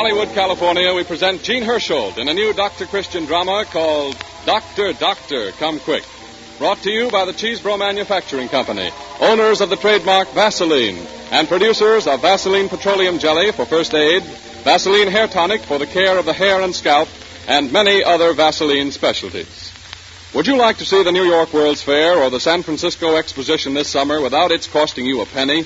Hollywood, California, we present Gene Hersholt in a new Dr. Christian drama called Doctor, Doctor, Come Quick. Brought to you by the Cheesebro Manufacturing Company, owners of the trademark Vaseline, and producers of Vaseline Petroleum Jelly for first aid, Vaseline Hair Tonic for the care of the hair and scalp, and many other Vaseline specialties. Would you like to see the New York World's Fair or the San Francisco Exposition this summer without its costing you a penny?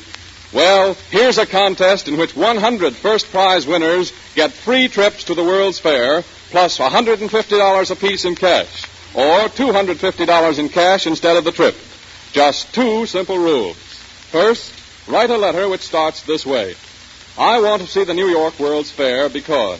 Well, here's a contest in which 100 first prize winners get free trips to the World's Fair, plus $150 apiece in cash, or $250 in cash instead of the trip. Just two simple rules. First, write a letter which starts this way: I want to see the New York World's Fair because,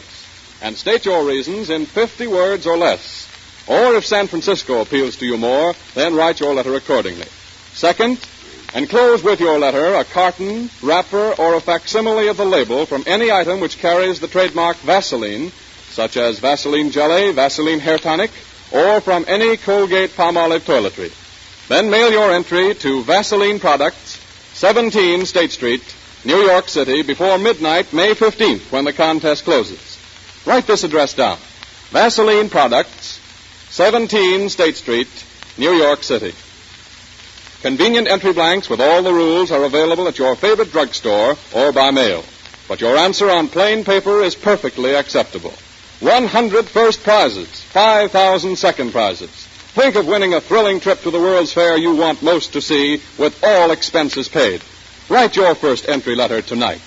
and state your reasons in 50 words or less. Or if San Francisco appeals to you more, then write your letter accordingly. Second, enclose with your letter a carton, wrapper, or a facsimile of the label from any item which carries the trademark Vaseline, such as Vaseline Jelly, Vaseline Hair Tonic, or from any Colgate-Palmolive toiletry. Then mail your entry to Vaseline Products, 17 State Street, New York City, before midnight, May 15th, when the contest closes. Write this address down: Vaseline Products, 17 State Street, New York City. Convenient entry blanks with all the rules are available at your favorite drugstore or by mail. But your answer on plain paper is perfectly acceptable. 100 first prizes, 5,000 second prizes. Think of winning a thrilling trip to the World's Fair you want most to see with all expenses paid. Write your first entry letter tonight.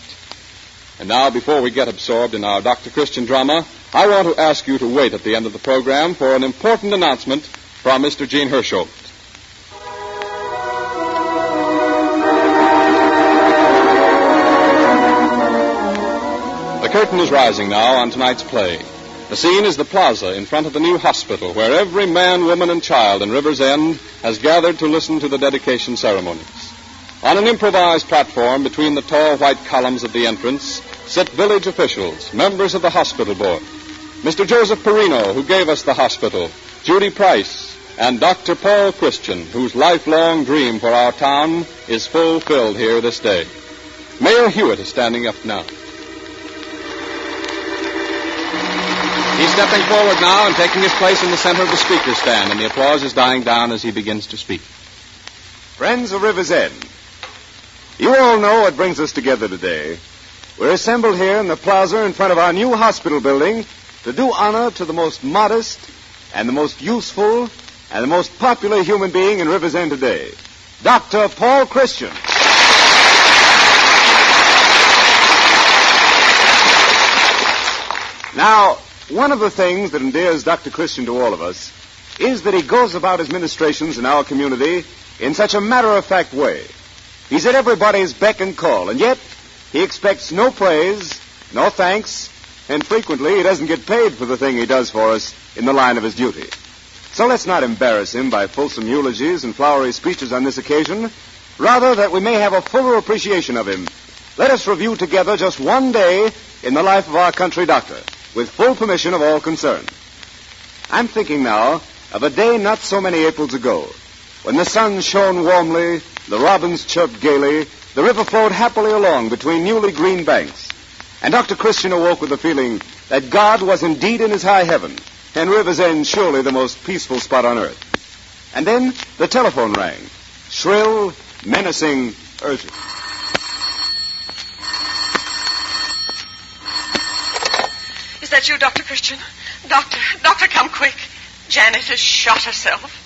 And now, before we get absorbed in our Dr. Christian drama, I want to ask you to wait at the end of the program for an important announcement from Mr. Gene Hersholt. The curtain is rising now on tonight's play. The scene is the plaza in front of the new hospital, where every man, woman, and child in River's End has gathered to listen to the dedication ceremonies. On an improvised platform between the tall white columns of the entrance sit village officials, members of the hospital board, Mr. Joseph Perino, who gave us the hospital, Judy Price, and Dr. Paul Christian, whose lifelong dream for our town is fulfilled here this day. Mayor Hewitt is standing up now. He's stepping forward now and taking his place in the center of the speaker's stand, and the applause is dying down as he begins to speak. Friends of River's End, you all know what brings us together today. We're assembled here in the plaza in front of our new hospital building to do honor to the most modest and the most useful and the most popular human being in River's End today, Dr. Paul Christian. Now, one of the things that endears Dr. Christian to all of us is that he goes about his ministrations in our community in such a matter-of-fact way. He's at everybody's beck and call, and yet he expects no praise, no thanks, and frequently he doesn't get paid for the thing he does for us in the line of his duty. So let's not embarrass him by fulsome eulogies and flowery speeches on this occasion. Rather, that we may have a fuller appreciation of him, let us review together just one day in the life of our country doctor, with full permission of all concerned. I'm thinking now of a day not so many Aprils ago, when the sun shone warmly, the robins chirped gaily, the river flowed happily along between newly green banks, and Dr. Christian awoke with the feeling that God was indeed in his high heaven, and River's End surely the most peaceful spot on earth. And then the telephone rang, shrill, menacing, urgent. Is that you, Dr. Christian? Doctor, come quick. Janet has shot herself.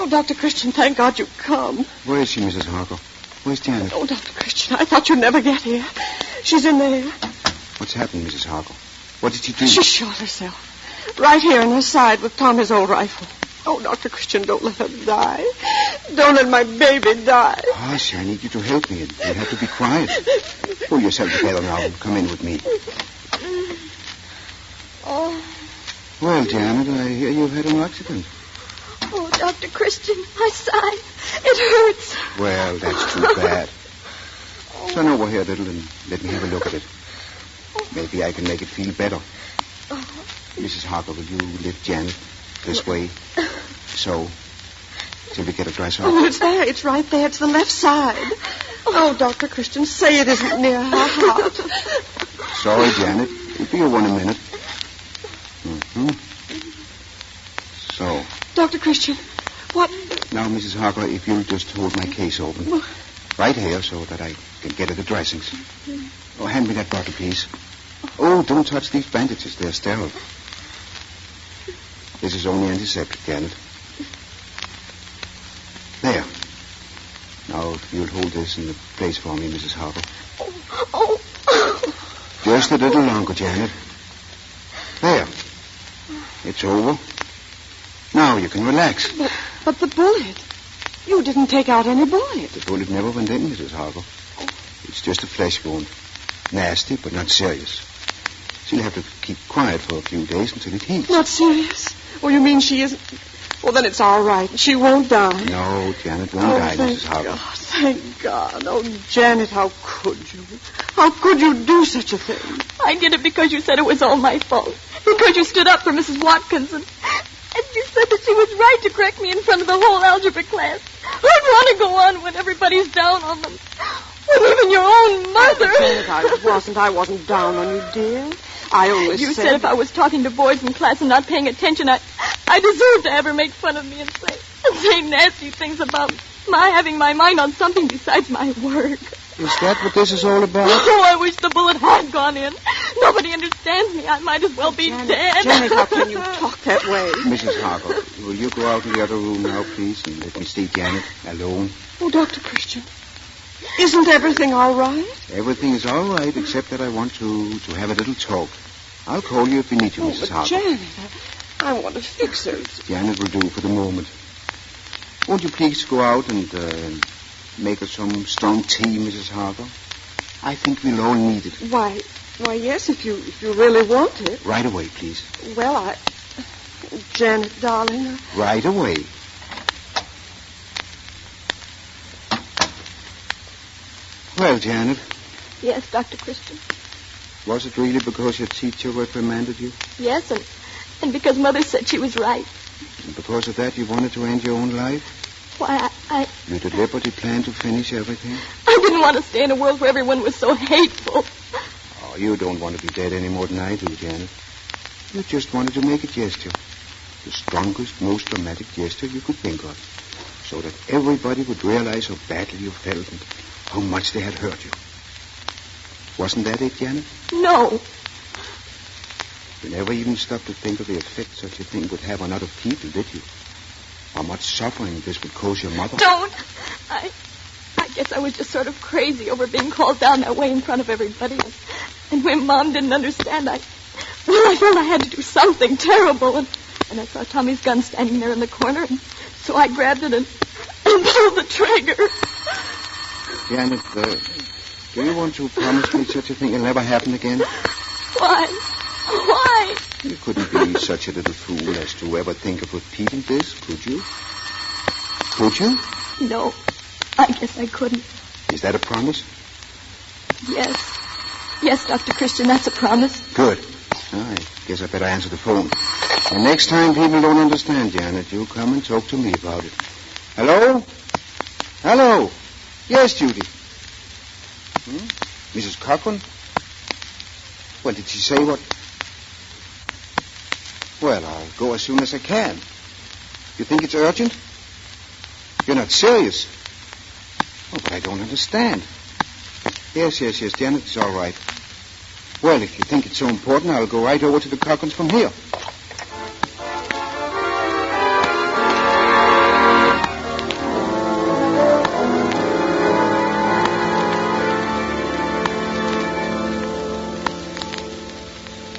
Oh, Dr. Christian, thank God you've come. Where is she, Mrs. Harkle? Where's Janet? Oh, Dr. Christian, I thought you'd never get here. She's in there. What's happened, Mrs. Harkle? What did she do? She shot herself. Right here in her side with Tommy's old rifle. Oh, Dr. Christian, don't let her die. Don't let my baby die. Hush, I need you to help me. You have to be quiet. Pull yourself together now and come in with me. Oh. Well, Janet, I hear you've had an accident. Oh, Dr. Christian, my side. It hurts. Well, that's too bad. Turn over here a little and let me have a look at it. Maybe I can make it feel better. Mrs. Harker, will you lift Janet this way? So, till we get a dress on. Oh, it's there. It's right there. It's the left side. Oh, Dr. Christian, say it isn't near her heart. Sorry, Janet. It'll be a 1 minute. Mm-hmm. So. Dr. Christian, what? Now, Mrs. Harker, if you'll just hold my case open. Right here so that I can get at the dressings. Oh, hand me that bottle, please. Oh, don't touch these bandages. They're sterile. This is only antiseptic, Janet. There. Now, if you'll hold this in the place for me, Mrs. Harper. Oh. Just a little longer, Janet. There. It's over. Now you can relax. But the bullet. You didn't take out any bullet. The bullet never went in, Mrs. Harper. It's just a flesh wound. Nasty, but not serious. She'll have to keep quiet for a few days until it heals. Not serious? Oh, you mean she isn't? Well, then it's all right. She won't die. No, Janet won't die, Mrs. Harper. God, thank God. Oh, Janet, how could you? How could you do such a thing? I did it because you said it was all my fault. Because you stood up for Mrs. Watkins and you said that she was right to correct me in front of the whole algebra class. I'd want to go on when everybody's down on them. When even your own mother... Janet, I wasn't down on you, dear. I only You said if I was talking to boys in class and not paying attention, I deserved to have her make fun of me and say nasty things about my having my mind on something besides my work. Is that what this is all about? Oh, I wish the bullet had gone in. Nobody understands me. I might as well be dead. Janet, how can you talk that way? Mrs. Harper, will you go out in the other room now, please, and let me see Janet alone? Oh, Dr. Christian, isn't everything all right? Everything is all right, except that I want to have a little talk. I'll call you if we need you, Mrs. But Harper. Janet, I want to fix her. Janet will do for the moment. Won't you please go out and make us some strong tea, Mrs. Harper? I think we'll all need it. Why, yes, if you really want it. Right away, please. Well, Janet, darling. Right away. Well, Janet. Yes, Dr. Christian. Was it really because your teacher reprimanded you? Yes, and because Mother said she was right. And because of that, you wanted to end your own life? Why, You deliberately planned to finish everything? I didn't want to stay in a world where everyone was so hateful. Oh, you don't want to be dead any more than I do, Janet. You just wanted to make a gesture. The strongest, most dramatic gesture you could think of. So that everybody would realize how badly you felt and how much they had hurt you. Wasn't that it, Janet? No. You never even stopped to think of the effect such a thing would have on other people, did you? How much suffering this would cause your mother. Don't. I guess I was just sort of crazy over being called down that way in front of everybody. And when Mom didn't understand, I felt I had to do something terrible. And I saw Tommy's gun standing there in the corner. And so I grabbed it and pulled the trigger. Janet, do you want to promise me such a thing will never happen again? Why? You couldn't be such a little fool as to ever think of repeating this, could you? Could you? No, I guess I couldn't. Is that a promise? Yes. Yes, Dr. Christian, that's a promise. Good. I guess I better answer the phone. And next time people don't understand, Janet, you come and talk to me about it. Hello? Hello? Yes, Judy. Mrs. Cochran? Well, did she say what? Well, I'll go as soon as I can. You think it's urgent? You're not serious? Oh, but I don't understand. Yes, Janet, it's all right. Well, if you think it's so important, I'll go right over to the Cochrans from here.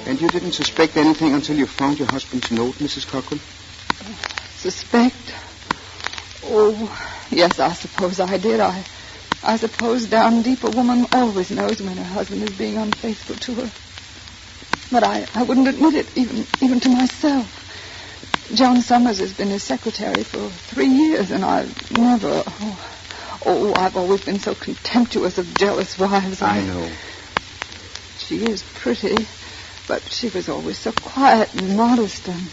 And you didn't suspect anything until you found your husband's note, Mrs. Cochran? Suspect? Oh, yes, I suppose I did. I suppose down deep a woman always knows when her husband is being unfaithful to her. But I wouldn't admit it, even to myself. John Summers has been his secretary for 3 years, and I've never... I've always been so contemptuous of jealous wives. I know. She is pretty, But she was always so quiet and modest, and,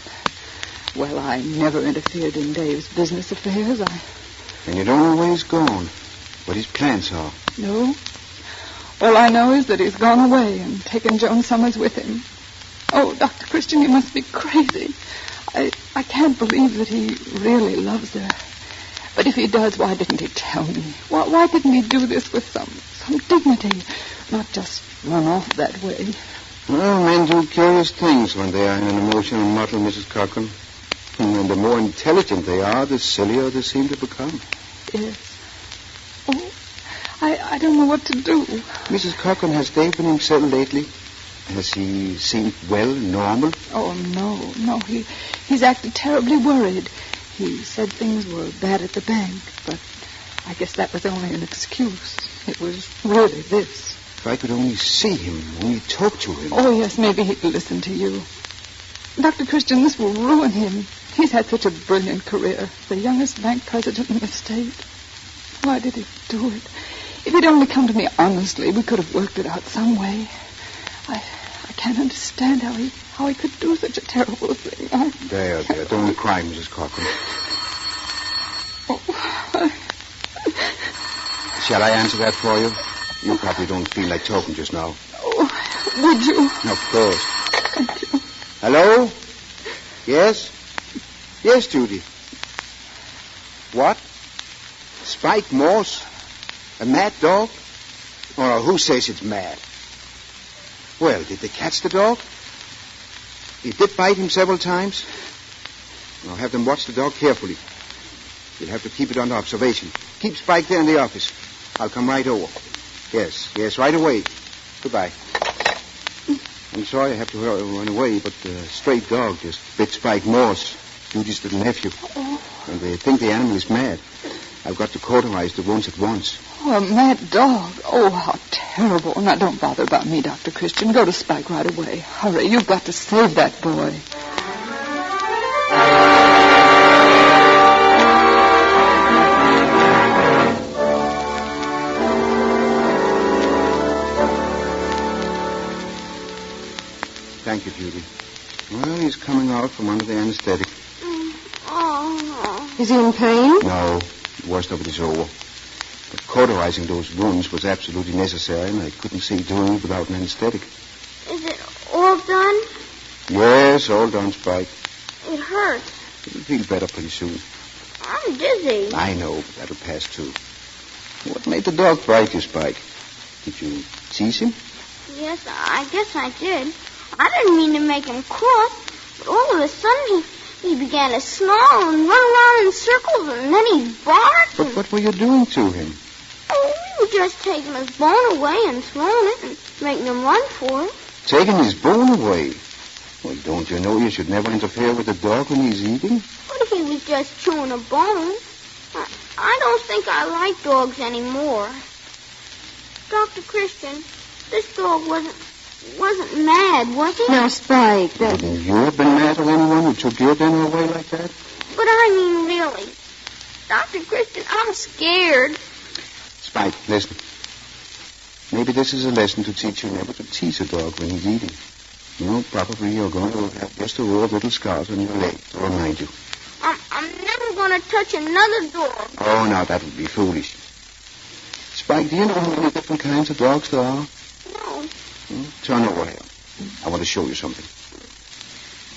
well, I never interfered in Dave's business affairs. And you don't know where he's gone, what his plans are? No. All I know is that he's gone away and taken Joan Summers with him. Oh, Dr. Christian, you must be crazy. I can't believe that he really loves her. But if he does, why didn't he tell me? Why didn't he do this with some dignity, not just run off that way? Well, men do curious things when they are in an emotional muddle, Mrs. Cochran. And the more intelligent they are, the sillier they seem to become. Yes. Oh, I don't know what to do. Mrs. Cochran, has Dave been himself lately? Has he seemed well, normal? Oh, no. He's acted terribly worried. He said things were bad at the bank, but I guess that was only an excuse. It was really this. If I could only see him, only talk to him. Oh, yes, maybe he'd listen to you. Dr. Christian, this will ruin him. He's had such a brilliant career. The youngest bank president in the state. Why did he do it? If he'd only come to me honestly, we could have worked it out some way. I can't understand how he could do such a terrible thing. There. Don't cry, Mrs. Cochran. Oh. Shall I answer that for you? You probably don't feel like talking just now. Oh, would you? Of course. Thank you. Hello? Yes? Yes, Judy. What? Spike Morse? A mad dog? Or who says it's mad? Well, did they catch the dog? He did bite him several times. I'll have them watch the dog carefully. You'll have to keep it under observation. Keep Spike there in the office. I'll come right over. Yes, right away. Goodbye. I'm sorry I have to run away, but the stray dog just bit Spike Morse, Judy's little nephew. And they think the animal is mad. I've got to cauterize the wounds at once. Oh, a mad dog. Oh, how terrible. Now, don't bother about me, Dr. Christian. Go to Spike right away. Hurry, you've got to save that boy. Thank you, Judy. Well, he's coming out from under the anesthetic. Oh. Is he in pain? No. The worst of it is over. But cauterizing those wounds was absolutely necessary, and I couldn't see doing it without an anesthetic. Is it all done? Yes, all done, Spike. It hurts. It'll feel better pretty soon. I'm dizzy. I know, but that'll pass too. What made the dog bite you, Spike? Did you tease him? Yes, I guess I did. I didn't mean to make him cross, but all of a sudden he began to snarl and run around in circles, and then he barked. But what were you doing to him? Oh, we were just taking his bone away and throwing it and making him run for it. Taking his bone away? Well, don't you know you should never interfere with the dog when he's eating? But he was just chewing a bone. I don't think I like dogs anymore. Dr. Christian, this dog wasn't mad, was he? Now, Spike, Wouldn't you have been mad at anyone who took your dinner away like that? But I mean, really. Dr. Christian, I'm scared. Spike, listen. Maybe this is a lesson to teach you never to tease a dog when he's eating. You know, probably you're going to have just a row of little scars on your leg to remind you. I'm never going to touch another dog. Oh, now, that would be foolish. Spike, do you know how many different kinds of dogs there are? No. Turn over here. I want to show you something.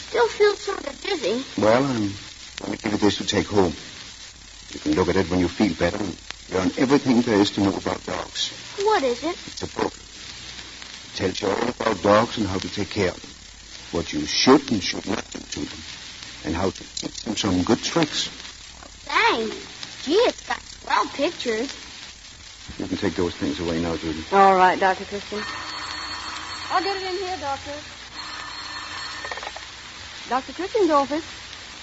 Still feel sort of dizzy. Well, I'm going to give you this to take home. You can look at it when you feel better and learn everything there is to know about dogs. What is it? It's a book. It tells you all about dogs and how to take care of them. What you should and should not do to them. And how to teach them some good tricks. Thanks. Gee, it's got swell pictures. You can take those things away now, Judy. All right, Dr. Christian. I'll get it in here, Doctor. Dr. Christian's office.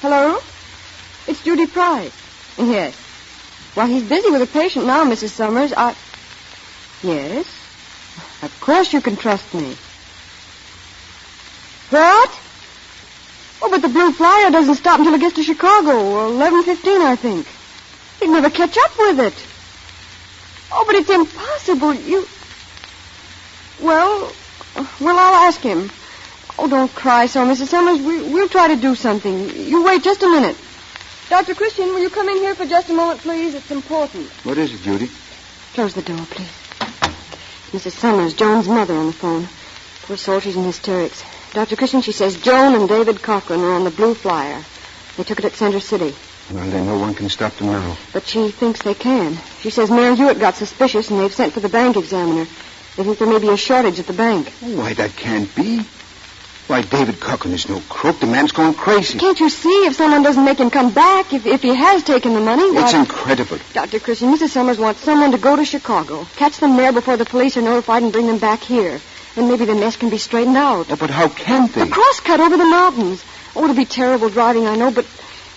Hello? It's Judy Price. Yes. Well, he's busy with a patient now, Mrs. Summers. Yes? Of course you can trust me. What? Oh, but the Blue Flyer doesn't stop until it gets to Chicago, 11:15, I think. He'd never catch up with it. Oh, but it's impossible. Well, I'll ask him. Oh, don't cry so, Mrs. Summers. We'll try to do something. You wait just a minute. Dr. Christian, will you come in here for just a moment, please? It's important. What is it, Judy? Close the door, please. Mrs. Summers, Joan's mother, on the phone. Poor soul, she's in hysterics. Dr. Christian, she says Joan and David Cochran are on the blue flyer. They took it at Center City. Well, then no one can stop them now. But she thinks they can. She says Mayor Hewitt got suspicious and they've sent for the bank examiner. They think there may be a shortage at the bank. Oh, why, that can't be. Why, David Cochran is no crook. The man's going crazy. Can't you see if someone doesn't make him come back, if he has taken the money? It's incredible. Dr. Christian, Mrs. Summers wants someone to go to Chicago, catch them there before the police are notified and bring them back here. And maybe the mess can be straightened out. Oh, but how can't they? A crosscut over the mountains. Oh, it'll be terrible driving, I know, but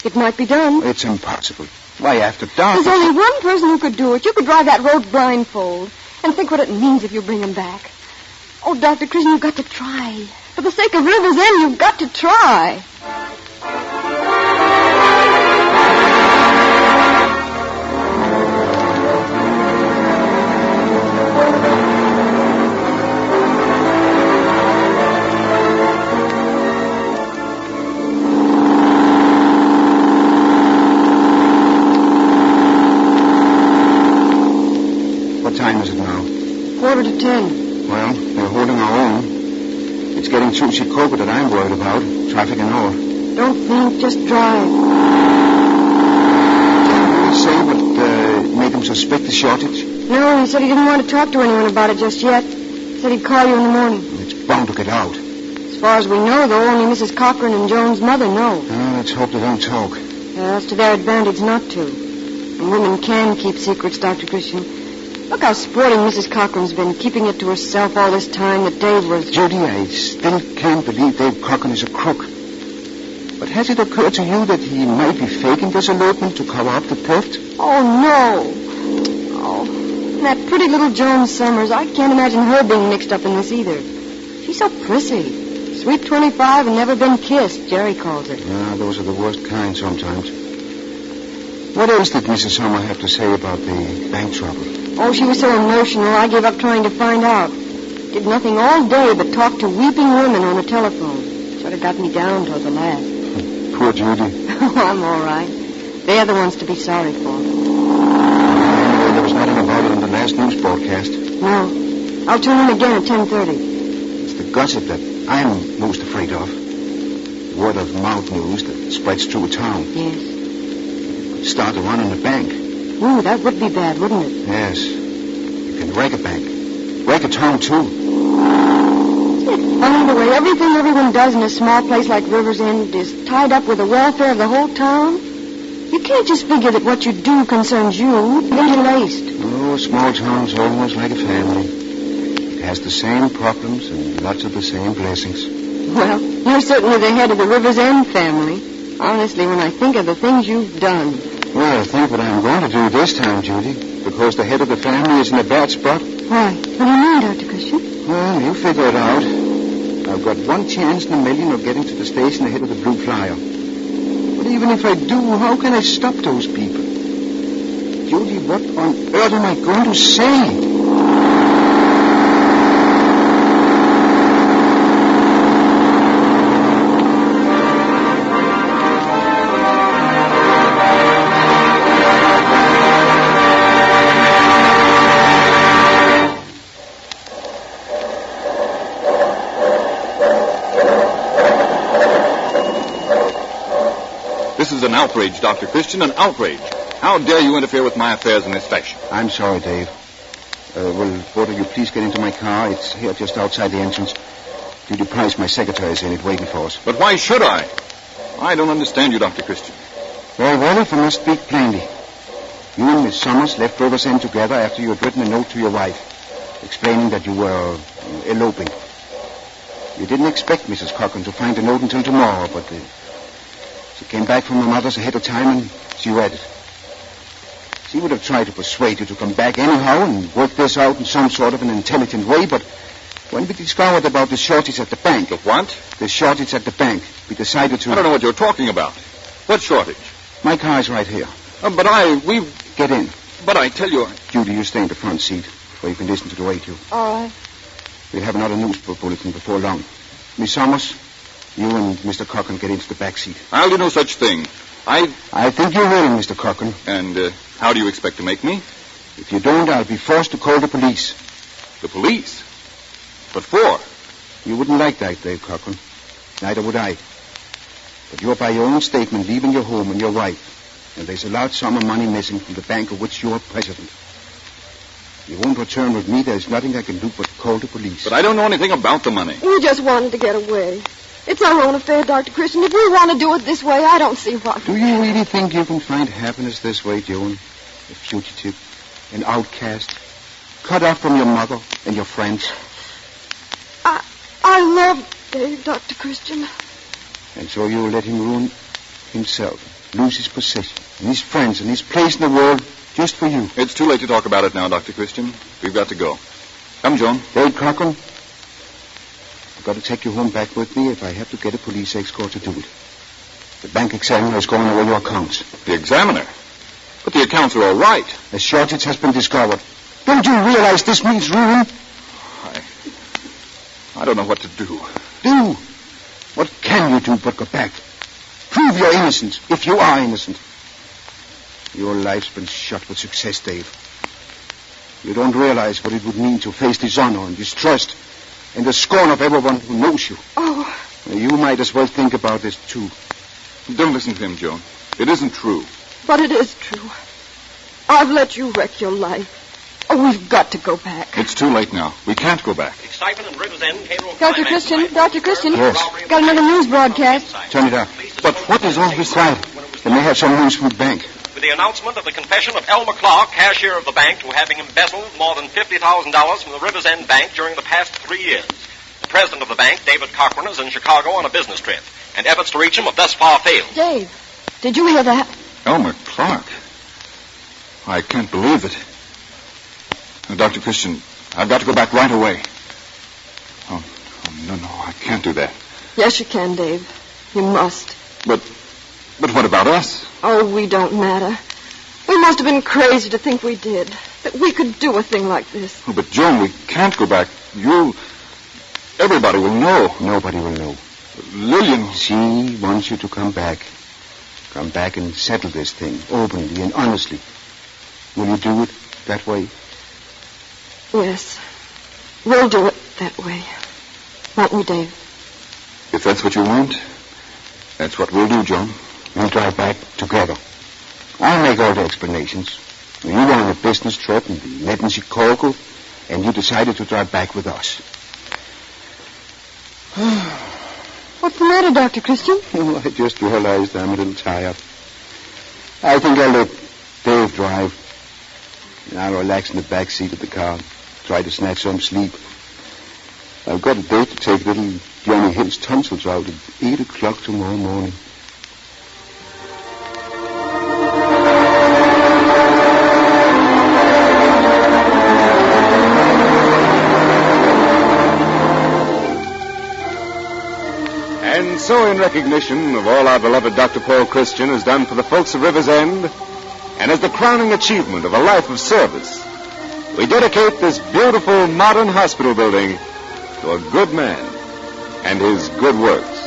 it might be done. It's impossible. Why, after dark... There's only one person who could do it. You could drive that road blindfold. And think what it means if you bring him back. Oh, Dr. Christian, you've got to try. For the sake of River's End, you've got to try. What time is it now? 9:45. Well, we're holding our own. It's getting through Chicago that I'm worried about. Traffic and all. Don't think, just drive. Did he say what made him suspect the shortage? No, he said he didn't want to talk to anyone about it just yet. He said he'd call you in the morning. It's bound to get out. As far as we know, though, only Mrs. Cochran and Joan's mother know. Let's hope they don't talk. It's to their advantage not to. And women can keep secrets, Dr. Christian. Look how sporting Mrs. Cochran's been, keeping it to herself all this time that Dave was... Judy, I still can't believe Dave Cochran is a crook. But has it occurred to you that he might be faking this elopement to cover up the theft? Oh, no. Oh, and that pretty little Joan Summers, I can't imagine her being mixed up in this either. She's so prissy. Sweet 25 and never been kissed, Jerry calls her. Yeah, those are the worst kind sometimes. What else did Mrs. Sommer have to say about the bank trouble? Oh, she was so emotional, I gave up trying to find out. Did nothing all day but talk to weeping women on the telephone. Sort of got me down toward the last. Poor Judy. Oh, I'm all right. They're the ones to be sorry for. Anyway, there was nothing about it in the last news broadcast. No. I'll tune in again at 10:30. It's the gossip that I'm most afraid of. Word of mouth news that spreads through a town. Yes. Start a run on the bank. Ooh, that would be bad, wouldn't it? Yes. You can wreck a bank. Wreck a town, too. Isn't it funny the way everything everyone does in a small place like River's End is tied up with the welfare of the whole town? You can't just figure that what you do concerns you. Interlaced. Oh, a small town's almost like a family. It has the same problems and lots of the same blessings. Well, you're certainly the head of the River's End family. Honestly, when I think of the things you've done... Well, think what I'm going to do this time, Judy. Because the head of the family is in a bad spot. Why? What do you mean, Dr. Christian? Well, you figure it out. I've got one chance in a million of getting to the station ahead of the Blue Flyer. But even if I do, how can I stop those people? Judy, what on earth am I going to say? This is an outrage, Dr. Christian, an outrage. How dare you interfere with my affairs in this fashion? I'm sorry, Dave. Will both of you please get into my car? It's here just outside the entrance. Judy Price, my secretary, is in it waiting for us. But why should I? I don't understand you, Dr. Christian. Very well, if I must speak plainly. You and Miss Summers left River's End together after you had written a note to your wife, explaining that you were eloping. You didn't expect Mrs. Cochran to find the note until tomorrow, but she came back from her mother's ahead of time and she read it. She would have tried to persuade you to come back anyhow and work this out in some sort of an intelligent way, but when we discovered about the shortage at the bank... The what? The shortage at the bank, we decided to... I don't know what you're talking about. What shortage? My car's right here. We've... Get in. But I tell you... Judy, you stay in the front seat where you can listen to the radio. All right. We'll have another news bulletin before long. Miss Summers, you and Mr. Cochran get into the back seat. I'll do no such thing. I think you will, Mr. Cochran. And how do you expect to make me? If you don't, I'll be forced to call the police. The police? What for? You wouldn't like that, Dave Cochran. Neither would I. But you're by your own statement leaving your home and your wife, and there's a large sum of money missing from the bank of which you're president. You won't return with me. There's nothing I can do but call the police. But I don't know anything about the money. We just wanted to get away. It's our own affair, Dr. Christian. If we want to do it this way, I don't see why. Do you really think you can find happiness this way, Joan? A fugitive, an outcast, cut off from your mother and your friends? I love Dave, Dr. Christian. And so you'll let him ruin himself, lose his position, and his friends, and his place in the world just for you. It's too late to talk about it now, Dr. Christian. We've got to go. Come, Joan. Dave Cochran, I've got to take you home back with me if I have to get a police escort to do it. The bank examiner is going over your accounts. The examiner? But the accounts are all right. A shortage has been discovered. Don't you realize this means ruin? I don't know what to do. Do? What can you do but go back? Prove your innocence, if you are innocent. Your life's been shot with success, Dave. You don't realize what it would mean to face dishonor and distrust and the scorn of everyone who knows you. Oh. You might as well think about this, too. Don't listen to him, Joan. It isn't true. But it is true. I've let you wreck your life. Oh, we've got to go back. It's too late now. We can't go back. Excitement in River's End, Dr. Christian, Dr. Christian. Yes. Got another news broadcast. Turn it up. But what is all this about? They may have some news from the bank. With the announcement of the confession of Elmer Clark, cashier of the bank, to having embezzled more than $50,000 from the River's End Bank during the past 3 years. The president of the bank, David Cochran, is in Chicago on a business trip, and efforts to reach him have thus far failed. Dave, did you hear that? Elmer Clark? I can't believe it. Dr. Christian, I've got to go back right away. Oh, no, I can't do that. Yes, you can, Dave. You must. But what about us? Oh, we don't matter. We must have been crazy to think we did. That we could do a thing like this. Oh, but, Joan, we can't go back. Everybody will know. Nobody will know. Lillian. She wants you to come back. Come back and settle this thing openly and honestly. Will you do it that way? Yes. We'll do it that way. Won't we, Dave? If that's what you want, that's what we'll do, Joan. We'll drive back together. I'll make all the explanations. You were on a business trip and we met in Chicago, and you decided to drive back with us. What's the matter, Dr. Christian? Oh, I just realized I'm a little tired. I think I'll let Dave drive. And I'll relax in the back seat of the car. Try to snatch some sleep. I've got a date to take little Johnny Hill's tonsils out at 8 o'clock tomorrow morning. And so, in recognition of all our beloved Dr. Paul Christian has done for the folks of River's End, and as the crowning achievement of a life of service, we dedicate this beautiful modern hospital building to a good man and his good works.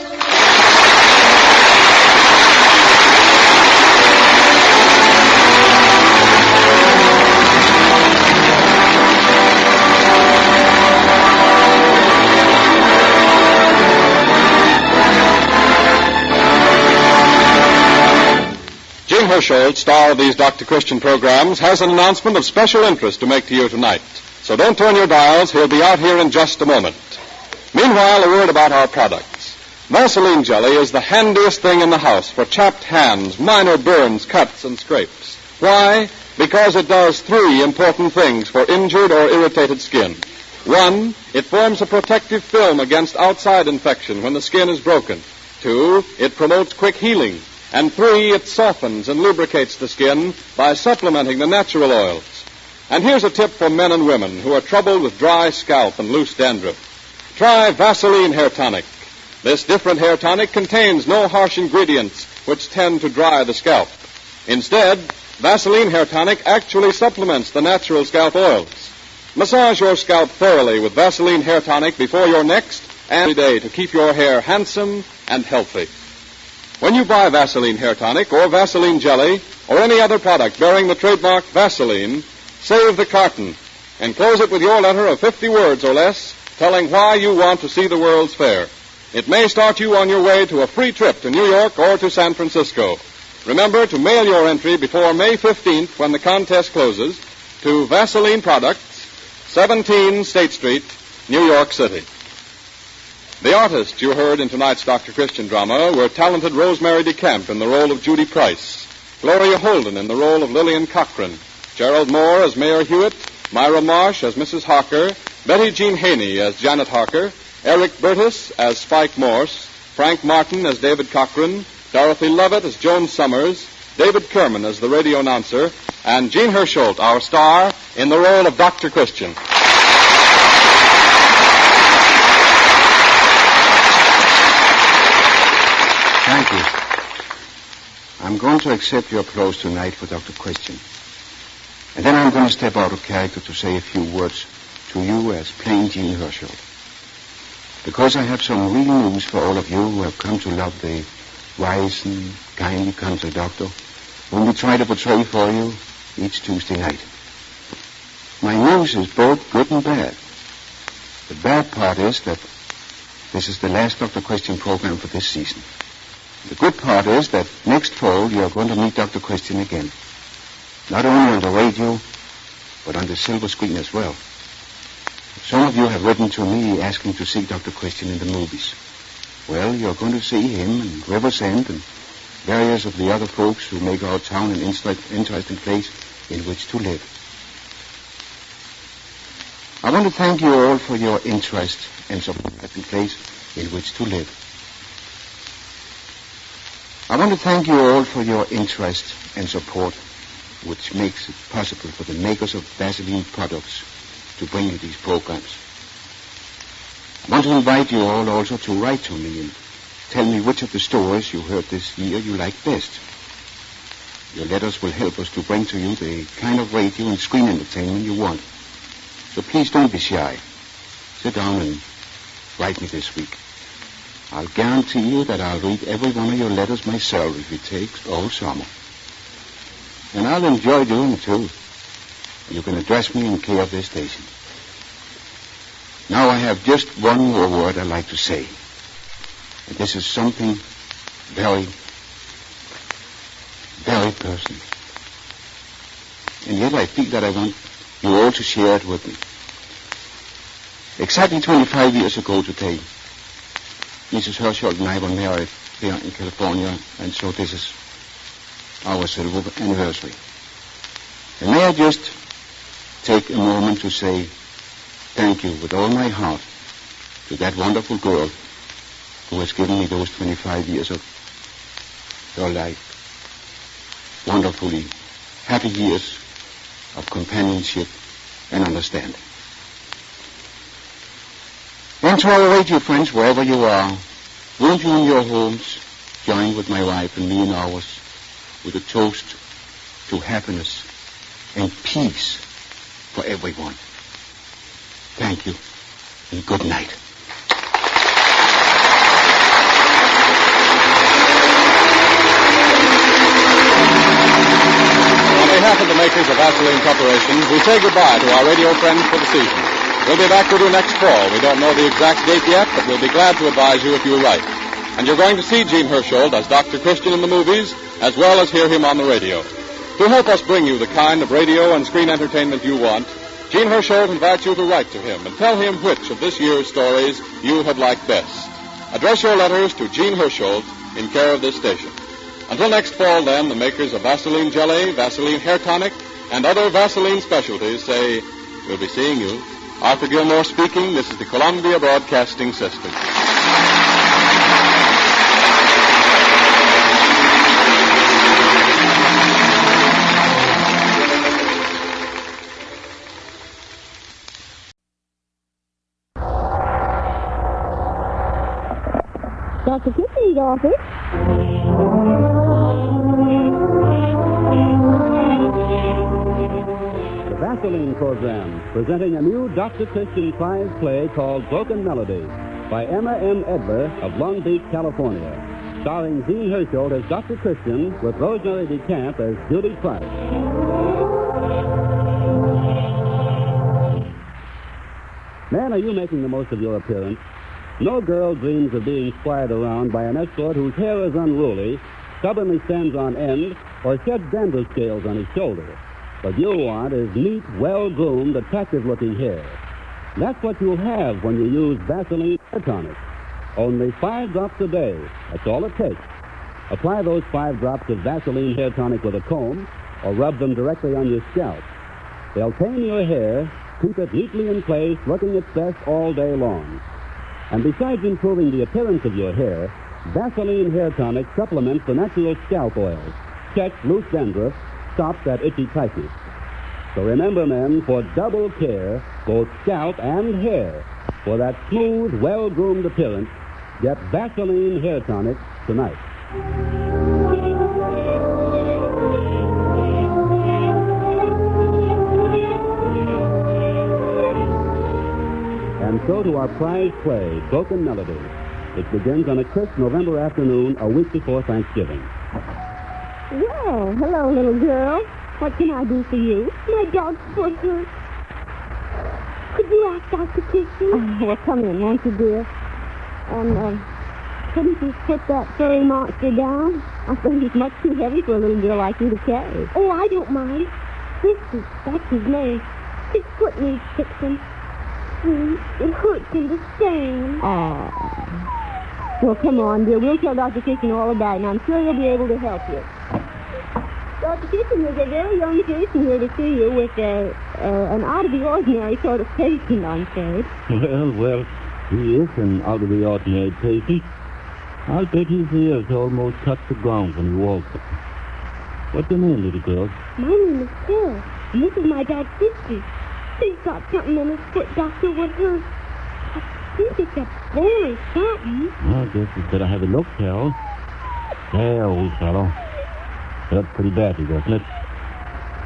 Gene Hersholt, star of these Dr. Christian programs, has an announcement of special interest to make to you tonight. So don't turn your dials. He'll be out here in just a moment. Meanwhile, a word about our products. Vaseline jelly is the handiest thing in the house for chapped hands, minor burns, cuts, and scrapes. Why? Because it does 3 important things for injured or irritated skin. 1, it forms a protective film against outside infection when the skin is broken. 2, it promotes quick healing. And 3, it softens and lubricates the skin by supplementing the natural oils. And here's a tip for men and women who are troubled with dry scalp and loose dandruff. Try Vaseline Hair Tonic. This different hair tonic contains no harsh ingredients which tend to dry the scalp. Instead, Vaseline Hair Tonic actually supplements the natural scalp oils. Massage your scalp thoroughly with Vaseline Hair Tonic before your next every day to keep your hair handsome and healthy. When you buy Vaseline Hair Tonic or Vaseline Jelly or any other product bearing the trademark Vaseline, save the carton. Enclose it with your letter of 50 words or less telling why you want to see the World's Fair. It may start you on your way to a free trip to New York or to San Francisco. Remember to mail your entry before May 15th when the contest closes to Vaseline Products, 17 State Street, New York City. The artists you heard in tonight's Dr. Christian drama were talented Rosemary DeCamp in the role of Judy Price, Gloria Holden in the role of Lillian Cochran, Gerald Moore as Mayor Hewitt, Myra Marsh as Mrs. Harker, Betty Jean Haney as Janet Harker, Eric Burtis as Spike Morse, Frank Martin as David Cochran, Dorothy Lovett as Joan Summers, David Kerman as the radio announcer, and Jean Hersholt, our star, in the role of Dr. Christian. Thank you. I'm going to accept your applause tonight for Dr. Christian. And then I'm going to step out of character to say a few words to you as plain Jean Hersholt. Because I have some real news for all of you who have come to love the wise and kindly country doctor whom we try to portray for you each Tuesday night. My news is both good and bad. The bad part is that this is the last Dr. Christian program for this season. The good part is that next fall you're going to meet Dr. Christian again. Not only on the radio, but on the silver screen as well. Some of you have written to me asking to see Dr. Christian in the movies. Well, you're going to see him and River's End and various of the other folks who make our town an interesting place in which to live. I want to thank you all for your interest and support in place in which to live. I want to thank you all for your interest and support, which makes it possible for the makers of Vaseline products to bring you these programs. I want to invite you all also to write to me and tell me which of the stories you heard this year you like best. Your letters will help us to bring to you the kind of radio and screen entertainment you want. So please don't be shy. Sit down and write me this week. I'll guarantee you that I'll read every one of your letters myself if it takes all summer. And I'll enjoy doing it too. You can address me in care of this station. Now I have just one more word I'd like to say. And this is something very, very personal. And yet I feel that I want you all to share it with me. Exactly 25 years ago today, Mrs. Hersholt and I were married here in California, and so this is our silver anniversary. And may I just take a moment to say thank you with all my heart to that wonderful girl who has given me those 25 years of her life. Wonderfully happy years of companionship and understanding. And to our radio friends, wherever you are, won't you in your homes join with my wife and me in ours with a toast to happiness and peace for everyone. Thank you and good night. On behalf of the makers of Vaseline Corporation, we say goodbye to our radio friends for the season. We'll be back with you next fall. We don't know the exact date yet, but we'll be glad to advise you if you're right. And you're going to see Jean Hersholt as Dr. Christian in the movies, as well as hear him on the radio. To help us bring you the kind of radio and screen entertainment you want, Jean Hersholt invites you to write to him and tell him which of this year's stories you have liked best. Address your letters to Jean Hersholt in care of this station. Until next fall, then, the makers of Vaseline Jelly, Vaseline Hair Tonic, and other Vaseline specialties say, we'll be seeing you. Arthur Gilmore speaking. This is the Columbia Broadcasting System. Dr. Christian's office. The Vaseline program, presenting a new Dr. Christian prize play called Broken Melody, by Emma M. Edler of Long Beach, California. Starring Jean Hersholt as Dr. Christian with Rosemary DeCamp as Judy Price. Man, are you making the most of your appearance? No girl dreams of being squired around by an escort whose hair is unruly, stubbornly stands on end, or sheds dandruff scales on his shoulder. What you'll want is neat, well-groomed, attractive-looking hair. That's what you'll have when you use Vaseline Hair Tonic. Only 5 drops a day. That's all it takes. Apply those 5 drops of Vaseline Hair Tonic with a comb, or rub them directly on your scalp. They'll tame your hair, keep it neatly in place, looking its best all day long. And besides improving the appearance of your hair, Vaseline Hair Tonic supplements the natural scalp oils, checks loose dandruff, stops that itchy tightness. So remember, men, for double care, both scalp and hair, for that smooth, well-groomed appearance, get Vaseline Hair Tonic tonight. And so to our prize play, Broken Melody. It begins on a crisp November afternoon, a week before Thanksgiving. Well, hello, little girl. What can I do for you? My dog's foot hurts. Could you ask Dr. Christian? Well, come in, won't you, dear? And, couldn't you put that furry monster down? I think he's much too heavy for a little girl like you to carry. Oh, I don't mind. That's his name. His foot needs fixing. It hurts him to stand. Oh. Well, come on, dear. We'll tell Dr. Christian all about it, and I'm sure he'll be able to help you. Dr. Christian, there's a very young person here to see you with an out-of-the-ordinary sort of patient, I'm afraid. Well, he is an out-of-the-ordinary patient. I'll bet his ears almost touch the ground when he walks. What's your name, little girl? My name is Carol, and this is my dog's sister. He's got something in his foot, Doctor. What hurt? I think it's a bone or something. I guess you'd better have a look, Carol. There, old fellow. Hurts pretty badly, doesn't it?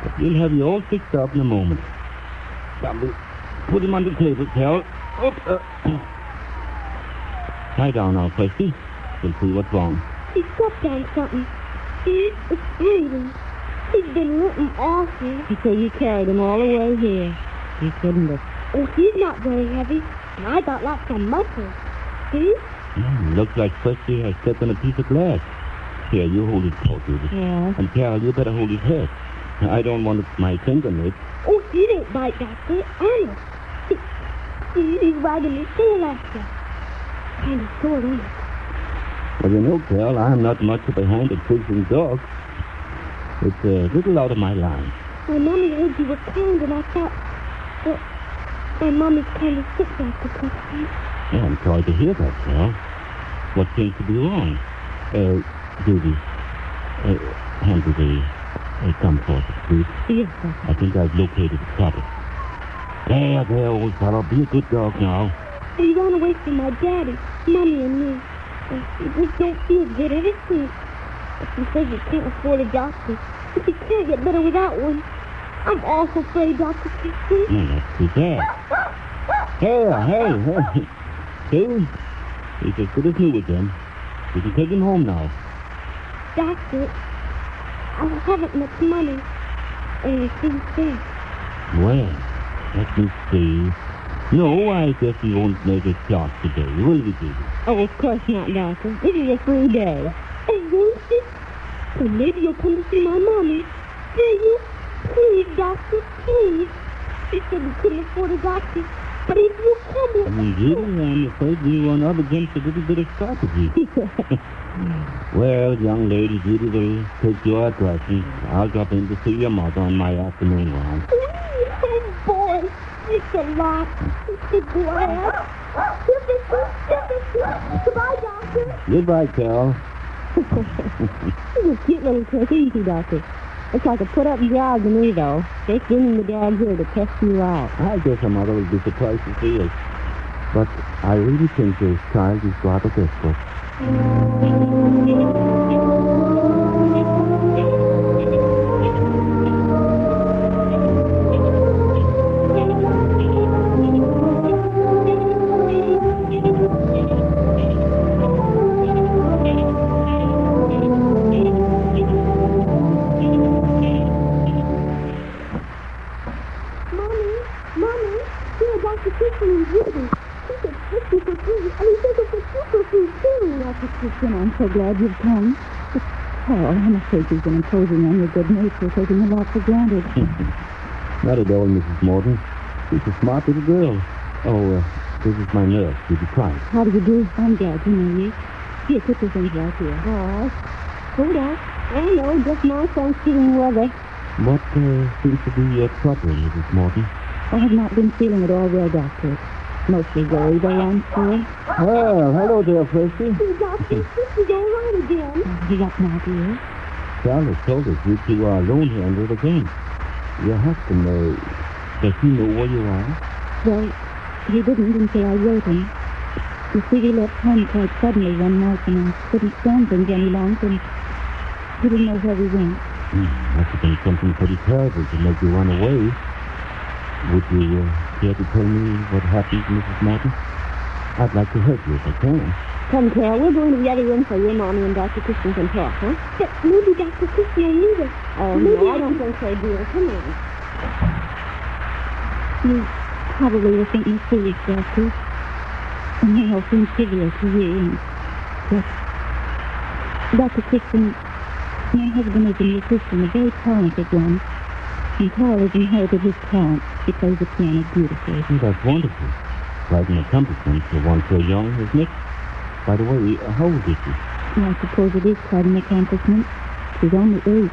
But we'll have you all fixed up in a moment. Now, put him on the table, Carol. Lie down now, Christy. We'll see what's wrong. He stepped on something. It's bleeding. He's been limping awful. So you carried him all the way here. You couldn't have. Oh, he's not very heavy. And I got lots of muscle. See? Looks like Christy has stepped on a piece of glass. Here, you hold his paw, Judy. Yeah. And Carol, you better hold his head. I don't want my finger nipped. Oh, he didn't bite, Doctor. Honest. He's wagging his tail after. Kind of sore, isn't it? Well, you know, Carol, I'm not much behind a chasing dog. It's a little out of my line. My mommy heard you were kind, and I thought, well, my mommy's kind of sick, Dr. Christian. Yeah, I'm sorry to hear that, Carol. What seems to be wrong? Judy, hand me the comfort, please. Yes, I think I've located the trouble. There, old fellow. Be a good dog now. He ran away from my daddy, Mommy, and me. He just don't feel good ever since. But he says he can't afford a doctor. But he can't get better without one. I'm awful afraid, Dr. Christian. That's too bad. Hey. Hey, he's as good as new again. You can take him home now. Doctor, I haven't much money. And I think this. Well, let me see. No, I guess we won't make a start today, will we, Judy? Oh, of course not, Doctor. This is a free day. Oh, won't you? Well, maybe you'll come to see my mommy. Will you? Please, Doctor, please. She said we couldn't afford a doctor. But if you come... Judy, I'm afraid we run up against a little bit of strategy. Well, young lady, Judy will take your address, and I'll drop in to see your mother on my afternoon round. Oh, boy. It's a lot. It's glad. Goodbye, Doctor. Goodbye, Carol. He's a cute little trick, easy, Doctor. It's like a put-up job to me, though. Just bringing the dog here to test you out. I guess her mother will be surprised to see us. But I really think this child is rather desperate. Mommy, here, Dr. Christian and Judy. He said Christian for free, and he said he'll put you for free, too. Dr. Christian, I'm so glad you've come. But, Carol, I'm afraid you've been imposing on your good nature, taking a lot for granted. Not at all, Mrs. Morton. She's a smart little girl. Oh, this is my nurse, Judy Price. How do you do? I'm glad to know you. Here, put your things right here. Oh, hold on. I know, just my Thanksgiving weather. What seems to be your trouble, Mrs. Morton? I have not been feeling at all well, Doctor. Mostly worried, I'm sure. Well, hello there, Frisky. Doctor, this is all right again. You got my dear. Charlotte told us you two are alone here under the game. Your husband, does he know where you are? Well, he didn't until I wrote him. You see, he left home quite suddenly one night, and I couldn't stand things any longer, and he didn't know where we went. Must have been something pretty terrible to make you run away. Would you care to tell me what happened, Mrs. Morton? I'd like to help you if I can. Come, Carol, we're going to the other room for your Mommy and Dr. Christian can talk, huh? But maybe Dr. Christian will need us. Oh, maybe no, I don't think so, dear. Come on. You probably will think me foolish, Doctor. And may all seem trivial to you. But, Dr. Christian, my husband is a musician, a very talented one. And Carl has inherited his talent. He plays the piano beautifully. Oh, that's wonderful. Quite an accomplishment for one so young, isn't it? By the way, how old is she? I suppose it is quite an accomplishment. She's only 8.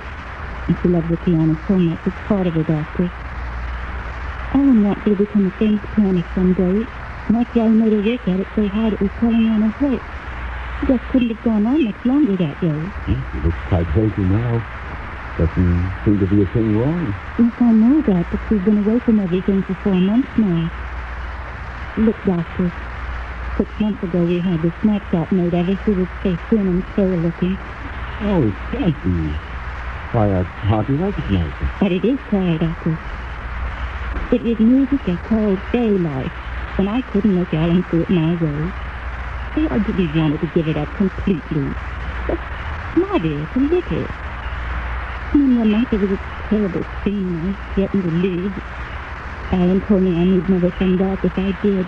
And she loves the piano so much. It's part of her, Doctor. Ellen wants her to become a famous pianist someday. And that's why I made her work at it so hard it was telling on her heart. She just couldn't have gone on much longer that way. She looks quite healthy now. Doesn't seem to be a thing wrong. Yes, I know that, but she's been away from everything for 4 months now. Look, Doctor, 6 months ago we had this snapshot made of her. She was so thin and frail looking. Oh, it can't be. Why, I hardly recognize her. But it is Carl, Doctor. It was music I called fairy life, and I couldn't let Ellen see it my way. I didn't want her to give it up completely. But, my dear, to look at it. And then one night there was a terrible scene I threatened to lose. Alan told me I need never come back if I did.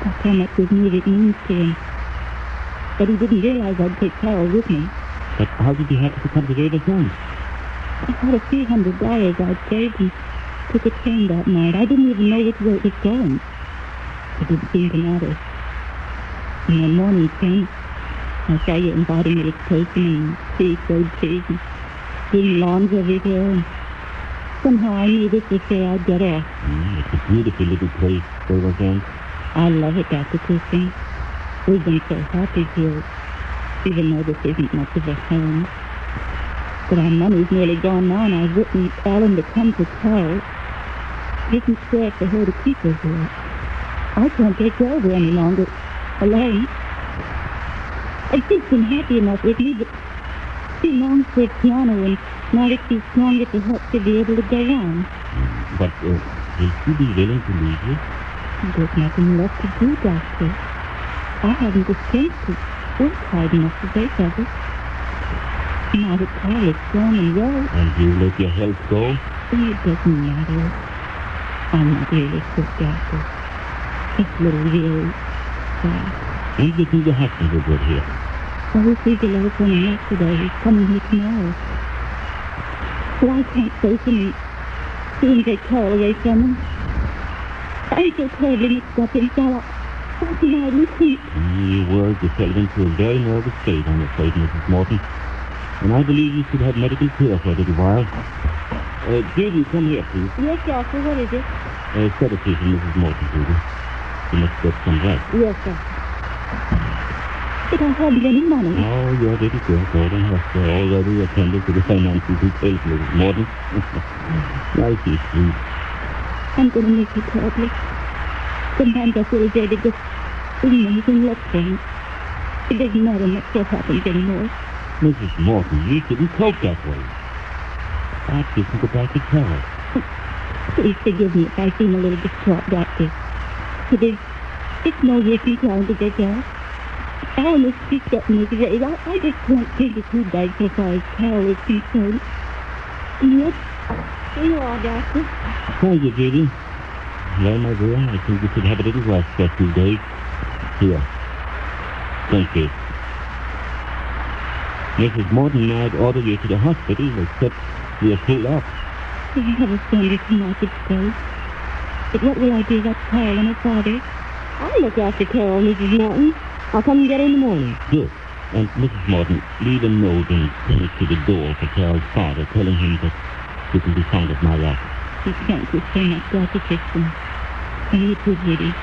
That's how much his music means to him. But he didn't realize I'd take Carol with me. But how did you happen to come to the phone? I had a few $100 I'd saved and took a train that night. I didn't even know which way it was going. It didn't seem to matter. And when morning came, I saw you inviting me to station and see shade trees and green lawns everywhere. And somehow I knew this was where I'd get off. It's a beautiful little place, Boomerang. I love it, Dr. Christian. We've been so happy here, even though this isn't much of a home. But our money's nearly gone now, and I've written Ellen to come to Carol. It isn't fair for her to keep her here. I can't take care of her any longer, alone. I think she's been happy enough with me, but she longs for a piano, and now that she's stronger to help to be able to go on. But will she be willing to leave you? There's nothing left to do, Doctor. I haven't the strength to work hard enough to break of it. Now that Carl is strong and well. And you let your health go? It doesn't matter. I'm not really sick, Doctor. Just a little weary. When did you think your husband will get here? I received a letter from him yesterday. He's coming here tomorrow. But I can't face him and see him take Carol away from him. I'm so terribly mixed up inside. How can I listen? You worried yourself into a very nervous state, I'm afraid, Mrs. Morton. And I believe you should have medical care for a little while. Judy, come here, please. Yes, Doctor, what is it? Sedative for Mrs. Morton, Judy. You must get some rest. Yes, sir. But I haven't any money. Oh, your little girl, Gordon, has already attended to the financial details, Mrs. Morton. Nice and sweet. I'm going to miss you terribly. Sometimes I feel as though they just isn't anything left for me. It doesn't matter much what happens anymore. Mrs. Morton, you shouldn't talk that way. Perhaps you can go back to Carol. Please forgive me if I seem a little distraught, Doctor. It's no use in trying to get out. Alan is just getting his raise. I just can't take it too bad so far as Carol is concerned. And yet, here you are, Doctor. Thank you, Judy. Well, my dear, I think you should have a little rest for a few days. Here. Thank you. Mrs. Morton might order you to the hospital, except we are full up. I have a Sunday tonight at school. But what will I do about Carol and her father? I'll look after Carol, Mrs. Morton. I'll come and get her in the morning. Good. And Mrs. Morton, leave a note and send it to the door for Carol's father, telling him that you can be found at my office. Thank you so much, Dr. Christian. I really appreciate it.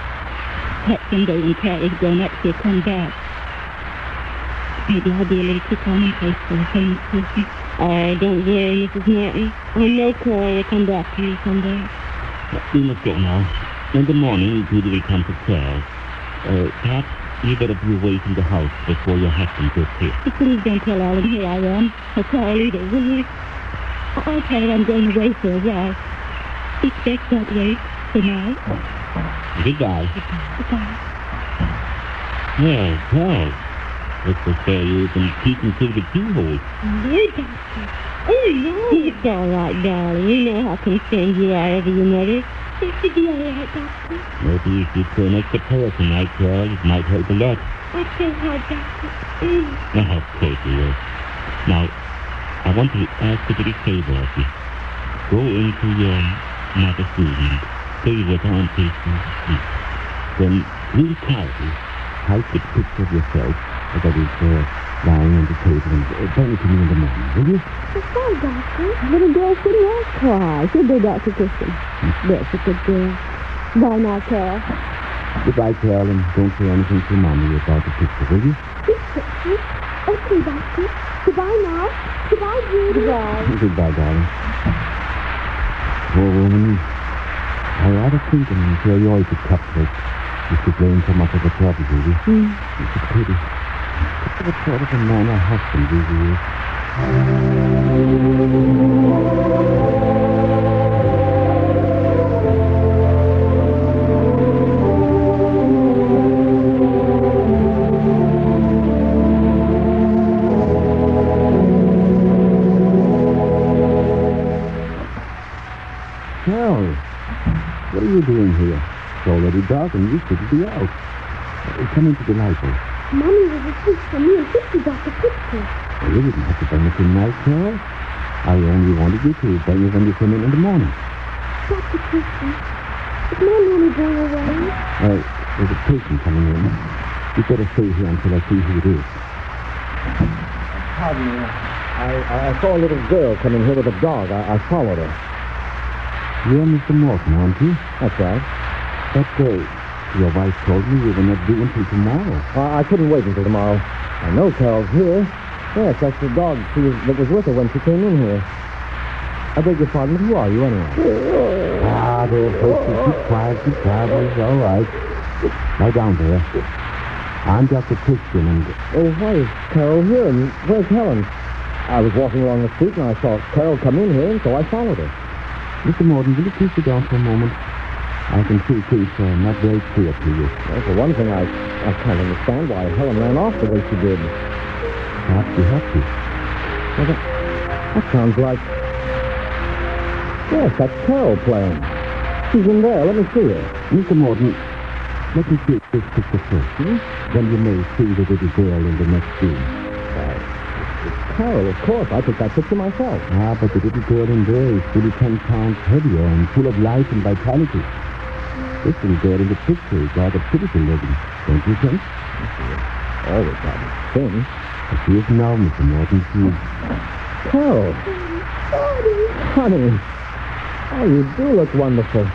Perhaps someday when Carol's grown up, she'll come back. Maybe I'll be a little too commonplace for a famous person. Oh, don't worry, Mrs. Morton. I know Carol will come back to you someday. We must go now. In the morning, Judy will come to Carol. Perhaps you better be away from the house before your husband gets here. Please don't tell Alan here I am. Or Carol either, will you? I'll tell her I'm going away for a while. Expect that way for now. Goodbye. Goodbye. Well, Carol, looks as though you've been peeking through the keyhole. No, Doctor. Oh, no. It's all right, darling. You know how concerned you are over your mother. It should be all right, Doctor. Maybe if you put an extra prayer tonight, Carol, it might help a lot. I feel hard, Doctor. Oh, of course you will. Now, I want to ask a little favor of you. Go into your mother's room and stay with her until she's asleep. Then, really quietly, type the picture of yourself that is lying on the table and bring it to me in the morning, will you? It's fine, Doctor. Little girl shouldn't always cry. Should they, Dr. Christian? That's a good girl. Bye now, Carol. Goodbye, Carol, and don't say anything to Mommy about the picture, will you? This picture? Okay, Doctor. Goodbye now. Goodbye, Judy. Goodbye. Goodbye, darling. Poor woman. I rather think an inferiority complex is to blame so much of the trouble, Judy. It's a pity. What sort of a man or husband do you? Carol, what are you doing here? It's already dark and you shouldn't be out. Come into the library. Mommy was asleep for me and 50 Dr. Christian. Well, you didn't have to bring it in now, Carol. I only wanted you to bring it when you come in the morning. Dr. Christian, is my mommy going away? There's a patient coming in. You'd better stay here until I see who it is. Pardon me. I saw a little girl coming here with a dog. I followed her. You're Mr. Morton, aren't you? That's right. But, your wife told me you were not due until tomorrow. I couldn't wait until tomorrow. I know Carol's here. Yes, that's the dog that was with her when she came in here. I beg your pardon, but who are you anyway? Don't keep quiet. It's all right. Lie down there. I'm Dr. Christian, and... Oh, why is Carol here, and where's Helen? I was walking along the street, and I saw Carol come in here, and so I followed her. Mr. Morton, will you please sit down for a moment? I can see things are not very clear to you. Well, for one thing, I can't understand why Helen ran off the way she did. Perhaps you have to. Well, that sounds like... Yes, that's Carol playing. She's in there. Let me see her. Mr. Morton, let me see this picture first. Then you may see the little girl in the next room. It's Carol, of course. I took that picture myself. But the little girl in there is fully 10 pounds heavier and full of life and vitality. This little girl in the picture is rather pitiful looking, don't you think? Always rather thin. But she is now, Mr. Morton. She is... Carol. Honey. Oh, you do look wonderful.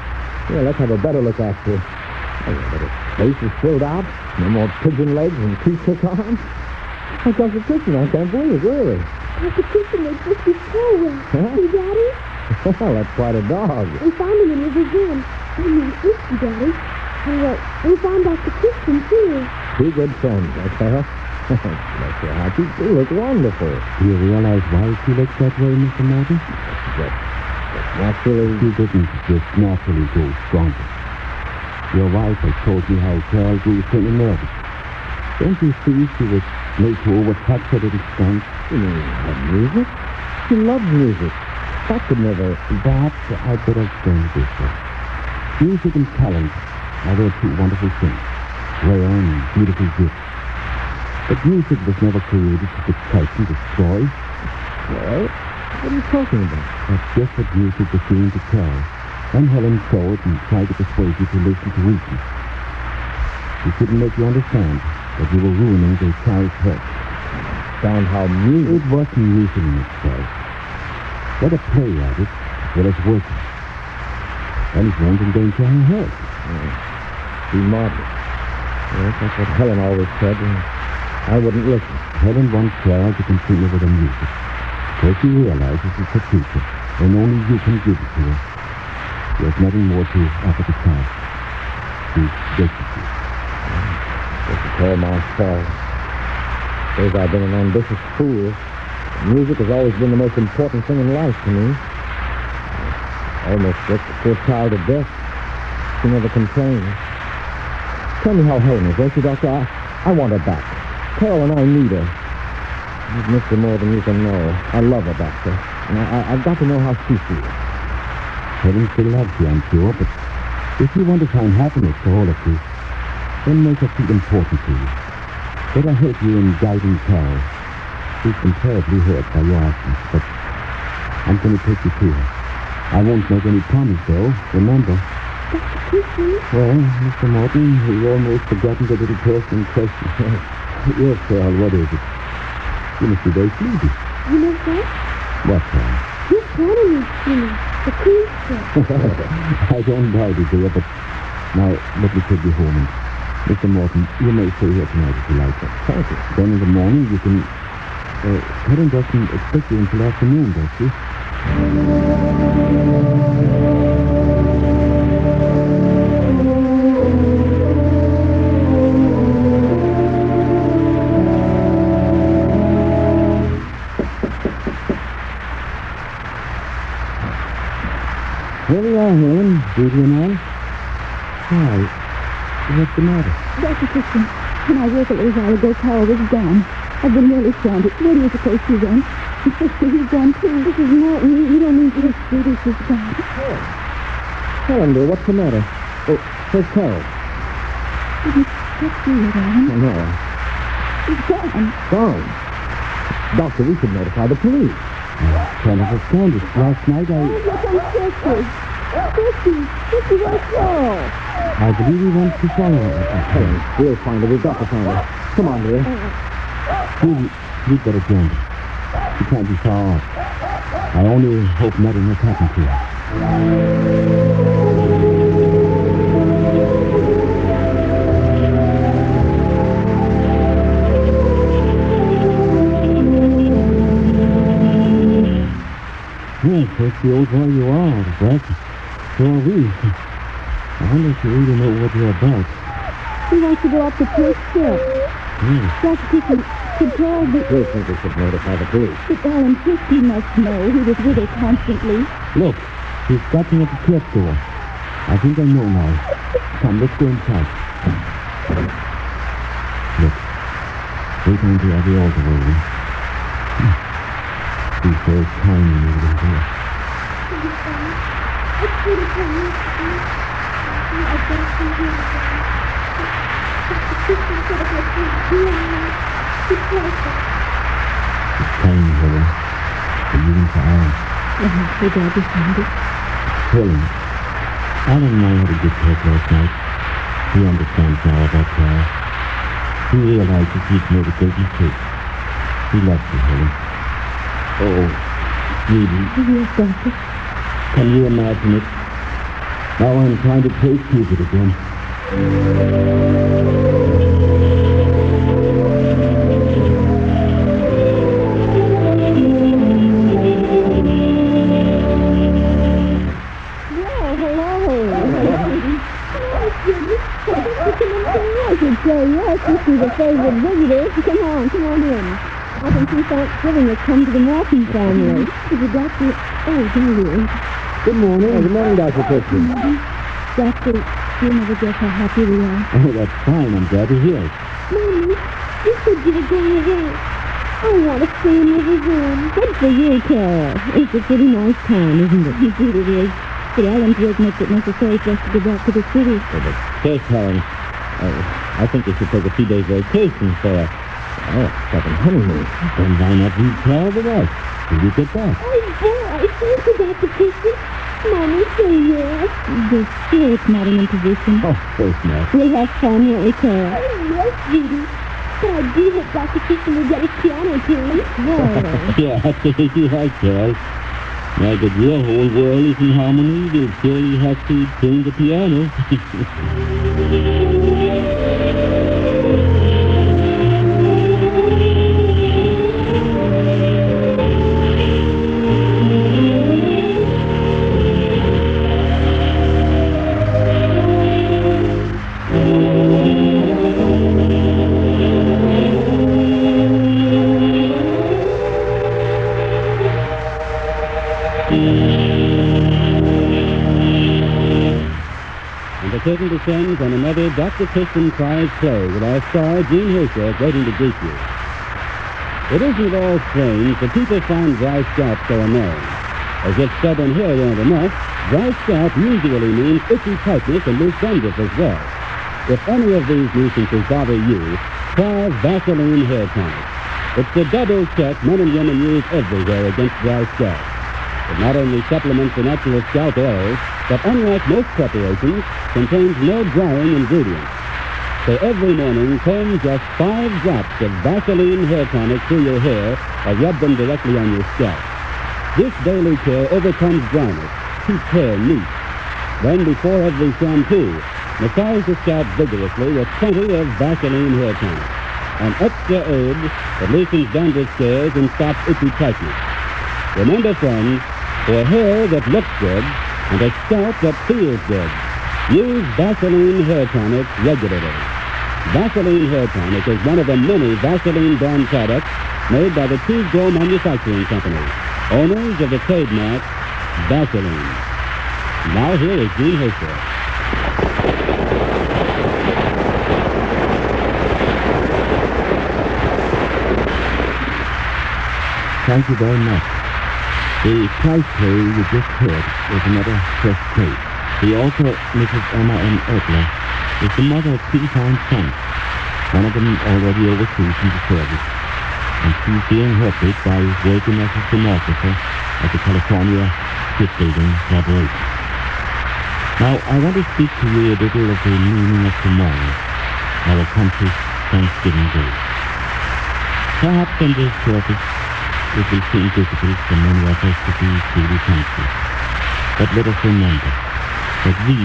Here, let's have a better look at you. Oh, your little face is filled out. No more pigeon legs and toothpick arms. Oh, Dr. Christian, I can't believe it, really. Dr. Christian, they took his tail. Huh? See, Daddy? Well, that's quite a dog. We found him in the museum. I mean, Christy, Daddy. And we found Dr. Christian, too. Two good friends, I tell. Bless your heart, you do look wonderful. Do you realize why she looks that way, Mr. Morton? Just naturally... She didn't just naturally go stronger. Your wife has told me how Carol grew so nervous. Don't you see she was made to overtouch her little strength? You mean her music? She loves music. That could never... Perhaps I'd better explain this way. Music and talent are their two wonderful things, rare and beautiful gifts. But music was never created to excite and destroy. Well, what are you talking about? That's just what music was doing to Carol. And Helen saw it and tried to persuade you to listen to reason. She couldn't make you understand that you were ruining their child's head. Found how music... It wasn't music in itself. Let her play at it as well as working. And it won't endanger her health. Be modest. Yes, that's what Helen always said, and I wouldn't listen. Helen wants Carol to continue with her music. Because she realizes it's her future, and only you can give it to her. There's nothing more to offer the child. She's destitute. Just to call my fault. Suppose I've been an ambitious fool. Music has always been the most important thing in life to me. I almost worked the poor child to death. She never complained. Tell me how Helen is, won't you, Doctor? I want her back. Carol and I need her. I've missed her more than you can know. I love her, Doctor. And I've got to know how she feels. Helen still loves you, I'm sure, but if you want to find happiness for all of you, then make her feel important to you. Let her help you in guiding Carol. She's been terribly hurt by your actions, but I'm going to take you to her. I won't make any promise, though, remember. Dr. Christian? Well, Mr. Morton, we've almost forgotten the little personal question. Yes, Carol, what is it? You must be very sleepy. You know what? What, Carol? Your piano needs tuning. The Queen's set. I don't doubt it, dear, but now let me take you home. And Mr. Morton, you may stay here tonight if you like. Thank you. Then in the morning you can... Helen doesn't expect you until afternoon, does she? Here we are, Helen. Judy and I. Why? What's the matter? Dr. Christian, when I woke a little while ago, Carol was gone. I've been really frantic. Where do you suppose she went? And sister, he's gone too. Mrs. Morton, you don't mean to... Yes, Judy, she's gone. Helen, dear, what's the matter? Oh, where's Carol? Didn't touch you at all. No. She's gone. Gone? Doctor, we should notify the police. I can't understand it. Last night Oh, look, I'm Christy. Christy, where's Carol? I believe he wants to follow her. Helen, we'll find her. We've got to find her. Come on, dear. Judy, you'd better join us. She can't be far off. I only hope nothing has happened to her. Yes, that's the old boy you are, Jack. So are we. I wonder if you really know what you're about. He wants to go up the first step. Yes. Dr. Christian, could Carol be... We think we should notify the police. But Ellen Christie must know. He was with her constantly. Look, he's stopping at the church door. I think I know now. Come, let's go inside. Look, we're going to have the altar waiting. He's so tiny over here. It's pretty tiny. I've got to see him. Dr. Christian said if I can't do it, he's perfect. It's tiny, Helen. But even for Alan. I'm so glad you found it. Helen, Alan and I had a good talk last night. He understands now about Carol. He realizes he's made a great mistake. He loves you, Helen. Oh, Judy. Yes, Doctor. Can you imagine it? Now I'm trying to play Cupid again. Well, hello. I should say yes. This is a favorite visitor. Come on in. I can see Thanksgiving has come to the Morton family. Is the doctor... Oh, there he is. Good morning. Good morning, Dr. Christian. Doctor, you never guess how happy we are. Oh, that's fine. I'm glad to hear it. Mommy, you said you were going away. I want to stay and live with him. Good for you, Carol. It's a pretty nice town, isn't it? Indeed it is. yesterday, I went to work makes it necessary for us to go back to the city. Oh, but first, Helen, I think we should take a few days vacation for a second honeymoon. Then why not you travel with us till you get back? Oh, boy, thank you, Dr. Christian. Mommy, say yes. This sure it's not an imposition. Oh, of course not. We'll have fun, won't we, Clara? Oh, yes, Judy. But I do hope Dr. Christian will get his piano tuned. Well. Yeah, absolutely right, Charles. Now that your whole world is in harmony, you'll surely have to tune the piano. The curtain descends on another Dr. Christian prize play with our star, Gene Herschel, waiting to greet you. It isn't at all strange that people find dry scalp so annoying. As if stubborn hair weren't enough, dry scalp usually means itchy tightness and loose dandruff as well. If any of these nuisances bother you, try Vaseline Hair Tonic. It's the double check men and women use everywhere against dry scalp. It not only supplements the natural scalp oils, but unlike most preparations, contains no drying ingredients. So every morning, comb just 5 drops of Vaseline Hair Tonic through your hair or rub them directly on your scalp. This daily care overcomes dryness, keeps hair neat. Then before every shampoo, massage the scalp vigorously with plenty of Vaseline Hair Tonic, an extra aid that loosens dandruff scales and stops itchy tightness. Remember, friends, for hair that looks good and a scalp that feels good, use Vaseline Hair Tonic regularly. Vaseline Hair Tonic is one of the many Vaseline brand products made by the Cupid Manufacturing Company, owners of the trademark Vaseline. Now here is Gene Herschel. Thank you very much. The prize play you just heard was another fresh case. The author, Mrs. Emma M. Ertler, is the mother of 2 fine sons, one of them already overseas in the service, and she's being helped by working as a stenographer at the California Shipbuilding Corporation. Now, I want to speak to you a little of the meaning of tomorrow, our country's Thanksgiving Day. Perhaps on this surface, it will seem difficult for many of us to be truly thankful. But let us remember that we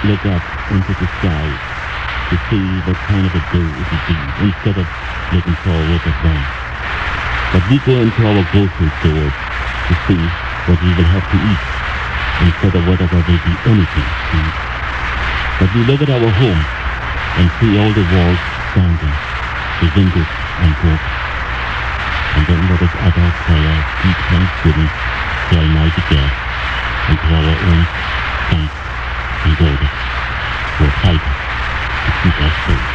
look up into the sky to see what kind of a day it will be instead of looking forward at them. But we go into our grocery stores to see what we will have to eat instead of whether there will be anything to eat. But we look at our home and see all the walls standing, the windows unbroken. And then let us add our prayer, deep thanksgiving to Almighty God and to our own sons and daughters who are fighting to keep us safe.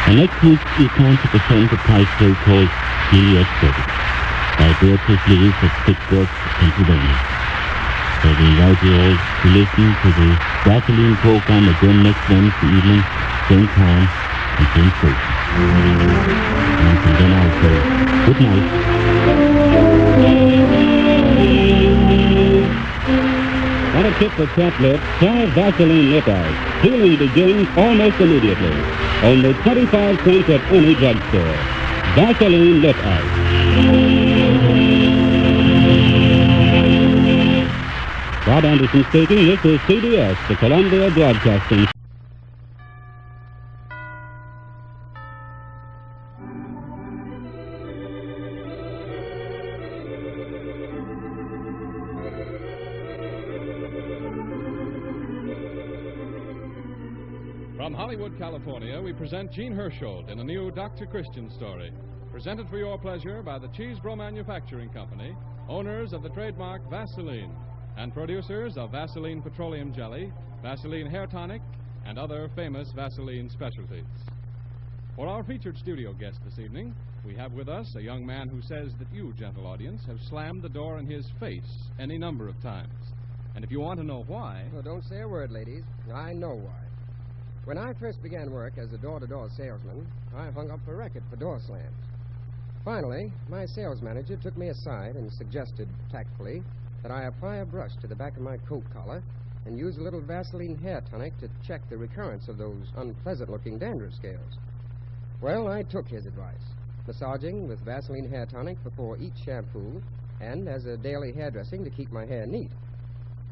And next week we plan to present a prize play called Juliet's Wedding by Beatrice Lewis of Pittsburgh, Pennsylvania. So we invite you all to listen to the Vaseline program again next Wednesday evening, same time and same station. And then I'll say good night. Want a tip for chapped lips? Try Vaseline Lip Ice. Healing begins almost immediately. Only 25 cents at any drugstore. Vaseline Lip Ice. Bob Anderson speaking. This is CBS, the Columbia Broadcasting. From Hollywood, California, we present Gene Herschel in a new Dr. Christian story. Presented for your pleasure by the Cheesebro Manufacturing Company, owners of the trademark Vaseline, and producers of Vaseline Petroleum Jelly, Vaseline Hair Tonic, and other famous Vaseline specialties. For our featured studio guest this evening, we have with us a young man who says that you, gentle audience, have slammed the door in his face any number of times. And if you want to know why... Well, don't say a word, ladies. I know why. When I first began work as a door-to-door salesman, I hung up for Racket for door slams. Finally, my sales manager took me aside and suggested, tactfully, that I apply a brush to the back of my coat collar and use a little Vaseline hair tonic to check the recurrence of those unpleasant-looking dandruff scales. Well, I took his advice, massaging with Vaseline hair tonic before each shampoo and as a daily hairdressing to keep my hair neat.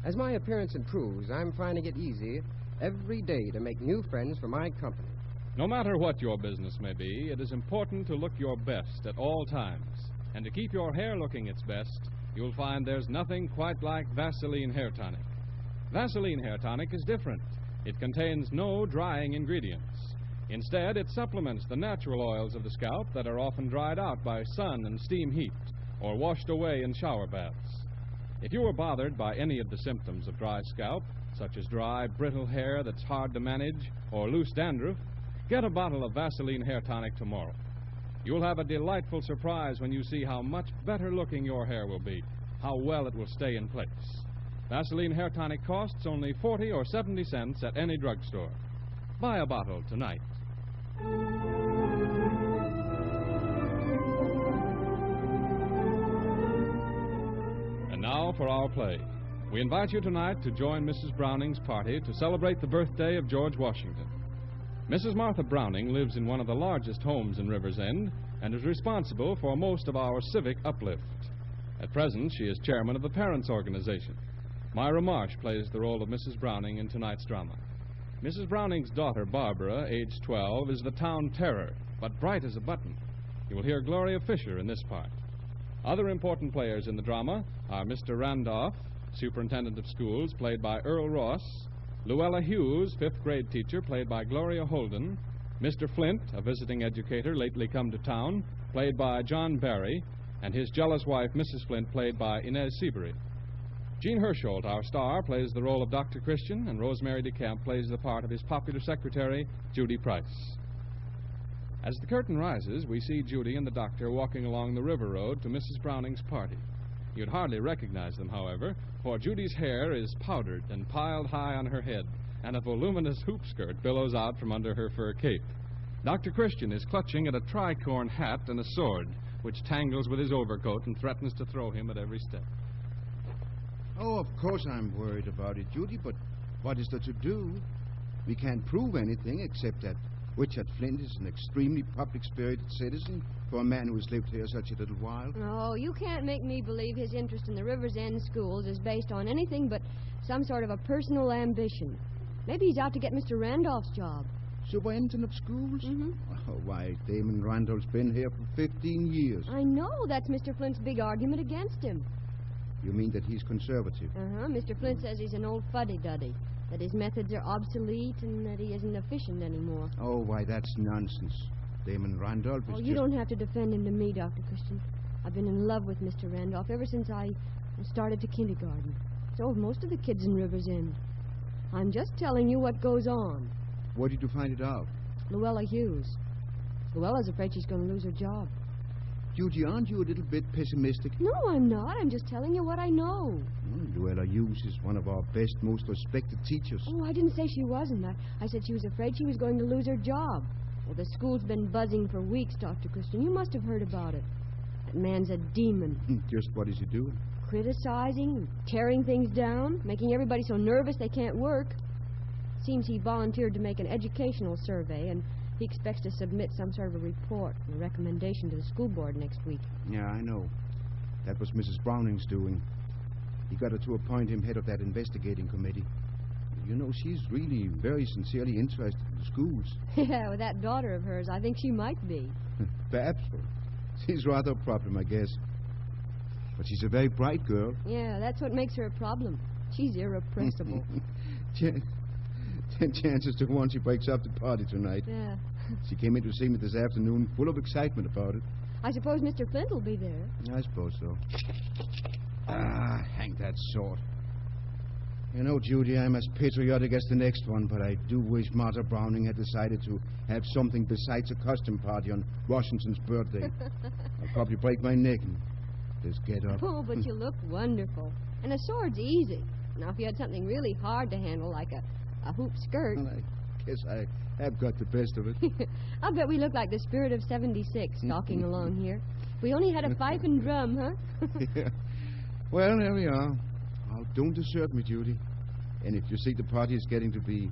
As my appearance improves, I'm finding it easy every day to make new friends for my company. No matter what your business may be, it is important to look your best at all times. And to keep your hair looking its best, you'll find there's nothing quite like Vaseline hair tonic. Vaseline hair tonic is different. It contains no drying ingredients. Instead, it supplements the natural oils of the scalp that are often dried out by sun and steam heat or washed away in shower baths. If you are bothered by any of the symptoms of dry scalp, such as dry, brittle hair that's hard to manage or loose dandruff, get a bottle of Vaseline hair tonic tomorrow. You'll have a delightful surprise when you see how much better looking your hair will be, how well it will stay in place. Vaseline hair tonic costs only 40 or 70 cents at any drugstore. Buy a bottle tonight. And now for our play. We invite you tonight to join Mrs. Browning's party to celebrate the birthday of George Washington. Mrs. Martha Browning lives in one of the largest homes in Rivers End and is responsible for most of our civic uplift. At present, she is chairman of the Parents Organization. Myra Marsh plays the role of Mrs. Browning in tonight's drama. Mrs. Browning's daughter, Barbara, aged 12, is the town terror, but bright as a button. You will hear Gloria Fisher in this part. Other important players in the drama are Mr. Randolph, superintendent of schools, played by Earl Ross, Luella Hughes, fifth-grade teacher, played by Gloria Holden, Mr. Flint, a visiting educator lately come to town, played by John Barry, and his jealous wife, Mrs. Flint, played by Inez Seabury. Gene Hersholt, our star, plays the role of Dr. Christian, and Rosemary DeCamp plays the part of his popular secretary, Judy Price. As the curtain rises, we see Judy and the doctor walking along the river road to Mrs. Browning's party. You'd hardly recognize them, however, for Judy's hair is powdered and piled high on her head, and a voluminous hoop skirt billows out from under her fur cape. Dr. Christian is clutching at a tricorn hat and a sword, which tangles with his overcoat and threatens to throw him at every step. Oh, of course I'm worried about it, Judy, but what is there to do? We can't prove anything except that Richard Flint is an extremely public-spirited citizen for a man who has lived here such a little while. Oh, you can't make me believe his interest in the Rivers End schools is based on anything but some sort of a personal ambition. Maybe he's out to get Mr. Randolph's job. Superintendent of schools? Mm-hmm. Oh, why, Damon Randolph's been here for 15 years. I know. That's Mr. Flint's big argument against him. You mean that he's conservative? Mr. Flint says he's an old fuddy-duddy, that his methods are obsolete and that he isn't efficient anymore. Oh, why, that's nonsense. Damon Randolph is you don't have to defend him to me, Dr. Christian. I've been in love with Mr. Randolph ever since I started to kindergarten. So have most of the kids in Rivers End. I'm just telling you what goes on. Where did you find it out? Luella Hughes. Luella's afraid she's going to lose her job. Judy, aren't you a little bit pessimistic? No, I'm not. I'm just telling you what I know. Luella Hughes is one of our best, most respected teachers. Oh, I didn't say she wasn't. I said she was afraid she was going to lose her job. Well, the school's been buzzing for weeks, Dr. Christian. You must have heard about it. That man's a demon. Just what is he doing? Criticizing, tearing things down, making everybody so nervous they can't work. Seems he volunteered to make an educational survey, and he expects to submit some sort of a report and a recommendation to the school board next week. Yeah, I know. That was Mrs. Browning's doing. He got her to appoint him head of that investigating committee. You know, she's really very sincerely interested in the schools. Yeah, with that daughter of hers, I think she might be. Perhaps. She's rather a problem, I guess. But she's a very bright girl. Yeah, that's what makes her a problem. She's irrepressible. Chances to one she breaks up the party tonight. Yeah. She came in to see me this afternoon, full of excitement about it. I suppose Mr. Flint will be there. I suppose so. Hang that sword. You know, Judy, I'm as patriotic as the next one, but I do wish Martha Browning had decided to have something besides a costume party on Washington's birthday. I'll probably break my neck and just get up. Oh, but you look wonderful. And a sword's easy. Now, if you had something really hard to handle, like a hoop skirt... Well, I guess I have got the best of it. I'll bet we look like the spirit of 76 stalking along here. We only had a fife and drum, huh? Yeah. Well, there we are. Oh, don't desert me, Judy. And if you see the party is getting to be,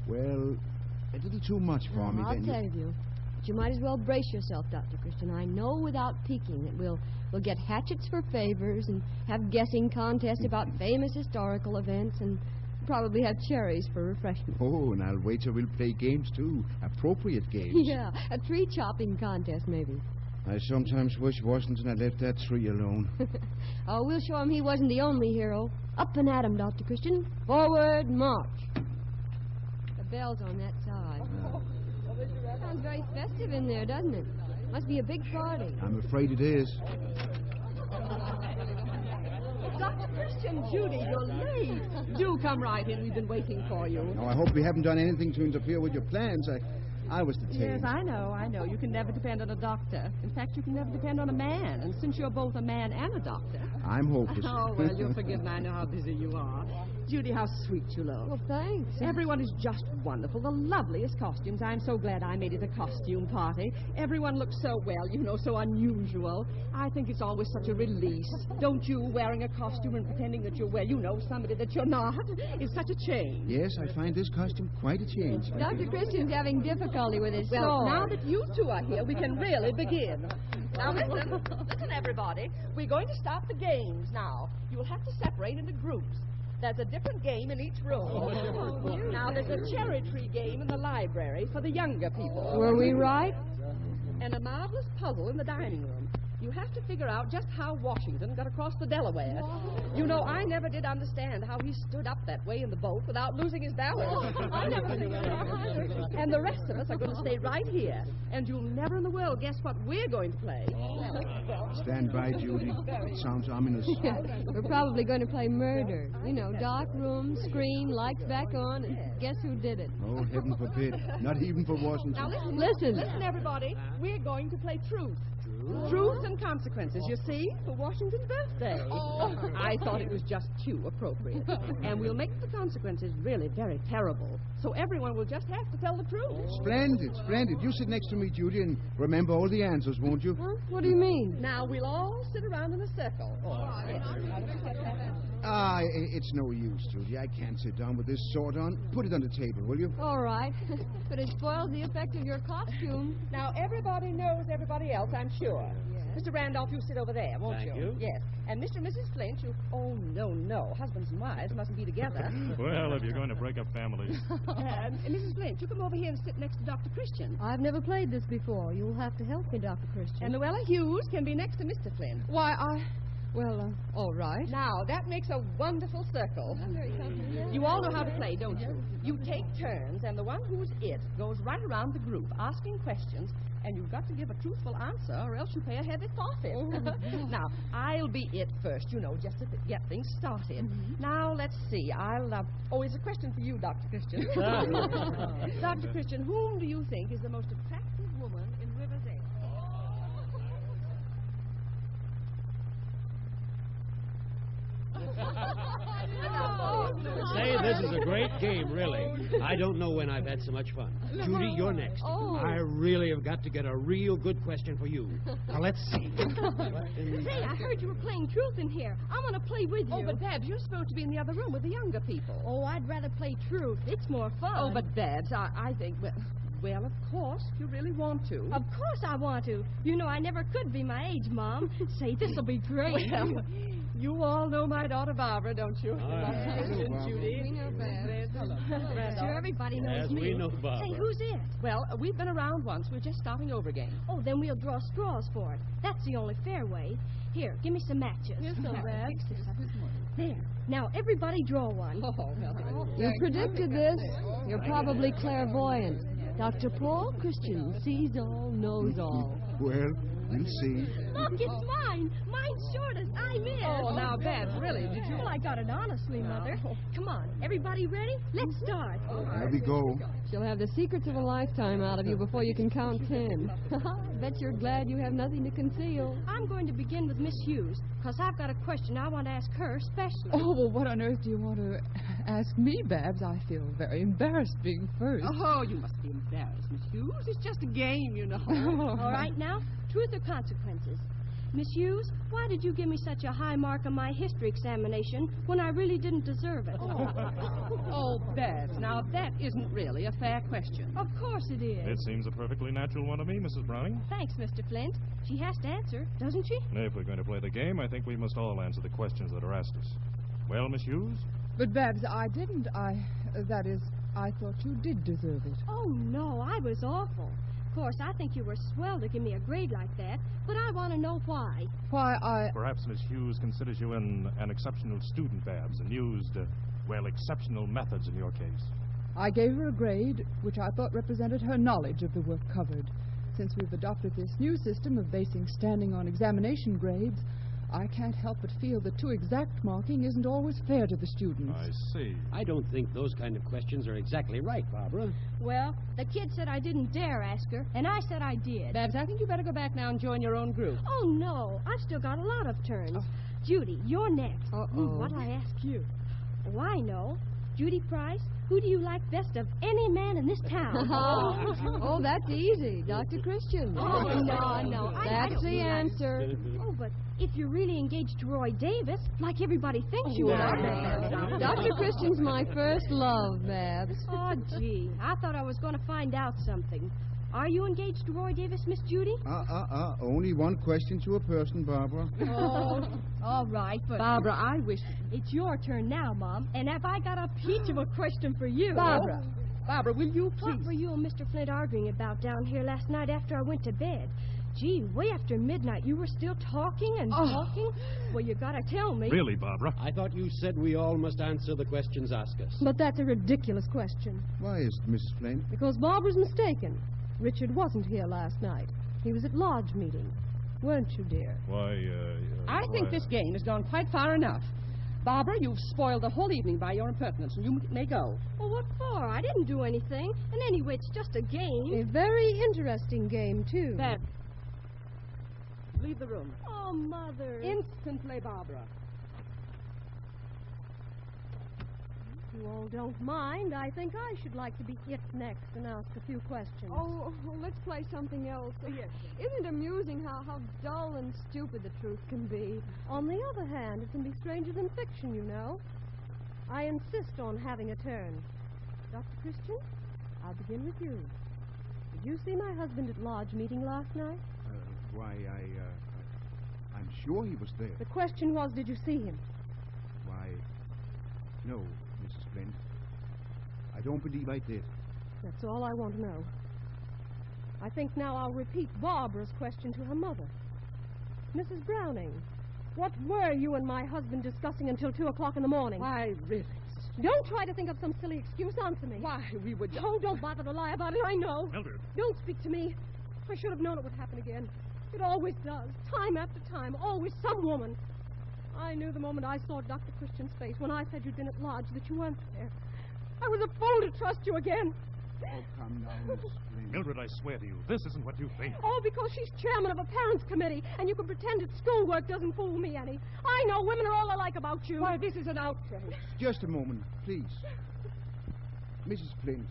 well, a little too much for me, I'll then save you. But you might as well brace yourself, Dr. Christian. I know without peeking that we'll get hatchets for favors and have guessing contests about famous historical events and probably have cherries for refreshment. Oh, and I'll wager we'll play games, too. Appropriate games. Yeah, a tree chopping contest, maybe. I sometimes wish Washington had left that tree alone. Oh, we'll show him he wasn't the only hero. Up and at him, Dr. Christian. Forward, march. The bell's on that side. Sounds very festive in there, doesn't it? Must be a big party. I'm afraid it is. Dr. Christian, Judy, you're late. Do come right in. We've been waiting for you. Now, I hope we haven't done anything to interfere with your plans. I was detained. Yes, I know. You can never depend on a doctor. In fact, you can never depend on a man. And since you're both a man and a doctor... I'm hopeless. Oh, well, you'll forgive me. I know how busy you are. Judy, how sweet you look. Well, thanks. Everyone is just wonderful. The loveliest costumes. I'm so glad I made it a costume party. Everyone looks so well, so unusual. I think it's always such a release. Don't you, wearing a costume and pretending that you're, somebody that you're not, is such a change. Yes, I find this costume quite a change. Dr. Christian's having difficulty with his Well, sword. now that you two are here, we can really begin. Now, listen, everybody. We're going to start the games now. You'll have to separate into groups. There's a different game in each room. Now, there's a cherry tree game in the library for the younger people. Were we right? And a marvelous puzzle in the dining room. You have to figure out just how Washington got across the Delaware. I never did understand how he stood up that way in the boat without losing his balance. I never figured it out. And the rest of us are going to stay right here. And you'll never in the world guess what we're going to play. Stand by, Judy. It sounds ominous. Yeah, we're probably going to play murder. Dark room, screen, lights back on, and guess who did it? Oh, heaven forbid. Not even for Washington. Now, Listen, everybody. We're going to play truth. Truth and consequences, you see, for Washington's birthday. I thought it was just too appropriate. And we'll make the consequences really very terrible. So everyone will just have to tell the truth. Splendid, splendid. You sit next to me, Judy, and remember all the answers, won't you? Huh? What do you mean? Now, we'll all sit around in a circle. It's no use, Judy. I can't sit down with this sword on. Put it on the table, will you? All right. But it spoils the effect of your costume. Now, everybody knows everybody else, I'm sure. Yes. Mr. Randolph, you sit over there, won't Thank you. Yes. And Mr. and Mrs. Flint, you... Oh, no. Husbands and wives mustn't be together. Well, if you're going to break up families. And Mrs. Flint, you come over here and sit next to Dr. Christian. I've never played this before. You'll have to help me, Dr. Christian. And Luella Hughes can be next to Mr. Flint. Why, all right. Now, that makes a wonderful circle. I'm very comfortable. You all know how to play, don't you? You take turns, and the one who's it goes right around the group asking questions, and you've got to give a truthful answer, or else you pay a heavy forfeit. Now, I'll be it first, just to get things started. Now, let's see. It's a question for you, Dr. Christian. Dr. Christian, whom do you think is the most attractive woman in River's Edge? Say, this is a great game, really. I don't know when I've had so much fun. Judy, you're next. Oh. I really have got to get a real good question for you. Now, let's see. Say, I heard you were playing truth in here. I want to play with you. Oh, but Babs, you're supposed to be in the other room with the younger people. Oh, I'd rather play truth. It's more fun. Oh, but Babs, I think... Well, of course, if you really want to. Of course I want to. I never could be my age, Mom. Say, this'll be great. Well, you all know my daughter Barbara, don't you? Judy. We know Babs. Sure, everybody knows Yes, me. we know Barbara. Say, who's it? Well, we've been around once. We're just starting over again. Oh, then we'll draw straws for it. That's the only fair way. Here, give me some matches. Here's some, Babs. There. Now, everybody draw one. You predicted this. You're probably clairvoyant. Dr. Paul Christian sees all, knows all. Well, We'll see. Look, it's mine. Mine's shortest. I'm in. Oh, now, Babs, really, did you? Well, I got it honestly, Mother. Come on. Everybody ready? Let's start. There we go. She'll have the secrets of a lifetime out of you before you can count 10. Bet you're glad you have nothing to conceal. I'm going to begin with Miss Hughes, because I've got a question I want to ask her especially. Oh, well, what on earth do you want to ask me, Babs? I feel very embarrassed being first. Oh, you must be embarrassed, Miss Hughes. It's just a game, you know. All right, now, truth or consequences? Miss Hughes, why did you give me such a high mark on my history examination when I really didn't deserve it? Oh, Babs, now that isn't really a fair question. Of course it is. It seems a perfectly natural one to me, Mrs. Browning. Thanks, Mr. Flint. She has to answer, doesn't she? If we're going to play the game, I think we must all answer the questions that are asked us. Well, Miss Hughes? But, Babs, I didn't. That is, I thought you did deserve it. Oh, no, I was awful. Of course, I think you were swell to give me a grade like that, but I want to know why. Perhaps Miss Hughes considers you an exceptional student, Babs, and used, exceptional methods in your case. I gave her a grade which I thought represented her knowledge of the work covered. Since we've adopted this new system of basing standing on examination grades, I can't help but feel that too exact marking isn't always fair to the students. I see. I don't think those kind of questions are exactly right, Barbara. Well, the kid said I didn't dare ask her, and I said I did. Babs, I think you better go back now and join your own group. Oh, no. I've still got a lot of turns. Judy, you're next. What'll I ask you? Oh, I know. Judy Price, who do you like best of any man in this town? Oh, that's easy. Dr. Christian. Oh, no. That's the answer. Oh, but if you're really engaged to Roy Davis, like everybody thinks you are. Dr. Christian's my first love, Babs. Oh, gee. I thought I was going to find out something. Are you engaged to Roy Davis, Miss Judy? Only one question to a person, Barbara. Oh, all right, but... Barbara, I wish... It's your turn now, Mom, and have I got a peach of a question for you? Barbara, will you please... What were you and Mr. Flint arguing about down here last night after I went to bed? Gee, way after midnight, you were still talking and talking? Well, you gotta tell me. Really, Barbara? I thought you said we all must answer the questions asked us. But that's a ridiculous question. Why is it, Mrs. Flint? Because Barbara's mistaken. Richard wasn't here last night. He was at lodge meeting. Weren't you, dear? Why, I think this game has gone quite far enough. Barbara, you've spoiled the whole evening by your impertinence, and you may go. Well, what for? I didn't do anything. And anyway, it's just a game. A very interesting game, too. Leave the room. Oh, Mother. Instantly, Barbara. If you all don't mind, I think I should like to be it next and ask a few questions. Oh, let's play something else. Yes. Isn't it amusing how dull and stupid the truth can be? On the other hand, it can be stranger than fiction, you know. I insist on having a turn. Dr. Christian, I'll begin with you. Did you see my husband at lodge meeting last night? I'm sure he was there. The question was, did you see him? Why, no, Mrs. Flint. I don't believe I did. That's all I want to know. I think now I'll repeat Barbara's question to her mother. Mrs. Browning, what were you and my husband discussing until 2 o'clock in the morning? Why, really? Don't try to think of some silly excuse. Answer me. Why, we would... Oh, don't bother to lie about it. I know. Mildred. Don't speak to me. I should have known it would happen again. It always does. Time after time. Always some woman. I knew the moment I saw Dr. Christian's face when I said you'd been at lodge that you weren't there. I was a fool to trust you again. Oh, come now, Mrs. Flint. Mildred, I swear to you, this isn't what you think. Oh, because she's chairman of a parents' committee, and you can pretend that schoolwork doesn't fool me any. I know women are all alike about you. Why, this is an outrage. Just a moment, please. Mrs. Flint,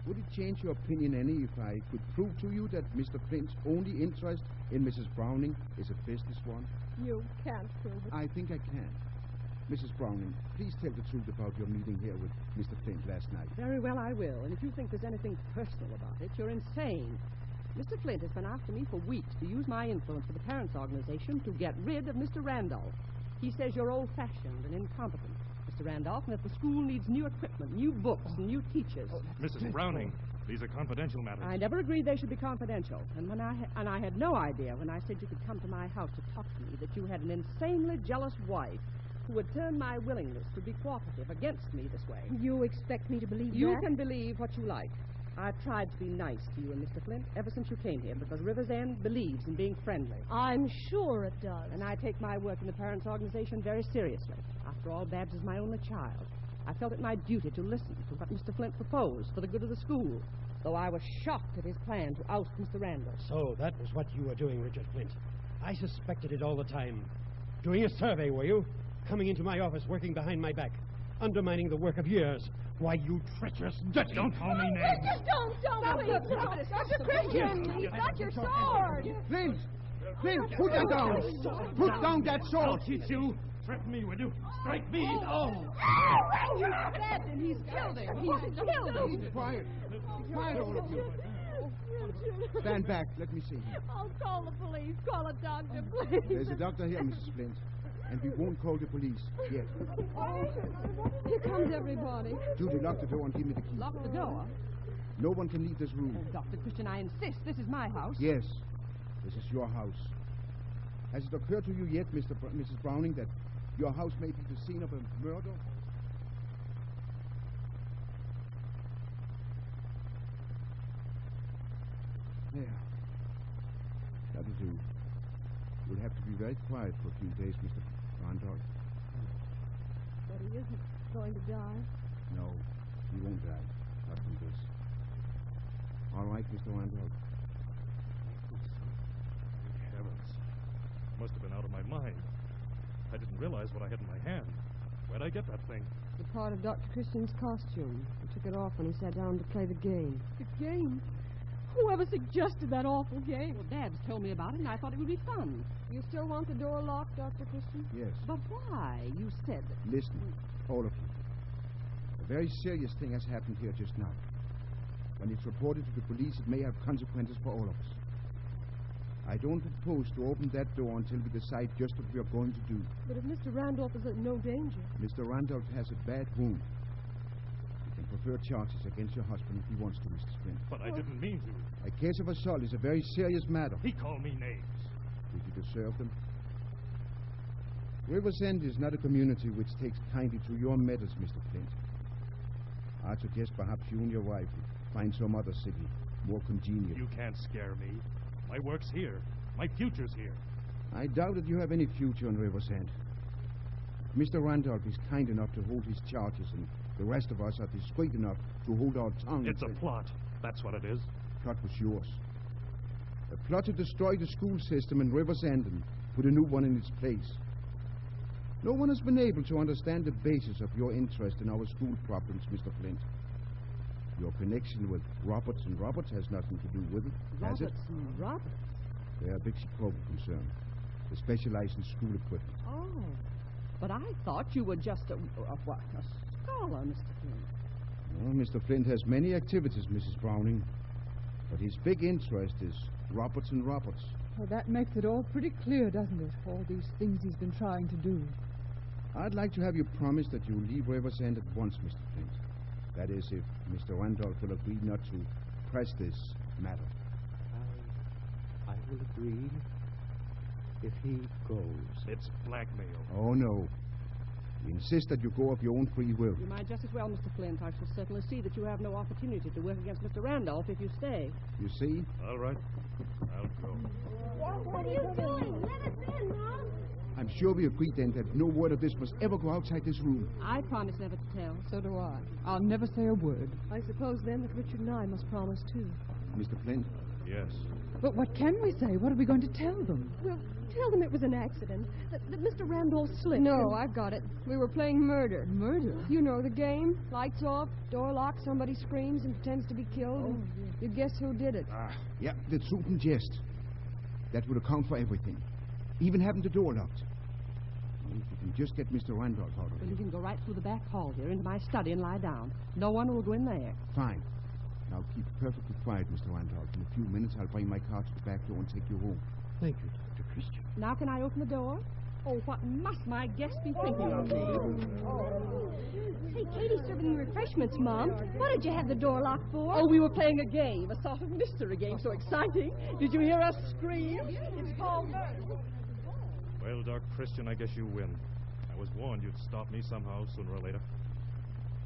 would it change your opinion any if I could prove to you that Mr. Flint's only interest in Mrs. Browning is a business one? You can't prove it. I think I can. Mrs. Browning, please tell the truth about your meeting here with Mr. Flint last night. Very well, I will. And if you think there's anything personal about it, you're insane. Mr. Flint has been after me for weeks to use my influence with the parents' organization to get rid of Mr. Randolph. He says you're old-fashioned and incompetent, Mr. Randolph, and that the school needs new equipment, new books, and new teachers. Mrs. Browning, these are confidential matters. I never agreed they should be confidential. And I had no idea when I said you could come to my house to talk to me that you had an insanely jealous wife who would turn my willingness to be cooperative against me this way. You expect me to believe You that? can believe what you like. I've tried to be nice to you and Mr. Flint ever since you came here because River's End believes in being friendly. I'm sure it does. And I take my work in the Parents' Organization very seriously. After all, Babs is my only child. I felt it my duty to listen to what Mr. Flint proposed for the good of the school, though I was shocked at his plan to oust Mr. Randall. So that was what you were doing, Richard Flint. I suspected it all the time. Doing a survey, were you? Coming into my office, working behind my back, undermining the work of years. Why, you treacherous, dirty... Don't call me names. Just don't, please. Dr. Christian, he's got your sword. Flint! Flint, put that down! Put down that sword! I'll teach you. Threaten me, will you? Strike me. Oh! You stabbed him. He's killed him. He's killed him. Quiet. Quiet, all of you. Stand back. Let me see him. I'll call the police. Call a doctor, please. There's a doctor here, Mrs. Flint. And we won't call the police yet. Here comes everybody. Judy, lock the door and give me the key. Lock the door? No one can leave this room. Oh, Dr. Christian, I insist. This is my house. Yes, this is your house. Has it occurred to you yet, Mrs. Browning, that your house may be the scene of a murder? There. That'll do. You'll have to be very quiet for a few days, Mr. Randolph. But he isn't going to die. No, he won't die. Not from this. All right, Mr. Randolph. Heavens. I must have been out of my mind. I didn't realize what I had in my hand. Where'd I get that thing? The part of Dr. Christian's costume. He took it off when he sat down to play the game. The game? Whoever suggested that awful game? Well, Babs told me about it, and I thought it would be fun. You still want the door locked, Dr. Christian? Yes. But why? You said that... Listen, all of you. A very serious thing has happened here just now. When it's reported to the police, it may have consequences for all of us. I don't propose to open that door until we decide just what we are going to do. But if Mr. Randolph is in no danger... Mr. Randolph has a bad wound. He can prefer charges against your husband if he wants to, Mr. Flint. But I didn't mean to. A case of assault is a very serious matter. He called me names. Did you deserve them? River's End is not a community which takes kindly to your methods, Mr. Flint. I'd suggest perhaps you and your wife would find some other city more congenial. You can't scare me. My work's here. My future's here. I doubt that you have any future on River's End. Mr. Randolph is kind enough to hold his charges, and the rest of us are discreet enough to hold our tongues. It's a plot. That's what it is. The plot was yours. A plot to destroy the school system in River's End and put a new one in its place. No one has been able to understand the basis of your interest in our school problems, Mr. Flint. Your connection with Roberts & Roberts has nothing to do with it, has it? Roberts & Roberts? They're a big Chicago concern. They specialize in school equipment. Oh, but I thought you were just a scholar, Mr. Flint. Well, Mr. Flint has many activities, Mrs. Browning. But his big interest is Roberts & Roberts. Well, that makes it all pretty clear, doesn't it? All these things he's been trying to do. I'd like to have you promise that you'll leave River's End at once, Mr. Flint. That is, if Mr. Randolph will agree not to press this matter. I will agree if he goes. It's blackmail. Oh, no. We insist that you go of your own free will. You might just as well, Mr. Flint. I shall certainly see that you have no opportunity to work against Mr. Randolph if you stay. You see? All right. I'll go. What are you doing? Let us in, Mom. I'm sure we agreed then that no word of this must ever go outside this room. I promise never to tell. So do I. I'll never say a word. I suppose then that Richard and I must promise too. Mr. Flint? Yes. But what can we say? What are we going to tell them? We'll tell them it was an accident. That Mr. Randolph slipped. No, I've got it. We were playing murder. Murder? You know the game. Lights off, door locked, somebody screams and pretends to be killed. Oh, and you guess who did it. Yeah, the truth and jest. That would account for everything. Even having the door locked. If you can just get Mr. Randolph out of Well, here. you can go right through the back hall here into my study and lie down. No one will go in there. Fine. Now keep perfectly quiet, Mr. Randolph. In a few minutes, I'll bring my car to the back door and take you home. Thank you, Dr. Christian. Now can I open the door? Oh, what must my guests be thinking of me? Hey, Katie's serving the refreshments, Mom. What did you have the door locked for? Oh, we were playing a game, a sort of mystery game, so exciting. Did you hear us scream? It's called murder. Well, Doc Christian, I guess you win. I was warned you'd stop me somehow, sooner or later.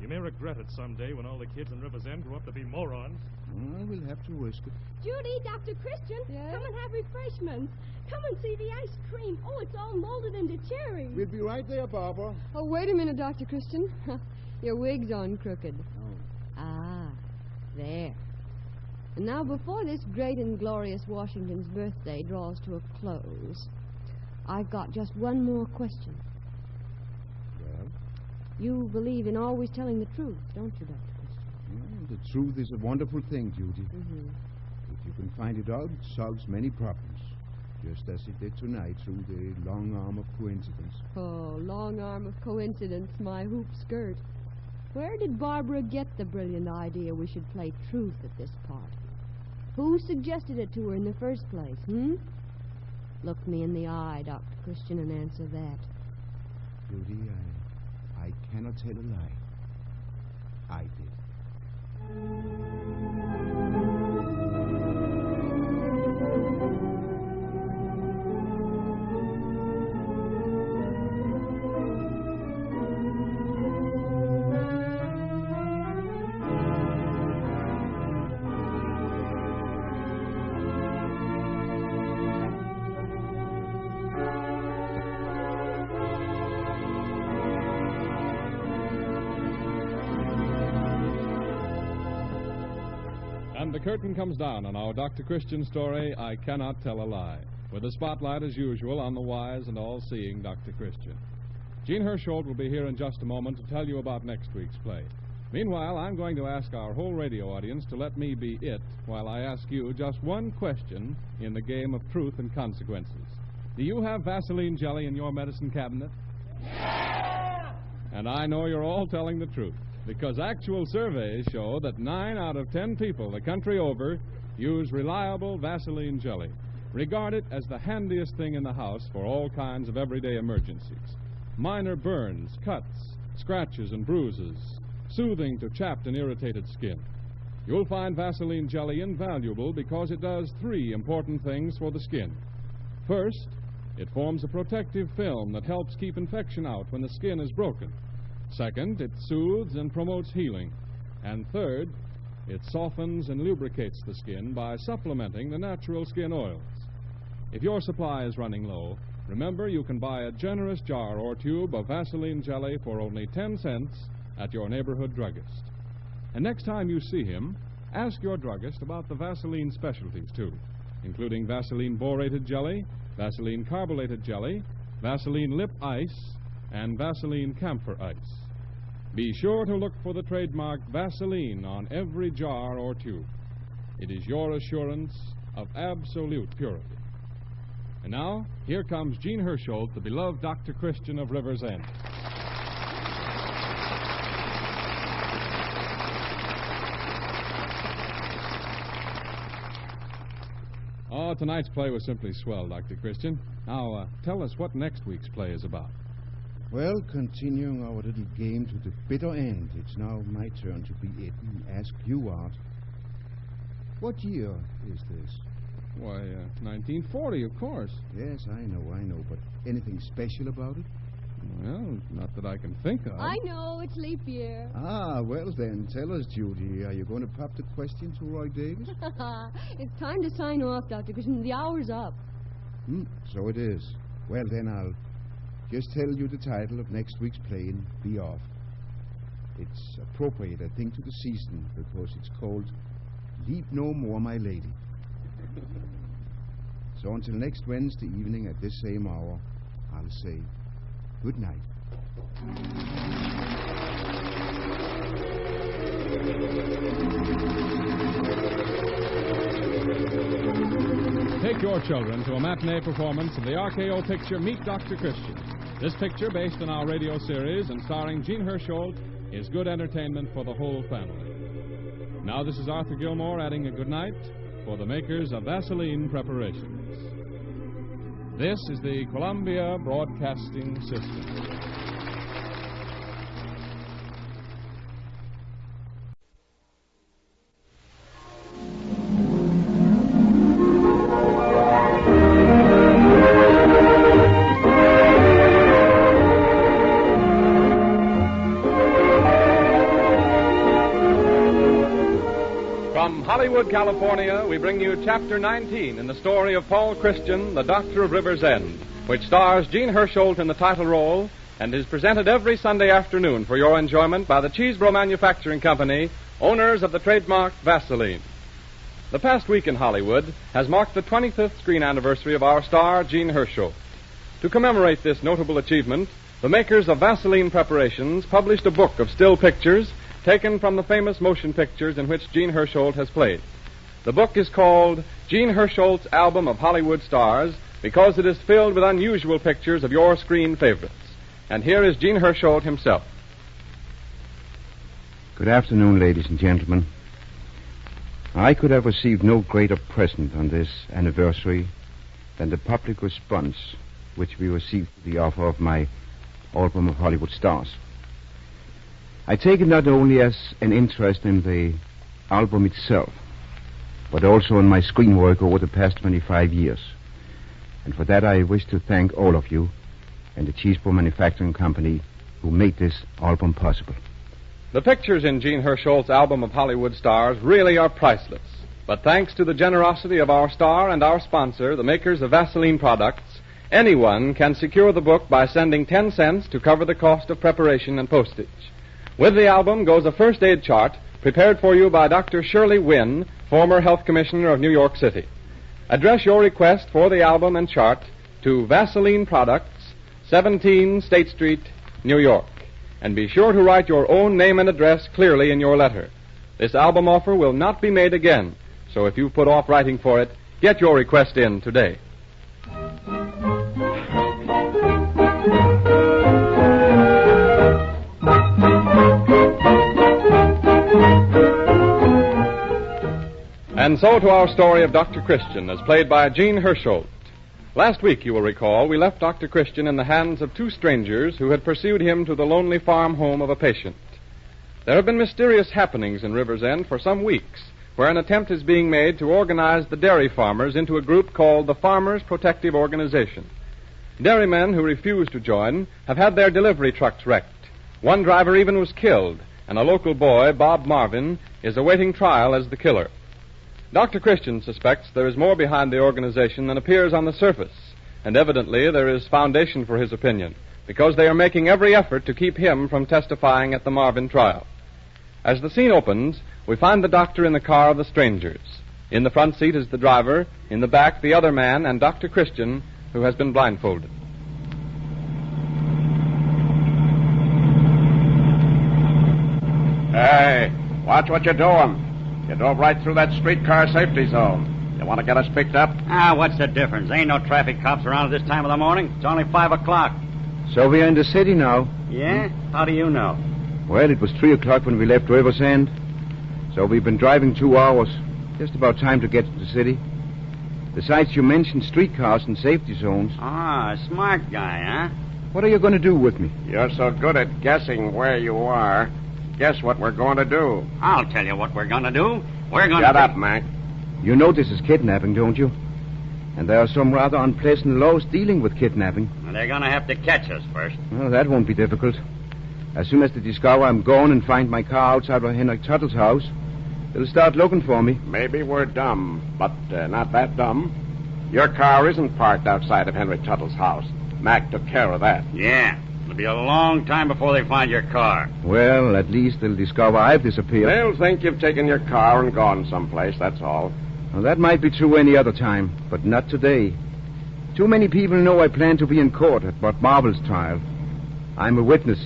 You may regret it someday when all the kids in River's End grow up to be morons. Well, we'll have to risk it. Judy, Dr. Christian, come and have refreshments. Come and see the ice cream. Oh, it's all molded into cherries. We'll be right there, Barbara. Oh, wait a minute, Dr. Christian. Your wig's on crooked. Oh. Ah, there. And now, before this great and glorious Washington's birthday draws to a close, I've got just one more question. Well? You believe in always telling the truth, don't you, Dr. Christian? Well, the truth is a wonderful thing, Judy. Mm-hmm. If you can find it out, it solves many problems. Just as it did tonight through the long arm of coincidence. Oh, long arm of coincidence, my hoop skirt. Where did Barbara get the brilliant idea we should play truth at this party? Who suggested it to her in the first place, Look me in the eye, Dr. Christian, and answer that. Judy, I cannot tell a lie. I did. And the curtain comes down on our Dr. Christian story, I Cannot Tell a Lie, with the spotlight, as usual, on the wise and all-seeing Dr. Christian. Gene Hersholt will be here in just a moment to tell you about next week's play. Meanwhile, I'm going to ask our whole radio audience to let me be it while I ask you just one question in the game of truth and consequences. Do you have Vaseline jelly in your medicine cabinet? Yeah! And I know you're all telling the truth, because actual surveys show that 9 out of 10 people the country over use reliable Vaseline jelly. Regard it as the handiest thing in the house for all kinds of everyday emergencies. Minor burns, cuts, scratches, and bruises, soothing to chapped and irritated skin. You'll find Vaseline jelly invaluable because it does 3 important things for the skin. First, it forms a protective film that helps keep infection out when the skin is broken. Second, it soothes and promotes healing. And third, it softens and lubricates the skin by supplementing the natural skin oils. If your supply is running low, remember you can buy a generous jar or tube of Vaseline jelly for only 10 cents at your neighborhood druggist. And next time you see him, ask your druggist about the Vaseline specialties, too, including Vaseline borated jelly, Vaseline carbolated jelly, Vaseline lip ice, and Vaseline camphor ice. Be sure to look for the trademark Vaseline on every jar or tube. It is your assurance of absolute purity. And now, here comes Gene Hersholt, the beloved Dr. Christian of River's End. Oh, tonight's play was simply swell, Dr. Christian. Now, tell us what next week's play is about. Well, continuing our little game to the bitter end, it's now my turn to be it and ask you out. What year is this? Why, 1940, of course. Yes, I know, but anything special about it? Well, not that I can think of. I know, it's leap year. Ah, well then, tell us, Judy, are you going to pop the question to Roy Davis? It's time to sign off, Dr. Christian. The hour's up. So it is. Well, then I'll just tell you the title of next week's play and be off. It's appropriate, I think, to the season, because it's called Leap No More, My Lady. So until next Wednesday evening at this same hour, I'll say good night. Take your children to a matinee performance of the RKO picture Meet Dr. Christian. This picture, based on our radio series and starring Gene Hersholt, is good entertainment for the whole family. Now this is Arthur Gilmore adding a good night for the makers of Vaseline preparations. This is the Columbia Broadcasting System. From Hollywood, California, we bring you Chapter 19 in the story of Paul Christian, the Doctor of River's End, which stars Gene Hersholt in the title role and is presented every Sunday afternoon for your enjoyment by the Cheesebro Manufacturing Company, owners of the trademark Vaseline. The past week in Hollywood has marked the 25th screen anniversary of our star, Gene Hersholt. To commemorate this notable achievement, the makers of Vaseline preparations published a book of still pictures taken from the famous motion pictures in which Gene Hersholt has played. The book is called Gene Hersholt's Album of Hollywood Stars because it is filled with unusual pictures of your screen favorites. And here is Gene Hersholt himself. Good afternoon, ladies and gentlemen. I could have received no greater present on this anniversary than the public response which we received to the offer of my Album of Hollywood Stars. I take it not only as an interest in the album itself, but also in my screen work over the past 25 years. And for that I wish to thank all of you and the Cheesebro Manufacturing Company who made this album possible. The pictures in Gene Hersholt's Album of Hollywood Stars really are priceless. But thanks to the generosity of our star and our sponsor, the makers of Vaseline products, anyone can secure the book by sending 10 cents to cover the cost of preparation and postage. With the album goes a first aid chart prepared for you by Dr. Shirley Wynn, former health commissioner of New York City. Address your request for the album and chart to Vaseline Products, 17 State Street, New York. And be sure to write your own name and address clearly in your letter. This album offer will not be made again, so if you've put off writing for it, get your request in today. And so to our story of Dr. Christian, as played by Gene Hersholt. Last week, you will recall, we left Dr. Christian in the hands of two strangers who had pursued him to the lonely farm home of a patient. There have been mysterious happenings in River's End for some weeks, where an attempt is being made to organize the dairy farmers into a group called the Farmers Protective Organization. Dairymen who refuse to join have had their delivery trucks wrecked. One driver even was killed, and a local boy, Bob Marvin, is awaiting trial as the killer. Dr. Christian suspects there is more behind the organization than appears on the surface, and evidently there is foundation for his opinion, because they are making every effort to keep him from testifying at the Marvin trial. As the scene opens, we find the doctor in the car of the strangers. In the front seat is the driver, in the back the other man, and Dr. Christian, who has been blindfolded. Hey, watch what you're doing. You drove right through that streetcar safety zone. You want to get us picked up? What's the difference? Ain't no traffic cops around at this time of the morning. It's only 5 o'clock. So we are in the city now. Yeah? How do you know? Well, it was 3 o'clock when we left River's End. So we've been driving 2 hours. Just about time to get to the city. Besides, you mentioned streetcars and safety zones. Smart guy, huh? What are you going to do with me? You're so good at guessing where you are. Guess what we're going to do. I'll tell you what we're going to do. We're going to... Shut up, Mac. You know this is kidnapping, don't you? And there are some rather unpleasant laws dealing with kidnapping. Well, they're going to have to catch us first. Well, that won't be difficult. As soon as they discover I'm gone and find my car outside of Henry Tuttle's house, they'll start looking for me. Maybe we're dumb, but not that dumb. Your car isn't parked outside of Henry Tuttle's house. Mac took care of that. Yeah. It'll be a long time before they find your car. Well, at least they'll discover I've disappeared. They'll think you've taken your car and gone someplace, that's all. Well, that might be true any other time, but not today. Too many people know I plan to be in court at Bob Marvel's trial. I'm a witness.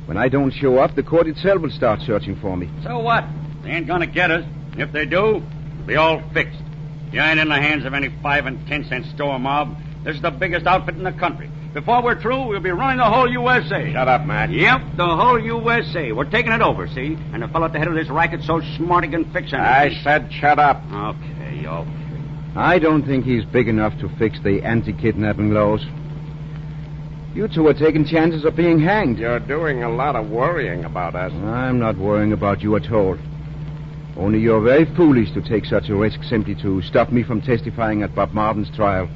When I don't show up, the court itself will start searching for me. So what? They ain't gonna get us. If they do, it'll be all fixed. You ain't in the hands of any 5 and 10 cent store mob. This is the biggest outfit in the country. Before we're through, we'll be running the whole USA. Shut up, Matt. Yep, the whole USA. We're taking it over, see? And the fellow at the head of this racket's so smart he can fix anything. I said shut up. Okay. I don't think he's big enough to fix the anti-kidnapping laws. You two are taking chances of being hanged. You're doing a lot of worrying about us. I'm not worrying about you at all. Only you're very foolish to take such a risk simply to stop me from testifying at Bob Marvin's trial.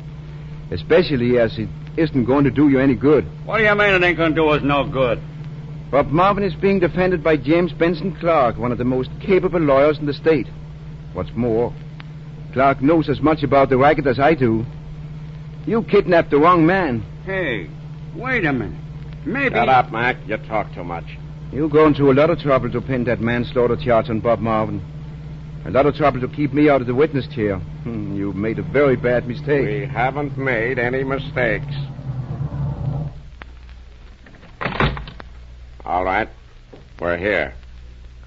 Especially as it isn't going to do you any good. What do you mean it ain't going to do us no good? Bob Marvin is being defended by James Benson Clark, one of the most capable lawyers in the state. What's more, Clark knows as much about the racket as I do. You kidnapped the wrong man. Hey, wait a minute. Maybe... Shut up, Mac. You talk too much. You've gone through a lot of trouble to pin that manslaughter charge on Bob Marvin. A lot of trouble to keep me out of the witness chair. You've made a very bad mistake. We haven't made any mistakes. All right. We're here.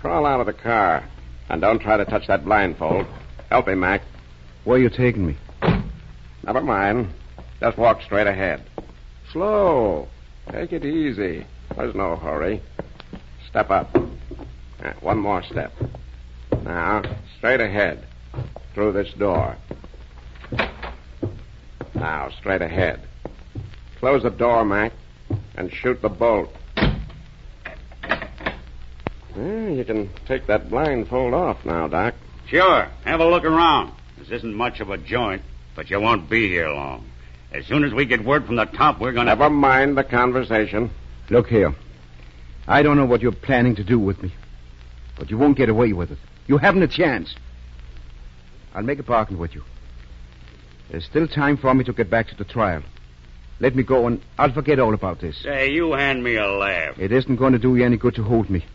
Crawl out of the car. And don't try to touch that blindfold. Help me, Mac. Where are you taking me? Never mind. Just walk straight ahead. Slow. Take it easy. There's no hurry. Step up. One more step. Now, straight ahead. Through this door. Now, straight ahead. Close the door, Mac, and shoot the bolt. You can take that blindfold off now, Doc. Sure. Have a look around. This isn't much of a joint, but you won't be here long. As soon as we get word from the top, we're going to... Never mind the conversation. Look here. I don't know what you're planning to do with me, but you won't get away with it. You haven't a chance. I'll make a bargain with you. There's still time for me to get back to the trial. Let me go and I'll forget all about this. Say, you hand me a laugh. It isn't going to do you any good to hold me.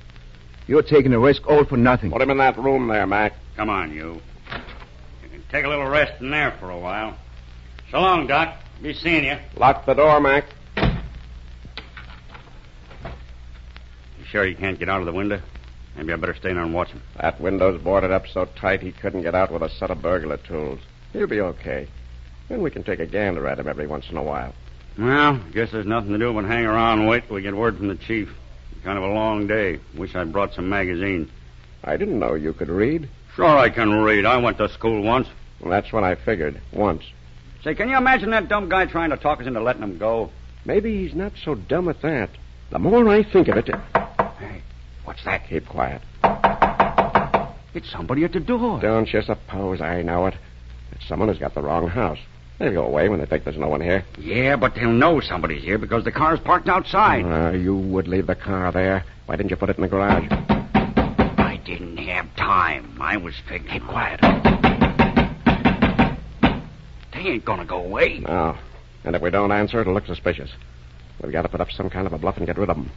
You're taking a risk all for nothing. Put him in that room there, Mac. Come on, you. You can take a little rest in there for a while. So long, Doc. Be seeing you. Lock the door, Mac. You sure you can't get out of the window? Maybe I better stay down and watch him. That window's boarded up so tight he couldn't get out with a set of burglar tools. He'll be okay. Then we can take a gander at him every once in a while. Well, I guess there's nothing to do but hang around and wait till we get word from the chief. Kind of a long day. Wish I'd brought some magazine. I didn't know you could read. Sure I can read. I went to school once. Well, that's what I figured. Once. Say, can you imagine that dumb guy trying to talk us into letting him go? Maybe he's not so dumb at that. The more I think of it... Hey, what's that? Keep quiet. It's somebody at the door. Don't you suppose I know it? It's someone who's got the wrong house. They'll go away when they think there's no one here. Yeah, but they'll know somebody's here because the car's parked outside. You would leave the car there. Why didn't you put it in the garage? I didn't have time. I was figuring... Keep quiet. They ain't gonna go away. No. And if we don't answer, it'll look suspicious. We've got to put up some kind of a bluff and get rid of them.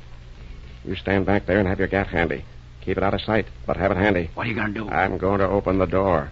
You stand back there and have your gat handy. Keep it out of sight, but have it handy. What are you gonna do? I'm going to open the door.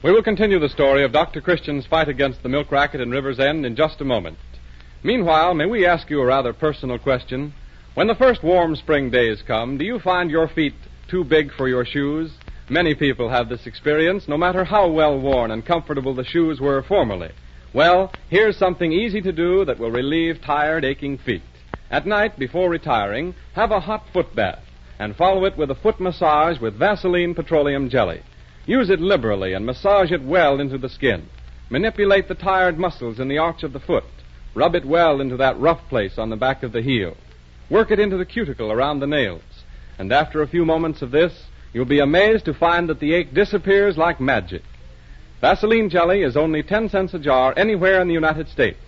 We will continue the story of Dr. Christian's fight against the milk racket in River's End in just a moment. Meanwhile, may we ask you a rather personal question? When the first warm spring days come, do you find your feet too big for your shoes? Many people have this experience, no matter how well worn and comfortable the shoes were formerly. Well, here's something easy to do that will relieve tired, aching feet. At night, before retiring, have a hot foot bath and follow it with a foot massage with Vaseline petroleum jelly. Use it liberally and massage it well into the skin. Manipulate the tired muscles in the arch of the foot. Rub it well into that rough place on the back of the heel. Work it into the cuticle around the nails. And after a few moments of this, you'll be amazed to find that the ache disappears like magic. Vaseline jelly is only 10 cents a jar anywhere in the United States.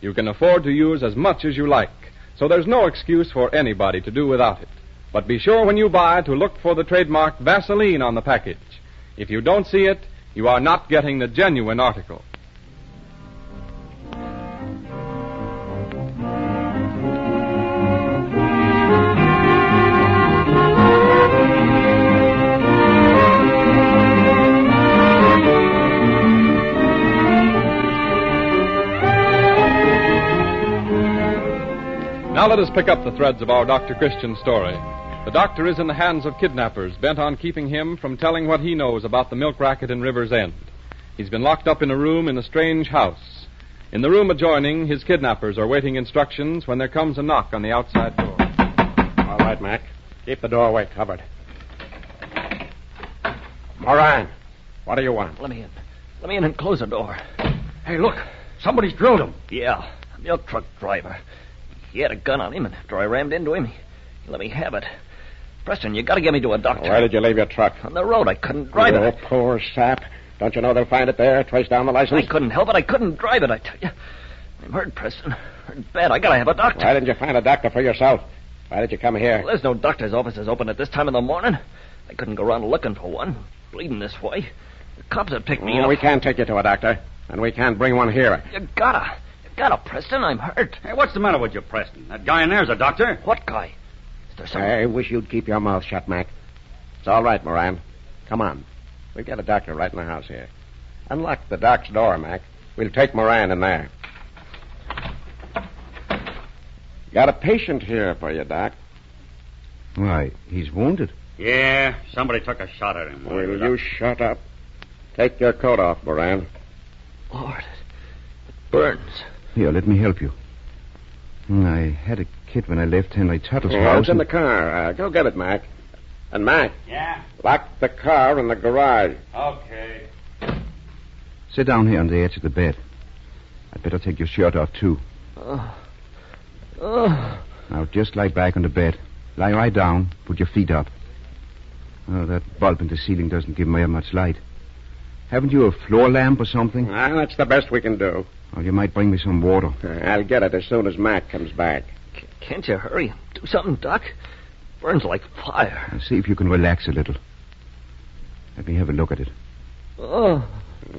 You can afford to use as much as you like, so there's no excuse for anybody to do without it. But be sure when you buy to look for the trademark Vaseline on the package. If you don't see it, you are not getting the genuine article. Now let us pick up the threads of our Dr. Christian story. The doctor is in the hands of kidnappers bent on keeping him from telling what he knows about the milk racket in River's End. He's been locked up in a room in a strange house. In the room adjoining, his kidnappers are waiting instructions when there comes a knock on the outside door. All right, Mac. Keep the doorway covered. Moran, what do you want? Let me in. Let me in and close the door. Hey, look. Somebody's drilled him. Yeah, a milk truck driver. He had a gun on him, and after I rammed into him, he let me have it. Preston, you got to get me to a doctor. Where did you leave your truck? On the road. I couldn't drive it. Oh, poor sap. Don't you know they'll find it there? Trace down the license? I couldn't help it. I couldn't drive it, I tell you. I'm hurt, Preston. Hurt bad. I got to have a doctor. Why didn't you find a doctor for yourself? Why did you come here? Well, there's no doctor's offices open at this time in the morning. I couldn't go around looking for one. Bleeding this way. The cops have picked me up. We can't take you to a doctor, and we can't bring one here. You gotta, Preston. I'm hurt. Hey, what's the matter with you, Preston? That guy in there's a doctor. What guy? Is there some... I wish you'd keep your mouth shut, Mac. It's all right, Moran. Come on. We've got a doctor right in the house here. Unlock the doc's door, Mac. We'll take Moran in there. Got a patient here for you, Doc. Why, he's wounded. Yeah, somebody took a shot at him. Will you shut up? Take your coat off, Moran. Lord, it burns. Here, let me help you. I had a kit when I left Henry Tuttle's house. It's in the car. Go get it, Mac. And, Mac. Yeah? Lock the car in the garage. Okay. Sit down here on the edge of the bed. I'd better take your shirt off, too. Now, just lie back on the bed. Lie right down. Put your feet up. Oh, that bulb in the ceiling doesn't give me much light. Haven't you a floor lamp or something? That's the best we can do. Well, you might bring me some water. I'll get it as soon as Mac comes back. Can't you hurry? Do something, Doc. Burns like fire. Now, see if you can relax a little. Let me have a look at it. Oh.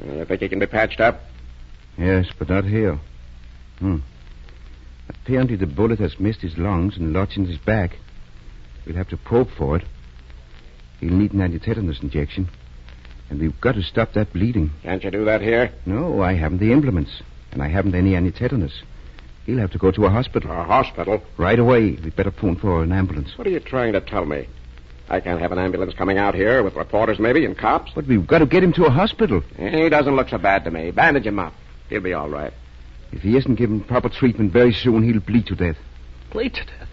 You think he can be patched up? Yes, but not here. Apparently the bullet has missed his lungs and lodged in his back. We'll have to probe for it. He'll need an antitetanus injection. And we've got to stop that bleeding. Can't you do that here? No, I haven't the implements. And I haven't any antitetanus. He'll have to go to a hospital. A hospital? Right away. We'd better phone for an ambulance. What are you trying to tell me? I can't have an ambulance coming out here with reporters maybe and cops? But we've got to get him to a hospital. He doesn't look so bad to me. Bandage him up. He'll be all right. If he isn't given proper treatment very soon, he'll bleed to death. Bleed to death?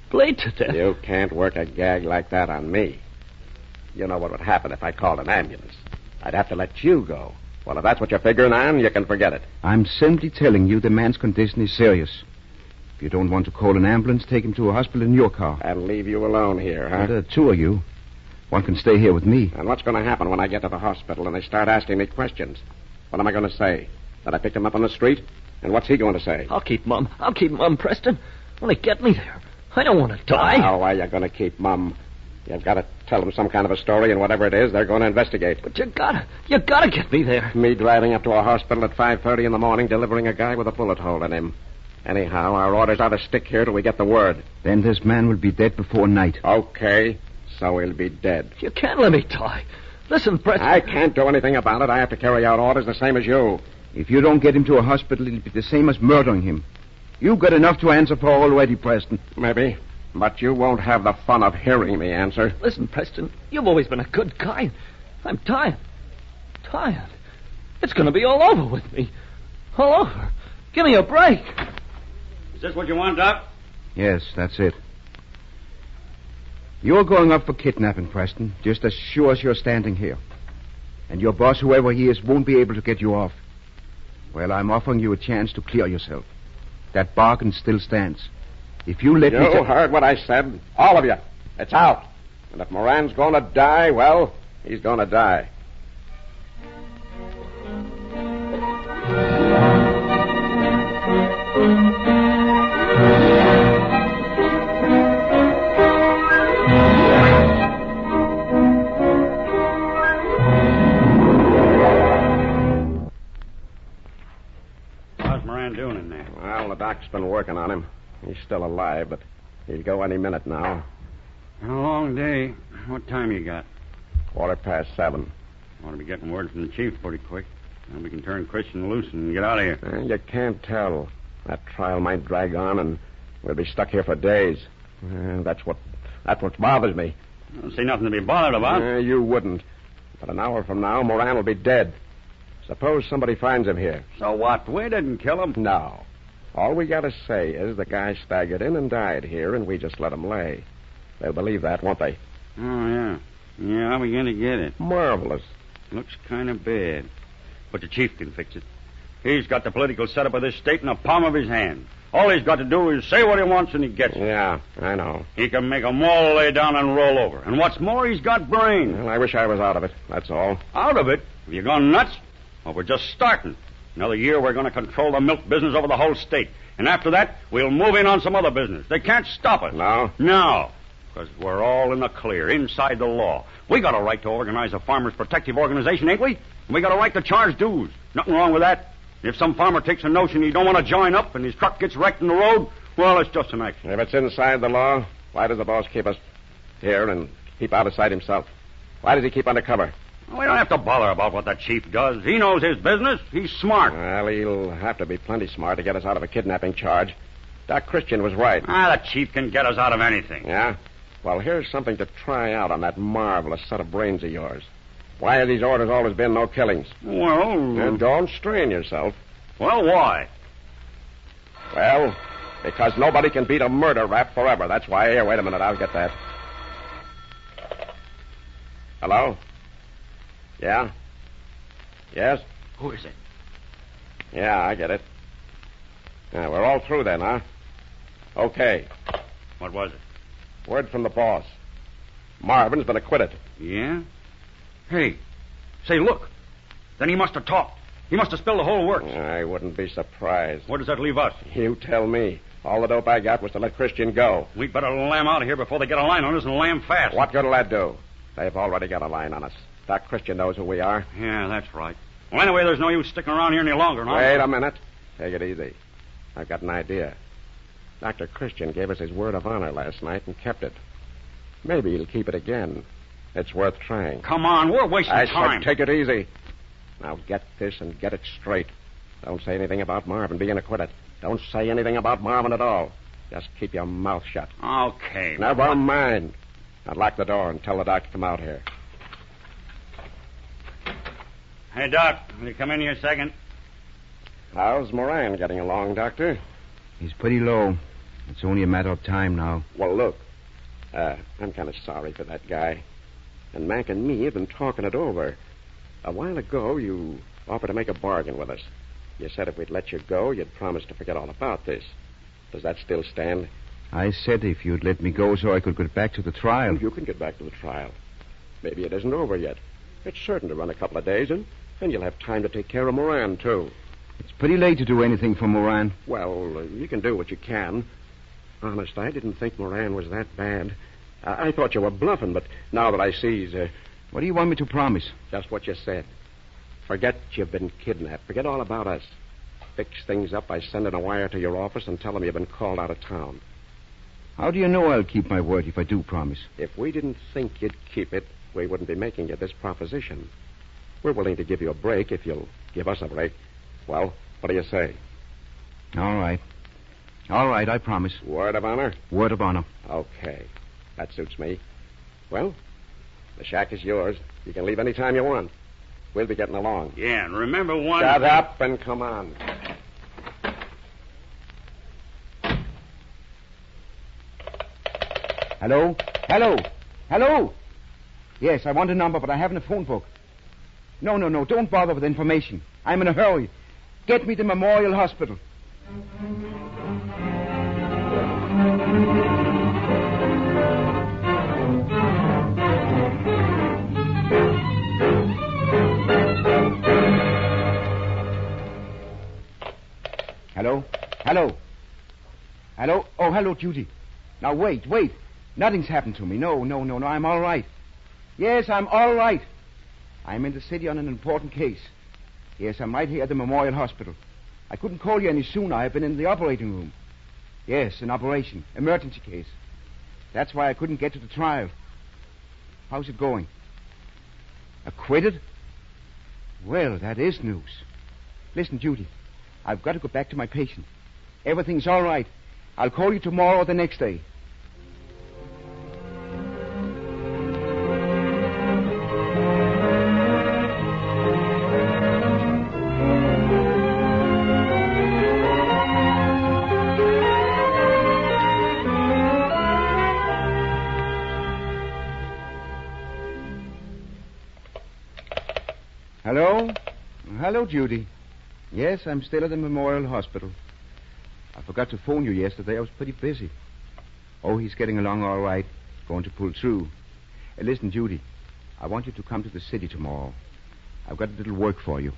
Bleed to death? You can't work a gag like that on me. You know what would happen if I called an ambulance. I'd have to let you go. Well, if that's what you're figuring on, you can forget it. I'm simply telling you the man's condition is serious. If you don't want to call an ambulance, take him to a hospital in your car. And leave you alone here, huh? Well, there are two of you. One can stay here with me. And what's going to happen when I get to the hospital and they start asking me questions? What am I going to say? That I picked him up on the street? And what's he going to say? I'll keep Mum, Preston. Only get me there. I don't want to die. Now, why are you going to keep Mum? You've got to tell them some kind of a story, and whatever it is, they're going to investigate. But you gotta get me there. Me driving up to a hospital at 5:30 in the morning, delivering a guy with a bullet hole in him. Anyhow, our orders are to stick here till we get the word. Then this man will be dead before night. Okay, so he'll be dead. You can't let me die. Listen, Preston. I can't do anything about it. I have to carry out orders the same as you. If you don't get him to a hospital, it'll be the same as murdering him. You've got enough to answer for already, Preston. Maybe. But you won't have the fun of hearing me answer. Listen, Preston, you've always been a good guy. I'm tired. Tired. It's going to be all over with me. All over. Give me a break. Is this what you want, Doc? Yes, that's it. You're going up for kidnapping, Preston, just as sure as you're standing here. And your boss, whoever he is, won't be able to get you off. Well, I'm offering you a chance to clear yourself. That bargain still stands. If you let me... You heard what I said. All of you. It's out. And if Moran's going to die, well, he's going to die. How's Moran doing in there? Well, the doc's been working on him. He's still alive, but he'll go any minute now. A long day. What time you got? 7:15. Ought to be getting word from the chief pretty quick. Then we can turn Christian loose and get out of here. You can't tell. That trial might drag on, and we'll be stuck here for days. That's what bothers me. I don't see nothing to be bothered about. You wouldn't. But an hour from now, Moran will be dead. Suppose somebody finds him here. So what? We didn't kill him. No. All we got to say is the guy staggered in and died here, and we just let him lay. They'll believe that, won't they? Oh, yeah. Yeah, how are we going to get it? Marvelous. Looks kind of bad. But the chief can fix it. He's got the political setup of this state in the palm of his hand. All he's got to do is say what he wants and he gets it. Yeah, I know. He can make 'em all lay down and roll over. And what's more, he's got brains. Well, I wish I was out of it, that's all. Out of it? Have you gone nuts? Well, we're just starting. Another year, we're going to control the milk business over the whole state. And after that, we'll move in on some other business. They can't stop us. No? No. Because we're all in the clear, inside the law. We got a right to organize a farmers' protective organization, ain't we? And we got a right to charge dues. Nothing wrong with that. If some farmer takes a notion he don't want to join up and his truck gets wrecked in the road, well, it's just an accident. If it's inside the law, why does the boss keep us here and keep out of sight himself? Why does he keep undercover? We don't have to bother about what the chief does. He knows his business. He's smart. Well, he'll have to be plenty smart to get us out of a kidnapping charge. Doc Christian was right. The chief can get us out of anything. Yeah? Well, here's something to try out on that marvelous set of brains of yours. Why have these orders always been no killings? Well... And don't strain yourself. Well, why? Well, because nobody can beat a murder rap forever. That's why. Here, wait a minute. I'll get that. Hello? Yeah? Yes? Who is it? Yeah, I get it. Yeah, we're all through then, huh? Okay. What was it? Word from the boss. Marvin's been acquitted. Yeah? Hey, say, look. Then he must have talked. He must have spilled the whole works. I wouldn't be surprised. Where does that leave us? You tell me. All the dope I got was to let Christian go. We'd better lamb out of here before they get a line on us and lamb fast. What good'll that do? They've already got a line on us. Doc Christian knows who we are. Yeah, that's right. Well, anyway, there's no use sticking around here any longer, no? Wait a minute. Take it easy. I've got an idea. Dr. Christian gave us his word of honor last night and kept it. Maybe he'll keep it again. It's worth trying. Come on, we're wasting time. I said take it easy. Now get this and get it straight. Don't say anything about Marvin being acquitted. Don't say anything about Marvin at all. Just keep your mouth shut. Okay. Never mind. Now lock the door and tell the doc to come out here. Hey, Doc, will you come in here a second? How's Moran getting along, Doctor? He's pretty low. It's only a matter of time now. Well, look. I'm kind of sorry for that guy. And Mac and me have been talking it over. A while ago, you offered to make a bargain with us. You said if we'd let you go, you'd promise to forget all about this. Does that still stand? I said if you'd let me go so I could get back to the trial. You can get back to the trial. Maybe it isn't over yet. It's certain to run a couple of days, and you'll have time to take care of Moran, too. It's pretty late to do anything for Moran. Well, you can do what you can. Honest, I didn't think Moran was that bad. I thought you were bluffing, but now that I see he's... What do you want me to promise? Just what you said. Forget you've been kidnapped. Forget all about us. Fix things up by sending a wire to your office and tell them you've been called out of town. How do you know I'll keep my word if I do promise? If we didn't think you'd keep it, we wouldn't be making you this proposition. We're willing to give you a break if you'll give us a break. Well, what do you say? All right. All right, I promise. Word of honor? Word of honor. Okay. That suits me. Well, the shack is yours. You can leave any time you want. We'll be getting along. Yeah, and remember one... Shut up and come on. Hello? Hello? Hello? Yes, I want a number, but I haven't a phone book. No, don't bother with information. I'm in a hurry. Get me to Memorial Hospital. Hello? Hello? Hello? Oh, hello, Judy. Now, wait. Nothing's happened to me. No, I'm all right. Yes, I'm all right. I'm in the city on an important case. Yes, I'm right here at the Memorial Hospital. I couldn't call you any sooner. I've been in the operating room. Yes, an operation. Emergency case. That's why I couldn't get to the trial. How's it going? Acquitted? Well, that is news. Listen, Judy. I've got to go back to my patient. Everything's all right. I'll call you tomorrow or the next day. hello, Judy. Yes, I'm still at the Memorial Hospital. I forgot to phone you yesterday. I was pretty busy. Oh, he's getting along all right. Going to pull through. Listen, Judy, I want you to come to the city tomorrow. I've got a little work for you.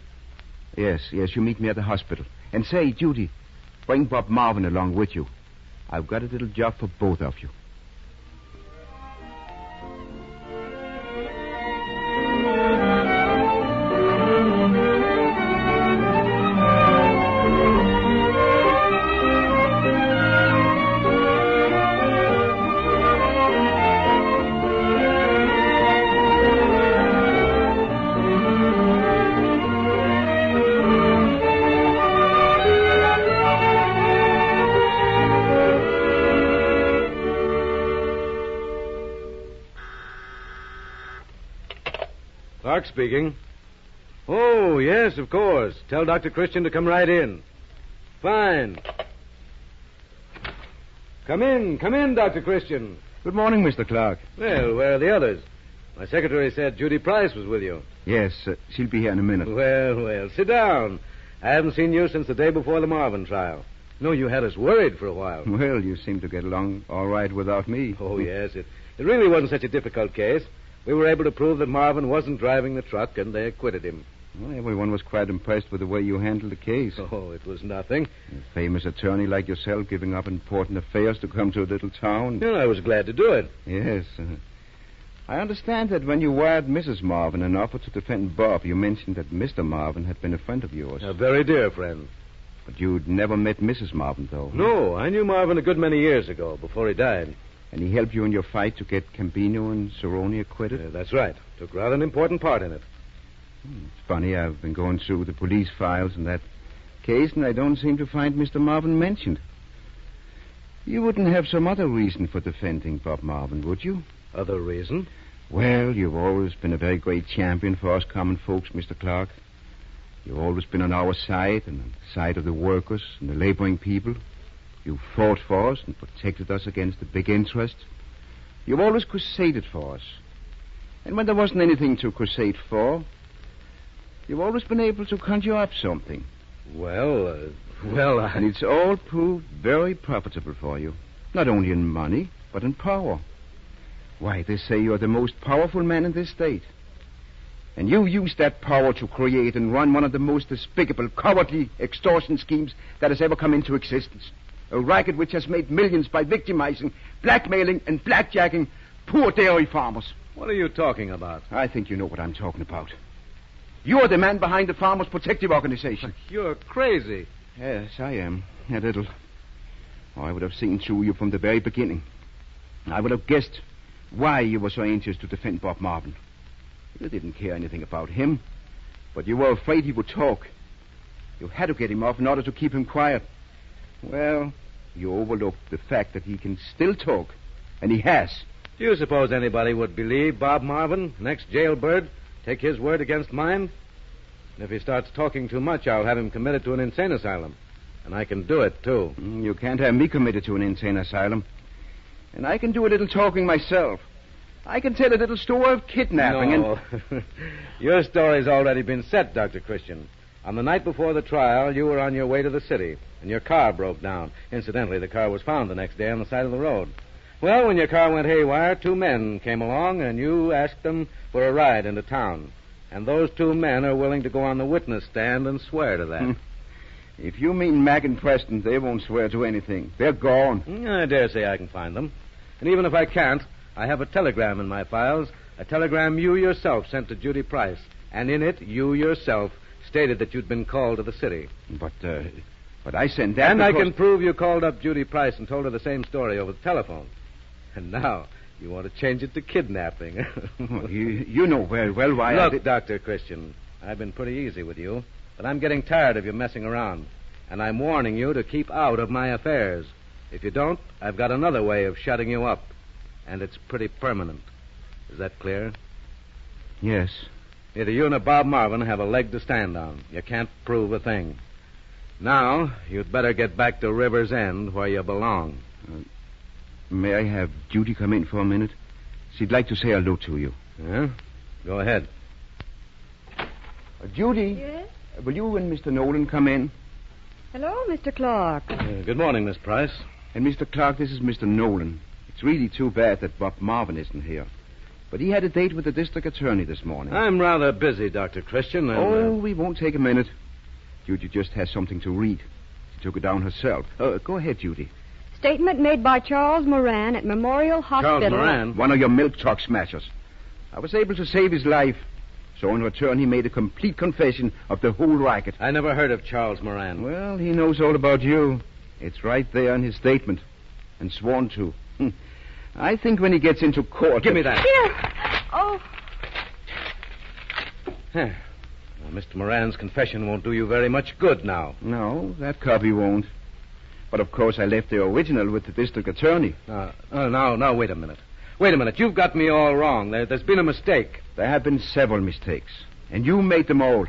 Yes, you meet me at the hospital. And say, Judy, bring Bob Marvin along with you. I've got a little job for both of you. Clark speaking. Oh, yes, of course. Tell Dr. Christian to come right in. Fine. Come in, Dr. Christian. Good morning, Mr. Clark. Well, where are the others? My secretary said Judy Price was with you. Yes, she'll be here in a minute. Well, sit down. I haven't seen you since the day before the Marvin trial. No, you had us worried for a while. Well, you seem to get along all right without me. Oh, yes. It really wasn't such a difficult case. We were able to prove that Marvin wasn't driving the truck, and they acquitted him. Well, everyone was quite impressed with the way you handled the case. Oh, it was nothing. A famous attorney like yourself giving up important affairs to come to a little town. Well, I was glad to do it. Yes. I understand that when you wired Mrs. Marvin an offer to defend Bob, you mentioned that Mr. Marvin had been a friend of yours. A very dear friend. But you'd never met Mrs. Marvin, though. No, I knew Marvin a good many years ago, before he died. And he helped you in your fight to get Campino and Cerrone acquitted? That's right. Took rather an important part in it. It's funny. I've been going through the police files in that case, and I don't seem to find Mr. Marvin mentioned. You wouldn't have some other reason for defending Bob Marvin, would you? Other reason? Well, you've always been a very great champion for us common folks, Mr. Clark. You've always been on our side and on the side of the workers and the laboring people. You fought for us and protected us against the big interests. You've always crusaded for us. And when there wasn't anything to crusade for, you've always been able to conjure up something. And it's all proved very profitable for you. Not only in money, but in power. Why, they say you're the most powerful man in this state. And you used that power to create and run one of the most despicable, cowardly extortion schemes that has ever come into existence. A racket which has made millions by victimizing, blackmailing, and blackjacking poor dairy farmers. What are you talking about? I think you know what I'm talking about. You're the man behind the Farmers Protective Organization. You're crazy. Yes, I am. A little. Oh, I would have seen through you from the very beginning. I would have guessed why you were so anxious to defend Bob Marvin. You didn't care anything about him, but you were afraid he would talk. You had to get him off in order to keep him quiet. Well, you overlooked the fact that he can still talk, and he has. Do you suppose anybody would believe Bob Marvin, next jailbird, take his word against mine? And if he starts talking too much, I'll have him committed to an insane asylum. And I can do it, too. You can't have me committed to an insane asylum. And I can do a little talking myself. I can tell a little story of kidnapping No. Your story's already been set, Dr. Christian. On the night before the trial, you were on your way to the city, and your car broke down. Incidentally, the car was found the next day on the side of the road. Well, when your car went haywire, 2 men came along, and you asked them for a ride into town. And those 2 men are willing to go on the witness stand and swear to that. If you mean Mac and Preston, they won't swear to anything. They're gone. I dare say I can find them. And even if I can't, I have a telegram in my files, a telegram you yourself sent to Judy Price. And in it, you yourself stated that you'd been called to the city. But I sent that And because... I can prove you called up Judy Price and told her the same story over the telephone. And now you want to change it to kidnapping. you know very well why Look, Dr. Christian, I've been pretty easy with you, but I'm getting tired of you messing around. And I'm warning you to keep out of my affairs. If you don't, I've got another way of shutting you up. And it's pretty permanent. Is that clear? Yes. Neither you nor Bob Marvin have a leg to stand on. You can't prove a thing. Now, you'd better get back to River's End, where you belong. May I have Judy come in for a minute? She'd like to say hello to you. Yeah? Go ahead. Judy? Yes? Will you and Mr. Nolan come in? Hello, Mr. Clark. Good morning, Miss Price. And Mr. Clark, this is Mr. Nolan. It's really too bad that Bob Marvin isn't here. But he had a date with the district attorney this morning. I'm rather busy, Dr. Christian. We won't take a minute. Judy just has something to read. She took it down herself. Go ahead, Judy. Statement made by Charles Moran at Memorial Hospital. Charles Moran? One of your milk truck smashers. I was able to save his life. So in return, he made a complete confession of the whole racket. I never heard of Charles Moran. Well, he knows all about you. It's right there in his statement. And sworn to. I think when he gets into court... Give me that. Here. Oh. Well, Mr. Moran's confession won't do you very much good now. No, that copy won't. But, of course, I left the original with the district attorney. Now, wait a minute. Wait a minute. You've got me all wrong. There's been a mistake. There have been several mistakes. And you made them all.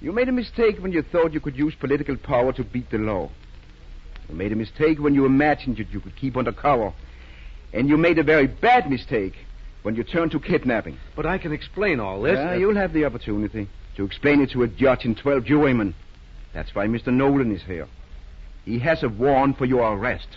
You made a mistake when you thought you could use political power to beat the law. You made a mistake when you imagined that you could keep under cover. And you made a very bad mistake when you turned to kidnapping. But I can explain all this. You'll have the opportunity to explain it to a judge and 12 jurymen. That's why Mr. Nolan is here. He has a warrant for your arrest.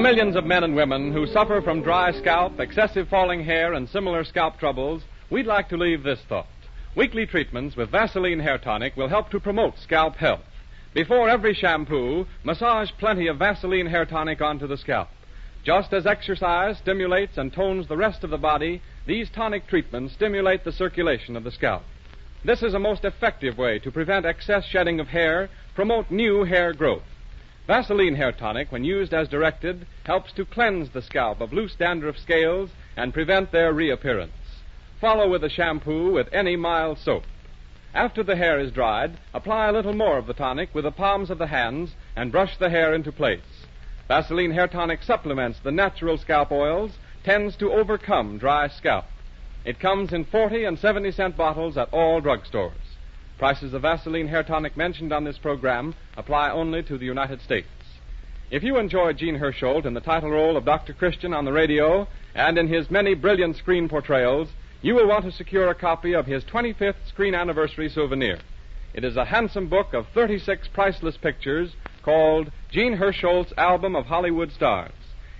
Millions of men and women who suffer from dry scalp, excessive falling hair, and similar scalp troubles, we'd like to leave this thought. Weekly treatments with Vaseline Hair Tonic will help to promote scalp health. Before every shampoo, massage plenty of Vaseline Hair Tonic onto the scalp. Just as exercise stimulates and tones the rest of the body, these tonic treatments stimulate the circulation of the scalp. This is a most effective way to prevent excess shedding of hair, promote new hair growth. Vaseline Hair Tonic, when used as directed, helps to cleanse the scalp of loose dandruff scales and prevent their reappearance. Follow with the shampoo with any mild soap. After the hair is dried, apply a little more of the tonic with the palms of the hands and brush the hair into place. Vaseline Hair Tonic supplements the natural scalp oils, tends to overcome dry scalp. It comes in 40 and 70-cent bottles at all drugstores. Prices of Vaseline Hair Tonic mentioned on this program apply only to the United States. If you enjoyed Gene Hersholt in the title role of Dr. Christian on the radio and in his many brilliant screen portrayals, you will want to secure a copy of his 25th screen anniversary souvenir. It is a handsome book of 36 priceless pictures called Gene Hersholt's Album of Hollywood Stars.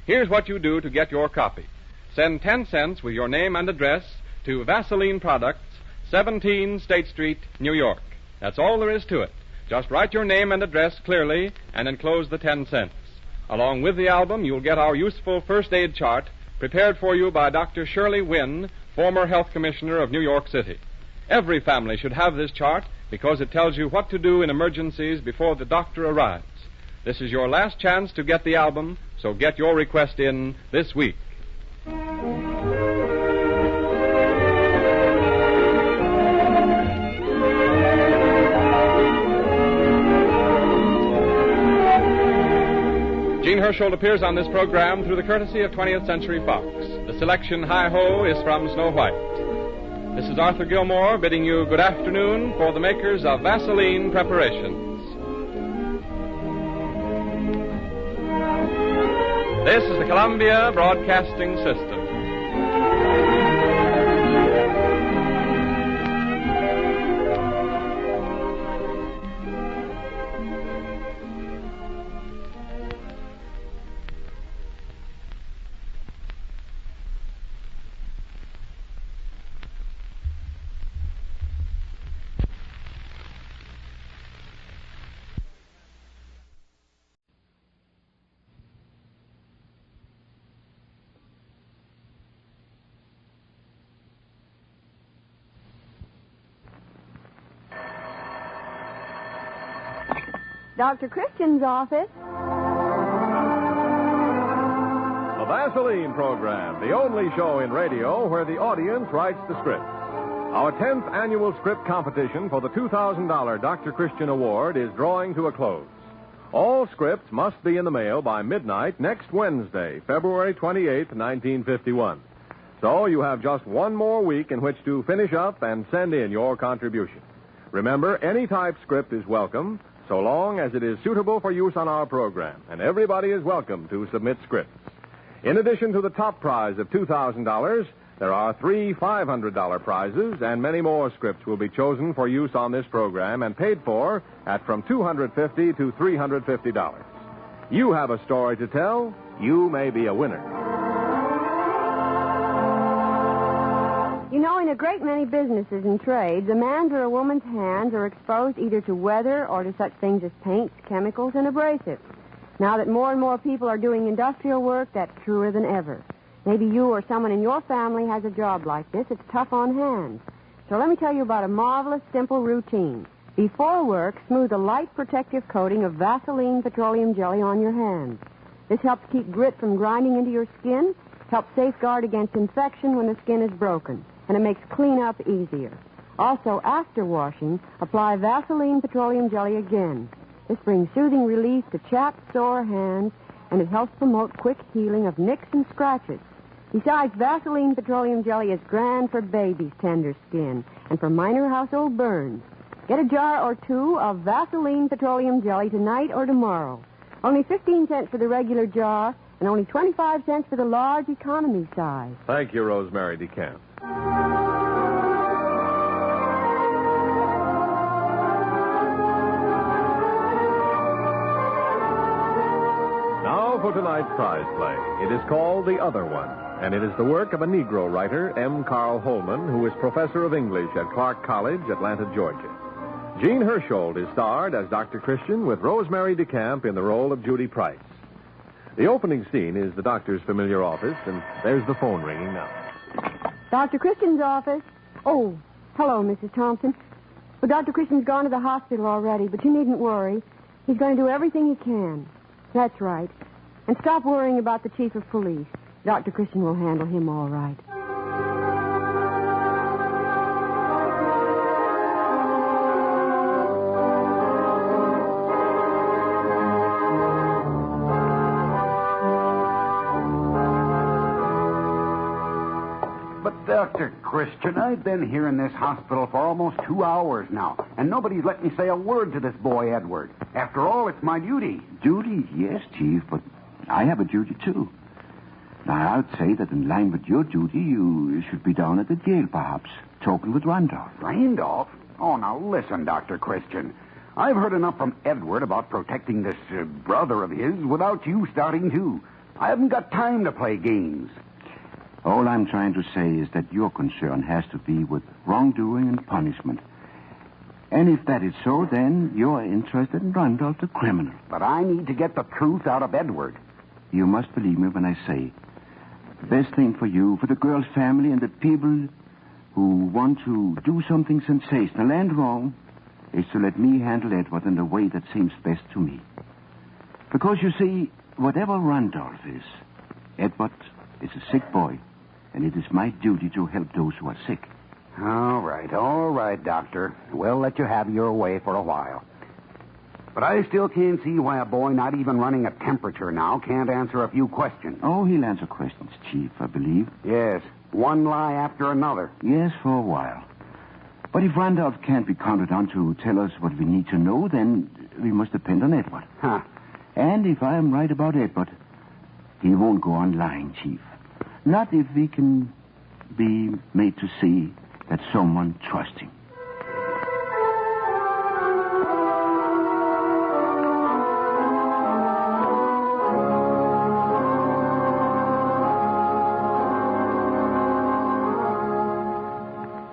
Here's what you do to get your copy. Send 10 cents with your name and address to Vaseline Products, 17 State Street, New York. That's all there is to it. Just write your name and address clearly and enclose the 10 cents. Along with the album, you'll get our useful first aid chart prepared for you by Dr. Shirley Wynn, former health commissioner of New York City. Every family should have this chart because it tells you what to do in emergencies before the doctor arrives. This is your last chance to get the album, so get your request in this week. Gene Hersholt appears on this program through the courtesy of 20th Century Fox. The selection Hi-Ho is from Snow White. This is Arthur Gilmore bidding you good afternoon for the makers of Vaseline Preparations. This is the Columbia Broadcasting System. Dr. Christian's office. The Vaseline program, the only show in radio where the audience writes the script. Our 10th annual script competition for the $2,000 Dr. Christian Award is drawing to a close. All scripts must be in the mail by midnight next Wednesday, February 28, 1951. So you have just one more week in which to finish up and send in your contribution. Remember, any type script is welcome, so long as it is suitable for use on our program, and everybody is welcome to submit scripts. In addition to the top prize of $2,000, there are 3 $500 prizes, and many more scripts will be chosen for use on this program and paid for at from $250 to $350. You have a story to tell. You may be a winner. You know, in a great many businesses and trades, a man's or a woman's hands are exposed either to weather or to such things as paints, chemicals, and abrasives. Now that more and more people are doing industrial work, that's truer than ever. Maybe you or someone in your family has a job like this. It's tough on hands. So let me tell you about a marvelous, simple routine. Before work, smooth a light protective coating of Vaseline petroleum jelly on your hands. This helps keep grit from grinding into your skin, helps safeguard against infection when the skin is broken, and it makes cleanup easier. Also, after washing, apply Vaseline petroleum jelly again. This brings soothing relief to chapped, sore hands, and it helps promote quick healing of nicks and scratches. Besides, Vaseline petroleum jelly is grand for babies' tender skin and for minor household burns. Get a jar or two of Vaseline petroleum jelly tonight or tomorrow. Only 15 cents for the regular jar and only 25 cents for the large economy size. Thank you, Rosemary DeCamp. Now for tonight's prize play. It is called The Other One, and it is the work of a Negro writer, M. Carl Holman, who is professor of English at Clark College, Atlanta, Georgia. Jean Hersholt is starred as Dr. Christian with Rosemary DeCamp in the role of Judy Price. The opening scene is the doctor's familiar office, and there's the phone ringing now. Dr. Christian's office. Oh, hello, Mrs. Thompson. Well, Dr. Christian's gone to the hospital already, but you needn't worry. He's going to do everything he can. That's right. And stop worrying about the chief of police. Dr. Christian will handle him all right. Dr. Christian, I've been here in this hospital for almost 2 hours now, and nobody's let me say a word to this boy, Edward. After all, it's my duty. Duty? Yes, Chief, but I have a duty, too. Now, I'd say that in line with your duty, you should be down at the jail, perhaps, talking with Randolph. Randolph? Oh, now listen, Dr. Christian. I've heard enough from Edward about protecting this brother of his without you starting, too. I haven't got time to play games. All I'm trying to say is that your concern has to be with wrongdoing and punishment. And if that is so, then you're interested in Randolph, the criminal. But I need to get the truth out of Edward. You must believe me when I say the best thing for you, for the girl's family, and the people who want to do something sensational and wrong is to let me handle Edward in the way that seems best to me. Because, you see, whatever Randolph is, Edward is a sick boy. And it is my duty to help those who are sick. All right, Doctor. We'll let you have your way for a while. But I still can't see why a boy not even running a temperature now can't answer a few questions. Oh, he'll answer questions, Chief, I believe. Yes, one lie after another. Yes, for a while. But if Randolph can't be counted on to tell us what we need to know, then we must depend on Edward. Huh. And if I am right about Edward, he won't go on lying, Chief. Not if we can be made to see that someone trusts him.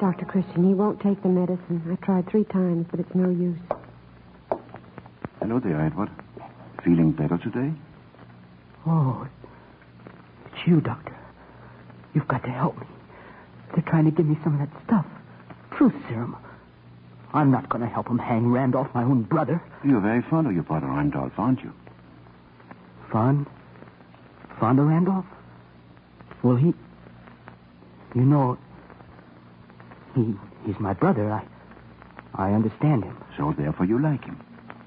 Dr. Christian, he won't take the medicine. I tried 3 times, but it's no use. Hello there, Edward. Feeling better today? Oh, it's you, Doctor. You've got to help me. They're trying to give me some of that stuff. Truth serum. I'm not going to help them hang Randolph, my own brother. You're very fond of your brother Randolph, aren't you? Fond? Fond of Randolph? Well, he... You know, He's my brother. I understand him. So therefore you like him.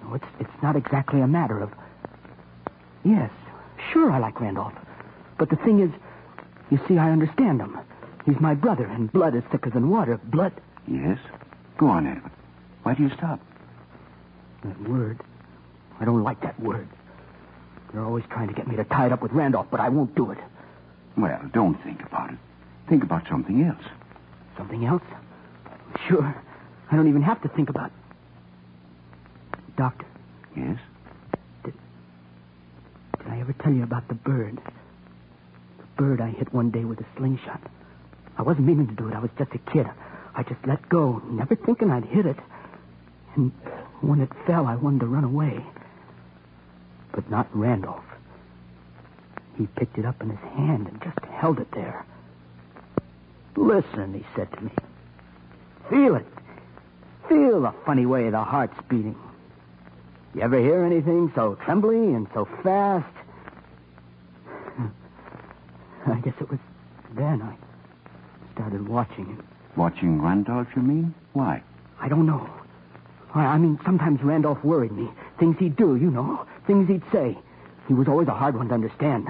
No, it's not exactly a matter of... Yes, sure I like Randolph. But the thing is, you see, I understand him. He's my brother, and blood is thicker than water. Blood... Yes? Go on, Edward. Why do you stop? That word. I don't like that word. They're always trying to get me to tie it up with Randolph, but I won't do it. Well, don't think about it. Think about something else. Something else? Sure. I don't even have to think about... Doctor. Yes? Did I ever tell you about the bird? The bird I hit one day with a slingshot. I wasn't meaning to do it. I was just a kid. I just let go, never thinking I'd hit it. And when it fell, I wanted to run away. But not Randolph. He picked it up in his hand and just held it there. Listen, he said to me. Feel it. Feel the funny way the heart's beating. You ever hear anything so trembly and so fast? I guess it was then I started watching him. Watching Randolph, you mean? Why? I don't know. I mean, sometimes Randolph worried me. Things he'd do, you know. Things he'd say. He was always a hard one to understand.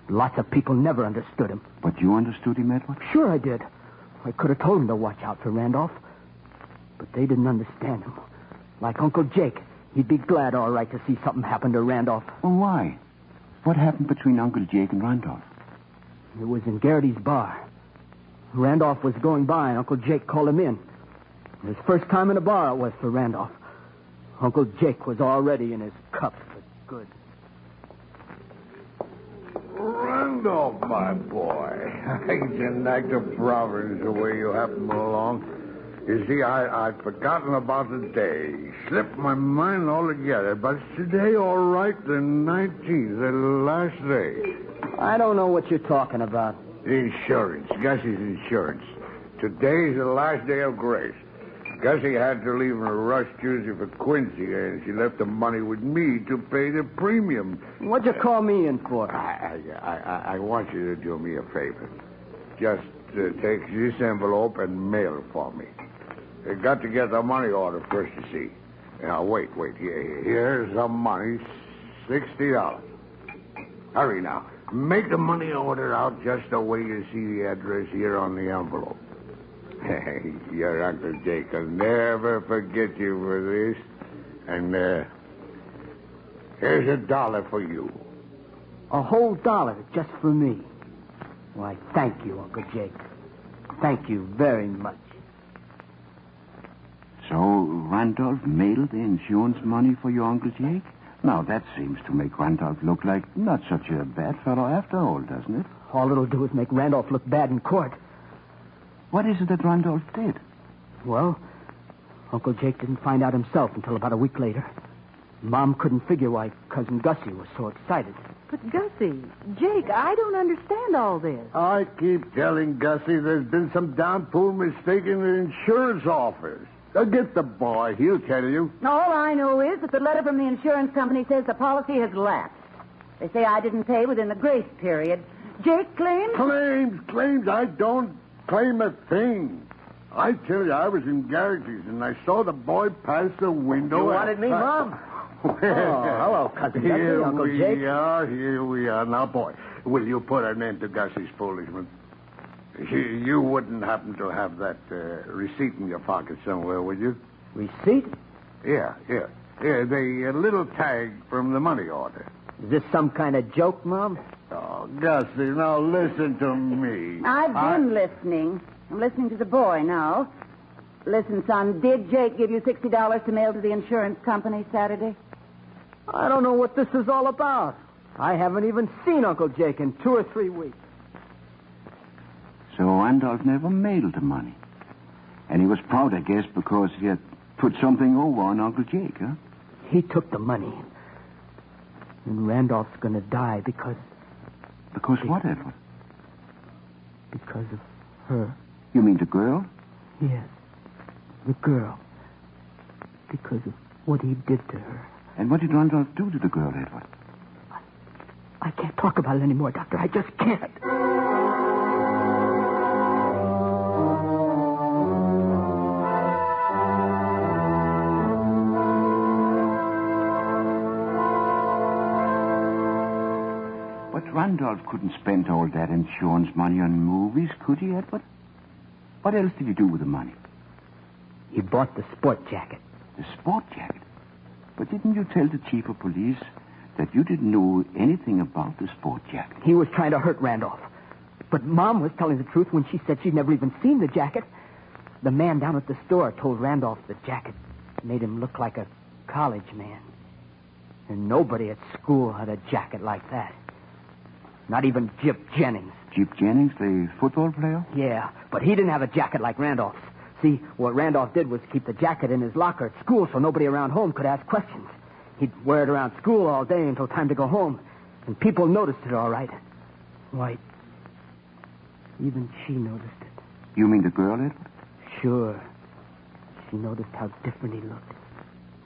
Lots of people never understood him. But you understood him, Edward? Sure I did. I could have told him to watch out for Randolph. But they didn't understand him. Like Uncle Jake. He'd be glad, all right, to see something happen to Randolph. Well, why? What happened between Uncle Jake and Randolph? It was in Garrity's bar. Randolph was going by, and Uncle Jake called him in. His first time in a bar it was for Randolph. Uncle Jake was already in his cup for good. Randolph, my boy. It's an act of providence the way you happened along. You see, I'd forgotten about the day. Slipped my mind altogether. But it's today, all right, the 19th, the last day. I don't know what you're talking about. Insurance. Gussie's insurance. Today's the last day of grace. Gussie had to leave in a rush Tuesday for Quincy, and she left the money with me to pay the premium. What'd you call me in for? I want you to do me a favor. Just take this envelope and mail it for me. You got to get the money order first, you see. Now, wait. Here's the money, $60. Hurry now. Make the money order out just the way you see the address here on the envelope. Hey, your Uncle Jake will never forget you for this. And, here's $1 for you. A whole $1 just for me. Why, thank you, Uncle Jake. Thank you very much. So Randolph mailed the insurance money for your Uncle Jake? Now, that seems to make Randolph look like not such a bad fellow after all, doesn't it? All it'll do is make Randolph look bad in court. What is it that Randolph did? Well, Uncle Jake didn't find out himself until about a week later. Mom couldn't figure why Cousin Gussie was so excited. But, Gussie, Jake, I don't understand all this. I keep telling Gussie there's been some downpour mistake in the insurance office. Get the boy. He'll tell you. All I know is that the letter from the insurance company says the policy has lapsed. They say I didn't pay within the grace period. Jake claims... Claims. I don't claim a thing. I tell you, I was in Garrity's and I saw the boy pass the window. You wanted me, Mom? Hello, Cousin Gussie, Uncle Jake. Here we are. Now, boy, will you put an end to Gussie's foolishness? You wouldn't happen to have that receipt in your pocket somewhere, would you? Receipt? Yeah, the little tag from the money order. Is this some kind of joke, Mom? Oh, Gussie, now listen to me. I've been listening. I'm listening to the boy now. Listen, son, did Jake give you $60 to mail to the insurance company Saturday? I don't know what this is all about. I haven't even seen Uncle Jake in 2 or 3 weeks. So Randolph never mailed the money. And he was proud, I guess, because he had put something over on Uncle Jake, huh? He took the money. And Randolph's going to die because... Because what, Edward? Because of her. You mean the girl? Yes, the girl. Because of what he did to her. And what did Randolph do to the girl, Edward? I can't talk about it anymore, Doctor. I just can't. But Randolph couldn't spend all that insurance money on movies, could he, Edward? What else did he do with the money? He bought the sport jacket. The sport jacket? But didn't you tell the chief of police that you didn't know anything about the sport jacket? He was trying to hurt Randolph. But Mom was telling the truth when she said she'd never even seen the jacket. The man down at the store told Randolph the jacket made him look like a college man. And nobody at school had a jacket like that. Not even Jip Jennings. Jip Jennings, the football player? Yeah, but he didn't have a jacket like Randolph's. See, what Randolph did was keep the jacket in his locker at school so nobody around home could ask questions. He'd wear it around school all day until time to go home. And people noticed it all right. Why, even she noticed it. You mean the girl, Edward? Sure. She noticed how different he looked.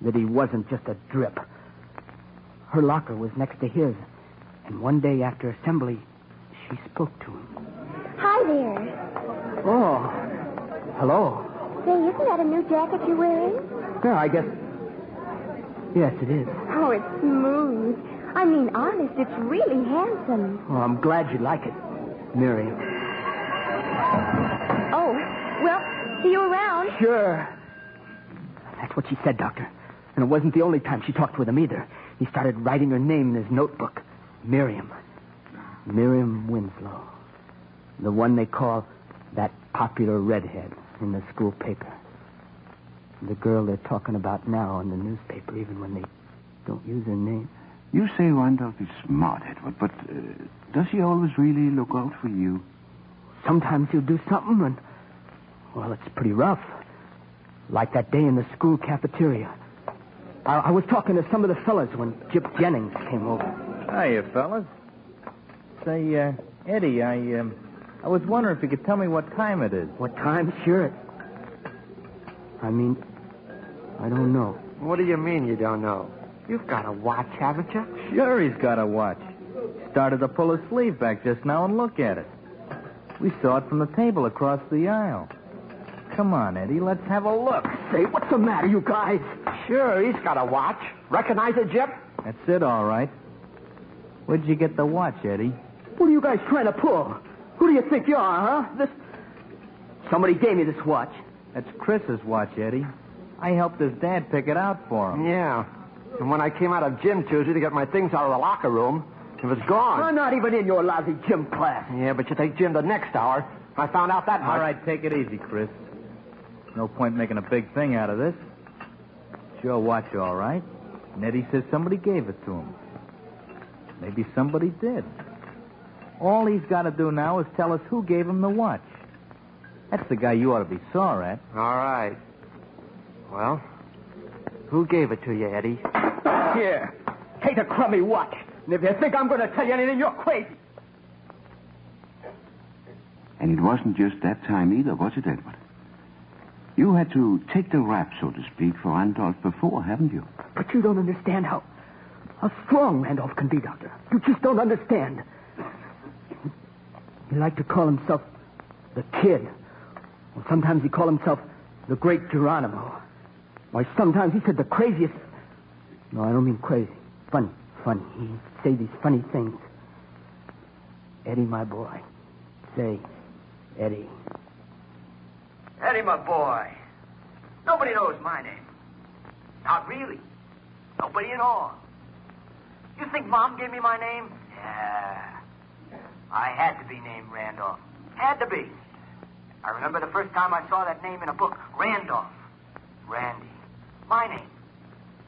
That he wasn't just a drip. Her locker was next to his. And one day after assembly, she spoke to him. Hi there. Oh, hello. Say, isn't that a new jacket you're wearing? Yeah, I guess. Yes, it is. Oh, it's smooth. I mean, honest, it's really handsome. Well, I'm glad you like it, Miriam. Oh, well, see you around. Sure. That's what she said, Doctor. And it wasn't the only time she talked with him either. He started writing her name in his notebook. Miriam. Miriam Winslow. The one they call that popular redhead in the school paper. The girl they're talking about now in the newspaper, even when they don't use her name. You say Randolph is smart, Edward, but does he always really look out for you? Sometimes he'll do something and, well, it's pretty rough. Like that day in the school cafeteria. I was talking to some of the fellas when Jip Jennings came over. Hiya, fellas. Say, Eddie, I was wondering if you could tell me what time it is. What time? Sure. I mean, I don't know. What do you mean you don't know? You've got a watch, haven't you? Sure he's got a watch. Started to pull his sleeve back just now and look at it. We saw it from the table across the aisle. Come on, Eddie, let's have a look. Say, what's the matter, you guys? Sure, he's got a watch. Recognize it, Jip? That's it, all right. Where'd you get the watch, Eddie? What are you guys trying to pull? Who do you think you are, huh? Somebody gave me this watch. That's Chris's watch, Eddie. I helped his dad pick it out for him. Yeah. And when I came out of gym Tuesday to get my things out of the locker room, it was gone. I'm not even in your lousy gym class. Yeah, but you take gym the next hour. I found out that much. All right, take it easy, Chris. No point making a big thing out of this. It's your watch, all right. And Eddie says somebody gave it to him. Maybe somebody did. All he's got to do now is tell us who gave him the watch. That's the guy you ought to be sore at. All right. Well, who gave it to you, Eddie? Here. Take a crummy watch. And if you think I'm going to tell you anything, you're crazy. And it wasn't just that time either, was it, Edward? You had to take the rap, so to speak, for Randolph before, haven't you? But you don't understand how strong Randolph can be, Doctor. You just don't understand. He liked to call himself the Kid. Well, sometimes he called himself the Great Geronimo. Why, sometimes he said the craziest... No, I don't mean crazy. Funny. He'd say these funny things. Eddie, my boy. Say, Eddie. Eddie, my boy. Nobody knows my name. Not really. Nobody at all. You think Mom gave me my name? Yeah. I had to be named Randolph. Had to be. I remember the first time I saw that name in a book. Randolph. Randy. My name.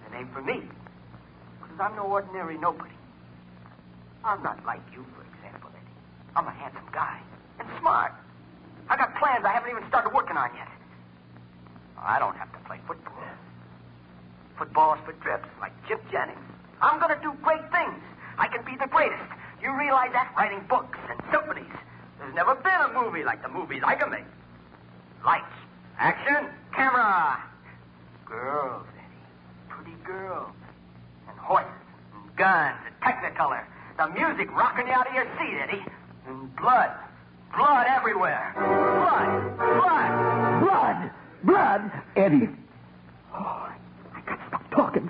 The name for me. Because I'm no ordinary nobody. I'm not like you, for example, Eddie. I'm a handsome guy. And smart. I got plans I haven't even started working on yet. I don't have to play football. Football's for drips, like Jip Jennings. I'm going to do great things. I can be the greatest. You realize that? Writing books and symphonies. There's never been a movie like the movies I can make. Lights, action, camera. Girls, Eddie. Pretty girls. And horses, and guns, and Technicolor. The music rocking you out of your seat, Eddie. And blood. Blood everywhere. Blood! Eddie. Oh, I got to stop talking.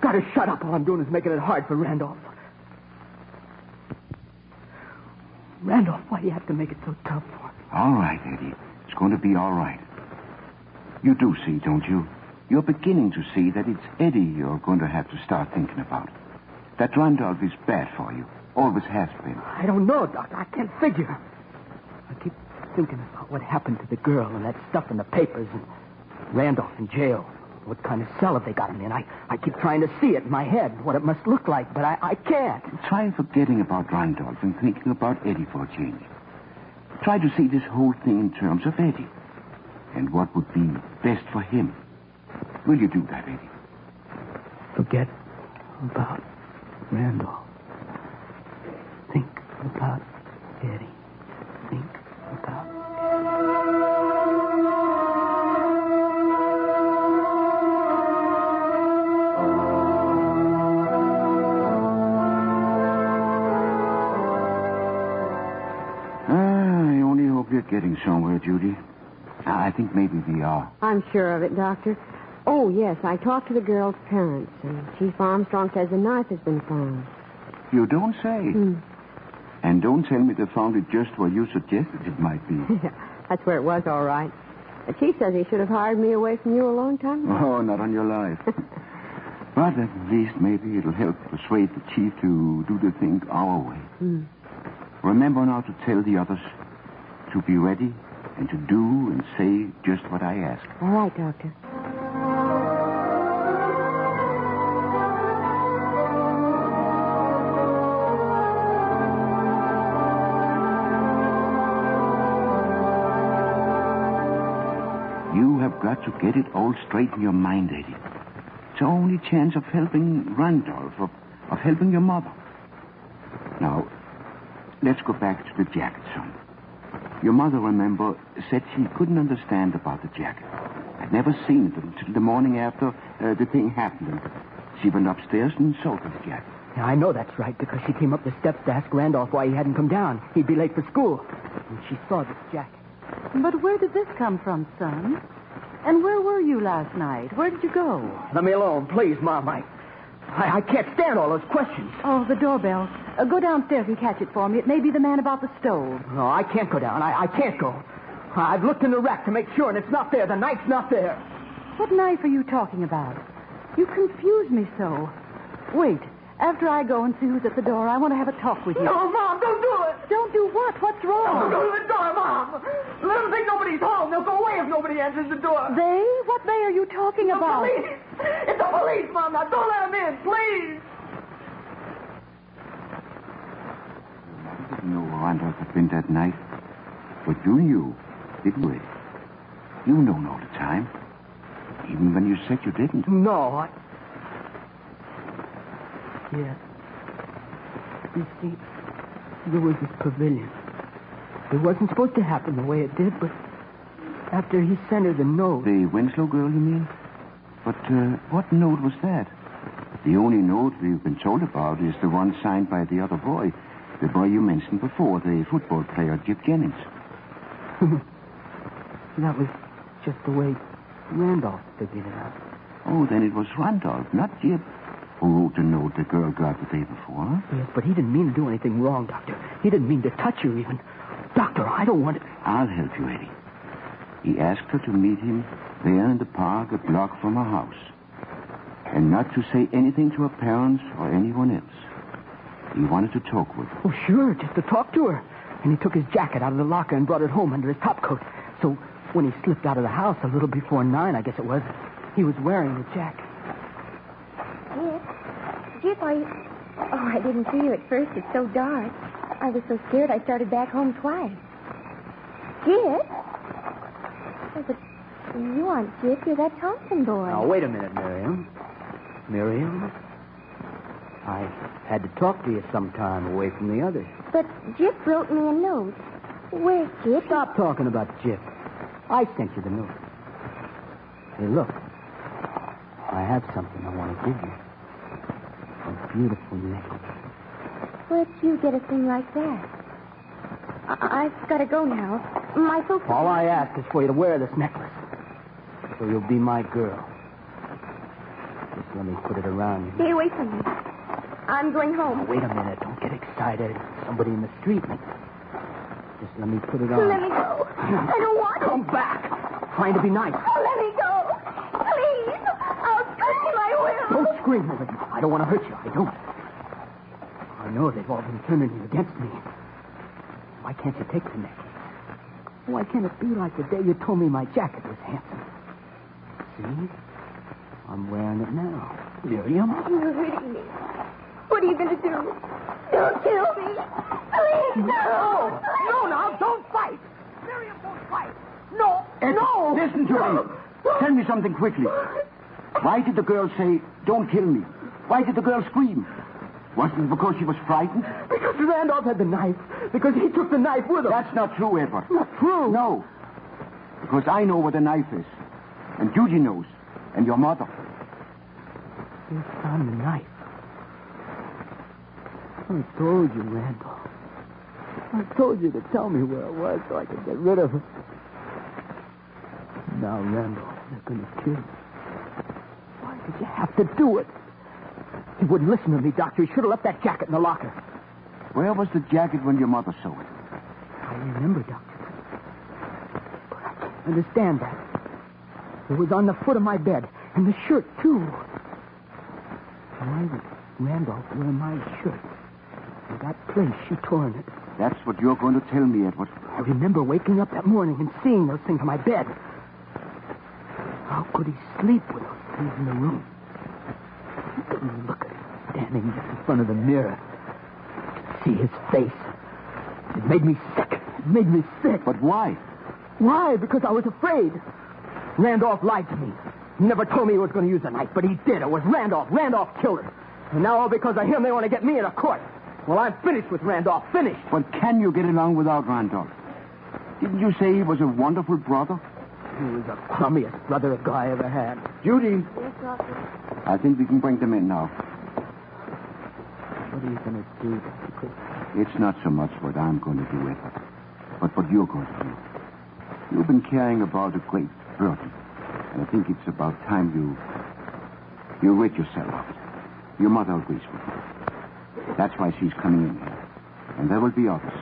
Got to shut up. All I'm doing is making it hard for Randolph. Randolph, why do you have to make it so tough for me? All right, Eddie. It's going to be all right. You do see, don't you? You're beginning to see that it's Eddie you're going to have to start thinking about. That Randolph is bad for you. Always has been. I don't know, Doctor. I can't figure. I keep thinking about what happened to the girl and that stuff in the papers and Randolph in jail. What kind of cell have they got him in? I keep trying to see it in my head, what it must look like, but I can't. Try forgetting about Randolph and thinking about Eddie for a change. Try to see this whole thing in terms of Eddie and what would be best for him. Will you do that, Eddie? Forget about Randolph. Think about Eddie. Think about I only hope you're getting somewhere, Judy. I think maybe we are. I'm sure of it, Doctor. Oh, yes, I talked to the girl's parents, and Chief Armstrong says a knife has been found. You don't say. And don't tell me they found it just where you suggested it might be. Yeah, that's where it was, all right. The chief says he should have hired me away from you a long time ago. Oh, not on your life. But at least maybe it'll help persuade the chief to do the thing our way. Remember now to tell the others to be ready and to do and say just what I ask. All right, Doctor. You have got to get it all straight in your mind, Eddie. It's our only chance of helping Randolph, of helping your mother. Now, let's go back to the jacket, son. Your mother, remember, said she couldn't understand about the jacket. I'd never seen it until the morning after the thing happened. She went upstairs and sold her the jacket. Yeah, I know that's right, because she came up the steps to ask Randolph why he hadn't come down. He'd be late for school. And she saw this jacket. But where did this come from, son? And where were you last night? Where did you go? Let me alone, please, Mom. I can't stand all those questions. Oh, the doorbell. Go downstairs and catch it for me. It may be the man about the stove. No, I can't go down. I can't go. I've looked in the rack to make sure, and it's not there. The knife's not there. What knife are you talking about? You confuse me so. Wait. After I go and see who's at the door, I want to have a talk with you. No, Mom, don't do it. Don't do what? What's wrong? Don't go to the door, Mom. Let them think nobody's home. They'll go away if nobody answers the door. They? What they are you talking about? The police. It's the police, Mom. Now, don't let them in, please. I didn't know where Randolph had been that night. But you knew, didn't you? You known all the time. Even when you said you didn't. No, Yes. You see, there was this pavilion. It wasn't supposed to happen the way it did, but after he sent her the note... The Winslow girl, you mean? But what note was that? The only note we've been told about is the one signed by the other boy. The boy you mentioned before, the football player, Jip Jennings. That was just the way Randolph figured it out. Oh, then it was Randolph, not Jip, who wrote the note the girl got the day before, huh? Yes, but he didn't mean to do anything wrong, Doctor. He didn't mean to touch her even. Doctor, I don't want to... I'll help you, Eddie. He asked her to meet him there in the park a block from her house. And not to say anything to her parents or anyone else. He wanted to talk with her. Oh, sure, just to talk to her. And he took his jacket out of the locker and brought it home under his topcoat. So when he slipped out of the house a little before 9, I guess it was, he was wearing the jacket. Jip, are you... Oh, I didn't see you at first. It's so dark. I was so scared I started back home twice. Jip? Oh, but you aren't Jip. You're that Thompson boy. Now, wait a minute, Miriam. Miriam? I had to talk to you sometime away from the others. But Jip wrote me a note. Where's Jip? Stop talking about Jip. I sent you the note. Hey, look. I have something I want to give you. A beautiful necklace. Where'd you get a thing like that? I've got to go now. My folks... All I ask is for you to wear this necklace. So you'll be my girl. Just let me put it around you. Stay away from me. I'm going home. Now, wait a minute. Don't get excited. Somebody in the street. Just let me put it on. Let me go. I don't want to. Come back. Trying to be nice. Oh, let me go. Please. I'll scream. I will. Don't scream, Olivia. I don't want to hurt you. I don't. I know they've all been turning you against me. Why can't you take the necklace? Why can't it be like the day you told me my jacket was handsome? See? I'm wearing it now. Miriam? You're hurting me. What are you going to do? Don't kill me. Please, no. No, now, don't fight. Miriam, don't fight. No, Ed, no. Listen to me. Tell me something quickly. Why did the girl say, don't kill me? Why did the girl scream? Wasn't it because she was frightened? Because Randolph had the knife. Because he took the knife with him. That's not true, Edward. Not true? No. Because I know where the knife is. And Judy knows. And your mother. You found the knife. I told you, Randolph. I told you to tell me where it was so I could get rid of it. Now, Randolph, they're going to kill me. Why did you have to do it? He wouldn't listen to me, Doctor. He should have left that jacket in the locker. Where was the jacket when your mother saw it? I remember, Doctor. But I can't understand that. It was on the foot of my bed. And the shirt, too. Why would Randolph wear my shirt? In that place, she tore in it. That's what you're going to tell me, Edward. I remember waking up that morning and seeing those things on my bed. How could he sleep with those things in the room? I couldn't look at him standing just in front of the mirror. See his face. It made me sick. It made me sick. But why? Why? Because I was afraid. Randolph lied to me. He never told me he was going to use a knife, but he did. It was Randolph. Randolph killed her. And now all because of him, they want to get me in a court. Well, I'm finished with Randolph. Finished. But can you get along without Randolph? Didn't you say he was a wonderful brother? He was the crummiest brother a guy ever had. Judy. Yes, Doctor. I think we can bring them in now. What are you going to do, Dr. Chris? It's not so much what I'm going to do, Edward, but what you're going to do. You've been carrying about a great burden, and I think it's about time you rid yourself of it. Your mother agrees with you. That's why she's coming in here. And there will be others.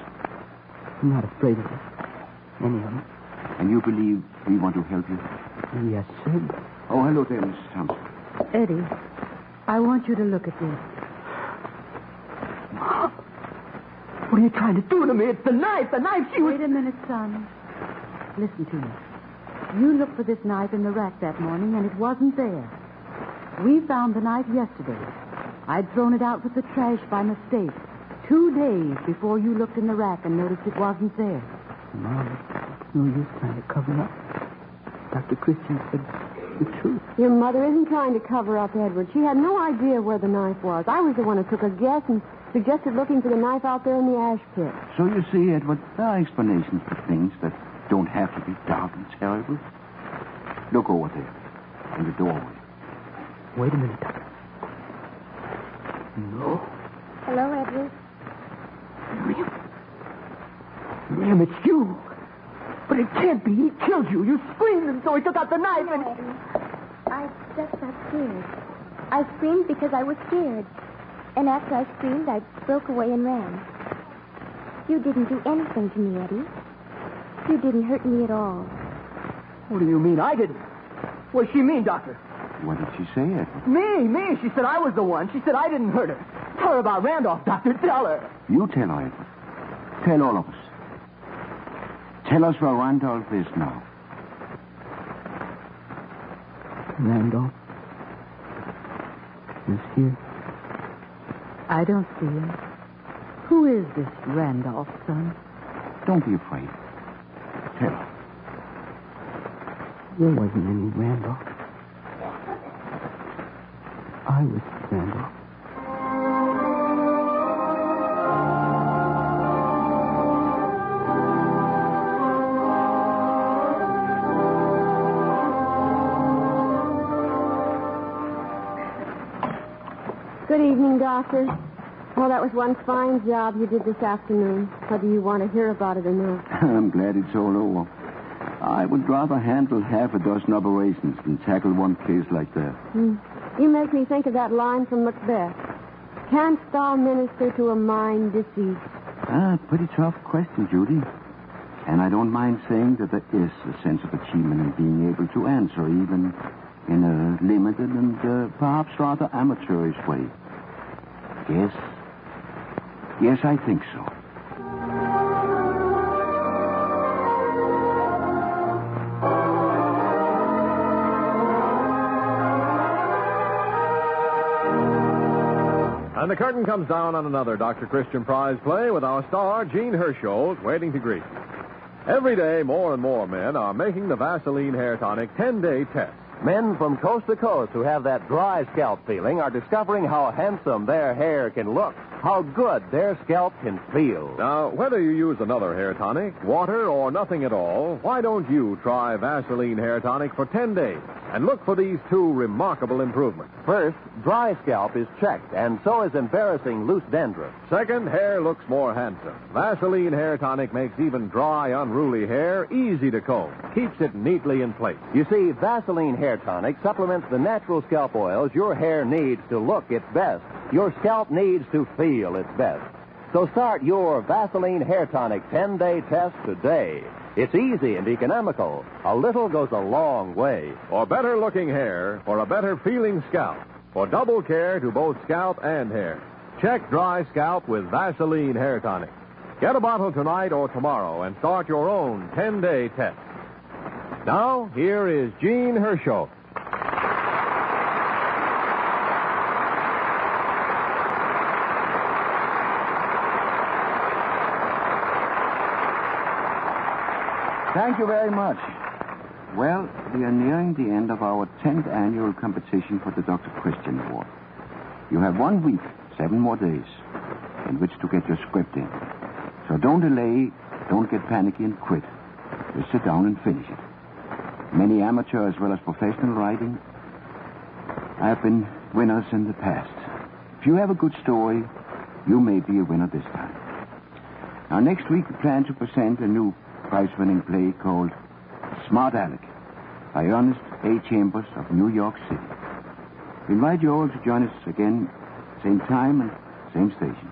I'm not afraid of it. Any of them. And you believe we want to help you? Yes, sir. Oh, hello there, Mrs. Thompson. Eddie, I want you to look at this. Mom, what are you trying to do to me? It's the knife. The knife she was... Wait a minute, son. Listen to me. You looked for this knife in the rack that morning, and it wasn't there. We found the knife yesterday. I'd thrown it out with the trash by mistake. 2 days before you looked in the rack and noticed it wasn't there. Mom, it's no use trying to cover up. Dr. Christian said the truth. Your mother isn't trying to cover up, Edward. She had no idea where the knife was. I was the one who took a guess and suggested looking for the knife out there in the ash pit. So you see, Edward, there are explanations for things that don't have to be dark and terrible. Look over there, in the doorway. Wait a minute, Doctor. No. Hello, Edward. Miriam, it's you. But it can't be. He killed you. You screamed, and so he took out the knife. No, Eddie. I just got scared. I screamed because I was scared. And after I screamed, I broke away and ran. You didn't do anything to me, Eddie. You didn't hurt me at all. What do you mean I didn't? What does she mean, Doctor? What did she say, Edward? Me. She said I was the one. She said I didn't hurt her. Tell her about Randolph, Doctor. Tell her. You tell her, Edward. Tell all of us. Tell us where Randolph is now. Randolph is here. I don't see him. Who is this Randolph, son? Don't be afraid. Tell her. There wasn't any Randolph. I was Randolph. Good evening, Doctor. Well, that was one fine job you did this afternoon, whether you want to hear about it or not. I'm glad it's all over. I would rather handle half a dozen operations than tackle one case like that. You make me think of that line from Macbeth. Canst thou minister to a mind deceased? Pretty tough question, Judy. And I don't mind saying that there is a sense of achievement in being able to answer, even in a limited and perhaps rather amateurish way. Yes, I think so. And the curtain comes down on another Dr. Christian Prize play with our star, Jean Hersholt, waiting to greet you. Every day, more and more men are making the Vaseline Hair Tonic 10-day test. Men from coast to coast who have that dry scalp feeling are discovering how handsome their hair can look, how good their scalp can feel. Now, whether you use another hair tonic, water, or nothing at all, why don't you try Vaseline Hair Tonic for 10 days and look for these two remarkable improvements? First, dry scalp is checked, and so is embarrassing loose dandruff. Second, hair looks more handsome. Vaseline Hair Tonic makes even dry, unruly hair easy to comb, keeps it neatly in place. You see, Vaseline Hair Tonic supplements the natural scalp oils your hair needs to look its best. Your scalp needs to feel its best. So start your Vaseline Hair Tonic 10-day test today. It's easy and economical. A little goes a long way. For better looking hair, for a better feeling scalp, for double care to both scalp and hair. Check dry scalp with Vaseline Hair Tonic. Get a bottle tonight or tomorrow and start your own 10-day test. Now, here is Jean Hersholt. Thank you very much. Well, we are nearing the end of our 10th annual competition for the Dr. Christian Award. You have 1 week, 7 more days, in which to get your script in. So don't delay, don't get panicky and quit. Just sit down and finish it. Many amateur as well as professional writing have been winners in the past. If you have a good story, you may be a winner this time. Now, next week we plan to present a new prize-winning play called Smart Alec by Ernest A. Chambers of New York City. We invite you all to join us again, same time and same station.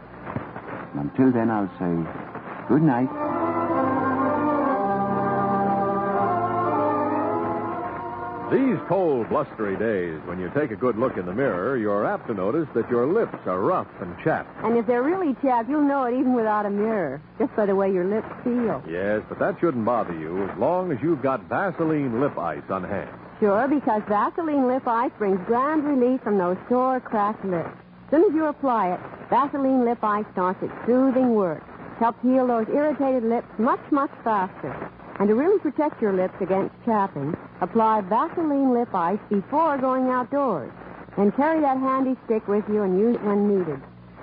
And until then, I'll say good night. These cold, blustery days, when you take a good look in the mirror, you're apt to notice that your lips are rough and chapped. And if they're really chapped, you'll know it even without a mirror, just by the way your lips feel. Yes, but that shouldn't bother you as long as you've got Vaseline lip ice on hand. Sure, because Vaseline lip ice brings grand relief from those sore, cracked lips. As soon as you apply it, Vaseline lip ice starts its soothing work. Helps heal those irritated lips much, much faster. And to really protect your lips against chapping, apply Vaseline lip ice before going outdoors. And carry that handy stick with you and use it when needed.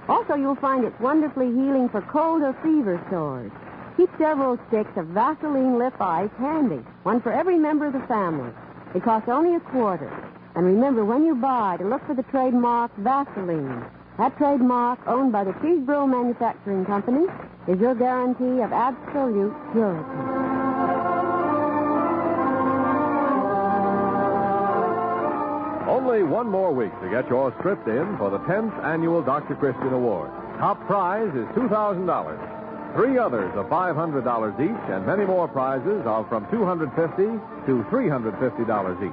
Also, you'll find it's wonderfully healing for cold or fever sores. Keep several sticks of Vaseline lip ice handy, one for every member of the family. It costs only $0.25. And remember, when you buy, to look for the trademark Vaseline. That trademark, owned by the Cheesebro Manufacturing Company, is your guarantee of absolute purity. Only 1 more week to get your script in for the 10th Annual Dr. Christian Award. Top prize is $2,000. 3 others of $500 each, and many more prizes of from $250 to $350 each.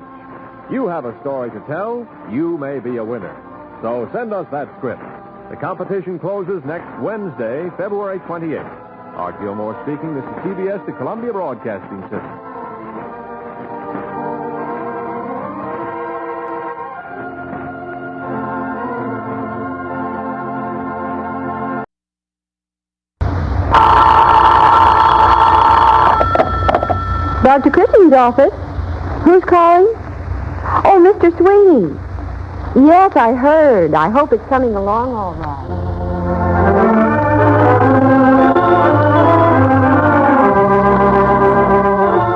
You have a story to tell, you may be a winner. So send us that script. The competition closes next Wednesday, February 28th. Art Gilmore speaking. This is CBS, the Columbia Broadcasting System. Dr. Christian's office. Who's calling? Oh, Mr. Sweeney. Yes, I heard. I hope it's coming along all right.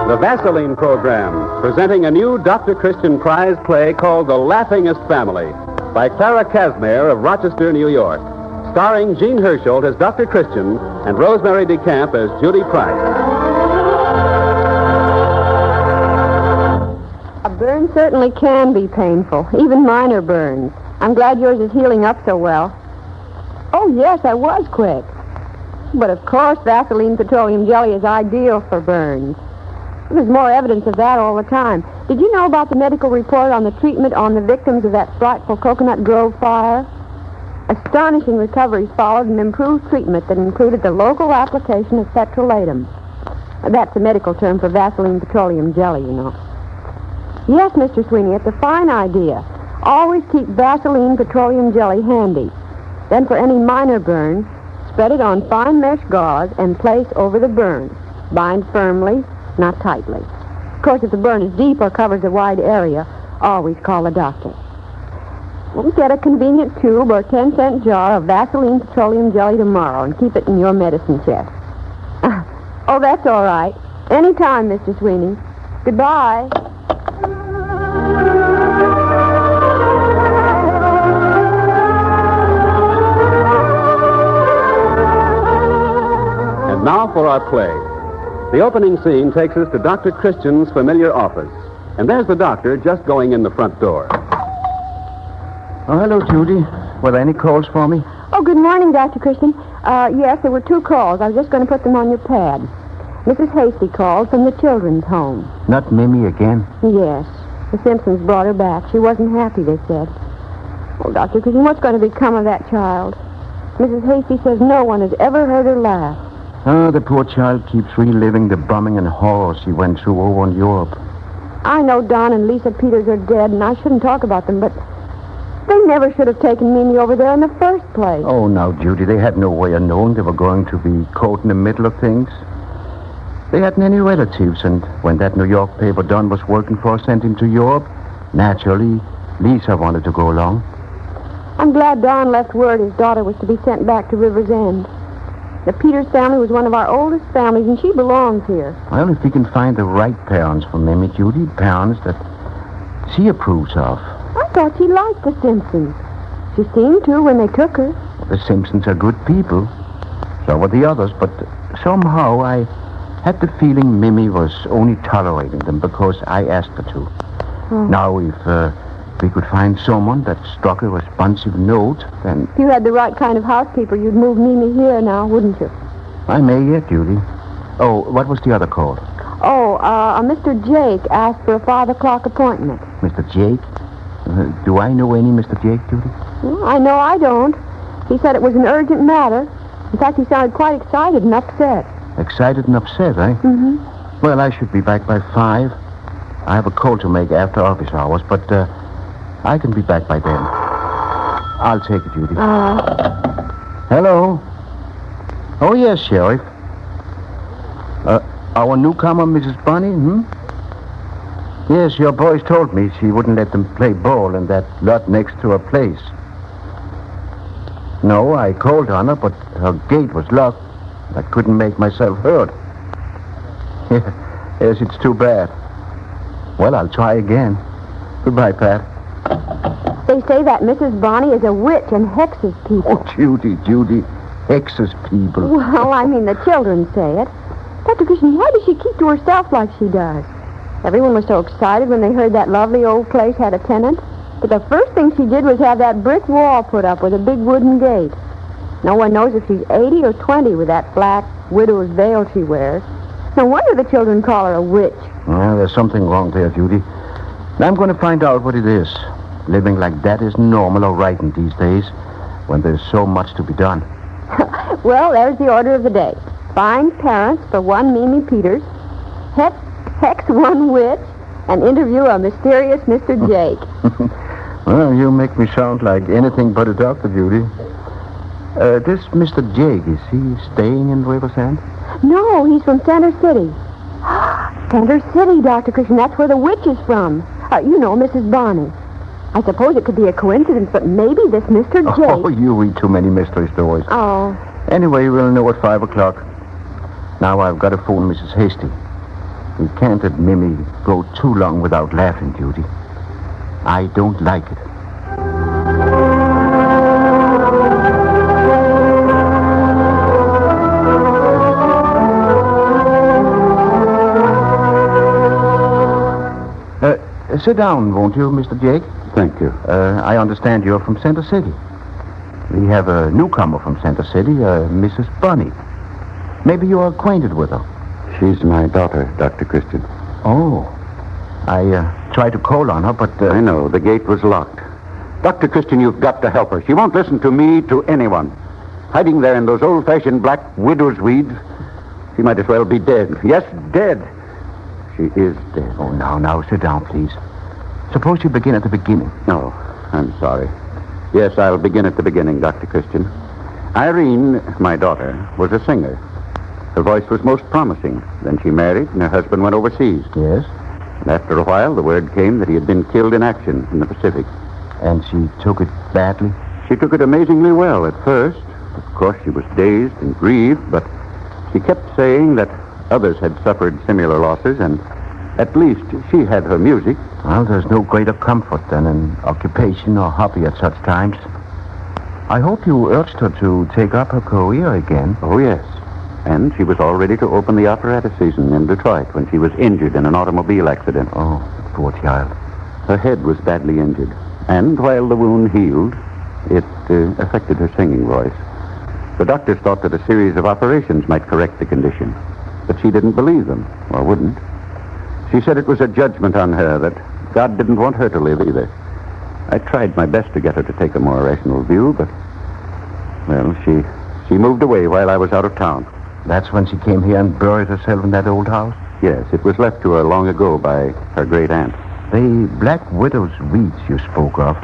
The Vaseline Program, presenting a new Dr. Christian Prize play called The Laughingest Family by Clara Casimir of Rochester, New York, starring Jean Hersholt as Dr. Christian and Rosemary DeCamp as Judy Price. A burn certainly can be painful, even minor burns. I'm glad yours is healing up so well. Oh, yes, I was quick. But of course, Vaseline petroleum jelly is ideal for burns. There's more evidence of that all the time. Did you know about the medical report on the treatment on the victims of that frightful Coconut Grove fire? Astonishing recoveries followed an improved treatment that included the local application of petrolatum. That's a medical term for Vaseline petroleum jelly, you know. Yes, Mr. Sweeney, it's a fine idea. Always keep Vaseline petroleum jelly handy. Then for any minor burns, spread it on fine mesh gauze and place over the burn. Bind firmly, not tightly. Of course, if the burn is deep or covers a wide area, always call a doctor. We'll get a convenient tube or 10-cent jar of Vaseline petroleum jelly tomorrow and keep it in your medicine chest. Oh, that's all right. Anytime, Mr. Sweeney. Goodbye. And now for our play. The opening scene takes us to Dr. Christian's familiar office. And there's the doctor just going in the front door. Oh, hello, Judy. Were there any calls for me? Oh, good morning, Dr. Christian. Yes, there were 2 calls. I was just going to put them on your pad. Mrs. Hasty called from the children's home. Not Mimi again? Yes. The Simpsons brought her back. She wasn't happy, they said. Oh, Dr. Christian, what's going to become of that child? Mrs. Hasty says no one has ever heard her laugh. Oh, the poor child keeps reliving the bombing and horror she went through over in Europe. I know Don and Lisa Peters are dead, and I shouldn't talk about them, but they never should have taken Mimi over there in the first place. Oh, now, Judy, they had no way of knowing they were going to be caught in the middle of things. They hadn't any relatives, and when that New York paper Don was working for sent him to Europe, naturally, Lisa wanted to go along. I'm glad Don left word his daughter was to be sent back to River's End. The Peters family was one of our oldest families, and she belongs here. Well, if we can find the right parents for Mimi, Judy, parents that she approves of. I thought she liked the Simpsons. She seemed to when they took her. The Simpsons are good people. So were the others, but somehow I had the feeling Mimi was only tolerating them because I asked her to. Oh. Now, if we could find someone that struck a responsive note, then... If you had the right kind of housekeeper, you'd move Mimi here now, wouldn't you? I may yet, Judy. Oh, what was the other call? Oh, Mr. Jake asked for a 5 o'clock appointment. Mr. Jake? Do I know any Mr. Jake, Judy? Well, I know I don't. He said it was an urgent matter. In fact, he sounded quite excited and upset. Excited and upset, eh? Mm-hmm. Well, I should be back by 5. I have a call to make after office hours, but I can be back by then. I'll take it, Judy. Hello? Oh, yes, Sheriff. Our newcomer, Mrs. Bunny, Yes, your boys told me she wouldn't let them play ball in that lot next to her place. No, I called on her, but her gate was locked. I couldn't make myself heard. Yes, it's too bad. Well, I'll try again. Goodbye, Pat. They say that Mrs. Bonnie is a witch and hexes people. Oh, Judy, hexes people. Well, I mean, the children say it. Dr. Christian, why does she keep to herself like she does? Everyone was so excited when they heard that lovely old place had a tenant. But the first thing she did was have that brick wall put up with a big wooden gate. No one knows if she's 80 or 20 with that black widow's veil she wears. No wonder the children call her a witch. Well, there's something wrong there, Judy. I'm going to find out what it is. Living like that is normal or right in these days when there's so much to be done. Well, there's the order of the day. Find parents for one Mimi Peters, hex one witch, and interview a mysterious Mr. Jake. Well, you make me sound like anything but a doctor, Judy. This Mr. Jake, is he staying in Riversend? No, he's from Center City. Center City, Dr. Christian. That's where the witch is from. You know, Mrs. Bonnie. I suppose it could be a coincidence, but maybe this Mr. Jake... Oh, you read too many mystery stories. Oh. Anyway, we'll know at 5 o'clock. Now I've got to phone Mrs. Hasty. We can't let Mimi go too long without laughing, Judy. I don't like it. Sit down, won't you, Mr. Jake? Thank you. I understand you're from Center City. We have a newcomer from Center City, Mrs. Bunny. Maybe you're acquainted with her. She's my daughter, Dr. Christian. Oh. I tried to call on her, but... I know. The gate was locked. Dr. Christian, you've got to help her. She won't listen to me, to anyone. Hiding there in those old-fashioned black widow's weeds, she might as well be dead. Yes, dead. She is dead. Oh, now, sit down, please. Suppose you begin at the beginning. No, I'm sorry. Yes, I'll begin at the beginning, Dr. Christian. Irene, my daughter, was a singer. Her voice was most promising. Then she married, and her husband went overseas. Yes? And after a while, the word came that he had been killed in action in the Pacific. And she took it badly? She took it amazingly well at first. Of course, she was dazed and grieved, but she kept saying that others had suffered similar losses, and at least she had her music. Well, there's no greater comfort than an occupation or hobby at such times. I hope you urged her to take up her career again. Oh, yes. And she was all ready to open the operetta season in Detroit when she was injured in an automobile accident. Oh, poor child. Her head was badly injured. And while the wound healed, it affected her singing voice. The doctors thought that a series of operations might correct the condition. But she didn't believe them, or wouldn't. She said it was a judgment on her, that God didn't want her to live either. I tried my best to get her to take a more rational view, but, well, she moved away while I was out of town. That's when she came here and buried herself in that old house? Yes, it was left to her long ago by her great-aunt. The black widow's weeds you spoke of,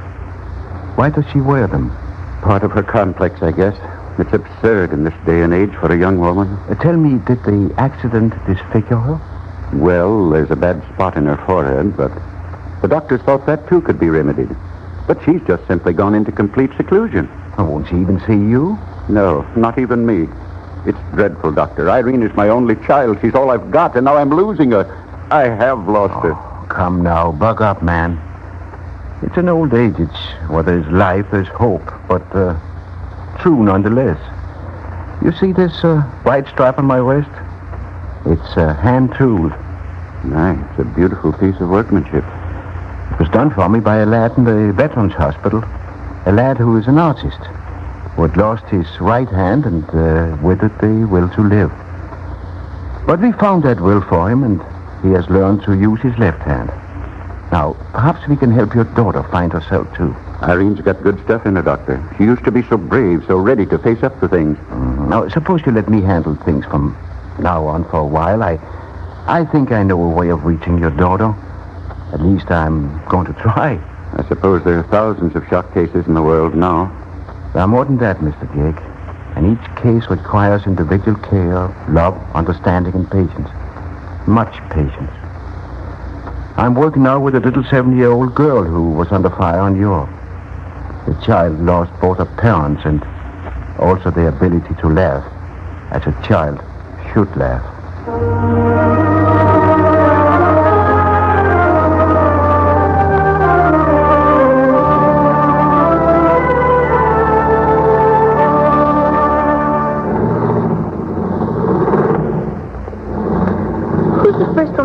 why does she wear them? Part of her complex, I guess. It's absurd in this day and age for a young woman. Tell me, did the accident disfigure her? Well, there's a bad spot in her forehead, but the doctors thought that, too, could be remedied. But she's just simply gone into complete seclusion. Oh, won't she even see you? No, not even me. It's dreadful, Doctor. Irene is my only child. She's all I've got, and now I'm losing her. I have lost her. Come now, buck up, man. It's an old age. It's where there's life, there's hope, but true nonetheless. You see this white stripe on my wrist? It's a hand tool. Nice. It's a beautiful piece of workmanship. It was done for me by a lad in the Veterans Hospital. A lad who is an artist, who had lost his right hand and with it the will to live. But we found that will for him, and he has learned to use his left hand. Now, perhaps we can help your daughter find herself, too. Irene's got good stuff in her, Doctor. She used to be so brave, so ready to face up to things. Now, suppose you let me handle things from now on for a while. I think I know a way of reaching your daughter. At least I'm going to try. I suppose there are thousands of shock cases in the world now. There are more than that, Mr. Jake. And each case requires individual care, love, understanding, and patience. Much patience. I'm working now with a little 7-year-old girl who was under fire in Europe. The child lost both her parents and also the ability to laugh, as a child should laugh.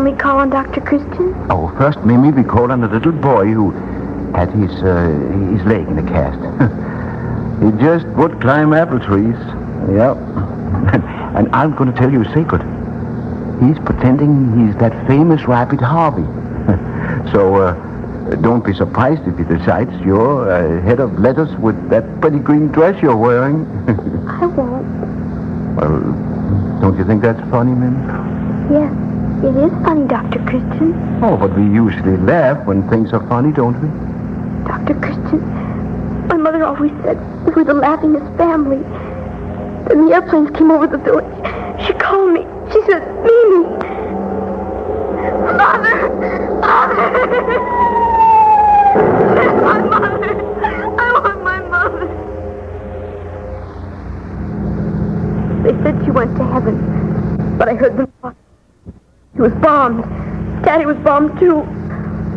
We call on Dr. Christian? Oh, first, Mimi, we called on a little boy who had his leg in a cast. He just would climb apple trees. Yep. And I'm going to tell you a secret. He's pretending he's that famous Rabbit Harvey. So, don't be surprised if he decides you're head of lettuce with that pretty green dress you're wearing. I won't. Well, don't you think that's funny, Mimi? Yes. It is funny, Dr. Christian. Oh, but we usually laugh when things are funny, don't we? Dr. Christian, my mother always said we were the laughingest family. Then the airplanes came over the village. She called me. She said, Mimi. Mother! Mother! My mother! I want my mother. They said she went to heaven, but I heard them talk. She was bombed. Daddy was bombed, too.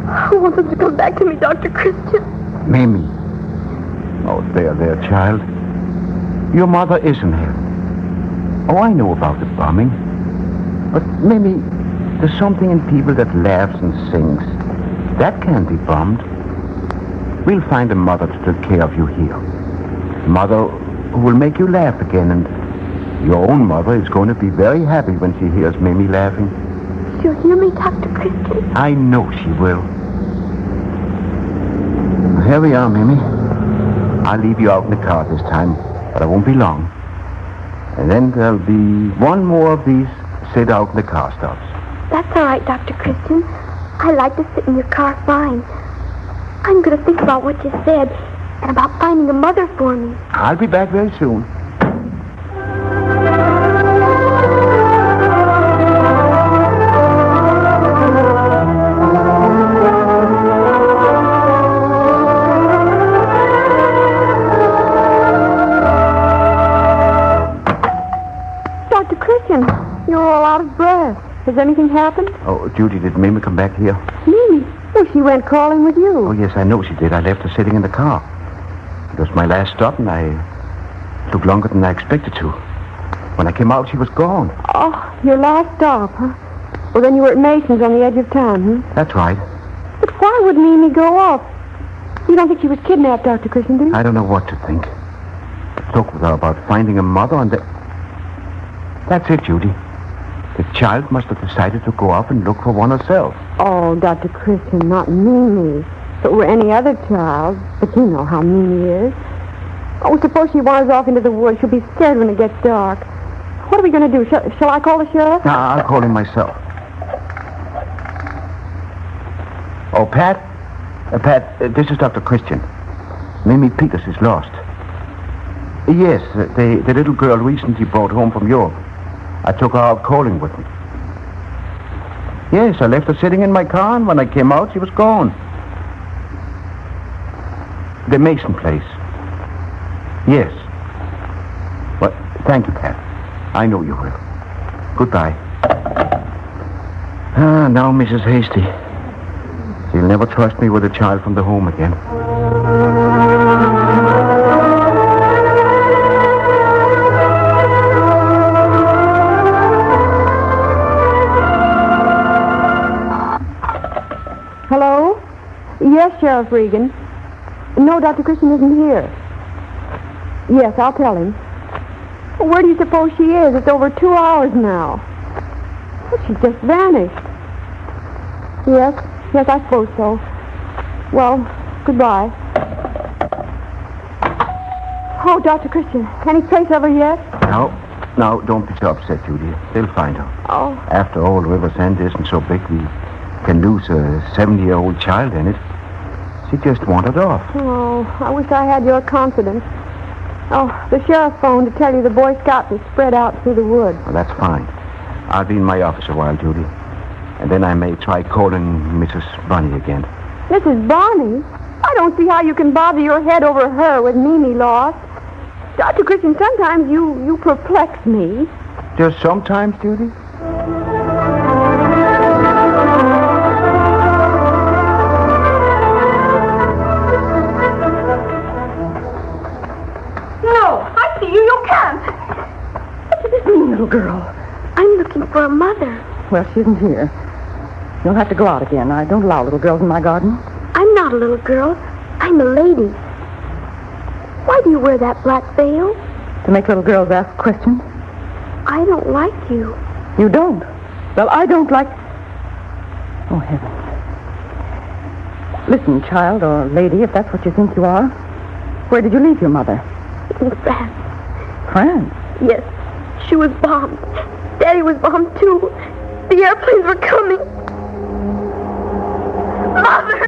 I want them to come back to me, Dr. Christian. Mimi. Oh, there, child. Your mother isn't here. Oh, I know about the bombing. But, Mimi, there's something in people that laughs and sings. That can't be bombed. We'll find a mother to take care of you here. A mother who will make you laugh again and Your own mother is going to be very happy when she hears Mimi laughing. She'll hear me, Dr. Christian. I know she will. Here we are, Mimi. I'll leave you out in the car this time, but I won't be long. And then there'll be one more of these sit out in the car stops. That's all right, Dr. Christian. I like to sit in your car fine. I'm going to think about what you said and about finding a mother for me. I'll be back very soon. Dr. Christian, you're all out of breath. Has anything happened? Oh, Judy, did Mimi come back here? Mimi? Well, she went calling with you. Oh, yes, I know she did. I left her sitting in the car. It was my last stop, and I took longer than I expected to. When I came out, she was gone. Oh, your last stop, huh? Well, then you were at Mason's on the edge of town, huh? That's right. But why would Mimi go off? You don't think she was kidnapped, Dr. Christian, do you? I don't know what to think. I talked with her about finding a mother, and that's it, Judy. The child must have decided to go off and look for one herself. Oh, Dr. Christian, not Mimi. If it were any other child, but you know how Mimi is. Oh, suppose she wanders off into the woods. She'll be scared when it gets dark. What are we going to do? Shall I call the sheriff? No, I'll call him myself. Oh, Pat? Pat, this is Dr. Christian. Mimi Peters is lost. Yes, the little girl recently brought home from Europe. I took her out calling with me. Yes, I left her sitting in my car, and when I came out, she was gone. The Mason place. Yes. Well, thank you, Pat. I know you will. Goodbye. Now Mrs. Hasty. She'll never trust me with a child from the home again. Hello? Yes, Sheriff Regan. No, Dr. Christian isn't here. Yes, I'll tell him. Where do you suppose she is? It's over 2 hours now. Well, she just vanished. Yes, I suppose so. Well, goodbye. Oh, Dr. Christian, any trace of her yet? No, don't be so upset, Judy. They'll find her. Oh. After all, Riversend isn't so big we can lose a 70-year-old child in it. She just wandered off. Oh, I wish I had your confidence. Oh, the sheriff phoned to tell you the Boy Scouts are spread out through the woods. Well, that's fine. I'll be in my office a while, Judy. And then I may try calling Mrs. Bunny again. Mrs. Bonnie? I don't see how you can bother your head over her with Mimi lost. Dr. Christian, sometimes you perplex me. Just sometimes, Judy? You can't. What does this mean, little girl? I'm looking for a mother. Well, she isn't here. You'll have to go out again. I don't allow little girls in my garden. I'm not a little girl. I'm a lady. Why do you wear that black veil? To make little girls ask questions. I don't like you. You don't? Well, I don't like... Oh, heavens. Listen, child, or lady, if that's what you think you are. Where did you leave your mother? In France. France? Yes. She was bombed. Daddy was bombed, too. The airplanes were coming. Mother!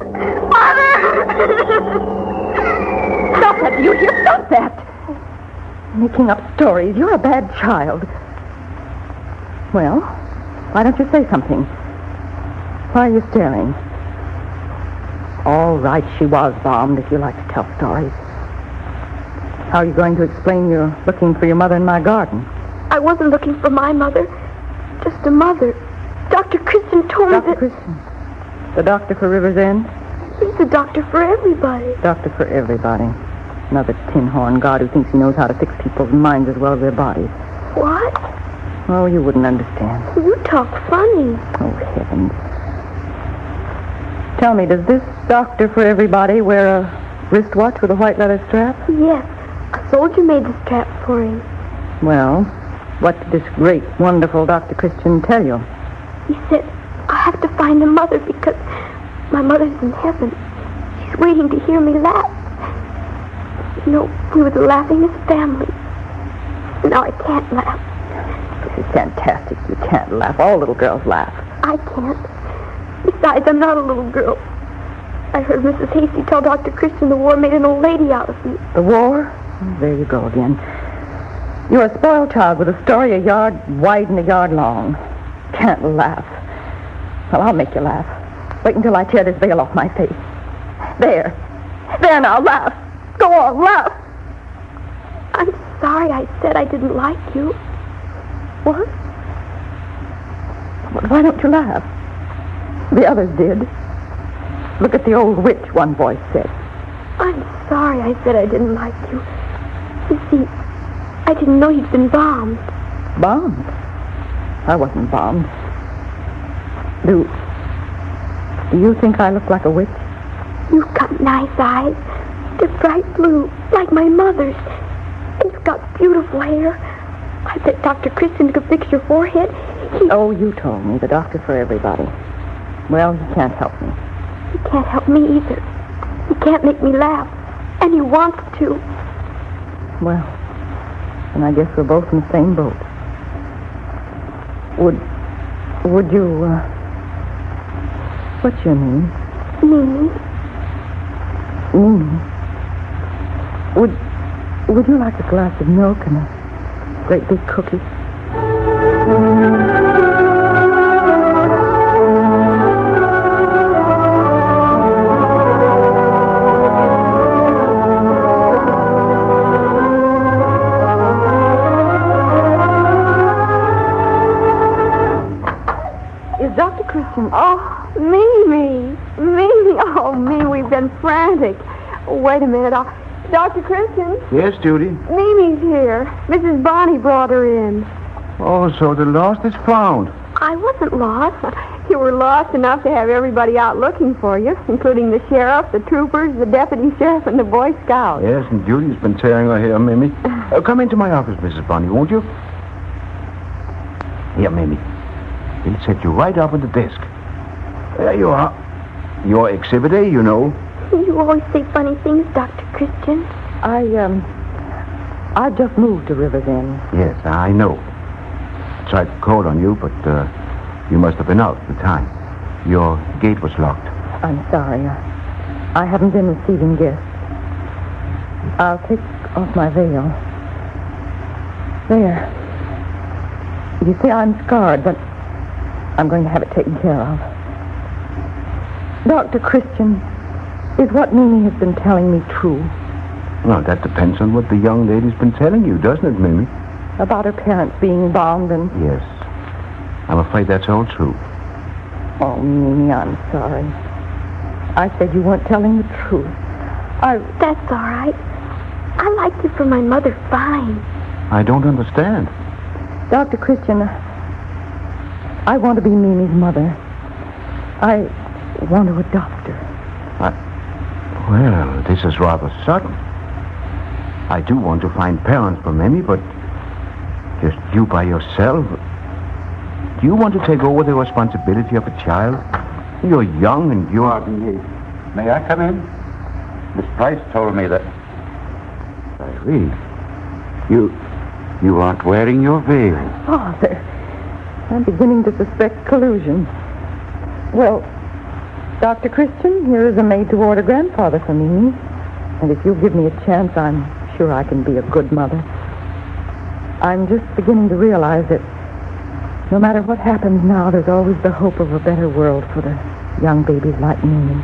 Stop that! You hear? Stop that! Making up stories. You're a bad child. Well, why don't you say something? Why are you staring? All right, she was bombed, if you like to tell stories. How are you going to explain you're looking for your mother in my garden? I wasn't looking for my mother. Just a mother. Dr. Christian told me Dr. Christian? The doctor for River's End? He's the doctor for everybody. Doctor for everybody. Another tin-horn god who thinks he knows how to fix people's minds as well as their bodies. What? Oh, you wouldn't understand. You talk funny. Oh, heavens. Tell me, does this doctor for everybody wear a wristwatch with a white leather strap? Yes. A soldier made the strap for him. Well, What did this great, wonderful Dr. Christian tell you? He said I have to find a mother because my mother's in heaven. She's waiting to hear me laugh. You know, we were the laughingest family. Now I can't laugh. This is fantastic. You can't laugh. All little girls laugh. I can't. Besides, I'm not a little girl. I heard Mrs. Hasty tell Dr. Christian the war made an old lady out of me. The war? Oh, there you go again. You're a spoiled child with a story a yard wide and a yard long. Can't laugh. Well, I'll make you laugh. Wait until I tear this veil off my face. There. There now, laugh. Go on, laugh. I'm sorry I said I didn't like you. What? Why don't you laugh? The others did. Look at the old witch, one voice said. I'm sorry I said I didn't like you. You see, I didn't know you'd been bombed. Bombed? I wasn't bombed. Do you think I look like a witch? You've got nice eyes. They're bright blue, like my mother's. And you've got beautiful hair. I bet Dr. Christian could fix your forehead. Oh, you told me, the doctor for everybody. Well, you can't help me. He can't help me either. He can't make me laugh. And he wants to. Well, and I guess we're both in the same boat. Would you, what's your name? Mimi. Mimi. Would you like a glass of milk and a great big cookie? Dr. Christian. Oh, Mimi. Oh, Mimi, we've been frantic. Wait a minute. Dr. Christian? Yes, Judy? Mimi's here. Mrs. Bonnie brought her in. Oh, so the lost is found. I wasn't lost. You were lost enough to have everybody out looking for you, including the sheriff, the troopers, the deputy sheriff, and the Boy Scouts. Yes, and Judy's been tearing her hair, Mimi. Come into my office, Mrs. Bonnie, won't you? Here, Mimi. He'll set you right up at the desk. There you are. You're Exhibit A, you know. You always say funny things, Dr. Christian. I just moved to River's End. Yes, I know. Tried to call on you, but you must have been out at the time. Your gate was locked. I'm sorry. I haven't been receiving guests. I'll take off my veil. There. You see, I'm scarred, but I'm going to have it taken care of. Dr. Christian, is what Mimi has been telling me true? Well, that depends on what the young lady's been telling you, doesn't it, Mimi? About her parents being bombed and... Yes. I'm afraid that's all true. Oh, Mimi, I'm sorry. I said you weren't telling the truth. That's all right. I like you for my mother fine. I don't understand. Dr. Christian, I want to be Mimi's mother. I want to adopt her. Well, this is rather sudden. I do want to find parents for Mimi, but just you by yourself? Do you want to take over the responsibility of a child? You're young and you're... Pardon me. May I come in? Miss Price told me that... Irene, you aren't wearing your veil. Father, I'm beginning to suspect collusion. Well, Dr. Christian, here is a maid-to-order grandfather for Mimi. And if you'll give me a chance, I'm sure I can be a good mother. I'm just beginning to realize that no matter what happens now, there's always the hope of a better world for the young babies like Mimi.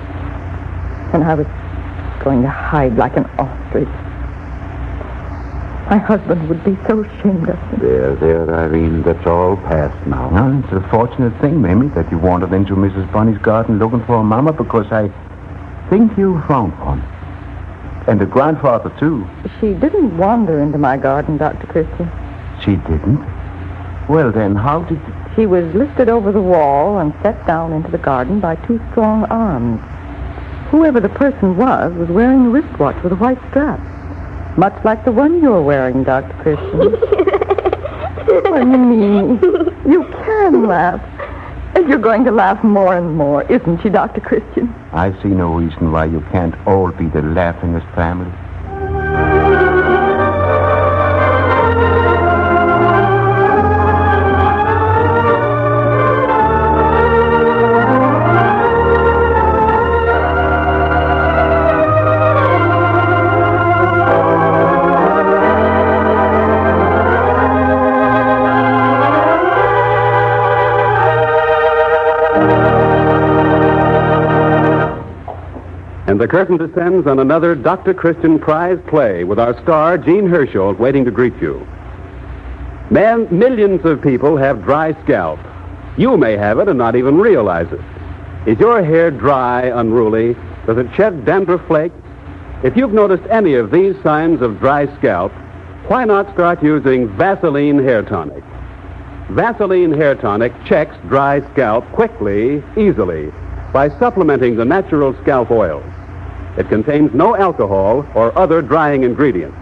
And I was going to hide like an ostrich. My husband would be so ashamed of me. There, Irene, that's all past now. Well, it's a fortunate thing, Mimi, that you wandered into Mrs. Bonnie's garden looking for a mama, because I think you found one. And a grandfather, too. She didn't wander into my garden, Dr. Christian. She didn't? Well, then, how did... She was lifted over the wall and set down into the garden by two strong arms. Whoever the person was wearing a wristwatch with a white strap. Much like the one you're wearing, Dr. Christian. Mimi, you can laugh. And you're going to laugh more and more, isn't she, Dr. Christian? I see no reason why you can't all be the Laughingest family. And the curtain descends on another Dr. Christian prize play with our star, Jean Herschel, waiting to greet you. Millions of people have dry scalp. You may have it and not even realize it. Is your hair dry, unruly? Does it shed dandruff flakes? If you've noticed any of these signs of dry scalp, why not start using Vaseline Hair Tonic? Vaseline Hair Tonic checks dry scalp quickly, easily, by supplementing the natural scalp oils. It contains no alcohol or other drying ingredients.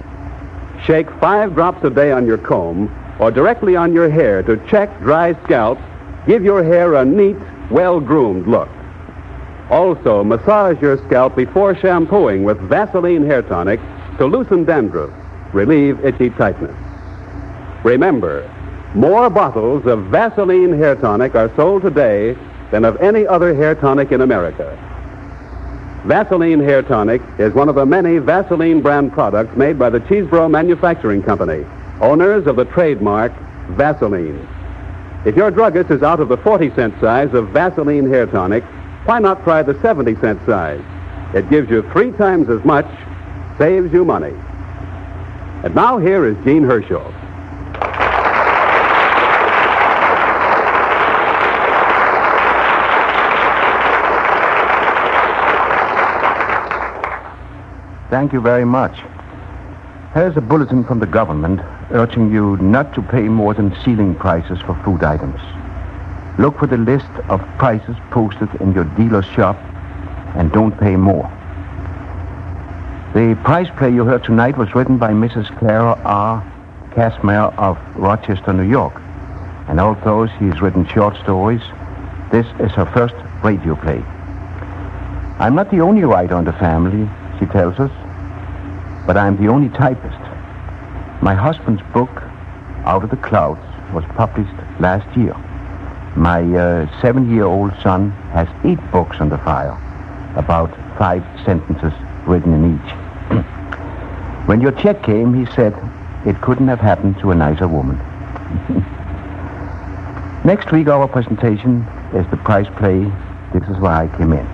Shake 5 drops a day on your comb or directly on your hair to check dry scalp. Give your hair a neat, well-groomed look. Also, massage your scalp before shampooing with Vaseline Hair Tonic to loosen dandruff, relieve itchy tightness. Remember, more bottles of Vaseline Hair Tonic are sold today than of any other hair tonic in America. Vaseline Hair Tonic is one of the many Vaseline brand products made by the Cheeseboro Manufacturing Company, owners of the trademark Vaseline. If your druggist is out of the 40-cent size of Vaseline Hair Tonic, why not try the 70-cent size? It gives you 3 times as much, saves you money. And now here is Jean Herschel. Thank you very much. Here's a bulletin from the government urging you not to pay more than ceiling prices for food items. Look for the list of prices posted in your dealer's shop and don't pay more. The prize play you heard tonight was written by Mrs. Clara R. Casimir of Rochester, New York. And although she's written short stories, this is her first radio play. I'm not the only writer on the family, she tells us, but I'm the only typist. My husband's book, Out of the Clouds, was published last year. My 7-year-old son has 8 books on the file, about 5 sentences written in each. When your check came, he said, it couldn't have happened to a nicer woman. Next week, our presentation is the prize play, This Is Why I Came In,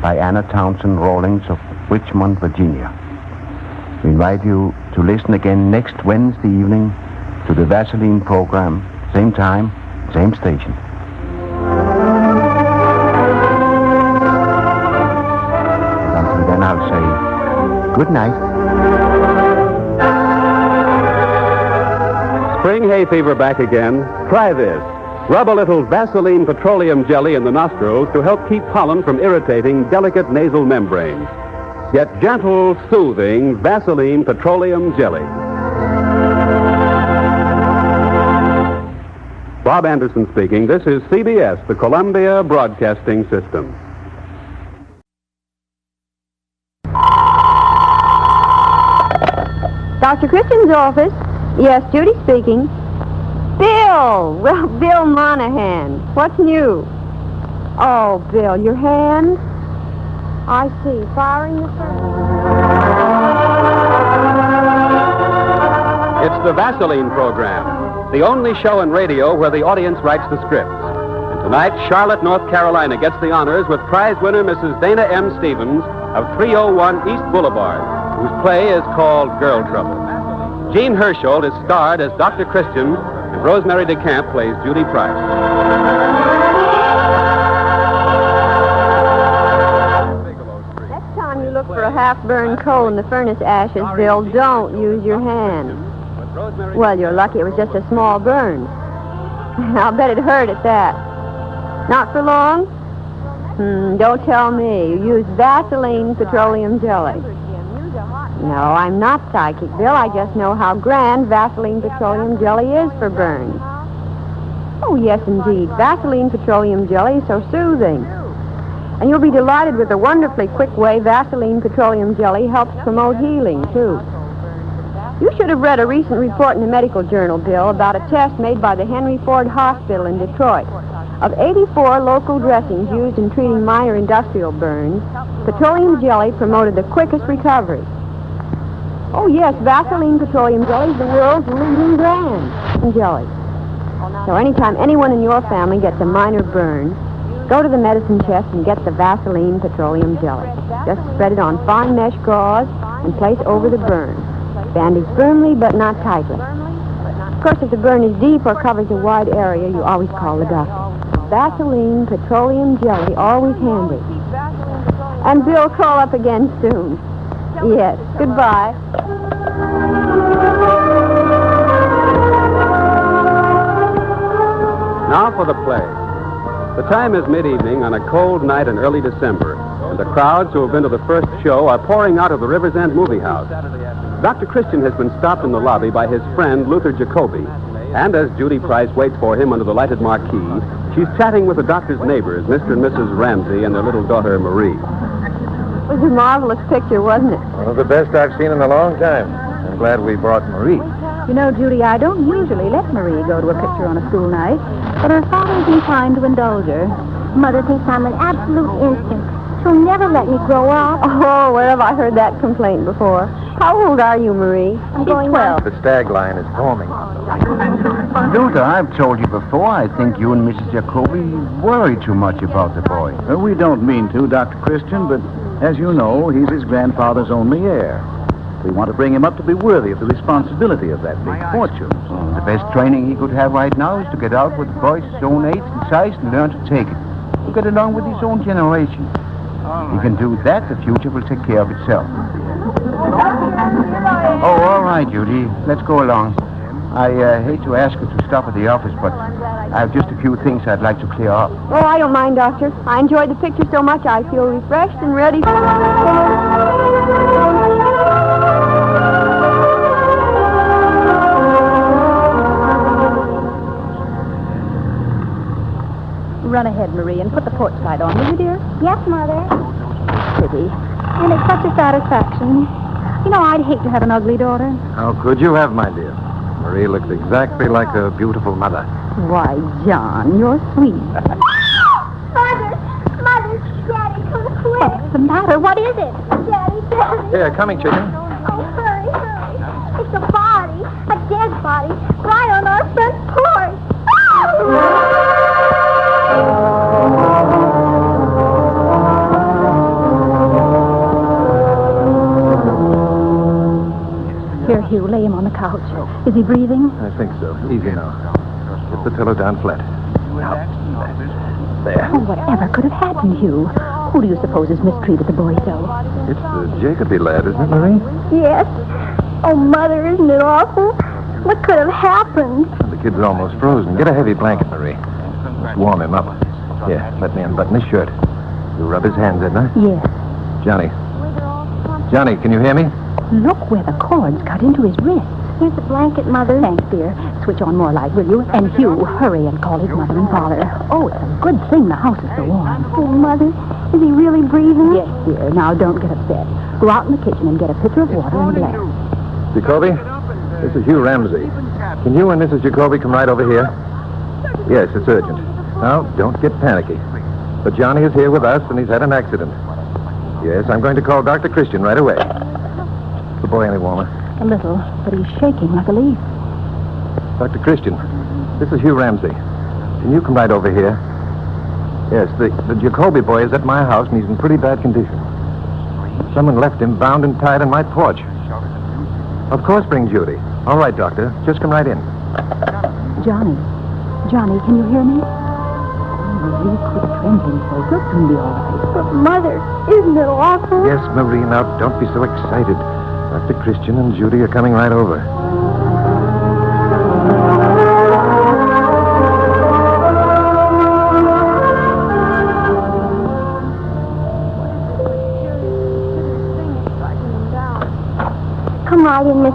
by Anna Townsend Rawlings of Richmond, Virginia. We invite you to listen again next Wednesday evening to the Vaseline program, same time, same station. And until then, I'll say good night. Spring hay fever back again? Try this. Rub a little Vaseline petroleum jelly in the nostrils to help keep pollen from irritating delicate nasal membranes. Get gentle, soothing Vaseline petroleum jelly. Bob Anderson speaking. This is CBS, the Columbia Broadcasting System. Dr. Christian's office. Yes, Judy speaking. Bill! Well, Bill Monahan. What's new? Oh, Bill, your hand? I see. Firing the It's the Vaseline program, the only show in radio where the audience writes the scripts. And tonight, Charlotte, North Carolina gets the honors with prize winner Mrs. Dana M. Stevens of 301 East Boulevard, whose play is called Girl Trouble. Jean Herschel is starred as Dr. Christian, and Rosemary DeCamp plays Judy Price. Look for a half-burned coal in the furnace ashes, Bill. Don't use your hand. Well, you're lucky it was just a small burn. I'll bet it hurt at that. Not for long? Don't tell me. You used Vaseline petroleum jelly. No, I'm not psychic, Bill. I just know how grand Vaseline petroleum jelly is for burns. Oh, yes, indeed. Vaseline petroleum jelly is so soothing. And you'll be delighted with the wonderfully quick way Vaseline petroleum jelly helps promote healing, too. You should have read a recent report in the medical journal, Bill, about a test made by the Henry Ford Hospital in Detroit. Of 84 local dressings used in treating minor industrial burns, petroleum jelly promoted the quickest recovery. Oh, yes, Vaseline petroleum jelly is the world's leading brand in jelly. So anytime anyone in your family gets a minor burn, go to the medicine chest and get the Vaseline petroleum jelly. Just spread it on fine mesh gauze and place over the burn. Bandage firmly but not tightly. Of course, if the burn is deep or covers a wide area, you always call the doctor. Vaseline petroleum jelly, always handy. And Bill, call up again soon. Yes, goodbye. Now for the play. The time is mid-evening on a cold night in early December, and the crowds who have been to the first show are pouring out of the River's End movie house. Dr. Christian has been stopped in the lobby by his friend, Luther Jacoby, and as Judy Price waits for him under the lighted marquee, she's chatting with the doctor's neighbors, Mr. and Mrs. Ramsey, and their little daughter, Marie. It was a marvelous picture, wasn't it? One of the best I've seen in a long time. I'm glad we brought Marie. You know, Judy, I don't usually let Marie go to a picture on a school night, but her father's inclined to indulge her. Mother thinks I'm an absolute instinct. She'll never let me grow up. Oh, where have I heard that complaint before? How old are you, Marie? I'm going 12. The stag line is forming. Luther, I've told you before, I think you and Mrs. Jacoby worry too much about the boy. We don't mean to, Dr. Christian, but as you know, he's his grandfather's only heir. We want to bring him up to be worthy of the responsibility of that big fortune. The best training he could have right now is to get out with boys his own age and size and learn to take it. To get along with his own generation. He can do that, the future will take care of itself. Oh, all right, Judy. Let's go along. I hate to ask you to stop at the office, but I have just a few things I'd like to clear up. Oh, I don't mind, Doctor. I enjoyed the picture so much I feel refreshed and ready. Run ahead, Marie, and put the porch light on, will you, dear? Yes, Mother. Pretty. And it's such a satisfaction. You know, I'd hate to have an ugly daughter. How could you have, my dear? Marie looks exactly like her beautiful mother. Why, John, you're sweet. Mother, Daddy, come quick. What's the matter? What is it? Daddy. Here, coming, chicken. Oh, hurry. It's a body, a dead body, right on our front porch. Here, Hugh, lay him on the couch. Is he breathing? I think so. Easy now. Get the pillow down flat. Now. There. Oh, whatever could have happened, Hugh? Who do you suppose has mistreated the boy so? It's the Jacoby lad, isn't it, Marie? Yes. Oh, Mother, isn't it awful? What could have happened? The kid's almost frozen. Get a heavy blanket, Marie. Let's warm him up. Here, let me unbutton his shirt. You rub his hands, Edna? Yes. Johnny. Johnny, can you hear me? Look where the cord's cut into his wrist. Here's the blanket, Mother. Thanks, dear. Switch on more light, will you? And Hugh, hurry and call his mother and father. Oh, it's a good thing the house is so warm. Oh, Mother, is he really breathing? Yes, dear. Now, don't get upset. Go out in the kitchen and get a pitcher of water and a glass. Jacoby, this is Hugh Ramsey. Can you and Mrs. Jacoby come right over here? Yes, it's urgent. Now, don't get panicky. But Johnny is here with us, and he's had an accident. Yes, I'm going to call Dr. Christian right away. Is the boy any warmer? A little, but he's shaking like a leaf. Dr. Christian, this is Hugh Ramsey. Can you come right over here? Yes, the Jacoby boy is at my house, and he's in pretty bad condition. Someone left him bound and tied on my porch. Of course, bring Judy. All right, Doctor. Just come right in. Johnny, can you hear me? Marie, quit trembling so. He'll soon be all right. But, Mother, isn't it awful? Yes, Marie. Now, don't be so excited. Dr. Christian and Judy are coming right over.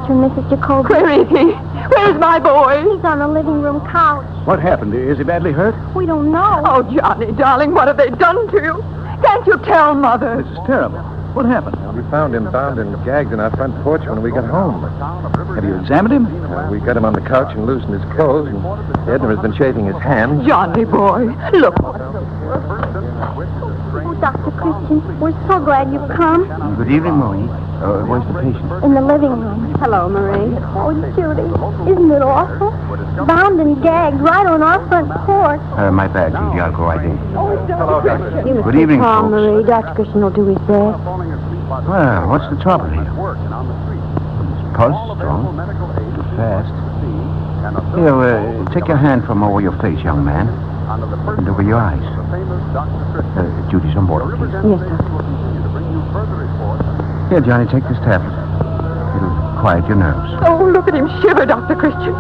Mr. and Mrs. Jacoby. Where is he? Where's my boy? He's on the living room couch. What happened? Is he badly hurt? We don't know. Oh, Johnny, darling, what have they done to you? Can't you tell, Mother? This is terrible. What happened? We found him bound and gagged in our front porch when we got home. Have you examined him? We got him on the couch and loosened his clothes, and Edna has been shaving his hands. Johnny, boy, look. Oh, Dr. Christian, we're so glad you've come. Good evening, Marie. Where's the patient? In the living room. Hello, Marie. Oh, Judy, isn't it awful? Bound and gagged right on our front porch. My bad, Judy. I'll go right in. Oh, Dr. Christian. You must Good be evening, calm, folks. Marie. Dr. Christian will do his best. Well, what's the trouble here? His pulse is strong. Too fast. Here, take your hand from over your face, young man. And over your eyes. Judy, some water, please. Yes, Doctor. Here, Johnny, take this tablet. It'll quiet your nerves. Oh, look at him shiver, Dr. Christian.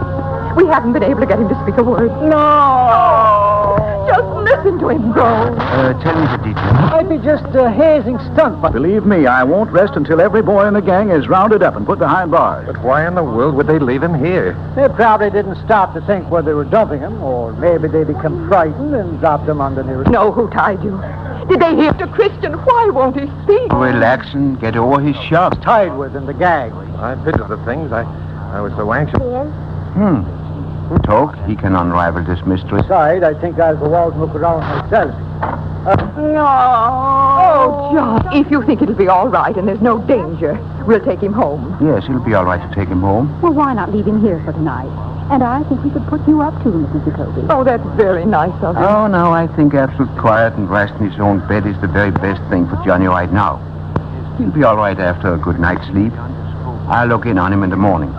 We haven't been able to get him to speak a word. No! Just listen to him go. Tell me the details. Might be just a hazing stunt, but... Believe me, I won't rest until every boy in the gang is rounded up and put behind bars. But why in the world would they leave him here? They probably didn't stop to think where they were dumping him, or maybe they become frightened and dropped him on the nearest... No, who tied you? Did they hear to Christian? Why won't he speak? Relax and get over his shock. Tied with in the gag. I pictured the things. I was so anxious. Talk. He can unravel this mystery. Besides, I think I'll go out and look around myself. No. Oh, John, if you think it'll be all right and there's no danger, we'll take him home. Yes, it'll be all right to take him home. Well, why not leave him here for tonight? And I think we could put you up to Mrs. Jacoby. Oh, that's very nice of you. Oh, no, I think absolute quiet and rest in his own bed is the very best thing for Johnny right now. He'll be all right after a good night's sleep. I'll look in on him in the morning.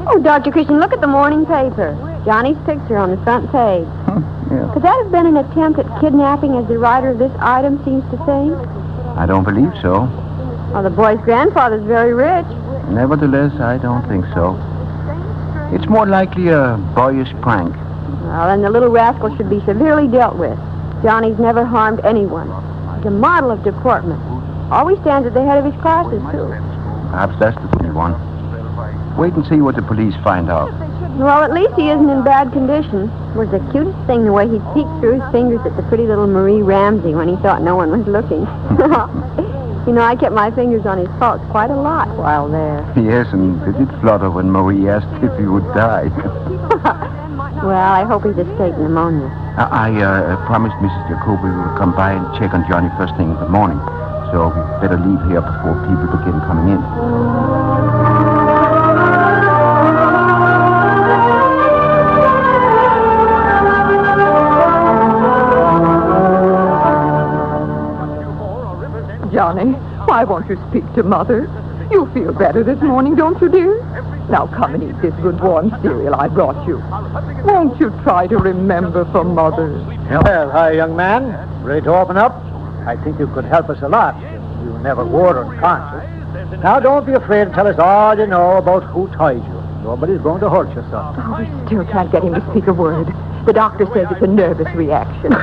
Oh, Dr. Christian, look at the morning paper. Johnny's picture on the front page. Yeah. Could that have been an attempt at kidnapping, as the writer of this item seems to think? I don't believe so. Well, the boy's grandfather's very rich. Nevertheless, I don't think so. It's more likely a boyish prank. Well, then the little rascal should be severely dealt with. Johnny's never harmed anyone. He's a model of deportment. Always stands at the head of his classes, too. Perhaps that's the good one. Wait and see what the police find out. Well, at least he isn't in bad condition. It was the cutest thing the way he peeked through his fingers at the pretty little Marie Ramsey when he thought no one was looking. You know, I kept my fingers on his pulse quite a lot while there. Yes, and did it flutter when Marie asked if he would die? Well, I hope he's escaped pneumonia. I promised Mrs. Jacoby we would come by and check on Johnny first thing in the morning. So we better leave here before people begin coming in. Johnny, why won't you speak to Mother? You feel better this morning, don't you, dear? Now come and eat this good warm cereal I brought you. Won't you try to remember for Mother? Well, hi, young man. Ready to open up? I think you could help us a lot. You never were unconscious. Now, don't be afraid to tell us all you know about who tied you. Nobody's going to hurt you, son. Oh, we still can't get him to speak a word. The doctor says it's a nervous reaction.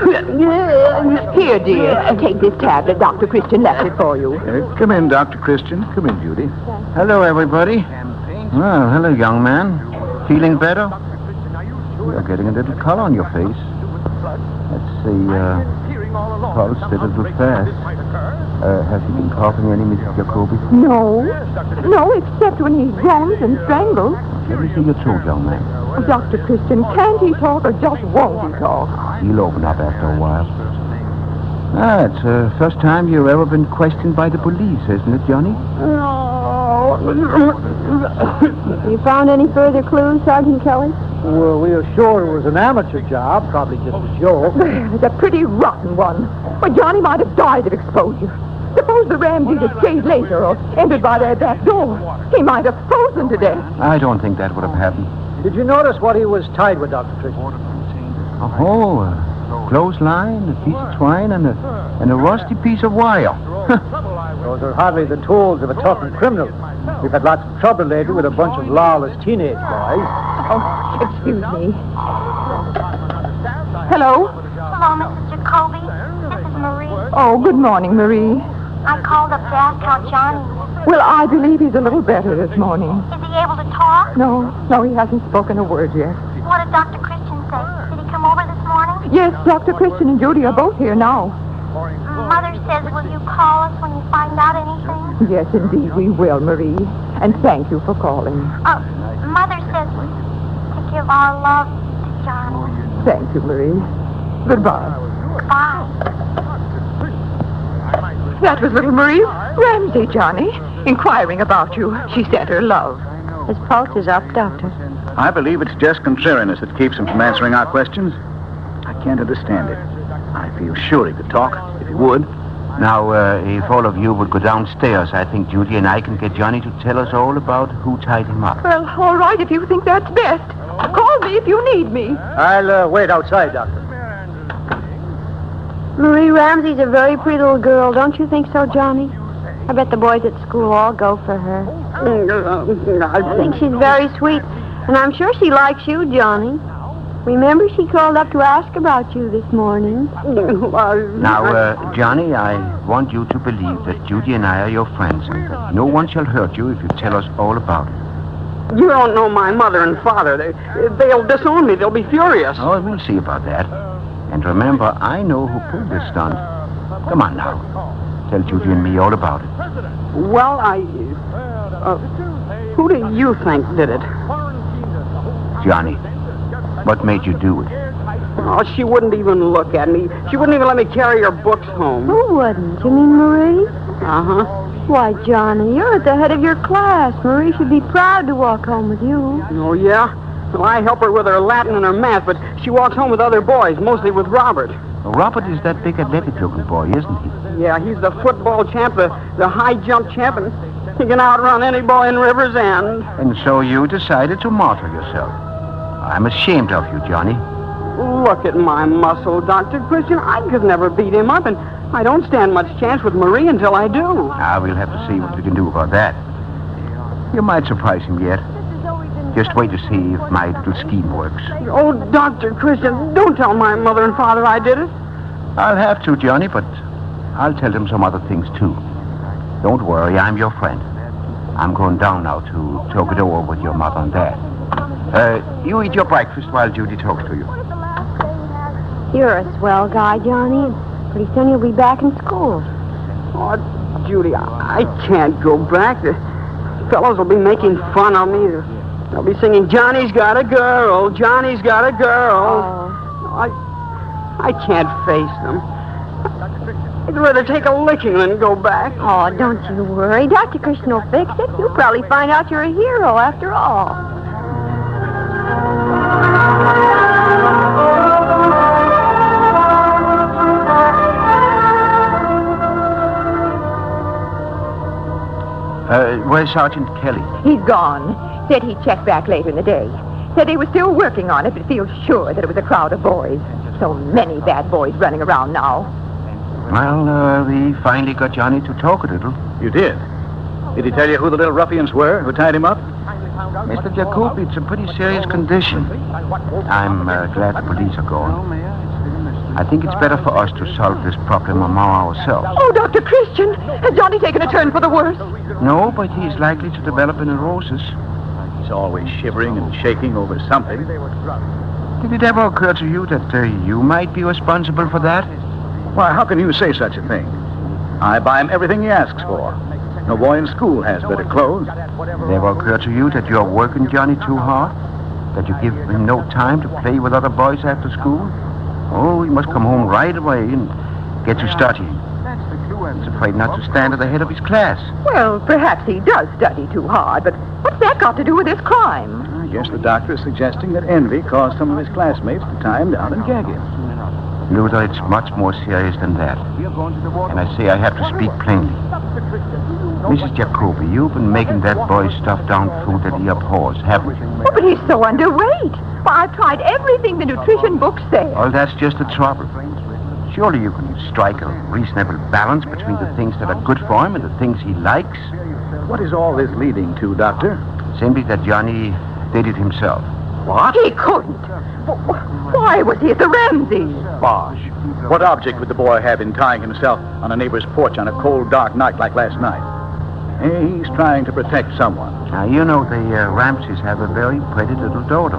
Here, dear, take this tablet. Dr. Christian left it for you. Come in, Dr. Christian. Come in, Judy. Hello, everybody. Well, hello, young man. Feeling better? You're getting a little color on your face. Let's see, pulse a little fast. Has he been coughing any, Mrs. Jacoby? No, except when he groans and strangles. Let me see your throat, young man. Oh, Dr. Christian, can't he talk or just won't he talk? He'll open up after a while. It's the first time you've ever been questioned by the police, isn't it, Johnny? No. You found any further clues, Sergeant Kelly? Well, we were sure it was an amateur job, probably just a joke. It's a pretty rotten one. But Johnny might have died of exposure. Suppose the Ramseys had stayed later or entered by their back door. He might have frozen to death. I don't think that would have happened. Did you notice what he was tied with, Dr. Christian? Oh, a clothesline, a piece of twine, and a rusty piece of wire. Those are hardly the tools of a toughened criminal. We've had lots of trouble lately with a bunch of lawless teenage boys. Oh, excuse me. Hello? Hello, Mrs. Jacoby. This is Marie. Oh, good morning, Marie. I called up to ask how Johnny is. Well, I believe he's a little better this morning. Is he able to talk? No, he hasn't spoken a word yet. What did Dr. Christian say? Did he come over this morning? Yes, Dr. Christian and Judy are both here now. Mother says, will you call us when you find out anything? Yes, indeed, we will, Marie. And thank you for calling. Mother says to give our love to Johnny. Thank you, Marie. Goodbye. Goodbye. That was little Marie Ramsey, Johnny, inquiring about you. She sent her love. His pulse is up, Doctor. I believe it's just contrariness that keeps him from answering our questions. I can't understand it. I feel sure he could talk, if he would. Now, if all of you would go downstairs, I think Judy and I can get Johnny to tell us all about who tied him up. Well, all right, if you think that's best. Call me if you need me. I'll wait outside, Doctor. Marie Ramsey's a very pretty little girl. Don't you think so, Johnny? I bet the boys at school all go for her. I think she's very sweet, and I'm sure she likes you, Johnny. Remember, she called up to ask about you this morning. Now, Johnny, I want you to believe that Judy and I are your friends, and that no one shall hurt you if you tell us all about it. You don't know my mother and father. They'll disown me. They'll be furious. Oh, we'll see about that. And remember, I know who pulled this stunt. Come on now. Tell Judy and me all about it. Well, who do you think did it? Johnny, what made you do it? Oh, she wouldn't even look at me. She wouldn't even let me carry her books home. Who wouldn't? You mean Marie? Uh-huh. Why, Johnny, you're at the head of your class. Marie should be proud to walk home with you. Oh, yeah? Well, I help her with her Latin and her math, but she walks home with other boys, mostly with Robert. Well, Robert is that big athletic-looking boy, isn't he? Yeah, he's the football champ, the high jump champ, and he can outrun any boy in River's End. And so you decided to martyr yourself. I'm ashamed of you, Johnny. Look at my muscle, Dr. Christian. I could never beat him up, and I don't stand much chance with Marie until I do. We'll have to see what we can do about that. You might surprise him yet. Just wait to see if my little scheme works. Oh, Dr. Christian, don't tell my mother and father I did it. I'll have to, Johnny, but I'll tell them some other things, too. Don't worry, I'm your friend. I'm going down now to talk it over with your mother and dad. You eat your breakfast while Judy talks to you. You're a swell guy, Johnny. Pretty soon you'll be back in school. Oh, Judy, I can't go back. The fellows will be making fun of me. They'll be singing, Johnny's got a girl, Johnny's got a girl. Oh. I can't face them. I'd rather take a licking than go back. Oh, don't you worry. Dr. Christian will fix it. You'll probably find out you're a hero after all. Where's Sergeant Kelly? He's gone. Said he'd check back later in the day. Said they were still working on it, but feels sure that it was a crowd of boys. So many bad boys running around now. Well, we finally got Johnny to talk a little. You did? Did he tell you who the little ruffians were who tied him up? Mr. Jacoby, it's a pretty serious condition. I'm glad the police are gone. I think it's better for us to solve this problem among ourselves. Oh, Dr. Christian, has Johnny taken a turn for the worse? No, but he's likely to develop a neurosis. He's always shivering and shaking over something. Did it ever occur to you that you might be responsible for that? Why, how can you say such a thing? I buy him everything he asks for. No boy in school has better clothes. Did it ever occur to you that you're working Johnny too hard? That you give him no time to play with other boys after school? Oh, he must come home right away and get to studying. He's afraid not to stand at the head of his class. Well, perhaps he does study too hard, but what's that got to do with this crime? I guess the doctor is suggesting that envy caused some of his classmates to tie him down and gag him. Luther, it's much more serious than that. And I say I have to speak plainly. Mrs. Jacoby, you've been making that boy stuff down food that he abhors, haven't you? Oh, but he's so underweight. Why, I've tried everything the nutrition books say. Well, that's just the trouble. Surely you can strike a reasonable balance between the things that are good for him and the things he likes. What is all this leading to, Doctor? Simply that Johnny did it himself. What? He couldn't. Why was he at the Ramsey's? Bosh. What object would the boy have in tying himself on a neighbor's porch on a cold, dark night like last night? He's trying to protect someone. Now, you know the Ramseys have a very pretty little daughter.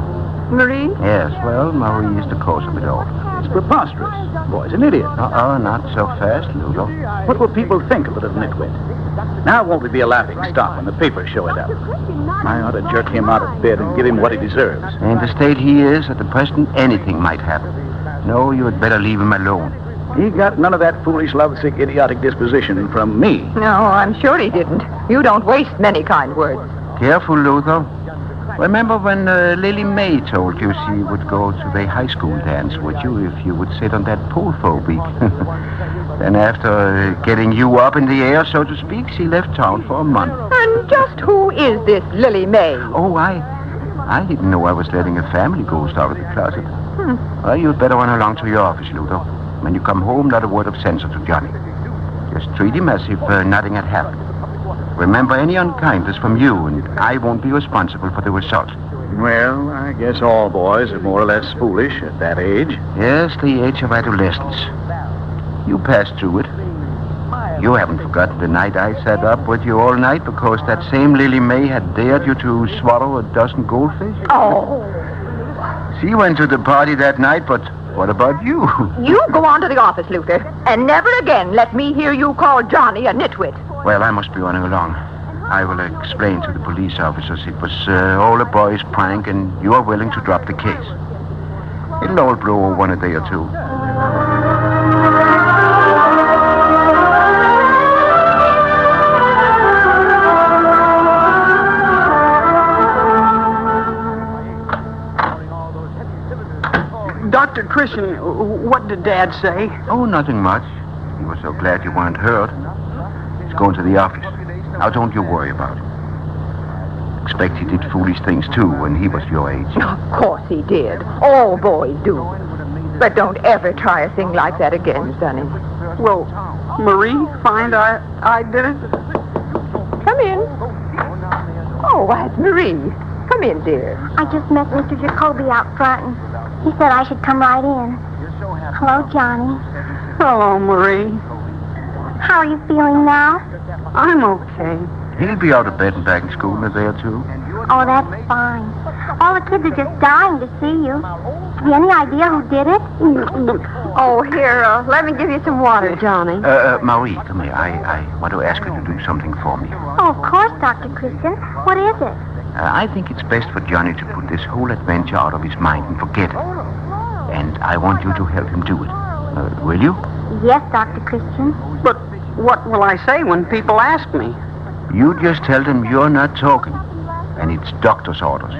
Marie? Yes, well, Marie is the cause of it all. It's preposterous. The boy's an idiot. Not so fast, Ludo. What will people think of the little nitwit? Now won't we be a laughing stock when the papers show it up? I ought to jerk him out of bed and give him what he deserves. In the state he is, at the present, anything might happen. No, you had better leave him alone. He got none of that foolish, lovesick, idiotic disposition from me. No, I'm sure he didn't. You don't waste many kind words. Careful, Luther. Remember when Lily May told you she would go to the high school dance with you if you would sit on that pole for a week? Then after getting you up in the air, so to speak, she left town for a month. And just who is this Lily May? Oh, I didn't know I was letting a family ghost out of the closet. Well, you'd better run along to your office, Luther. When you come home, not a word of censure to Johnny. Just treat him as if nothing had happened. Remember, any unkindness from you, and I won't be responsible for the result. Well, I guess all boys are more or less foolish at that age. Yes, the age of adolescence. You passed through it. You haven't forgotten the night I sat up with you all night because that same Lily May had dared you to swallow a dozen goldfish? Oh. She went to the party that night, but what about you? You go on to the office, Luther, and never again let me hear you call Johnny a nitwit. Well, I must be running along. I will explain to the police officers it was all a boy's prank and you are willing to drop the case. It'll all blow over in a day or two. Dr. Christian, what did Dad say? Oh, nothing much. He was so glad you weren't hurt. He's going to the office. Now, don't you worry about it. Expect he did foolish things, too, when he was your age. Of course he did. All boys do. But don't ever try a thing like that again, Sonny. Well, Marie find I did it? Come in. Oh, why, it's Marie. Come in, dear. I just met Mr. Jacoby out front, and he said I should come right in. Hello, Johnny. Hello, Marie. How are you feeling now? I'm okay. He'll be out of bed and back in school in a day or two. Oh, that's fine. All the kids are just dying to see you. Have you any idea who did it? Oh, here, let me give you some water, Johnny. Marie, come here. I want to ask you to do something for me. Oh, of course, Dr. Christian. What is it? I think it's best for Johnny to put this whole adventure out of his mind and forget it. And I want you to help him do it. Will you? Yes, Dr. Christian. But what will I say when people ask me? You just tell them you're not talking. And it's doctor's orders.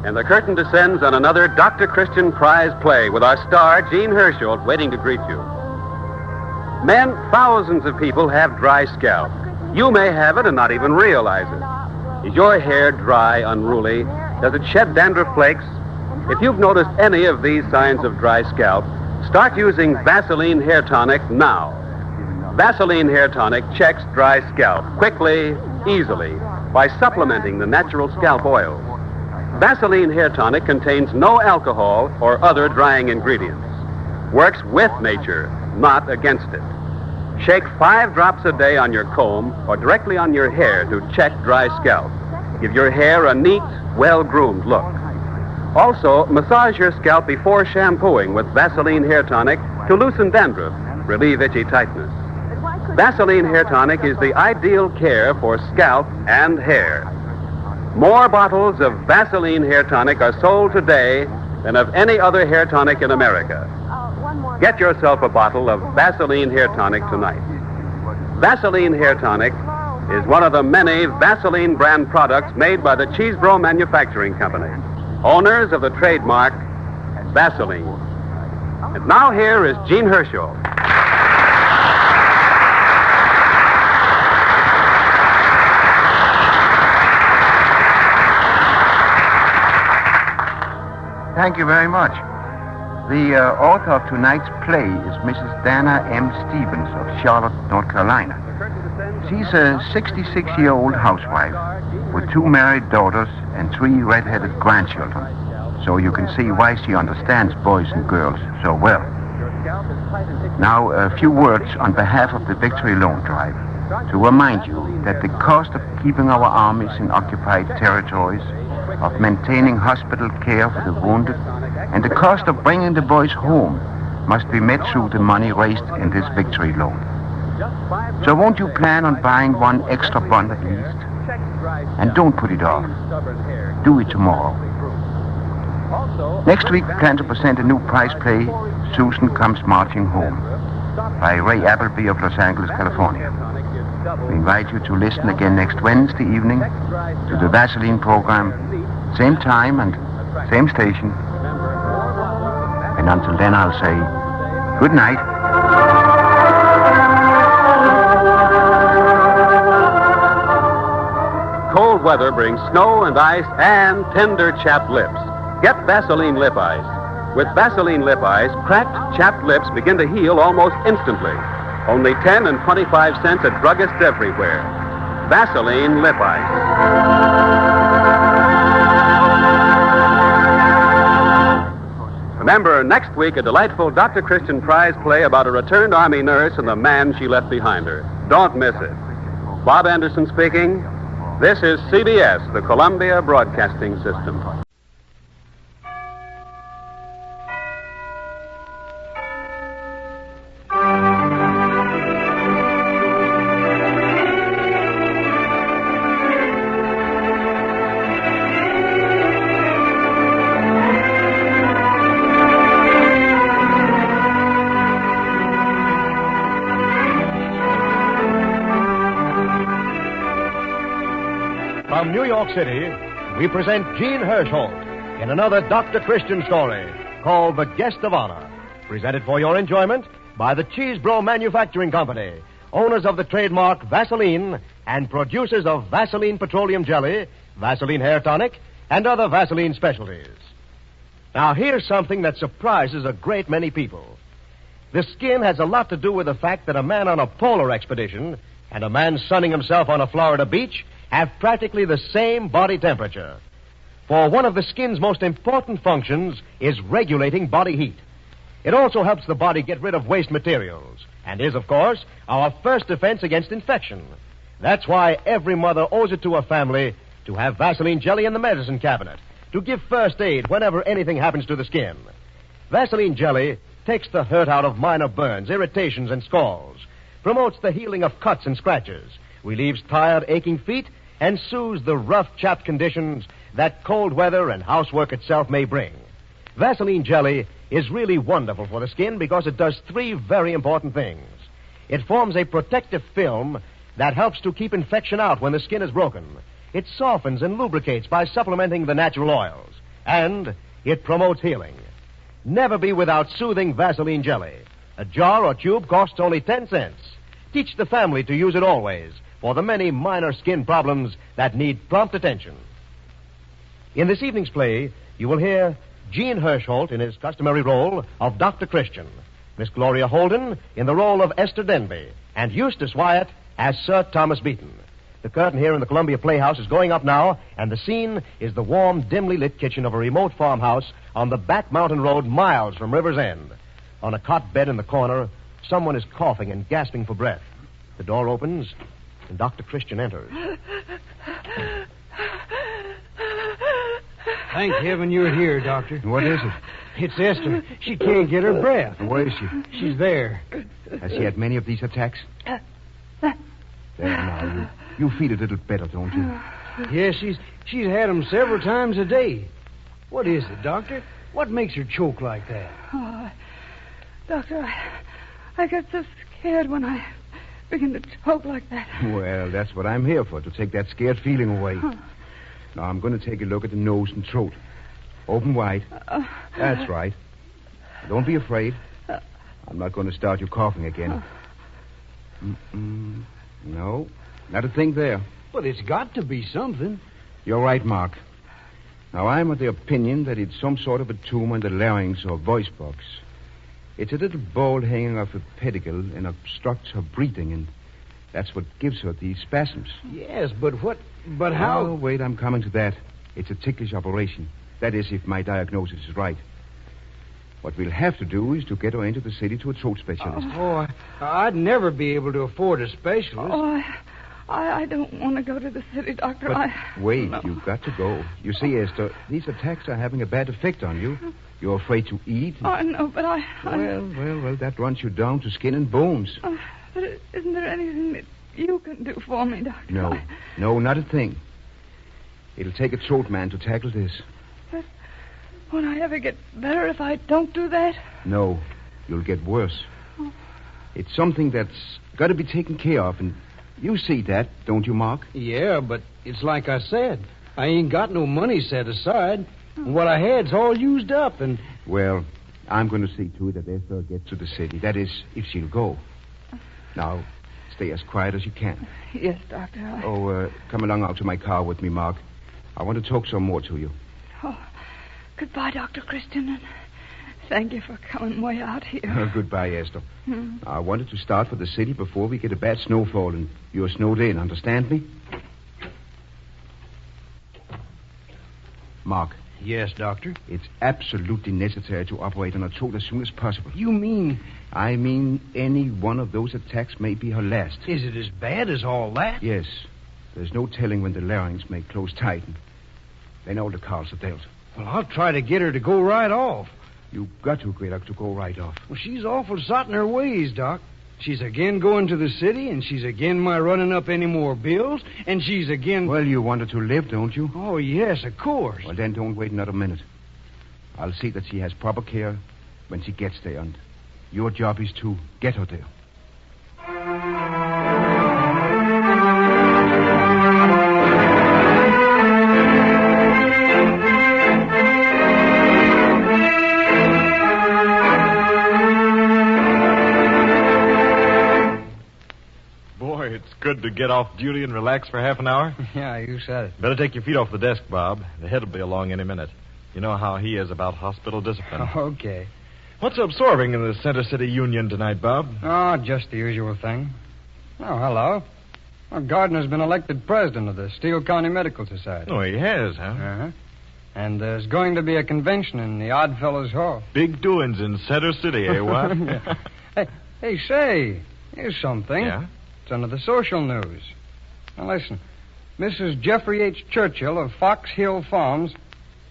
And the curtain descends on another Dr. Christian prize play with our star, Gene Herschel, waiting to greet you. Men, thousands of people have dry scalp. You may have it and not even realize it. Is your hair dry, unruly? Does it shed dandruff flakes? If you've noticed any of these signs of dry scalp, start using Vaseline Hair Tonic now. Vaseline Hair Tonic checks dry scalp quickly, easily, by supplementing the natural scalp oil. Vaseline Hair Tonic contains no alcohol or other drying ingredients. Works with nature, not against it. Shake 5 drops a day on your comb or directly on your hair to check dry scalp. Give your hair a neat, well-groomed look. Also, massage your scalp before shampooing with Vaseline Hair Tonic to loosen dandruff, relieve itchy tightness. Vaseline Hair Tonic is the ideal care for scalp and hair. More bottles of Vaseline Hair Tonic are sold today than of any other hair tonic in America. Get yourself a bottle of Vaseline Hair Tonic tonight. Vaseline Hair Tonic is one of the many Vaseline brand products made by the Cheesebro Manufacturing Company, owners of the trademark Vaseline. And now here is Gene Herschel. thank you very much. The author of tonight's play is Mrs. Dana M. Stevens of Charlotte, North Carolina. She's a 66-year-old housewife with 2 married daughters and 3 red-headed grandchildren. So you can see why she understands boys and girls so well. Now, a few words on behalf of the Victory Loan Drive to remind you that the cost of keeping our armies in occupied territories, of maintaining hospital care for the wounded, and the cost of bringing the boys home must be met through the money raised in this Victory Loan. So won't you plan on buying 1 extra bond at least? And don't put it off. Do it tomorrow. Next week, we plan to present a new prize play, Susan Comes Marching Home, by Ray Appleby of Los Angeles, California. We invite you to listen again next Wednesday evening to the Vaseline program, same time and same station. And until then, I'll say good night. Cold weather brings snow and ice and tender chapped lips. Get Vaseline Lip Ice. With Vaseline Lip Ice, cracked, chapped lips begin to heal almost instantly. Only 10 and 25 cents at druggists everywhere. Vaseline Lip Ice. Remember, next week, a delightful Dr. Christian prize play about a returned Army nurse and the man she left behind her. Don't miss it. Bob Anderson speaking. This is CBS, the Columbia Broadcasting System. From New York City, we present Gene Hirschholt in another Dr. Christian story called The Guest of Honor, presented for your enjoyment by the Cheesebro Manufacturing Company, owners of the trademark Vaseline and producers of Vaseline Petroleum Jelly, Vaseline Hair Tonic, and other Vaseline specialties. Now, here's something that surprises a great many people. The skin has a lot to do with the fact that a man on a polar expedition and a man sunning himself on a Florida beach have practically the same body temperature. For one of the skin's most important functions is regulating body heat. It also helps the body get rid of waste materials and is, of course, our first defense against infection. That's why every mother owes it to her family to have Vaseline jelly in the medicine cabinet to give first aid whenever anything happens to the skin. Vaseline jelly takes the hurt out of minor burns, irritations, and scalds, promotes the healing of cuts and scratches, relieves tired, aching feet, and soothes the rough, chapped conditions that cold weather and housework itself may bring. Vaseline jelly is really wonderful for the skin because it does 3 very important things. It forms a protective film that helps to keep infection out when the skin is broken. It softens and lubricates by supplementing the natural oils. And it promotes healing. Never be without soothing Vaseline jelly. A jar or tube costs only 10 cents. Teach the family to use it always for the many minor skin problems that need prompt attention. In this evening's play, you will hear Gene Hirschholt in his customary role of Dr. Christian, Miss Gloria Holden in the role of Esther Denby, and Eustace Wyatt as Sir Thomas Beaton. The curtain here in the Columbia Playhouse is going up now, and the scene is the warm, dimly lit kitchen of a remote farmhouse on the back mountain road miles from River's End. On a cot bed in the corner, someone is coughing and gasping for breath. The door opens, and Dr. Christian enters. Thank heaven you're here, Doctor. What is it? It's Esther. She can't get her breath. Where is she? She's there. Has she had many of these attacks? There now, you feel a little better, don't you? Yes, she's had them several times a day. What is it, Doctor? What makes her choke like that? Oh, Doctor, I get so scared when I begin to choke like that. Well, that's what I'm here for, to take that scared feeling away. Now, I'm going to take a look at the nose and throat. Open wide. That's right. Don't be afraid. I'm not going to start you coughing again. No, not a thing there. But it's got to be something. You're right, Mark. Now, I'm of the opinion that it's some sort of a tumor in the larynx or voice box. It's a little ball hanging off a pedicle and obstructs her breathing, and that's what gives her these spasms. Yes, but how? Oh, wait, I'm coming to that. It's a ticklish operation. That is, if my diagnosis is right. What we'll have to do is to get her into the city to a throat specialist. Oh, I'd never be able to afford a specialist. Oh, I don't want to go to the city, Doctor. But wait, you've got to go. You see, Esther, these attacks are having a bad effect on you. You're afraid to eat. I know, but Well, that runs you down to skin and bones. But isn't there anything that you can do for me, Doctor? No, not a thing. It'll take a throat man to tackle this. But won't I ever get better if I don't do that? No, you'll get worse. Oh. It's something that's got to be taken care of, and you see that, don't you, Mark? Yeah, but it's like I said. I ain't got no money set aside. And what I had's all used up, and... Well, I'm going to see to it that Esther gets to the city. That is, if she'll go. Now, stay as quiet as you can. Yes, Doctor. Come along out to my car with me, Mark. I want to talk some more to you. Oh, goodbye, Dr. Christian, and thank you for coming way out here. Goodbye, Esther. I wanted to start for the city before we get a bad snowfall, and you're snowed in, understand me? Mark. Yes, Doctor? It's absolutely necessary to operate on her throat as soon as possible. You mean... I mean any one of those attacks may be her last. Is it as bad as all that? Yes. There's no telling when the larynx may close tight, and then all the cards are dealt. Well, I'll try to get her to go right off. You've got to, Greylock, to go right off. Well, she's awful sot in her ways, Doc. She's again going to the city, and she's again my running up any more bills, and she's again... Well, you want her to live, don't you? Oh, yes, of course. Well, then don't wait another minute. I'll see that she has proper care when she gets there, and your job is to get her there. Good to get off duty and relax for half an hour? Yeah, you said it. Better take your feet off the desk, Bob. The head will be along any minute. You know how he is about hospital discipline. Okay. What's absorbing in the Center City Union tonight, Bob? Oh, just the usual thing. Oh, hello. Well, Gardner's been elected president of the Steele County Medical Society. Oh, he has, huh? Uh-huh. And there's going to be a convention in the Odd Fellows Hall. Big doings in Center City, eh, what? Yeah. Hey, say, here's something. Yeah? It's under the social news. Now, listen. Mrs. Jeffrey H. Churchill of Fox Hill Farms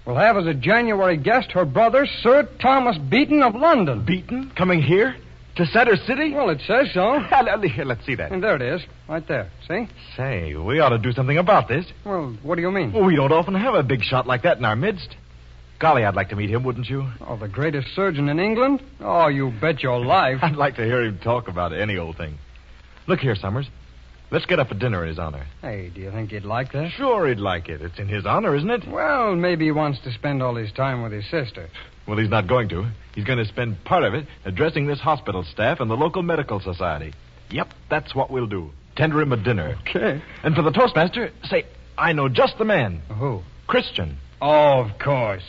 will have as a January guest her brother, Sir Thomas Beaton of London. Beaton? Coming here? To Center City? Well, it says so. Here, let's see that. And there it is, right there. See? Say, we ought to do something about this. Well, what do you mean? Well, we don't often have a big shot like that in our midst. Golly, I'd like to meet him, wouldn't you? Oh, the greatest surgeon in England? Oh, you bet your life. I'd like to hear him talk about any old thing. Look here, Summers. Let's get up a dinner in his honor. Hey, do you think he'd like that? Sure he'd like it. It's in his honor, isn't it? Well, maybe he wants to spend all his time with his sister. Well, he's not going to. He's going to spend part of it addressing this hospital staff and the local medical society. Yep, that's what we'll do. Tender him a dinner. Okay. And for the toastmaster, say, I know just the man. Who? Christian. Oh, of course.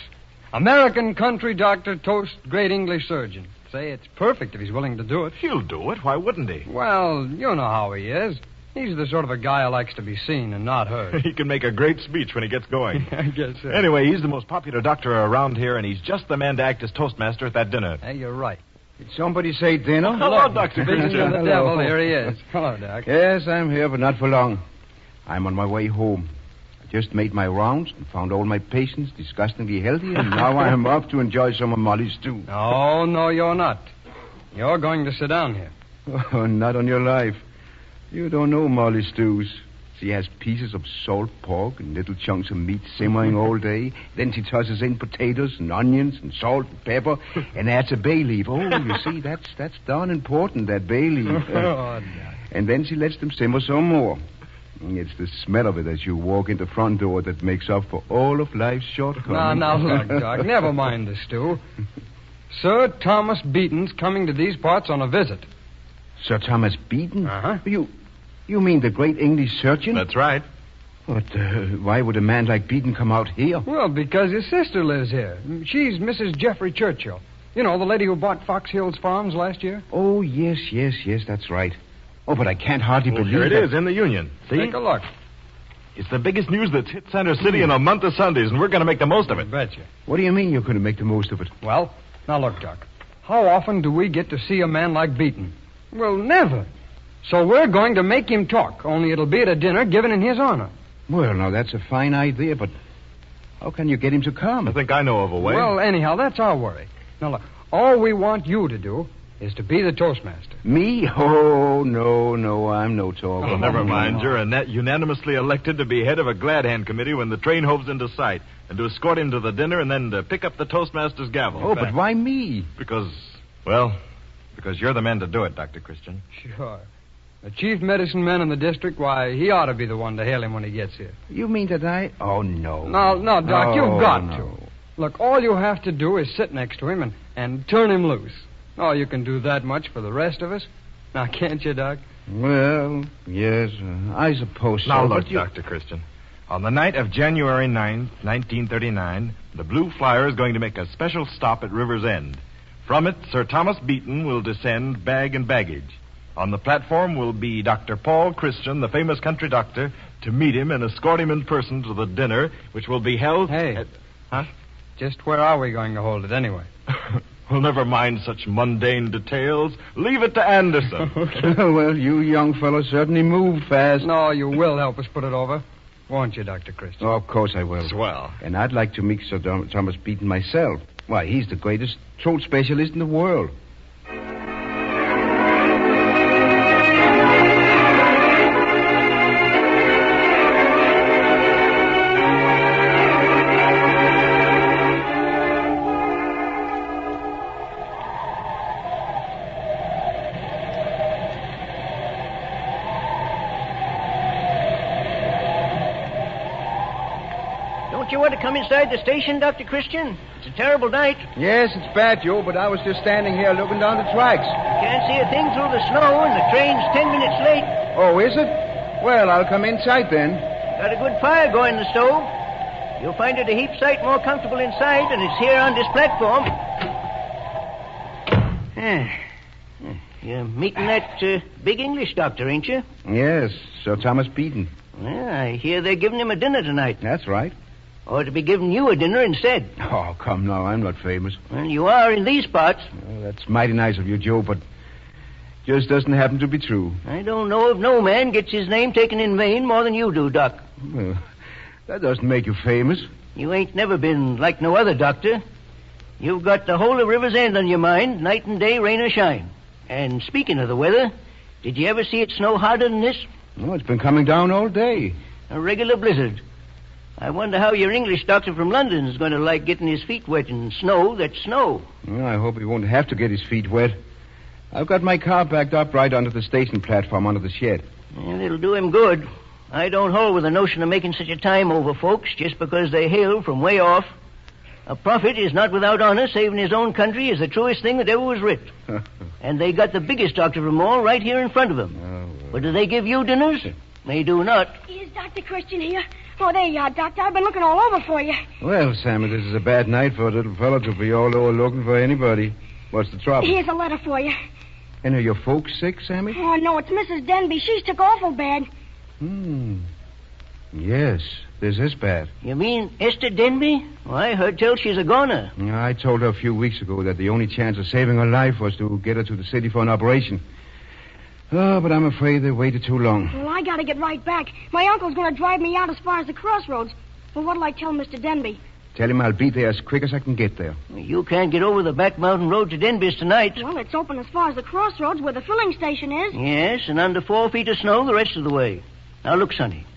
American country doctor toast great English surgeon. Say, it's perfect if he's willing to do it. He'll do it. Why wouldn't he? Well, you know how he is. He's the sort of a guy who likes to be seen and not heard. He can make a great speech when he gets going. I guess so. Anyway, he's the most popular doctor around here, and he's just the man to act as toastmaster at that dinner. Hey, you're right. Did somebody say dinner? Hello, Dr. Speaking of the devil, here he is. Hello, Doc. Yes, I'm here, but not for long. I'm on my way home. I just made my rounds and found all my patients disgustingly healthy, and now I'm off to enjoy some of Molly's stew. Oh, no, you're not. You're going to sit down here. Oh, not on your life. You don't know Molly stews. She has pieces of salt pork and little chunks of meat simmering all day. Then she tosses in potatoes and onions and salt and pepper and adds a bay leaf. Oh, you see, that's darn important, that bay leaf. And then she lets them simmer some more. It's the smell of it as you walk in the front door that makes up for all of life's shortcomings. Now, look, Doc, never mind the stew. Sir Thomas Beaton's coming to these parts on a visit. Sir Thomas Beaton? Uh-huh. You mean the great English surgeon? That's right. But why would a man like Beaton come out here? Well, because his sister lives here. She's Mrs. Jeffrey Churchill. You know, the lady who bought Fox Hills Farms last year? Oh, yes, that's right. Oh, but I can't hardly believe here it that. is in the Union. See? Take a look. It's the biggest news that's hit Center City in a month of Sundays, and we're going to make the most of it. Betcha. What do you mean you're going to make the most of it? Well, now look, Doc. How often do we get to see a man like Beaton? Well, never. So we're going to make him talk, only it'll be at a dinner given in his honor. Well, now, that's a fine idea, but how can you get him to come? I think I know of a way. Well, anyhow, that's our worry. Now, look, all we want you to do is to be the Toastmaster. Me? Oh, no, I'm no talker. Well, never mind. You're unanimously elected to be head of a glad hand committee when the train hoves into sight, and to escort him to the dinner and then to pick up the Toastmaster's gavel. Oh, but why me? Because you're the man to do it, Dr. Christian. Sure. The chief medicine man in the district, why, he ought to be the one to hail him when he gets here. You mean that I... Oh, no. No, Doc, you've got no. to. Look, all you have to do is sit next to him and turn him loose. Oh, you can do that much for the rest of us. Now, can't you, Doc? Well, yes, I suppose so. Now, look, Dr. Christian. On the night of January 9th, 1939, the Blue Flyer is going to make a special stop at River's End. From it, Sir Thomas Beaton will descend bag and baggage. On the platform will be Dr. Paul Christian, the famous country doctor, to meet him and escort him in person to the dinner, which will be held... Hey. Huh? Just where are we going to hold it, anyway? Well, never mind such mundane details. Leave it to Anderson. Well, you young fellows certainly move fast. No, you will help us put it over. Won't you, Dr. Christian? Oh, of course I will. Swell. And I'd like to meet Sir Thomas Beaton myself. Why, he's the greatest throat specialist in the world. Don't you want to come inside the station, Dr. Christian? It's a terrible night. Yes, it's bad, Joe, but I was just standing here looking down the tracks. Can't see a thing through the snow, and the train's 10 minutes late. Oh, is it? Well, I'll come inside then. Got a good fire going in the stove. You'll find it a heap sight more comfortable inside than it's here on this platform. You're meeting that big English doctor, ain't you? Yes, Sir Thomas Beaton. Well, I hear they're giving him a dinner tonight. That's right. Or to be giving you a dinner instead. Oh, come now, I'm not famous. Well, you are in these parts. Well, that's mighty nice of you, Joe, but just doesn't happen to be true. I don't know if no man gets his name taken in vain more than you do, Doc. Well, that doesn't make you famous. You ain't never been like no other doctor. You've got the whole of River's End on your mind, night and day, rain or shine. And speaking of the weather, did you ever see it snow harder than this? Oh, it's been coming down all day. A regular blizzard. I wonder how your English doctor from London is going to like getting his feet wet in snow that's snow. Well, I hope he won't have to get his feet wet. I've got my car backed up right under the station platform under the shed. Well, it'll do him good. I don't hold with the notion of making such a time over folks just because they hail from way off. A prophet is not without honor, saving his own country is the truest thing that ever was writ. And they got the biggest doctor of them all right here in front of them. But do they give you dinners? They do not. Is Dr. Christian here? Oh, there you are, Doctor. I've been looking all over for you. Well, Sammy, this is a bad night for a little fellow to be all over looking for anybody. What's the trouble? Here's a letter for you. And are your folks sick, Sammy? Oh, no, it's Mrs. Denby. She's took awful bad. Yes, this is bad. You mean Esther Denby? Well, I heard tell she's a goner. I told her a few weeks ago that the only chance of saving her life was to get her to the city for an operation. Oh, but I'm afraid they waited too long. Well, I gotta get right back. My uncle's gonna drive me out as far as the crossroads. Well, what'll I tell Mr. Denby? Tell him I'll be there as quick as I can get there. You can't get over the back mountain road to Denby's tonight. Well, it's open as far as the crossroads where the filling station is. Yes, and under 4 feet of snow the rest of the way. Now, look, Sonny.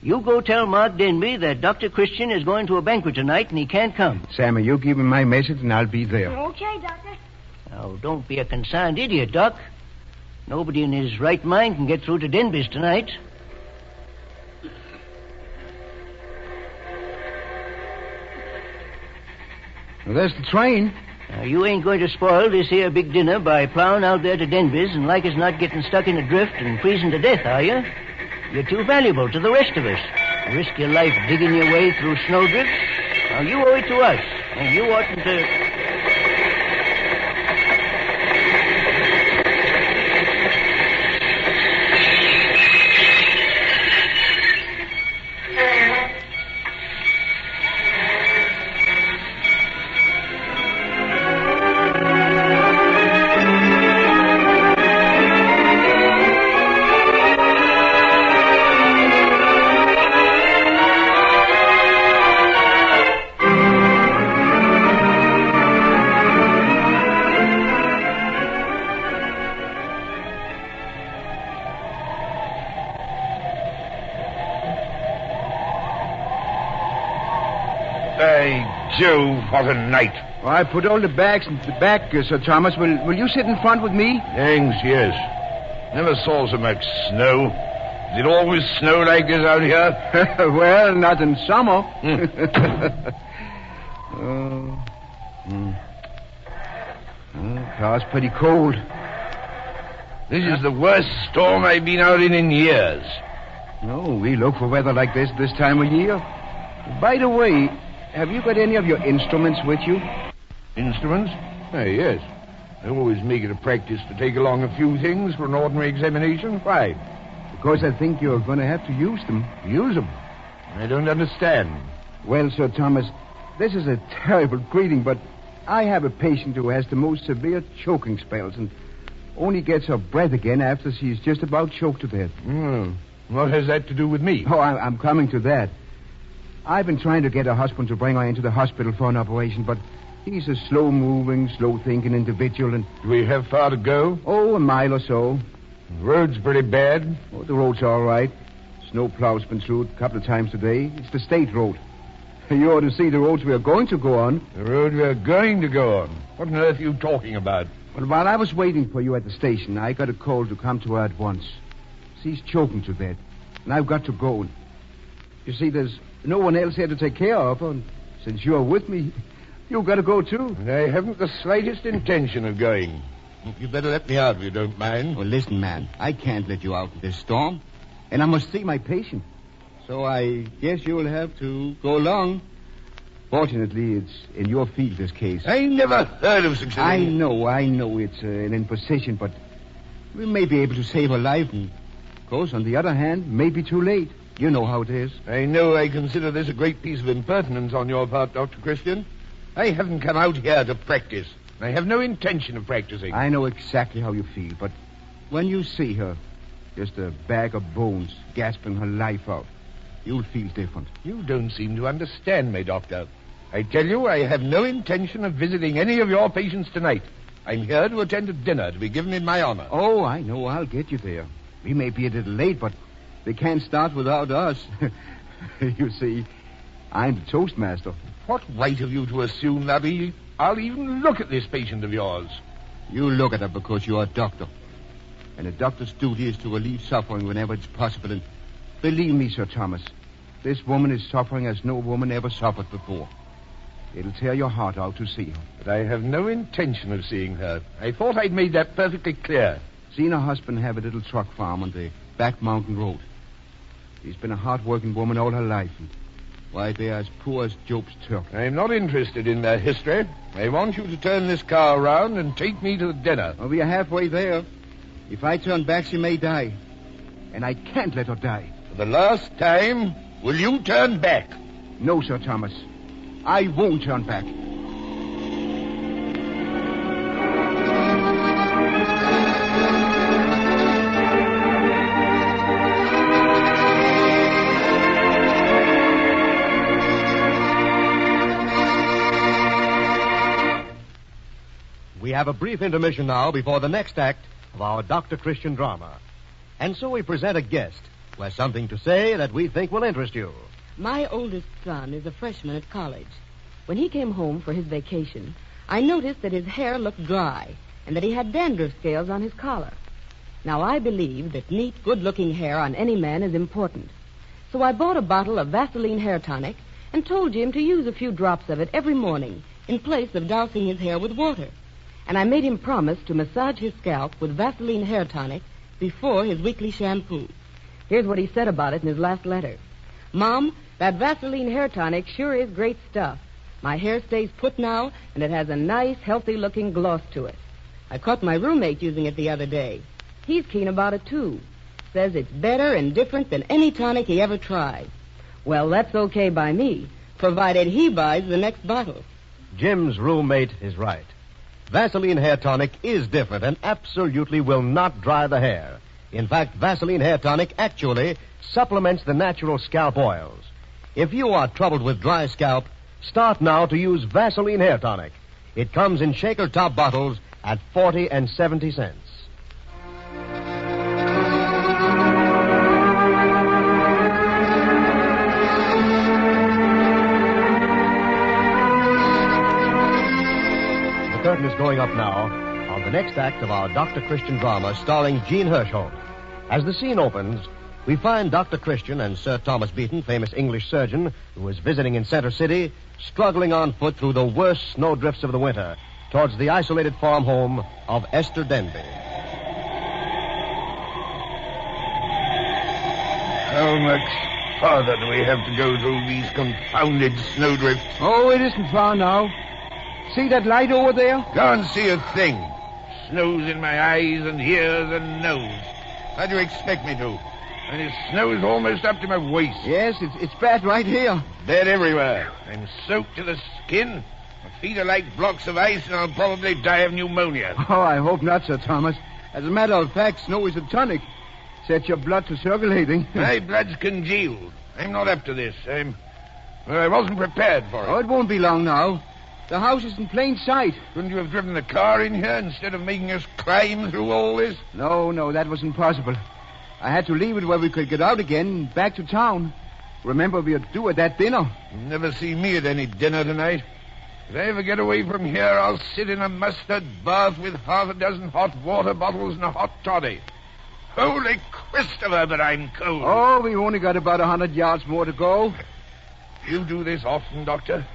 You go tell Mark Denby that Dr. Christian is going to a banquet tonight and he can't come. Sammy, you give him my message and I'll be there. Okay, Doctor. Now, don't be a concerned idiot, Doc. Nobody in his right mind can get through to Denby's tonight. Well, there's the train. Now, you ain't going to spoil this here big dinner by plowing out there to Denby's and like as not getting stuck in a drift and freezing to death, are you? You're too valuable to the rest of us. Risk your life digging your way through snowdrifts? Now, you owe it to us, and you oughtn't to... Joe, what a night. Well, I put all the bags in the back, Sir Thomas. Will you sit in front with me? Thanks, yes. Never saw so much snow. Does it always snow like this out here? Well, not in summer. Car's pretty cold. This is the worst storm I've been out in years. No, we look for weather like this time of year. By the way, have you got any of your instruments with you? Instruments? Yes. I always make it a practice to take along a few things for an ordinary examination. Why? Because I think you're going to have to use them. Use them? I don't understand. Well, Sir Thomas, this is a terrible greeting, but I have a patient who has the most severe choking spells and only gets her breath again after she's just about choked to death. What has that to do with me? Oh, I'm coming to that. I've been trying to get her husband to bring her into the hospital for an operation, but he's a slow-moving, slow-thinking individual, and... Do we have far to go? Oh, a mile or so. The road's pretty bad? Oh, the road's all right. Snow plow's been through it a couple of times today. It's the state road. You ought to see the roads we are going to go on. The road we are going to go on? What on earth are you talking about? Well, while I was waiting for you at the station, I got a call to come to her at once. She's choking to death, and I've got to go. You see, there's no one else here to take care of her, and since you're with me, you've got to go, too. I haven't the slightest intention of going. You better let me out if you don't mind. Well, listen, man, I can't let you out in this storm, and I must see my patient. So I guess you'll have to go along. Fortunately, it's in your field, this case. I never heard of such a thing. I know it's an imposition, but we may be able to save her life, and of course, on the other hand, may be too late. You know how it is. I know I consider this a great piece of impertinence on your part, Dr. Christian. I haven't come out here to practice. I have no intention of practicing. I know exactly how you feel, but when you see her, just a bag of bones, gasping her life out, you'll feel different. You don't seem to understand me, Doctor. I tell you, I have no intention of visiting any of your patients tonight. I'm here to attend a dinner to be given in my honor. Oh, I know. I'll get you there. We may be a little late, but they can't start without us. You see, I'm the toastmaster. What right have you to assume that I'll even look at this patient of yours? You look at her because you're a doctor. And a doctor's duty is to relieve suffering whenever it's possible. And believe me, Sir Thomas, this woman is suffering as no woman ever suffered before. It'll tear your heart out to see her. But I have no intention of seeing her. I thought I'd made that perfectly clear. Seen her husband have a little truck farm on the back mountain road. She's been a hard-working woman all her life. And why, they're as poor as Job's turk. I'm not interested in their history. I want you to turn this car around and take me to the dinner. Well, we are halfway there. If I turn back, she may die. And I can't let her die. For the last time, will you turn back? No, Sir Thomas. I won't turn back. We have a brief intermission now before the next act of our Dr. Christian drama. And so we present a guest who has something to say that we think will interest you. My oldest son is a freshman at college. When he came home for his vacation, I noticed that his hair looked dry and that he had dandruff scales on his collar. Now, I believe that neat, good-looking hair on any man is important. So I bought a bottle of Vaseline hair tonic and told Jim to use a few drops of it every morning in place of dousing his hair with water. And I made him promise to massage his scalp with Vaseline hair tonic before his weekly shampoo. Here's what he said about it in his last letter. Mom, that Vaseline hair tonic sure is great stuff. My hair stays put now, and it has a nice, healthy-looking gloss to it. I caught my roommate using it the other day. He's keen about it, too. Says it's better and different than any tonic he ever tried. Well, that's okay by me, provided he buys the next bottle. Jim's roommate is right. Vaseline hair tonic is different and absolutely will not dry the hair. In fact, Vaseline hair tonic actually supplements the natural scalp oils. If you are troubled with dry scalp, start now to use Vaseline hair tonic. It comes in shaker top bottles at 40 and 70 cents. The curtain is going up now on the next act of our Dr. Christian drama starring Jean Hersholt. As the scene opens, we find Dr. Christian and Sir Thomas Beaton, famous English surgeon who is visiting in Center City, struggling on foot through the worst snowdrifts of the winter towards the isolated farm home of Esther Denby. How much farther do we have to go through these confounded snowdrifts? Oh, it isn't far now. See that light over there? Can't see a thing. Snow's in my eyes and ears and nose. How do you expect me to? And it snows almost up to my waist. Yes, it's bad right here. Bad everywhere. I'm soaked to the skin. My feet are like blocks of ice, and I'll probably die of pneumonia. Oh, I hope not, Sir Thomas. As a matter of fact, snow is a tonic. Sets your blood to circulating. My blood's congealed. I'm not up to this. I wasn't prepared for it. Oh, it won't be long now. The house is in plain sight. Couldn't you have driven the car in here instead of making us climb through all this? No, that was impossible. I had to leave it where we could get out again, back to town. Remember, we were due at that dinner. You'll never see me at any dinner tonight. If I ever get away from here, I'll sit in a mustard bath with half a dozen hot water bottles and a hot toddy. Holy Christopher, but I'm cold. Oh, we've only got about 100 yards more to go. You do this often, Doctor?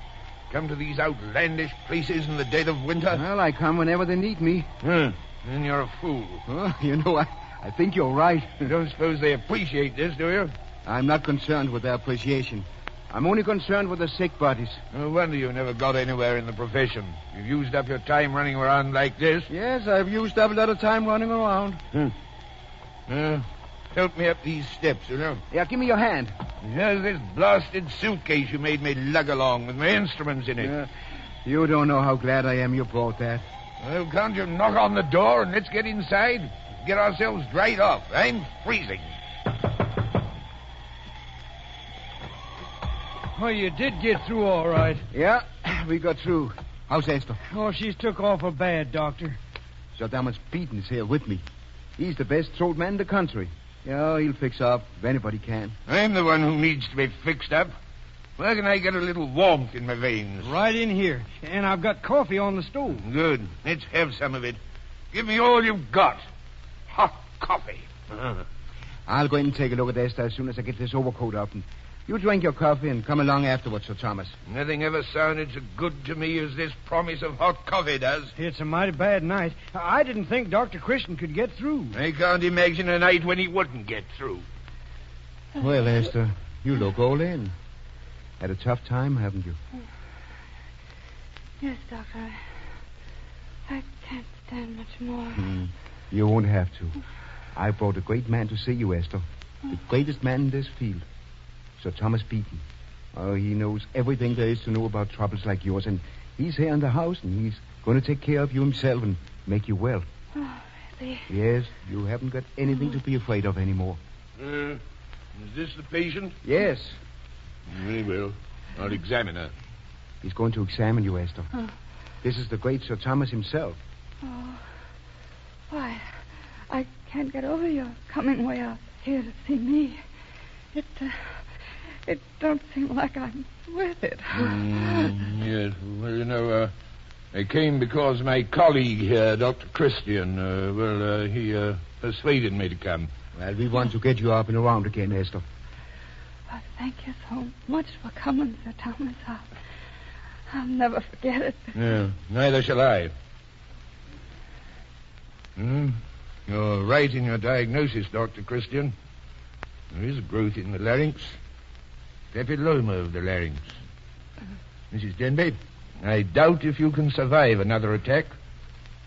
Come to these outlandish places in the dead of winter? Well, I come whenever they need me. Then you're a fool. Oh, I think you're right. You don't suppose they appreciate this, do you? I'm not concerned with their appreciation. I'm only concerned with the sick bodies. No wonder you never got anywhere in the profession. You've used up your time running around like this. Yes, I've used up a lot of time running around. Help me up these steps, will you? Yeah, give me your hand. Here's this blasted suitcase you made me lug along with my instruments in it. You don't know how glad I am you brought that. Well, can't you knock on the door and let's get inside? Get ourselves dried off. I'm freezing. Oh, you did get through all right. Yeah, we got through. How's Esther? Oh, she's took awful bad, Doctor. Sir Thomas Beaton is here with me. He's the best throat man in the country. Yeah, he'll fix up if anybody can. I'm the one who needs to be fixed up. Where can I get a little warmth in my veins? Right in here. And I've got coffee on the stove. Good. Let's have some of it. Give me all you've got. Hot coffee. I'll go in and take a look at Esther as soon as I get this overcoat up. And you drink your coffee and come along afterwards, Sir Thomas. Nothing ever sounded so good to me as this promise of hot coffee does. It's a mighty bad night. I didn't think Dr. Christian could get through. I can't imagine a night when he wouldn't get through. Well, Esther, you look all in. Had a tough time, haven't you? Yes, Doctor. I can't stand much more. You won't have to. I brought a great man to see you, Esther. The greatest man in this field. Sir Thomas Beaton. Oh, he knows everything there is to know about troubles like yours, and he's here in the house, and he's going to take care of you himself and make you well. Oh, really? Yes, you haven't got anything to be afraid of anymore. Is this the patient? Yes. Very well. I'll examine her. He's going to examine you, Esther. This is the great Sir Thomas himself. Oh, why, I can't get over your coming way out here to see me. It don't seem like I'm worth it. Yes. Well, I came because my colleague here, Dr. Christian, he persuaded me to come. Well, we want to get you up and around again, Esther. Well, thank you so much for coming, Sir Thomas. I'll never forget it. Yeah, neither shall I. You're right in your diagnosis, Dr. Christian. There is a growth in the larynx. Papilloma of the larynx. Mrs. Denby, I doubt if you can survive another attack.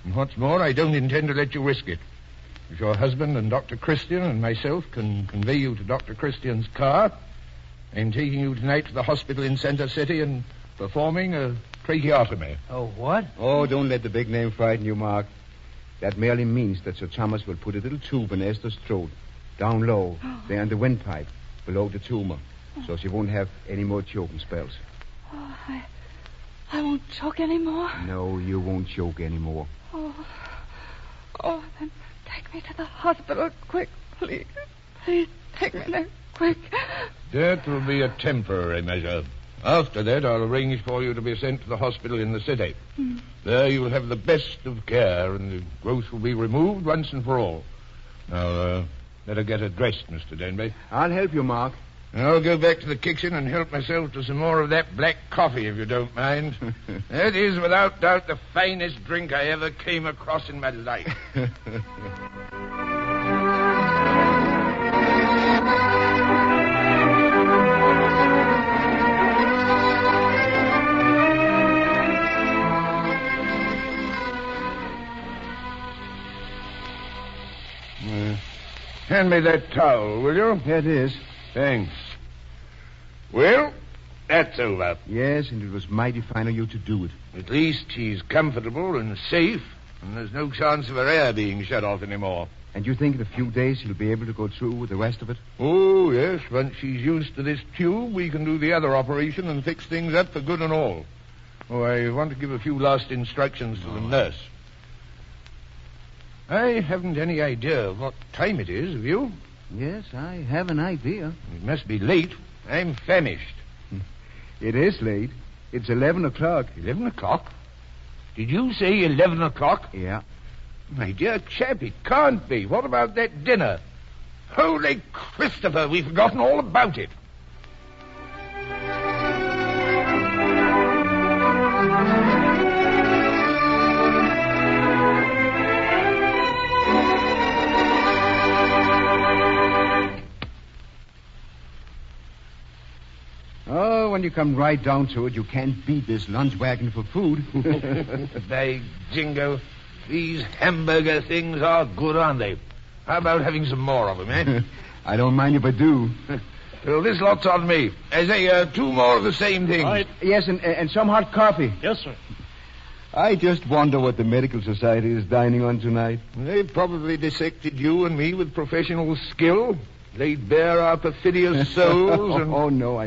And what's more, I don't intend to let you risk it. If your husband and Dr. Christian and myself can convey you to Dr. Christian's car, I'm taking you tonight to the hospital in Center City and performing a tracheotomy. Oh, what? Oh, don't let the big name frighten you, Mark. That merely means that Sir Thomas will put a little tube in Esther's throat, down low, there in the windpipe, below the tumor, so she won't have any more choking spells. Oh, I won't choke anymore. No, you won't choke anymore. Oh, then take me to the hospital, quick, please. Please, take me there, quick. That will be a temporary measure. After that, I'll arrange for you to be sent to the hospital in the city. There you'll have the best of care, and the growth will be removed once and for all. Now, better get her dressed, Mr. Denby. I'll help you, Mark. I'll go back to the kitchen and help myself to some more of that black coffee, if you don't mind. That is, without doubt, the finest drink I ever came across in my life. Hand me that towel, will you? Here it is. Thanks. Well, that's over. Yes, and it was mighty fine of you to do it. At least she's comfortable and safe, and there's no chance of her air being shut off anymore. And you think in a few days she'll be able to go through with the rest of it? Oh, yes. Once she's used to this tube, we can do the other operation and fix things up for good and all. Oh, I want to give a few last instructions to the nurse. I haven't any idea of what time it is, have you? Yes, I have an idea. It must be late. I'm famished. It is late. It's 11 o'clock. 11 o'clock? Did you say 11 o'clock? Yeah. My dear chap, it can't be. What about that dinner? Holy Christopher, we've forgotten all about it. Oh, when you come right down to it, you can't beat this lunch wagon for food. By jingo, these hamburger things are good, aren't they? How about having some more of them, eh? I don't mind if I do. Well, this lot's on me. I say, 2 more of the same thing. Right. Yes, and some hot coffee. Yes, sir. I just wonder what the Medical Society is dining on tonight. They've probably dissected you and me with professional skill, laid bare our perfidious souls, and... Oh, no,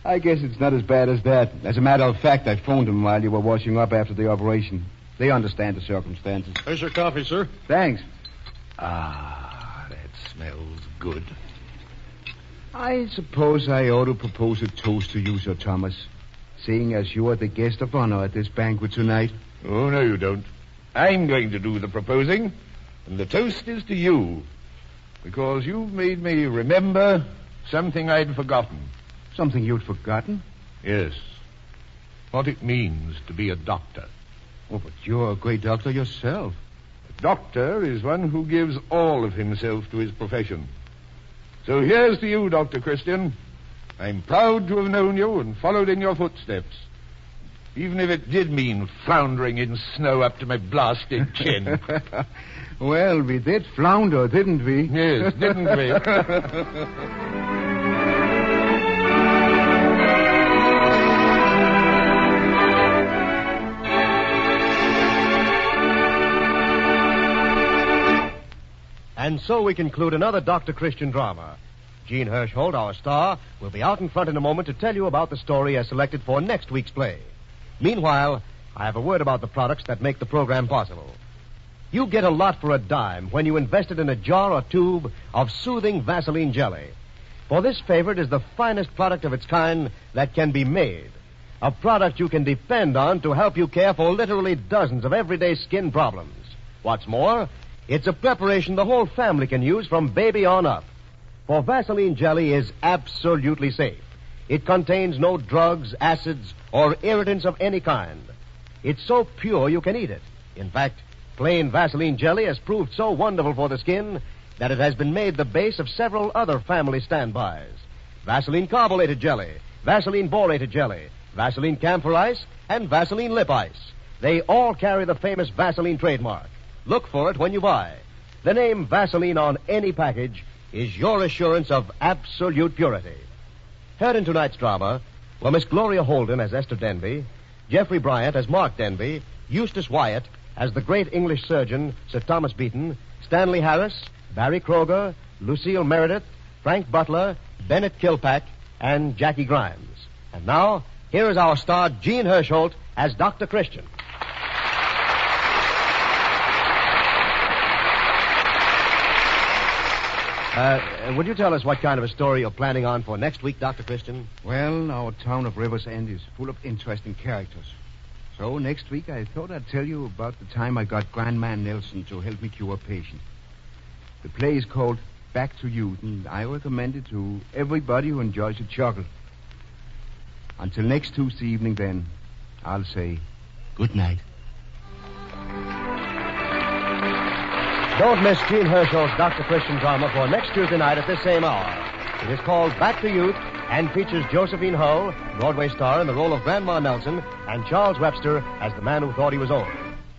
I guess it's not as bad as that. As a matter of fact, I phoned them while you were washing up after the operation. They understand the circumstances. There's your coffee, sir. Thanks. Ah, that smells good. I suppose I ought to propose a toast to you, Sir Thomas, seeing as you are the guest of honor at this banquet tonight. Oh, no, you don't. I'm going to do the proposing, and the toast is to you, because you've made me remember something I'd forgotten. Something you'd forgotten? Yes. What it means to be a doctor. Oh, but you're a great doctor yourself. A doctor is one who gives all of himself to his profession. So here's to you, Dr. Christian. I'm proud to have known you and followed in your footsteps. Even if it did mean floundering in snow up to my blasted chin. Well, we did flounder, didn't we? Yes, didn't we? And so we conclude another Dr. Christian drama. Gene Hirschholt, our star, will be out in front in a moment to tell you about the story as selected for next week's play. Meanwhile, I have a word about the products that make the program possible. You get a lot for a dime when you invest it in a jar or tube of soothing Vaseline jelly. For this favorite is the finest product of its kind that can be made. A product you can depend on to help you care for literally dozens of everyday skin problems. What's more, it's a preparation the whole family can use from baby on up. For Vaseline jelly is absolutely safe. It contains no drugs, acids, or irritants of any kind. It's so pure you can eat it. In fact, plain Vaseline jelly has proved so wonderful for the skin that it has been made the base of several other family standbys. Vaseline Carbonated Jelly, Vaseline Borated Jelly, Vaseline Camphor Ice, and Vaseline Lip Ice. They all carry the famous Vaseline trademark. Look for it when you buy. The name Vaseline on any package is your assurance of absolute purity. Heard in tonight's drama were Miss Gloria Holden as Esther Denby, Jeffrey Bryant as Mark Denby, Eustace Wyatt as the great English surgeon Sir Thomas Beaton, Stanley Harris, Barry Kroger, Lucille Meredith, Frank Butler, Bennett Kilpack, and Jackie Grimes. And now, here is our star, Gene Hersholt, as Dr. Christian. Would you tell us what kind of a story you're planning on for next week, Dr. Christian? Well, our town of Rivers End is full of interesting characters. So next week I thought I'd tell you about the time I got Grandman Nelson to help me cure a patient. The play is called Back to Youth, and I recommend it to everybody who enjoys a chuckle. Until next Tuesday evening, then, I'll say good night. Don't miss Gene Hersholt's Dr. Christian drama for next Tuesday night at this same hour. It is called Back to Youth and features Josephine Hull, Broadway star, in the role of Grandma Nelson, and Charles Webster as the man who thought he was old.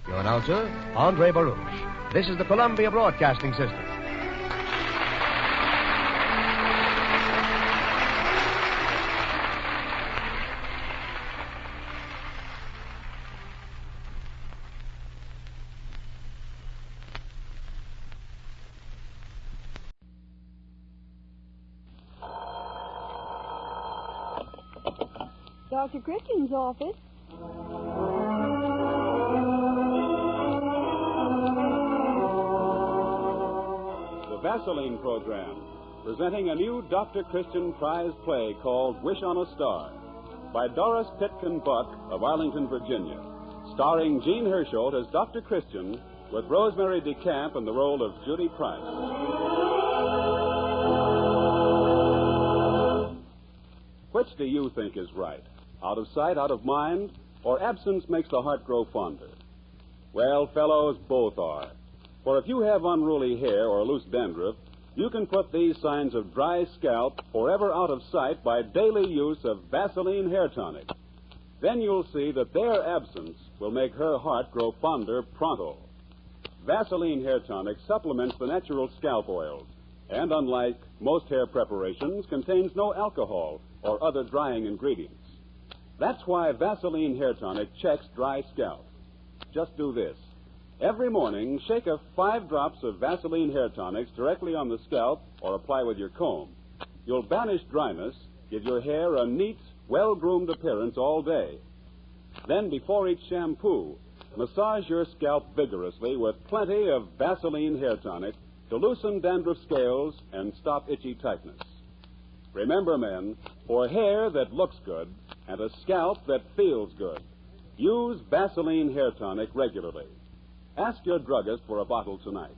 Your announcer, Andre Baruch. This is the Columbia Broadcasting System. Dr. Christian's office. The Vaseline Program, presenting a new Dr. Christian prize play called Wish on a Star, by Doris Pitkin Buck of Arlington, Virginia, starring Gene Hersholt as Dr. Christian, with Rosemary DeCamp in the role of Judy Price. Which do you think is right? Out of sight, out of mind, or absence makes the heart grow fonder? Well, fellows, both are. For if you have unruly hair or loose dandruff, you can put these signs of dry scalp forever out of sight by daily use of Vaseline Hair Tonic. Then you'll see that their absence will make her heart grow fonder pronto. Vaseline Hair Tonic supplements the natural scalp oils, and unlike most hair preparations, contains no alcohol or other drying ingredients. That's why Vaseline Hair Tonic checks dry scalp. Just do this. Every morning, shake 5 drops of Vaseline Hair Tonics directly on the scalp or apply with your comb. You'll banish dryness, give your hair a neat, well-groomed appearance all day. Then, before each shampoo, massage your scalp vigorously with plenty of Vaseline Hair Tonic to loosen dandruff scales and stop itchy tightness. Remember, men, for hair that looks good and a scalp that feels good, use Vaseline Hair Tonic regularly. Ask your druggist for a bottle tonight.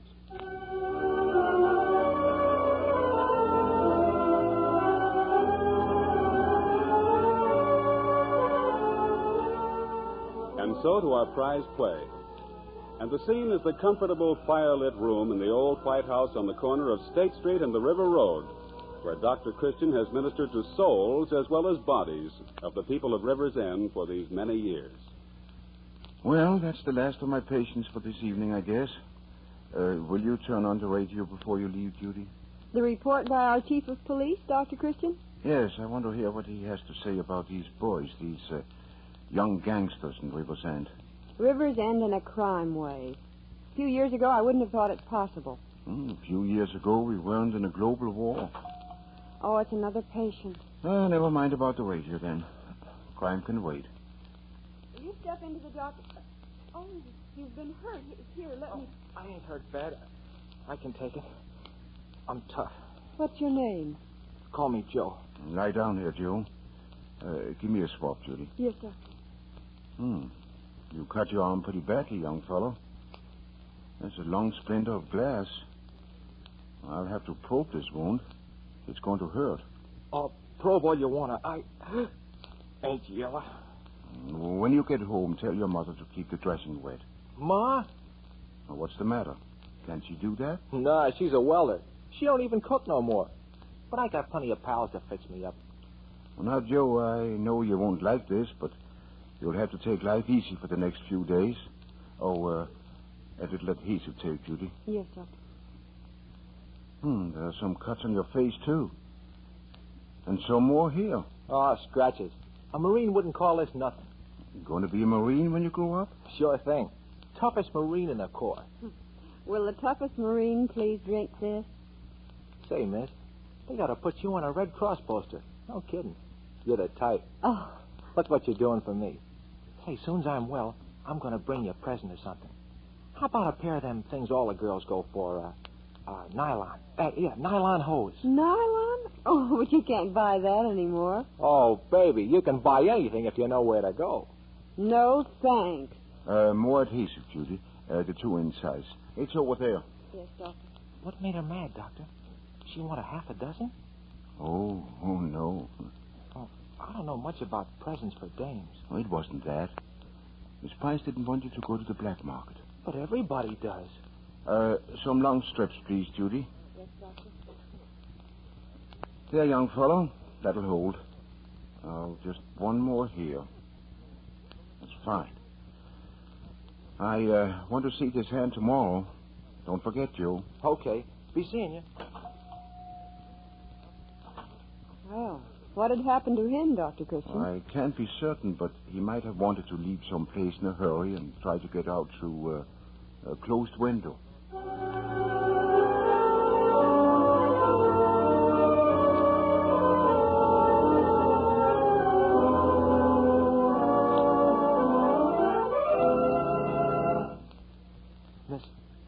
And so to our prize play. And the scene is the comfortable fire-lit room in the old White House on the corner of State Street and the River Road, where Dr. Christian has ministered to souls as well as bodies of the people of River's End for these many years. Well, that's the last of my patients for this evening, I guess. Will you turn on the radio before you leave, Judy? The report by our chief of police, Dr. Christian? Yes, I want to hear what he has to say about these boys, these young gangsters in River's End. River's End in a crime wave. A few years ago, I wouldn't have thought it possible. A few years ago, we weren't in a global war. Oh, it's another patient. Never mind about the radio, then. Crime can wait. Will you step into the doctor? Oh, you've been hurt. Here, let me... I ain't hurt bad. I can take it. I'm tough. What's your name? Call me Joe. Lie down here, Joe. Give me a swab, Judy. Yes, sir. You cut your arm pretty badly, young fellow. That's a long splinter of glass. I'll have to probe this wound. It's going to hurt. Oh, probe all you want. I ain't yellow. When you get home, tell your mother to keep the dressing wet. Ma? What's the matter? Can't she do that? Nah, she's a welder. She don't even cook no more. But I got plenty of pals to fix me up. Well, now, Joe, I know you won't like this, but you'll have to take life easy for the next few days. Oh, a little adhesive tape, Judy. Yes, Doctor. There are some cuts on your face, too. And some more here. Oh, scratches. A Marine wouldn't call this nothing. You going to be a Marine when you grow up? Sure thing. Toughest Marine in the Corps. Will the toughest Marine please drink this? Say, miss, they got to put you on a Red Cross poster. No kidding. You're the type. Oh. Look what you're doing for me. Hey, soon as I'm well, I'm going to bring you a present or something. How about a pair of them things all the girls go for? Nylon. Nylon hose. Nylon? Oh, but you can't buy that anymore. Oh, baby, you can buy anything if you know where to go. No, thanks. More adhesive, Judy. The 2-inch size. It's over there. Yes, Doctor. What made her mad, Doctor? She want a half a dozen? Oh, no. Oh, I don't know much about presents for dames. Well, it wasn't that. Miss Price didn't want you to go to the black market. But everybody does. Some long strips, please, Judy. Yes, Doctor. There, young fellow. That'll hold. Oh, just one more here. That's fine. I want to see this hand tomorrow. Don't forget, Joe. Okay. Be seeing you. Well, what had happened to him, Dr. Christian? I can't be certain, but he might have wanted to leave someplace in a hurry and try to get out through a closed window.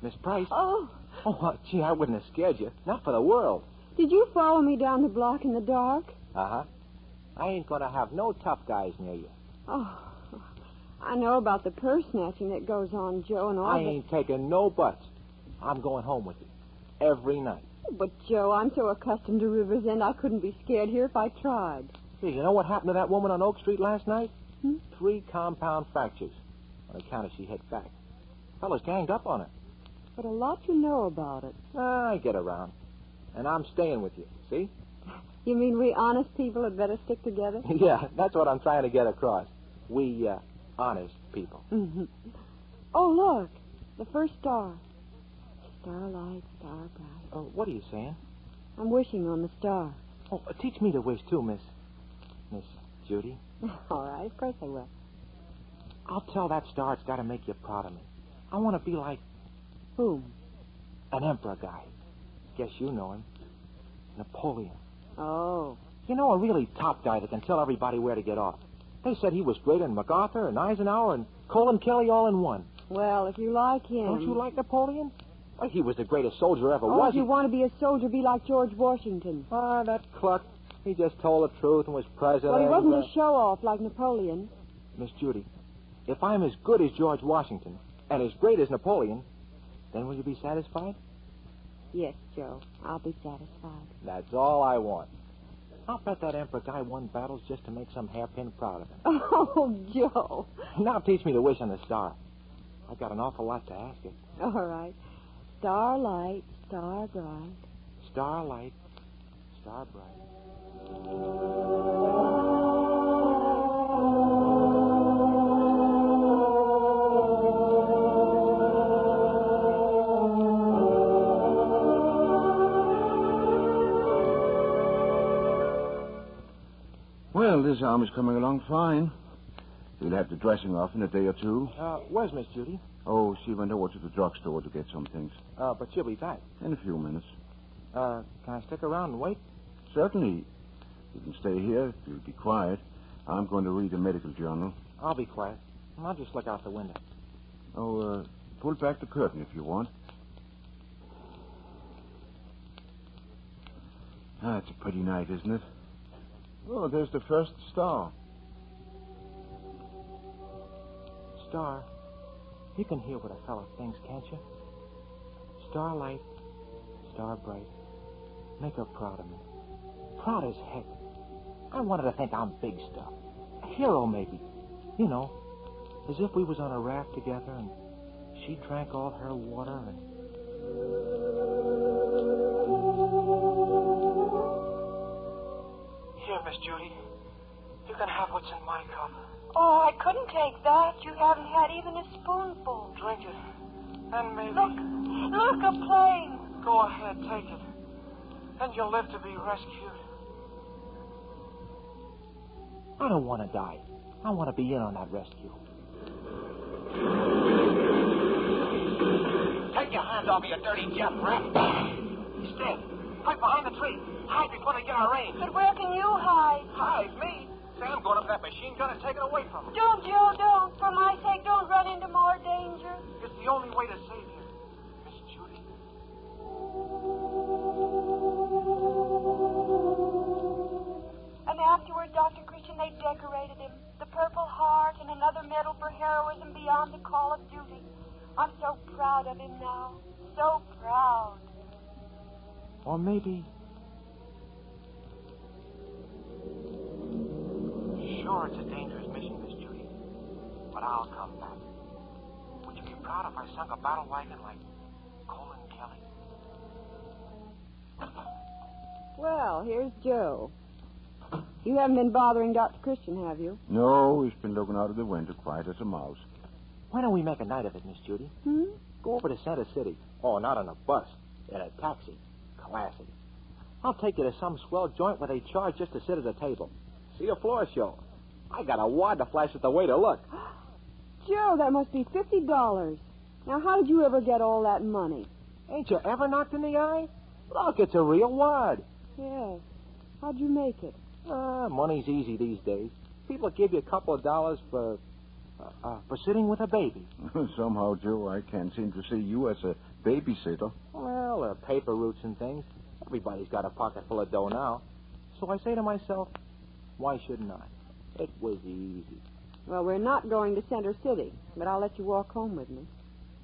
Miss Price? Oh. Oh, gee, I wouldn't have scared you. Not for the world. Did you follow me down the block in the dark? Uh-huh. I ain't going to have no tough guys near you. Oh, I know about the purse snatching that goes on, Joe, and all I ain't taking no buts. I'm going home with you. Every night. But, Joe, I'm so accustomed to River's End, I couldn't be scared here if I tried. Hey, you know what happened to that woman on Oak Street last night? 3 compound fractures. On account of she hit back. Fellas ganged up on her. But a lot you know about it. I get around. And I'm staying with you, see? You mean we honest people had better stick together? Yeah, that's what I'm trying to get across. We, honest people. Mm-hmm. Oh, look. The first star. Starlight, star bright. Oh, what are you saying? I'm wishing on the star. Oh, teach me to wish, too, Miss Judy. All right, of course I will. I'll tell that star it's got to make you proud of me. I want to be like... Whom? An emperor guy. Guess you know him. Napoleon. Oh. You know, a really top guy that can tell everybody where to get off. They said he was greater than MacArthur and Eisenhower and Colin Kelly all in one. Well, if you like him... Don't you like Napoleon? Well, he was the greatest soldier ever oh, was. If you want to be a soldier, be like George Washington. Ah, that cluck. He just told the truth and was president. Well, he wasn't a show-off like Napoleon. Miss Judy, if I'm as good as George Washington and as great as Napoleon, then will you be satisfied? Yes, Joe. I'll be satisfied. That's all I want. I'll bet that emperor guy won battles just to make some hairpin proud of him. Oh, Joe. Now teach me to wish on the star. I've got an awful lot to ask it. All right. Starlight, star bright. Starlight, star bright. Well, this arm is coming along fine. We'll have the dressing off in a day or two. Where's Miss Judy? Oh, she went over to the drugstore to get some things. But she'll be back. In a few minutes. Can I stick around and wait? Certainly. You can stay here if you'll be quiet. I'm going to read a medical journal. I'll be quiet. I'll just look out the window. Oh, pull back the curtain if you want. Ah, it's a pretty night, isn't it? Oh, there's the first star. Star, you can hear what a fellow thinks, can't you? Starlight, star bright. Make her proud of me. Proud as heck. I wanted to think I'm big stuff. A hero, maybe. You know, as if we was on a raft together and she drank all her water and... take that. You haven't had even a spoonful. Drink it. And maybe... Look, a plane. Go ahead, take it. And you'll live to be rescued. I don't want to die. I want to be in on that rescue. Take your hands off me, you dirty Jeff rat. He's dead. Right behind the tree. Hide before they get our range. But where can you hide? Hide? Me? Sam going up that machine gun and take it away from him. Don't, Joe, don't. For my sake, don't run into more danger. It's the only way to save you, Miss Judy. And afterward, Dr. Christian, they decorated him. The Purple Heart and another medal for heroism beyond the call of duty. I'm so proud of him now. So proud. Or maybe... Sure, it's a dangerous mission, Miss Judy. But I'll come back. Would you be proud if I sunk a battle wagon like Colin Kelly? Well, here's Joe. You haven't been bothering Dr. Christian, have you? No, he's been looking out of the window quiet as a mouse. Why don't we make a night of it, Miss Judy? Go over to Center City. Oh, not on a bus. In a taxi. Classy. I'll take you to some swell joint where they charge just to sit at a table. See a floor show. I got a wad to flash at the waiter. Look. Joe, that must be $50. Now, how did you ever get all that money? Ain't you ever knocked in the eye? Look, it's a real wad. Yes. How'd you make it? Money's easy these days. People give you a couple of dollars for sitting with a baby. Somehow, Joe, I can't seem to see you as a babysitter. Well, paper routes and things. Everybody's got a pocket full of dough now. So I say to myself, why shouldn't I? It was easy. Well, we're not going to Center City, but I'll let you walk home with me.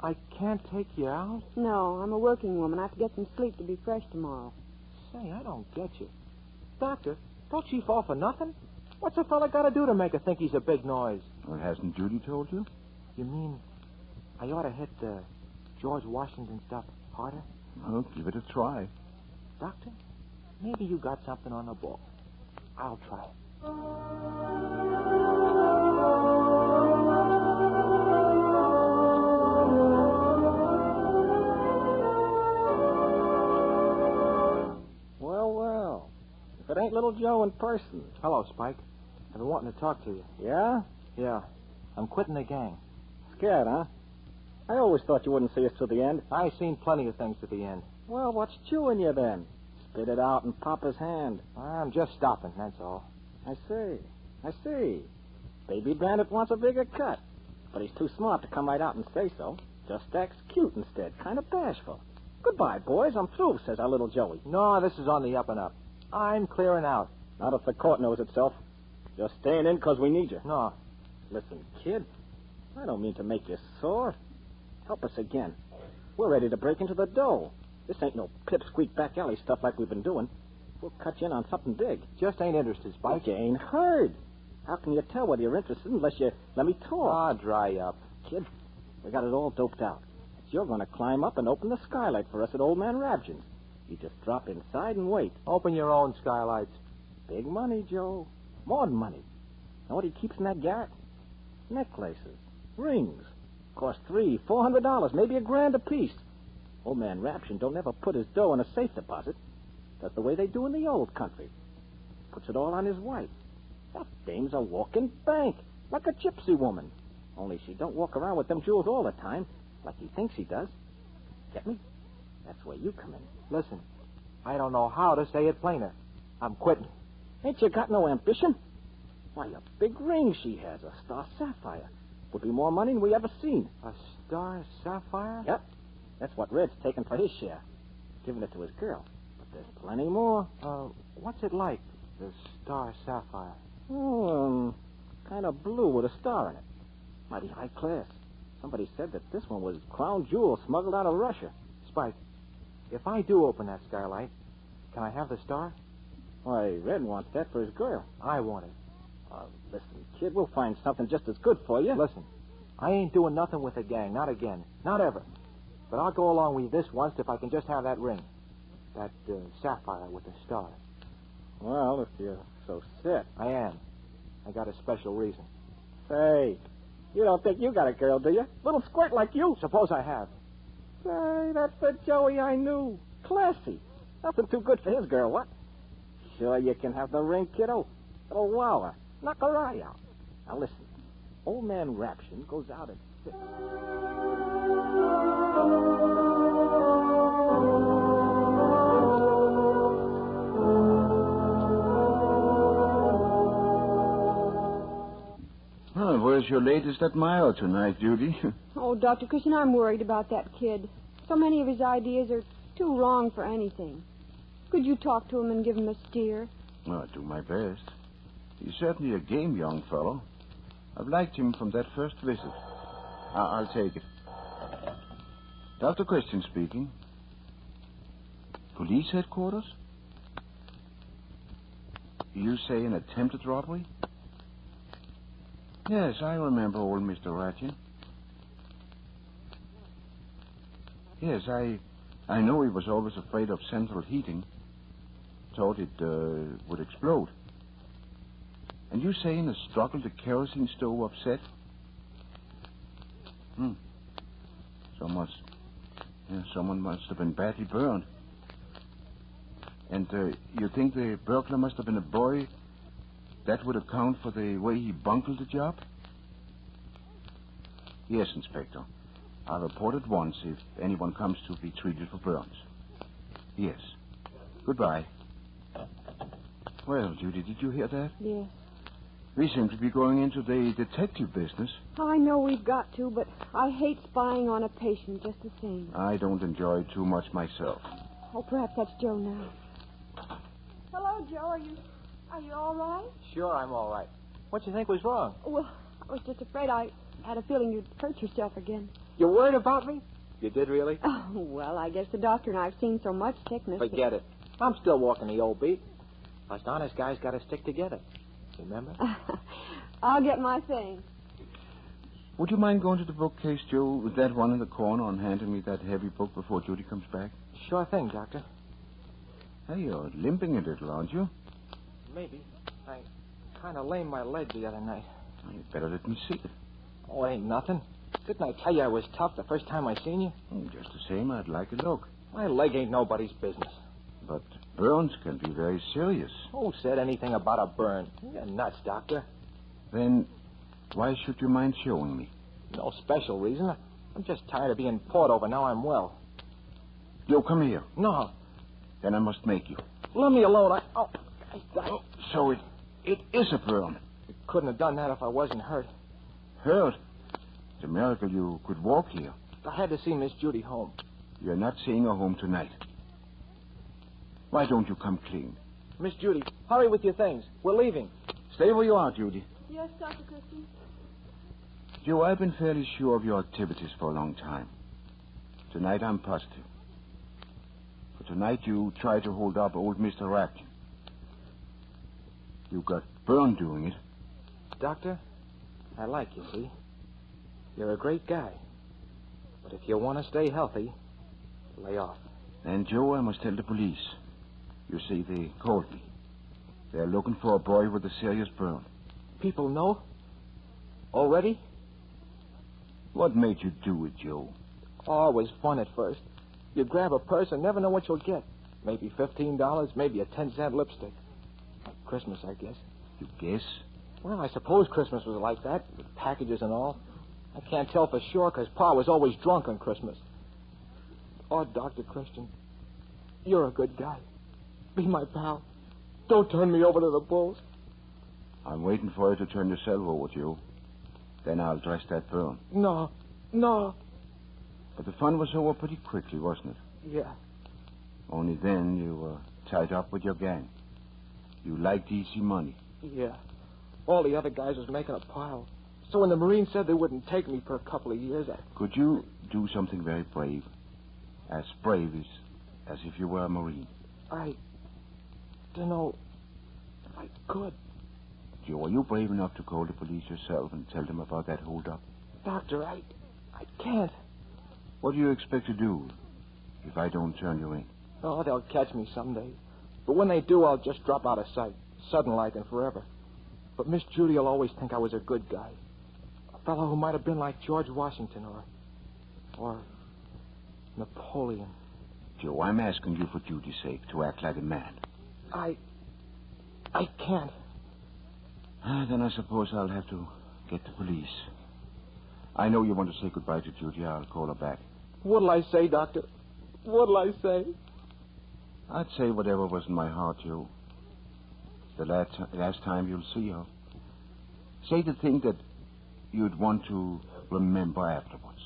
I can't take you out? No, I'm a working woman. I have to get some sleep to be fresh tomorrow. Say, I don't get you. Doctor, don't she fall for nothing? What's a fella got to do to make her think he's a big noise? Well, hasn't Judy told you? You mean I ought to hit the George Washington stuff harder? Well, give it a try. Doctor, maybe you got something on the book. I'll try it. Well. If it ain't little Joe in person. Hello, Spike. I've been wanting to talk to you. Yeah? Yeah. I'm quitting the gang. Scared, huh? I always thought you wouldn't see us to the end. I've seen plenty of things to the end. Well, what's chewing you then? Spit it out and pop his hand. I'm just stopping, that's all. I see. Baby Bandit wants a bigger cut. But he's too smart to come right out and say so. Just acts cute instead, kind of bashful. Goodbye, boys. I'm through, says our little Joey. No, this is on the up and up. I'm clearing out. Not if the court knows itself. You're staying in because we need you. No. Listen, kid, I don't mean to make you sore. Help us again. We're ready to break into the dough. This ain't no pipsqueak back alley stuff like we've been doing. We'll cut you in on something big. Just ain't interested, Spike. But you ain't heard. How can you tell whether you're interested unless you let me talk? Ah, dry up. Kid, we got it all doped out. You're going to climb up and open the skylight for us at Old Man Rabgin's. You just drop inside and wait. Open your own skylights. Big money, Joe. More than money. Know what he keeps in that garret? Necklaces. Rings. Cost $300-400, maybe $1,000 apiece. Old Man Rabgin don't ever put his dough in a safe deposit. That's the way they do in the old country. Puts it all on his wife. That dame's a walking bank, like a gypsy woman. Only she don't walk around with them jewels all the time, like he thinks he does. Get me? That's where you come in. Listen, I don't know how to say it plainer. I'm quitting. Ain't you got no ambition? Why, a big ring she has, a star sapphire. Would be more money than we ever seen. A star sapphire? Yep. That's what Red's taken for his share. Giving it to his girl. But there's plenty more. What's it like, the star sapphire? Kind of blue with a star in it. Mighty high class. Somebody said that this one was crown jewel smuggled out of Russia. Spike, if I do open that skylight, can I have the star? Why, Red wants that for his girl. I want it. Listen, kid, we'll find something just as good for you. Listen, I ain't doing nothing with the gang. Not again. Not ever. But I'll go along with you this once if I can just have that ring. That sapphire with the star. Well, if you're so set. I am. I got a special reason. Say, You don't think you got a girl, do you? Little squirt like you. Suppose I have. Say, that's the Joey I knew. Classy. Nothing too good for his girl, what? Sure, you can have the ring, kiddo. It'll wow her. Knock her eye out. Now listen. Old man Raption goes out at 6. Well, where's your latest admirer tonight, Judy? Oh, Dr. Christian, I'm worried about that kid. So many of his ideas are too wrong for anything. Could you talk to him and give him a steer? Well, I'll do my best. He's certainly a game young fellow. I've liked him from that first visit. I'll take it. Dr. Christian speaking. Police headquarters? You say an attempted robbery? Yes, I remember old Mr. Racket. Yes, I know he was always afraid of central heating. Thought it would explode. And you say in a struggle the kerosene stove upset? Someone must have been badly burned. And you think the burglar must have been a boy? That would account for the way he bungled the job? Yes, Inspector. I'll report at once if anyone comes to be treated for burns. Yes. Goodbye. Well, Judy, did you hear that? Yes. We seem to be going into the detective business. I know we've got to, but I hate spying on a patient just the same. I don't enjoy it too much myself. Oh, perhaps that's Joe now. Hello, Joe. Are you all right? Sure, I'm all right. What do you think was wrong? Well, I was just afraid I had a feeling you'd hurt yourself again. You're worried about me? You did, really? Oh, well, I guess the doctor and I have seen so much sickness. Forget it. I'm still walking the old beat. Us honest guys got to stick together. Remember? I'll get my thing. Would you mind going to the bookcase, Joe, with that one in the corner and handing me that heavy book before Judy comes back? Sure thing, Doctor. Hey, you're limping a little, aren't you? Maybe. I kind of lamed my leg the other night. Oh, you better let me see it. Oh, it ain't nothing. Didn't I tell you I was tough the first time I seen you? Just the same, I'd like a look. My leg ain't nobody's business. But burns can be very serious. Who said anything about a burn? You're nuts, Doctor. Then why should you mind showing me? No special reason. I'm just tired of being pawed over now I'm well. Joe, come here. No. Then I must make you. Let me alone. So it is a burn. You couldn't have done that if I wasn't hurt. Hurt? It's a miracle you could walk here. I had to see Miss Judy home. You're not seeing her home tonight. Why don't you come clean? Miss Judy, hurry with your things. We're leaving. Stay where you are, Judy. Yes, Dr. Christian? Joe, I've been fairly sure of your activities for a long time. Tonight I'm positive. For tonight you tried to hold up old Mr. Racket. You got burned doing it. Doctor, I like you, see? You're a great guy. But if you want to stay healthy, lay off. And, Joe, I must tell the police. You see, they called me. They're looking for a boy with a serious burn. People know? Already? What made you do it, Joe? Oh, it was fun at first. You grab a purse and never know what you'll get. Maybe $15, maybe a 10-cent lipstick. Like Christmas, I guess. You guess? Well, I suppose Christmas was like that, with packages and all. I can't tell for sure, because Pa was always drunk on Christmas. Oh, Dr. Christian, you're a good guy. Be my pal. Don't turn me over to the bulls. I'm waiting for you to turn yourself over, Joe. Then I'll dress that burn. No. But the fun was over pretty quickly, wasn't it? Yeah. Only then you were tied up with your gang. You liked easy money. Yeah. All the other guys was making a pile. So when the Marines said they wouldn't take me for a couple of years, Could you do something very brave? As brave as if you were a Marine. I don't know if I could. Joe, are you brave enough to call the police yourself and tell them about that holdup? Doctor, I can't. What do you expect to do if I don't turn you in? Oh, they'll catch me someday. But when they do, I'll just drop out of sight. Sudden like and forever. But Miss Judy will always think I was a good guy. fellow who might have been like George Washington or Napoleon. Joe, I'm asking you for duty's sake to act like a man. I can't. Then I suppose I'll have to get the police. I know you want to say goodbye to Judy. I'll call her back. What'll I say, Doctor? What'll I say? I'd say whatever was in my heart, Joe. The last time you'll see her. Say the thing that you'd want to remember afterwards.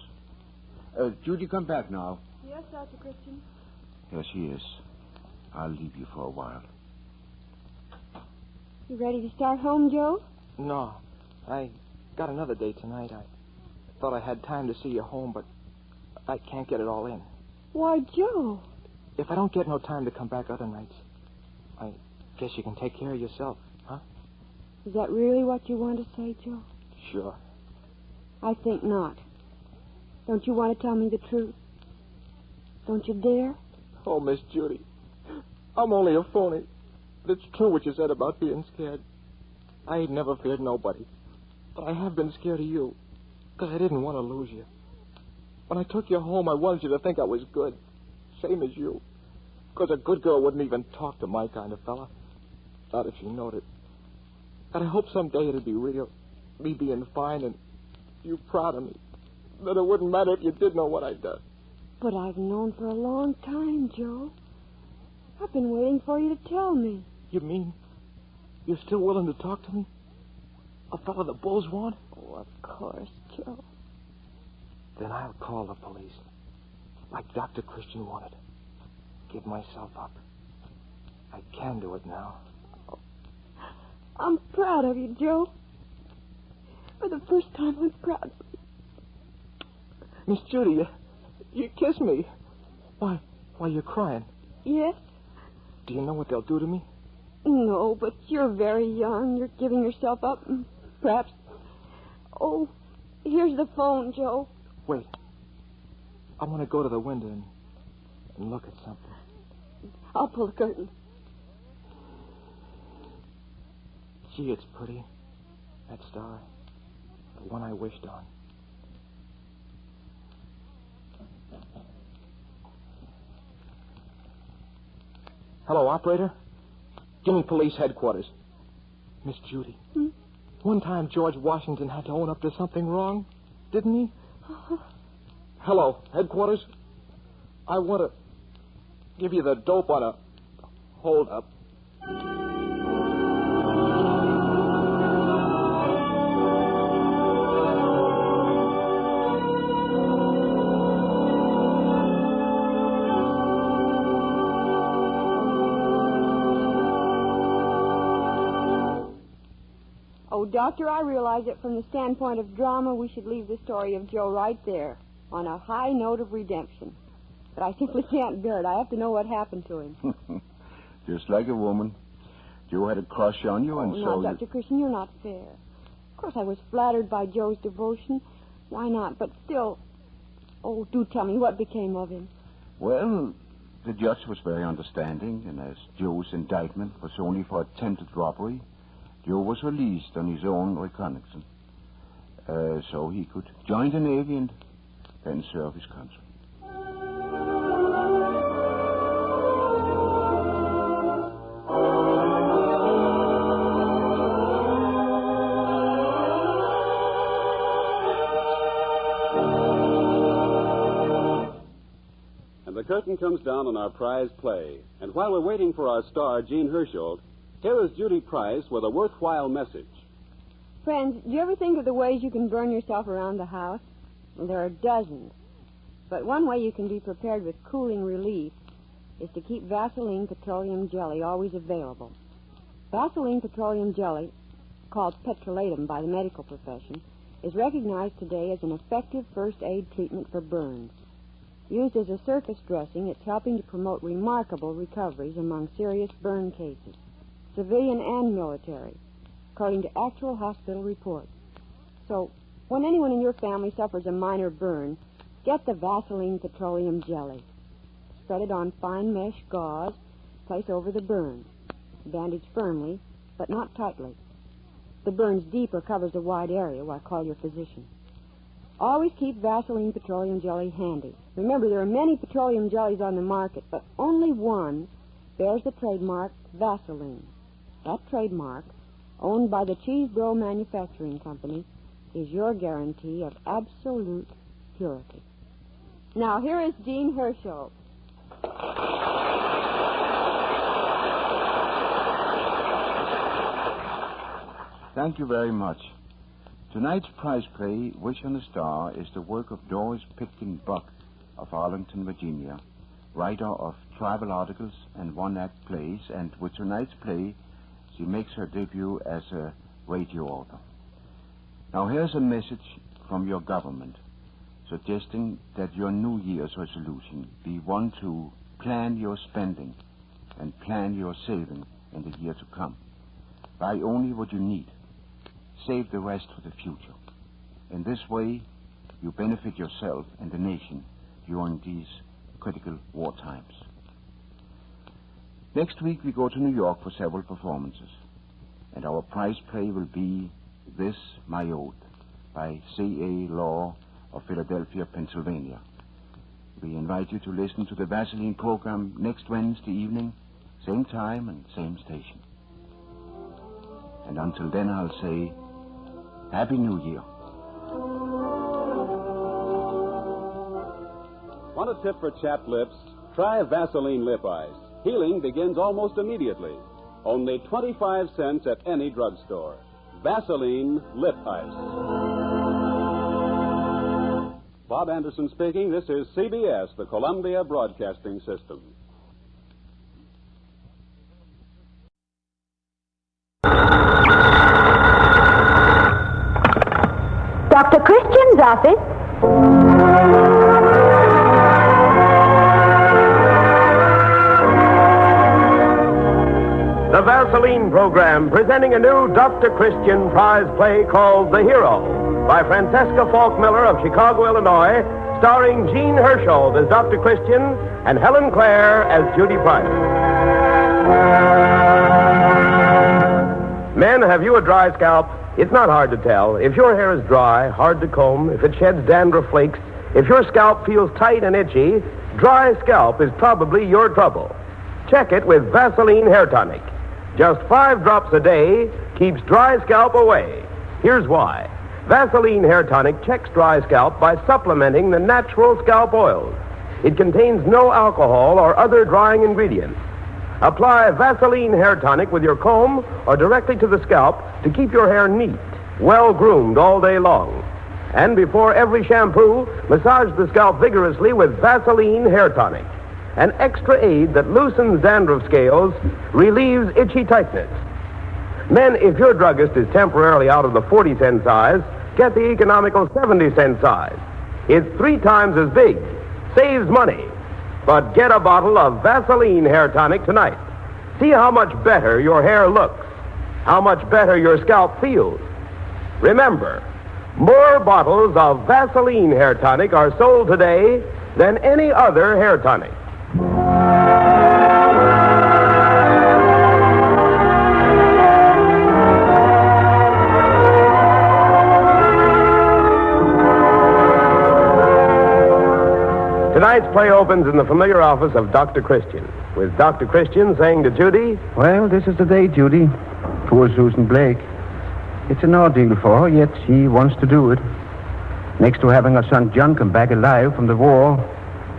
Judy, come back now. Yes, Dr. Christian. Here she is. I'll leave you for a while. You ready to start home, Joe? No. I got another day tonight. I thought I had time to see you home, but I can't get it all in. Why, Joe? If I don't get no time to come back other nights, I guess you can take care of yourself, huh? Is that really what you want to say, Joe? Sure. I think not. Don't you want to tell me the truth? Don't you dare? Oh, Miss Judy, I'm only a phony. It's true what you said about being scared. I ain't never feared nobody. But I have been scared of you, because I didn't want to lose you. When I took you home, I wanted you to think I was good, same as you. Because a good girl wouldn't even talk to my kind of fella. Not if she knowed it. And I hope someday it'd be real. Me being fine and you proud of me. That it wouldn't matter if you did know what I'd done. But I've known for a long time, Joe. I've been waiting for you to tell me. You mean you're still willing to talk to me? A fellow the bulls want? Oh, of course, Joe. Then I'll call the police. Like Dr. Christian wanted. Give myself up. I can do it now. I'm proud of you, Joe. For the first time, I'm proud of you. Miss Judy, you kissed me. Why, you're crying. Yes? Do you know what they'll do to me? No, but you're very young. You're giving yourself up. Perhaps. Oh, here's the phone, Joe. Wait. I want to go to the window and look at something. I'll pull the curtain. Gee, it's pretty. That star. The one I wished on. Hello, operator. Give me police headquarters. Miss Judy. One time George Washington had to own up to something wrong, didn't he? Hello, headquarters. I want to give you the dope on a hold-up. Oh, Doctor, I realize that from the standpoint of drama, we should leave the story of Joe right there, on a high note of redemption. But I simply can't bear it. I have to know what happened to him. Just like a woman. Joe had a crush on you, and so... Now, Dr. Christian, you're not fair. Of course, I was flattered by Joe's devotion. Why not? But still... Oh, do tell me what became of him. Well, the judge was very understanding, and as Joe's indictment was only for attempted robbery, Joe was released on his own reconnaissance. So he could join the Navy and then serve his country. And the curtain comes down on our prize play. And while we're waiting for our star, Jean Hersholt, here is Judy Price with a worthwhile message. Friends, do you ever think of the ways you can burn yourself around the house? Well, there are dozens. But one way you can be prepared with cooling relief is to keep Vaseline petroleum jelly always available. Vaseline petroleum jelly, called petrolatum by the medical profession, is recognized today as an effective first aid treatment for burns. Used as a surface dressing, it's helping to promote remarkable recoveries among serious burn cases, civilian and military, according to actual hospital reports. So, when anyone in your family suffers a minor burn, get the Vaseline petroleum jelly. Spread it on fine mesh gauze, place over the burn. Bandage firmly, but not tightly. the burn's deep or covers a wide area, why, call your physician. Always keep Vaseline petroleum jelly handy. Remember, there are many petroleum jellies on the market, but only one bears the trademark Vaseline. That trademark, owned by the Cheese Bro Manufacturing Company, is your guarantee of absolute purity. Now, here is Jean Herschel. Thank you very much. Tonight's prize play, Wish on a Star, is the work of Doris Pitkin Buck of Arlington, Virginia, writer of travel articles and one-act plays, and with tonight's play, she makes her debut as a radio author. Now, here's a message from your government suggesting that your New Year's resolution be one to plan your spending and plan your saving in the year to come. Buy only what you need. Save the rest for the future. In this way, you benefit yourself and the nation during these critical war times. Next week, we go to New York for several performances, and our prize play will be This My Oath by C.A. Law of Philadelphia, Pennsylvania. We invite you to listen to the Vaseline program next Wednesday evening, same time and same station. And until then, I'll say, Happy New Year. Want a tip for chapped lips? Try Vaseline Lip Ice. Healing begins almost immediately. Only 25 cents at any drugstore. Vaseline Lip Ice. Bob Anderson speaking. This is CBS, the Columbia Broadcasting System. Dr. Christian's office. The Vaseline program presenting a new Dr. Christian prize play called The Hero by Francesca Falkmiller of Chicago, Illinois, starring Jean Herschel as Dr. Christian and Helen Clare as Judy Price. Men, have you a dry scalp? It's not hard to tell. If your hair is dry, hard to comb, if it sheds dandruff flakes, if your scalp feels tight and itchy, dry scalp is probably your trouble. Check it with Vaseline Hair Tonic. Just 5 drops a day keeps dry scalp away. Here's why. Vaseline Hair Tonic checks dry scalp by supplementing the natural scalp oils. It contains no alcohol or other drying ingredients. Apply Vaseline Hair Tonic with your comb or directly to the scalp to keep your hair neat, well-groomed all day long. And before every shampoo, massage the scalp vigorously with Vaseline Hair Tonic, an extra aid that loosens dandruff scales, relieves itchy tightness. Men, if your druggist is temporarily out of the 40-cent size, get the economical 70-cent size. It's 3 times as big, saves money. But get a bottle of Vaseline Hair Tonic tonight. See how much better your hair looks, how much better your scalp feels. Remember, more bottles of Vaseline Hair Tonic are sold today than any other hair tonic. Tonight's play opens in the familiar office of Dr. Christian, with Dr. Christian saying to Judy, Well, this is the day, Judy. Poor Susan Blake. It's an ordeal for her, yet she wants to do it. Next to having her son John come back alive from the war,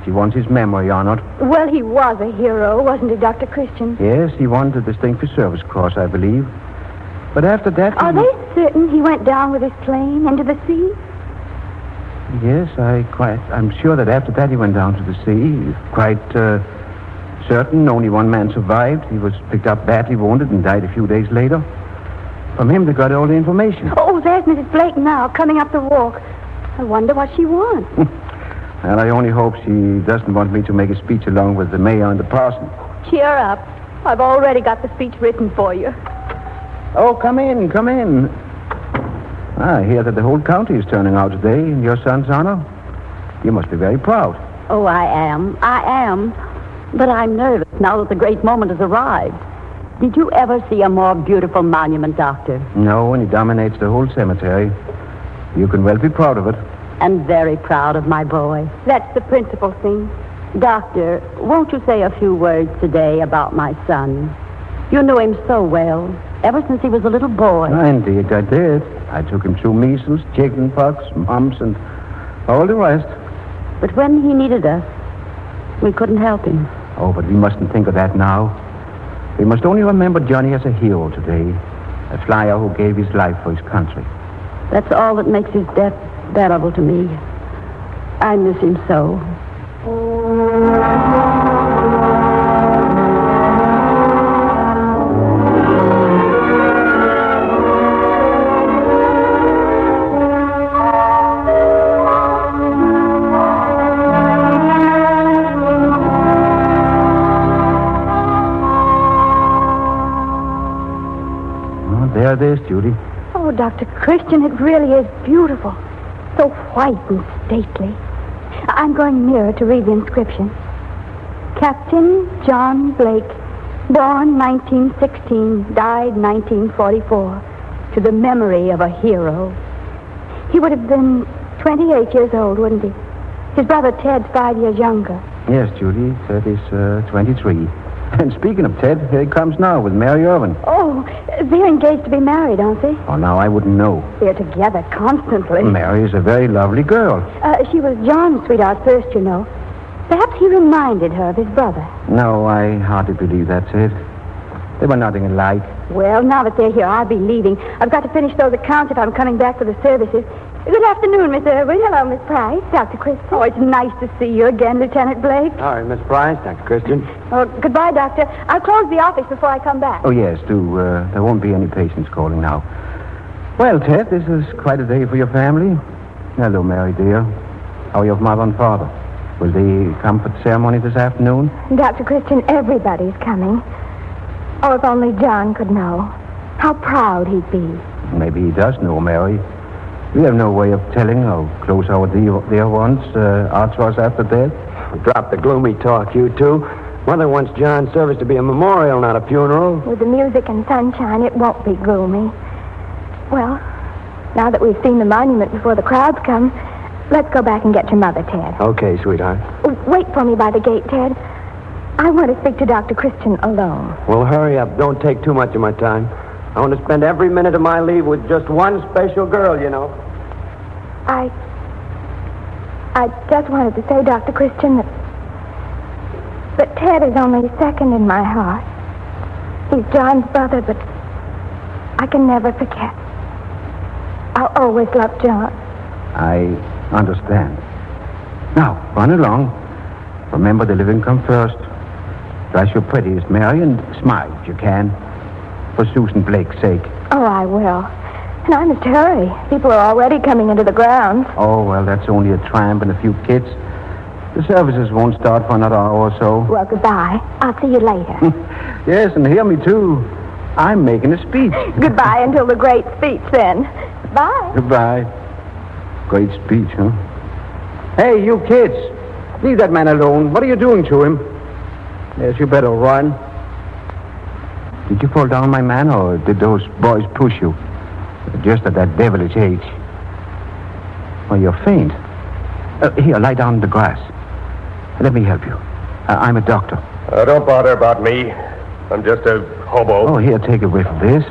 she wants his memory honored. Well, he was a hero, wasn't he, Dr. Christian? Yes, he won the Distinguished Service Cross, I believe. But after that... Are they certain he went down with his plane into the sea? Yes, I'm sure that after that he went down to the sea. Quite certain only one man survived. He was picked up badly wounded and died a few days later. From him they got all the information. Oh, there's Mrs. Blake now, coming up the walk. I wonder what she wants. Well, I only hope she doesn't want me to make a speech along with the mayor and the parson. Cheer up. I've already got the speech written for you. Oh, come in, come in. I hear that the whole county is turning out today in your son's honor. You must be very proud. Oh, I am. But I'm nervous now that the great moment has arrived. Did you ever see a more beautiful monument, Doctor? No, and he dominates the whole cemetery. You can well be proud of it. And very proud of my boy. That's the principal thing. Doctor, won't you say a few words today about my son? You knew him so well, ever since he was a little boy. Indeed, I did. I took him through measles, chicken pox, mumps, and all the rest. But when he needed us, we couldn't help him. Oh, but we mustn't think of that now. We must only remember Johnny as a hero today. A flyer who gave his life for his country. That's all that makes his death bearable to me. I miss him so. There it is, Judy. Oh, Dr. Christian, it really is beautiful. So white and stately. I'm going nearer to read the inscription. Captain John Blake, born 1916, died 1944, to the memory of a hero. He would have been 28 years old, wouldn't he? His brother Ted's 5 years younger. Yes, Judy. Ted is 23. And speaking of Ted, here he comes now with Mary Irvin. Oh, they're engaged to be married, aren't they? Oh, now I wouldn't know. They're together constantly. Mary is a very lovely girl. She was John's sweetheart first, you know. Perhaps he reminded her of his brother. No, I hardly believe that's it. They were nothing alike. Well, now that they're here, I'll be leaving. I've got to finish those accounts if I'm coming back for the services. Good afternoon, Miss Irwin. Hello, Miss Price. Dr. Christian. Oh, it's nice to see you again, Lieutenant Blake. All right, Miss Price, Dr. Christian. Oh, goodbye, Doctor. I'll close the office before I come back. Oh, yes, do. There won't be any patients calling now. Well, Ted, this is quite a day for your family. Hello, Mary, dear. How are your mother and father? Will they come for the ceremony this afternoon? Dr. Christian, everybody's coming. Oh, if only John could know. How proud he'd be. Maybe he does know, Mary. We have no way of telling how close our dear ones are to us after death. Drop the gloomy talk, you two. Mother wants John's service to be a memorial, not a funeral. With the music and sunshine, it won't be gloomy. Well, now that we've seen the monument before the crowds come, let's go back and get your mother, Ted. Okay, sweetheart. Wait for me by the gate, Ted. I want to speak to Dr. Christian alone. Well, hurry up. Don't take too much of my time. I want to spend every minute of my leave with just one special girl, you know. I just wanted to say, Dr. Christian, that Ted is only second in my heart. He's John's brother, but I can never forget. I'll always love John. I understand. Now, run along. Remember, the living come first. Dress your prettiest, Mary, and smile if you can. For Susan Blake's sake. Oh, I will. And I must hurry. People are already coming into the grounds. Oh, well, that's only a tramp and a few kids. The services won't start for another hour or so. Well, goodbye. I'll see you later. Yes, and hear me, too. I'm making a speech. Goodbye until the great speech, then. Bye. Goodbye. Great speech, huh? Hey, you kids. Leave that man alone. What are you doing to him? Yes, you better run. Did you fall down, my man, or did those boys push you? Just at that devilish age. Well, you're faint. Here, lie down in the grass. Let me help you. I'm a doctor. Don't bother about me. I'm just a hobo. Oh, here, take a whiff of this.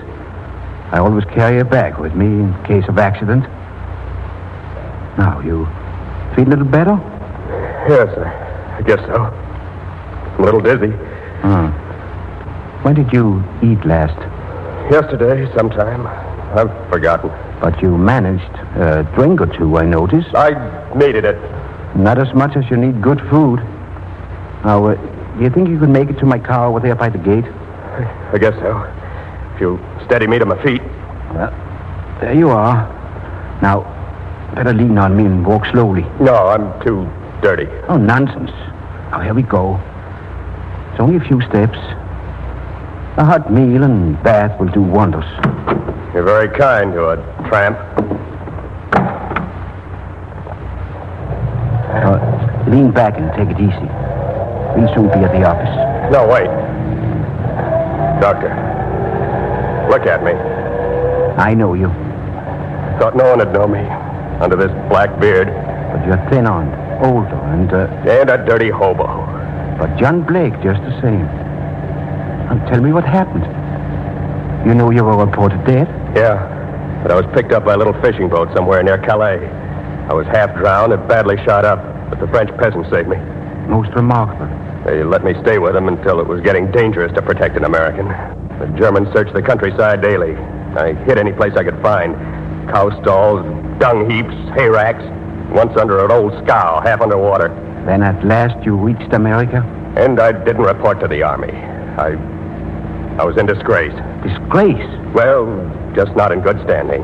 I always carry a bag with me in case of accident. Now, you feel a little better? Yes, I guess so. I'm a little dizzy. When did you eat last? Yesterday, sometime. I've forgotten. But you managed a drink or two, I noticed. I needed it. Not as much as you need good food. Now, do you think you could make it to my car over there by the gate? I guess so. If you'll steady me to my feet. Well, there you are. Now, better lean on me and walk slowly. No, I'm too dirty. Oh, nonsense. Now, here we go. It's only a few steps. A hot meal and bath will do wonders. You're very kind to a tramp. Lean back and take it easy. We'll soon be at the office. No, wait. Doctor, look at me. I know you. Thought no one would know me under this black beard. But you're thin-armed, older, and a dirty hobo. But John Blake, just the same. And tell me what happened. You know you were reported dead? Yeah, but I was picked up by a little fishing boat somewhere near Calais. I was half drowned and badly shot up, but the French peasants saved me. Most remarkable. They let me stay with them until it was getting dangerous to protect an American. The Germans searched the countryside daily. I hid any place I could find. Cow stalls, dung heaps, hay racks. Once under an old scow, half underwater. Then at last you reached America? And I didn't report to the Army. I was in disgrace. Disgrace? Well, just not in good standing.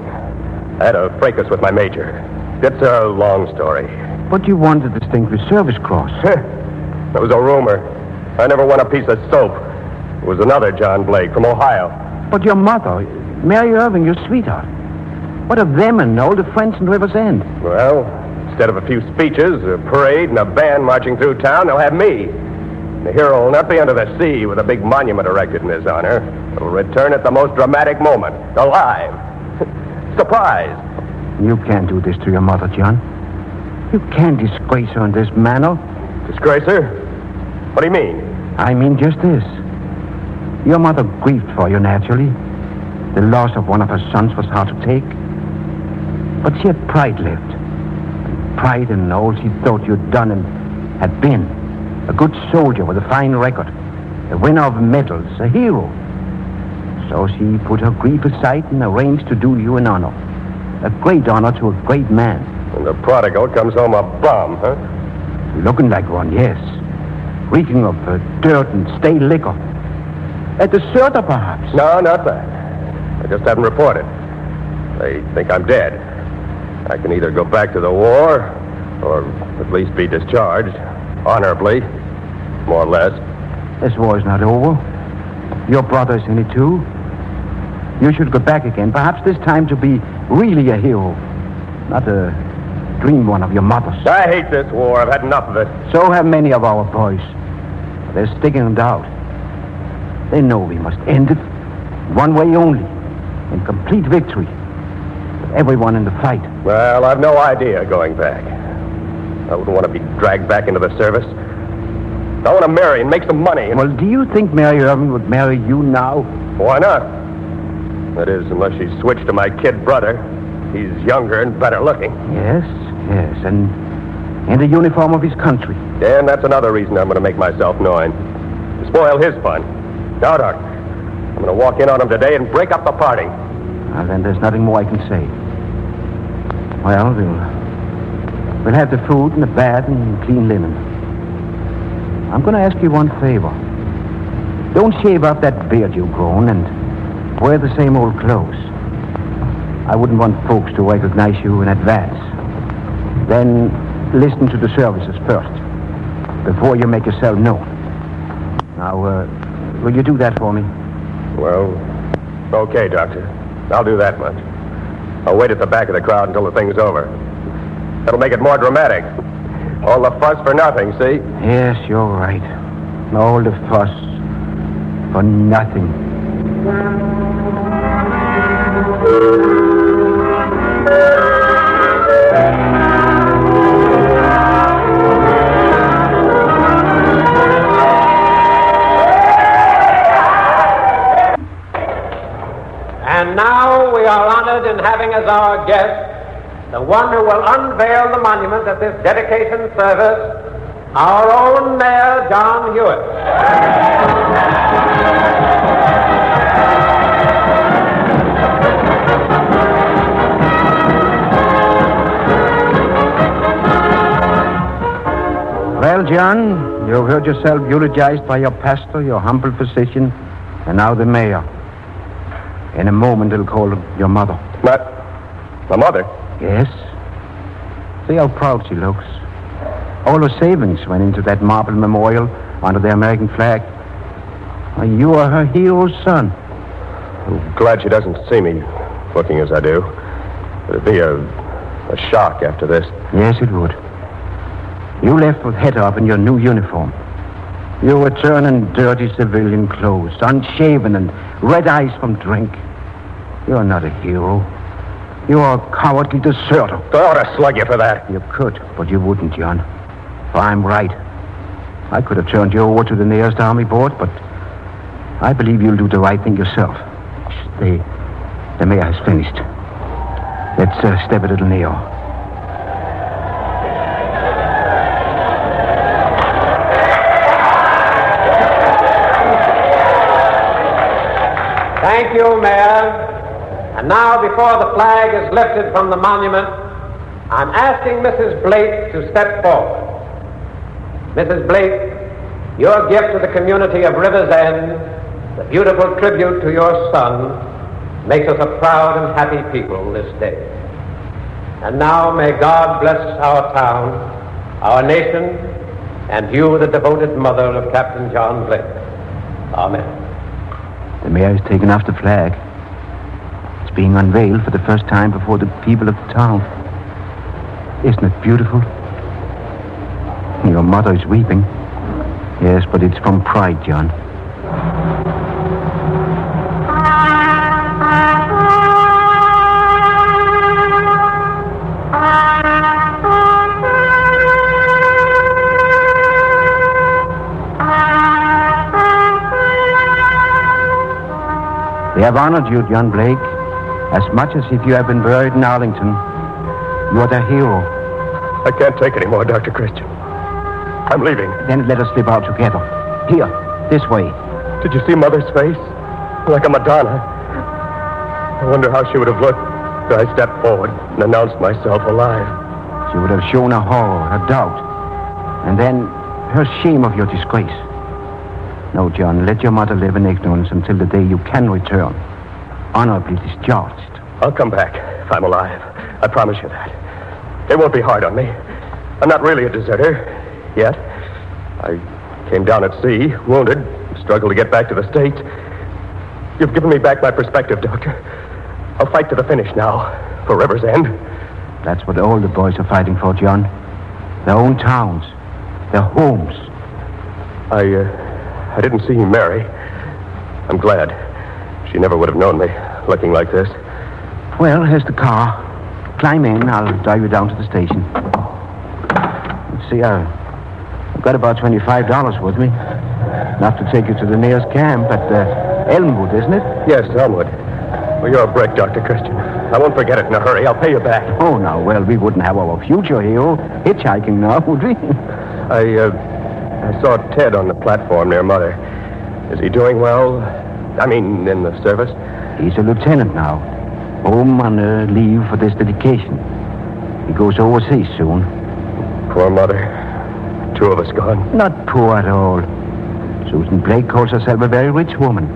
I had a fracas with my major. It's a long story. But you won the Distinguished Service Cross. It was a rumor. I never won a piece of soap. It was another John Blake from Ohio. But your mother, Mary Irving, your sweetheart. What of them and all the friends in River's End? Well, instead of a few speeches, a parade, and a band marching through town, they'll have me. The hero will not be under the sea with a big monument erected in his honor. He'll return at the most dramatic moment, alive. Surprise. You can't do this to your mother, John. You can't disgrace her in this manner. Disgrace her? What do you mean? I mean just this. Your mother grieved for you, naturally. The loss of one of her sons was hard to take. But she had pride left. Pride in all she thought you'd done and had been. A good soldier with a fine record. A winner of medals, a hero. So she put her grief aside and arranged to do you an honor. A great honor to a great man. And the prodigal comes home a bum, huh? Looking like one, yes. Reeking of dirt and stale liquor. A deserter, perhaps? No, not that. I just haven't reported. They think I'm dead. I can either go back to the war, or at least be discharged, honorably, more or less. This war is not over. Your brother's in it, too. You should go back again, perhaps this time to be really a hero, not a dream one of your mother's. I hate this war. I've had enough of it. So have many of our boys. They're sticking it out. They know we must end it one way only, in complete victory. With everyone in the fight. Well, I've no idea going back. I wouldn't want to be dragged back into the service. I want to marry and make some money. Well, do you think Mary Irving would marry you now? Why not? That is, unless she switched to my kid brother. He's younger and better looking. Yes, and in the uniform of his country. And that's another reason I'm going to make myself known. To spoil his fun. Now, Doc, I'm going to walk in on him today and break up the party. Well, then there's nothing more I can say. Well, we'll have the food and the bath and clean linen. I'm going to ask you one favor. Don't shave off that beard you've grown and wear the same old clothes. I wouldn't want folks to recognize you in advance. Then listen to the services first, before you make yourself known. Now, will you do that for me? Well, okay, Doctor. I'll do that much. I'll wait at the back of the crowd until the thing's over. That'll make it more dramatic. All the fuss for nothing, see? Yes, you're right. All the fuss for nothing. And now we are honored in having as our guest the one who will unveil the monument at this dedication service, our own Mayor, John Hewitt. Well, John, you've heard yourself eulogized by your pastor, your humble physician, and now the mayor. In a moment, he'll call your mother. My mother? Yes. See how proud she looks. All her savings went into that marble memorial under the American flag. You are her hero's son. I'm glad she doesn't see me looking as I do. It'd be a shock after this. Yes, it would. You left with head up in your new uniform. You were turning dirty civilian clothes, unshaven and red eyes from drink. You're not a hero. You're a cowardly deserter. I ought to slug you for that. You could, but you wouldn't, John. For I'm right. I could have turned you over to the nearest army board, but I believe you'll do the right thing yourself. The mayor has finished. Let's step a little nearer. Thank you, Mayor. And now, before the flag is lifted from the monument, I'm asking Mrs. Blake to step forward. Mrs. Blake, your gift to the community of River's End, the beautiful tribute to your son, makes us a proud and happy people this day. And now may God bless our town, our nation, and you, the devoted mother of Captain John Blake. Amen. The mayor has taken off the flag. It's being unveiled for the first time before the people of the town. Isn't it beautiful? Your mother is weeping. Yes, but it's from pride, John. They have honored you, John Blake, as much as if you had been buried in Arlington. You're the hero. I can't take any more, Dr. Christian. I'm leaving. Then let us slip out together. Here, this way. Did you see Mother's face? Like a Madonna. I wonder how she would have looked if I stepped forward and announced myself alive. She would have shown her horror, her doubt, and then her shame of your disgrace. No, John, let your mother live in ignorance until the day you can return, honorably discharged. I'll come back if I'm alive. I promise you that. It won't be hard on me. I'm not really a deserter yet. I came down at sea, wounded, struggled to get back to the States. You've given me back my perspective, Doctor. I'll fight to the finish now, for River's End. That's what all the boys are fighting for, John. Their own towns, their homes. I didn't see Mary. I'm glad. She never would have known me, looking like this. Well, here's the car. Climb in. I'll drive you down to the station. Let's see, I've got about $25 with me. Enough to take you to the nearest camp at Elmwood, isn't it? Yes, Elmwood. Well, you're a brick, Dr. Christian. I won't forget it in a hurry. I'll pay you back. Oh, now, well, we wouldn't have our future hero hitchhiking now, would we? I saw Ted on the platform near Mother. Is he doing well? I mean, in the service? He's a lieutenant now. Home on leave for this dedication. He goes overseas soon. Poor Mother. Two of us gone. Not poor at all. Susan Blake calls herself a very rich woman.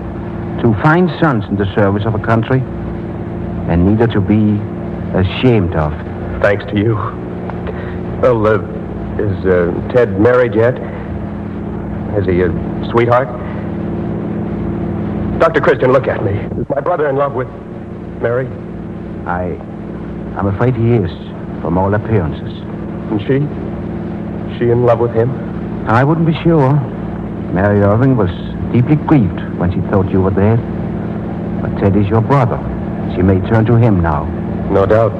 Two fine sons in the service of a country. And neither to be ashamed of. Thanks to you. Well, is Ted married yet? Is he a sweetheart? Dr. Christian, look at me. Is my brother in love with Mary? I'm afraid he is, from all appearances. And she? She in love with him? I wouldn't be sure. Mary Irving was deeply grieved when she thought you were dead. But Ted is your brother. She may turn to him now. No doubt.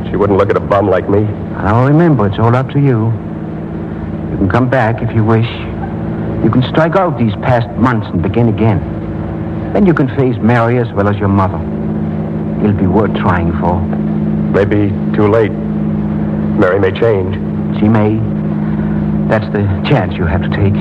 She wouldn't look at a bum like me. Now remember, it's all up to you. You can come back if you wish. You can strike out these past months and begin again. Then you can face Mary as well as your mother. It'll be worth trying for. Maybe too late. Mary may change. She may. That's the chance you have to take.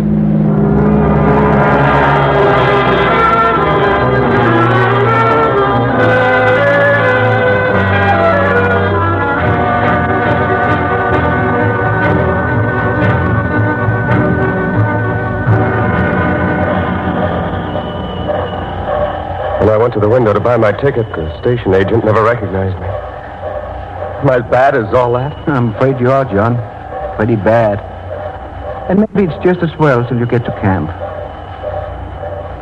When I went to the window to buy my ticket, the station agent never recognized me. Am I as bad as all that? I'm afraid you are, John. Pretty bad. And maybe it's just as well till you get to camp.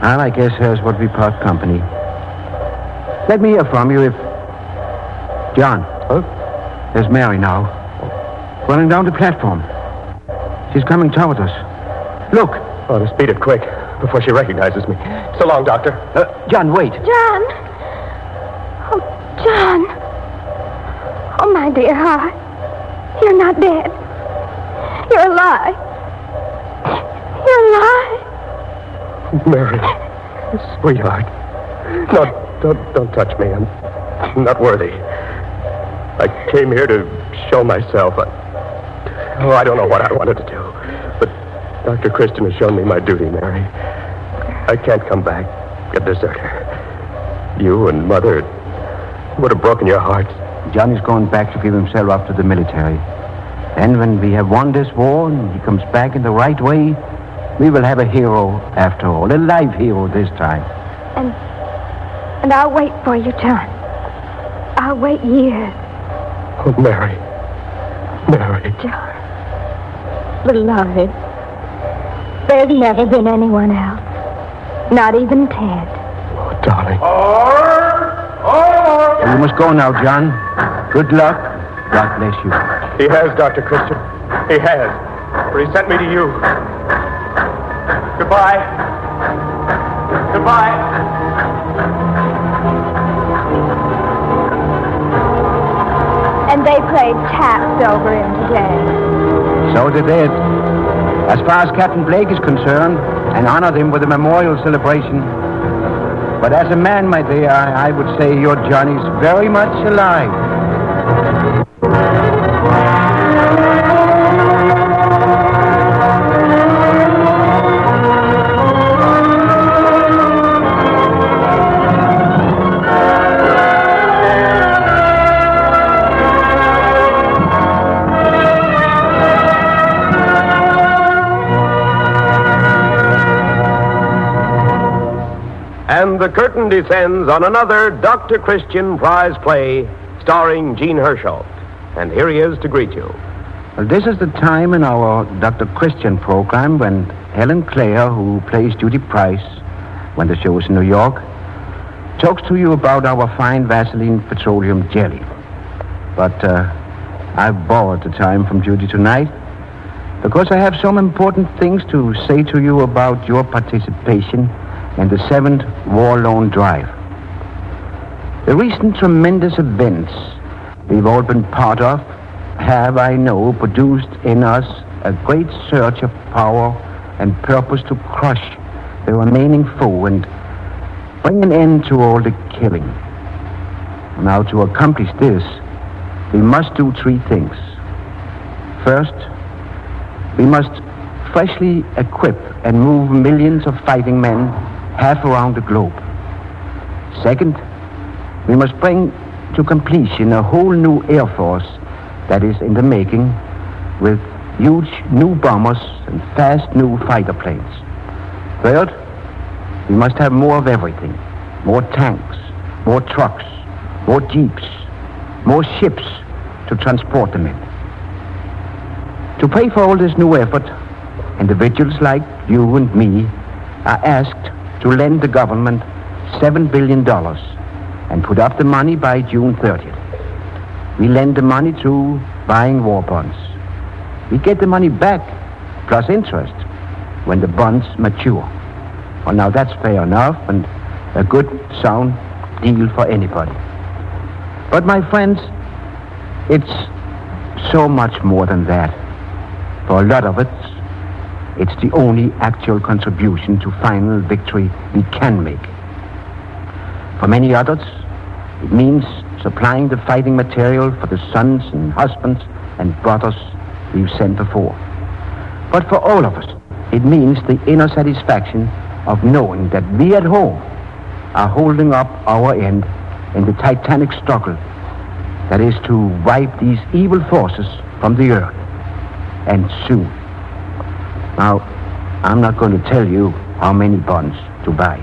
Well, I guess here's what we part company. Let me hear from you if... John. Huh? There's Mary now. Running down the platform. She's coming toward us. Look. Oh, to speed it quick, before she recognizes me. So long, Doctor. John, wait. John! Oh, John! Oh, my dear heart. You're not dead. You're alive. You're alive. Mary, sweetheart. No, don't touch me. I'm not worthy. I came here to show myself. I don't know what I wanted to do. But Dr. Christian has shown me my duty, Mary. I can't come back a deserter. You and Mother would have broken your hearts. John is going back to give himself up to the military. And when we have won this war and he comes back in the right way, we will have a hero after all. A live hero this time. And I'll wait for you, John. I'll wait years. Oh, Mary. Mary. John. Beloved. There's never been anyone else. Not even Ted. Oh, darling. You must go now, John. Good luck. God bless you. He has, Dr. Christian. He has. For he sent me to you. Goodbye. Goodbye. And they played taps over him today. So they did. As far as Captain Blake is concerned, and honored him with a memorial celebration. But as a man, my dear, I would say your Johnny's very much alive. And the curtain descends on another Dr. Christian prize play starring Gene Herschel. And here he is to greet you. Well, this is the time in our Dr. Christian program when Helen Clare, who plays Judy Price when the show is in New York, talks to you about our fine Vaseline petroleum jelly. But I've borrowed the time from Judy tonight because I have some important things to say to you about your participation in the 7th War Loan Drive. The recent tremendous events we've all been part of have, I know, produced in us a great surge of power and purpose to crush the remaining foe and bring an end to all the killing. Now, to accomplish this, we must do 3 things. First, we must freshly equip and move millions of fighting men half around the globe. Second, we must bring to completion a whole new air force that is in the making with huge new bombers and fast new fighter planes. Third, we must have more of everything. More tanks, more trucks, more jeeps, more ships to transport them in. To pay for all this new effort, individuals like you and me are asked to lend the government $7 billion and put up the money by June 30th. We lend the money through buying war bonds. We get the money back, plus interest, when the bonds mature. Well, now that's fair enough and a good, sound deal for anybody. But, my friends, it's so much more than that. For a lot of it, it's the only actual contribution to final victory we can make. For many others, it means supplying the fighting material for the sons and husbands and brothers we've sent before. But for all of us, it means the inner satisfaction of knowing that we at home are holding up our end in the titanic struggle that is to wipe these evil forces from the earth, and soon. Now, I'm not going to tell you how many bonds to buy,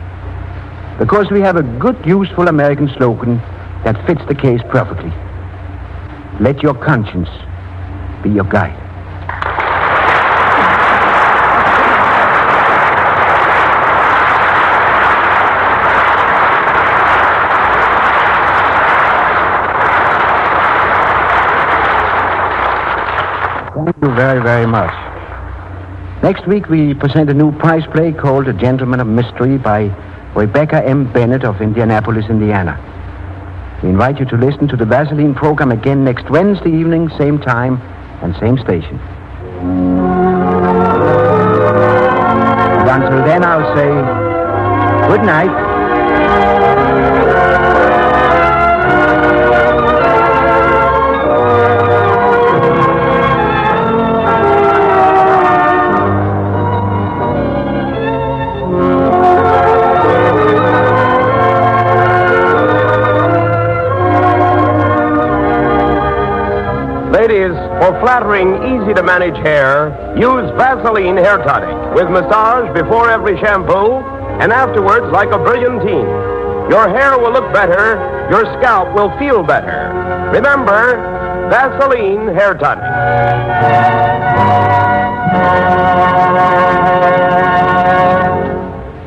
because we have a good, useful American slogan that fits the case perfectly. Let your conscience be your guide. Thank you very, very much. Next week, we present a new prize play called A Gentleman of Mystery by Rebecca M. Bennett of Indianapolis, Indiana. We invite you to listen to the Vaseline program again next Wednesday evening, same time and same station. And until then, I'll say good night. Ladies, for flattering, easy-to-manage hair, use Vaseline hair tonic with massage before every shampoo and afterwards like a brilliantine. Your hair will look better, your scalp will feel better. Remember, Vaseline hair tonic.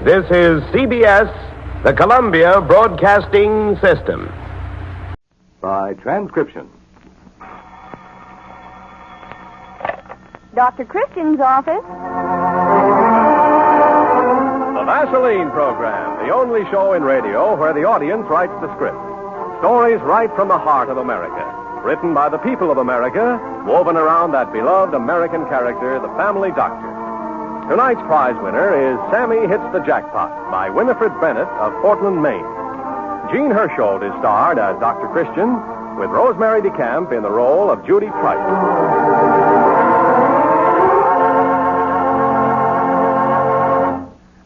This is CBS, the Columbia Broadcasting System. By transcription. Dr. Christian's office. The Vaseline program, the only show in radio where the audience writes the script. Stories right from the heart of America. Written by the people of America, woven around that beloved American character, the family doctor. Tonight's prize winner is Sammy Hits the Jackpot by Winifred Bennett of Portland, Maine. Jean Hersholt is starred as Dr. Christian with Rosemary DeCamp in the role of Judy Price.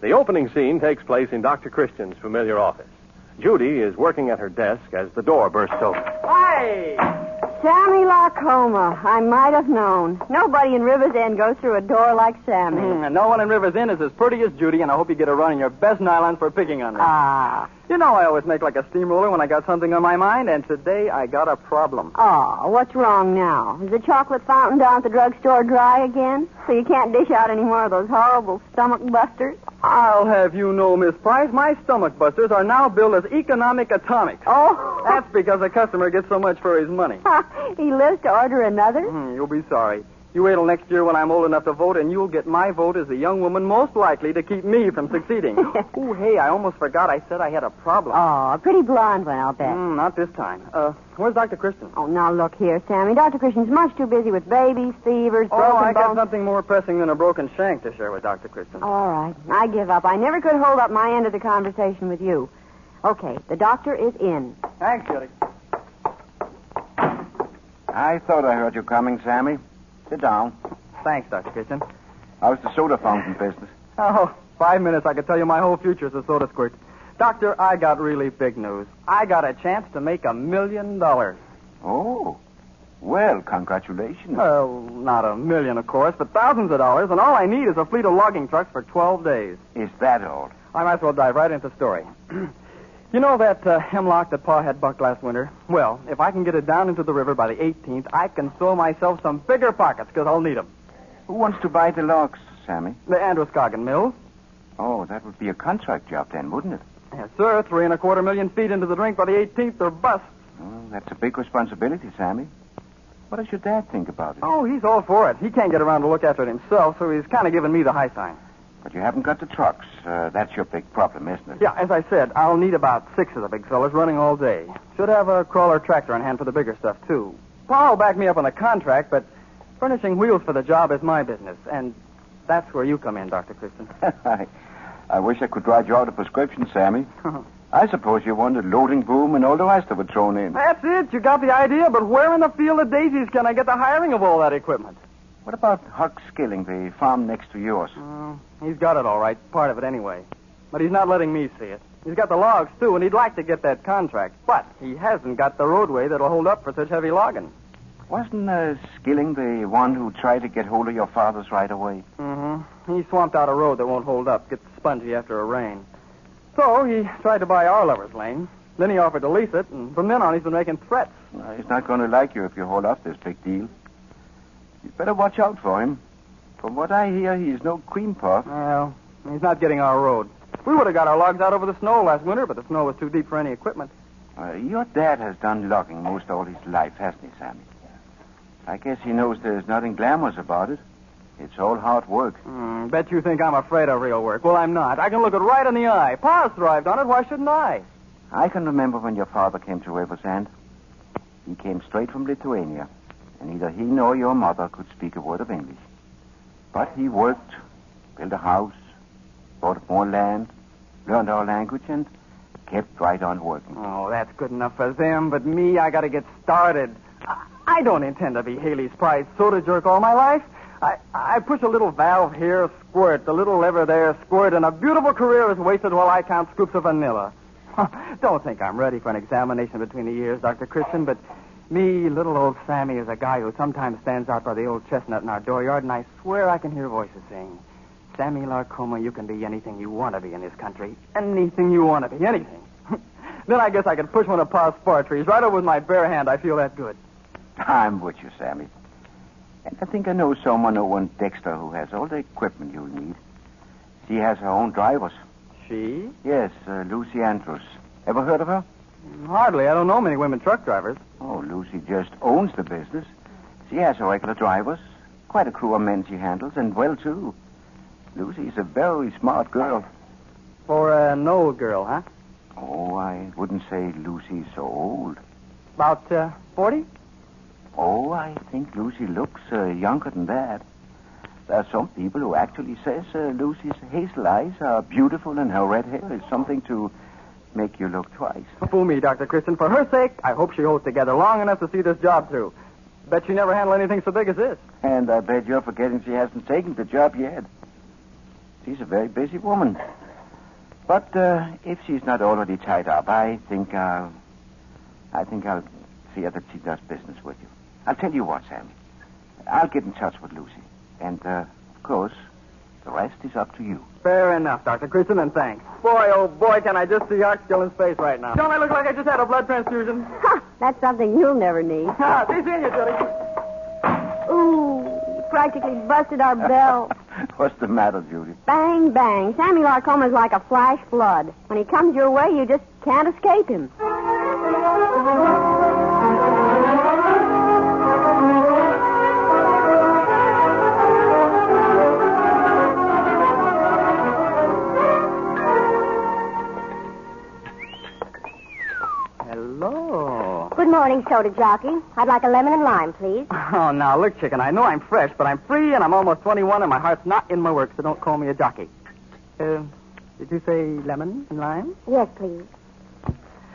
The opening scene takes place in Dr. Christian's familiar office. Judy is working at her desk as the door bursts open. Hi! Sammy Lacoma. I might have known. Nobody in River's End goes through a door like Sammy. And no one in River's End is as pretty as Judy, and I hope you get a run in your best nylon for picking on her. Ah. You know I always make like a steamroller when I got something on my mind, and today I got a problem. Oh, what's wrong now? Is the chocolate fountain down at the drugstore dry again? So you can't dish out any more of those horrible stomach busters? I'll have you know, Miss Price, my stomach busters are now billed as economic atomics. Oh? That's because the customer gets so much for his money. He lives to order another? You'll be sorry. You wait till next year when I'm old enough to vote, and you'll get my vote as the young woman most likely to keep me from succeeding. Oh, hey, I almost forgot. I said I had a problem. Oh, a pretty blonde one, I'll bet. Not this time. Where's Dr. Christian? Oh, now look here, Sammy. Dr. Christian's much too busy with babies, fevers, broken I got bones. something more pressing than a broken shank to share with Dr. Christian. All right. I give up. I never could hold up my end of the conversation with you. Okay, the doctor is in. Thanks, Judy. I thought I heard you coming, Sammy. Sit down. Thanks, Dr. Christian. How's the soda fountain business? Oh, 5 minutes, I could tell you my whole future as a soda squirt. Doctor, I got really big news. I got a chance to make $1 million. Oh. Well, congratulations. Well, not $1 million, of course, but thousands of dollars, and all I need is a fleet of logging trucks for 12 days. Is that all? I might as well dive right into the story. You know that hemlock that Pa had bucked last winter? Well, if I can get it down into the river by the 18th, I can sew myself some bigger pockets, because I'll need them. Who wants to buy the logs, Sammy? The Androscoggin Mills. Oh, that would be a contract job then, wouldn't it? Yes, sir. 3.25 million feet into the drink by the 18th or bust. Oh, that's a big responsibility, Sammy. What does your dad think about it? Oh, he's all for it. He can't get around to look after it himself, so he's kind of giving me the high sign. But you haven't got the trucks. That's your big problem, isn't it? Yeah, as I said, I'll need about 6 of the big fellas running all day. Should have a crawler tractor on hand for the bigger stuff, too. Pa will back me up on the contract, but furnishing wheels for the job is my business, and that's where you come in, Dr. Christian. I wish I could write you out a prescription, Sammy. I suppose you wanted loading boom and all the rest of it thrown in. That's it. You got the idea, but where in the field of daisies can I get the hiring of all that equipment? What about Huck Skilling, the farm next to yours? He's got it all right, part of it anyway. But he's not letting me see it. He's got the logs, too, and he'd like to get that contract. But he hasn't got the roadway that'll hold up for such heavy logging. Wasn't Skilling the one who tried to get hold of your father's right away? Mm-hmm. He swamped out a road that won't hold up, gets spongy after a rain. So he tried to buy our lover's lane. Then he offered to lease it, and from then on he's been making threats. He's not going to like you if you hold up this big deal. You'd better watch out for him. From what I hear, he's no cream puff. Well, he's not getting our road. We would have got our logs out over the snow last winter, but the snow was too deep for any equipment. Your dad has done logging most all his life, hasn't he, Sammy? I guess he knows there's nothing glamorous about it. It's all hard work. Bet you think I'm afraid of real work. Well, I'm not. I can look it right in the eye. Pa's thrived on it. Why shouldn't I? I can remember when your father came to Riversend. He came straight from Lithuania, and neither he nor your mother could speak a word of English. But he worked, built a house, bought more land, learned our language, and kept right on working. Oh, that's good enough for them, but me, I gotta get started. I don't intend to be Haley's prize soda jerk all my life. I push a little valve here, squirt, a little lever there, squirt, and a beautiful career is wasted while I count scoops of vanilla. Don't think I'm ready for an examination between the ears, Dr. Christian, but me, little old Sammy, is a guy who sometimes stands out by the old chestnut in our dooryard, and I swear I can hear voices saying, Sammy Larcoma, you can be anything you want to be in this country. Anything you want to be, anything. Then I guess I could push one of Pa's spar trees right over with my bare hand. I feel that good. I'm with you, Sammy. And I think I know someone over in Dexter who has all the equipment you'll need. She has her own drivers. She? Yes, Lucy Andrews. Ever heard of her? Hardly. I don't know many women truck drivers. Oh, Lucy just owns the business. She has her regular drivers. Quite a crew of men she handles, and well, too. Lucy's a very smart girl. For an old girl, huh? Oh, I wouldn't say Lucy's so old. About 40? Oh, I think Lucy looks younger than that. There are some people who actually says Lucy's hazel eyes are beautiful and her red hair is something to make you look twice. Fool me, Dr. Christian. For her sake, I hope she holds together long enough to see this job through. Bet she never handled anything so big as this. And I bet you're forgetting she hasn't taken the job yet. She's a very busy woman. But if she's not already tied up, I think I'll see her that she does business with you. I'll tell you what, Sam. I'll get in touch with Lucy. And, of course, the rest is up to you. Fair enough, Dr. Christian, and thanks. Boy, oh boy, can I just see Art Skillen's face right now. Don't I look like I just had a blood transfusion? That's something you'll never need. See you, Judy. Ooh, you practically busted our bell. What's the matter, Judy? Bang, bang. Sammy Larcoma's like a flash flood. When he comes your way, you just can't escape him. Good morning, soda jockey. I'd like a lemon and lime, please. Oh, now, look, chicken, I know I'm fresh, but I'm free and I'm almost 21 and my heart's not in my work, so don't call me a jockey. Did you say lemon and lime? Yes, please.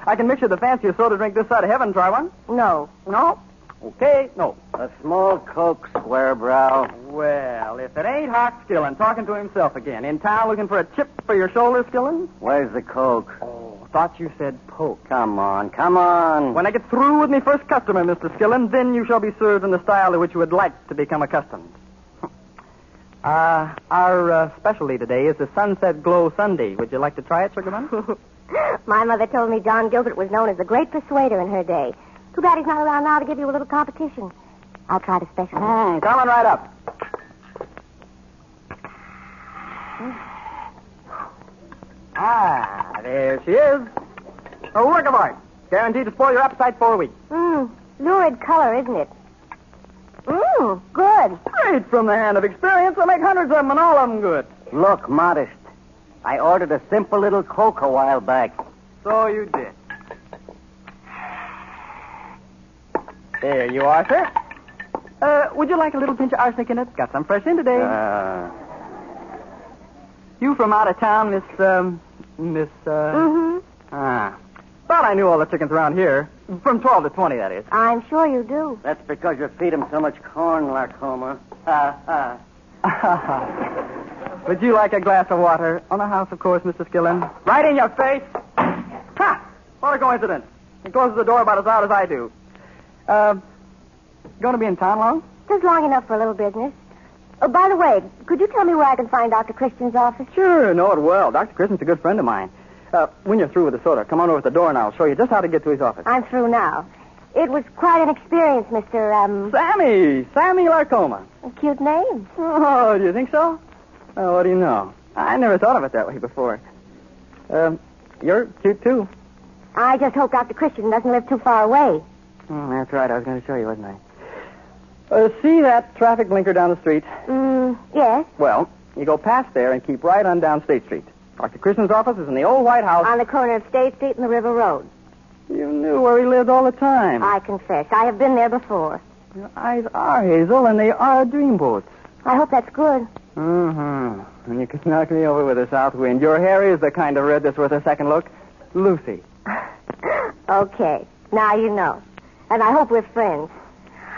I can mix you the fanciest soda drink this side of heaven. Try one? No. No? Okay, no. A small Coke, square brow. Well, if it ain't Hawk Skillen talking to himself again. In town looking for a chip for your shoulder, Skillen? Where's the Coke? Oh, thought you said poke. Come on, come on. When I get through with me first customer, Mr. Skillen, then you shall be served in the style to which you would like to become accustomed. Our specialty today is the Sunset Glow Sundae. Would you like to try it, Sugarman? My mother told me John Gilbert was known as the great persuader in her day. Too bad he's not around now to give you a little competition. I'll try the special. Coming right up. Ah, there she is. A work of art. Guaranteed to spoil your appetite for a week. Lurid color, isn't it? Good. Straight from the hand of experience. I make hundreds of them and all of them good. Look, modest. I ordered a simple little Coke a while back. So you did. There you are, sir. Would you like a little pinch of arsenic in it? Got some fresh in today. You from out of town, Miss... Thought I knew all the chickens around here. From 12 to 20, that is. I'm sure you do. That's because you feed them so much corn, Larcoma. Would you like a glass of water? On the house, of course, Mr. Skillen. Right in your face. Ha! What a coincidence. He closes the door about as loud as I do. Going to be in town long? Just long enough for a little business. Oh, by the way, could you tell me where I can find Dr. Christian's office? Sure, know it well. Dr. Christian's a good friend of mine. When you're through with the soda, come on over to the door and I'll show you just how to get to his office. I'm through now. It was quite an experience, Mr. Sammy Larcoma. A cute name. Oh, do you think so? Oh, what do you know? I never thought of it that way before. You're cute, too. I just hope Dr. Christian doesn't live too far away. That's right. I was going to show you, wasn't I? See that traffic blinker down the street? Yes. Well, you go past there and keep right on down State Street. Dr. Christian's office is in the old White House. On the corner of State Street and the River Road. You knew where he lived all the time. I confess, I have been there before. Your eyes are hazel, and they are dreamboats. I hope that's good. Mm-hmm. And you can knock me over with a south wind. Your hair is the kind of red that's worth a second look. Lucy. Okay. Now you know. And I hope we're friends.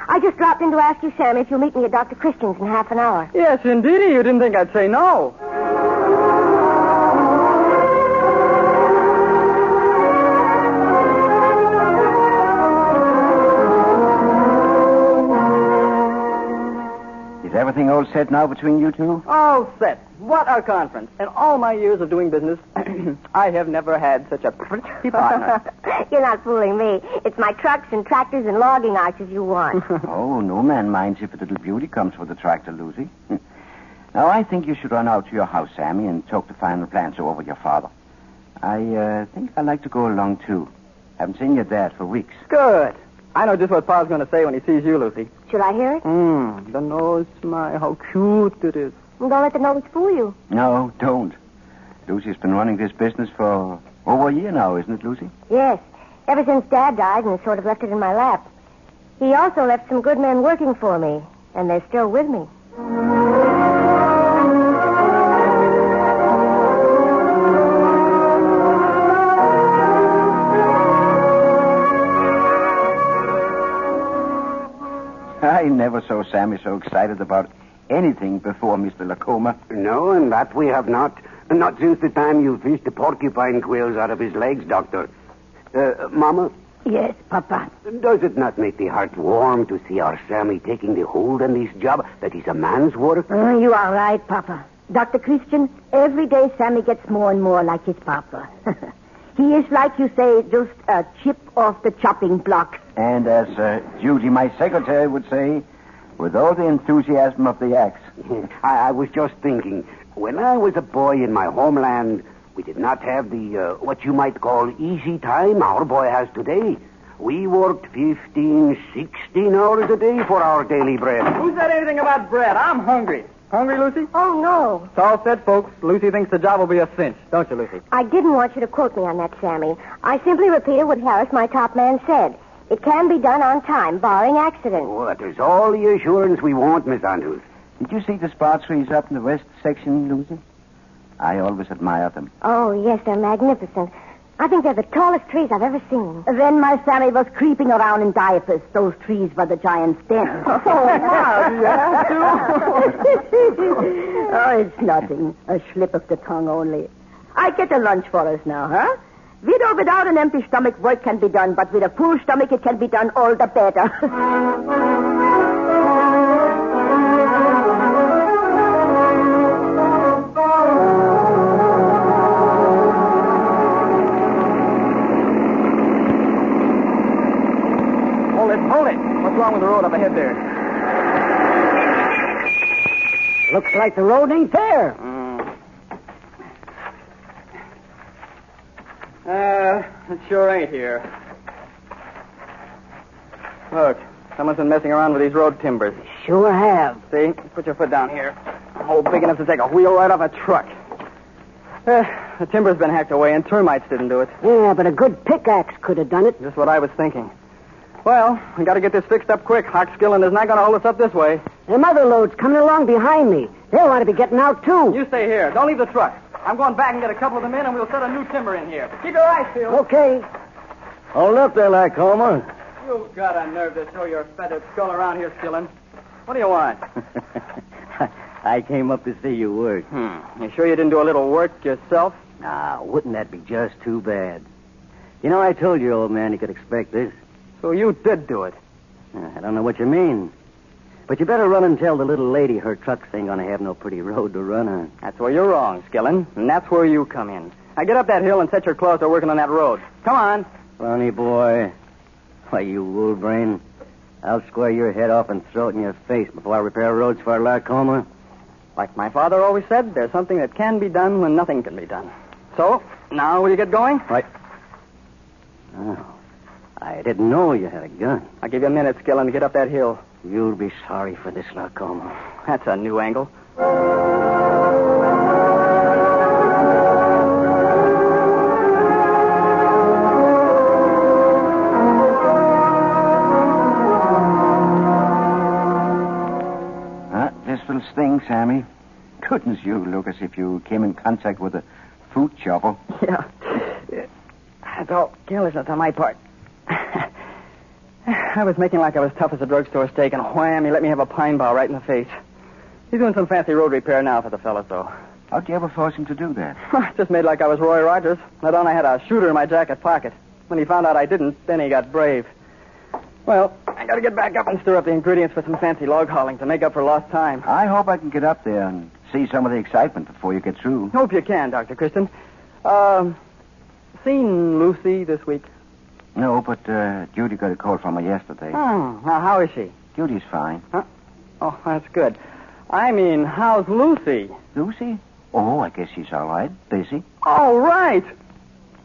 I just dropped in to ask you, Sammy, if you'll meet me at Dr. Christian's in half an hour. Yes, indeedy. You didn't think I'd say no. Is everything all set now between you two? All set. What a conference. In all my years of doing business, I have never had such a pretty partner. You're not fooling me. It's my trucks and tractors and logging arches you want. Oh, no man minds if a little beauty comes for the tractor, Lucy. Now, I think you should run out to your house, Sammy, and talk the final plans over with your father. I think I'd like to go along, too. Haven't seen your dad for weeks. Good. I know just what Pa's going to say when he sees you, Lucy. Should I hear it? The nose, my, how cute it is. Don't let the nose fool you. No, don't. Lucy's been running this business for over a year now, isn't it, Lucy? Yes. Ever since Dad died and sort of left it in my lap. He also left some good men working for me, and they're still with me. I never saw Sammy so excited about anything before, Mr. Lacoma. No, and that we have not. Not since the time you fished the porcupine quills out of his legs, Doctor. Mama? Yes, Papa. Does it not make the heart warm to see our Sammy taking the hold on this job that is a man's work? You are right, Papa. Dr. Christian, every day Sammy gets more and more like his Papa. He is, like you say, just a chip off the chopping block. And as Judy, my secretary, would say, with all the enthusiasm of the axe. I was just thinking, when I was a boy in my homeland, we did not have the, what you might call, easy time our boy has today. We worked 15, 16 hours a day for our daily bread. Who said anything about bread? I'm hungry. Hungry, Lucy? Oh, no. It's all set, folks. Lucy thinks the job will be a cinch. Don't you, Lucy? I didn't want you to quote me on that, Sammy. I simply repeated what Harris, my top man, said. It can be done on time, barring accident. Oh, that is all the assurance we want, Miss Andrews. Did you see the spar trees up in the west section, Lucy? I always admired them. Oh, yes, they're magnificent. I think they're the tallest trees I've ever seen. Then my Sammy was creeping around in diapers. Those trees were the giant's den. Oh, Ma, do you have to? Oh, it's nothing. A slip of the tongue only. I get a lunch for us now, huh? With or without an empty stomach, work can be done, but with a full stomach, it can be done all the better. Hold it. What's wrong with the road up ahead there? Looks like the road ain't there. It sure ain't here. Look, someone's been messing around with these road timbers. Sure have. See? Put your foot down here. A hole big enough to take a wheel right off a truck. The timber's been hacked away, and termites didn't do it. Yeah, but a good pickaxe could have done it. Just what I was thinking. Well, we got to get this fixed up quick. Hock Skillen is not going to hold us up this way. Them other loads coming along behind me. They'll want to be getting out, too. You stay here. Don't leave the truck. I'm going back and get a couple of them in, and we'll set a new timber in here. Keep your eyes peeled. Okay. Hold up there, Lacoma. You've got a nerve to show your feathered skull around here, Skillen. What do you want? I came up to see you work. You sure you didn't do a little work yourself? Nah, wouldn't that be just too bad? You know, I told you, old man, you could expect this. So you did do it. I don't know what you mean. But you better run and tell the little lady her trucks ain't gonna have no pretty road to run on. That's where you're wrong, Skillen. And that's where you come in. Now get up that hill and set your claws to working on that road. Come on. Funny boy. Why, you wool brain. I'll square your head off and throw it in your face before I repair roads for Lacoma. Like my father always said, there's something that can be done when nothing can be done. So, now will you get going? Right. Oh, I didn't know you had a gun. I'll give you a minute, Skillen, to get up that hill. You'll be sorry for this, Larcoma. That's a new angle. This will sting, Sammy. Goodness, you look as if you came in contact with a fruit chopper. Yeah. That's all carelessness on my part. I was making like I was tough as a drugstore steak, and wham, he let me have a pine bough right in the face. He's doing some fancy road repair now for the fellas, though. How'd you ever force him to do that? Just made like I was Roy Rogers. Not on I had a shooter in my jacket pocket. When he found out I didn't, then he got brave. Well, I gotta get back up and stir up the ingredients for some fancy log hauling to make up for lost time. I hope I can get up there and see some of the excitement before you get through. Hope you can, Dr. Kristen. Seen Lucy this week? No, but Judy got a call from her yesterday. Oh, now how is she? Judy's fine. Huh? Oh, that's good. I mean, how's Lucy? Lucy? Oh, I guess she's all right. Busy. All right.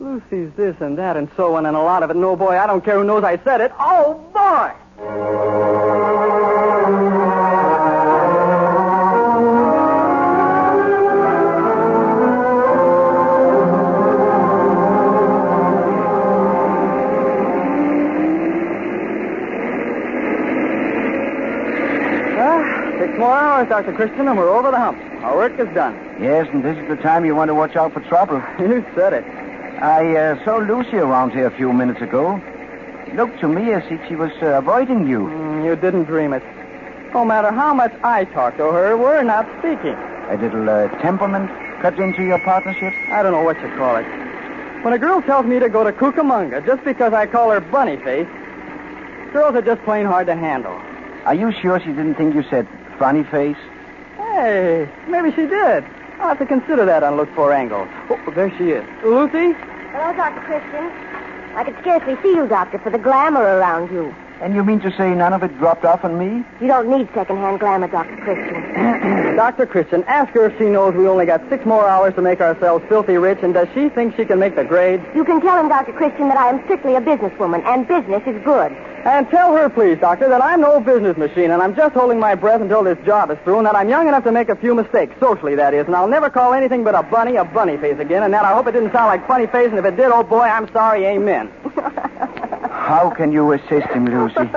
Lucy's this and that and so on and a lot of it. No, boy, I don't care who knows I said it. Oh, boy! More hours, Dr. Christian, and we're over the hump. Our work is done. Yes, and this is the time you want to watch out for trouble. You said it. I saw Lucy around here a few minutes ago. It looked to me as if she was avoiding you. You didn't dream it. No matter how much I talk to her, we're not speaking. A little temperament cut into your partnership? I don't know what you call it. When a girl tells me to go to Cucamonga just because I call her Bunny Face, girls are just plain hard to handle. Are you sure she didn't think you said funny face? Hey, maybe she did. I'll have to consider that on look-for angles. Oh, there she is. Lucy? Hello, Dr. Christian. I could scarcely see you, Doctor, for the glamour around you. And you mean to say none of it dropped off on me? You don't need second-hand glamour, Dr. Christian. Dr. Christian, ask her if she knows we only got 6 more hours to make ourselves filthy rich, and does she think she can make the grade? You can tell him, Dr. Christian, that I am strictly a businesswoman, and business is good. And tell her, please, Doctor, that I'm no business machine, and I'm just holding my breath until this job is through, and that I'm young enough to make a few mistakes, socially, that is, and I'll never call anything but a bunny face again, and that I hope it didn't sound like funny face, and if it did, oh boy, I'm sorry, amen. How can you assist him, Lucy?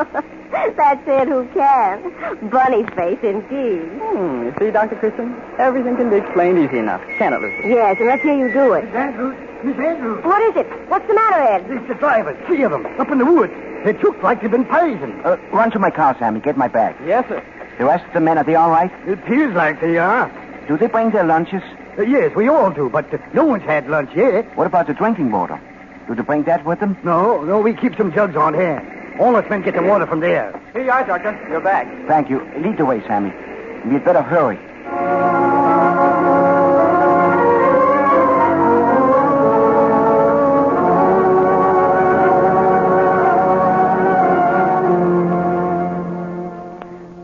That's it, who can? Bunny face, indeed. You see, Dr. Christian? Everything can be explained easy enough, can't it, Lucy? Yes, and let's hear you do it. Miss Andrews. Miss Andrews. What is it? What's the matter, Ed? It's the drivers, 3 of them, up in the woods. They look like they've been poisoned. Run to my car, Sammy. Get my bag. Yes, sir. The rest of the men, are they all right? It appears like they are. Do they bring their lunches? Yes, we all do, but no one's had lunch yet. What about the drinking water? Do they bring that with them? No, we keep some jugs on hand. All us men get the water from there. Here you are, Doctor. Your bag. Thank you. Lead the way, Sammy. We'd better hurry.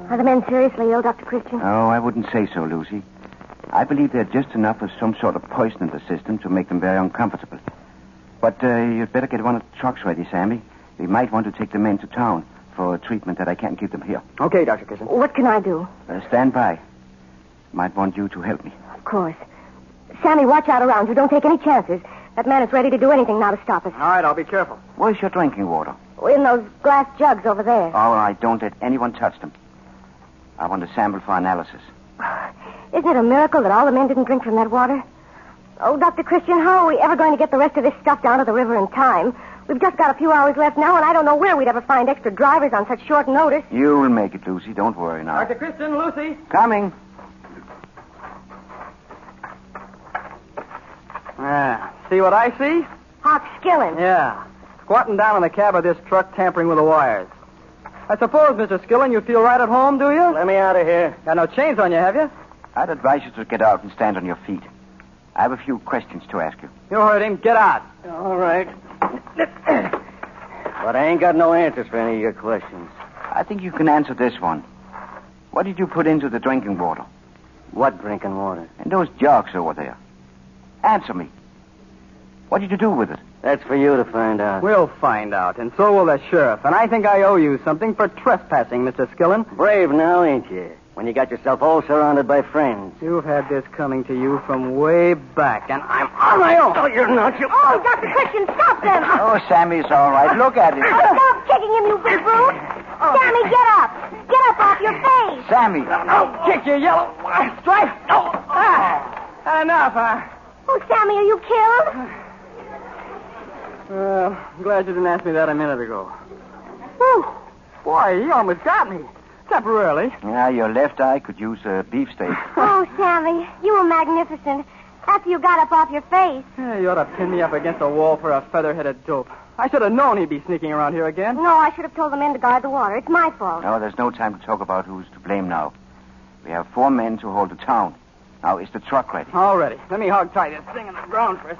Are the men seriously ill, Dr. Christian? Oh, I wouldn't say so, Lucy. I believe they're just enough of some sort of poison in the system to make them very uncomfortable. But you'd better get one of the trucks ready, Sammy. We might want to take the men to town for a treatment that I can't give them here. Okay, Dr. Christian. What can I do? Stand by. Might want you to help me. Of course. Sammy, watch out around you. Don't take any chances. That man is ready to do anything now to stop us. All right, I'll be careful. Where's your drinking water? In those glass jugs over there. All right, don't let anyone touch them. I want a sample for analysis. Isn't it a miracle that all the men didn't drink from that water? Oh, Dr. Christian, how are we ever going to get the rest of this stuff down to the river in time? We've just got a few hours left now, and I don't know where we'd ever find extra drivers on such short notice. You'll make it, Lucy. Don't worry now. Dr. Christian, Lucy. Coming. See what I see? Hawk Skillen. Yeah. Squatting down in the cab of this truck, tampering with the wires. I suppose, Mr. Skillen, you feel right at home, do you? Let me out of here. Got no chains on you, have you? I'd advise you to get out and stand on your feet. I have a few questions to ask you. You heard him. Get out. All right. But I ain't got no answers for any of your questions. I think you can answer this one. What did you put into the drinking water? What drinking water? And those jugs over there. Answer me. What did you do with it? That's for you to find out. We'll find out, and so will the sheriff. And I think I owe you something for trespassing, Mr. Skillen. Brave now, ain't you? When you got yourself all surrounded by friends. You've had this coming to you from way back, and I'm on my own. Oh, you're not. Oh, Dr. Christian, stop them. Oh, Sammy's all right. Look at it. Stop kicking him, you big brute. Sammy, get up. Get up off your face. Sammy. I'll kick you, yellow stripe. Oh. Enough, huh? Oh, Sammy, are you killed? I'm glad you didn't ask me that a minute ago. Whew. Boy, he almost got me. Temporarily. Yeah, your left eye could use a beefsteak. Oh, Sammy, you were magnificent. After you got up off your face. Yeah, you ought to pin me up against a wall for a feather-headed dope. I should have known he'd be sneaking around here again. No, I should have told the men to guard the water. It's my fault. No, there's no time to talk about who's to blame now. We have 4 men to hold the town. Now, is the truck ready? All ready. Let me hog tie this thing in the ground first.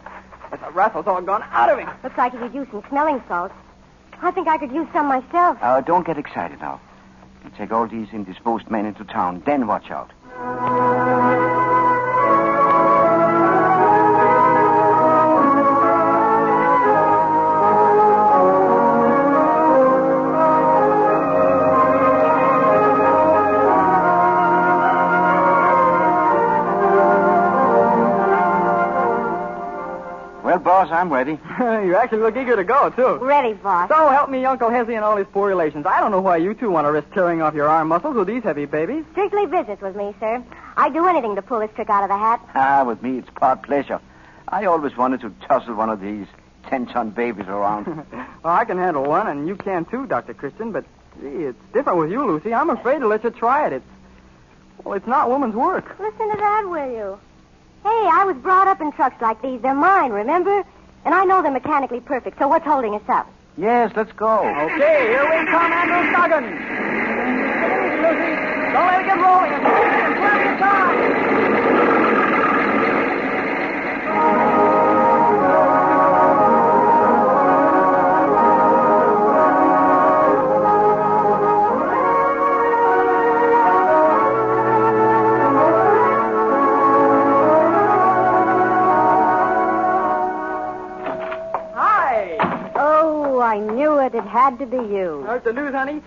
But the rattle's all gone out of him. Looks like he could use some smelling salts. I think I could use some myself. Don't get excited now. You take all these indisposed men into town, then watch out. Well, boss, I'm ready. You actually look eager to go, too. Ready, boss. So help me, Uncle Hezzy, and all his poor relations. I don't know why you two want to risk tearing off your arm muscles with these heavy babies. Strictly business with me, sir. I'd do anything to pull this trick out of the hat. With me, it's part pleasure. I always wanted to tussle one of these 10-ton babies around. Well, I can handle one, and you can, too, Dr. Christian, but, gee, it's different with you, Lucy. I'm afraid to let you try it. It's not woman's work. Listen to that, will you? Hey, I was brought up in trucks like these. They're mine, remember? And I know they're mechanically perfect, so what's holding us up? Yes, let's go. Okay, here we come, Andrew Scoggins. Lucy, don't let it get rolling. And grab your time. I knew it. It had to be you. Heard the news, honey?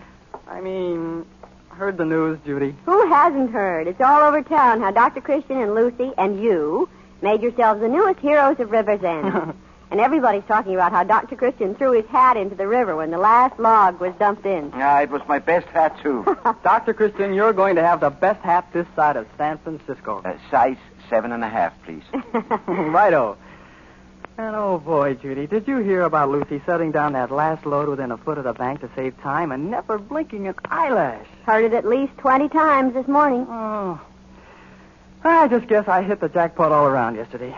Heard the news, Judy. Who hasn't heard? It's all over town how Dr. Christian and Lucy and you made yourselves the newest heroes of River's End. And everybody's talking about how Dr. Christian threw his hat into the river when the last log was dumped in. Yeah, it was my best hat, too. Dr. Christian, you're going to have the best hat this side of San Francisco. Size 7.5, please. Righto. And, oh, boy, Judy, did you hear about Lucy setting down that last load within a foot of the bank to save time and never blinking an eyelash? Heard it at least 20 times this morning. Oh. I just guess I hit the jackpot all around yesterday.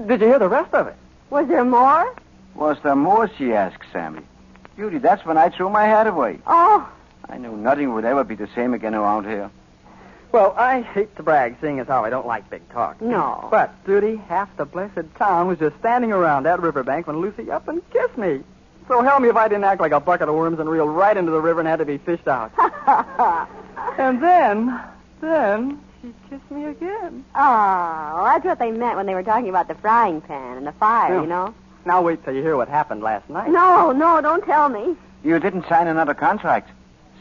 Did you hear the rest of it? Was there more? Was there more, she asked Sammy. Judy, that's when I threw my hat away. Oh. I knew nothing would ever be the same again around here. Well, I hate to brag, seeing as how I don't like big talk. No. But, Judy, half the blessed town was just standing around that riverbank when Lucy up and kissed me. So help me if I didn't act like a bucket of worms and reel right into the river and had to be fished out. And then she kissed me again. Oh, that's what they meant when they were talking about the frying pan and the fire, you know. Now wait till you hear what happened last night. No, don't tell me. You didn't sign another contract.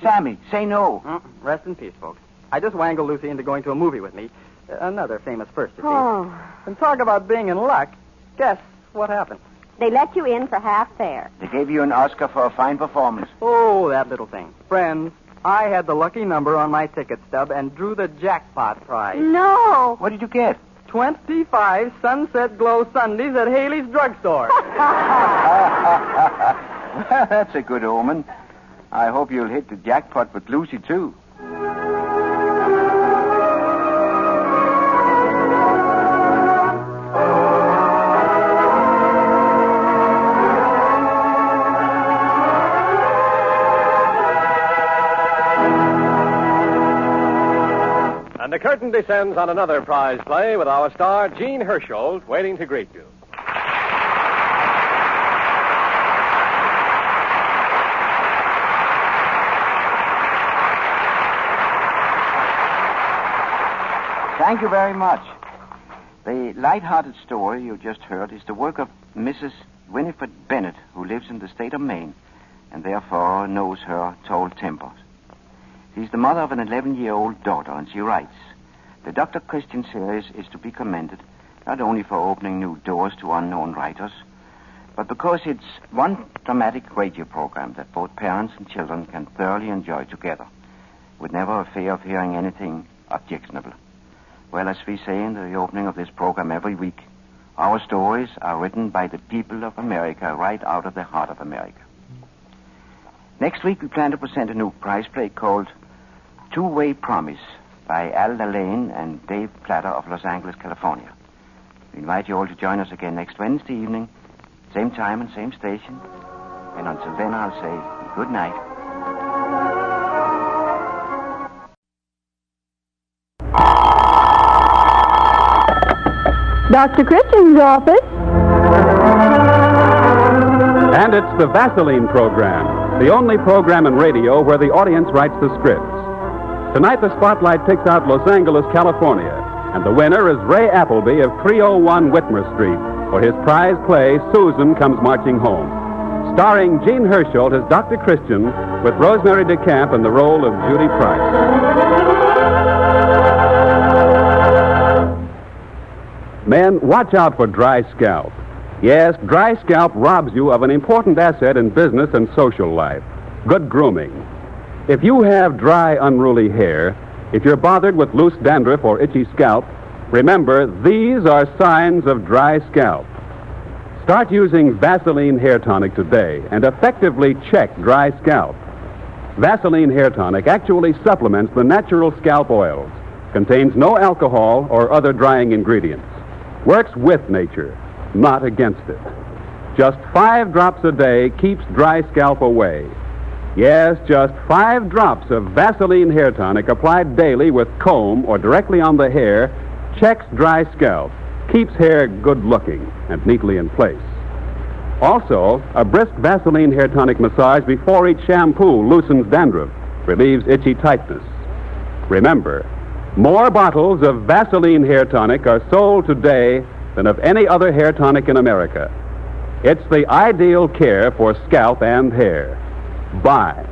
Sammy, say no. Rest in peace, folks. I just wangled Lucy into going to a movie with me. Another famous first, you see. Oh. And talk about being in luck. Guess what happened? They let you in for half fare. They gave you an Oscar for a fine performance. Oh, that little thing. Friends, I had the lucky number on my ticket stub and drew the jackpot prize. No. What did you get? 25 Sunset Glow Sundaes at Haley's Drugstore. Well, that's a good omen. I hope you'll hit the jackpot with Lucy, too. And the curtain descends on another prize play with our star, Gene Hersholt, waiting to greet you. Thank you very much. The light-hearted story you just heard is the work of Mrs. Winifred Bennett, who lives in the state of Maine, and therefore knows her tall tempers. She's the mother of an 11-year-old daughter, and she writes, "The Dr. Christian series is to be commended, not only for opening new doors to unknown writers, but because it's one dramatic radio program that both parents and children can thoroughly enjoy together, with never a fear of hearing anything objectionable. Well, as we say in the opening of this program every week, our stories are written by the people of America right out of the heart of America." Next week, we plan to present a new prize play called Two-Way Promise by Al Lane and Dave Platter of Los Angeles, California. We invite you all to join us again next Wednesday evening, same time and same station. And until then, I'll say good night. Dr. Christian's office. And it's the Vaseline program, the only program in radio where the audience writes the scripts. Tonight, the spotlight picks out Los Angeles, California, and the winner is Ray Appleby of 301 Whitmer Street, for his prize play, Susan Comes Marching Home. Starring Gene Herschel as Dr. Christian, with Rosemary DeCamp in the role of Judy Price. Men, watch out for dry scalp. Yes, dry scalp robs you of an important asset in business and social life, good grooming. If you have dry, unruly hair, if you're bothered with loose dandruff or itchy scalp, remember, these are signs of dry scalp. Start using Vaseline Hair Tonic today and effectively check dry scalp. Vaseline Hair Tonic actually supplements the natural scalp oils, contains no alcohol or other drying ingredients, works with nature, not against it. Just 5 drops a day keeps dry scalp away. Yes, just 5 drops of Vaseline Hair Tonic applied daily with comb or directly on the hair checks dry scalp, keeps hair good looking and neatly in place. Also, a brisk Vaseline Hair Tonic massage before each shampoo loosens dandruff, relieves itchy tightness. Remember, more bottles of Vaseline Hair Tonic are sold today than of any other hair tonic in America. It's the ideal care for scalp and hair. Buy,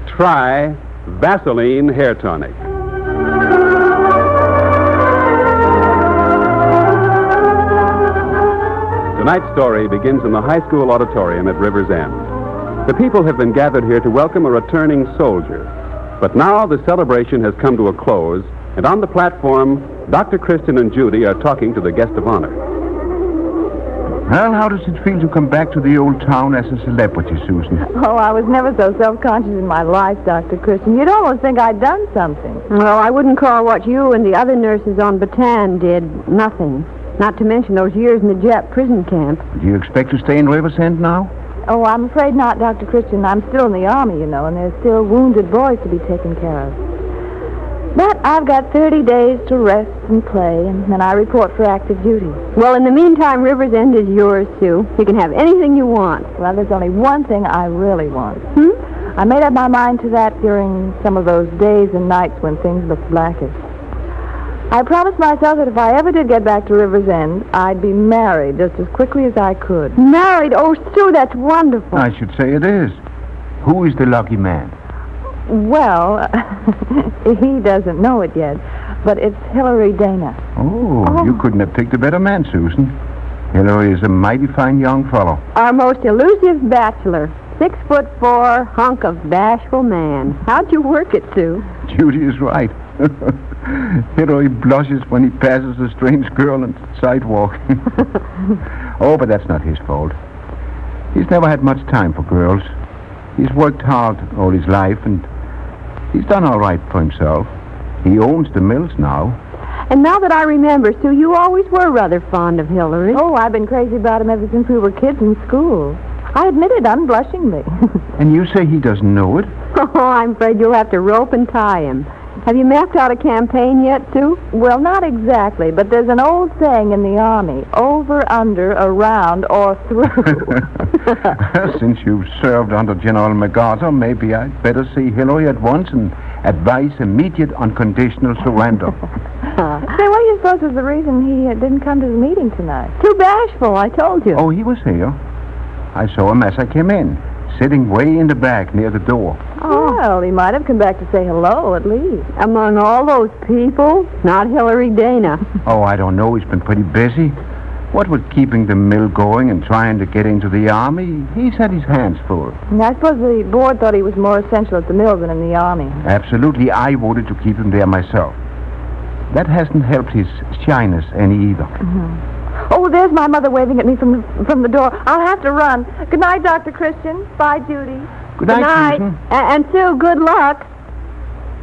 try Vaseline Hair Tonic. Tonight's story begins in the high school auditorium at River's End. The people have been gathered here to welcome a returning soldier. But now the celebration has come to a close, and on the platform, Dr. Christian and Judy are talking to the guest of honor. Well, how does it feel to come back to the old town as a celebrity, Susan? Oh, I was never so self-conscious in my life, Dr. Christian. You'd almost think I'd done something. Well, I wouldn't call what you and the other nurses on Bataan did nothing. Not to mention those years in the Jap prison camp. Do you expect to stay in Riversend now? Oh, I'm afraid not, Dr. Christian. I'm still in the Army, you know, and there's still wounded boys to be taken care of. But I've got 30 days to rest and play, and then I report for active duty. Well, in the meantime, River's End is yours, Sue. You can have anything you want. Well, there's only one thing I really want. I made up my mind to that during some of those days and nights when things looked blackest. I promised myself that if I ever did get back to River's End, I'd be married just as quickly as I could. Married? Oh, Sue, that's wonderful. I should say it is. Who is the lucky man? Well, he doesn't know it yet, but it's Hillary Dana. Oh, you couldn't have picked a better man, Susan. Hillary is a mighty fine young fellow. Our most elusive bachelor. 6'4", hunk of bashful man. How'd you work it, Sue? Judy is right. Hillary blushes when he passes a strange girl on the sidewalk. Oh, but that's not his fault. He's never had much time for girls. He's worked hard all his life, and he's done all right for himself. He owns the mills now. And now that I remember, Sue, you always were rather fond of Hillary. Oh, I've been crazy about him ever since we were kids in school. I admit it unblushingly. And you say he doesn't know it? Oh, I'm afraid you'll have to rope and tie him. Have you mapped out a campaign yet, Sue? Well, not exactly, but there's an old saying in the Army, over, under, around, or through. Since you've served under General MacArthur, maybe I'd better see Hillary at once and advise immediate unconditional surrender. Say, what do you suppose suppose was the reason he didn't come to the meeting tonight? Too bashful, I told you. Oh, he was here. I saw him as I came in, sitting way in the back near the door. Oh. Well, he might have come back to say hello, at least. Among all those people, not Hillary Dana. Oh, I don't know. He's been pretty busy. What with keeping the mill going and trying to get into the Army, he's had his hands full. And I suppose the board thought he was more essential at the mill than in the Army. Absolutely. I voted to keep him there myself. That hasn't helped his shyness any either. Mm-hmm. Oh, there's my mother waving at me from the door. I'll have to run. Good night, Dr. Christian. Bye, Judy. Good night, Susan. And Sue, good luck.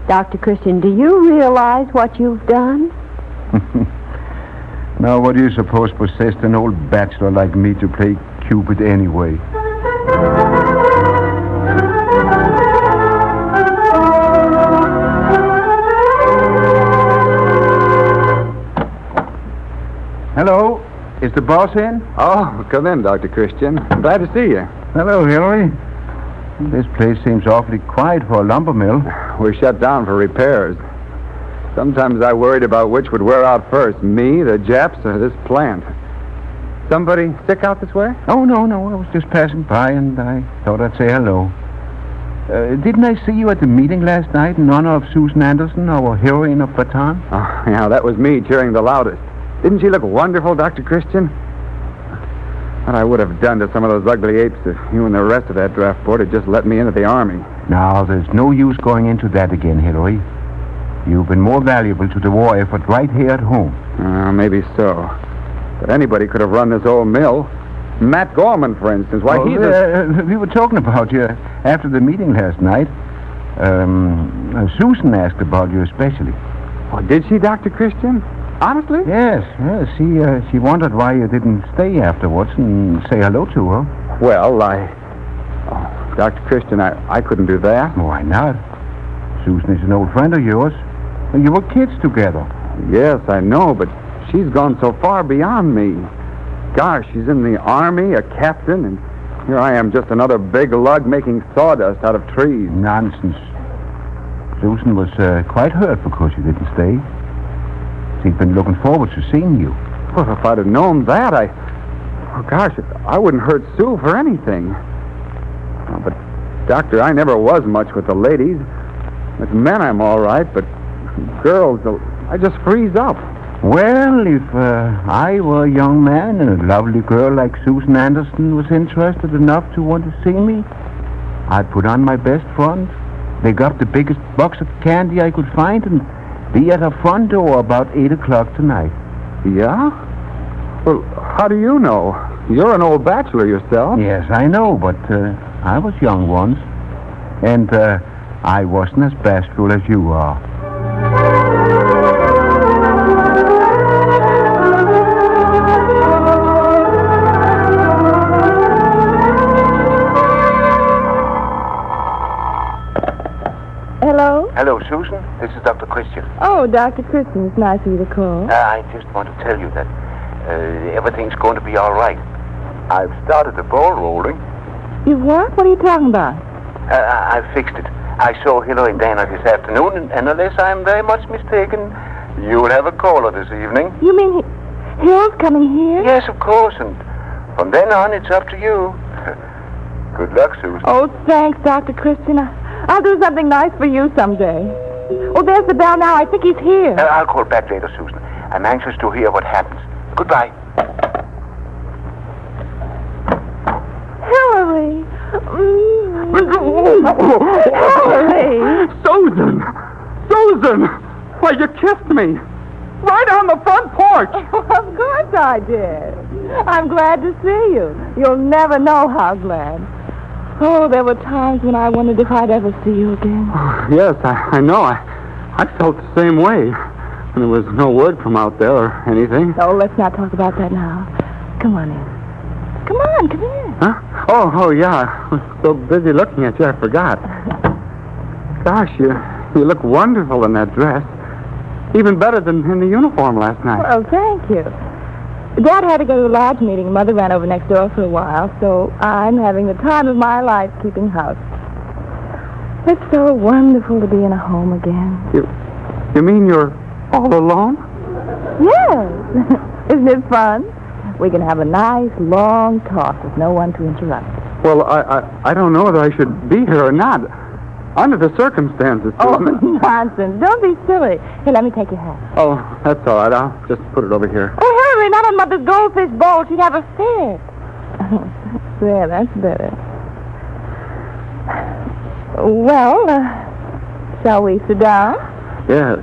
Dr. Christian, do you realize what you've done? Now, what do you suppose possessed an old bachelor like me to play Cupid anyway? Hello? Is the boss in? Oh, come in, Dr. Christian. Glad to see you. Hello, Hillary. This place seems awfully quiet for a lumber mill. We're shut down for repairs. Sometimes I worried about which would wear out first, me, the Japs, or this plant. Somebody sick out this way? Oh, no. I was just passing by, and I thought I'd say hello. Didn't I see you at the meeting last night in honor of Susan Anderson, our heroine of Baton? Oh, yeah, that was me cheering the loudest. Didn't she look wonderful, Dr. Christian? What I would have done to some of those ugly apes if you and the rest of that draft board had just let me into the Army. Now, there's no use going into that again, Hillary. You've been more valuable to the war effort right here at home. Maybe so. But anybody could have run this old mill. Matt Gorman, for instance. Why, we were talking about you after the meeting last night. Susan asked about you especially. Oh, did she, Dr. Christian? Honestly? Yes. She wondered why you didn't stay afterwards and say hello to her. Well, Dr. Christian, I couldn't do that. Why not? Susan is an old friend of yours. You were kids together. Yes, I know, but she's gone so far beyond me. Gosh, she's in the Army, a captain, and here I am, just another big lug making sawdust out of trees. Nonsense. Susan was quite hurt because you didn't stay. She'd been looking forward to seeing you. Well, if I'd have known that, I wouldn't hurt Sue for anything. Oh, but, Doctor, I never was much with the ladies. With men, I'm all right, but girls, I just freeze up. Well, if I were a young man and a lovely girl like Susan Anderson was interested enough to want to see me, I'd put on my best front, dig up the biggest box of candy I could find, and be at her front door about 8 o'clock tonight. Yeah? Well, how do you know? You're an old bachelor yourself. Yes, I know, but I was young once. And I wasn't as bashful as you are. Hello, Susan. This is Dr. Christian. Oh, Dr. Christian, it's nice of you to call. I just want to tell you that everything's going to be all right. I've started the ball rolling. You what? What are you talking about? I've fixed it. I saw Hillary Dana this afternoon, and unless I'm very much mistaken, you'll have a caller this evening. You mean Hill's coming here? Yes, of course, and from then on, it's up to you. Good luck, Susan. Oh, thanks, Dr. Christian. I'll do something nice for you someday. Oh, there's the bell now. I think he's here. I'll call back later, Susan. I'm anxious to hear what happens. Goodbye. Hillary. Hillary. Susan! Why, you kissed me. Right on the front porch. Of course I did. I'm glad to see you. You'll never know how glad. Oh, there were times when I wondered if I'd ever see you again. Yes, I know. I felt the same way. And there was no word from out there or anything. Oh, let's not talk about that now. Come on in. Come in. Huh? Oh, yeah. I was so busy looking at you, I forgot. Gosh, you look wonderful in that dress. Even better than in the uniform last night. Well, thank you. Dad had to go to a lodge meeting. Mother ran over next door for a while, so I'm having the time of my life keeping house. It's so wonderful to be in a home again. You mean you're all alone? Yes. Isn't it fun? We can have a nice, long talk with no one to interrupt. Well, I don't know whether I should be here or not. Under the circumstances. Oh, nonsense. Don't be silly. Here, let me take your hat. Oh, that's all right. I'll just put it over here. Oh, hurry, not on Mother's goldfish bowl. She'd have a fit. There, that's better. Well, shall we sit down? Yes.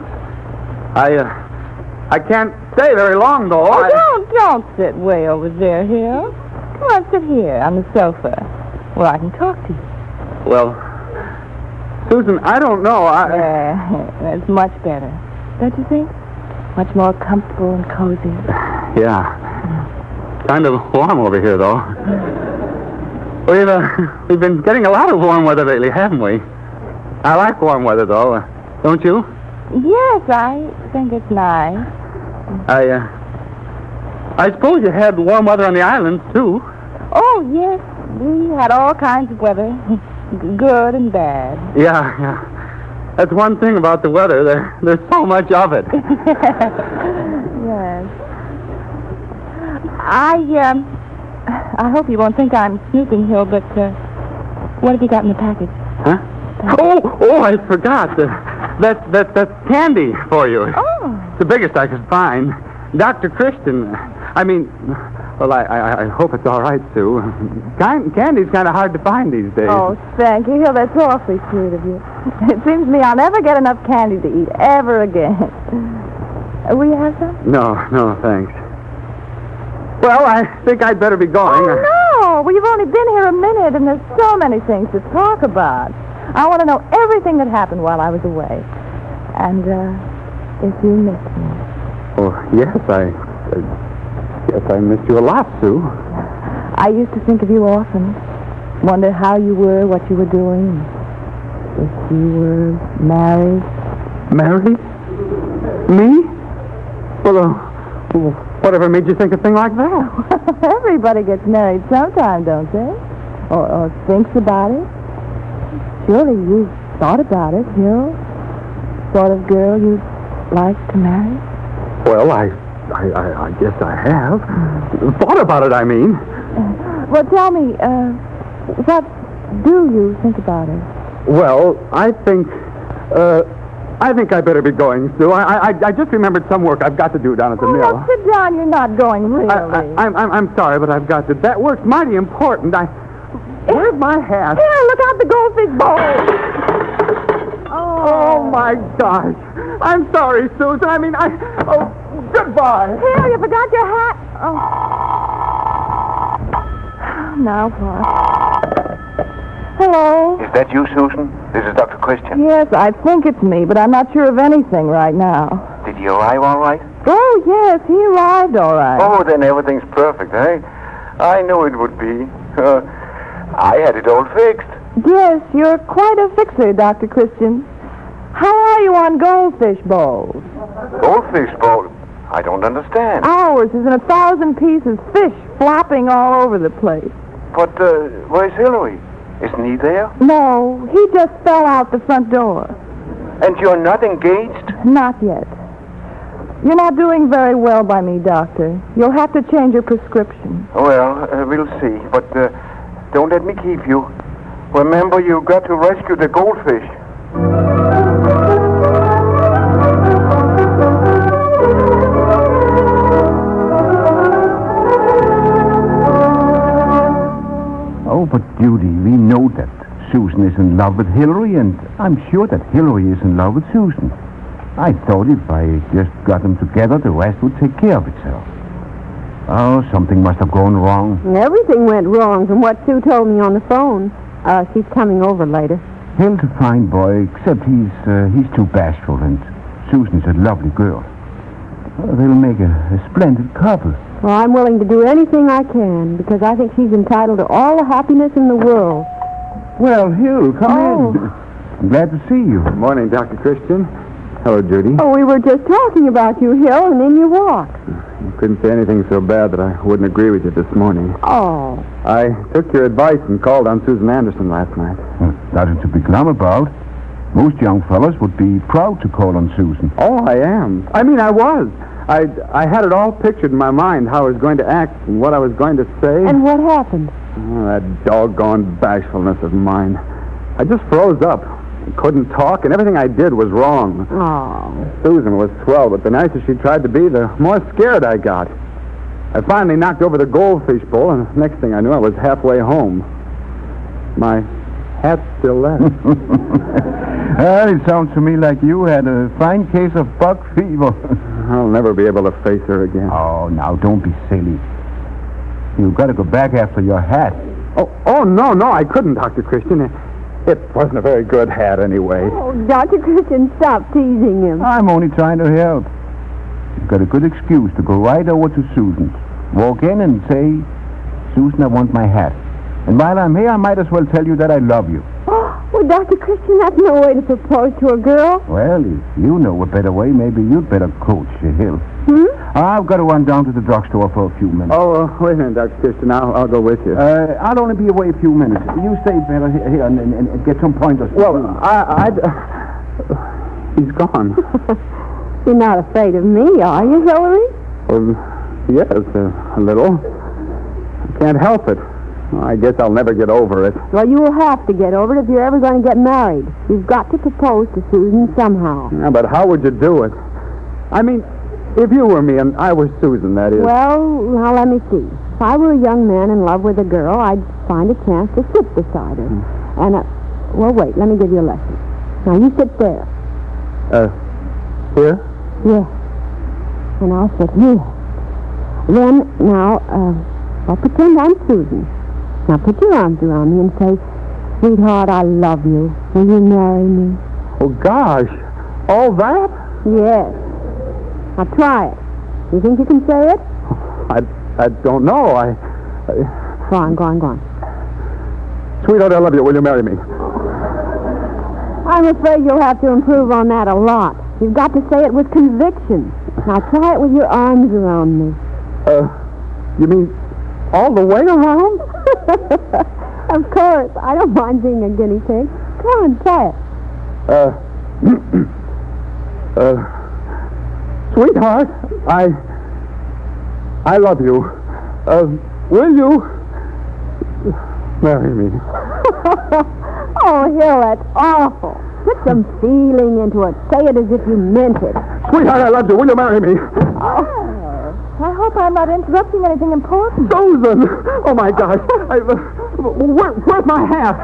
I can't stay very long, though. Oh, don't sit way over there, Hill. Come on, sit here on the sofa where I can talk to you. Well, Susan, I don't know. That's much better. Don't you think? Much more comfortable and cozy. Yeah. Kind of warm over here, though. We've been getting a lot of warm weather lately, haven't we? I like warm weather, though. Don't you? Yes, I think it's nice. I suppose you had warm weather on the islands, too. Oh, yes. We had all kinds of weather. Good and bad. Yeah. That's one thing about the weather. There's so much of it. Yes. I hope you won't think I'm snooping, Hill, but what have you got in the package? Huh? Oh, I forgot. That's candy for you. Oh. It's the biggest I could find. Dr. Christian. Well, I hope it's all right, Sue. Candy's kind of hard to find these days. Oh, thank you, Hill. That's awfully sweet of you. It seems to me I'll never get enough candy to eat ever again. Will you have some? No, thanks. Well, I think I'd better be going. Oh, no. Well, you've only been here a minute, and there's so many things to talk about. I want to know everything that happened while I was away. And, if you miss me. Oh, yes, I miss you a lot, Sue. I used to think of you often. Wonder how you were, what you were doing. If you were married. Married? Me? Well, whatever made you think a thing like that? Everybody gets married sometime, don't they? Or thinks about it. Surely you've thought about it, Hill. Sort of girl you'd like to marry? Well, I guess I have. Thought about it, I mean. Well, tell me, what do you think about it? Well, I think I better be going, Sue. I just remembered some work I've got to do down at the mill. Oh, sit down. You're not going, really. I'm sorry, but I've got to. That work's mighty important. Where's my hat? Here, look out the goldfish bowl. Oh, my gosh. I'm sorry, Susan. Goodbye. Here, you forgot your hat. Oh. Now what? Hello? Is that you, Susan? This is Dr. Christian. Yes, I think it's me, but I'm not sure of anything right now. Did he arrive all right? Oh, yes, he arrived all right. Oh, then everything's perfect, eh? I knew it would be. I had it all fixed. Yes, you're quite a fixer, Dr. Christian. How are you on goldfish bowls? Goldfish bowl? I don't understand. Ours is in 1,000 pieces, fish flopping all over the place. But, where's Hillary? Isn't he there? No, he just fell out the front door. And you're not engaged? Not yet. You're not doing very well by me, Doctor. You'll have to change your prescription. Well, we'll see. But, don't let me keep you. Remember, you've got to rescue the goldfish. Oh, but Judy, we know that Susan is in love with Hillary, and I'm sure that Hillary is in love with Susan. I thought if I just got them together, the rest would take care of itself. Oh, something must have gone wrong. Everything went wrong from what Sue told me on the phone. She's coming over later. Hill's a fine boy, except he's too bashful, and Susan's a lovely girl. They'll make a splendid couple. Well, I'm willing to do anything I can, because I think she's entitled to all the happiness in the world. Well, Hill, come in. I'm glad to see you. Good morning, Dr. Christian. Hello, Judy. Oh, we were just talking about you, Hill, and then you walked. You couldn't say anything so bad that I wouldn't agree with you this morning. Oh. I took your advice and called on Susan Anderson last night. Well, nothing to be glum about. Most young fellas would be proud to call on Susan. Oh, I am. I was. I had it all pictured in my mind, how I was going to act and what I was going to say. And what happened? Oh, that doggone bashfulness of mine. I just froze up. I couldn't talk, and everything I did was wrong. Oh. Susan was swell, but the nicer she tried to be, the more scared I got. I finally knocked over the goldfish bowl, and the next thing I knew, I was halfway home. My hat's still there. Well, it sounds to me like you had a fine case of buck fever. I'll never be able to face her again. Oh, now, don't be silly. You've got to go back after your hat. Oh, no, I couldn't, Dr. Christian. It wasn't a very good hat anyway. Oh, Dr. Christian, stop teasing him. I'm only trying to help. You've got a good excuse to go right over to Susan's. Walk in and say, Susan, I want my hat. And while I'm here, I might as well tell you that I love you. Well, Dr. Christian, that's no way to propose to a girl. Well, if you know a better way, maybe you'd better coach Hill. I've got to run down to the drugstore for a few minutes. Oh, wait a minute, Dr. Christian. I'll go with you. I'll only be away a few minutes. You stay better here and get some pointers. Well, he's gone. You're not afraid of me, are you, Hillary? Well, yes, a little. I can't help it. I guess I'll never get over it. Well, you will have to get over it if you're ever going to get married. You've got to propose to Susan somehow. Yeah, but how would you do it? I mean, if you were me and I were Susan, that is. Well, now let me see. If I were a young man in love with a girl, I'd find a chance to sit beside her. And, well, wait, let me give you a lesson. Now, you sit there. Here? Yeah. And I'll sit here. Then, now, I'll pretend I'm Susan. Now, put your arms around me and say, sweetheart, I love you. Will you marry me? Oh, gosh. All that? Yes. Now, try it. You think you can say it? I don't know. Go on. Sweetheart, I love you. Will you marry me? I'm afraid you'll have to improve on that a lot. You've got to say it with conviction. Now, try it with your arms around me. You mean all the way around? Of course. I don't mind being a guinea pig. Come on, try it. Sweetheart, I love you. Will you marry me? Oh, Hill, that's awful. Put some feeling into it. Say it as if you meant it. Sweetheart, I love you. Will you marry me? Oh, I hope I'm not interrupting anything important. Susan! Oh, my gosh. Where's my hat?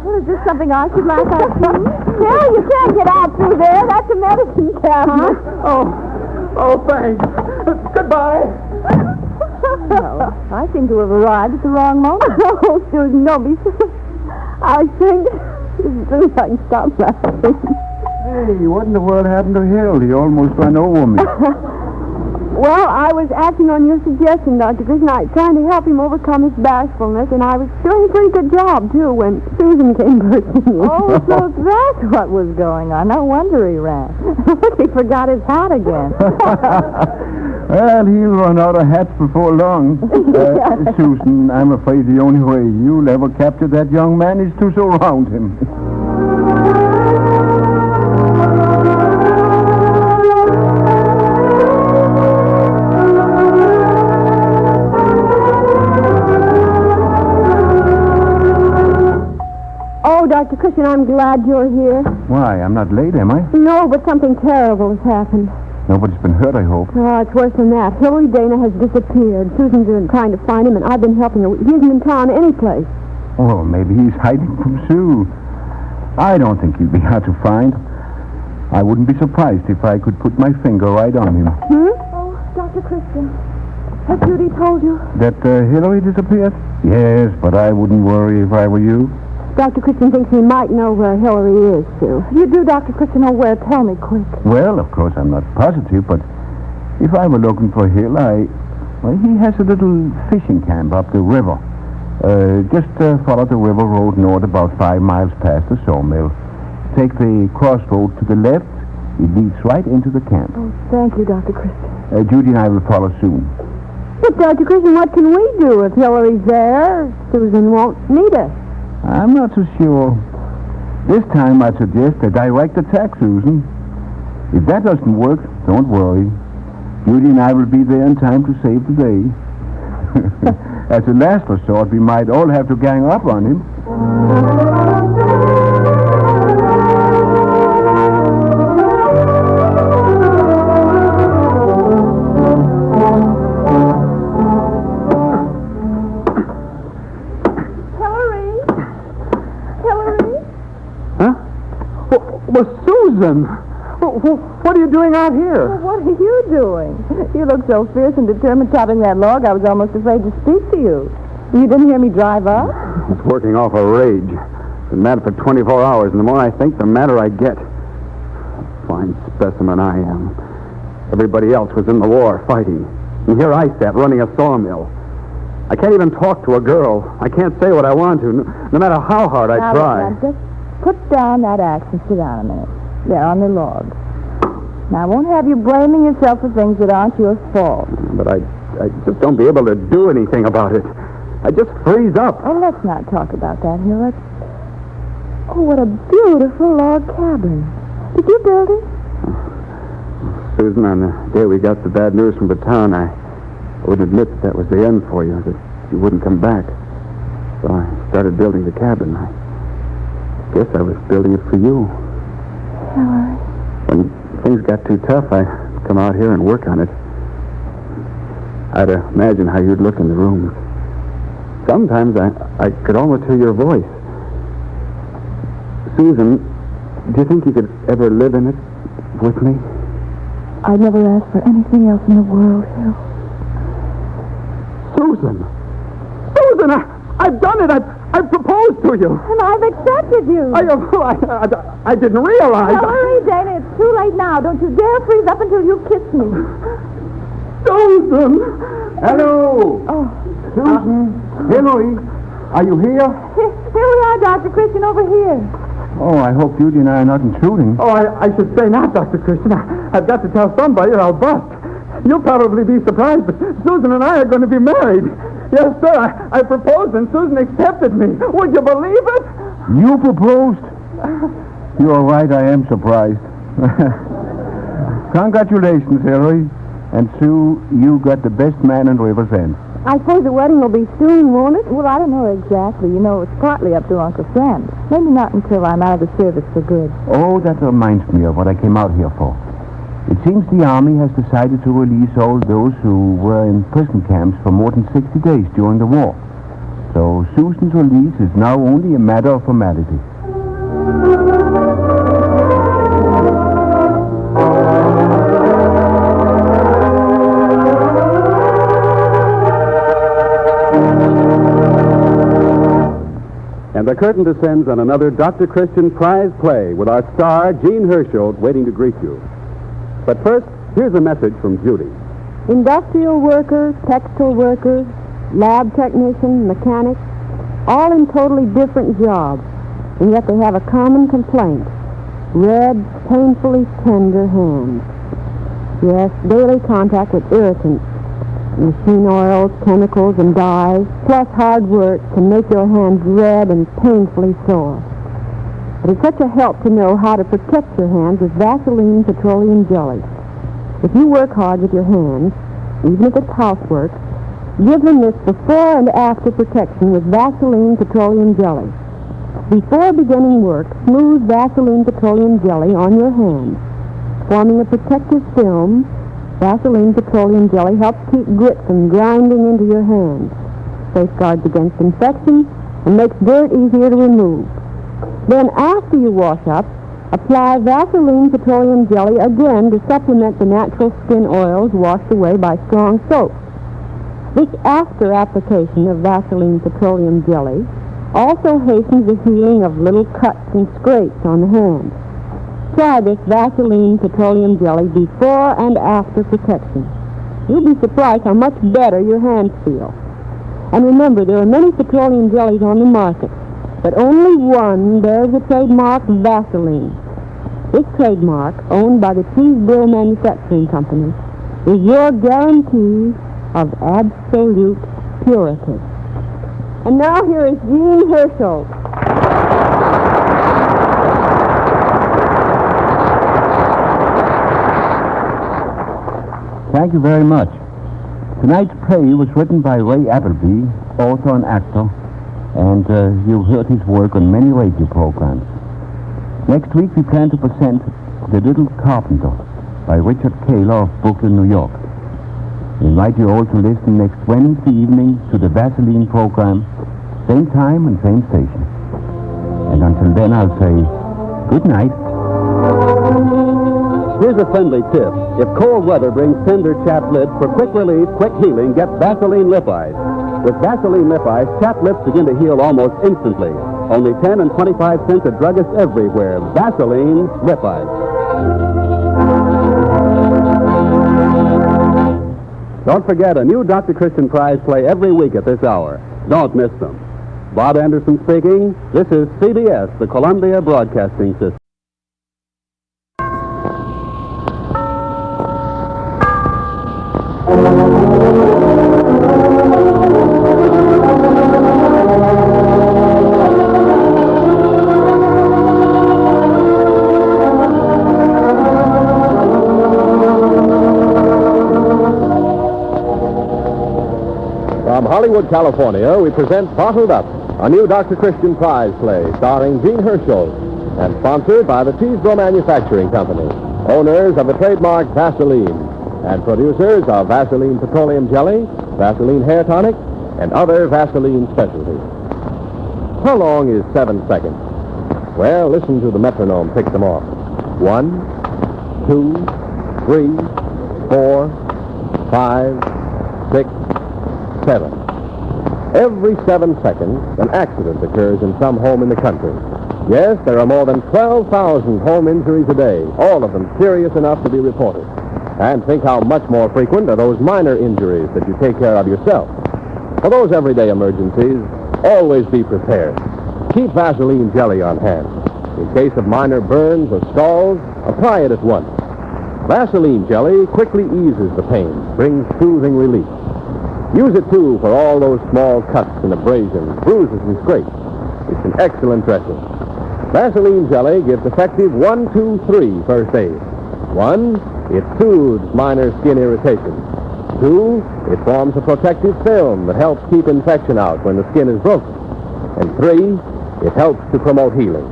Well, is this something I should laugh at, too? No, you can't get out through there. That's a medicine cabinet. Oh, thanks. Goodbye. No, I seem to have arrived at the wrong moment. Oh, Susan, don't be silly. I think as soon as I can stop laughing. Hey, what in the world happened to Hill? He almost ran over me. Well, I was acting on your suggestion, Dr. Christian. I was trying to help him overcome his bashfulness, and I was doing a pretty good job, too, when Susan came bursting in. Oh, so that's what was going on. No wonder he ran. He forgot his hat again. Well, he'll run out of hats before long. Susan, I'm afraid the only way you'll ever capture that young man is to surround him. Oh, Dr. Christian, I'm glad you're here. Why, I'm not late, am I? No, but something terrible has happened. Nobody's been hurt, I hope. Oh, it's worse than that. Hillary Dana has disappeared. Susan's been trying to find him, and I've been helping her. He isn't in town any place. Oh, maybe he's hiding from Sue. I don't think he'd be hard to find. I wouldn't be surprised if I could put my finger right on him. Oh, Dr. Christian, has Judy told you? That Hillary disappeared? Yes, but I wouldn't worry if I were you. Dr. Christian thinks he might know where Hillary is, too. You do, Dr. Christian, know where? Tell me quick. Well, of course, I'm not positive, but if I were looking for Hill, well, he has a little fishing camp up the river. Just follow the river road north about 5 miles past the sawmill. Take the crossroad to the left. It leads right into the camp. Oh, thank you, Dr. Christian. Judy and I will follow soon. But, Dr. Christian, what can we do if Hillary's there? Susan won't need us. I'm not so sure. This time I'd suggest a direct attack, Susan. If that doesn't work, don't worry. Judy and I will be there in time to save the day. As a last resort, we might all have to gang up on him. Susan! What are you doing out here? Well, what are you doing? You look so fierce and determined topping that log, I was almost afraid to speak to you. You didn't hear me drive up? It's working off a rage. Been mad for 24 hours, and the more I think, the madder I get. Fine specimen I am. Everybody else was in the war, fighting. And here I sat, running a sawmill. I can't even talk to a girl. I can't say what I want to, no matter how hard I try. Now, just put down that axe and sit down a minute. There, on the log. Now, I won't have you blaming yourself for things that aren't your fault. But I just don't be able to do anything about it. I just freeze up. Oh, let's not talk about that here. Let's... Oh, what a beautiful log cabin. Did you build it? Susan, on the day we got the bad news from the town, I wouldn't admit that was the end for you, that you wouldn't come back. So I started building the cabin. I guess I was building it for you. When things got too tough, I'd come out here and work on it. I'd imagine how you'd look in the room. Sometimes I could almost hear your voice. Susan, do you think you could ever live in it with me? I'd never ask for anything else in the world, Hill. Susan! Susan, I've done it! I've proposed to you! And I've accepted you! I didn't realize... Now, hurry, Dana. It's too late now. Don't you dare freeze up until you kiss me. Susan! Hello! Oh. Susan! Hillary! Are you here? Here we are, Dr. Christian, over here. Oh, I hope Judy and I are not intruding. Oh, I should say not, Dr. Christian. I've got to tell somebody or I'll bust. You'll probably be surprised, but Susan and I are going to be married. Yes, sir. I proposed and Susan accepted me. Would you believe it? You proposed? You're right, I am surprised. Congratulations, Hillary. And Sue, you got the best man in River's End. I suppose the wedding will be soon, won't it? Well, I don't know exactly. You know, it's partly up to Uncle Sam. Maybe not until I'm out of the service for good. Oh, that reminds me of what I came out here for. It seems the Army has decided to release all those who were in prison camps for more than 60 days during the war. So Susan's release is now only a matter of formality. And the curtain descends on another Dr. Christian prize play with our star, Jean Herschel, waiting to greet you. But first, here's a message from Judy. Industrial workers, textile workers, lab technicians, mechanics, all in totally different jobs, and yet they have a common complaint: red, painfully tender hands. Yes, daily contact with irritants, machine oils, chemicals, and dyes, plus hard work can make your hands red and painfully sore. But it's such a help to know how to protect your hands with Vaseline petroleum jelly. If you work hard with your hands, even if it's housework, give them this before and after protection with Vaseline petroleum jelly. Before beginning work, smooth Vaseline petroleum jelly on your hands. Forming a protective film, Vaseline petroleum jelly helps keep grit from grinding into your hands, safeguards against infection, and makes dirt easier to remove. Then, after you wash up, apply Vaseline petroleum jelly again to supplement the natural skin oils washed away by strong soap. This after application of Vaseline petroleum jelly also hastens the healing of little cuts and scrapes on the hands. Try this Vaseline petroleum jelly before and after protection. You'll be surprised how much better your hands feel. And remember, there are many petroleum jellies on the market, but only one bears the trademark Vaseline. This trademark, owned by the Cheesebro Manufacturing Company, is your guarantee of absolute purity. And now here is Jean Herschel. Thank you very much. Tonight's play was written by Ray Appleby, author and actor, and you've heard his work on many radio programs. Next week we plan to present The Little Carpenter by Richard Taylor of Brooklyn, New York. We invite you all to listen next Wednesday evening to the Vaseline program, same time and same station. And until then I'll say good night. Here's a friendly tip. If cold weather brings tender chapped lips, for quick relief, quick healing, get Vaseline Lip Ice. With Vaseline Lip Ice, chapped lips begin to heal almost instantly. Only 10 and 25 cents at druggists everywhere. Vaseline Lip Ice. Don't forget, a new Dr. Christian Prize play every week at this hour. Don't miss them. Bob Anderson speaking. This is CBS, the Columbia Broadcasting System. From Hollywood, California, we present Bottled Up, a new Dr. Christian Prize play starring Gene Herschel and sponsored by the Cheesebro Manufacturing Company, owners of the trademark Vaseline, and producers of Vaseline Petroleum Jelly, Vaseline Hair Tonic, and other Vaseline specialties. How long is 7 seconds? Well, listen to the metronome tick them off. 1, 2, 3, 4, 5, 6, 7. Every 7 seconds, an accident occurs in some home in the country. Yes, there are more than 12,000 home injuries a day, all of them serious enough to be reported. And think how much more frequent are those minor injuries that you take care of yourself. For those everyday emergencies, always be prepared. Keep Vaseline jelly on hand. In case of minor burns or scalds, apply it at once. Vaseline jelly quickly eases the pain, brings soothing relief. Use it, too, for all those small cuts and abrasions, bruises and scrapes. It's an excellent dressing. Vaseline jelly gives effective 1, 2, 3 first aid. 1, it soothes minor skin irritation. 2, it forms a protective film that helps keep infection out when the skin is broken. And 3, it helps to promote healing.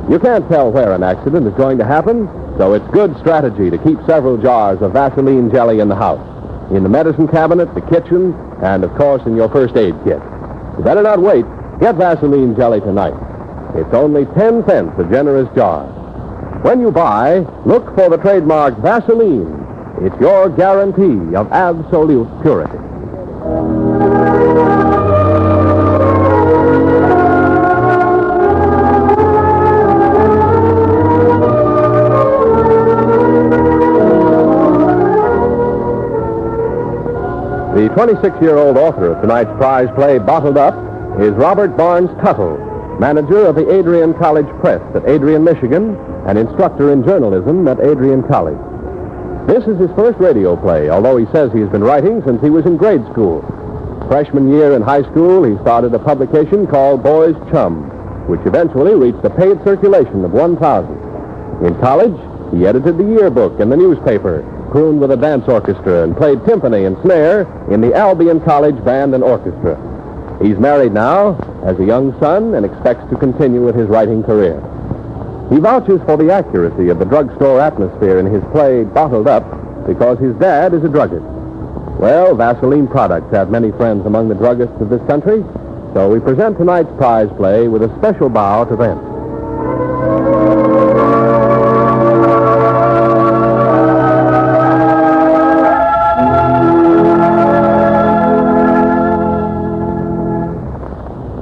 You can't tell where an accident is going to happen, so it's good strategy to keep several jars of Vaseline jelly in the house. In the medicine cabinet, the kitchen, and, of course, in your first aid kit. You better not wait. Get Vaseline jelly tonight. It's only 10 cents a generous jar. When you buy, look for the trademark Vaseline. It's your guarantee of absolute purity. The 26-year-old author of tonight's prize play, Bottled Up, is Robert Barnes Tuttle, manager of the Adrian College Press at Adrian, Michigan, and instructor in journalism at Adrian College. This is his first radio play, although he says he's been writing since he was in grade school. Freshman year in high school, he started a publication called Boys Chum, which eventually reached a paid circulation of 1,000. In college, he edited the yearbook and the newspaper, crooned with a dance orchestra, and played timpani and snare in the Albion College Band and Orchestra. He's married now, has a young son, and expects to continue with his writing career. He vouches for the accuracy of the drugstore atmosphere in his play Bottled Up because his dad is a druggist. Well, Vaseline products have many friends among the druggists of this country, so we present tonight's prize play with a special bow to them.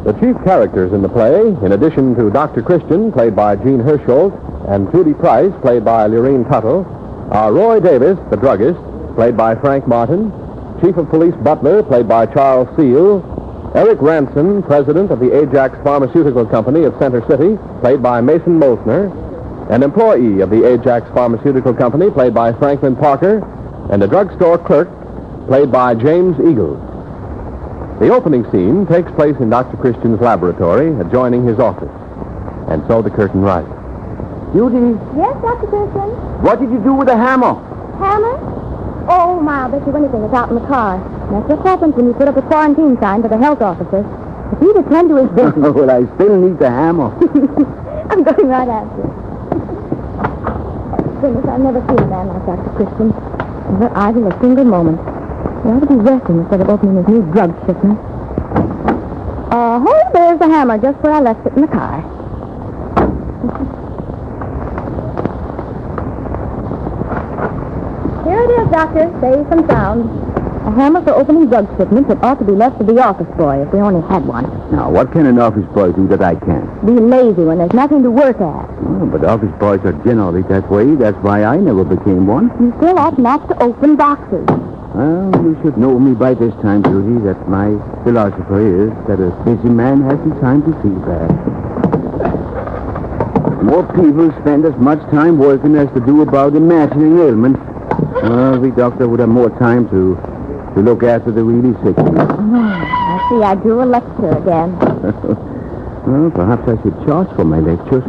The chief characters in the play, in addition to Dr. Christian, played by Gene Herschel, and Judy Price, played by Lurene Tuttle, are Roy Davis, the druggist, played by Frank Martin, Chief of Police Butler, played by Charles Seal, Eric Ranson, president of the Ajax Pharmaceutical Company of Center City, played by Mason Molsner, an employee of the Ajax Pharmaceutical Company, played by Franklin Parker, and a drugstore clerk, played by James Eagle. The opening scene takes place in Dr. Christian's laboratory, adjoining his office. And so the curtain rises. Judy, Yes, Dr. Christian? what did you do with the hammer? Hammer? Oh, Ma, I'll bet you anything it's out in the car. That's what happens when you put up a quarantine sign for the health officer. If he'd attend to his business. Well, I still need the hammer. I'm going right after it. Goodness, I've never seen a man like Dr. Christian. Never idle a single moment. He ought to be resting instead of opening his new drug shipment. Oh, there's the hammer, just where I left it in the car. Here it is, Doctor. Safe and sound. A hammer for opening drug shipments that ought to be left to the office boy if we only had one. Now, what can an office boy do that I can't? Be lazy when there's nothing to work at. Oh, but office boys are generally that way. That's why I never became one. You still ought not to open boxes. Well, you should know me by this time, Judy, that my philosophy is that a busy man hasn't time to feel bad. More people spend as much time working as to do about imagining ailments. Well, the doctor would have more time to look after the really sick. I see I drew a lecture again. Well, perhaps I should charge for my lectures.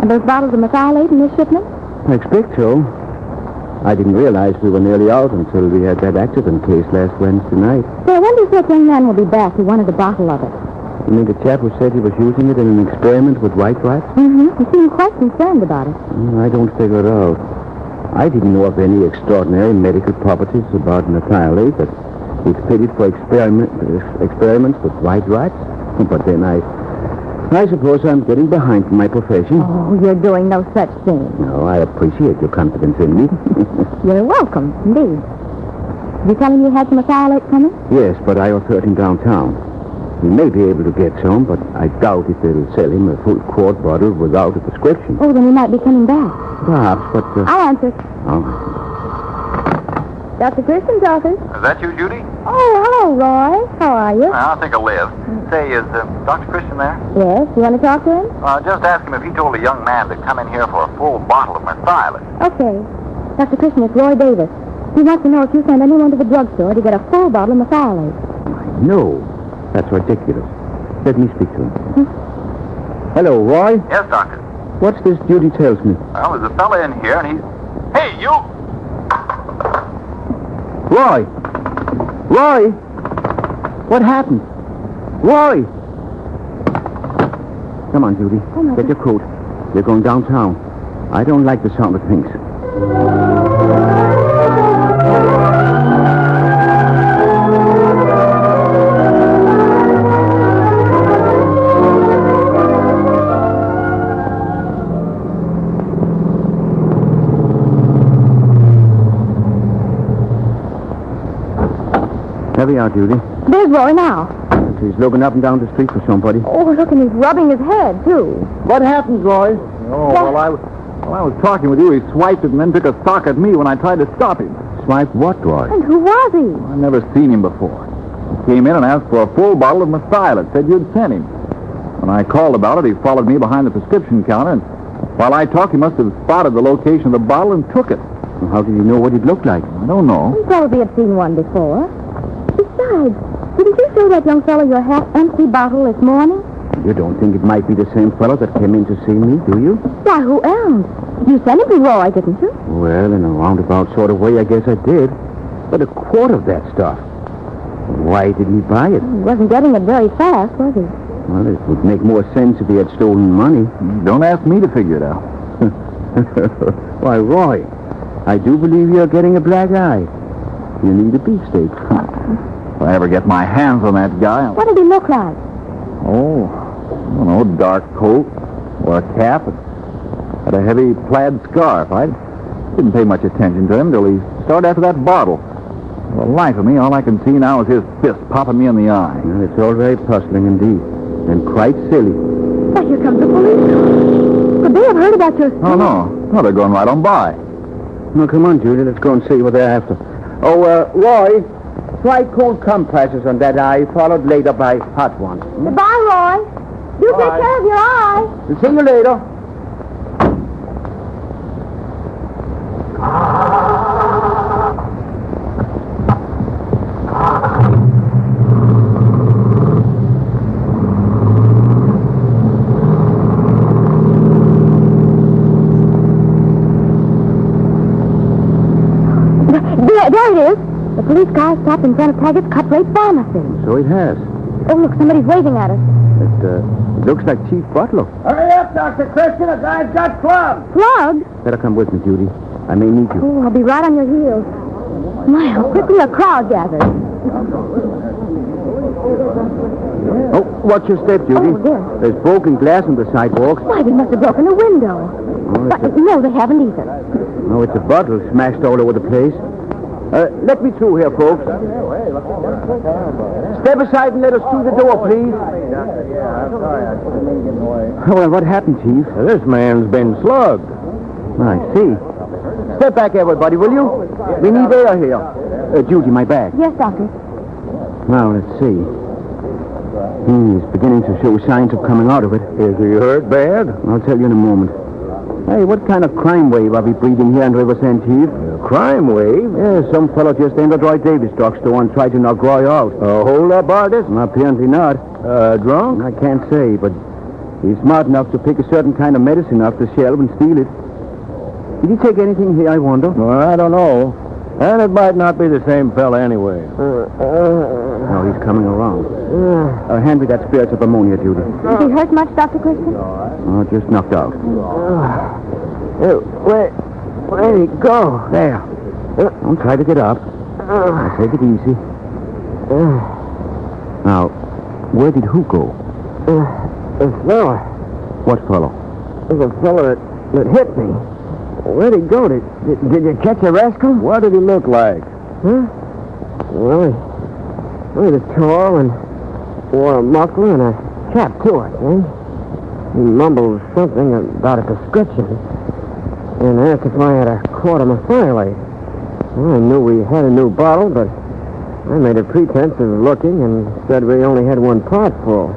And those bottles of methylate in this shipment? I expect so. I didn't realize we were nearly out until we had that accident case last Wednesday night. So when does that young man will be back who wanted a bottle of it? You mean the chap who said he was using it in an experiment with white rats? Mm-hmm. He seemed quite concerned about it. I don't figure it out. I didn't know of any extraordinary medical properties about methylate that was fitted for experiments with white rats. But then I suppose I'm getting behind in my profession. Oh, you're doing no such thing. No, I appreciate your confidence in me. You're welcome, indeed. Did you tell him you had some methylate coming? Yes, but I offered him downtown. He may be able to get some, but I doubt if they'll sell him a full quart bottle without a prescription. Oh, then he might be coming back. Perhaps, but... I'll answer. Oh. Dr. Christian's office. Is that you, Judy? Oh, hello, Roy. How are you? I think I'll live. Say, is Dr. Christian there? Yes. You want to talk to him? Just ask him if he told a young man to come in here for a full bottle of methylate. Okay. Dr. Christian, it's Roy Davis. He wants to know if you send anyone to the drugstore to get a full bottle of methylate. No. That's ridiculous. Let me speak to him. Hello, Roy? Yes, Doctor. What's this Judy tells me? Well, there's a fella in here, and he's... Hey, you! Roy! Roy! What happened? Roy! Come on, Judy. Get your coat. We're going downtown. I don't like the sound of things. There we are, Judy. There's Roy now. He's looking up and down the street for somebody. Oh, look, and he's rubbing his head, too. What happened, Roy? Oh, well, I was talking with you. He swiped it and then took a sock at me when I tried to stop him. Swipe what, Roy? And who was he? I've never seen him before. He came in and asked for a full bottle of methylate. Said you'd sent him. When I called about it, he followed me behind the prescription counter, and while I talked, he must have spotted the location of the bottle and took it. Well, how did you know what it looked like? I don't know. You probably had seen one before. Besides, didn't you show that young fellow your half-empty bottle this morning? You don't think it might be the same fellow that came in to see me, do you? Why, who else? You sent him to Roy, didn't you? Well, in a roundabout sort of way, I guess I did. But a quart of that stuff. Why didn't he buy it? He wasn't getting it very fast, was he? Well, it would make more sense if he had stolen money. Don't ask me to figure it out. Why, Roy, I do believe you're getting a black eye. You need a beefsteak. If I ever get my hands on that guy... What did he look like? Oh, I don't know, dark coat, or a cap, had a heavy plaid scarf. I didn't pay much attention to him till he started after that bottle. For the life of me, all I can see now is his fist popping me in the eye. Well, it's all very puzzling indeed, and quite silly. Why, here comes the police. Could they have heard about your... Oh, no, they're going right on by. Well, come on, Judy, let's go and see what they're after. Oh, Roy, try cold compresses on that eye, followed later by hot ones. Goodbye, Roy. You take care of your eye. We'll see you later. police car stopped in front of Taggart's cut-rate pharmacy. So it has. Oh, look, somebody's waving at us. It looks like Chief Butler. Hurry up, Dr. Christian. A guy's got plugged. Plugged? Better come with me, Judy. I may need you. Oh, I'll be right on your heels. My, how quickly a crowd gathered. Oh, watch your step, Judy. Oh, dear. There's broken glass on the sidewalk. Why, they must have broken a window. No, they haven't either. No, it's a bottle smashed all over the place. Let me through here, folks. Step aside and let us through the door, please. Oh, well, what happened, Chief? This man's been slugged. I see. Step back, everybody, will you? We need air here. Judy, my bag. Yes, Doctor. Now, let's see. He's beginning to show signs of coming out of it. Is he hurt bad? I'll tell you in a moment. Hey, what kind of crime wave are we breathing here in Riverside, Chief? Crime wave? Yeah, some fellow just entered Roy Davis' drugstore and tried to knock Roy out. Hold up, artist? Apparently not. Drunk? I can't say, but he's smart enough to pick a certain kind of medicine off the shelf and steal it. Did he take anything here, I wonder? Well, I don't know. And it might not be the same fella anyway. No, he's coming around. Hand me that spirits of ammonia, Judy. Is he hurt much, Dr. Christian? Oh, just knocked out. Where'd he go? There. Don't try to get up. Now, take it easy. Now, where did who go? A fella. What fellow? There's a fella that hit me. Where'd he go? Did you catch a rascal? What did he look like? Huh? Well, he was tall and wore a muffler and a cap to it, eh? He mumbled something about a prescription and asked if I had a quart of methylated. Well, I knew we had a new bottle, but I made a pretense of looking and said we only had one pot full.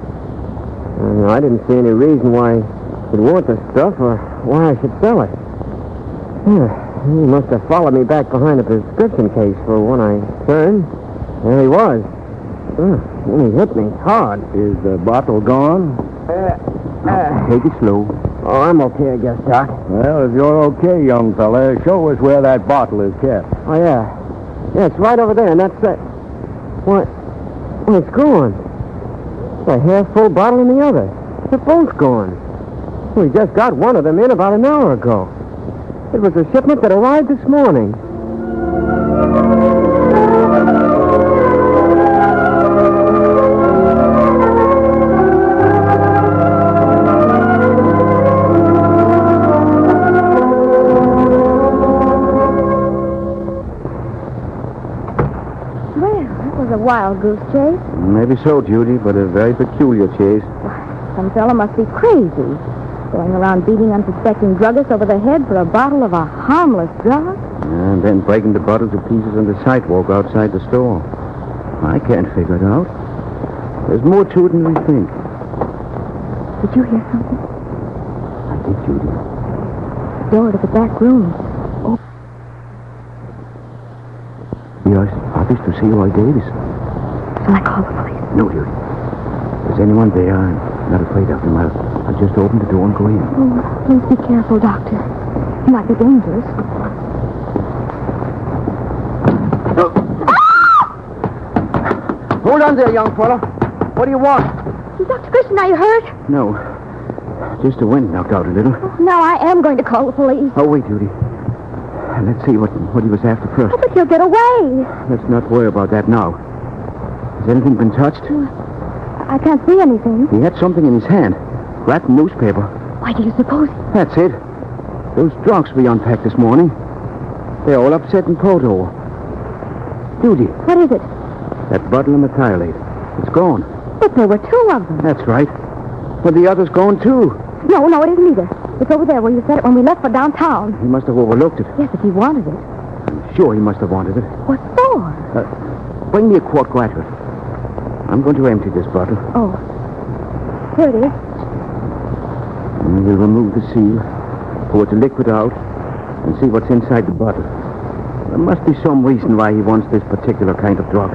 And I didn't see any reason why he'd want the stuff or why I should sell it. He must have followed me back behind the prescription case, for when I turned, there he was. And he hit me hard. Is the bottle gone? Take it slow. Oh, I'm okay, I guess, Doc. Well, if you're okay, young fella, show us where that bottle is kept. Oh, yeah. Yeah, it's right over there, and that's it. What? Well, it's gone. It's a half-full bottle in the other. They're both gone. We just got one of them in about an hour ago. It was a shipment that arrived this morning. Well, that was a wild goose chase. Maybe so, Judy, but a very peculiar chase. Some fellow must be crazy. Going around beating unsuspecting druggists over the head for a bottle of a harmless drug? And then breaking the bottle to pieces on the sidewalk outside the store. I can't figure it out. There's more to it than we think. Did you hear something? I did, Judy. The door to the back room. Oh. Yes, obvious to see Roy Davis. Shall I call the police? No, Judy. If there's anyone there, I'm not afraid of them. I'll just open the door and go in. Oh, please be careful, Doctor. It might be dangerous. Hold on there, young fella. What do you want? Dr. Christian, are you hurt? No. Just the wind knocked out a little. Oh, now I am going to call the police. Oh, wait, Judy. Let's see what he was after first. Oh, but he'll get away. Let's not worry about that now. Has anything been touched? I can't see anything. He had something in his hand. Wrapped in newspaper. Why do you suppose? That's it. Those drunks we unpacked this morning. They're all upset in Poto. Judy. What is it? That bottle of methylate. It's gone. But there were two of them. That's right. But the other's gone, too. No, it isn't either. It's over there where you said it when we left for downtown. He must have overlooked it. Yes, if he wanted it. I'm sure he must have wanted it. What for? Bring me a quart graduate. I'm going to empty this bottle. Oh. Here it is. And we'll remove the seal, pour the liquid out, and see what's inside the bottle. There must be some reason why he wants this particular kind of drug.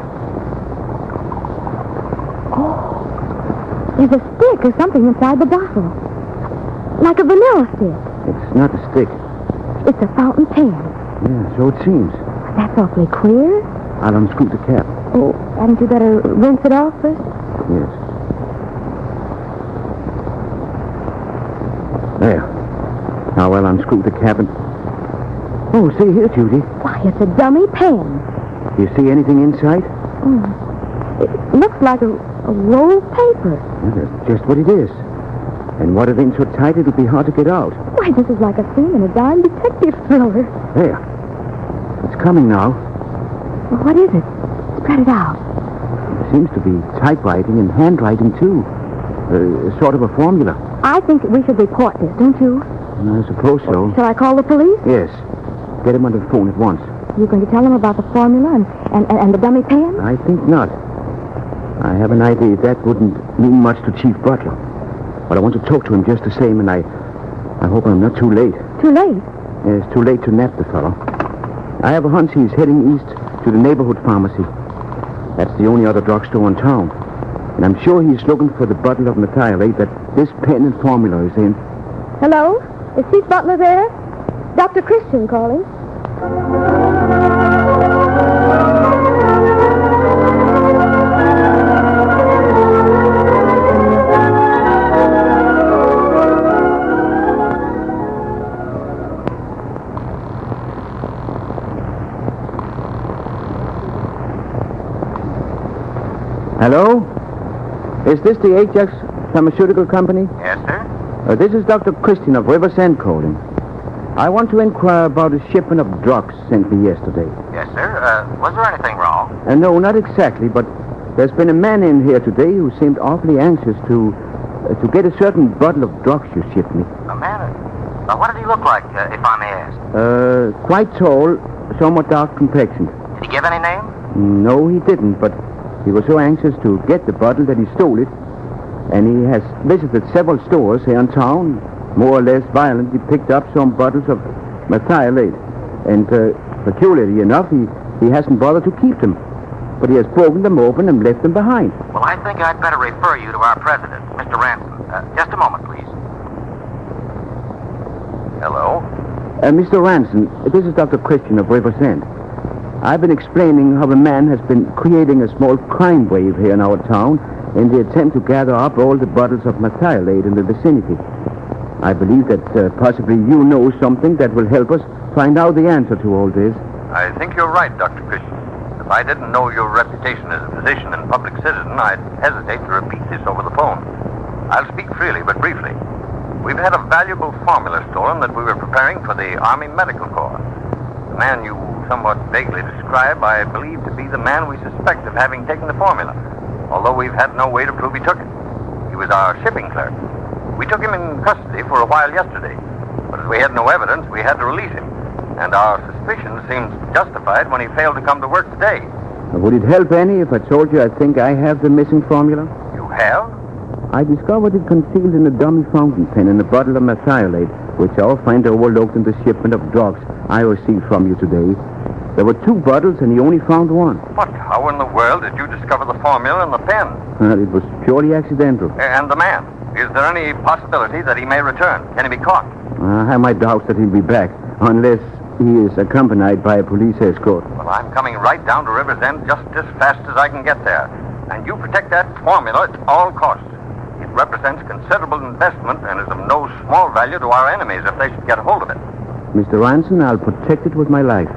Oh. There's a stick or something inside the bottle. Like a vanilla stick. It's not a stick. It's a fountain pen. Yeah, so it seems. That's awfully queer. I'll unscrew the cap. Oh, hadn't you better rinse it off first? Yes. There. Now I'll unscrew the cap and... Oh, see here, Judy. Why, it's a dummy pen. Do you see anything inside? It looks like a roll of paper. Yeah, that's just what it is. And what it in so tight it'll be hard to get out. Why, this is like a scene in a dime detective thriller. There. It's coming now. What is it? Spread it out. It seems to be typewriting and handwriting, too. Sort of a formula. I think we should report this, don't you? I suppose so. Shall I call the police? Yes. Get him on the phone at once. You're going to tell them about the formula and the dummy pen? I think not. I have an idea that wouldn't mean much to Chief Butler. But I want to talk to him just the same, and I hope I'm not too late. Too late? Yeah, it's too late to nap the fellow. I have a hunch he's heading east to the neighborhood pharmacy. That's the only other drugstore in town. And I'm sure he's looking for the bottle of methylate that this pen and formula is in. Hello? Is Chief Butler there? Dr. Christian calling. Hello? Is this the Ajax Pharmaceutical Company? Yes, sir. This is Dr. Christian of Riversend calling. I want to inquire about a shipment of drugs sent me yesterday. Yes, sir. Was there anything wrong? No, not exactly, but there's been a man in here today who seemed awfully anxious to get a certain bottle of drugs you shipped me. A man? What did he look like, if I may ask? Quite tall, somewhat dark complexioned. Did he give any name? No, he didn't, but he was so anxious to get the bottle that he stole it. And he has visited several stores here in town, more or less violently picked up some bottles of methylate. And peculiarly enough, he hasn't bothered to keep them. But he has broken them open and left them behind. Well, I think I'd better refer you to our president, Mr. Ransom. Just a moment, please. Hello? Mr. Ransom, this is Dr. Christian of Riversend. I've been explaining how a man has been creating a small crime wave here in our town in the attempt to gather up all the bottles of methylate in the vicinity. I believe that possibly you know something that will help us find out the answer to all this. I think you're right, Dr. Christian. If I didn't know your reputation as a physician and public citizen, I'd hesitate to repeat this over the phone. I'll speak freely, but briefly. We've had a valuable formula stolen that we were preparing for the Army Medical Corps. The man you somewhat vaguely describe, I believe to be the man we suspect of having taken the formula, although we've had no way to prove he took it. He was our shipping clerk. We took him in custody for a while yesterday, but as we had no evidence, we had to release him. And our suspicion seems justified when he failed to come to work today. Would it help any if I told you I think I have the missing formula? You have? I discovered it concealed in a dummy fountain pen in a bottle of methylate, which I'll find overlooked in the shipment of drugs I received from you today. There were 2 bottles, and he only found 1. But how in the world did you discover the formula in the pen? It was purely accidental. And the man? Is there any possibility that he may return? Can he be caught? I have my doubts that he'll be back, unless he is accompanied by a police escort. Well, I'm coming right down to River's End just as fast as I can get there. And you protect that formula at all costs. It represents considerable investment and is of no small value to our enemies if they should get a hold of it. Mr. Ransom, I'll protect it with my life.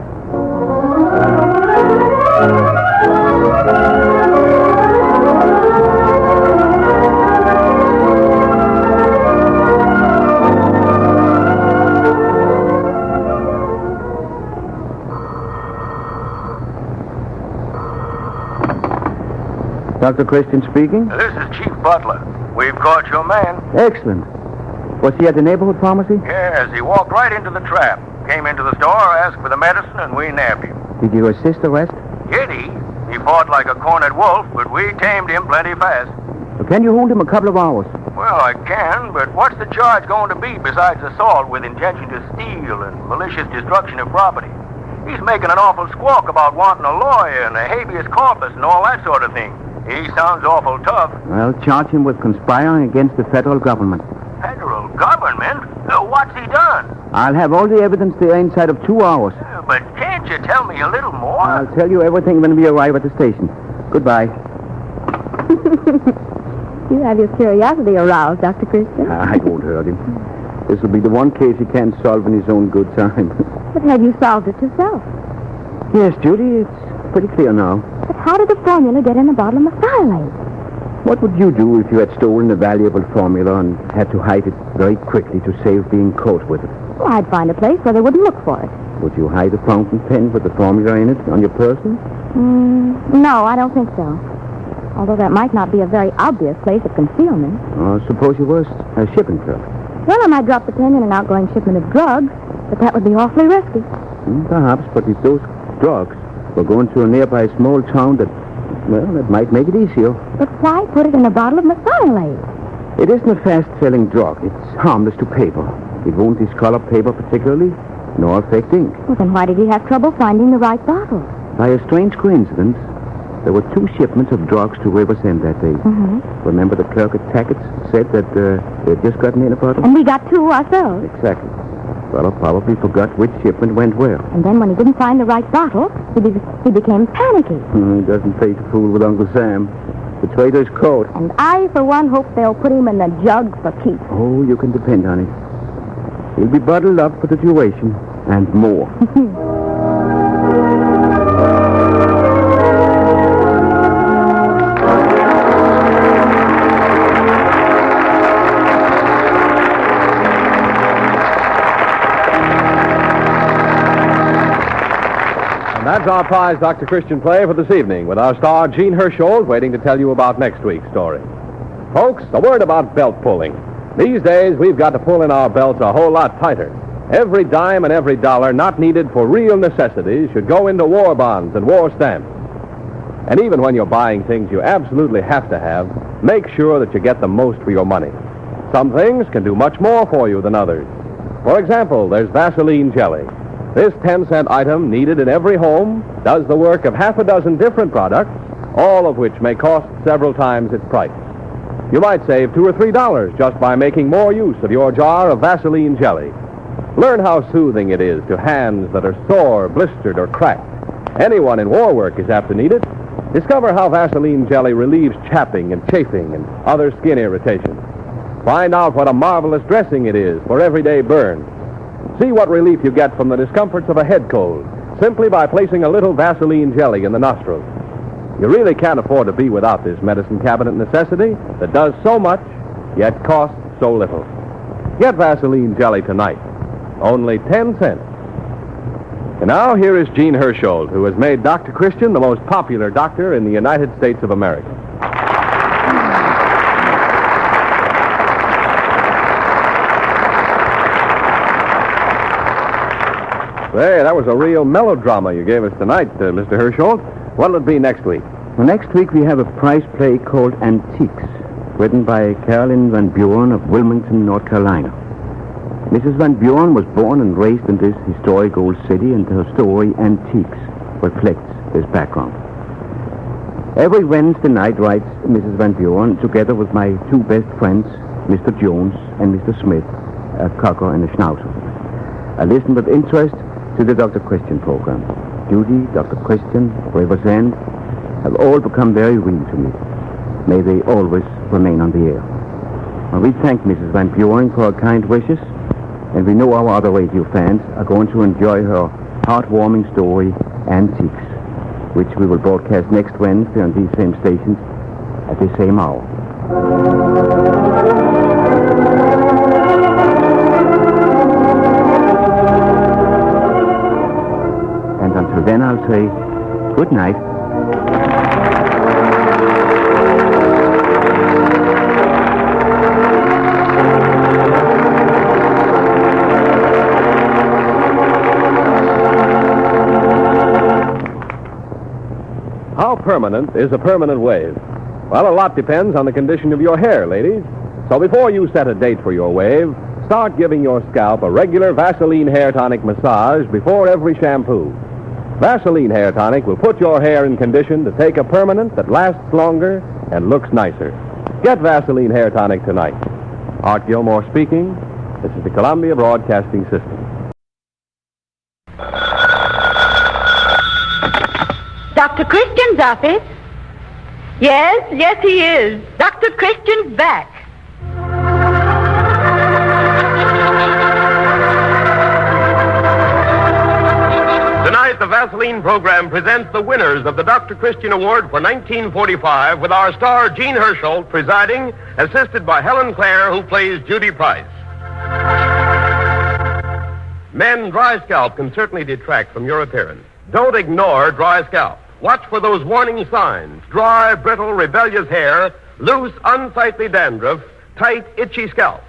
Dr. Christian speaking. This is Chief Butler. We've caught your man. Excellent. Was he at the neighborhood pharmacy? Yes, he walked right into the trap. Came into the store, asked for the medicine, and we nabbed him. Did you assist the arrest? Did he? He fought like a cornered wolf, but we tamed him plenty fast. Can you hold him a couple of hours? Well, I can, but what's the charge going to be besides assault with intention to steal and malicious destruction of property? He's making an awful squawk about wanting a lawyer and a habeas corpus and all that sort of thing. He sounds awful tough. I'll charge him with conspiring against the federal government. Federal government? What's he done? I'll have all the evidence there inside of 2 hours. But can't you you tell me a little more? I'll tell you everything when we arrive at the station. Goodbye. You have your curiosity aroused, Dr. Christian. I won't hurt him. This will be the one case he can't solve in his own good time. But have you solved it yourself? Yes, Judy, it's pretty clear now. But how did the formula get in a bottle of methylate? What would you do if you had stolen a valuable formula and had to hide it very quickly to save being caught with it? Well, I'd find a place where they wouldn't look for it. Would you hide a fountain pen with the formula in it on your person? No, I don't think so. Although that might not be a very obvious place of concealment. Suppose you were a shipping clerk. Well, I might drop the pen in an outgoing shipment of drugs, but that would be awfully risky. Perhaps, but if those drugs were going to a nearby small town that might make it easier. But why put it in a bottle of methylate? It isn't a fast-selling drug. It's harmless to paper. It won't discolor paper particularly, nor affect ink. Well, then why did he have trouble finding the right bottle? By a strange coincidence, there were 2 shipments of drugs to Riversend that day. Remember the clerk at Racket said that they'd just gotten in a bottle? And we got 2 ourselves. Exactly. Well, I probably forgot which shipment went where. And then when he didn't find the right bottle, he became panicky. It doesn't pay to fool with Uncle Sam. The traitor's caught. And I, for one, hope they'll put him in the jug for keeps. Oh, you can depend on it. He'll be bottled up for the duration and more. That's our prize Dr. Christian play for this evening, with our star Gene Hersholt waiting to tell you about next week's story. Folks, a word about belt pulling. These days, we've got to pull in our belts a whole lot tighter. Every dime and every dollar not needed for real necessities should go into war bonds and war stamps. And even when you're buying things you absolutely have to have, make sure that you get the most for your money. Some things can do much more for you than others. For example, there's Vaseline jelly. This 10-cent item, needed in every home, does the work of half a dozen different products, all of which may cost several times its price. You might save $2 or $3 just by making more use of your jar of Vaseline jelly. Learn how soothing it is to hands that are sore, blistered, or cracked. Anyone in war work is apt to need it. Discover how Vaseline jelly relieves chapping and chafing and other skin irritation. Find out what a marvelous dressing it is for everyday burns. See what relief you get from the discomforts of a head cold simply by placing a little Vaseline jelly in the nostrils. You really can't afford to be without this medicine cabinet necessity that does so much, yet costs so little. Get Vaseline jelly tonight. Only 10 cents. And now here is Gene Hersholt, who has made Dr. Christian the most popular doctor in the United States of America. Say, that was a real melodrama you gave us tonight, Mr. Hersholt. What'll it be next week? Well, next week we have a prize play called Antiques, written by Carolyn Van Buren of Wilmington, North Carolina. Mrs. Van Buren was born and raised in this historic old city, and her story, Antiques, reflects this background. Every Wednesday night, writes Mrs. Van Buren, together with my 2 best friends, Mr. Jones and Mr. Smith, a cocker and a schnauzer. I listen with interest to the Dr. Christian program. Judy, Dr. Christian, Riversend have all become very real to me. May they always remain on the air. Well, we thank Mrs. Van Buren for her kind wishes, and we know our other radio fans are going to enjoy her heartwarming story, Antiques, which we will broadcast next Wednesday on these same stations at the same hour. Until then, I'll say good night. How permanent is a permanent wave? Well, a lot depends on the condition of your hair, ladies. So before you set a date for your wave, start giving your scalp a regular Vaseline hair tonic massage before every shampoo. Vaseline hair tonic will put your hair in condition to take a permanent that lasts longer and looks nicer. Get Vaseline hair tonic tonight. Art Gilmore speaking. This is the Columbia Broadcasting System. Dr. Christian's office? Yes, he is. Dr. Christian's back. Tonight, the Vaseline program presents the winners of the Dr. Christian Award for 1945 with our star Jean Hersholt presiding, assisted by Helen Clare, who plays Judy Price. Men, dry scalp can certainly detract from your appearance. Don't ignore dry scalp. Watch for those warning signs: dry, brittle, rebellious hair, loose, unsightly dandruff, tight, itchy scalp.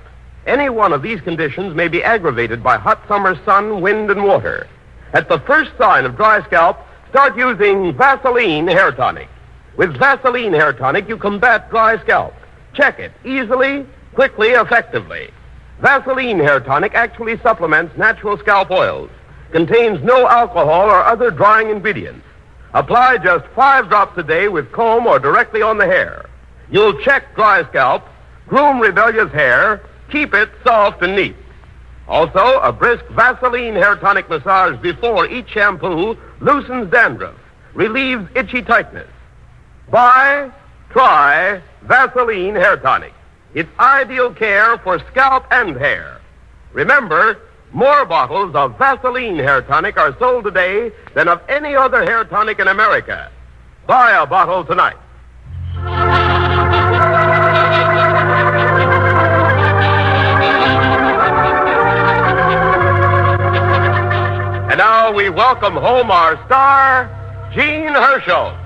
Any one of these conditions may be aggravated by hot summer sun, wind, and water. At the first sign of dry scalp, start using Vaseline hair tonic. With Vaseline hair tonic, you combat dry scalp. Check it easily, quickly, effectively. Vaseline hair tonic actually supplements natural scalp oils. Contains no alcohol or other drying ingredients. Apply just 5 drops a day with comb or directly on the hair. You'll check dry scalp, groom rebellious hair, keep it soft and neat. Also, a brisk Vaseline hair tonic massage before each shampoo loosens dandruff, relieves itchy tightness. Try Vaseline hair tonic. It's ideal care for scalp and hair. Remember, more bottles of Vaseline hair tonic are sold today than of any other hair tonic in America. Buy a bottle tonight. And now we welcome home our star, Jean Hersholt.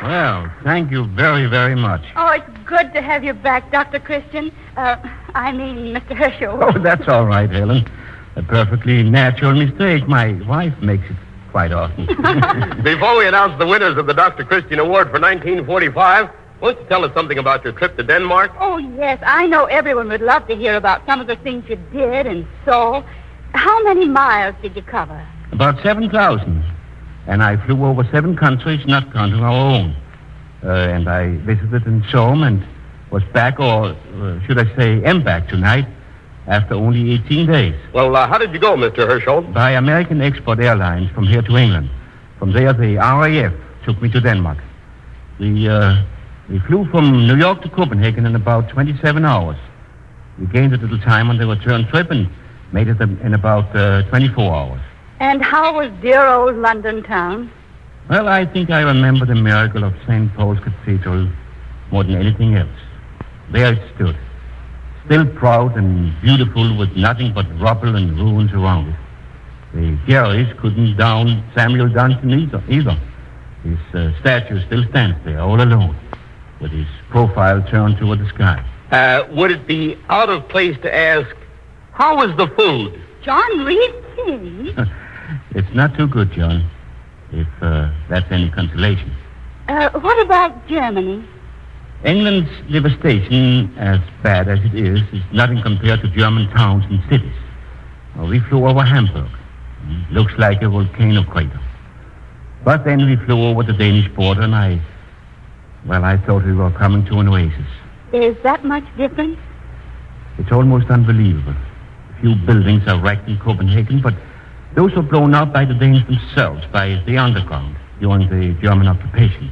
Well, thank you very, very much. Oh, it's good to have you back, Dr. Christian. Mr. Herschel. Oh, that's all right, Helen. A perfectly natural mistake. My wife makes it quite often. Before we announce the winners of the Dr. Christian Award for 1945, won't you tell us something about your trip to Denmark? Oh, yes. I know everyone would love to hear about some of the things you did and saw. How many miles did you cover? About 7,000. And I flew over 7 countries, not counting our own. And I visited and saw them and was back, or should I say, am back tonight, after only 18 days. Well, how did you go, Mr. Hersholt? By American Export Airlines from here to England. From there, the RAF took me to Denmark. We flew from New York to Copenhagen in about 27 hours. We gained a little time on the return trip and made it in about 24 hours. And how was dear old London town? Well, I think I remember the miracle of St. Paul's Cathedral more than anything else. There it stood, still proud and beautiful with nothing but rubble and ruins around it. The galleries couldn't down Samuel Johnson either. His statue still stands there all alone, with his profile turned toward the sky. Would it be out of place to ask, how was the food? John Reed King? It's not too good, John, if that's any consolation. What about Germany? England's devastation, as bad as it is nothing compared to German towns and cities. We flew over Hamburg. Looks like a volcano crater. But then we flew over the Danish border, and I thought we were coming to an oasis. Is that much difference? It's almost unbelievable. A few buildings are wrecked in Copenhagen, but those were blown up by the Danes themselves, by the underground, during the German occupation.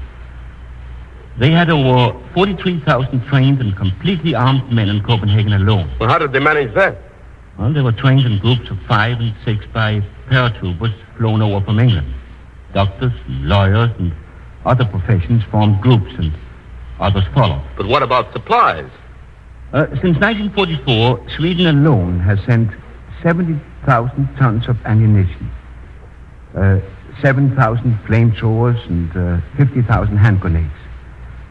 They had over 43,000 trained and completely armed men in Copenhagen alone. Well, how did they manage that? Well, they were trained in groups of 5 and 6 by paratroopers flown over from England. Doctors, lawyers, and other professions formed groups, and others followed. But what about supplies? Since 1944, Sweden alone has sent 70,000 tons of ammunition, 7,000 flamethrowers, and 50,000 hand grenades.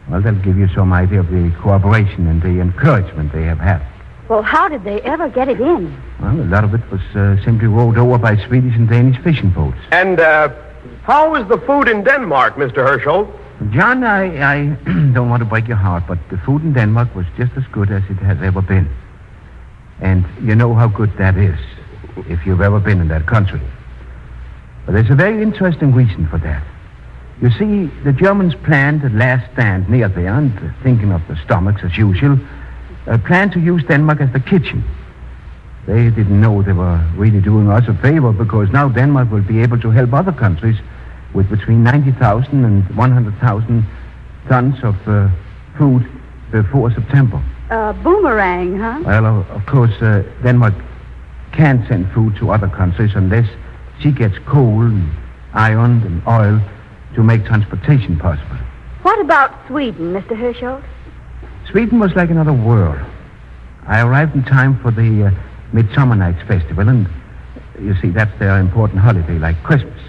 Well, that'll give you some idea of the cooperation and the encouragement they have had. Well, how did they ever get it in? Well, a lot of it was simply rolled over by Swedish and Danish fishing boats. And how was the food in Denmark, Mr. Hersholt? John, I don't want to break your heart, but the food in Denmark was just as good as it has ever been. And you know how good that is, if you've ever been in that country. But there's a very interesting reason for that. You see, the Germans planned a last stand near there, and thinking of the stomachs as usual, planned to use Denmark as the kitchen. They didn't know they were really doing us a favor because now Denmark will be able to help other countries with between 90,000 and 100,000 tons of food before September. Boomerang, huh? Well, of course, Denmark can't send food to other countries unless she gets coal and iron and oil to make transportation possible. What about Sweden, Mr. Herschel? Sweden was like another world. I arrived in time for the Midsummer Nights Festival, and you see, that's their important holiday, like Christmas.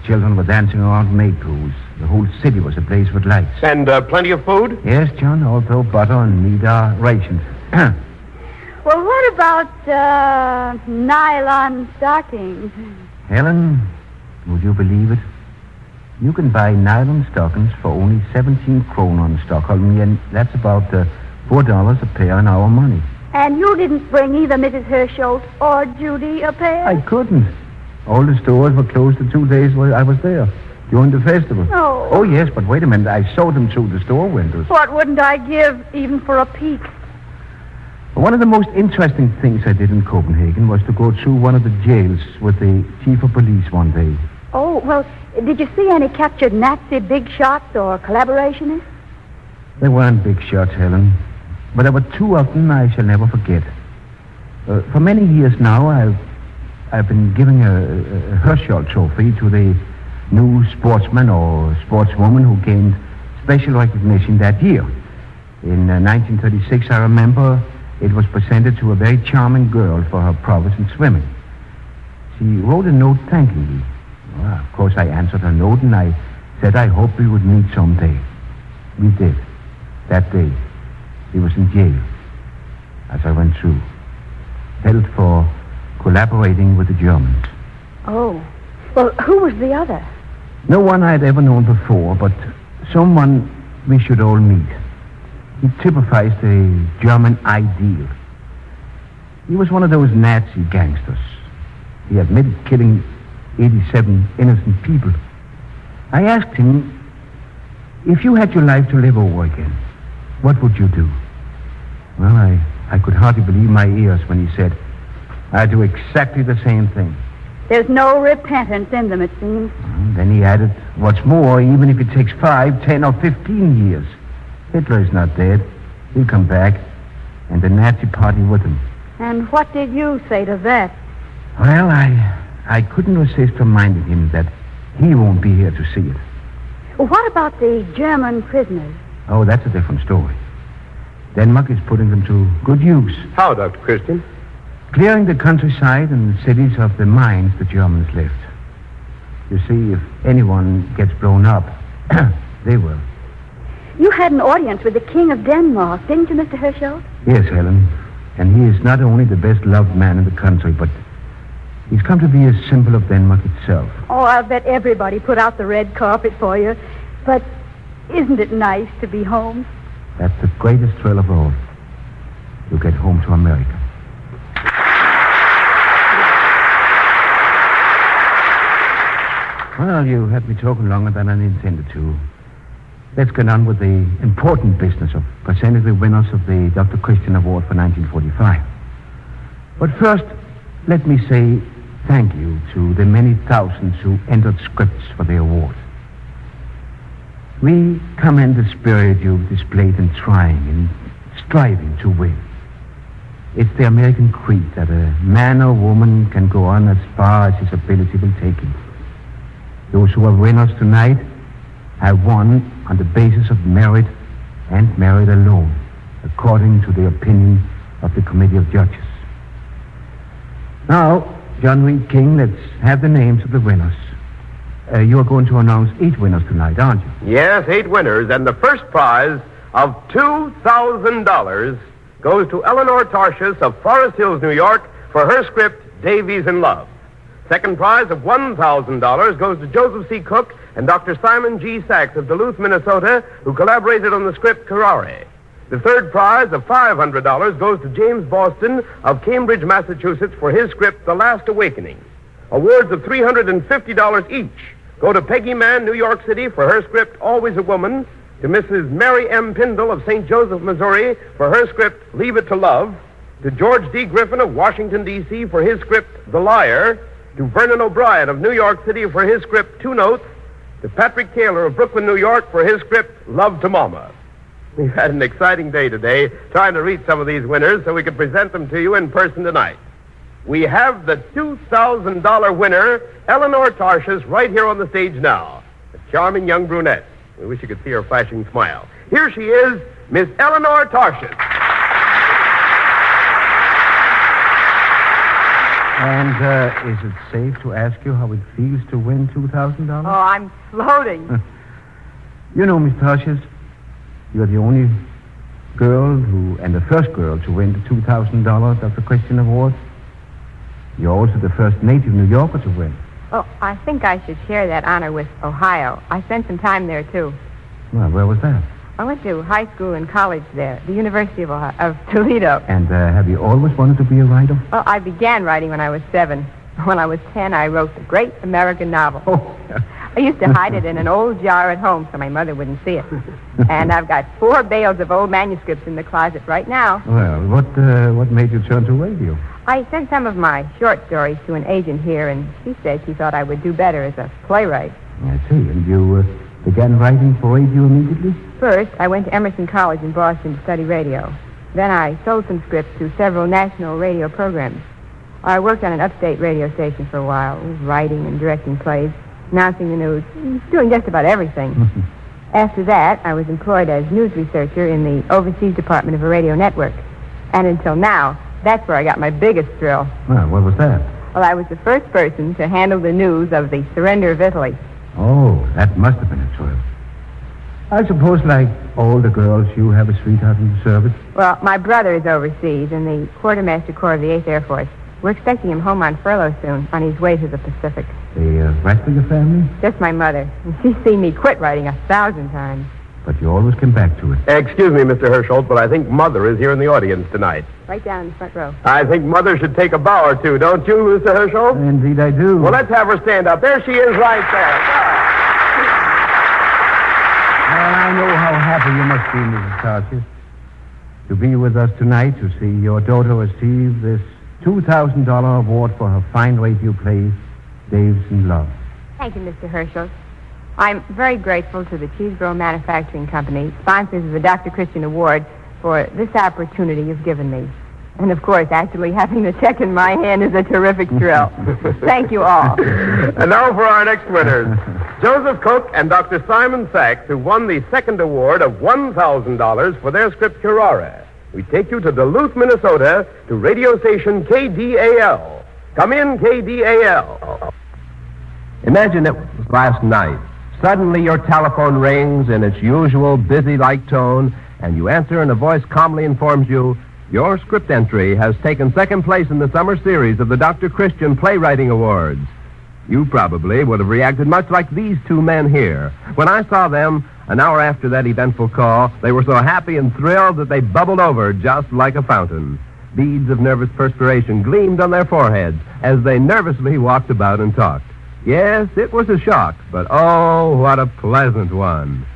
Children were dancing around maypoles. The whole city was ablaze with lights. And plenty of food? Yes, John, although butter and meat are rationed. Well, what about nylon stockings? Helen, would you believe it? You can buy nylon stockings for only 17 kroner in Stockholm, and that's about $4 a pair in our money. And you didn't bring either Mrs. Herschel or Judy a pair? I couldn't. All the stores were closed the 2 days I was there during the festival. Oh. Oh, yes, but wait a minute. I saw them through the store windows. What wouldn't I give even for a peek? One of the most interesting things I did in Copenhagen was to go through one of the jails with the chief of police one day. Oh, well, did you see any captured Nazi big shots or collaborationists? There weren't big shots, Helen. But there were two of them I shall never forget. For many years now, I've been giving a Herschel trophy to the new sportsman or sportswoman who gained special recognition that year. In 1936, I remember it was presented to a very charming girl for her prowess in swimming. She wrote a note thanking me. Well, of course, I answered her note, and I said I hoped we would meet someday. We did. That day, he was in jail, as I went through, held for collaborating with the Germans. Oh. Well, who was the other? No one I had ever known before, but someone we should all meet. He typifies the German ideal. He was one of those Nazi gangsters. He admitted killing 87 innocent people. I asked him, if you had your life to live over again, what would you do? Well, I could hardly believe my ears when he said, I'd do exactly the same thing. There's no repentance in them, it seems. Then he added, what's more, even if it takes 5, 10, or 15 years, Hitler is not dead. He'll come back, and the Nazi party with him. And what did you say to that? Well, I couldn't resist reminding him that he won't be here to see it. What about the German prisoners? Oh, that's a different story. Denmark is putting them to good use. How, Dr. Christian? Clearing the countryside and cities of the mines the Germans left. You see, if anyone gets blown up, they will. You had an audience with the King of Denmark, didn't you, Mr. Herschel? Yes, Helen. And he is not only the best-loved man in the country, but he's come to be a symbol of Denmark itself. Oh, I'll bet everybody put out the red carpet for you. But isn't it nice to be home? That's the greatest thrill of all. You get home to America. Well, you had me talking longer than I intended to. Let's get on with the important business of presenting the winners of the Dr. Christian Award for 1945. But first, let me say thank you to the many thousands who entered scripts for the award. We commend the spirit you've displayed in trying and striving to win. It's the American creed that a man or woman can go on as far as his ability will take him. Those who are winners tonight have won on the basis of merit and merit alone, according to the opinion of the Committee of Judges. Now, John Reed King, let's have the names of the winners. You are going to announce 8 winners tonight, aren't you? Yes, 8 winners, and the first prize of $2,000 goes to Eleanor Tarshis of Forest Hills, New York, for her script, Davies in Love. Second prize of $1,000 goes to Joseph C. Cook and Dr. Simon G. Sachs of Duluth, Minnesota, who collaborated on the script Carrare. The third prize of $500 goes to James Boston of Cambridge, Massachusetts, for his script, The Last Awakening. Awards of $350 each go to Peggy Mann, New York City, for her script, Always a Woman, to Mrs. Mary M. Pindle of St. Joseph, Missouri, for her script, Leave It to Love, to George D. Griffin of Washington, D.C., for his script, The Liar, to Vernon O'Brien of New York City for his script, Two Notes, to Patrick Taylor of Brooklyn, New York, for his script, Love to Mama. We've had an exciting day today trying to reach some of these winners so we could present them to you in person tonight. We have the $2,000 winner, Eleanor Tarshish, right here on the stage now. A charming young brunette. We wish you could see her flashing smile. Here she is, Miss Eleanor Tarshish. And is it safe to ask you how it feels to win $2,000? Oh, I'm floating. You know, Miss Tarshish, you're the only girl and the first girl to win the $2,000 Dr. Christian Award. You're also the first native New Yorker to win. Oh, I think I should share that honor with Ohio. I spent some time there, too. Well, where was that? I went to high school and college there, the University of Toledo. And have you always wanted to be a writer? Well, I began writing when I was 7. When I was 10, I wrote the great American novel. Oh. I used to hide it in an old jar at home so my mother wouldn't see it. And I've got 4 bales of old manuscripts in the closet right now. Well, what made you turn to radio? I sent some of my short stories to an agent here, and she said she thought I would do better as a playwright. I see. And you began writing for radio immediately? First, I went to Emerson College in Boston to study radio. Then I sold some scripts to several national radio programs. I worked on an upstate radio station for a while, writing and directing plays, announcing the news, doing just about everything. After that, I was employed as news researcher in the overseas department of a radio network. And until now, that's where I got my biggest thrill. Well, what was that? Well, I was the first person to handle the news of the surrender of Italy. Oh, that must have been a thrill. I suppose, like all the girls, you have a sweetheart in the service? Well, my brother is overseas in the Quartermaster Corps of the 8th Air Force. We're expecting him home on furlough soon, on his way to the Pacific. The rest of your family? Just my mother. She's seen me quit writing 1,000 times. But you always come back to it. Excuse me, Mr. Hirschholt, but I think Mother is here in the audience tonight. Right down in the front row. I think Mother should take a bow or two, don't you, Mr. Hirschholt? Indeed I do. Well, let's have her stand up. There she is right there. I know how happy you must be, Mrs. Tarshish, to be with us tonight to see your daughter receive this $2,000 award for her fine radio play, Dave's in Love. Thank you, Mr. Hirschholt. I'm very grateful to the Cheeseboro Manufacturing Company, sponsors of the Dr. Christian Award, for this opportunity you've given me. And, of course, actually having the check in my hand is a terrific thrill. Thank you all. And now for our next winners. Joseph Cook and Dr. Simon Sachs, who won the second award of $1,000 for their script, Curare. We take you to Duluth, Minnesota, to radio station KDAL. Come in, KDAL. Imagine it was last night. Suddenly your telephone rings in its usual busy-like tone, and you answer and a voice calmly informs you your script entry has taken second place in the summer series of the Dr. Christian Playwriting Awards. You probably would have reacted much like these two men here. When I saw them, an hour after that eventful call, they were so happy and thrilled that they bubbled over just like a fountain. Beads of nervous perspiration gleamed on their foreheads as they nervously walked about and talked. Yes, it was a shock, but oh, what a pleasant one.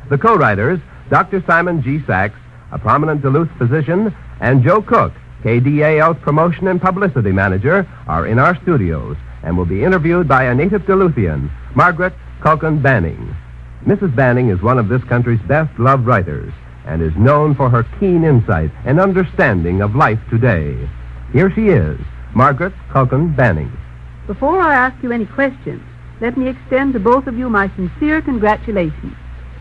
The co-writers, Dr. Simon G. Sachs, a prominent Duluth physician, and Joe Cook, KDAL's promotion and publicity manager, are in our studios and will be interviewed by a native Duluthian, Margaret Culkin Banning. Mrs. Banning is one of this country's best-loved writers and is known for her keen insight and understanding of life today. Here she is, Margaret Culkin Banning. Before I ask you any questions, let me extend to both of you my sincere congratulations.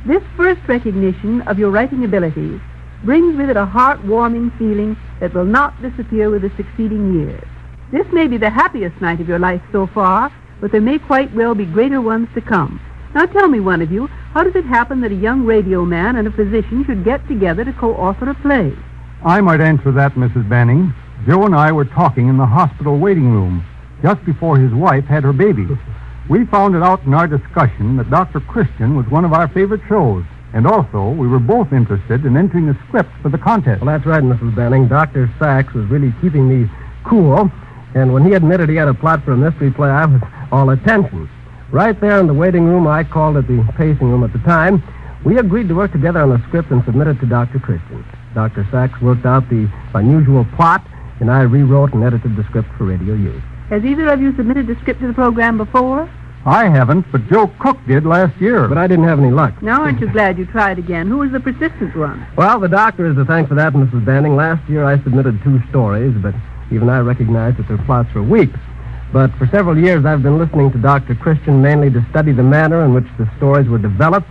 This first recognition of your writing abilities brings with it a heart-warming feeling that will not disappear with the succeeding years. This may be the happiest night of your life so far, but there may quite well be greater ones to come. Now tell me, one of you, how does it happen that a young radio man and a physician should get together to co-author a play? I might answer that, Mrs. Banning. Joe and I were talking in the hospital waiting room just before his wife had her baby. We found it out in our discussion that Dr. Christian was one of our favorite shows. And also, we were both interested in entering a script for the contest. Well, that's right, Mrs. Banning. Dr. Sachs was really keeping me cool. And when he admitted he had a plot for a mystery play, I was all attention. Right there in the waiting room, I called it the pacing room at the time, We agreed to work together on a script and submit it to Dr. Christian. Dr. Sachs worked out the unusual plot, and I rewrote and edited the script for radio use. Has either of you submitted the script to the program before? I haven't, but Joe Cook did last year. But I didn't have any luck. Now, aren't you glad you tried again? Who was the persistent one? Well, the doctor is to thank for that, Mrs. Banning. Last year I submitted 2 stories, but even I recognized that their plots were weak. But for several years I've been listening to Dr. Christian mainly to study the manner in which the stories were developed.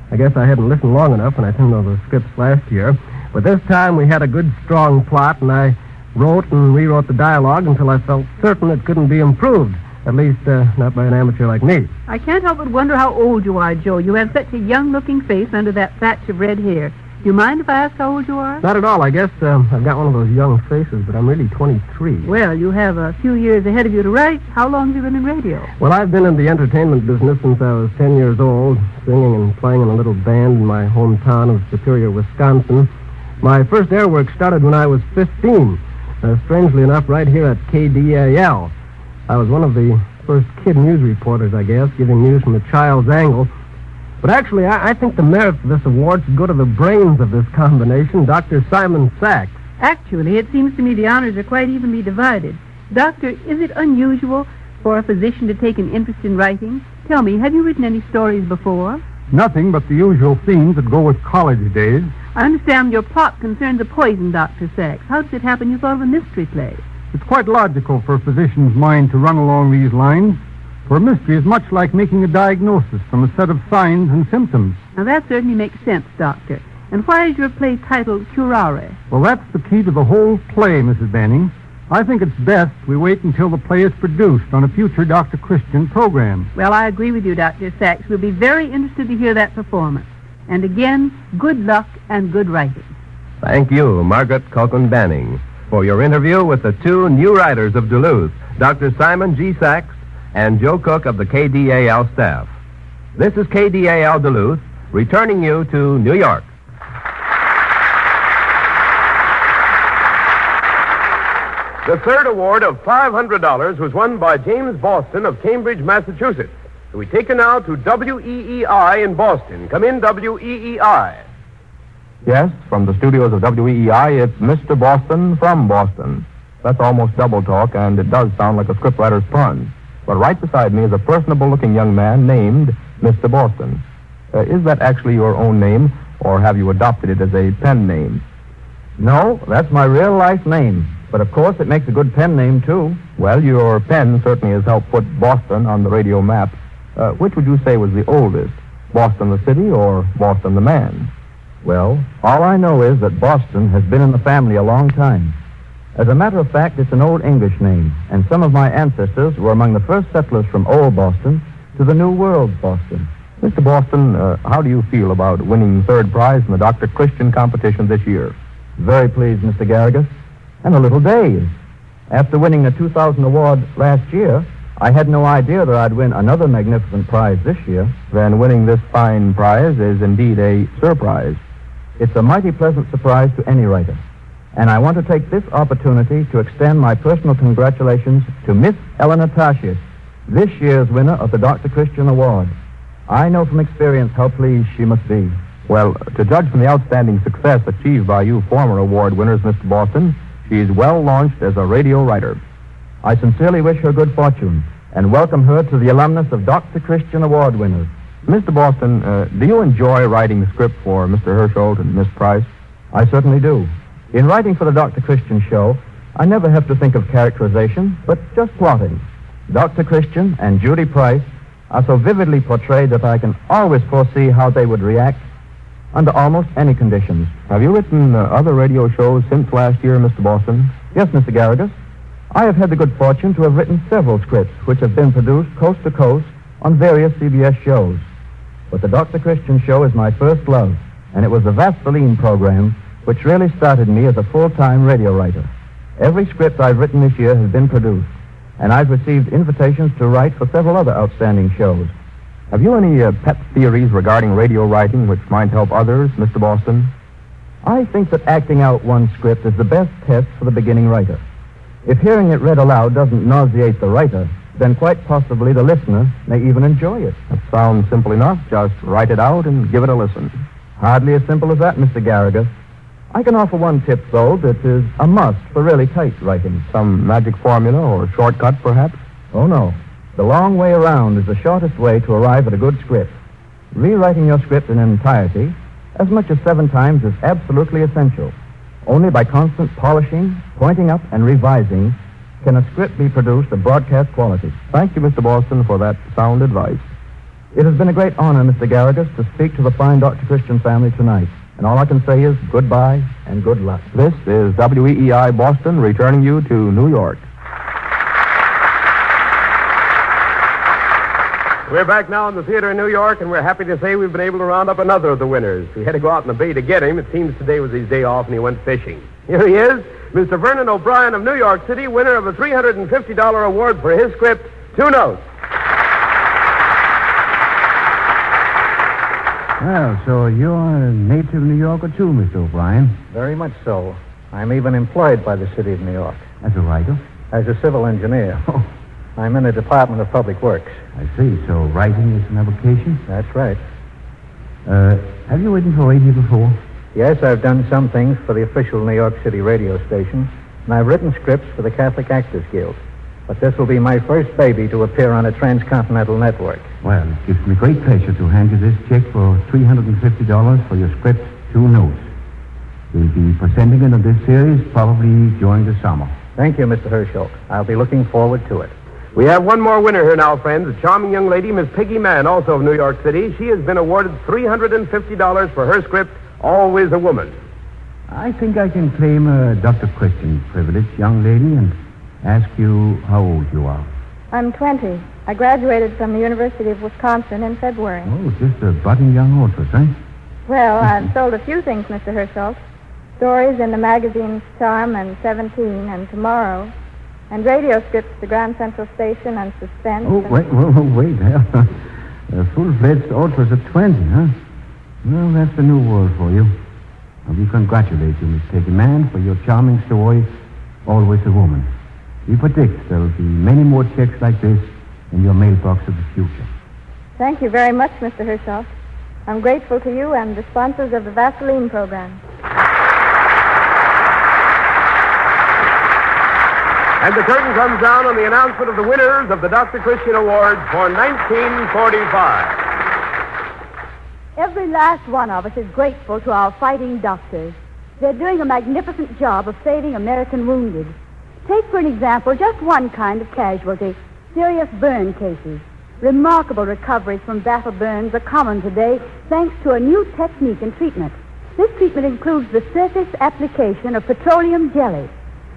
I guess I hadn't listened long enough when I turned over the scripts last year. But this time we had a good, strong plot, and I wrote and rewrote the dialogue until I felt certain it couldn't be improved. At least, not by an amateur like me. I can't help but wonder how old you are, Joe. You have such a young-looking face under that thatch of red hair. Do you mind if I ask how old you are? Not at all. I guess I've got one of those young faces, but I'm really 23. Well, you have a few years ahead of you to write. How long have you been in radio? Well, I've been in the entertainment business since I was 10 years old, singing and playing in a little band in my hometown of Superior, Wisconsin. My first air work started when I was 15, strangely enough, right here at KDAL. I was one of the first kid news reporters, I guess, giving news from a child's angle. But actually, I think the merit for this award should go to the brains of this combination, Dr. Simon Sachs. Actually, it seems to me the honors are quite evenly divided. Doctor, is it unusual for a physician to take an interest in writing? Tell me, have you written any stories before? Nothing but the usual themes that go with college days. I understand your plot concerns a poison, Dr. Sachs. How did it happen you thought of a mystery play? It's quite logical for a physician's mind to run along these lines, for a mystery is much like making a diagnosis from a set of signs and symptoms. Now, that certainly makes sense, Doctor. And why is your play titled Curare? Well, that's the key to the whole play, Mrs. Banning. I think it's best we wait until the play is produced on a future Dr. Christian program. Well, I agree with you, Dr. Sachs. We'll be very interested to hear that performance. And again, good luck and good writing. Thank you, Margaret Cochran Banning, for your interview with the 2 new writers of Duluth, Dr. Simon G. Sachs and Joe Cook of the KDAL staff. This is KDAL Duluth, returning you to New York. The third award of $500 was won by James Boston of Cambridge, Massachusetts. We take you now to WEEI in Boston. Come in, WEEI. Yes, from the studios of WEEI, it's Mr. Boston from Boston. That's almost double talk, and it does sound like a scriptwriter's pun. But right beside me is a personable-looking young man named Mr. Boston. Is that actually your own name, or have you adopted it as a pen name? No, that's my real-life name. But, of course, it makes a good pen name, too. Well, your pen certainly has helped put Boston on the radio map. Which would you say was the oldest, Boston the city or Boston the man? Well, all I know is that Boston has been in the family a long time. As a matter of fact, it's an old English name, and some of my ancestors were among the first settlers from old Boston to the New World Boston. Mr. Boston, how do you feel about winning third prize in the Dr. Christian competition this year? Very pleased, Mr. Garrigus, and a little dazed. After winning the 2000 award last year, I had no idea that I'd win another magnificent prize this year. Then winning this fine prize is indeed a surprise. It's a mighty pleasant surprise to any writer. And I want to take this opportunity to extend my personal congratulations to Miss Eleanor Tashius, this year's winner of the Dr. Christian Award. I know from experience how pleased she must be. Well, to judge from the outstanding success achieved by you former award winners, Mr. Boston, she's well launched as a radio writer. I sincerely wish her good fortune and welcome her to the alumnus of Dr. Christian Award winners. Mr. Boston, do you enjoy writing the script for Mr. Hersholt and Miss Price? I certainly do. In writing for the Dr. Christian show, I never have to think of characterization, but just plotting. Dr. Christian and Judy Price are so vividly portrayed that I can always foresee how they would react under almost any conditions. Have you written other radio shows since last year, Mr. Boston? Yes, Mr. Garrigus. I have had the good fortune to have written several scripts which have been produced coast to coast on various CBS shows. But the Dr. Christian show is my first love, and it was the Vaseline program which really started me as a full-time radio writer. Every script I've written this year has been produced, and I've received invitations to write for several other outstanding shows. Have you any pet theories regarding radio writing which might help others, Mr. Boston? I think that acting out one script is the best test for the beginning writer. If hearing it read aloud doesn't nauseate the writer, then quite possibly the listener may even enjoy it. That sounds simple enough. Just write it out and give it a listen. Hardly as simple as that, Mr. Garrigus. I can offer one tip, though, that is a must for really tight writing. Some magic formula or shortcut, perhaps? Oh, no. The long way around is the shortest way to arrive at a good script. Rewriting your script in entirety, as much as 7 times, is absolutely essential. Only by constant polishing, pointing up, and revising can a script be produced of broadcast quality. Thank you, Mr. Boston, for that sound advice. It has been a great honor, Mr. Garrigus, to speak to the fine Dr. Christian family tonight. And all I can say is goodbye and good luck. This is WEEI Boston returning you to New York. We're back now in the theater in New York, and we're happy to say we've been able to round up another of the winners. We had to go out in the bay to get him. It seems today was his day off, and he went fishing. Here he is, Mr. Vernon O'Brien of New York City, winner of a $350 award for his script, Two Notes. Well, so you're a native New Yorker, too, Mr. O'Brien. Very much so. I'm even employed by the city of New York. As a writer? As a civil engineer. Oh. I'm in the Department of Public Works. I see. So writing is an avocation? That's right. Have you written for radio before? Yes, I've done some things for the official New York City radio station, and I've written scripts for the Catholic Actors Guild. But this will be my first baby to appear on a transcontinental network. Well, it gives me great pleasure to hand you this check for $350 for your script, Two Notes. We'll be presenting it on this series probably during the summer. Thank you, Mr. Herschel. I'll be looking forward to it. We have one more winner here now, friends. A charming young lady, Miss Peggy Mann, also of New York City. She has been awarded $350 for her script, Always a Woman. I think I can claim a Dr. Christian privilege, young lady, and ask you how old you are. I'm 20. I graduated from the University of Wisconsin in February. Oh, just a budding young author, eh? Well, I've sold a few things, Mr. Herschel. Stories in the magazines Charm and 17 and Tomorrow. And radio scripts to Grand Central Station and Suspense. Oh, wait. Full-fledged authors at 20, huh? Well, that's a new world for you. And we congratulate you, Miss Peggy Mann, for your charming story, Always a Woman. We predict there'll be many more checks like this in your mailbox of the future. Thank you very much, Mr. Herschel. I'm grateful to you and the sponsors of the Vaseline program. And the curtain comes down on the announcement of the winners of the Dr. Christian Award for 1945. Every last one of us is grateful to our fighting doctors. They're doing a magnificent job of saving American wounded. Take, for an example, just one kind of casualty, serious burn cases. Remarkable recoveries from battle burns are common today thanks to a new technique in treatment. This treatment includes the surface application of petroleum jelly.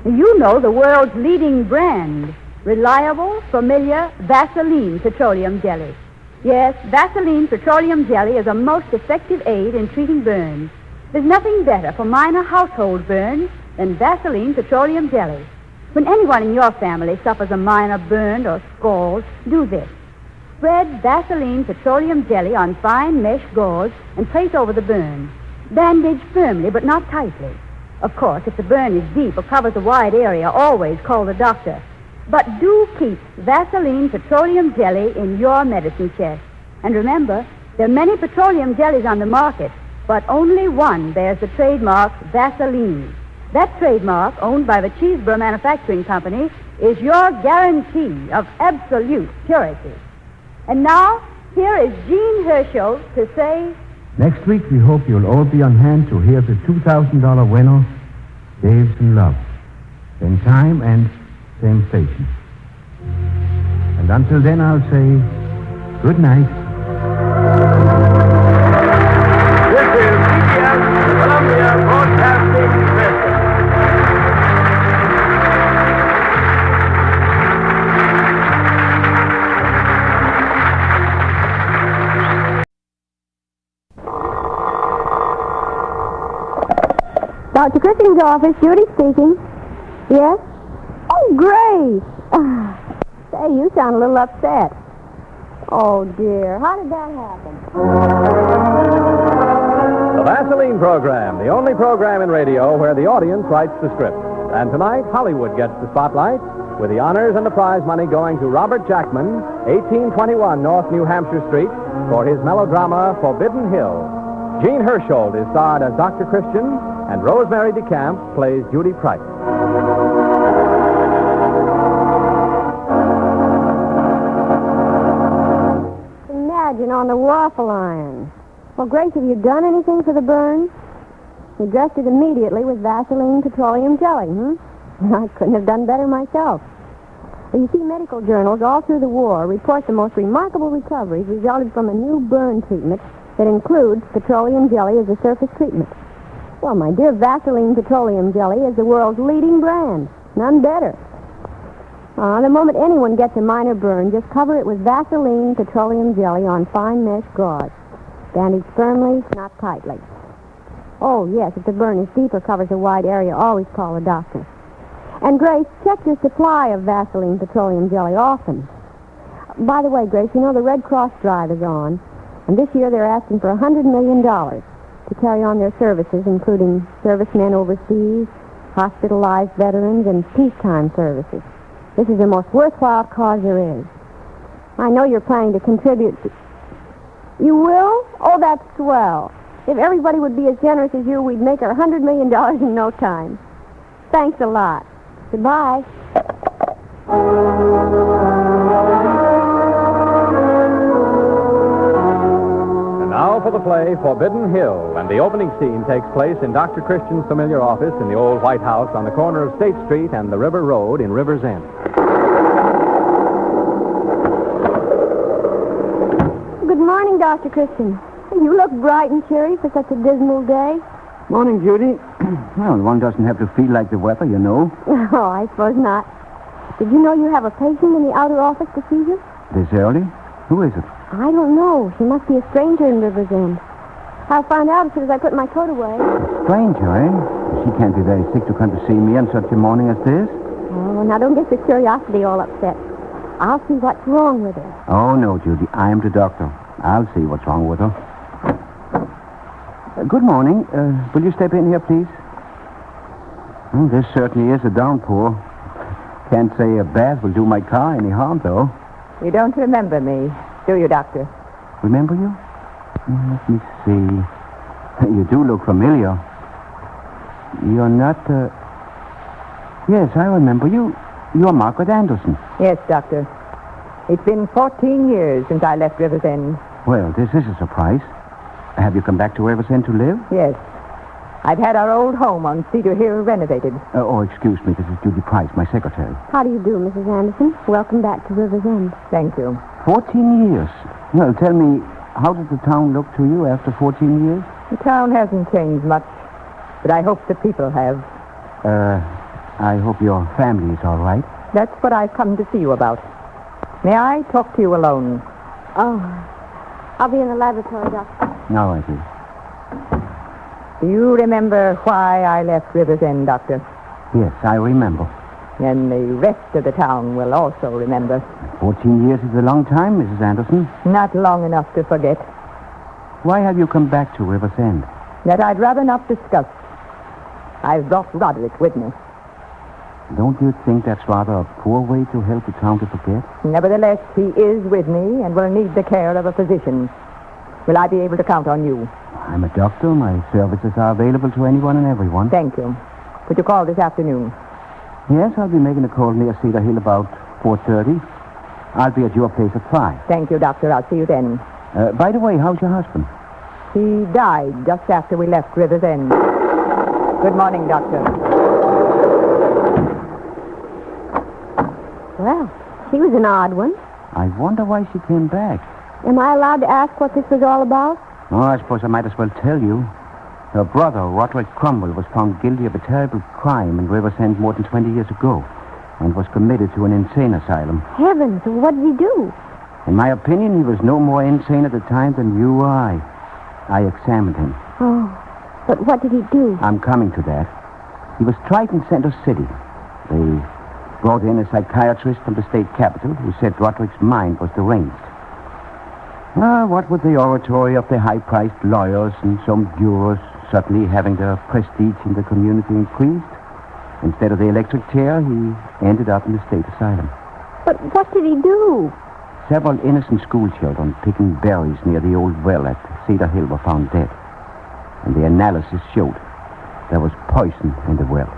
You know the world's leading brand, reliable, familiar Vaseline petroleum jelly. Yes, Vaseline petroleum jelly is a most effective aid in treating burns. There's nothing better for minor household burns than Vaseline petroleum jelly. When anyone in your family suffers a minor burn or scald, do this. Spread Vaseline petroleum jelly on fine mesh gauze and place over the burn. Bandage firmly but not tightly. Of course, if the burn is deep or covers a wide area, always call the doctor. But do keep Vaseline petroleum jelly in your medicine chest. And remember, there are many petroleum jellies on the market, but only one bears the trademark Vaseline. That trademark, owned by the Cheeseborough Manufacturing Company, is your guarantee of absolute purity. And now, here is Jean Herschel to say... Next week, we hope you'll all be on hand to hear the $2,000 winner, Dave's in Love. Same time and same station. And until then, I'll say good night. This is CBS Columbia Broadcasting System. Dr. Christian's office, Judy speaking. Yes? Oh, great. Say, you sound a little upset. Oh, dear. How did that happen? The Vaseline program, the only program in radio where the audience writes the script. And tonight, Hollywood gets the spotlight with the honors and the prize money going to Robert Jackman, 1821 North New Hampshire Street, for his melodrama Forbidden Hill. Jean Hersholt is starred as Dr. Christian, and Rosemary DeCamp plays Judy Price. Imagine on the waffle iron. Well, Grace, have you done anything for the burn? You dressed it immediately with Vaseline petroleum jelly, I couldn't have done better myself. Well, you see, medical journals all through the war report the most remarkable recoveries resulted from a new burn treatment that includes petroleum jelly as a surface treatment. Well, my dear, Vaseline petroleum jelly is the world's leading brand. None better. The moment anyone gets a minor burn, just cover it with Vaseline petroleum jelly on fine mesh gauze. Bandage firmly, not tightly. Oh, yes, if the burn is deep or covers a wide area, always call a doctor. And, Grace, check your supply of Vaseline petroleum jelly often. By the way, Grace, you know the Red Cross drive is on, and this year they're asking for $100 million to carry on their services, including servicemen overseas, hospitalized veterans, and peacetime services. This is the most worthwhile cause there is. I know you're planning to contribute. You will? Oh, that's swell. If everybody would be as generous as you, we'd make our $100 million in no time. Thanks a lot. Goodbye. And now for the play Forbidden Hill, and the opening scene takes place in Dr. Christian's familiar office in the old White House on the corner of State Street and the River Road in River's End. Good morning, Dr. Christian. You look bright and cheery for such a dismal day. Morning, Judy. Well, one doesn't have to feel like the weather, you know. Oh, I suppose not. Did you know you have a patient in the outer office to see you? This early? Who is it? I don't know. She must be a stranger in River's End. I'll find out as soon as I put my coat away. Stranger, eh? She can't be very sick to come to see me on such a morning as this. Oh, now don't get your curiosity all upset. I'll see what's wrong with her. Oh, no, Judy. I'm the doctor. I'll see what's wrong with her. Good morning. Will you step in here, please? Oh, this certainly is a downpour. Can't say a bath will do my car any harm, though. You don't remember me, do you, Doctor? Remember you? Let me see. You do look familiar. You're not, Yes, I remember you. You're Margaret Anderson. Yes, Doctor. It's been 14 years since I left River's End. Well, this is a surprise. Have you come back to River's End to live? Yes. I've had our old home on Cedar Hill renovated. Excuse me. This is Judy Price, my secretary. How do you do, Mrs. Anderson? Welcome back to River's End. Thank you. 14 years. Well, tell me, how does the town look to you after 14 years? The town hasn't changed much, but I hope the people have. I hope your family is all right. That's what I've come to see you about. May I talk to you alone? Oh, I'll be in the laboratory, Doctor. No, I do. Do you remember why I left River's End, Doctor? Yes, I remember. And the rest of the town will also remember. 14 years is a long time, Mrs. Anderson. Not long enough to forget. Why have you come back to River's End? That I'd rather not discuss. I've brought Roderick with me. Don't you think that's rather a poor way to help the town to forget? Nevertheless, he is with me and will need the care of a physician. Will I be able to count on you? I'm a doctor. My services are available to anyone and everyone. Thank you. Could you call this afternoon? Yes, I'll be making a call near Cedar Hill about 4:30. I'll be at your place at 5. Thank you, Doctor. I'll see you then. By the way, how's your husband? He died just after we left River's End. Good morning, Doctor. Well, she was an odd one. I wonder why she came back. Am I allowed to ask what this was all about? Oh, I suppose I might as well tell you. Her brother, Roderick Cromwell, was found guilty of a terrible crime in River's End more than 20 years ago and was committed to an insane asylum. Heavens, what did he do? In my opinion, he was no more insane at the time than you or I. I examined him. Oh, but what did he do? I'm coming to that. He was tried in Center City. They brought in a psychiatrist from the state capital who said Roderick's mind was deranged. What with the oratory of the high-priced lawyers and some jurors suddenly having their prestige in the community increased, Instead of the electric chair, he ended up in the state asylum. But what did he do? Several innocent schoolchildren picking berries near the old well at Cedar Hill were found dead. And the analysis showed there was poison in the well.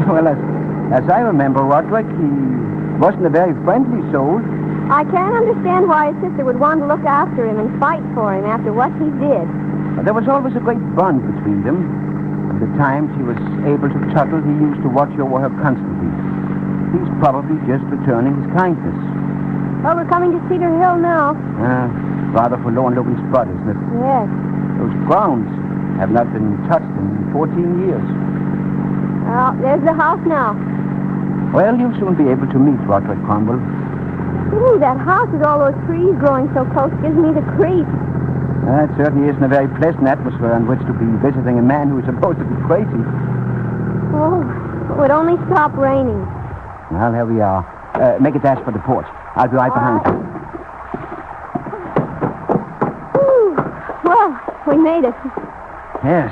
Well, as I remember, Roderick, he wasn't a very friendly soul. I can't understand why his sister would want to look after him and fight for him after what he did. But there was always a great bond between them. At the times he was able to tuttle, he used to watch over her constantly. He's probably just returning his kindness. Well, we're coming to Cedar Hill now. Rather forlorn-looking spot, isn't it? Yes. Those grounds have not been touched in 14 years. Well, there's the house now. Well, you'll soon be able to meet Roderick Cromwell. Ooh, that house with all those trees growing so close gives me the creeps. It certainly isn't a very pleasant atmosphere in which to be visiting a man who's supposed to be crazy. Oh, it would only stop raining. Well, here we are. Make a dash for the porch. I'll be right behind you. Ooh, well, we made it. Yes.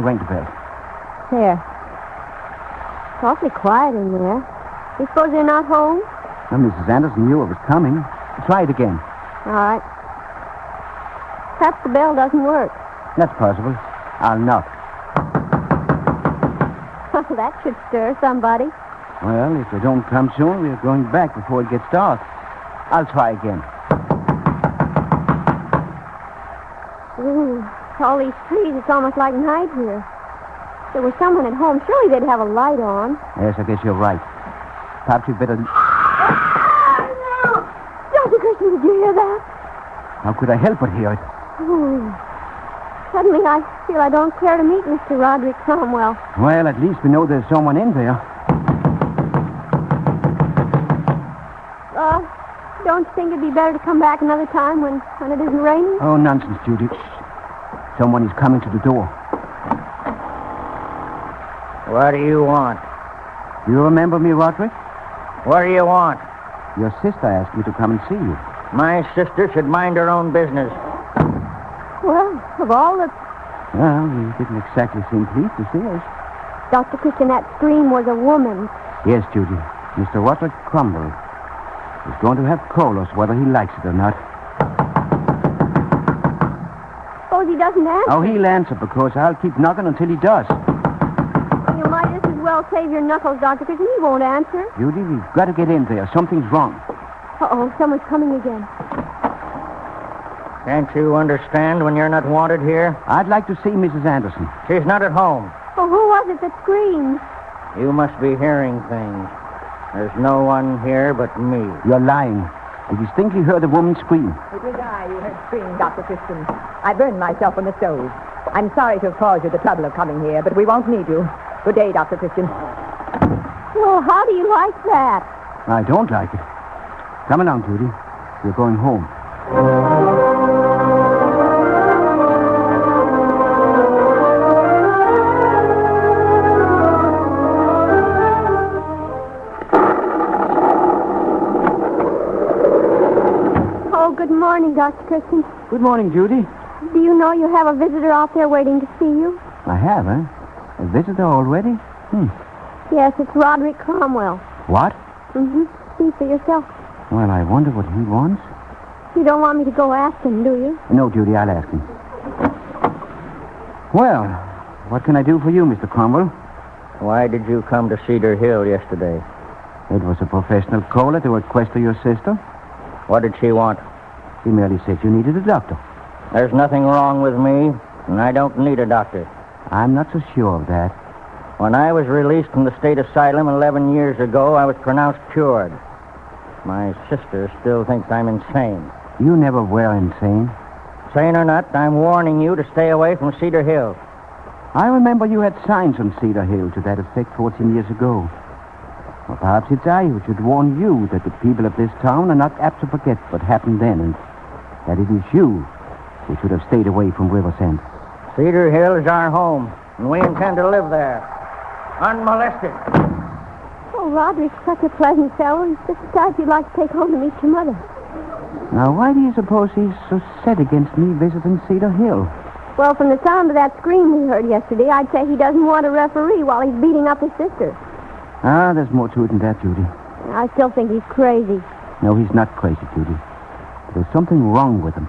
Ring the bell. There. It's awfully quiet in there. You suppose they're not home? Well, Mrs. Anderson knew it was coming. Try it again. All right. Perhaps the bell doesn't work. That's possible. I'll knock. That should stir somebody. Well, if they don't come soon, we're going back before it gets dark. I'll try again. Ooh, all these trees, it's almost like night here. If there was someone at home, surely they'd have a light on. Yes, I guess you're right. Perhaps you'd better... Dr. Christian, did you hear that? How could I help but hear it? Ooh. Suddenly I feel I don't care to meet Mr. Roderick Cromwell. Well, at least we know there's someone in there. Don't you think it'd be better to come back another time when it isn't raining? Oh, nonsense, Judy. Someone is coming to the door. What do you want? Do you remember me, Roderick? What do you want? Your sister asked me to come and see you. My sister should mind her own business. Well, of all the... Well, you didn't exactly seem pleased to see us. Dr. Christian, that scream was a woman. Yes, Judy. Mr. Roderick Cromwell is going to have callers whether he likes it or not. Suppose he doesn't answer? Oh, he'll answer because I'll keep knocking until he does. Well, you might just as well save your knuckles, Dr. Christian. He won't answer. Judy, we've got to get in there. Something's wrong. Uh-oh, someone's coming again. Can't you understand when you're not wanted here? I'd like to see Mrs. Anderson. She's not at home. Oh, who was it that screamed? You must be hearing things. There's no one here but me. You're lying. I distinctly heard a woman scream. It was I who heard scream, Dr. Christian. I burned myself on the stove. I'm sorry to have caused you the trouble of coming here, but we won't need you. Good day, Dr. Christian. Well, how do you like that? I don't like it. Come along, Judy. We're going home. Good morning, Dr. Christian. Good morning, Judy. Do you know you have a visitor out there waiting to see you? I have, eh? A visitor already? Yes, it's Roderick Cromwell. What? Mm-hmm. See for yourself. Well, I wonder what he wants. You don't want me to go ask him, do you? No, Judy, I'll ask him. Well, what can I do for you, Mr. Cromwell? Why did you come to Cedar Hill yesterday? It was a professional call at the request of your sister. What did she want? She merely said you needed a doctor. There's nothing wrong with me, and I don't need a doctor. I'm not so sure of that. When I was released from the state asylum 11 years ago, I was pronounced cured. My sister still thinks I'm insane. You never were insane. Sane or not, I'm warning you to stay away from Cedar Hill. I remember you had signs on Cedar Hill to that effect 14 years ago. Or perhaps it's I who should warn you that the people of this town are not apt to forget what happened then, and that it is you who should have stayed away from Riversend. Cedar Hill is our home, and we intend to live there, unmolested. Oh, Roderick's such a pleasant fellow. He's just the type you'd like to take home to meet your mother. Now, why do you suppose he's so set against me visiting Cedar Hill? Well, from the sound of that scream we heard yesterday, I'd say he doesn't want a referee while he's beating up his sister. Ah, there's more to it than that, Judy. I still think he's crazy. No, he's not crazy, Judy. There's something wrong with him.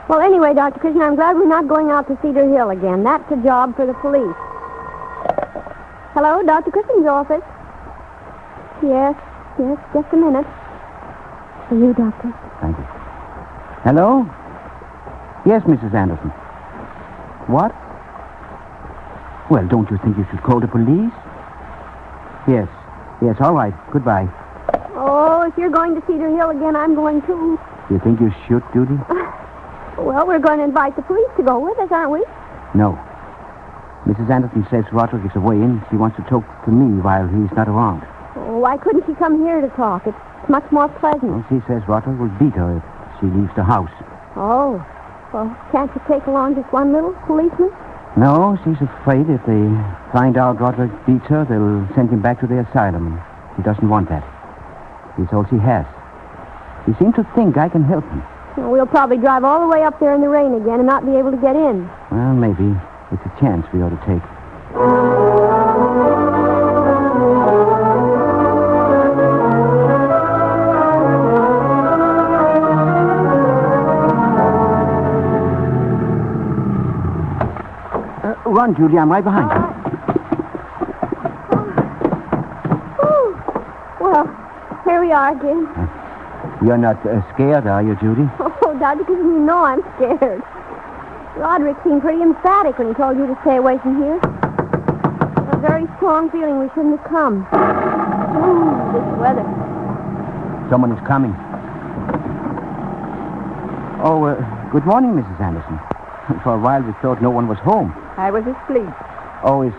Well, anyway, Dr. Christian, I'm glad we're not going out to Cedar Hill again. That's a job for the police. Hello, Dr. Christian's office. Yes, just a minute. For you, Doctor. Thank you. Hello? Yes, Mrs. Anderson. What? Well, don't you think you should call the police? Yes, all right. Goodbye. Oh, if you're going to Cedar Hill again, I'm going too. You think you should, Judy? Well, we're going to invite the police to go with us, aren't we? No. Mrs. Anderson says Roderick is away and she wants to talk to me while he's not around. Oh, why couldn't she come here to talk? It's much more pleasant. Well, she says Roderick will beat her if she leaves the house. Oh, well, can't you take along just one little policeman? No, she's afraid if they find out Roderick beats her, they'll send him back to the asylum. She doesn't want that. He's all she has. She seems to think I can help him. Well, we'll probably drive all the way up there in the rain again and not be able to get in. Well, maybe. It's a chance we ought to take. Run, Judy. I'm right behind you. Well, here we are again. You're not scared, are you, Judy? Oh, Doctor, because you know I'm scared. Roderick seemed pretty emphatic when he told you to stay away from here. A very strong feeling we shouldn't have come. Ooh, this weather. Someone is coming. Oh, good morning, Mrs. Anderson. For a while we thought no one was home. I was asleep. Oh, is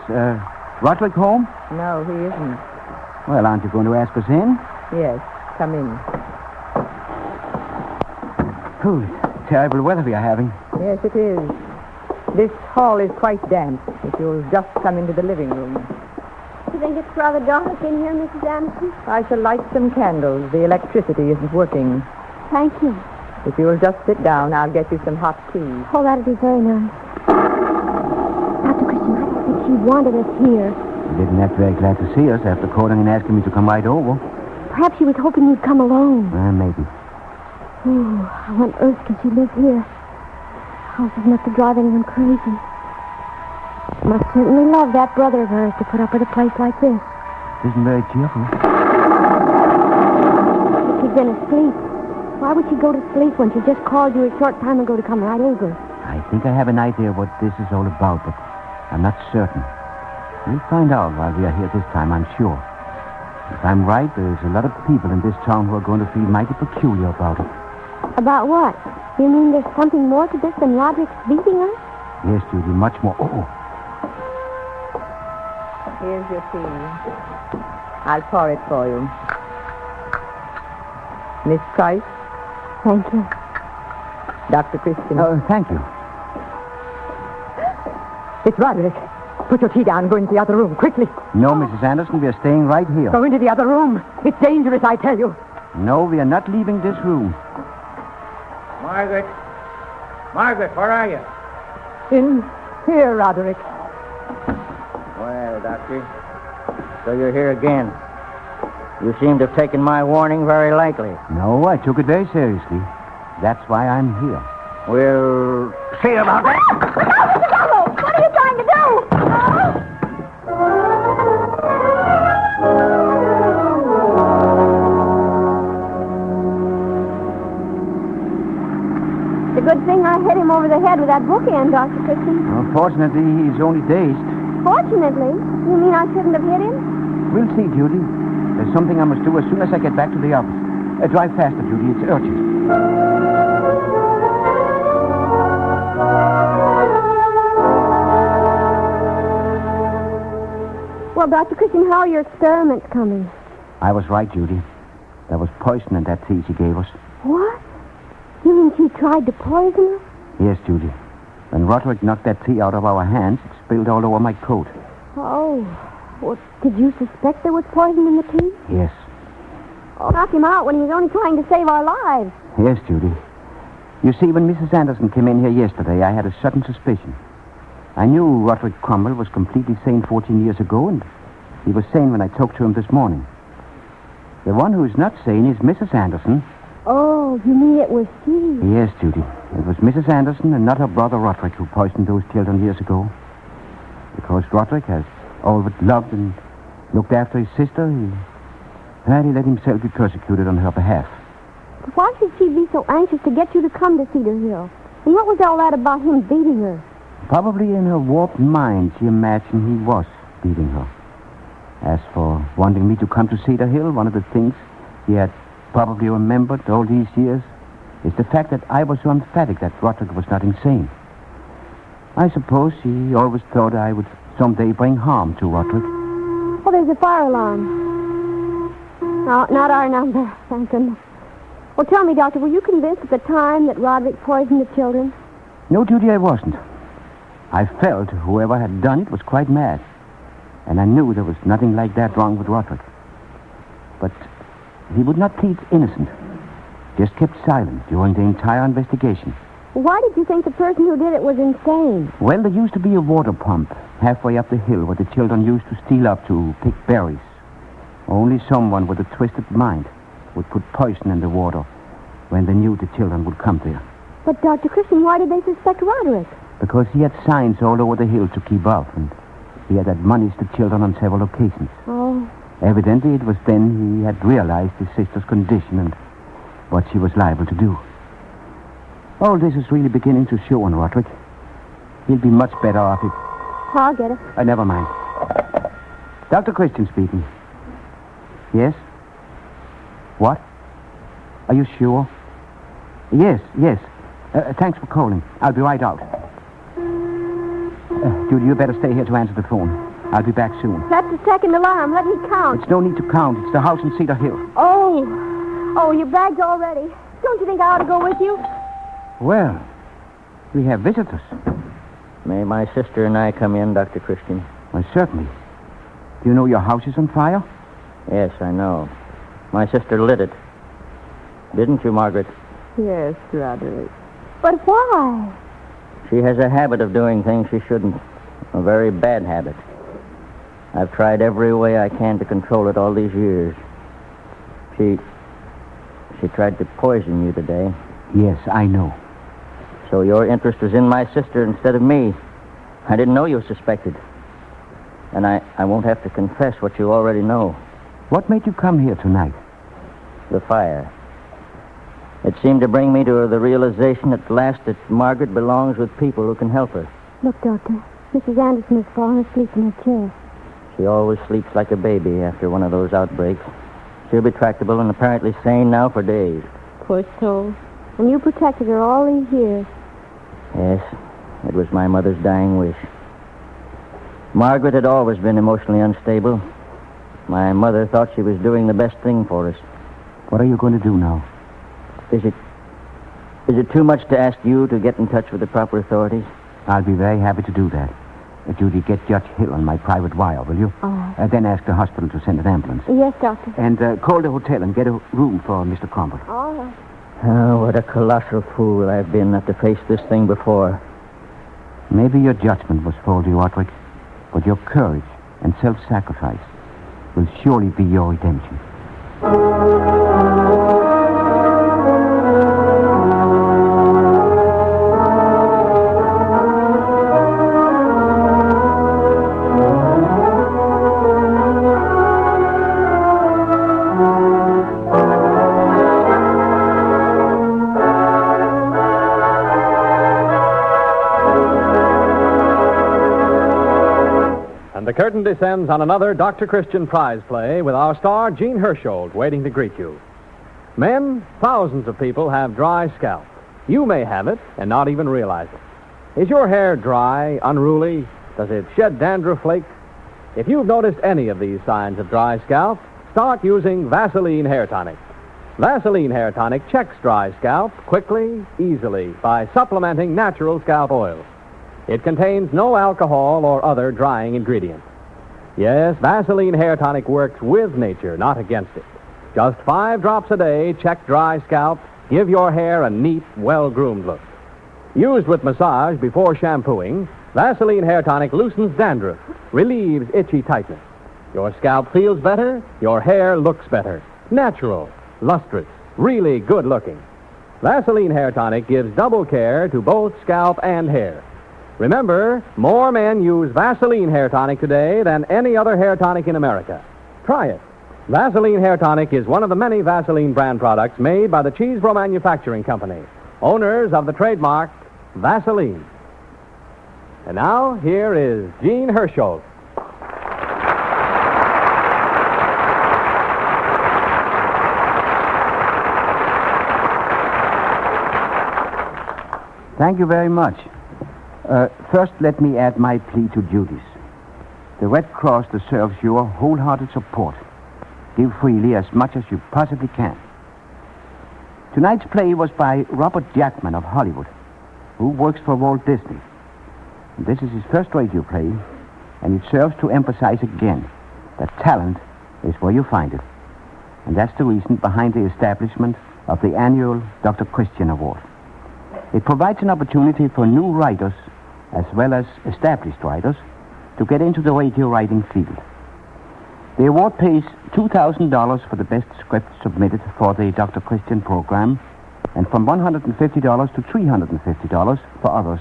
Roderick home? No, he isn't. Well, aren't you going to ask us in? Yes, come in. Oh, terrible weather we are having. Yes, it is. This hall is quite damp. If you'll just come into the living room. You think it's rather dark in here, Mrs. Anderson? I shall light some candles. The electricity isn't working. Thank you. If you'll just sit down, I'll get you some hot tea. Oh, that'd be very nice. Dr. Christian, I don't think she wanted us here. She didn't act very glad to see us after calling and asking me to come right over. Perhaps she was hoping you'd come alone. Maybe. Oh, how on earth can she live here? House is enough to drive anyone crazy. She must certainly love that brother of hers to put up with a place like this. Isn't very cheerful. She's been asleep. Why would she go to sleep when she just called you a short time ago to come right over? I think I have an idea what this is all about, but I'm not certain. We'll find out while we are here this time, I'm sure. If I'm right, there's a lot of people in this town who are going to feel mighty peculiar about it. About what? You mean there's something more to this than Roderick's beating us? Yes, Judy, much more. Oh. Here's your tea. I'll pour it for you. Miss Price? Thank you. Dr. Christian. Oh, thank you. It's Roderick. Put your tea down and go into the other room, quickly. No, Mrs. Anderson, we are staying right here. Go into the other room. It's dangerous, I tell you. No, we are not leaving this room. Margaret, where are you? In here, Roderick. Well, Doctor, so you're here again. You seem to have taken my warning very lightly. No, I took it very seriously. That's why I'm here. We'll see about that. What are you trying to do? It's a good thing I hit him over the head with that bookend, Dr. Christian. Well, fortunately, he's only dazed. Fortunately? You mean I shouldn't have hit him? We'll see, Judy. There's something I must do as soon as I get back to the office. Drive faster, Judy. It's urgent. Well, Dr. Christian, how are your experiments coming? I was right, Judy. There was poison in that tea she gave us. What? You mean she tried to poison us? Yes, Judy. When Roderick knocked that tea out of our hands, it spilled all over my coat. Oh, Well, did you suspect there was poison in the tea? Yes. Oh, knock him out when he was only trying to save our lives. Yes, Judy. You see, when Mrs. Anderson came in here yesterday, I had a sudden suspicion. I knew Roderick Cromwell was completely sane 14 years ago, and he was sane when I talked to him this morning. The one who is not sane is Mrs. Anderson. Oh, you mean it was she? Yes, Judy. It was Mrs. Anderson and not her brother Roderick who poisoned those children years ago. Because Roderick has always loved and looked after his sister, he let himself be persecuted on her behalf. Why should she be so anxious to get you to come to Cedar Hill? And what was all that about him beating her? Probably in her warped mind, she imagined he was beating her. As for wanting me to come to Cedar Hill, one of the things he had probably remembered all these years is the fact that I was so emphatic that Roderick was not insane. I suppose he always thought I would someday bring harm to Roderick. Oh, there's a fire alarm. No, not our number, thank goodness. Well, tell me, Doctor, were you convinced at the time that Roderick poisoned the children? No, Judy, I wasn't. I felt whoever had done it was quite mad. And I knew there was nothing like that wrong with Roderick. But he would not plead innocent. Just kept silent during the entire investigation. Why did you think the person who did it was insane? Well, there used to be a water pump halfway up the hill where the children used to steal up to pick berries. Only someone with a twisted mind would put poison in the water when they knew the children would come there. But, Dr. Christian, why did they suspect Roderick? Because he had signs all over the hill to keep off, and he had admonished the children on several occasions. Oh. Evidently, it was then he had realized his sister's condition and what she was liable to do. All this is really beginning to show on Roderick. He'll be much better off if... I'll get it. Never mind. Dr. Christian speaking. Yes? What? Are you sure? Yes. Thanks for calling. I'll be right out. Judy, you better stay here to answer the phone. I'll be back soon. That's the second alarm. Let me count. It's no need to count. It's the house in Cedar Hill. Oh, your bag's all ready. Don't you think I ought to go with you? Well, we have visitors. May my sister and I come in, Dr. Christian? Well, certainly. Do you know your house is on fire? Yes, I know. My sister lit it. Didn't you, Margaret? Yes, Roderick. But why? She has a habit of doing things she shouldn't. A very bad habit. I've tried every way I can to control it all these years. She tried to poison you today. Yes, I know. So your interest was in my sister instead of me. I didn't know you suspected. And I won't have to confess what you already know. What made you come here tonight? The fire. It seemed to bring me to the realization at last that Margaret belongs with people who can help her. Look, Doctor, Mrs. Anderson has fallen asleep in her chair. She always sleeps like a baby after one of those outbreaks. She'll be tractable and apparently sane now for days. Poor soul. And you protected her all these years. Yes, it was my mother's dying wish. Margaret had always been emotionally unstable. My mother thought she was doing the best thing for us. What are you going to do now? Is it too much to ask you to get in touch with the proper authorities? I'll be very happy to do that. Judy, get Judge Hill on my private wire, will you? All right. Then ask the hospital to send an ambulance. Yes, Doctor. And call the hotel and get a room for Mr. Cromwell. All right. Oh, what a colossal fool I've been not to face this thing before. Maybe your judgment was faulty, Roderick, but your courage and self-sacrifice will surely be your redemption. The curtain descends on another Dr. Christian prize play with our star, Jean Hersholt, waiting to greet you. Men, thousands of people have dry scalp. You may have it and not even realize it. Is your hair dry, unruly? Does it shed dandruff flakes? If you've noticed any of these signs of dry scalp, start using Vaseline Hair Tonic. Vaseline Hair Tonic checks dry scalp quickly, easily, by supplementing natural scalp oil. It contains no alcohol or other drying ingredients. Yes, Vaseline Hair Tonic works with nature, not against it. Just 5 drops a day, check dry scalp, give your hair a neat, well-groomed look. Used with massage before shampooing, Vaseline Hair Tonic loosens dandruff, relieves itchy tightness. Your scalp feels better, your hair looks better. Natural, lustrous, really good looking. Vaseline Hair Tonic gives double care to both scalp and hair. Remember, more men use Vaseline Hair Tonic today than any other hair tonic in America. Try it. Vaseline Hair Tonic is one of the many Vaseline brand products made by the Cheesebro Manufacturing Company, owners of the trademark Vaseline. And now, here is Gene Herschel. Thank you very much. First, let me add my plea to duties. The Red Cross deserves your wholehearted support. Give freely as much as you possibly can. Tonight's play was by Robert Jackman of Hollywood, who works for Walt Disney. This is his first radio play, and it serves to emphasize again that talent is where you find it. And that's the reason behind the establishment of the annual Dr. Christian Award. It provides an opportunity for new writers, as well as established writers, to get into the radio writing field. The award pays $2,000 for the best script submitted for the Dr. Christian program, and from $150 to $350 for others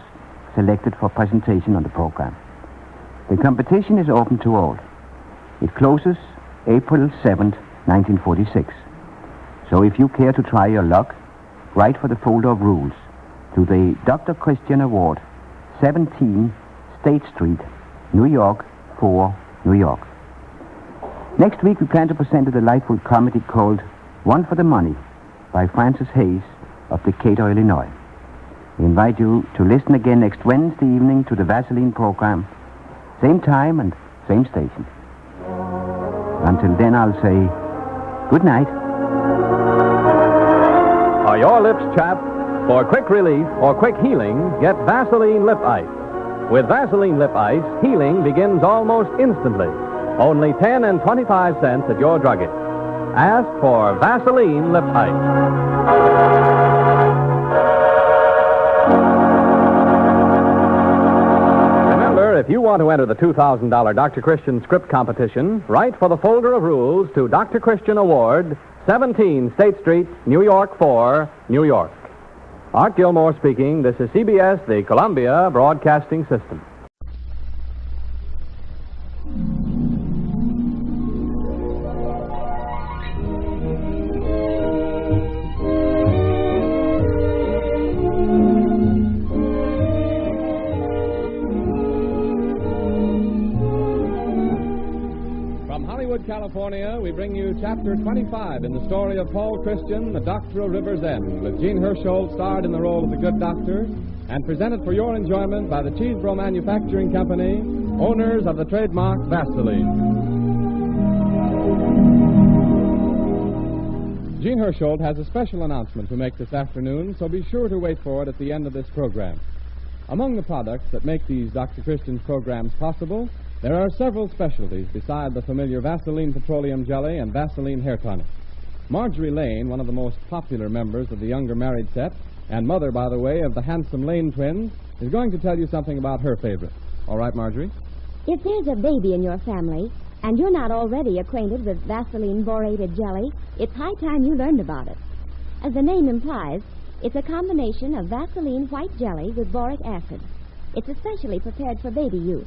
selected for presentation on the program. The competition is open to all. It closes April 7th, 1946. So if you care to try your luck, write for the folder of rules to the Dr. Christian Award, 17 State Street, New York, 4, New York. Next week, we plan to present a delightful comedy called One for the Money by Francis Hayes of Decatur, Illinois. We invite you to listen again next Wednesday evening to the Vaseline program, same time and same station. Until then, I'll say good night. Are your lips chapped? For quick relief or quick healing, get Vaseline Lip Ice. With Vaseline Lip Ice, healing begins almost instantly. Only 10 and 25 cents at your druggist. Ask for Vaseline Lip Ice. Remember, if you want to enter the $2,000 Dr. Christian script competition, write for the folder of rules to Dr. Christian Award, 17 State Street, New York 4, New York. Art Gilmore speaking. This is CBS, the Columbia Broadcasting System. California, we bring you Chapter 25 in the story of Paul Christian, the Doctor of River's End, with Gene Herschel starred in the role of the good doctor, and presented for your enjoyment by the Cheesebro Manufacturing Company, owners of the trademark Vaseline. Gene Herschel has a special announcement to make this afternoon, so be sure to wait for it at the end of this program. Among the products that make these Dr. Christian's programs possible, there are several specialties beside the familiar Vaseline Petroleum Jelly and Vaseline Hair Tonic. Marjorie Lane, one of the most popular members of the younger married set, and mother, by the way, of the handsome Lane twins, is going to tell you something about her favorite. All right, Marjorie? If there's a baby in your family, and you're not already acquainted with Vaseline borated jelly, it's high time you learned about it. As the name implies, it's a combination of Vaseline white jelly with boric acid. It's especially prepared for baby use.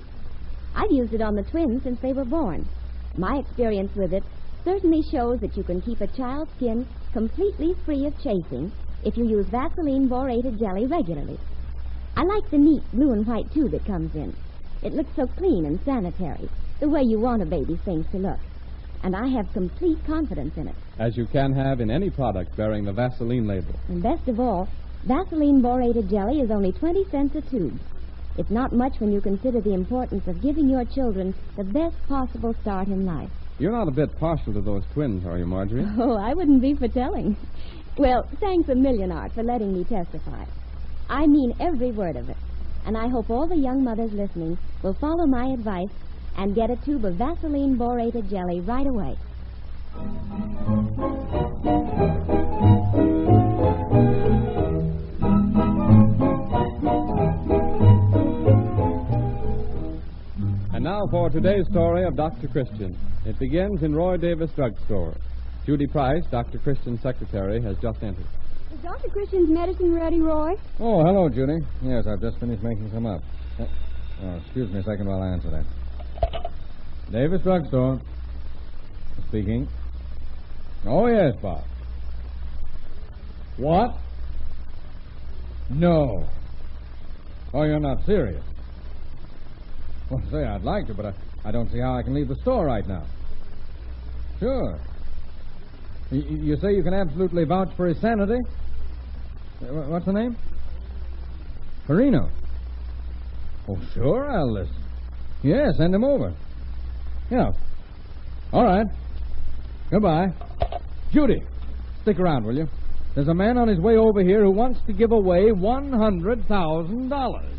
I've used it on the twins since they were born. My experience with it certainly shows that you can keep a child's skin completely free of chafing if you use Vaseline borated jelly regularly. I like the neat blue and white tube it comes in. It looks so clean and sanitary, the way you want a baby's things to look. And I have complete confidence in it. As you can have in any product bearing the Vaseline label. And best of all, Vaseline borated jelly is only 20 cents a tube. It's not much when you consider the importance of giving your children the best possible start in life. You're not a bit partial to those twins, are you, Marjorie? Oh, I wouldn't be for telling. Well, thanks a million, Art, for letting me testify. I mean every word of it. And I hope all the young mothers listening will follow my advice and get a tube of Vaseline borated jelly right away. And now for today's story of Dr. Christian. It begins in Roy Davis Drugstore. Judy Price, Dr. Christian's secretary, has just entered. Is Dr. Christian's medicine ready, Roy? Oh, hello, Judy. Yes, I've just finished making some up. Excuse me a second while I answer that. Davis Drugstore. Speaking. Oh, yes, Bob. What? No. Oh, you're not serious. Well, say, I'd like to, but I don't see how I can leave the store right now. Sure. You say you can absolutely vouch for his sanity? What's the name? Perino. Oh, sure, I'll listen. Yeah, send him over. Yeah. All right. Goodbye. Judy, stick around, will you? There's a man on his way over here who wants to give away $100,000.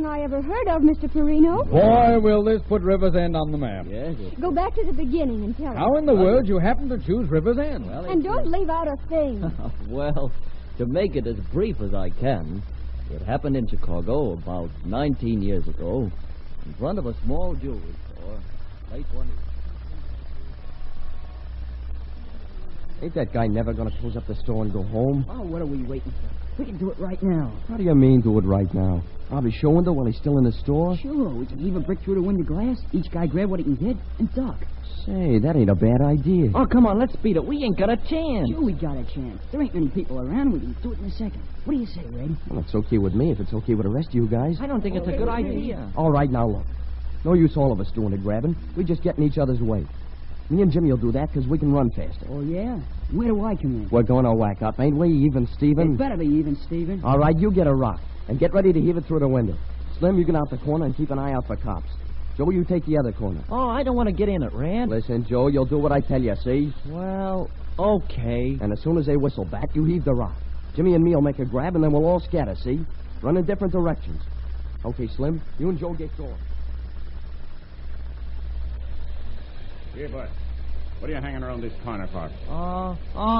I ever heard of, Mr. Perino. Boy, will this put River's End on the map. Yes. Go back to the beginning and tell us. How in the world you happen to choose River's End? Well, and don't leave out a thing. Well, to make it as brief as I can, it happened in Chicago about 19 years ago, in front of a small jewelry store, late 20s. Ain't that guy never going to close up the store and go home? Oh, what are we waiting for? We can do it right now. How do you mean do it right now? I'll be showing them while he's still in the store? Sure, we can leave a brick through the window glass, each guy grab what he can get, and duck. Say, that ain't a bad idea. Oh, come on, let's beat it. We ain't got a chance. Sure we got a chance. There ain't many people around. We can do it in a second. What do you say, Red? Well, it's okay with me if it's okay with the rest of you guys. I don't think it's a good idea. All right, now look. No use all of us doing the grabbing. We just get in each other's way. Me and Jimmy will do that because we can run faster. Oh, yeah? Where do I come in? We're going to whack up, ain't we, even, Stephen? It better be even, Stephen. All right, you get a rock and get ready to heave it through the window. Slim, you get out the corner and keep an eye out for cops. Joe, you take the other corner. Oh, I don't want to get in it, Rand. Listen, Joe, you'll do what I tell you, see? Well, okay. And as soon as they whistle back, you heave the rock. Jimmy and me will make a grab, and then we'll all scatter, see? Run in different directions. Okay, Slim, you and Joe get going. Here, boy. What are you hanging around this corner for?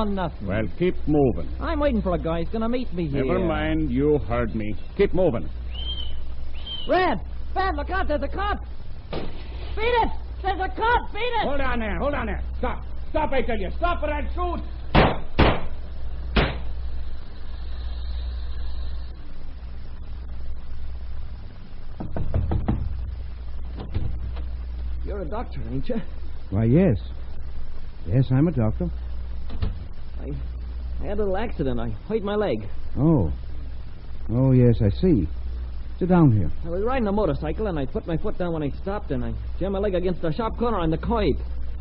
Nothing. Well, keep moving. I'm waiting for a guy who's going to meet me here. Never mind, you heard me. Keep moving. Red! Look out, there's a cop! Beat it! There's a cop! Beat it! Hold on there. Stop. Stop, I tell you. Stop or I'll shoot. You're a doctor, ain't you? Why, yes. Yes, I'm a doctor. I had a little accident. I hurt my leg. Oh, yes, I see. Sit down here. I was riding a motorcycle, and I put my foot down when I stopped, and I jammed my leg against a sharp corner on the curb.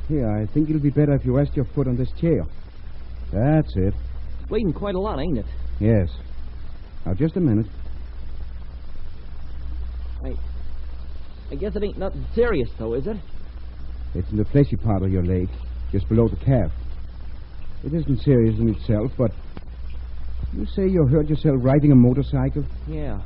Here, I think it'll be better if you rest your foot on this chair. That's it. It's bleeding quite a lot, ain't it? Yes. Now, just a minute. I guess it ain't nothing serious, though, is it? It's in the fleshy part of your leg, just below the calf. It isn't serious in itself, but you say you hurt yourself riding a motorcycle? Yeah.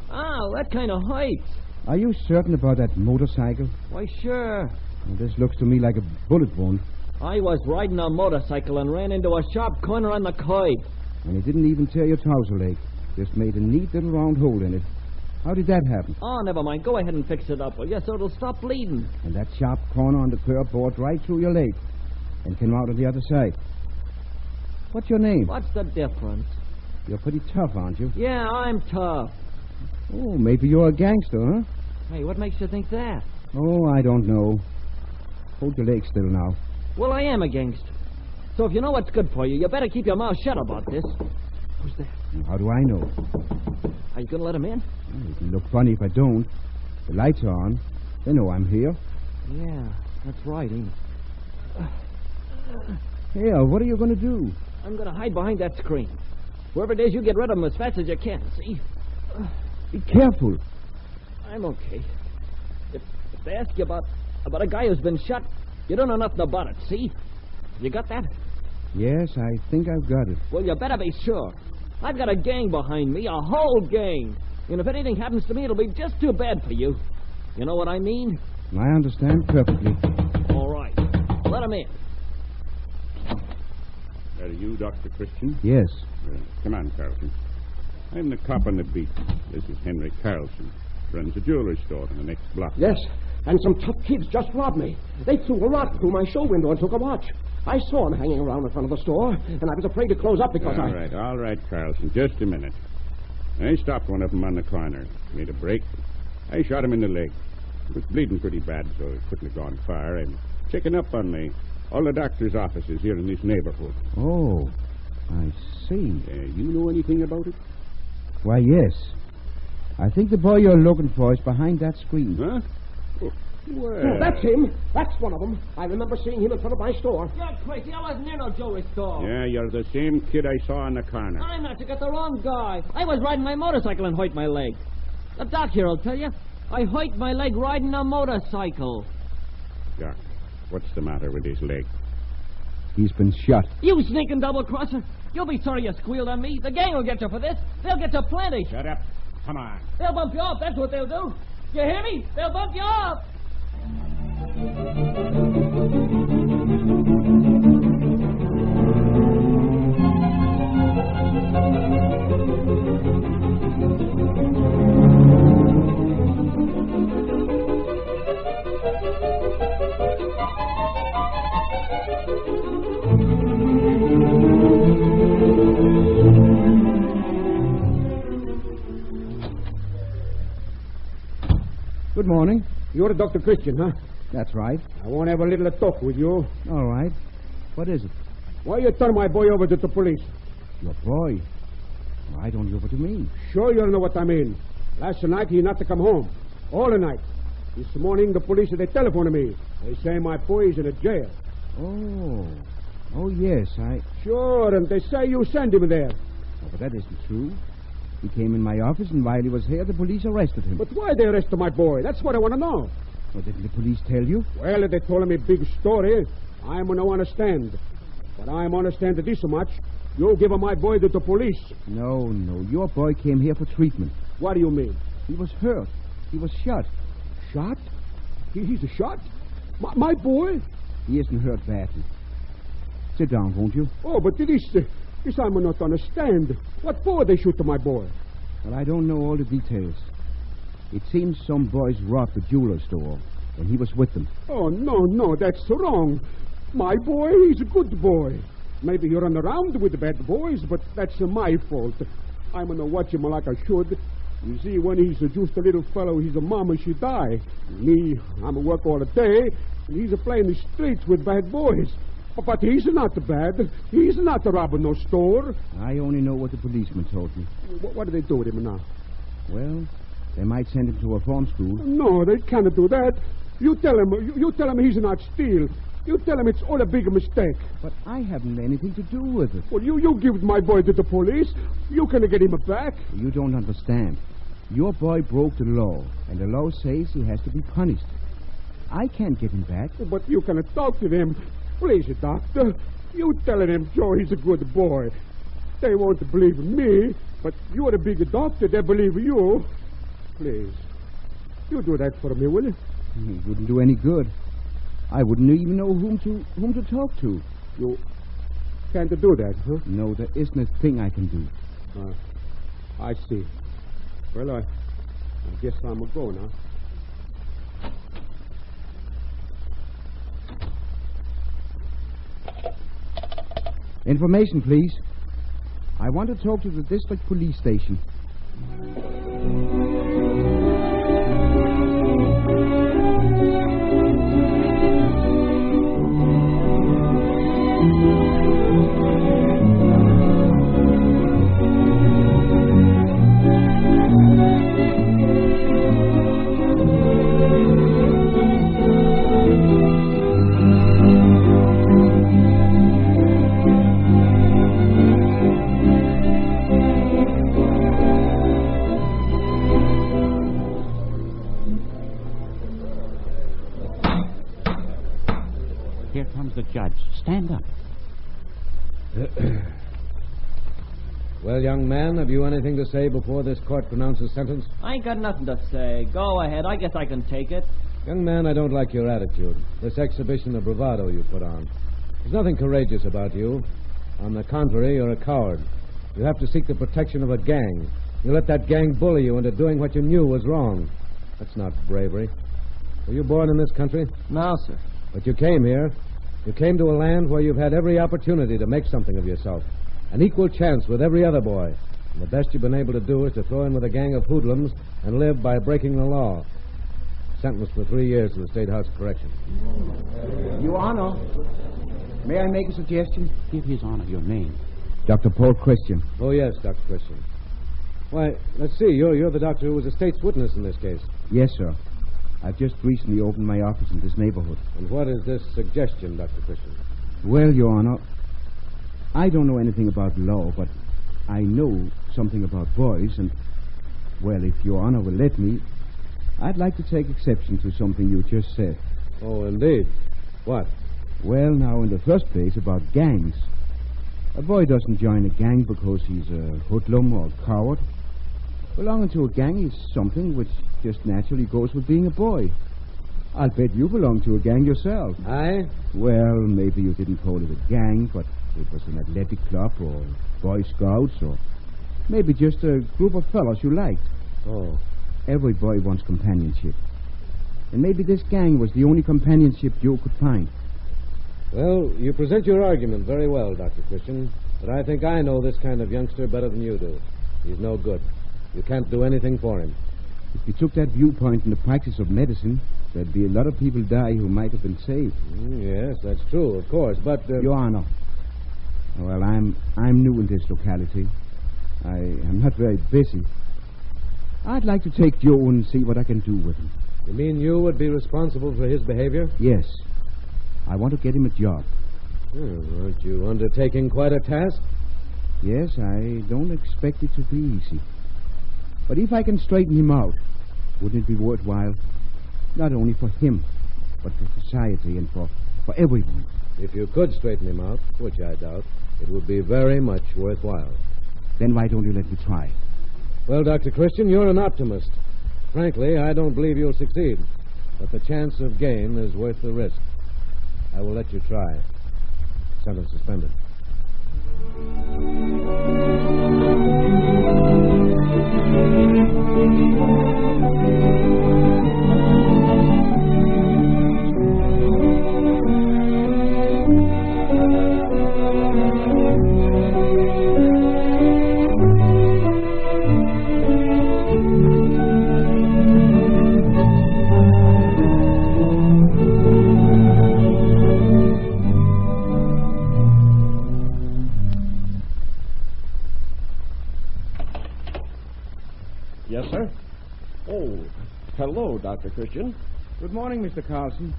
Oh, that kind of hurts. Are you certain about that motorcycle? Why, sure. Well, this looks to me like a bullet wound. I was riding a motorcycle and ran into a sharp corner on the curb. And it didn't even tear your trouser leg. Just made a neat little round hole in it. How did that happen? Oh, never mind. Go ahead and fix it up, will you, so it'll stop bleeding. And that sharp corner on the curb bored right through your leg and came out on the other side. What's your name? What's the difference? You're pretty tough, aren't you? Yeah, I'm tough. Oh, maybe you're a gangster, huh? Hey, what makes you think that? Oh, I don't know. Hold your leg still now. Well, I am a gangster. So if you know what's good for you, you better keep your mouth shut about this. Who's that? How do I know? Are you going to let him in? It'll look funny if I don't. The lights are on. They know I'm here. Yeah, that's right, ain't it? Here, what are you going to do? I'm going to hide behind that screen. Whoever it is, you get rid of him as fast as you can, see? Be careful. I'm okay. If they ask you about a guy who's been shot, you don't know nothing about it, see? You got that? Yes, I think I've got it. Well, you better be sure. I've got a gang behind me, a whole gang. And if anything happens to me, it'll be just too bad for you. You know what I mean? I understand perfectly. All right. Let him in. Are you Dr. Christian? Yes. Come on, Carlson. I'm the cop on the beat. This is Henry Carlson. Runs a jewelry store in the next block. Yes, and some tough kids just robbed me. They threw a rock through my show window and took a watch. I saw them hanging around in front of the store, and I was afraid to close up because All right, Carlson. Just a minute. I stopped one of them on the corner. Made a break. I shot him in the leg. He was bleeding pretty bad, so he couldn't have gone far. I'm checking up on all the doctor's offices here in this neighborhood. Oh, I see. You know anything about it? Why, yes. I think the boy you're looking for is behind that screen. Huh? Well... Oh, that's him. That's one of them. I remember seeing him in front of my store. You're crazy. I wasn't near no jewelry store. Yeah, you're the same kid I saw on the corner. I'm not. You got the wrong guy. I was riding my motorcycle and hurt my leg. The doc here will tell you. I hurt my leg riding a motorcycle. Doc, what's the matter with his leg? He's been shot. You sneaking double-crosser. You'll be sorry you squealed on me. The gang will get you for this. They'll get you plenty. Shut up. Come on. They'll bump you off. That's what they'll do. You hear me? They'll bump you off. Good morning. You're Dr. Christian, huh? That's right. I want to have a little talk with you. All right. What is it? Why you turn my boy over to the police? Your boy? Why don't you? What do you mean? Sure you don't know what I mean. Last night he not to come home. All the night. This morning the police, they telephoned me. They say my boy is in a jail. Oh, yes, Sure, and they say you sent him there. Oh, but that isn't true. He came in my office, and while he was here, the police arrested him. But why they arrested my boy? That's what I want to know. Well, didn't the police tell you? Well, they told me a big story. I'm going to understand. But I'm understand this much. You give my boy to the police. No. Your boy came here for treatment. What do you mean? He was hurt. He was shot. Shot? He's a shot? My boy? He isn't hurt badly. Sit down, won't you? Oh, but this I'm not understand. What for they shoot my boy? Well, I don't know all the details. It seems some boys robbed the jeweler store, and he was with them. Oh, no, that's wrong. My boy, he's a good boy. Maybe you run around with the bad boys, but that's my fault. I'm going to watch him like I should. You see, when he's just a little fellow, his mama, she die. Me, I'm a work all the day, and he's a playing the streets with bad boys. But he's not bad. He's not robbing no store. I only know what the policeman told me. What do they do with him now? Well, they might send him to a farm school. No, they cannot do that. You tell him he's not steal. You tell him it's all a big mistake. But I haven't anything to do with it. Well, you give my boy to the police. You can get him back. You don't understand. Your boy broke the law, and the law says he has to be punished. I can't get him back. But you can talk to them. Please, doctor. You telling him Joe he's a good boy. They won't believe me, but you're a big doctor. They believe you. Please. You do that for me, will you? It wouldn't do any good. I wouldn't even know whom to talk to. You can't do that, huh? No, there isn't a thing I can do. I see. Well, I guess I'm a go now. Information, please. I want to talk to the district police station. stand up. Well, young man, have you anything to say before this court pronounces sentence? I ain't got nothing to say. Go ahead. I guess I can take it. Young man, I don't like your attitude. This exhibition of bravado you put on. There's nothing courageous about you. On the contrary, you're a coward. You have to seek the protection of a gang. You let that gang bully you into doing what you knew was wrong. That's not bravery. Were you born in this country? No, sir. But you came here. You came to a land where you've had every opportunity to make something of yourself. An equal chance with every other boy. And the best you've been able to do is to throw in with a gang of hoodlums and live by breaking the law. Sentenced for 3 years to the State House of Correction. Your Honor, may I make a suggestion? Give His Honor your name. Dr. Paul Christian. Oh, yes, Dr. Christian. Why, let's see. You're the doctor who was a state's witness in this case. Yes, sir. I've just recently opened my office in this neighborhood. And what is this suggestion, Dr. Christian? Well, Your Honor, I don't know anything about law, but I know something about boys, and, well, if Your Honor will let me, I'd like to take exception to something you just said. Oh, indeed. What? Well, now, in the first place, about gangs. A boy doesn't join a gang because he's a hoodlum or a coward. Belonging to a gang is something which just naturally goes with being a boy. I'll bet you belong to a gang yourself. Aye? Well, maybe you didn't call it a gang, but it was an athletic club or Boy Scouts or maybe just a group of fellows you liked. Oh. Every boy wants companionship. And maybe this gang was the only companionship Joe could find. Well, you present your argument very well, Dr. Christian, but I think I know this kind of youngster better than you do. He's no good. You can't do anything for him. If you took that viewpoint in the practice of medicine, there'd be a lot of people die who might have been saved. Yes, that's true, of course, but... Your Honor, well, I'm new in this locality. I'm not very busy. I'd like to take Joe and see what I can do with him. You mean you would be responsible for his behavior? Yes. I want to get him a job. Aren't you undertaking quite a task? Yes, I don't expect it to be easy. But if I can straighten him out, wouldn't it be worthwhile? Not only for him, but for society and for everyone. If you could straighten him out, which I doubt, it would be very much worthwhile. Then why don't you let me try? Well, Dr. Christian, you're an optimist. Frankly, I don't believe you'll succeed. But the chance of gain is worth the risk. I will let you try. Sentence suspended. Yes, sir? Oh, hello, Dr. Christian. Good morning, Mr. Carlson.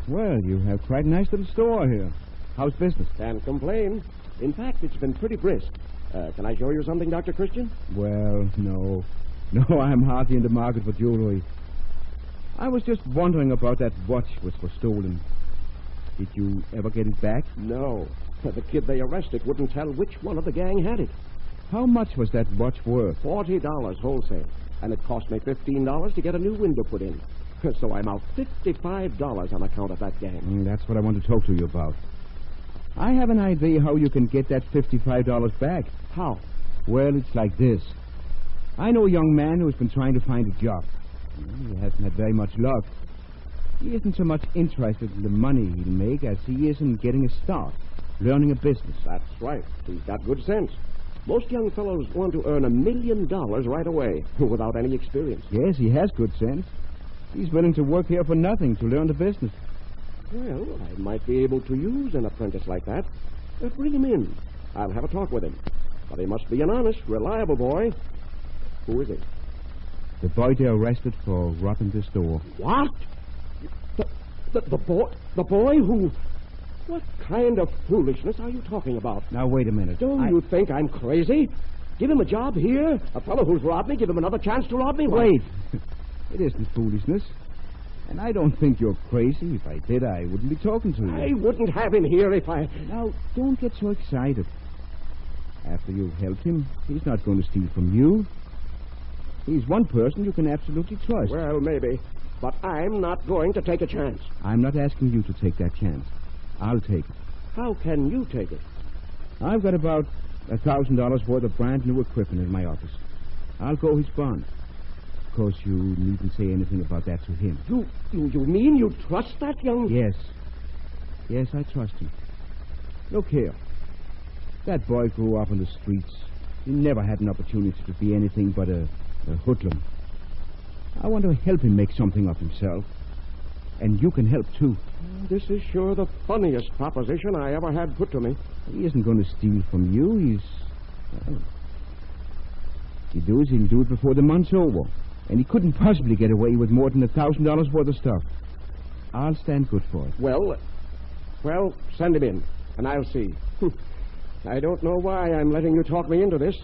Well, you have quite a nice little store here. How's business? Can't complain. In fact, it's been pretty brisk. Can I show you something, Dr. Christian? Well, no. No, I'm hardly in the market for jewelry. I was just wondering about that watch which was stolen. Did you ever get it back? No. The kid they arrested wouldn't tell which one of the gang had it. How much was that watch worth? $40 wholesale. And it cost me $15 to get a new window put in. So I'm out $55 on account of that gang. That's what I want to talk to you about. I have an idea how you can get that $55 back. How? Well, it's like this. I know a young man who's been trying to find a job. He hasn't had very much luck. He isn't so much interested in the money he'll make as he is in getting a start, learning a business. That's right. He's got good sense. Most young fellows want to earn $1 million right away without any experience. Yes, he has good sense. He's willing to work here for nothing to learn the business. Well, I might be able to use an apprentice like that. Bring him in. I'll have a talk with him. But he must be an honest, reliable boy. Who is he? The boy they arrested for robbing the store. What? The boy who... What kind of foolishness are you talking about? Now, wait a minute. Don't you think I'm crazy? Give him a job here? A fellow who's robbed me, give him another chance to rob me? Wait. It isn't foolishness. And I don't think you're crazy. If I did, I wouldn't be talking to you. I wouldn't have him here if I... Now, don't get so excited. After you've helped him, he's not going to steal from you. He's one person you can absolutely trust. Well, maybe. But I'm not going to take a chance. I'm not asking you to take that chance. I'll take it. How can you take it? I've got about $1,000 worth of brand new equipment in my office. I'll go his bond. Of course, you needn't say anything about that to him. You mean you trust that young... Yes. Yes, I trust him. Look here. That boy grew up on the streets. He never had an opportunity to be anything but a hoodlum. I want to help him make something of himself. And you can help, too. This is sure the funniest proposition I ever had put to me. He isn't going to steal from you. He'll do it before the month's over. And he couldn't possibly get away with more than $1,000 worth of stuff. I'll stand good for it. Well, send him in, and I'll see. I don't know why I'm letting you talk me into this.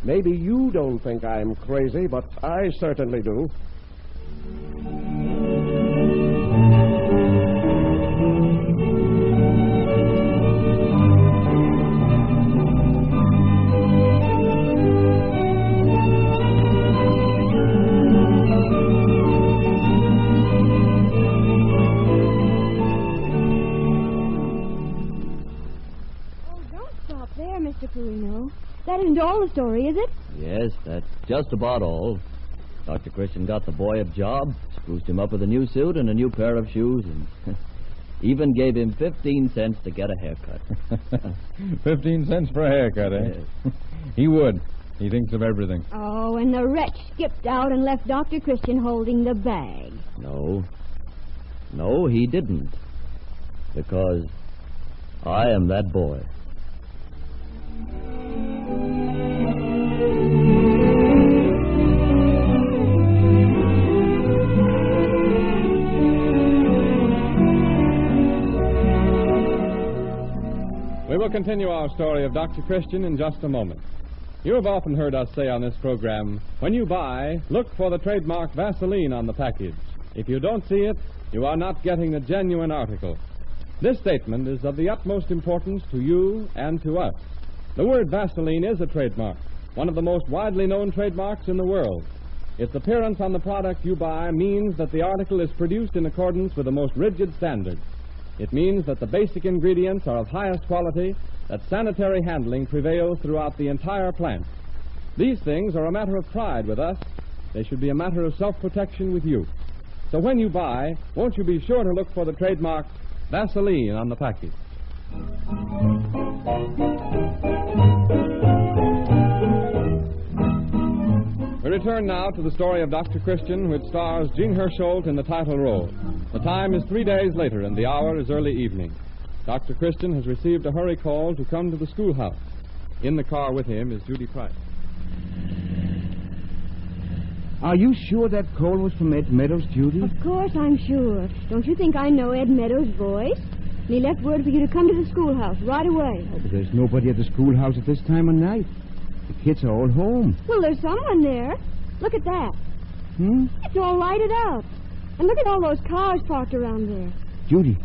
Maybe you don't think I'm crazy, but I certainly do. Mr. Perino. That isn't all the story, is it? Yes, that's just about all. Dr. Christian got the boy a job, spruced him up with a new suit and a new pair of shoes, and even gave him 15 cents to get a haircut. 15 cents for a haircut, eh? Yes. He would. He thinks of everything. Oh, and the wretch skipped out and left Dr. Christian holding the bag. No, he didn't. Because I am that boy. We will continue our story of Dr. Christian in just a moment. You have often heard us say on this program, when you buy, look for the trademark Vaseline on the package. If you don't see it, you are not getting the genuine article. This statement is of the utmost importance to you and to us. The word Vaseline is a trademark, one of the most widely known trademarks in the world. Its appearance on the product you buy means that the article is produced in accordance with the most rigid standards. It means that the basic ingredients are of highest quality, that sanitary handling prevails throughout the entire plant. These things are a matter of pride with us. They should be a matter of self-protection with you. So when you buy, won't you be sure to look for the trademark Vaseline on the package? We return now to the story of Dr. Christian, which stars Jean Hersholt in the title role. The time is 3 days later, and the hour is early evening. Dr. Christian has received a hurry call to come to the schoolhouse. In the car with him is Judy Price. Are you sure that call was from Ed Meadows, Judy? Of course I'm sure. Don't you think I know Ed Meadows' voice? And he left word for you to come to the schoolhouse right away. Oh, but there's nobody at the schoolhouse at this time of night. The kids are all home. Well, there's someone there. Look at that. It's all lighted up. And look at all those cars parked around there. Judy,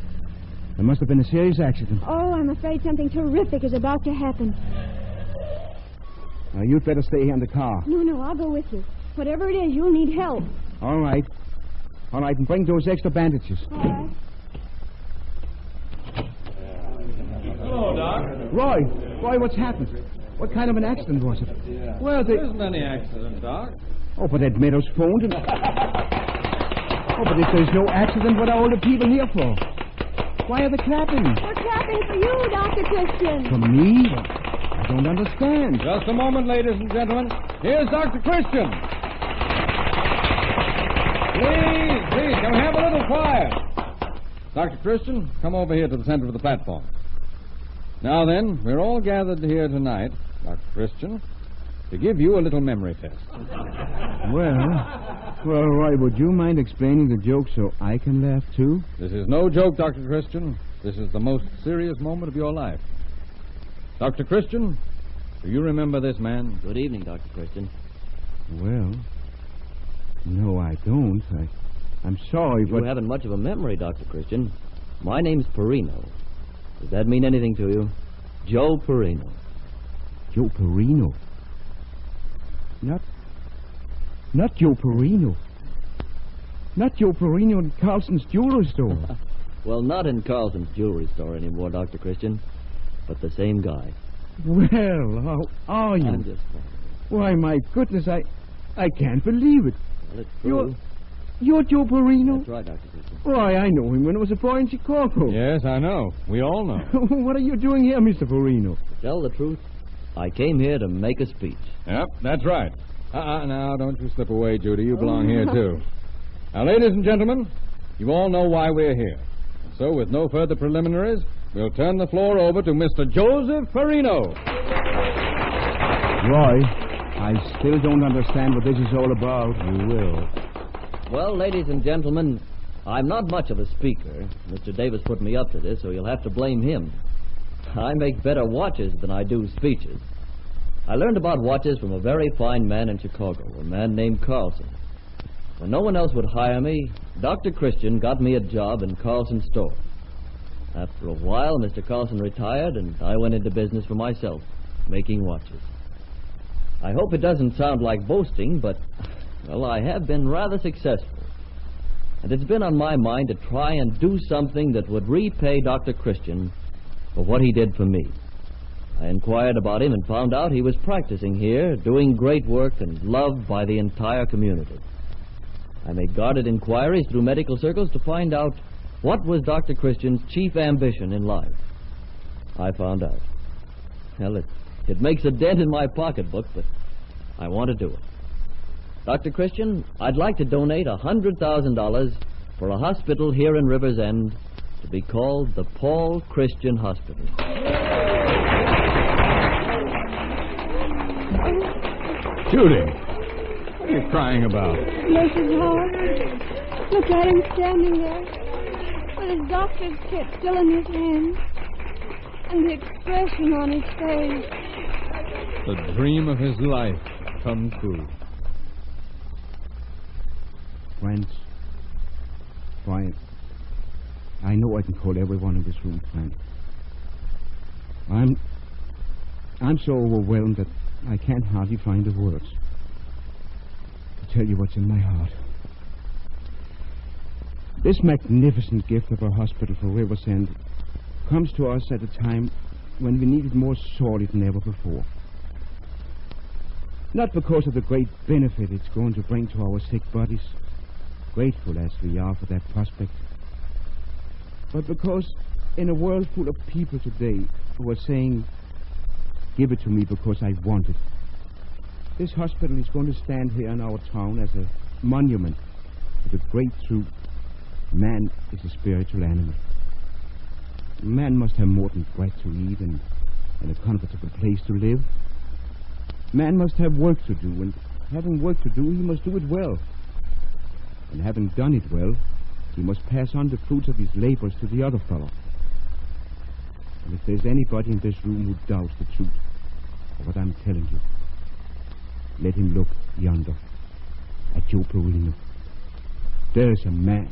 there must have been a serious accident. Oh, I'm afraid something terrific is about to happen. Now, you'd better stay here in the car. No, I'll go with you. Whatever it is, you'll need help. All right, and bring those extra bandages. All right. Hello, Doc. Roy, what's happened? What kind of an accident was it? Well, there isn't any accident, Doc. Oh, but Ed Meadows phoned and... Oh, but if there's no accident, what are all the people here for? Why are they clapping? We're clapping for you, Dr. Christian. For me? I don't understand. Just a moment, ladies and gentlemen. Here's Dr. Christian. Please, can we have a little quiet? Dr. Christian, come over here to the center of the platform. Now then, we're all gathered here tonight, Dr. Christian, to give you a little memory test. Well, Roy, would you mind explaining the joke so I can laugh, too? This is no joke, Dr. Christian. This is the most serious moment of your life. Dr. Christian, do you remember this man? Good evening, Dr. Christian. Well, no, I don't. I'm sorry, but... You haven't much of a memory, Dr. Christian. My name's Perino. Does that mean anything to you? Joe Perino. Joe Perino? Not Joe Perino. Not Joe Perino in Carlson's jewelry store. Well, not in Carlson's jewelry store anymore, Dr. Christian, but the same guy. Well, how are you? I'm just fine. Why, my goodness, I can't believe it. Well, it's true. You're Joe Perino? That's right, Dr. Christian. Why, I know him when I was a boy in Chicago. Yes, I know. We all know. What are you doing here, Mr. Perino? To tell the truth, I came here to make a speech. Yep, that's right. Now, don't you slip away, Judy. You belong here, too. Now, ladies and gentlemen, you all know why we're here. So, with no further preliminaries, we'll turn the floor over to Mr. Joseph Perino. Roy, I still don't understand what this is all about. You will. Well, ladies and gentlemen, I'm not much of a speaker. Mr. Davis put me up to this, so you'll have to blame him. I make better watches than I do speeches. I learned about watches from a very fine man in Chicago, a man named Carlson. When no one else would hire me, Dr. Christian got me a job in Carlson's store. After a while, Mr. Carlson retired, and I went into business for myself, making watches. I hope it doesn't sound like boasting, but, well, I have been rather successful. And it's been on my mind to try and do something that would repay Dr. Christian for what he did for me. I inquired about him and found out he was practicing here, doing great work and loved by the entire community. I made guarded inquiries through medical circles to find out what was Dr. Christian's chief ambition in life. I found out. Well, it makes a dent in my pocketbook, but I want to do it. Dr. Christian, I'd like to donate $100,000 for a hospital here in River's End to be called the Paul Christian Hospital. Judy, what are you crying about? Bless his heart. Look at him standing there with his doctor's kit still in his hand and the expression on his face. The dream of his life come true. Friends, why, I know I can call everyone in this room friend. I'm so overwhelmed that I can't hardly find the words to tell you what's in my heart. This magnificent gift of a hospital for River's End comes to us at a time when we need it more sorely than ever before. Not because of the great benefit it's going to bring to our sick bodies, grateful as we are for that prospect, but because in a world full of people today who are saying, give it to me because I want it, this hospital is going to stand here in our town as a monument to the great truth: man is a spiritual animal. Man must have more than bread to eat and a comfortable place to live. Man must have work to do, and having work to do, he must do it well. And having done it well, he must pass on the fruits of his labors to the other fellow. And if there's anybody in this room who doubts the truth of what I'm telling you, let him look yonder at Joe Perino. There's a man.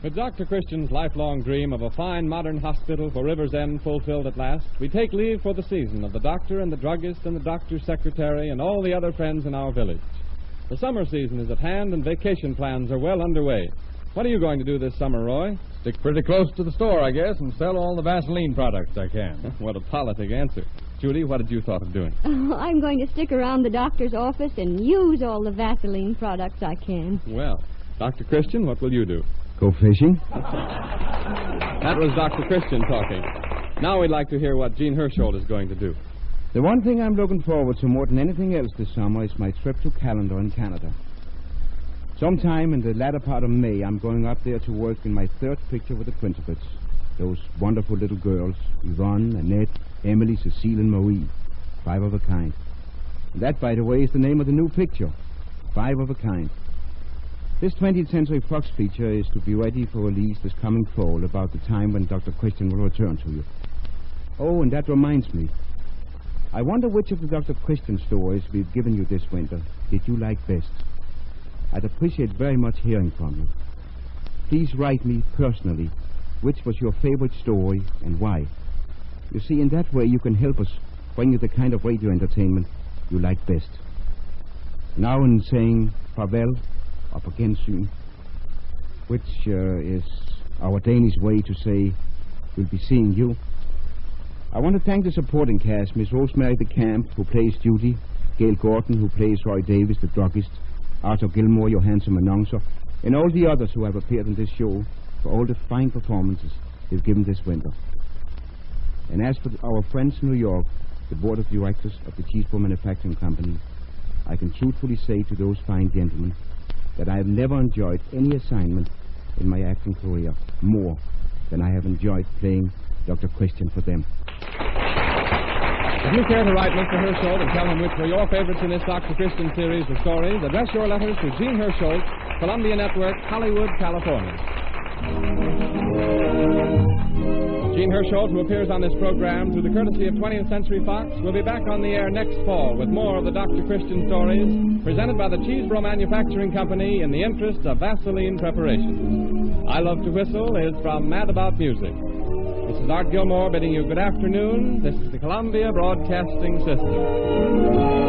With Dr. Christian's lifelong dream of a fine modern hospital for River's End fulfilled at last, we take leave for the season of the doctor and the druggist and the doctor's secretary and all the other friends in our village. The summer season is at hand and vacation plans are well underway. What are you going to do this summer, Roy? Stick pretty close to the store, I guess, and sell all the Vaseline products I can. What a politic answer. Judy, what had you thought of doing? Oh, I'm going to stick around the doctor's office and use all the Vaseline products I can. Well, Dr. Christian, what will you do? Go fishing? That was Dr. Christian talking. Now we'd like to hear what Gene Hersholt is going to do. The one thing I'm looking forward to more than anything else this summer is my trip to Callendar in Canada. Sometime in the latter part of May, I'm going up there to work in my third picture with the Principals. Those wonderful little girls, Yvonne, Annette, Emily, Cecile, and Marie. 5 of a kind. And that, by the way, is the name of the new picture. 5 of a kind. This 20th Century Fox feature is to be ready for release this coming fall, about the time when Dr. Christian will return to you. Oh, and that reminds me. I wonder which of the Dr. Christian stories we've given you this winter did you like best. I'd appreciate very much hearing from you. Please write me personally which was your favorite story and why. You see, in that way you can help us bring you the kind of radio entertainment you like best. Now in saying farvel, up again soon, which is our Danish way to say we'll be seeing you, I want to thank the supporting cast, Miss Rosemary DeCamp, who plays Judy, Gail Gordon, who plays Roy Davis, the druggist, Arthur Gilmore, your handsome announcer, and all the others who have appeared in this show for all the fine performances they've given this winter. And as for our friends in New York, the board of directors of the Cheesebro Manufacturing Company, I can truthfully say to those fine gentlemen that I have never enjoyed any assignment in my acting career more than I have enjoyed playing Dr. Christian for them. If you care to write Mr. Hersholt and tell him which were your favorites in this Dr. Christian series of stories, address your letters to Gene Hersholt, Columbia Network, Hollywood, California. Gene Hersholt, who appears on this program through the courtesy of 20th Century Fox, will be back on the air next fall with more of the Dr. Christian stories presented by the Cheesebro Manufacturing Company in the interest of Vaseline Preparations. I Love to Whistle is from Mad About Music. This is Art Gilmore bidding you good afternoon. This is the Columbia Broadcasting System.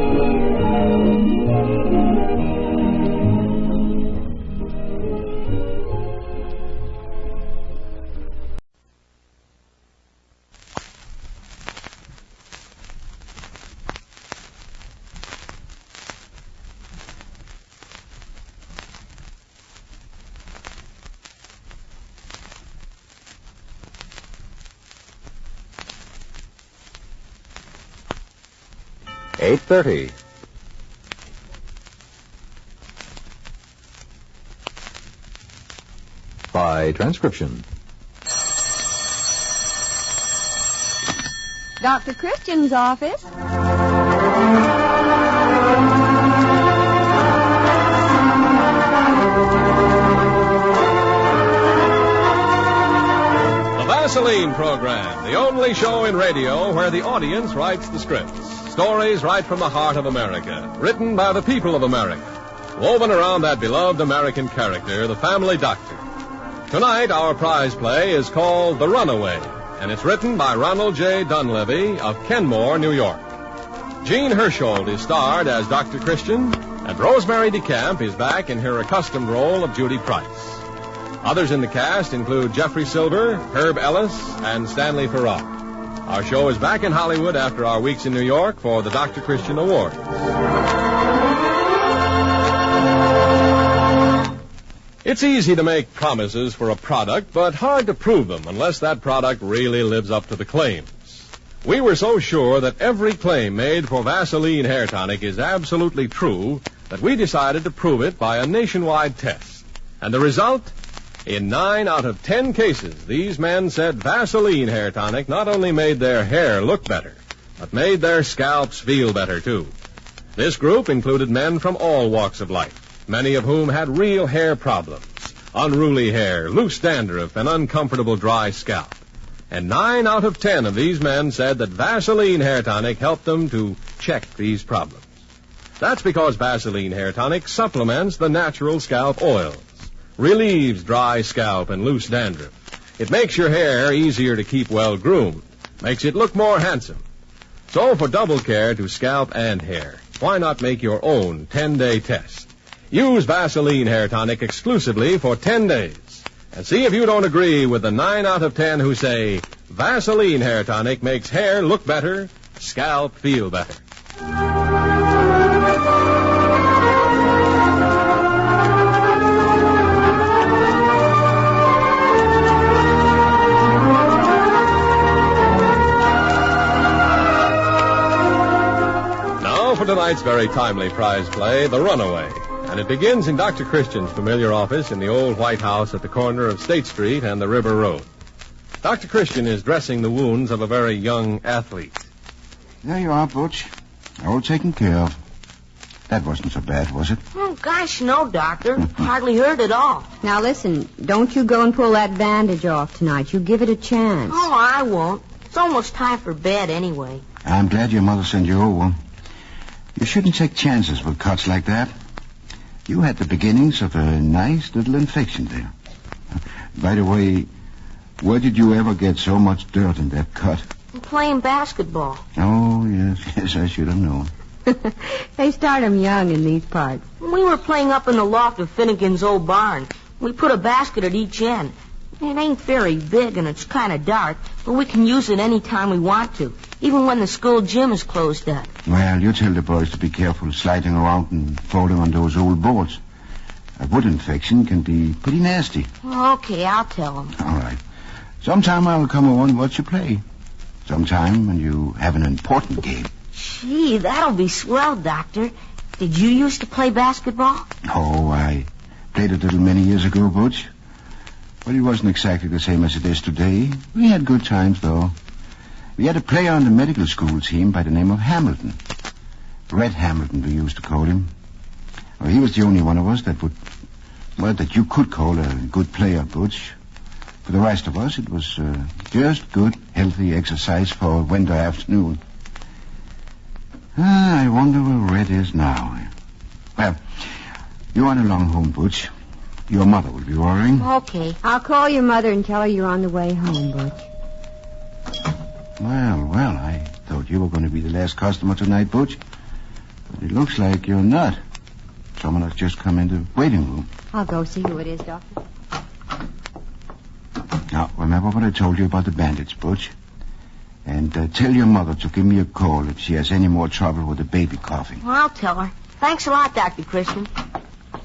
8:30. By transcription. Dr. Christian's office. Vaseline program, the only show in radio where the audience writes the scripts. Stories right from the heart of America, written by the people of America, woven around that beloved American character, the family doctor. Tonight, our prize play is called The Runaway, and it's written by Ronald J. Dunleavy of Kenmore, New York. Gene Hersholt is starred as Dr. Christian, and Rosemary DeCamp is back in her accustomed role of Judy Price. Others in the cast include Jeffrey Silver, Herb Ellis, and Stanley Farrar. Our show is back in Hollywood after our weeks in New York for the Dr. Christian Awards. It's easy to make promises for a product, but hard to prove them unless that product really lives up to the claims. We were so sure that every claim made for Vaseline hair tonic is absolutely true that we decided to prove it by a nationwide test. And the result? In 9 out of 10 cases, these men said Vaseline hair tonic not only made their hair look better, but made their scalps feel better, too. This group included men from all walks of life, many of whom had real hair problems, unruly hair, loose dandruff, and uncomfortable dry scalp. And 9 out of 10 of these men said that Vaseline hair tonic helped them to check these problems. That's because Vaseline hair tonic supplements the natural scalp oils, relieves dry scalp and loose dandruff. It makes your hair easier to keep well groomed, makes it look more handsome. So for double care to scalp and hair, why not make your own 10-day test? Use Vaseline hair tonic exclusively for 10 days and see if you don't agree with the 9 out of 10 who say Vaseline hair tonic makes hair look better, scalp feel better. tonight's very timely prize play, The Runaway. And it begins in Dr. Christian's familiar office in the old White House at the corner of State Street and the River Road. Dr. Christian is dressing the wounds of a very young athlete. There you are, Butch. All taken care of. That wasn't so bad, was it? Oh, gosh, no, Doctor. Hardly hurt at all. Now, listen, don't you go and pull that bandage off tonight. You give it a chance. Oh, I won't. It's almost time for bed anyway. I'm glad your mother sent you over. You shouldn't take chances with cuts like that. You had the beginnings of a nice little infection there. By the way, where did you ever get so much dirt in that cut? I'm playing basketball. Oh, yes, I should have known. They start 'em young in these parts. We were playing up in the loft of Finnegan's old barn. We put a basket at each end. It ain't very big and it's kind of dark, but we can use it any time we want to, even when the school gym is closed up. Well, you tell the boys to be careful sliding around and falling on those old boards. A wood infection can be pretty nasty. Okay, I'll tell them. All right. Sometime I'll come over and watch you play. Sometime when you have an important game. Gee, that'll be swell, Doctor. Did you used to play basketball? Oh, I played a little many years ago, Butch. But it wasn't exactly the same as it is today. We had good times, though. We had a player on the medical school team by the name of Hamilton. Red Hamilton, we used to call him. Well, he was the only one of us that you could call a good player, Butch. For the rest of us, it was just good, healthy exercise for a winter afternoon. I wonder where Red is now. Well, you run along home, Butch. Your mother will be worrying. Okay. I'll call your mother and tell her you're on the way home, Butch. Well, I thought you were going to be the last customer tonight, Butch. But it looks like you're not. Someone has just come into the waiting room. I'll go see who it is, Doctor. Now, remember what I told you about the bandage, Butch? And tell your mother to give me a call if she has any more trouble with the baby coughing. Well, I'll tell her. Thanks a lot, Dr. Christian.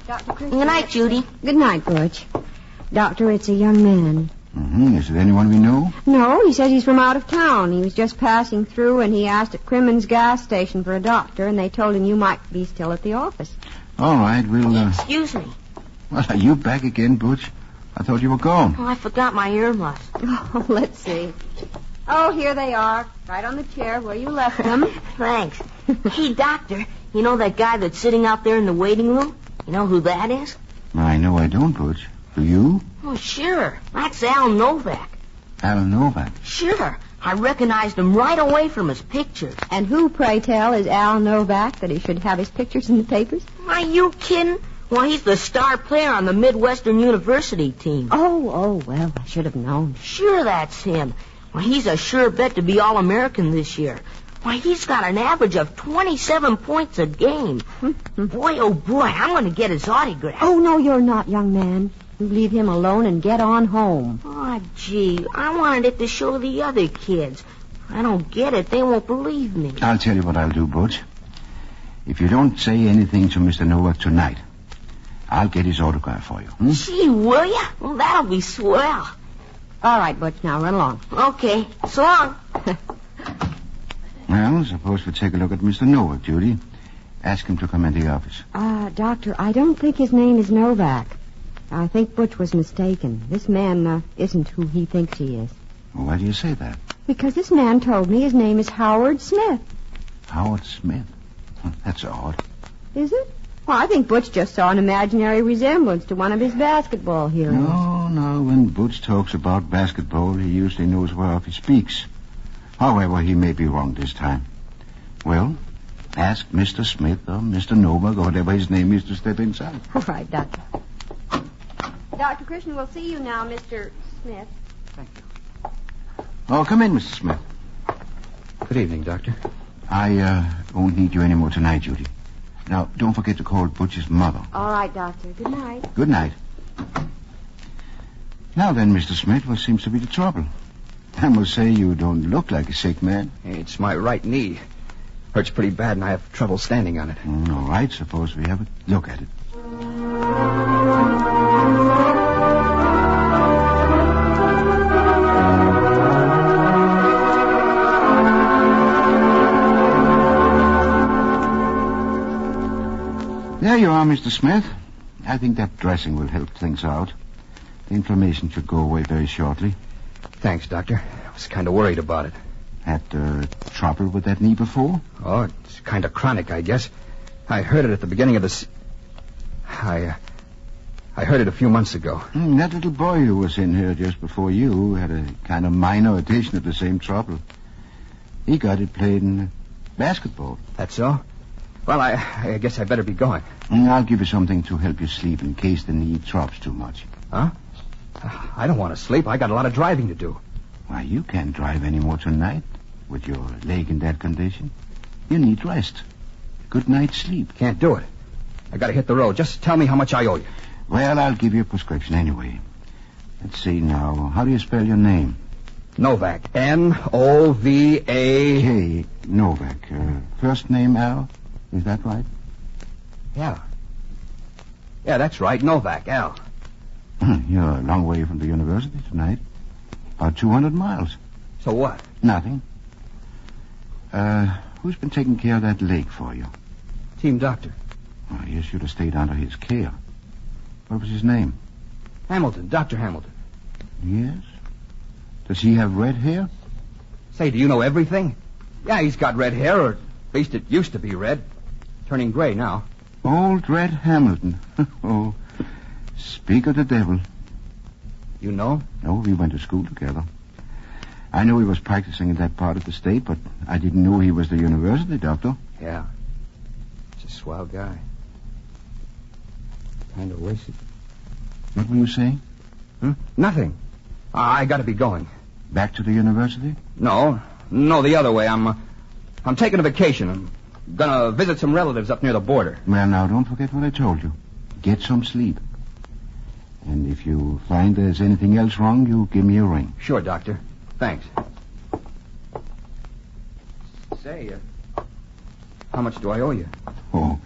Dr. Christian. Good night, Judy. Good night, Butch. Doctor, it's a young man. Mm-hmm. Is it anyone we know? No, he says he's from out of town. He was just passing through, and he asked at Crimmins gas station for a doctor, and they told him you might be still at the office. All right, we'll... Excuse me. Well, are you back again, Butch? I thought you were gone. Oh, I forgot my earmuffs. Oh, let's see. Oh, here they are, right on the chair where you left them. Thanks. Hey, Doctor, you know that guy that's sitting out there in the waiting room? You know who that is? I know I don't, Butch. Do you? Oh, sure. That's Al Novak. Al Novak? Sure. I recognized him right away from his pictures. And who, pray tell, is Al Novak that he should have his pictures in the papers? Are you kidding? Well, he's the star player on the Midwestern University team. Oh, well, I should have known. Sure, that's him. Well, he's a sure bet to be All-American this year. Why, he's got an average of 27 points a game. Boy, oh boy, I'm going to get his autograph. Oh, no, you're not, young man. You leave him alone and get on home. Oh, gee, I wanted it to show the other kids. If I don't get it, they won't believe me. I'll tell you what I'll do, Butch. If you don't say anything to Mr. Novak tonight, I'll get his autograph for you. Gee, will ya? Well, that'll be swell. All right, Butch, now run along. Okay, so long. Well, suppose we take a look at Mr. Novak, Judy. Ask him to come into the office. Doctor, I don't think his name is Novak. I think Butch was mistaken. This man isn't who he thinks he is. Well, why do you say that? Because this man told me his name is Howard Smith. Howard Smith? That's odd. Is it? Well, I think Butch just saw an imaginary resemblance to one of his basketball heroes. No. When Butch talks about basketball, he usually knows whereof he speaks. However, he may be wrong this time. Well, ask Mr. Smith or Mr. Novak or whatever his name is to step inside. All right, Doctor. Dr. Christian, we'll see you now, Mr. Smith. Thank you. Oh, come in, Mr. Smith. Good evening, Doctor. I won't need you anymore tonight, Judy. Now, don't forget to call Butch's mother. All right, Doctor. Good night. Good night. Now then, Mr. Smith, what seems to be the trouble? I must say you don't look like a sick man. It's my right knee. Hurts pretty bad, and I have trouble standing on it. All right, suppose we have a look at it. Now, Mr. Smith, I think that dressing will help things out. The inflammation should go away very shortly. Thanks, Doctor. I was kind of worried about it. Had trouble with that knee before? Oh, it's kind of chronic, I guess. I heard it at the beginning of the... I heard it a few months ago. That little boy who was in here just before you had a kind of minor edition of the same trouble. He got it playing basketball. That's so? Well, I guess I better be going. I'll give you something to help you sleep in case the knee drops too much. Huh? I don't want to sleep. I got a lot of driving to do. Why, you can't drive anymore tonight with your leg in that condition. You need rest. Good night's sleep. Can't do it. I got to hit the road. Just tell me how much I owe you. Well, I'll give you a prescription anyway. Let's see now. How do you spell your name? Novak. N-O-V-A... K. Novak. First name Al? Is that right? Yeah. Yeah, that's right. Novak, Al. You're a long way from the university tonight. About 200 miles. So what? Nothing. Who's been taking care of that leg for you? Team doctor. Well, you should have stayed under his care. What was his name? Hamilton. Dr. Hamilton. Yes? Does he have red hair? Say, do you know everything? Yeah, he's got red hair, or at least it used to be red. Turning gray now. Old Red Hamilton. Oh, speak of the devil. You know? No, we went to school together. I knew he was practicing in that part of the state, but I didn't know he was the university doctor. Yeah. He's a swell guy. Kind of wasted. What were you saying? Nothing. I got to be going. Back to the university? No, the other way. I'm taking a vacation. I'm gonna visit some relatives up near the border. Well, now, don't forget what I told you. Get some sleep. And if you find there's anything else wrong, you give me a ring. Sure, Doctor. Thanks. Say, how much do I owe you? Oh,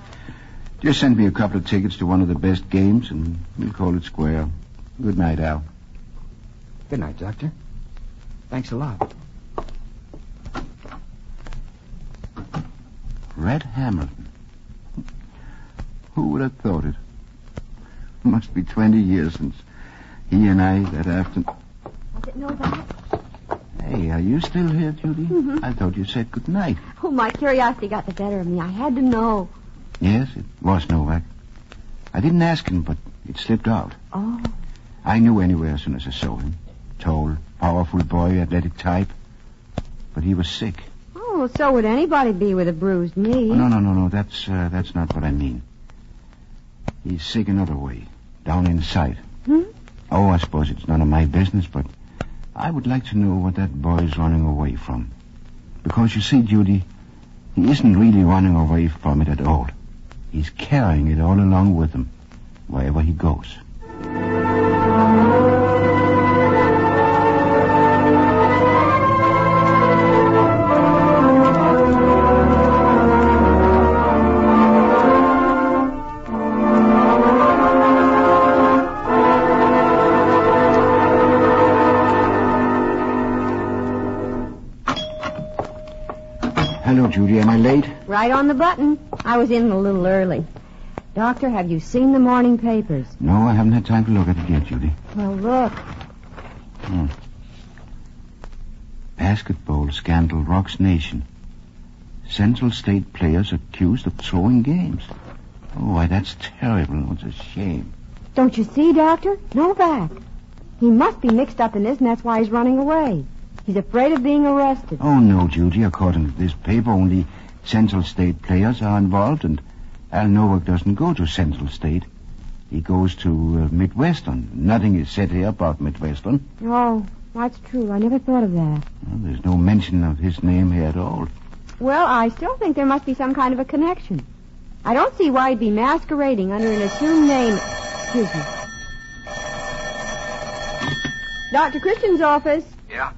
just send me a couple of tickets to one of the best games, and we'll call it square. Good night, Al. Good night, Doctor. Thanks a lot. Red Hamilton. Who would have thought it? Must be 20 years since he and I that afternoon... Was it Novak? Hey, are you still here, Judy? Mm-hmm. I thought you said good night. Oh, my curiosity got the better of me. I had to know. Yes, it was Novak. I didn't ask him, but it slipped out. Oh. I knew anyway as soon as I saw him. Tall, powerful boy, athletic type. But he was sick. Oh, so would anybody be with a bruised knee. Oh, no. That's not what I mean. He's sick another way. Down inside. Oh, I suppose it's none of my business, but I would like to know what that boy's running away from. Because you see, Judy, he isn't really running away from it at all. He's carrying it all along with him, wherever he goes. Hello, Judy. Am I late? Right on the button. I was in a little early. Doctor, have you seen the morning papers? No, I haven't had time to look at it yet, Judy. Well, look. Basketball scandal rocks nation. Central State players accused of throwing games. Oh, why, that's terrible. It's a shame. Don't you see, Doctor? Novak. He must be mixed up in this, and that's why he's running away. He's afraid of being arrested. Oh, no, Judy. According to this paper, only Central State players are involved, and Al Novak doesn't go to Central State. He goes to Midwestern. Nothing is said here about Midwestern. Oh, that's true. I never thought of that. Well, there's no mention of his name here at all. Well, I still think there must be some kind of a connection. I don't see why he'd be masquerading under an assumed name. Excuse me. Dr. Christian's office. Yeah?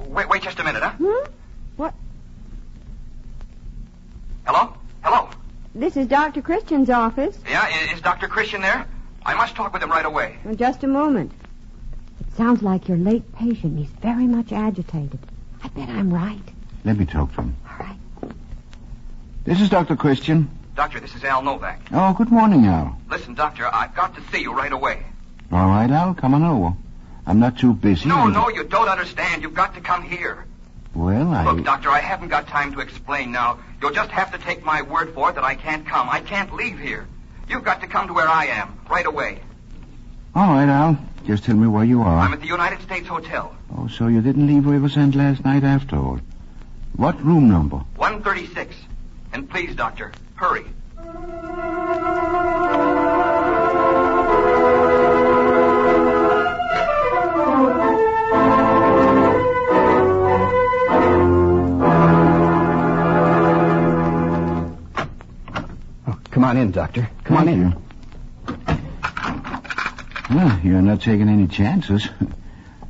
Wait just a minute, huh? What? Hello? This is Dr. Christian's office. Yeah, is Dr. Christian there? I must talk with him right away. Well, just a moment. It sounds like your late patient. He's very much agitated. I bet I'm right. Let me talk to him. All right. This is Dr. Christian. Doctor, this is Al Novak. Oh, good morning, Al. Listen, Doctor, I've got to see you right away. All right, Al, come on over. I'm not too busy. No, you don't understand. You've got to come here. Well, Look, Doctor, I haven't got time to explain now. You'll just have to take my word for it that I can't come. I can't leave here. You've got to come to where I am, right away. All right, Al. Just tell me where you are. I'm at the United States Hotel. Oh, so you didn't leave Riversend last night after all. What room number? 136. And please, Doctor, hurry. Come on in, Doctor. Come on in. Well, you're not taking any chances.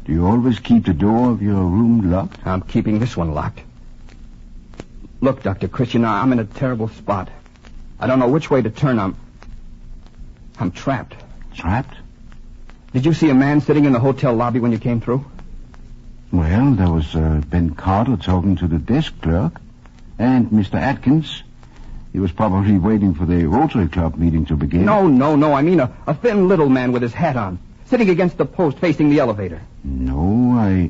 Do you always keep the door of your room locked? I'm keeping this one locked. Look, Dr. Christian, I'm in a terrible spot. I don't know which way to turn. I'm trapped. Trapped? Did you see a man sitting in the hotel lobby when you came through? Well, there was Ben Carter talking to the desk clerk. And Mr. Atkins. He was probably waiting for the Rotary Club meeting to begin. No. I mean a thin little man with his hat on, sitting against the post facing the elevator. No,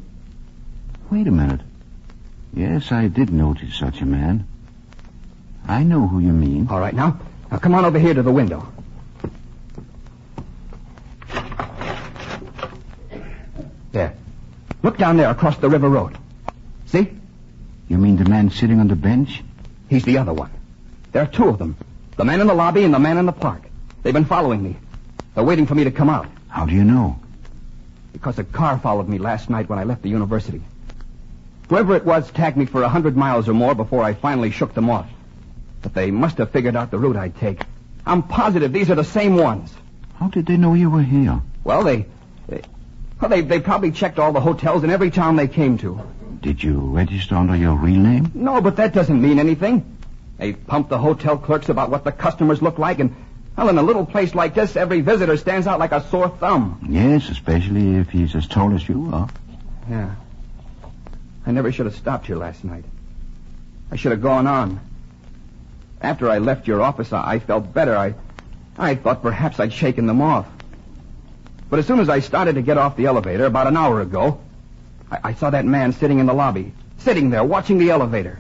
Wait a minute. Yes, I did notice such a man. I know who you mean. All right, now come on over here to the window. There. Look down there across the river road. See? You mean the man sitting on the bench? He's the other one. There are two of them. The man in the lobby and the man in the park. They've been following me. They're waiting for me to come out. How do you know? Because a car followed me last night when I left the university. Whoever it was tagged me for 100 miles or more before I finally shook them off. But they must have figured out the route I'd take. I'm positive these are the same ones. How did they know you were here? Well, they probably checked all the hotels in every town they came to. Did you register under your real name? No, but that doesn't mean anything. They pumped the hotel clerks about what the customers look like, and, well, in a little place like this, every visitor stands out like a sore thumb. Yes, especially if he's as tall as you are. Yeah. I never should have stopped here last night. I should have gone on. After I left your office, I felt better. I thought perhaps I'd shaken them off. But as soon as I started to get off the elevator, about an hour ago, I saw that man sitting in the lobby, sitting there watching the elevator.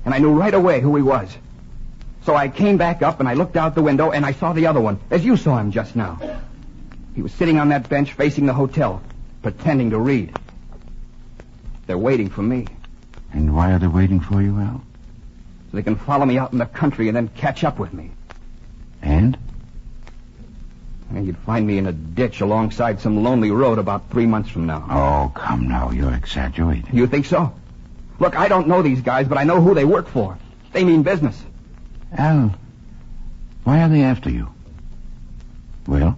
And I knew right away who he was. So I came back up and I looked out the window and I saw the other one, as you saw him just now. He was sitting on that bench facing the hotel, pretending to read. They're waiting for me. And why are they waiting for you, Al? So they can follow me out in the country and then catch up with me. And? And you'd find me in a ditch alongside some lonely road about 3 months from now. Oh, come now, you're exaggerating. You think so? Look, I don't know these guys, but I know who they work for. They mean business. Al, why are they after you? Well?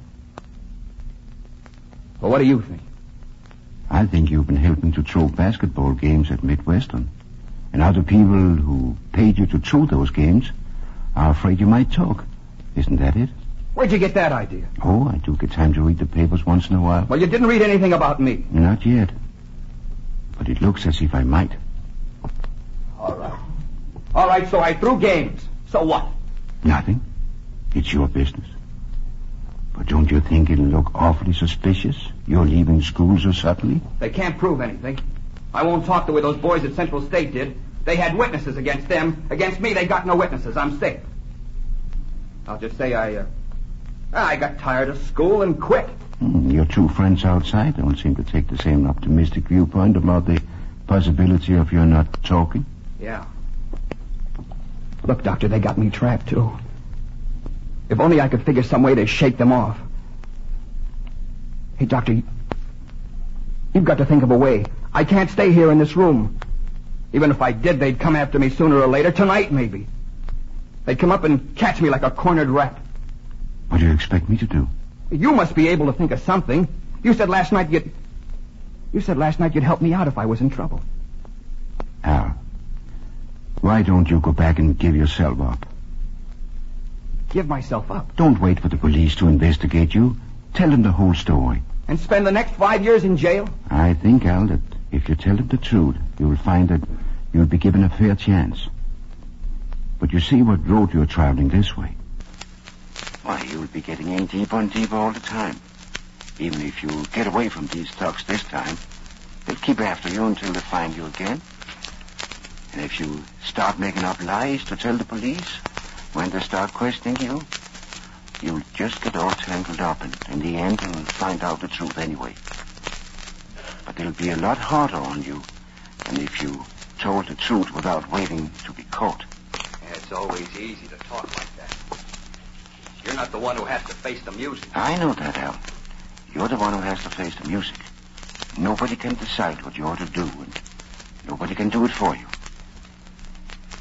Well, what do you think? I think you've been helping to throw basketball games at Midwestern. And other people who paid you to throw those games are afraid you might talk. Isn't that it? Where'd you get that idea? Oh, I do get time to read the papers once in a while. Well, you didn't read anything about me. Not yet. But it looks as if I might. All right, so I threw games. So what? Nothing. It's your business. But don't you think it'll look awfully suspicious? You're leaving school so suddenly? They can't prove anything. I won't talk the way those boys at Central State did. They had witnesses against them. Against me, they got no witnesses. I'm safe. I'll just say I got tired of school and quit. Your two friends outside don't seem to take the same optimistic viewpoint about the possibility of your not talking. Yeah. Look, Doctor, they got me trapped, too. If only I could figure some way to shake them off. Hey, Doctor, you've got to think of a way. I can't stay here in this room. Even if I did, they'd come after me sooner or later. Tonight, maybe. They'd come up and catch me like a cornered rat. What do you expect me to do? You must be able to think of something. You said last night you'd help me out if I was in trouble. Al, why don't you go back and give yourself up? Give myself up? Don't wait for the police to investigate you. Tell them the whole story. And spend the next 5 years in jail? I think, Al, that if you tell them the truth, you will find that you'll be given a fair chance. But you see what road you're traveling this way. Why, you'll be getting in deeper and deeper all the time. Even if you get away from these thugs this time, they'll keep after you until they find you again. And if you start making up lies to tell the police when they start questioning you, you'll just get all tangled up, and in the end you'll find out the truth anyway. But it'll be a lot harder on you than if you told the truth without waiting to be caught. It's always easy to talk like that. You're not the one who has to face the music. I know that, Al. You're the one who has to face the music. Nobody can decide what you ought to do, and nobody can do it for you.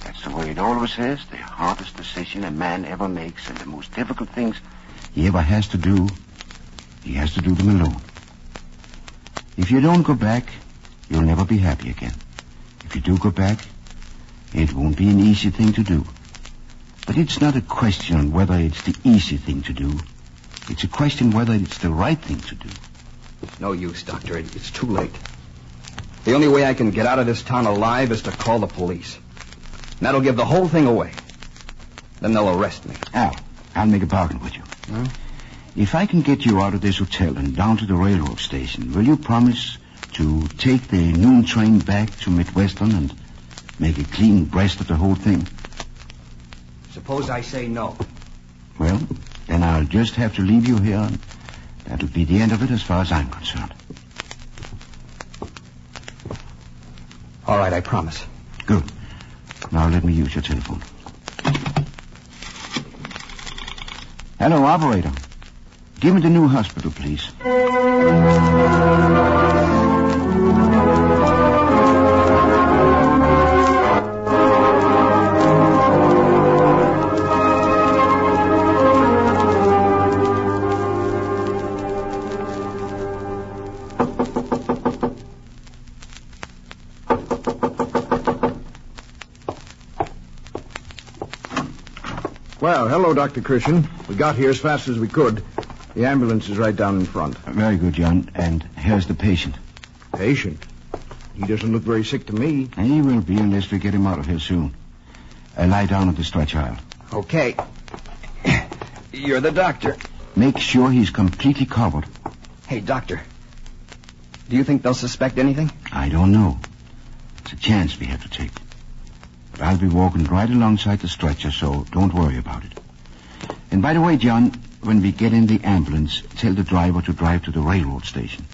That's the way it always is. The hardest decision a man ever makes and the most difficult things he ever has to do, he has to do them alone. If you don't go back, you'll never be happy again. If you do go back, it won't be an easy thing to do. But it's not a question on whether it's the easy thing to do. It's a question whether it's the right thing to do. No use, Doctor. It's too late. The only way I can get out of this town alive is to call the police. And that'll give the whole thing away. Then they'll arrest me. Al, I'll make a bargain with you. Huh? If I can get you out of this hotel and down to the railroad station, will you promise to take the noon train back to Midwestern and make a clean breast of the whole thing? Suppose I say no. Well, then I'll just have to leave you here, and that'll be the end of it as far as I'm concerned. All right, I promise. Good. Now let me use your telephone. Hello, operator. Give me the new hospital, please. Well, hello, Dr. Christian. We got here as fast as we could. The ambulance is right down in front. Very good, John. And here's the patient. Patient? He doesn't look very sick to me. And he will be unless we get him out of here soon. Lie down on the stretcher aisle. Okay. You're the doctor. Make sure he's completely covered. Hey, doctor. Do you think they'll suspect anything? I don't know. It's a chance we have to take. But I'll be walking right alongside the stretcher, so don't worry about it. And by the way, John, when we get in the ambulance, tell the driver to drive to the railroad station.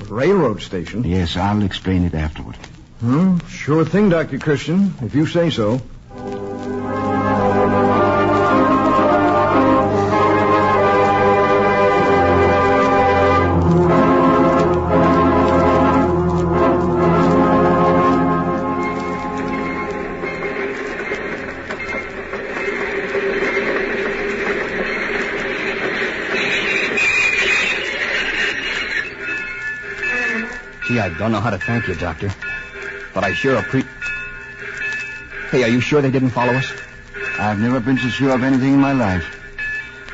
Railroad station? Yes, I'll explain it afterward. Sure thing, Dr. Christian, if you say so. Gee, I don't know how to thank you, Doctor. But I sure Hey, are you sure they didn't follow us? I've never been so sure of anything in my life.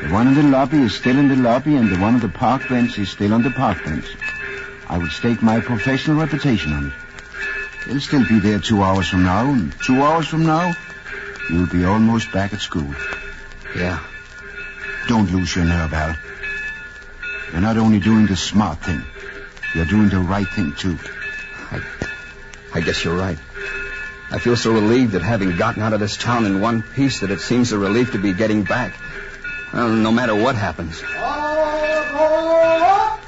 The one in the lobby is still in the lobby, and the one on the park bench is still on the park bench. I would stake my professional reputation on it. They'll still be there 2 hours from now, and 2 hours from now, you'll be almost back at school. Yeah. Don't lose your nerve, Al. You're not only doing the smart thing, you're doing the right thing, too. I guess you're right. I feel so relieved at having gotten out of this town in one piece that it seems a relief to be getting back. Well, no matter what happens.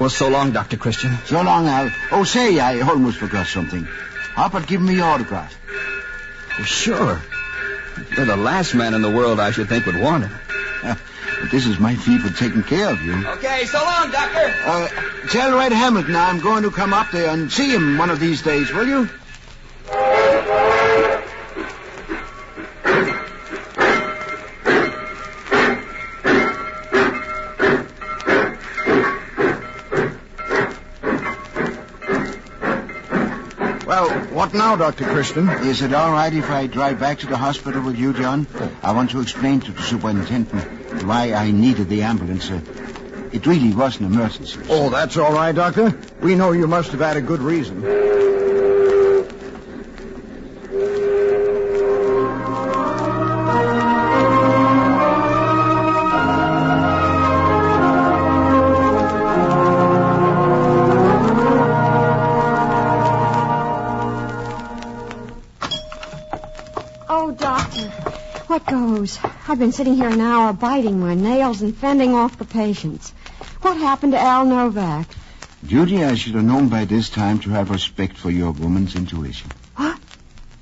Well, so long, Dr. Christian. So long, Al. Oh, say, I almost forgot something. How about giving me your autograph? Oh, sure. You're the last man in the world I should think would want it. But this is my fee for taking care of you. Okay, so long, Doctor. Tell Red Hamilton I'm going to come up there and see him one of these days, will you? Well, what now, Dr. Christian? Is it all right if I drive back to the hospital with you, John? I want to explain to the superintendent why I needed the ambulance. It really was an emergency. Oh, that's all right, Doctor. We know you must have had a good reason. news. I've been sitting here an hour biting my nails and fending off the patients. What happened to Al Novak? Judy, I should have known by this time to have respect for your woman's intuition. What?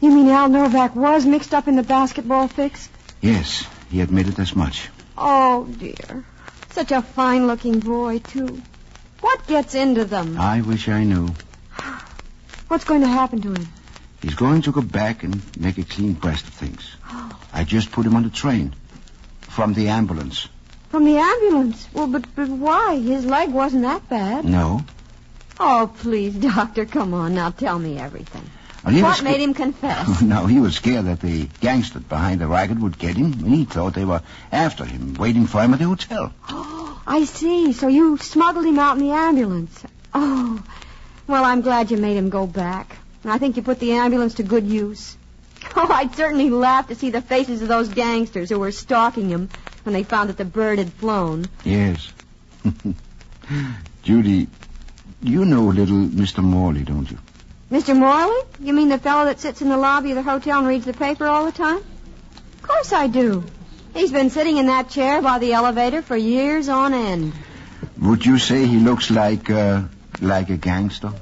You mean Al Novak was mixed up in the basketball fix? Yes, he admitted as much. Oh, dear. Such a fine-looking boy, too. What gets into them? I wish I knew. What's going to happen to him? He's going to go back and make a clean breast of things. I just put him on the train. From the ambulance. From the ambulance? Well, but why? His leg wasn't that bad. No. Oh, please, Doctor, come on. Now tell me everything. Well, what made him confess? No, he was scared that the gangster behind the racket would get him. He thought they were after him, waiting for him at the hotel. Oh, I see. So you smuggled him out in the ambulance. Oh, well, I'm glad you made him go back. I think you put the ambulance to good use. Oh, I'd certainly laugh to see the faces of those gangsters who were stalking him when they found that the bird had flown. Yes. Judy, you know little Mr. Morley, don't you? Mr. Morley? You mean the fellow that sits in the lobby of the hotel and reads the paper all the time? Of course I do. He's been sitting in that chair by the elevator for years on end. Would you say he looks like a gangster?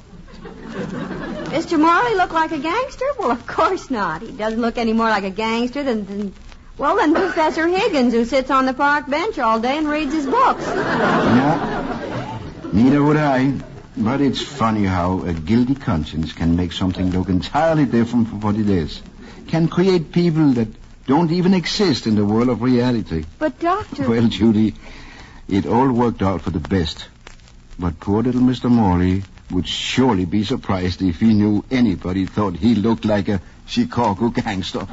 Mr. Morley look like a gangster? Well, of course not. He doesn't look any more like a gangster than Professor Higgins, who sits on the park bench all day and reads his books. No, neither would I. But it's funny how a guilty conscience can make something look entirely different from what it is. Can create people that don't even exist in the world of reality. But, Doctor... Well, Judy, it all worked out for the best. But poor little Mr. Morley would surely be surprised if he knew anybody thought he looked like a Chicago gangster.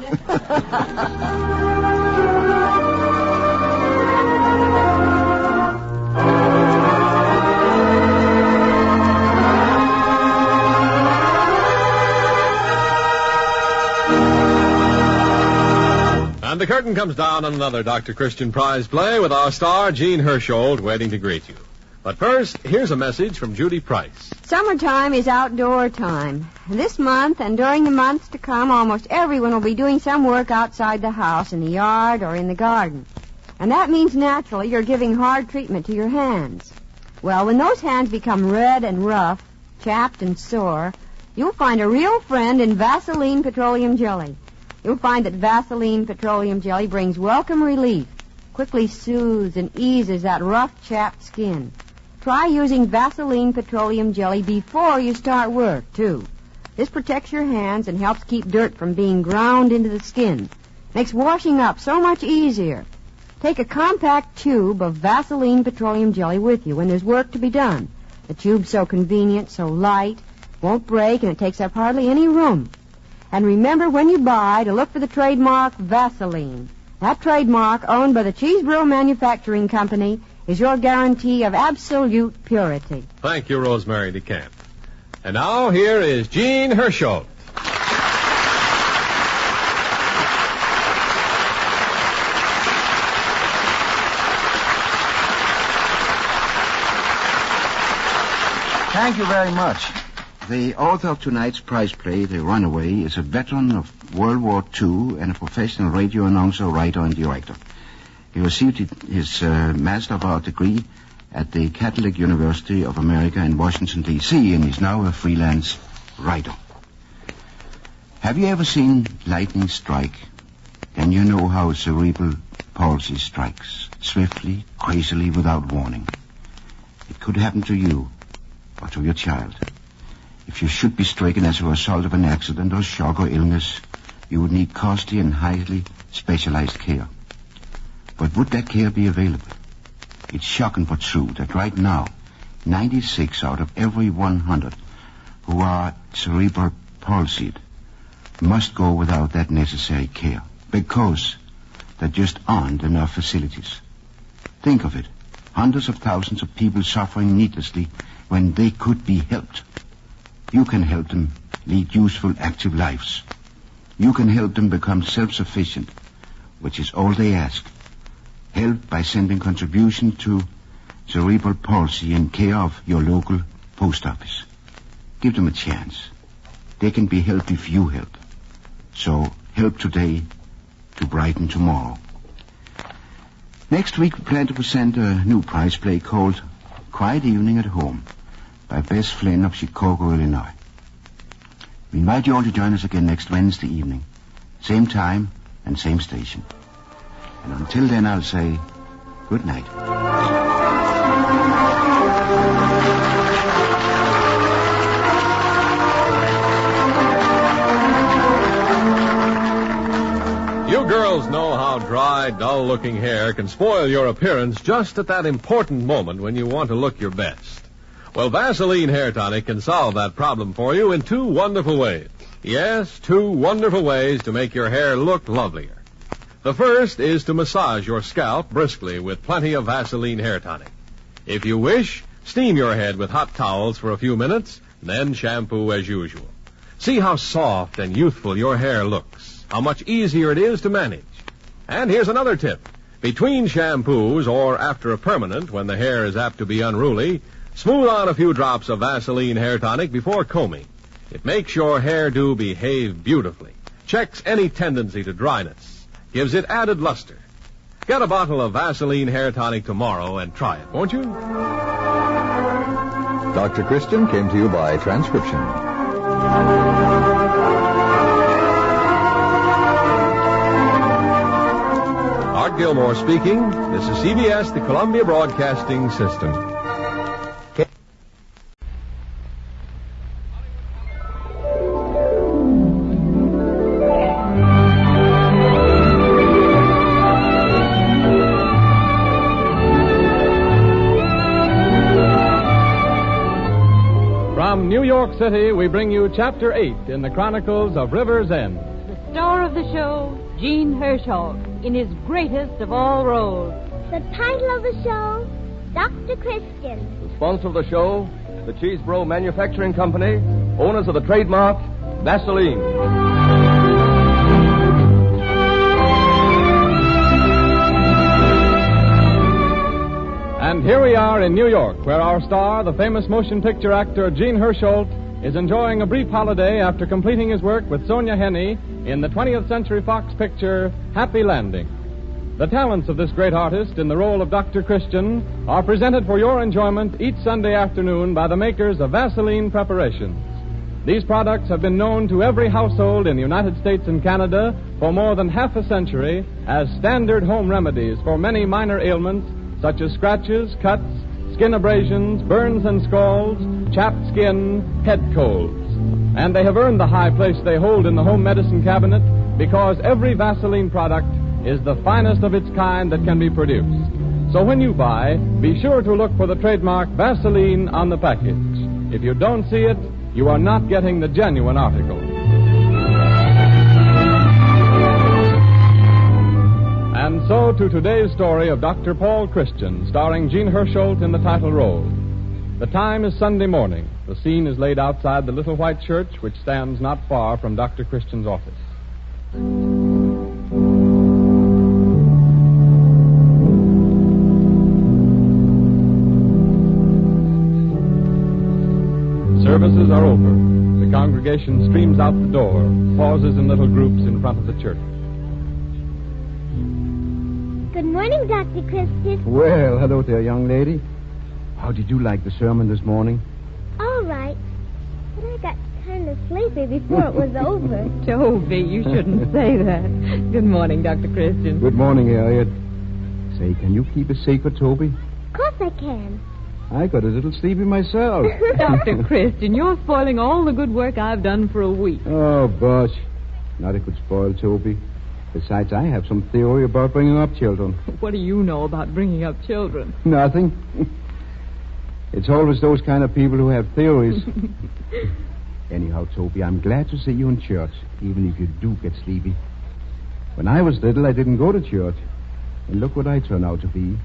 And the curtain comes down on another Dr. Christian Prize play with our star, Jean Hersholt, waiting to greet you. But first, here's a message from Judy Price. Summertime is outdoor time. This month and during the months to come, almost everyone will be doing some work outside the house, in the yard or in the garden. And that means naturally you're giving hard treatment to your hands. Well, when those hands become red and rough, chapped and sore, you'll find a real friend in Vaseline Petroleum Jelly. You'll find that Vaseline Petroleum Jelly brings welcome relief, quickly soothes and eases that rough, chapped skin. Try using Vaseline Petroleum Jelly before you start work, too. This protects your hands and helps keep dirt from being ground into the skin. Makes washing up so much easier. Take a compact tube of Vaseline Petroleum Jelly with you when there's work to be done. The tube's so convenient, so light, won't break, and it takes up hardly any room. And remember when you buy to look for the trademark Vaseline. That trademark, owned by the Cheeseboro Manufacturing Company, is your guarantee of absolute purity. Thank you, Rosemary DeCamp. And now here is Jean Hersholt. Thank you very much. The author of tonight's prize play, The Runaway, is a veteran of World War II and a professional radio announcer, writer, and director. He received his Master of Art degree at the Catholic University of America in Washington, D.C., and is now a freelance writer. Have you ever seen lightning strike? Then you know how cerebral palsy strikes, swiftly, crazily, without warning. It could happen to you or to your child. If you should be stricken as a result of an accident or shock or illness, you would need costly and highly specialized care. But would that care be available? It's shocking but true that right now, 96 out of every 100 who are cerebral palsied must go without that necessary care because there just aren't enough facilities. Think of it. Hundreds of thousands of people suffering needlessly when they could be helped. You can help them lead useful, active lives. You can help them become self-sufficient, which is all they ask. Help by sending contribution to cerebral palsy in care of your local post office. Give them a chance. They can be helped if you help. So help today to brighten tomorrow. Next week, we plan to present a new prize play called Quiet Evening at Home by Bess Flynn of Chicago, Illinois. We invite you all to join us again next Wednesday evening. Same time and same station. And until then, I'll say good night. You girls know how dry, dull-looking hair can spoil your appearance just at that important moment when you want to look your best. Well, Vaseline Hair Tonic can solve that problem for you in 2 wonderful ways. Yes, 2 wonderful ways to make your hair look lovelier. The first is to massage your scalp briskly with plenty of Vaseline Hair Tonic. If you wish, steam your head with hot towels for a few minutes, then shampoo as usual. See how soft and youthful your hair looks. How much easier it is to manage. And here's another tip. Between shampoos or after a permanent, when the hair is apt to be unruly, smooth on a few drops of Vaseline Hair Tonic before combing. It makes your hairdo behave beautifully, checks any tendency to dryness, gives it added luster. Get a bottle of Vaseline Hair Tonic tomorrow and try it, won't you? Dr. Christian came to you by transcription. Art Gilmore speaking. This is CBS, the Columbia Broadcasting System. From New York City, we bring you Chapter 8 in the Chronicles of River's End. The star of the show, Gene Herschel, in his greatest of all roles. The title of the show, Dr. Christian. The sponsor of the show, the Cheesebro Manufacturing Company, owners of the trademark Vaseline. And here we are in New York, where our star, the famous motion picture actor Gene Herschel, is enjoying a brief holiday after completing his work with Sonia Henney in the 20th Century Fox picture Happy Landing. The talents of this great artist in the role of Dr. Christian are presented for your enjoyment each Sunday afternoon by the makers of Vaseline preparations. These products have been known to every household in the United States and Canada for more than half a century as standard home remedies for many minor ailments such as scratches, cuts, skin abrasions, burns and scalds, chapped skin, head colds. And they have earned the high place they hold in the home medicine cabinet because every Vaseline product is the finest of its kind that can be produced. So when you buy, be sure to look for the trademark Vaseline on the package. If you don't see it, you are not getting the genuine article. And so to today's story of Dr. Paul Christian, starring Gene Herschel in the title role. The time is Sunday morning. The scene is laid outside the little white church, which stands not far from Dr. Christian's office. Services are over. The congregation streams out the door, pauses in little groups in front of the church. Good morning, Dr. Christian. Well, hello there, young lady. How did you like the sermon this morning? All right. But I got kind of sleepy before it was over. Toby, you shouldn't say that. Good morning, Dr. Christian. Good morning, Harriet. Say, can you keep a secret, Toby? Of course I can. I got a little sleepy myself. Dr. Christian, you're spoiling all the good work I've done for a week. Oh, bosh. Not it could spoil, Toby. Besides, I have some theory about bringing up children. What do you know about bringing up children? Nothing. It's always those kind of people who have theories. Anyhow, Toby, I'm glad to see you in church, even if you do get sleepy. When I was little, I didn't go to church. And look what I turn out to be.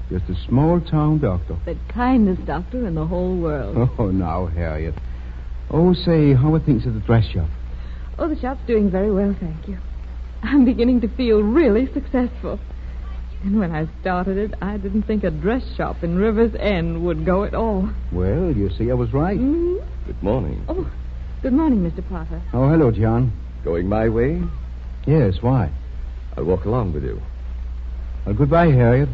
Just a small-town doctor. The kindest doctor in the whole world. Oh, now, Harriet. Oh, say, how are things at the dress shop? Oh, the shop's doing very well, thank you. I'm beginning to feel really successful. And when I started it, I didn't think a dress shop in River's End would go at all. Well, you see, I was right. Mm-hmm. Good morning. Oh, good morning, Mr. Potter. Oh, hello, John. Going my way? Yes, why? I'll walk along with you. Well, goodbye, Harriet.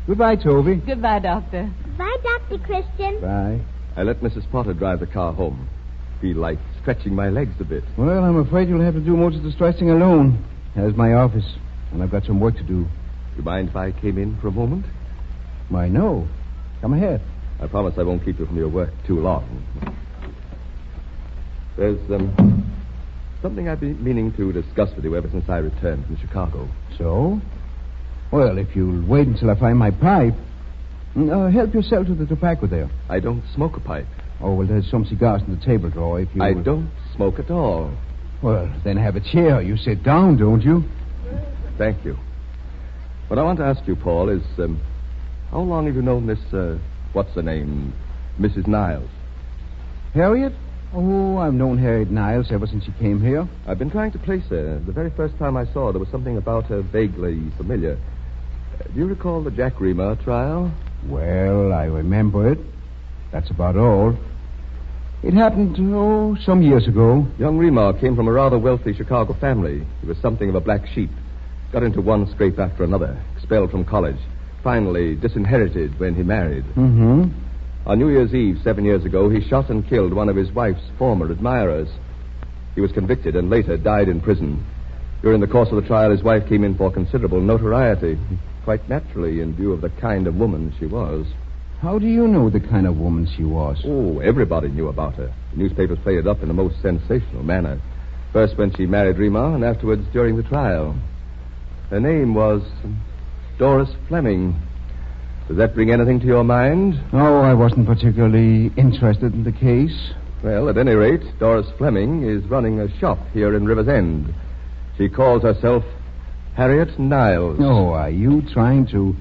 Goodbye, Toby. Goodbye, Doctor. Bye, Dr. Christian. Bye. I let Mrs. Potter drive the car home. Feel like stretching my legs a bit. Well, I'm afraid you'll have to do most of the stretching alone. There's my office, and I've got some work to do. You mind if I came in for a moment? Why, no. Come ahead. I promise I won't keep you from your work too long. There's something I've been meaning to discuss with you ever since I returned from Chicago. So? Well, if you'll wait until I find my pipe. Help yourself to the tobacco there. I don't smoke a pipe. Oh, well, there's some cigars in the table drawer if you... I don't smoke at all. Well, then have a chair. You sit down, don't you? Thank you. What I want to ask you, Paul, is how long have you known this, what's her name, Mrs. Niles? Harriet? Oh, I've known Harriet Niles ever since she came here. I've been trying to place her. The very first time I saw her, there was something about her vaguely familiar. Do you recall the Jack Rima trial? Well, I remember it. That's about all. It happened, some years ago. Young Rima came from a rather wealthy Chicago family. He was something of a black sheep. Got into one scrape after another. Expelled from college. Finally disinherited when he married. Mm-hmm. On New Year's Eve 7 years ago, he shot and killed one of his wife's former admirers. He was convicted and later died in prison. During the course of the trial, his wife came in for considerable notoriety. Quite naturally, in view of the kind of woman she was. How do you know the kind of woman she was? Oh, everybody knew about her. The newspapers played it up in the most sensational manner. First when she married Rima, and afterwards during the trial. Her name was Doris Fleming. Does that bring anything to your mind? Oh, I wasn't particularly interested in the case. Well, at any rate, Doris Fleming is running a shop here in River's End. She calls herself Harriet Niles. Oh, are you trying to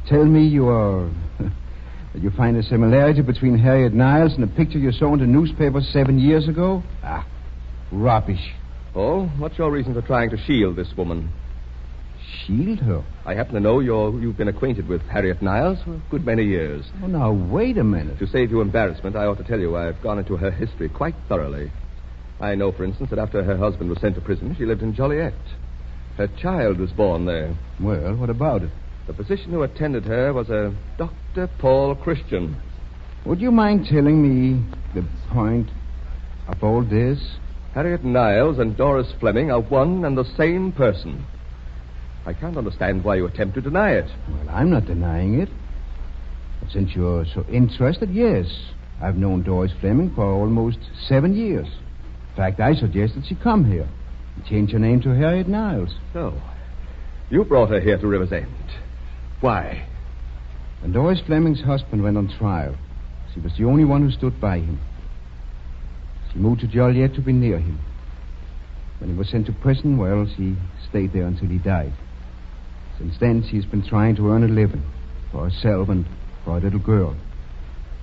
tell me that you find a similarity between Harriet Niles and a picture you saw in the newspaper 7 years ago? Ah, rubbish. Oh, what's your reason for trying to shield this woman? Shield her? I happen to know you've been acquainted with Harriet Niles for a good many years. Oh, now, wait a minute. To save you embarrassment, I ought to tell you I've gone into her history quite thoroughly. I know, for instance, that after her husband was sent to prison, she lived in Joliet. Her child was born there. Well, what about it? The physician who attended her was a Dr. Paul Christian. Would you mind telling me the point of all this? Harriet Niles and Doris Fleming are one and the same person. I can't understand why you attempt to deny it. Well, I'm not denying it. But since you're so interested, yes. I've known Doris Fleming for almost 7 years. In fact, I suggested she come here and change her name to Harriet Niles. So, you brought her here to River's End. Why? When Doris Fleming's husband went on trial, she was the only one who stood by him. She moved to Joliet to be near him. When he was sent to prison, well, she stayed there until he died. Since then, she's been trying to earn a living for herself and for a little girl.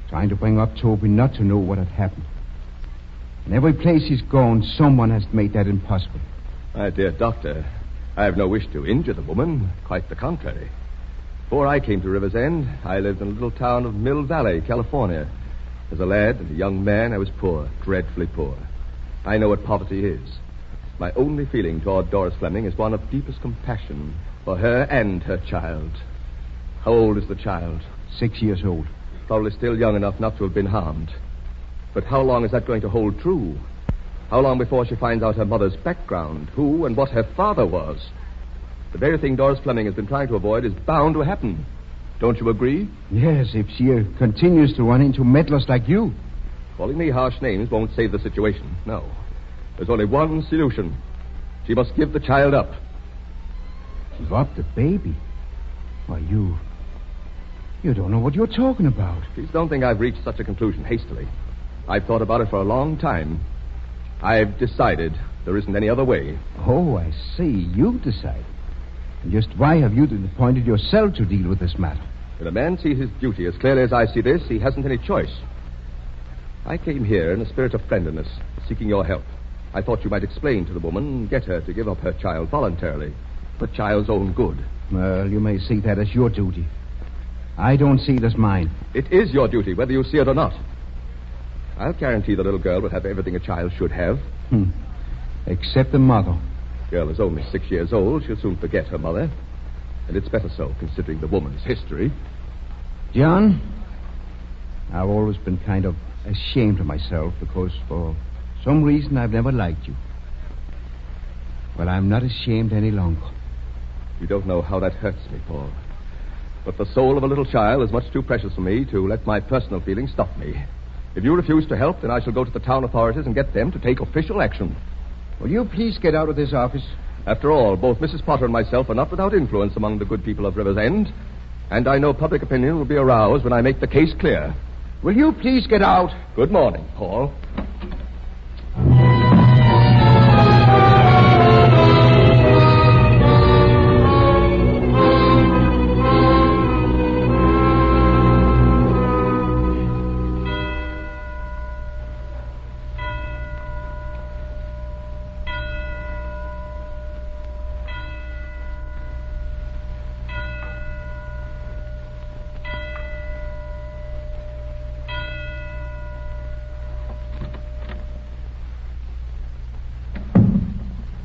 Trying to bring up Toby not to know what had happened. In every place he's gone, someone has made that impossible. My dear doctor, I have no wish to injure the woman. Quite the contrary. Before I came to River's End, I lived in a little town of Mill Valley, California. As a lad and a young man, I was poor, dreadfully poor. I know what poverty is. My only feeling toward Doris Fleming is one of deepest compassion for her and her child. How old is the child? 6 years old. Probably still young enough not to have been harmed. But how long is that going to hold true? How long before she finds out her mother's background, who and what her father was? The very thing Doris Fleming has been trying to avoid is bound to happen. Don't you agree? Yes, if she continues to run into meddlers like you. Calling me harsh names won't save the situation, no. There's only one solution. She must give the child up. Give up the baby? Why, you don't know what you're talking about. Please don't think I've reached such a conclusion hastily. I've thought about it for a long time. I've decided there isn't any other way. Oh, I see. You've decided. And just why have you appointed yourself to deal with this matter? When a man sees his duty as clearly as I see this, he hasn't any choice. I came here in a spirit of friendliness, seeking your help. I thought you might explain to the woman and get her to give up her child voluntarily, for the child's own good. Well, you may see that as your duty. I don't see it as mine. It is your duty, whether you see it or not. I'll guarantee the little girl will have everything a child should have. Except the mother. Girl is only 6 years old. She'll soon forget her mother. And it's better so, considering the woman's history. John, I've always been kind of ashamed of myself because for some reason I've never liked you. Well, I'm not ashamed any longer. You don't know how that hurts me, Paul. But the soul of a little child is much too precious for me to let my personal feelings stop me. If you refuse to help, then I shall go to the town authorities and get them to take official action. Will you please get out of this office? After all, both Mrs. Potter and myself are not without influence among the good people of River's End, and I know public opinion will be aroused when I make the case clear. Will you please get out? Good morning, Paul.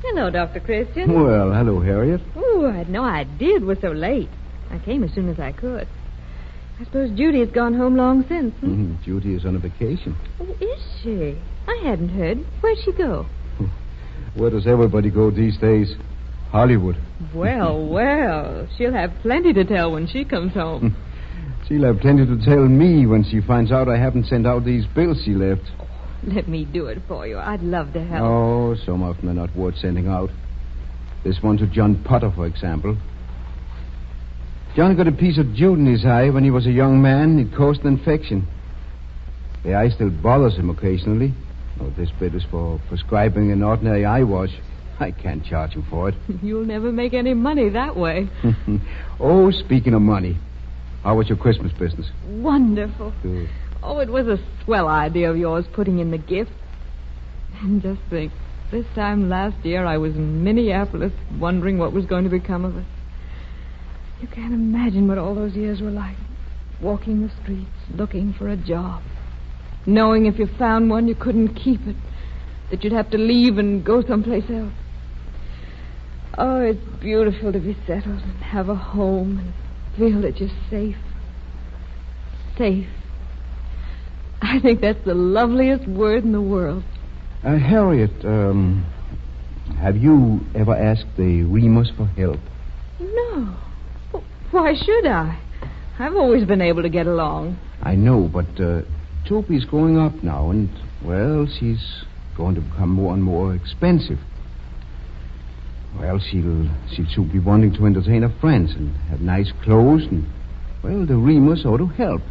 Hello, Dr. Christian. Well, hello, Harriet. Oh, I had no idea it was so late. I came as soon as I could. I suppose Judy has gone home long since. Judy is on a vacation. Oh, is she? I hadn't heard. Where'd she go? Where does everybody go these days? Hollywood. Well, she'll have plenty to tell when she comes home. She'll have plenty to tell me when she finds out I haven't sent out these bills she left. Let me do it for you. I'd love to help. Oh, some of them are not worth sending out. This one to John Potter, for example. John got a piece of jute in his eye when he was a young man. It caused an infection. The eye still bothers him occasionally. Oh, this bit is for prescribing an ordinary eye wash. I can't charge him for it. You'll never make any money that way. Oh, speaking of money, how was your Christmas business? Wonderful. Good. Oh, it was a swell idea of yours putting in the gift. And just think, this time last year I was in Minneapolis wondering what was going to become of us. You can't imagine what all those years were like. Walking the streets, looking for a job. Knowing if you found one, you couldn't keep it. That you'd have to leave and go someplace else. Oh, it's beautiful to be settled and have a home and feel that you're safe. Safe. I think that's the loveliest word in the world. Harriet, have you ever asked the Remus for help? No. Why should I? I've always been able to get along. I know, but Toby's growing up now, and, well, she's going to become more and more expensive. Well, she'll soon be wanting to entertain her friends and have nice clothes, and, well, the Remus ought to help.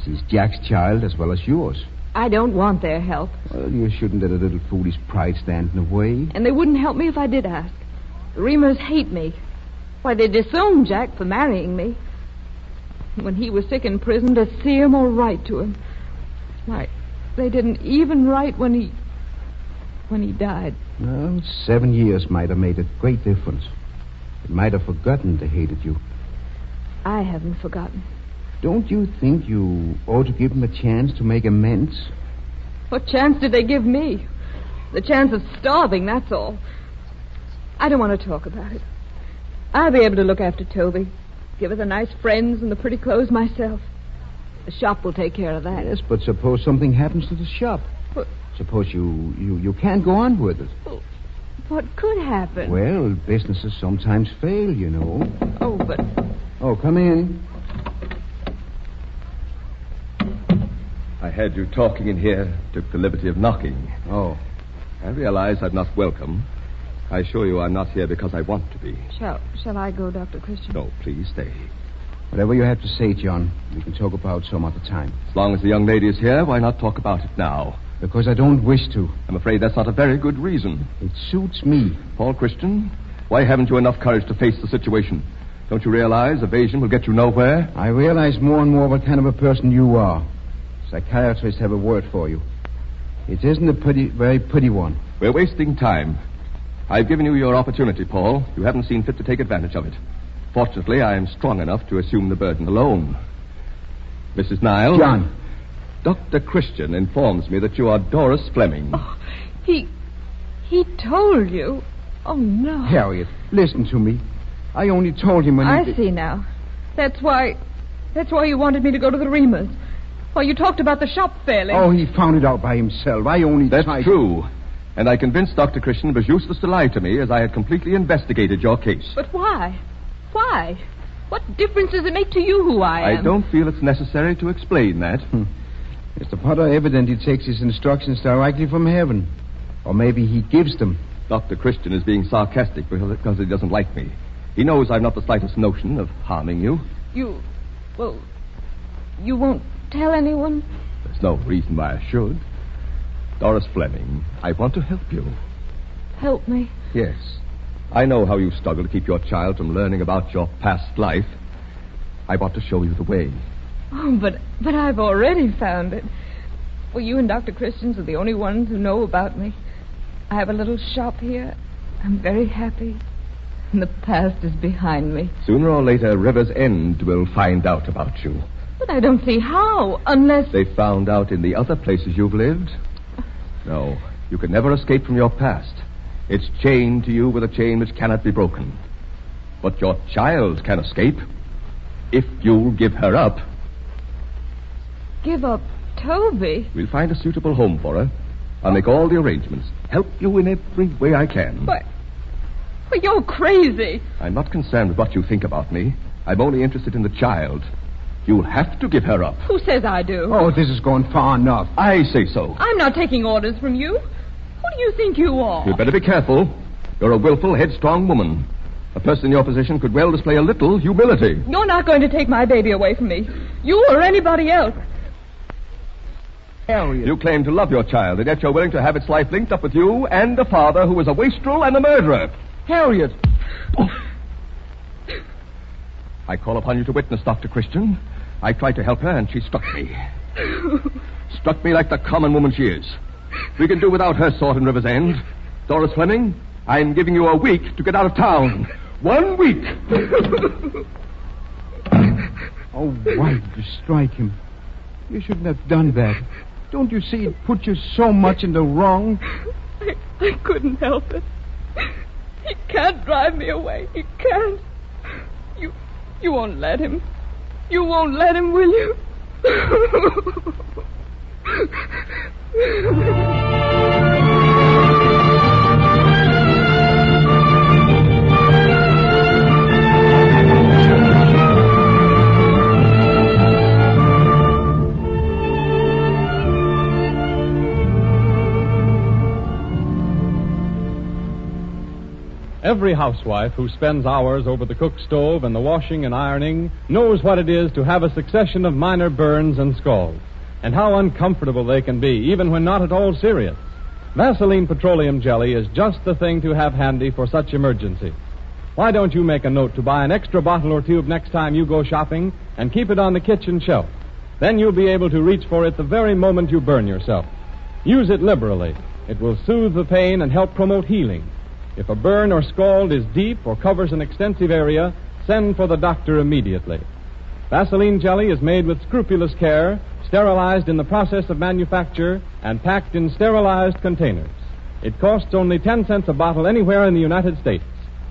She's Jack's child as well as yours. I don't want their help. Well, you shouldn't let a little foolish pride stand in the way. And they wouldn't help me if I did ask. The Remus hate me. Why, they disowned Jack for marrying me. When he was sick in prison, to see him or write to him. Why, they didn't even write when he died. Well, 7 years might have made a great difference. They might have forgotten they hated you. I haven't forgotten. Don't you think you ought to give them a chance to make amends? What chance did they give me? The chance of starving, that's all. I don't want to talk about it. I'll be able to look after Toby. Give her the nice friends and the pretty clothes myself. The shop will take care of that. Yes, but suppose something happens to the shop. What? Suppose you can't go on with it. Well, what could happen? Well, businesses sometimes fail, you know. Oh, but... Oh, come in. I had you talking in here, took the liberty of knocking. Oh. I realize I'm not welcome. I assure you I'm not here because I want to be. Shall I go, Dr. Christian? No, please stay. Whatever you have to say, John, we can talk about some other time. As long as the young lady is here, why not talk about it now? Because I don't wish to. I'm afraid that's not a very good reason. It suits me. Paul Christian, why haven't you enough courage to face the situation? Don't you realize evasion will get you nowhere? I realize more and more what kind of a person you are. Psychiatrists have a word for you. It isn't a very pretty one. We're wasting time. I've given you your opportunity, Paul. You haven't seen fit to take advantage of it. Fortunately, I am strong enough to assume the burden alone. Mrs. Nile. John. Dr. Christian informs me that you are Doris Fleming. Oh, he told you. Oh, no. Harriet, listen to me. I only told him when I see now. That's why you wanted me to go to the Reamers. Why, you talked about the shop failing. Oh, he found it out by himself. I only That's tried... true. And I convinced Dr. Christian it was useless to lie to me, as I had completely investigated your case. But why? Why? What difference does it make to you who I am? I don't feel it's necessary to explain that. Mr. Potter evidently takes his instructions directly from heaven. Or maybe he gives them. Dr. Christian is being sarcastic because he doesn't like me. He knows I've not the slightest notion of harming you. You won't tell anyone? There's no reason why I should. Doris Fleming, I want to help you. Help me? Yes. I know how you struggle to keep your child from learning about your past life. I want to show you the way. Oh, but I've already found it. Well, you and Dr. Christians are the only ones who know about me. I have a little shop here. I'm very happy. And the past is behind me. Sooner or later, River's End will find out about you. But I don't see how, unless... They found out in the other places you've lived. No, you can never escape from your past. It's chained to you with a chain which cannot be broken. But your child can escape if you'll give her up. Give up Toby? We'll find a suitable home for her. I'll make all the arrangements. Help you in every way I can. But you're crazy. I'm not concerned with what you think about me. I'm only interested in the child. You'll have to give her up. Who says I do? Oh, this is going far enough. I say so. I'm not taking orders from you. Who do you think you are? You'd better be careful. You're a willful, headstrong woman. A person in your position could well display a little humility. You're not going to take my baby away from me. You or anybody else. Harriet. You claim to love your child, and yet you're willing to have its life linked up with you and a father who is a wastrel and a murderer. Harriet. I call upon you to witness, Dr. Christian. I tried to help her, and she struck me. Struck me like the common woman she is. We can do without her sort in River's End. Doris Fleming, I'm giving you a week to get out of town. 1 week. Oh, why did you strike him? You shouldn't have done that. Don't you see it put you so much in the wrong? I couldn't help it. He can't drive me away. He can't. You won't let him. You won't let him, will you? Every housewife who spends hours over the cook stove and the washing and ironing knows what it is to have a succession of minor burns and scalds, and how uncomfortable they can be, even when not at all serious. Vaseline petroleum jelly is just the thing to have handy for such emergencies. Why don't you make a note to buy an extra bottle or tube next time you go shopping and keep it on the kitchen shelf? Then you'll be able to reach for it the very moment you burn yourself. Use it liberally. It will soothe the pain and help promote healing. If a burn or scald is deep or covers an extensive area, send for the doctor immediately. Vaseline jelly is made with scrupulous care, sterilized in the process of manufacture, and packed in sterilized containers. It costs only 10 cents a bottle anywhere in the United States,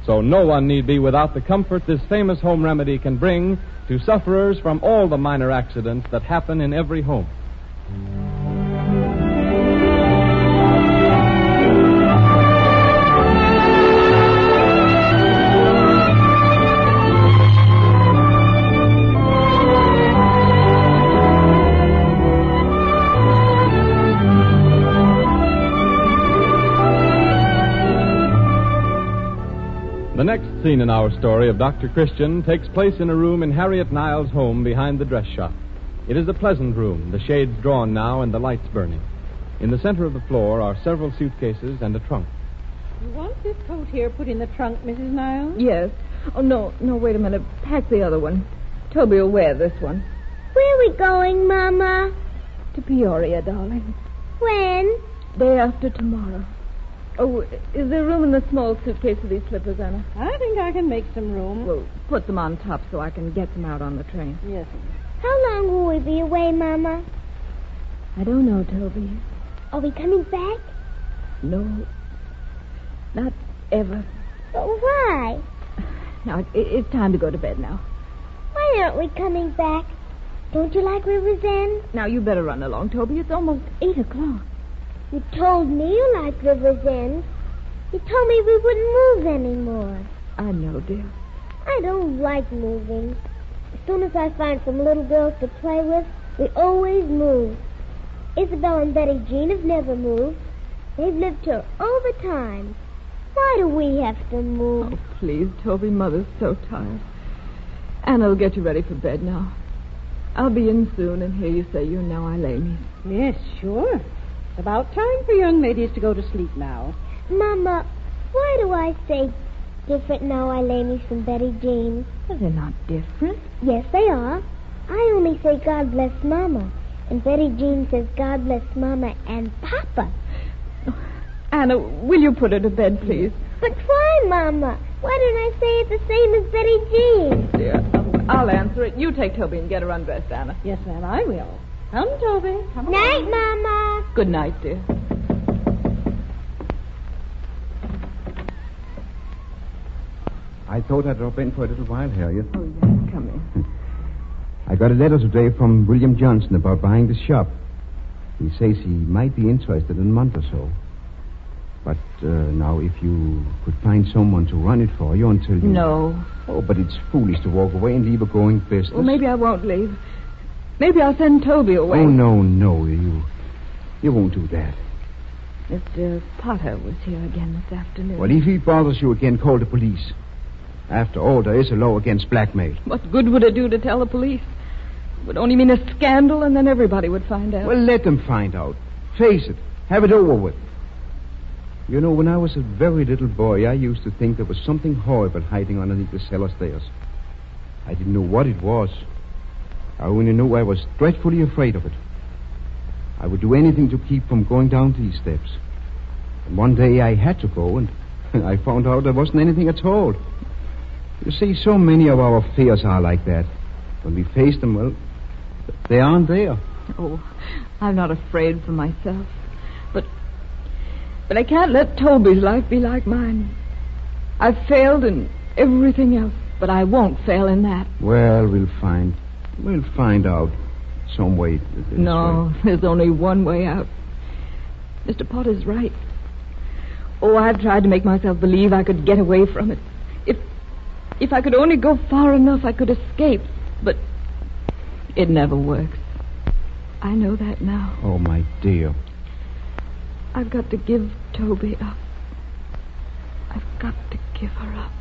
so no one need be without the comfort this famous home remedy can bring to sufferers from all the minor accidents that happen in every home. The next scene in our story of Dr. Christian takes place in a room in Harriet Niles' home behind the dress shop. It is a pleasant room, the shades drawn now and the lights burning. In the center of the floor are several suitcases and a trunk. You want this coat here put in the trunk, Mrs. Niles? Yes. Oh, no, wait a minute. Pack the other one. Toby will wear this one. Where are we going, Mama? To Peoria, darling. When? Day after tomorrow. Oh, is there room in the small suitcase for these slippers, Anna? I think I can make some room. Well, put them on top so I can get them out on the train. Yes. How long will we be away, Mama? I don't know, Toby. Are we coming back? No. Not ever. But why? Now, it's time to go to bed now. Why aren't we coming back? Don't you like River's End? Now, you better run along, Toby. It's almost 8 o'clock. You told me you liked River's End. You told me we wouldn't move anymore. I know, dear. I don't like moving. As soon as I find some little girls to play with, we always move. Isabel and Betty Jean have never moved. They've lived here all the time. Why do we have to move? Oh, please, Toby. Mother's so tired. Anna will get you ready for bed now. I'll be in soon and hear you say you're now Eileen. Yes, sure. It's about time for young ladies to go to sleep now. Mama, why do I say different now, Eileen, from Betty Jean? Well, they're not different. Yes, they are. I only say God bless Mama. And Betty Jean says God bless Mama and Papa. Anna, will you put her to bed, please? But why, Mama? Why don't I say it the same as Betty Jean? Dear, I'll answer it. You take Toby and get her undressed, Anna. Yes, ma'am, I will. Come, Toby. Come Night, on. Mama. Good night, dear. I thought I'd drop in for a little while, Harriet. Oh, yes, come in. I got a letter today from William Johnson about buying the shop. He says he might be interested in a month or so. But now, if you could find someone to run it for you until you... No. Oh, but it's foolish to walk away and leave a going business. Well, maybe I won't leave. Maybe I'll send Toby away. Oh, no. You won't do that. Mr. Potter was here again this afternoon. Well, if he bothers you again, call the police. After all, there is a law against blackmail. What good would it do to tell the police? It would only mean a scandal, and then everybody would find out. Well, let them find out. Face it. Have it over with. You know, when I was a very little boy, I used to think there was something horrible hiding underneath the cellar stairs. I didn't know what it was. I only knew I was dreadfully afraid of it. I would do anything to keep from going down these steps. And one day I had to go, and I found out there wasn't anything at all. You see, so many of our fears are like that. When we face them, well, they aren't there. Oh, I'm not afraid for myself. But I can't let Toby's life be like mine. I've failed in everything else, but I won't fail in that. Well, we'll find out some way. No, there's only one way out. Mr. Potter's right. Oh, I've tried to make myself believe I could get away from it. If I could only go far enough, I could escape. But it never works. I know that now. Oh, my dear. I've got to give Toby up. I've got to give her up.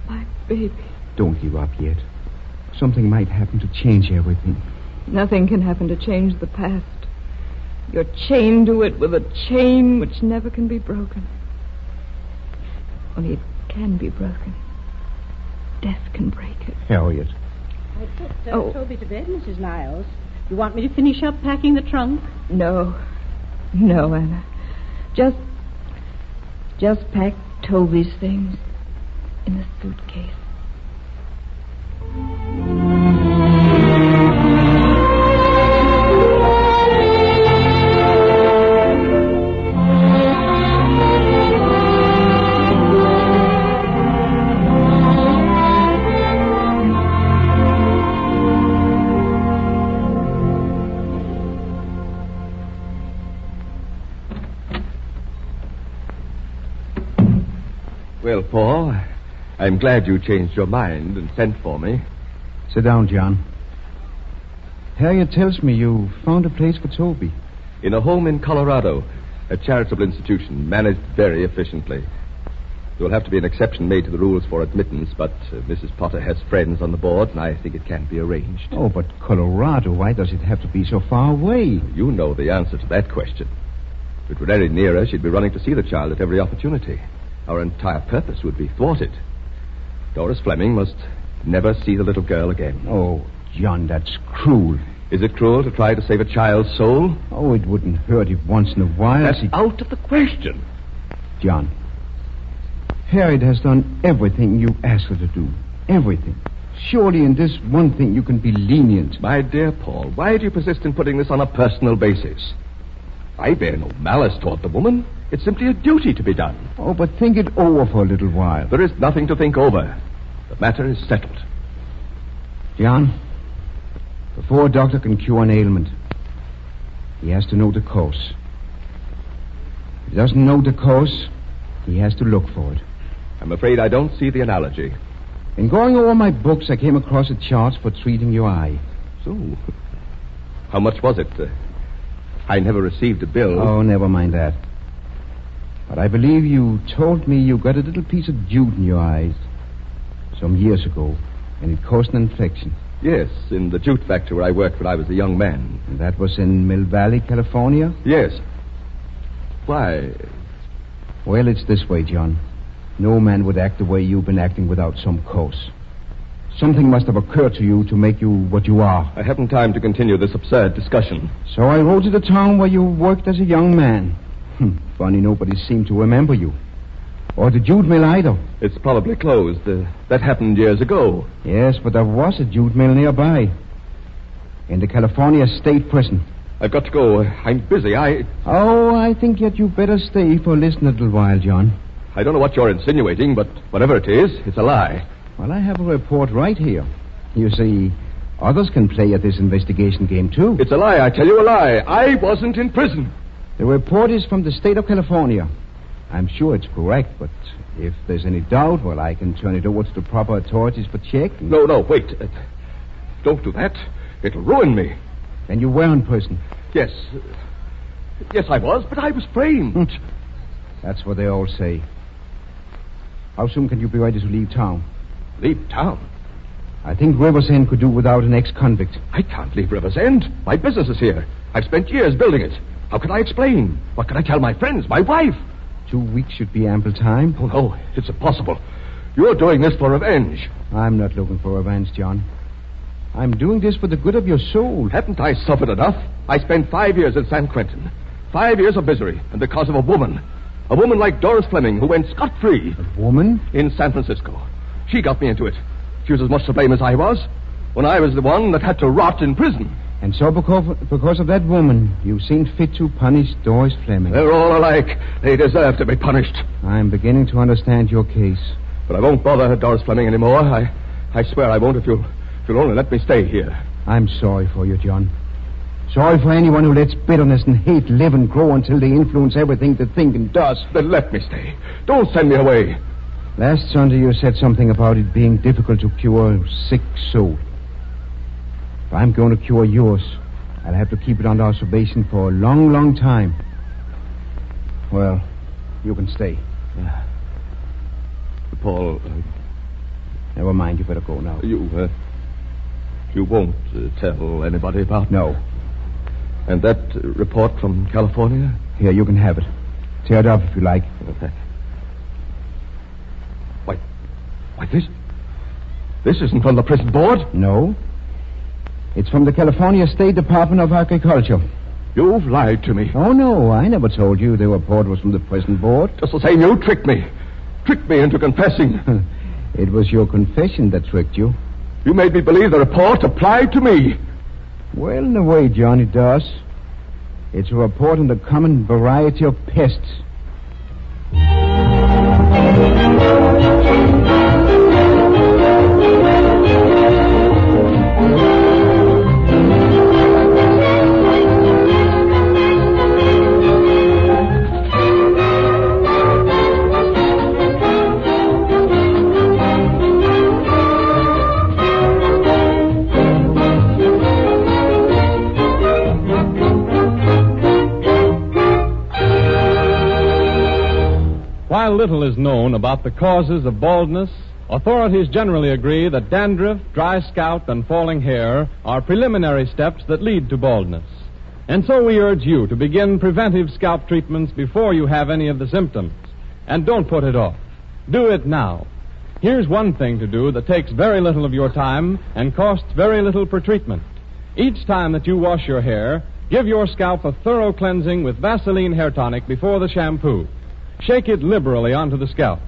My baby. Don't give up yet. Something might happen to change everything. Nothing can happen to change the past. You're chained to it with a chain which never can be broken. Only it can be broken. Death can break it. Harriet. I put Toby to bed, Mrs. Niles. You want me to finish up packing the trunk? No, Anna. Just pack Toby's things in the suitcase. Well, Paul, I'm glad you changed your mind and sent for me. Sit down, John. Harriet tells me you found a place for Toby. In a home in Colorado, a charitable institution managed very efficiently. There will have to be an exception made to the rules for admittance, but Mrs. Potter has friends on the board, and I think it can be arranged. Oh, but Colorado, why does it have to be so far away? You know the answer to that question. If it were any nearer, she'd be running to see the child at every opportunity. Our entire purpose would be thwarted. Doris Fleming must never see the little girl again. Oh, John, that's cruel. Is it cruel to try to save a child's soul? Oh, it wouldn't hurt if once in a while... That's out of the question. John, Harriet has done everything you asked her to do. Everything. Surely in this one thing you can be lenient. My dear Paul, why do you persist in putting this on a personal basis? I bear no malice toward the woman. It's simply a duty to be done. Oh, but think it over for a little while. There is nothing to think over. The matter is settled. John, before a doctor can cure an ailment, he has to know the cause. If he doesn't know the cause, he has to look for it. I'm afraid I don't see the analogy. In going over my books, I came across a chart for treating your eye. So, how much was it? I never received a bill. Oh, never mind that. But I believe you told me you got a little piece of jute in your eyes some years ago, and it caused an infection. Yes, in the jute factory where I worked when I was a young man. And that was in Mill Valley, California? Yes. Why? Well, it's this way, John. No man would act the way you've been acting without some cause. Something must have occurred to you to make you what you are. I haven't time to continue this absurd discussion. So I rode to the town where you worked as a young man. Funny nobody seemed to remember you. Or the jute mill either. It's probably closed. That happened years ago. Yes, but there was a jute mill nearby. In the California State Prison. I've got to go. I'm busy. Oh, I think yet you better stay for a little while, John. I don't know what you're insinuating, but whatever it is, it's a lie. Well, I have a report right here. You see, others can play at this investigation game, too. It's a lie, I tell you, a lie. I wasn't in prison. The report is from the state of California. I'm sure it's correct, but if there's any doubt, well, I can turn it over to the proper authorities for check. No, wait. Don't do that. It'll ruin me. Then you were in prison? Yes. Yes, I was, but I was framed. That's what they all say. How soon can you be ready to leave town? Leave town? I think River's End could do without an ex-convict. I can't leave River's End. My business is here. I've spent years building it. How can I explain? What can I tell my friends, my wife? 2 weeks should be ample time. Oh, no, it's impossible. You're doing this for revenge. I'm not looking for revenge, John. I'm doing this for the good of your soul. Haven't I suffered enough? I spent 5 years in San Quentin. 5 years of misery, and because of a woman. A woman like Doris Fleming, who went scot-free. A woman? In San Francisco. She got me into it. She was as much to blame as I was, when I was the one that had to rot in prison. And so because of that woman, you seemed fit to punish Doris Fleming. They're all alike. They deserve to be punished. I'm beginning to understand your case. But I won't bother Doris Fleming anymore. I swear I won't if you'll only let me stay here. I'm sorry for you, John. Sorry for anyone who lets bitterness and hate live and grow until they influence everything they think and does. Then let me stay. Don't send me away. Last Sunday you said something about it being difficult to cure a sick soul. If I'm going to cure yours, I'll have to keep it under observation for a long, long time. Well, you can stay. Paul... Never mind, you better go now. You won't tell anybody about... No. And that report from California? Here, you can have it. Tear it up if you like. Okay. Why, this isn't from the prison board? No. It's from the California State Department of Agriculture. You've lied to me. Oh, no, I never told you the report was from the prison board. Just the same, you tricked me. Tricked me into confessing. It was your confession that tricked you. You made me believe the report applied to me. Well, in a way, John, it does. It's a report on the common variety of pests. While little is known about the causes of baldness, authorities generally agree that dandruff, dry scalp, and falling hair are preliminary steps that lead to baldness. And so we urge you to begin preventive scalp treatments before you have any of the symptoms. And don't put it off. Do it now. Here's one thing to do that takes very little of your time and costs very little per treatment. Each time that you wash your hair, give your scalp a thorough cleansing with Vaseline hair tonic before the shampoo. Shake it liberally onto the scalp.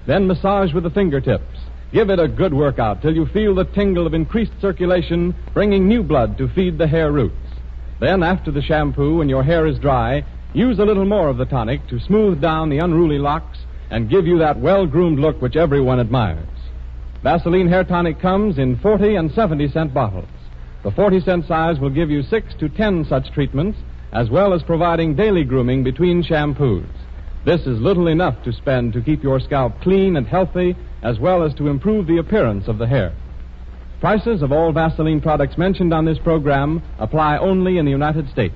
Then massage with the fingertips. Give it a good workout till you feel the tingle of increased circulation, bringing new blood to feed the hair roots. Then, after the shampoo and your hair is dry, use a little more of the tonic to smooth down the unruly locks and give you that well-groomed look which everyone admires. Vaseline Hair Tonic comes in 40 and 70-cent bottles. The 40-cent size will give you 6 to 10 such treatments, as well as providing daily grooming between shampoos. This is little enough to spend to keep your scalp clean and healthy, as well as to improve the appearance of the hair. Prices of all Vaseline products mentioned on this program apply only in the United States.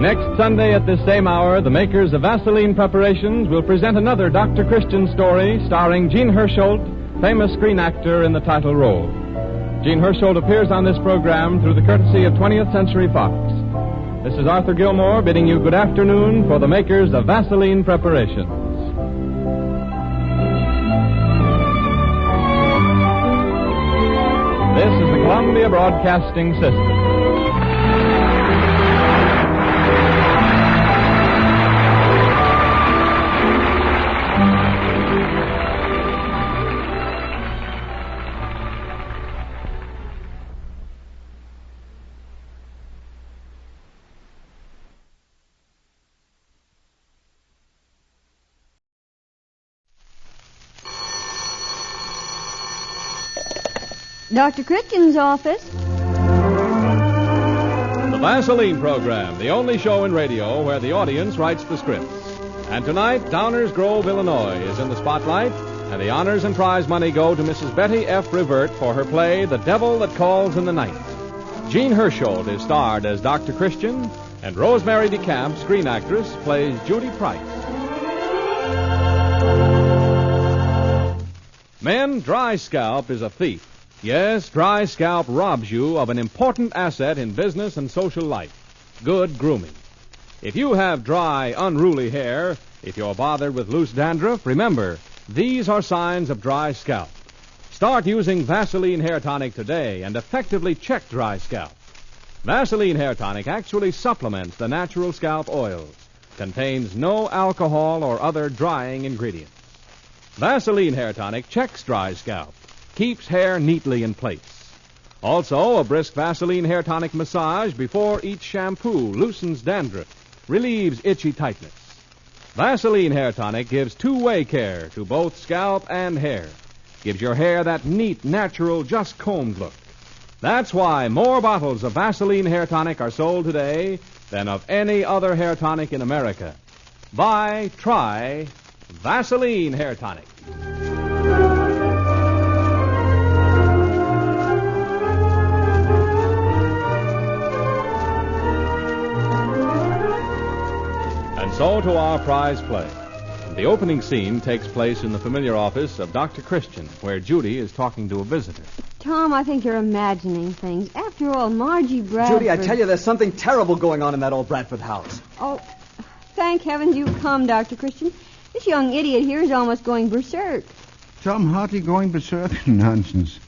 Next Sunday at this same hour, the makers of Vaseline preparations will present another Dr. Christian story starring Jean Hersholt, famous screen actor in the title role. Jean Hersholt appears on this program through the courtesy of 20th Century Fox. This is Arthur Gilmore bidding you good afternoon for the makers of Vaseline preparations. This is the Columbia Broadcasting System. Dr. Christian's office. The Vaseline program, the only show in radio where the audience writes the scripts. And tonight, Downers Grove, Illinois is in the spotlight, and the honors and prize money go to Mrs. Betty F. Revert for her play, The Devil That Calls in the Night. Jean Hersholt is starred as Dr. Christian, and Rosemary DeCamp, screen actress, plays Judy Price. Men, dry scalp is a thief. Yes, dry scalp robs you of an important asset in business and social life, good grooming. If you have dry, unruly hair, if you're bothered with loose dandruff, remember, these are signs of dry scalp. Start using Vaseline Hair Tonic today and effectively check dry scalp. Vaseline Hair Tonic actually supplements the natural scalp oils, contains no alcohol or other drying ingredients. Vaseline Hair Tonic checks dry scalp, keeps hair neatly in place. Also, a brisk Vaseline Hair Tonic massage before each shampoo loosens dandruff, relieves itchy tightness. Vaseline Hair Tonic gives two-way care to both scalp and hair. Gives your hair that neat, natural, just combed look. That's why more bottles of Vaseline Hair Tonic are sold today than of any other hair tonic in America. Buy, try Vaseline Hair Tonic. So to our prize play. The opening scene takes place in the familiar office of Dr. Christian, where Judy is talking to a visitor. Tom, I think you're imagining things. After all, Margie Bradford... Judy, I tell you, there's something terrible going on in that old Bradford house. Oh, thank heavens you've come, Dr. Christian. This young idiot here is almost going berserk. Tom hardly going berserk? Nonsense.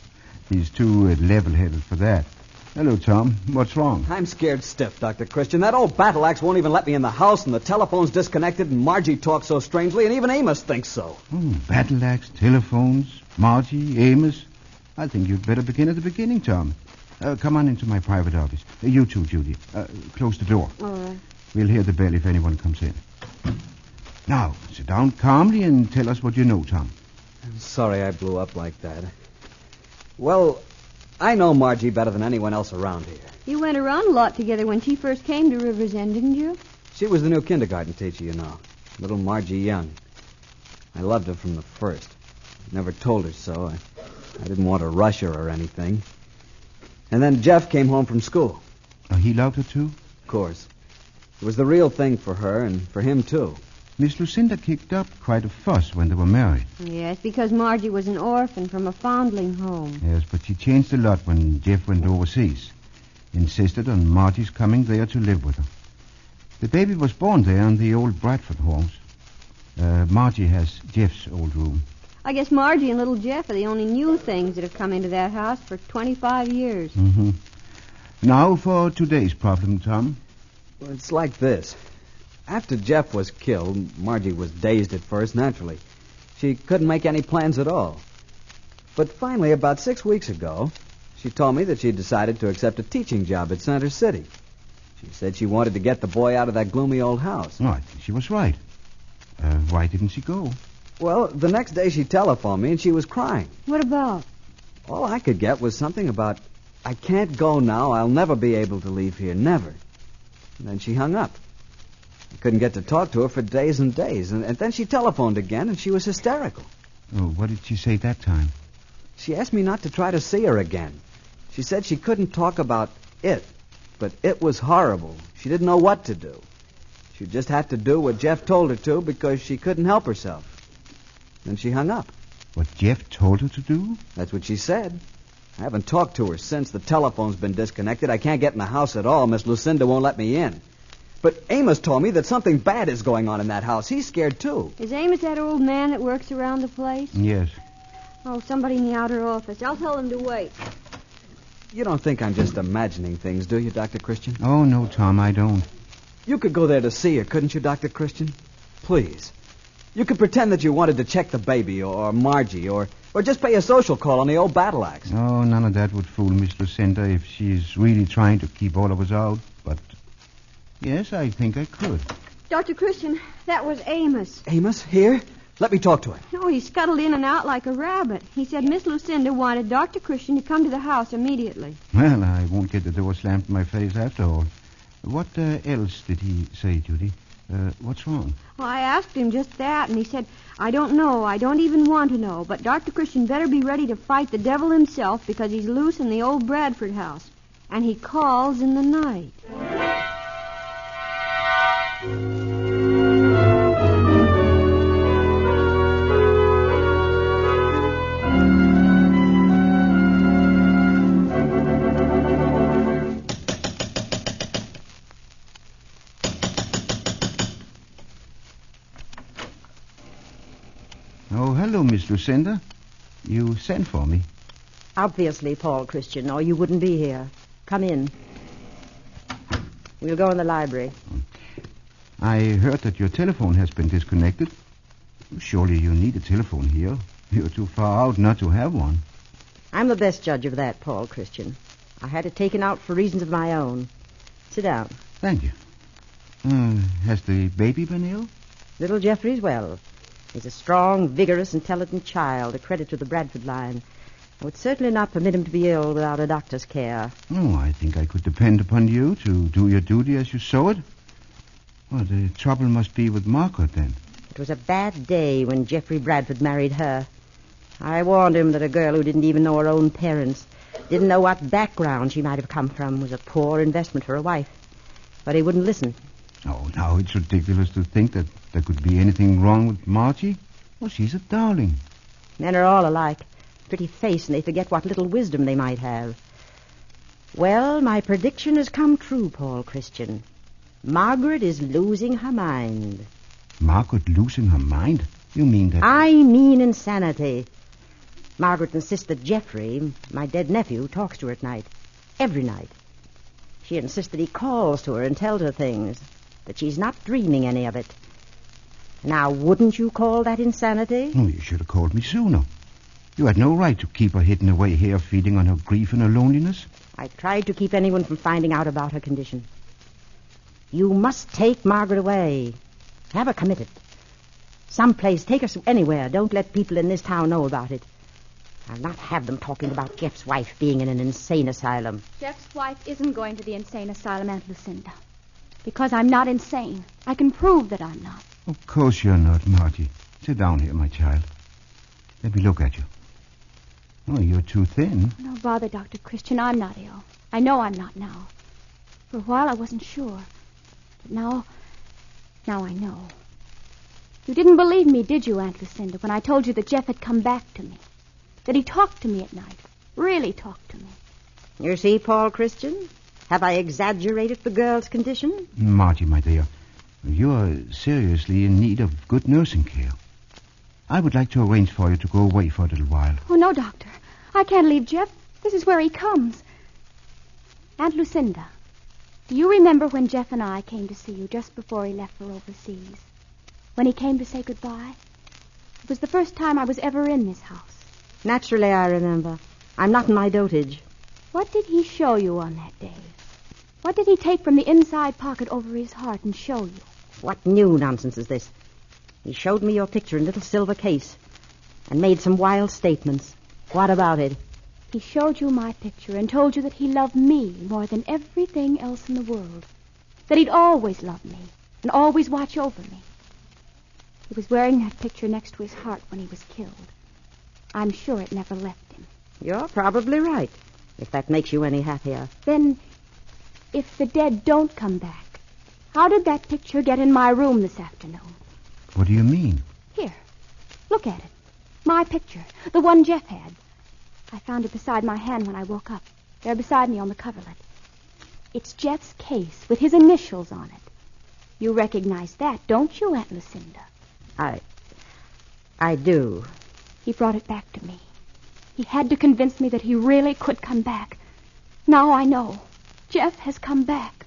He's too level-headed for that. Hello, Tom. What's wrong? I'm scared stiff, Dr. Christian. That old battle axe won't even let me in the house, and the telephone's disconnected, and Margie talks so strangely, and even Amos thinks so. Oh, battle axe, telephones, Margie, Amos. I think you'd better begin at the beginning, Tom. Come on into my private office. You too, Judy. Close the door. All right. We'll hear the bell if anyone comes in. Now, sit down calmly and tell us what you know, Tom. I'm sorry I blew up like that. Well, I know Margie better than anyone else around here. You went around a lot together when she first came to River's End, didn't you? She was the new kindergarten teacher, you know. Little Margie Young. I loved her from the first. Never told her so. I didn't want to rush her or anything. And then Jeff came home from school. Oh, he loved her, too? Of course. It was the real thing for her and for him, too. Miss Lucinda kicked up quite a fuss when they were married. Yes, because Margie was an orphan from a foundling home. Yes, but she changed a lot when Jeff went overseas. Insisted on Margie's coming there to live with her. The baby was born there in the old Bradford house. Margie has Jeff's old room. I guess Margie and little Jeff are the only new things that have come into that house for 25 years. Mm-hmm. Now for today's problem, Tom. Well, it's like this. After Jeff was killed, Margie was dazed at first, naturally. She couldn't make any plans at all. But finally, about 6 weeks ago, she told me that she'd decided to accept a teaching job at Center City. She said she wanted to get the boy out of that gloomy old house. No, I think she was right. Why didn't she go? Well, the next day she telephoned me and she was crying. What about? All I could get was something about, I can't go now. I'll never be able to leave here. Never. And then she hung up. I couldn't get to talk to her for days and days. And then she telephoned again and she was hysterical. Oh, what did she say that time? She asked me not to try to see her again. She said she couldn't talk about it, but it was horrible. She didn't know what to do. She just had to do what Jeff told her to because she couldn't help herself. Then she hung up. What Jeff told her to do? That's what she said. I haven't talked to her since. The telephone's been disconnected. I can't get in the house at all. Miss Lucinda won't let me in. But Amos told me that something bad is going on in that house. He's scared, too. Is Amos that old man that works around the place? Yes. Oh, somebody in the outer office. I'll tell them to wait. You don't think I'm just imagining things, do you, Dr. Christian? Oh, no, Tom, I don't. You could go there to see her, couldn't you, Dr. Christian? Please. You could pretend that you wanted to check the baby or Margie or just pay a social call on the old battle axe. Oh, none of that would fool Miss Lucinda if she's really trying to keep all of us out. But, yes, I think I could. Dr. Christian, that was Amos. Amos? Here? Let me talk to him. No, he scuttled in and out like a rabbit. He said Miss Lucinda wanted Dr. Christian to come to the house immediately. Well, I won't get the door slammed in my face after all. What else did he say, Judy? What's wrong? Well, I asked him just that, and he said, I don't know. I don't even want to know. But Dr. Christian better be ready to fight the devil himself because he's loose in the old Bradford house. And he calls in the night. Oh, hello, Miss Lucinda. You sent for me. Obviously, Paul Christian, or you wouldn't be here. Come in. We'll go in the library. I heard that your telephone has been disconnected. Surely you need a telephone here. You're too far out not to have one. I'm the best judge of that, Paul Christian. I had it taken out for reasons of my own. Sit down. Thank you. Has the baby been ill? Little Jeffrey's well. He's a strong, vigorous, intelligent child, a credit to the Bradford line. I would certainly not permit him to be ill without a doctor's care. Oh, I think I could depend upon you to do your duty as you saw it. Well, the trouble must be with Margaret, then. It was a bad day when Jeffrey Bradford married her. I warned him that a girl who didn't even know her own parents, didn't know what background she might have come from, was a poor investment for a wife. But he wouldn't listen. Oh, now it's ridiculous to think that there could be anything wrong with Margie. Well, she's a darling. Men are all alike. Pretty face, and they forget what little wisdom they might have. Well, my prediction has come true, Paul Christian. Margaret is losing her mind. Margaret losing her mind? You mean that... I mean insanity. Margaret insists that Jeffrey, my dead nephew, talks to her at night. Every night. She insists that he calls to her and tells her things. That she's not dreaming any of it. Now, wouldn't you call that insanity? Oh, you should have called me sooner. You had no right to keep her hidden away here, feeding on her grief and her loneliness. I tried to keep anyone from finding out about her condition. You must take Margaret away. Have her committed. Someplace, take her anywhere. Don't let people in this town know about it. I'll not have them talking about Jeff's wife being in an insane asylum. Jeff's wife isn't going to the insane asylum, Aunt Lucinda. Because I'm not insane. I can prove that I'm not. Of course you're not, Margie. Sit down here, my child. Let me look at you. Oh, you're too thin. No bother, Dr. Christian. I'm not ill. I know I'm not now. For a while I wasn't sure. But now I know. You didn't believe me, did you, Aunt Lucinda, when I told you that Jeff had come back to me? That he talked to me at night. Really talked to me. You see, Paul Christian? Have I exaggerated the girl's condition? Margie, my dear, you're seriously in need of good nursing care. I would like to arrange for you to go away for a little while. Oh, no, Doctor. I can't leave Jeff. This is where he comes. Aunt Lucinda, do you remember when Jeff and I came to see you just before he left for overseas? When he came to say goodbye? It was the first time I was ever in this house. Naturally, I remember. I'm not in my dotage. What did he show you on that day? What did he take from the inside pocket over his heart and show you? What new nonsense is this? He showed me your picture in a little silver case and made some wild statements. What about it? He showed you my picture and told you that he loved me more than everything else in the world. That he'd always love me and always watch over me. He was wearing that picture next to his heart when he was killed. I'm sure it never left him. You're probably right, if that makes you any happier. Then, if the dead don't come back, how did that picture get in my room this afternoon? What do you mean? Here, look at it. My picture, the one Jeff had. I found it beside my hand when I woke up. There beside me on the coverlet. It's Jeff's case with his initials on it. You recognize that, don't you, Aunt Lucinda? I do. He brought it back to me. He had to convince me that he really could come back. Now I know. Jeff has come back.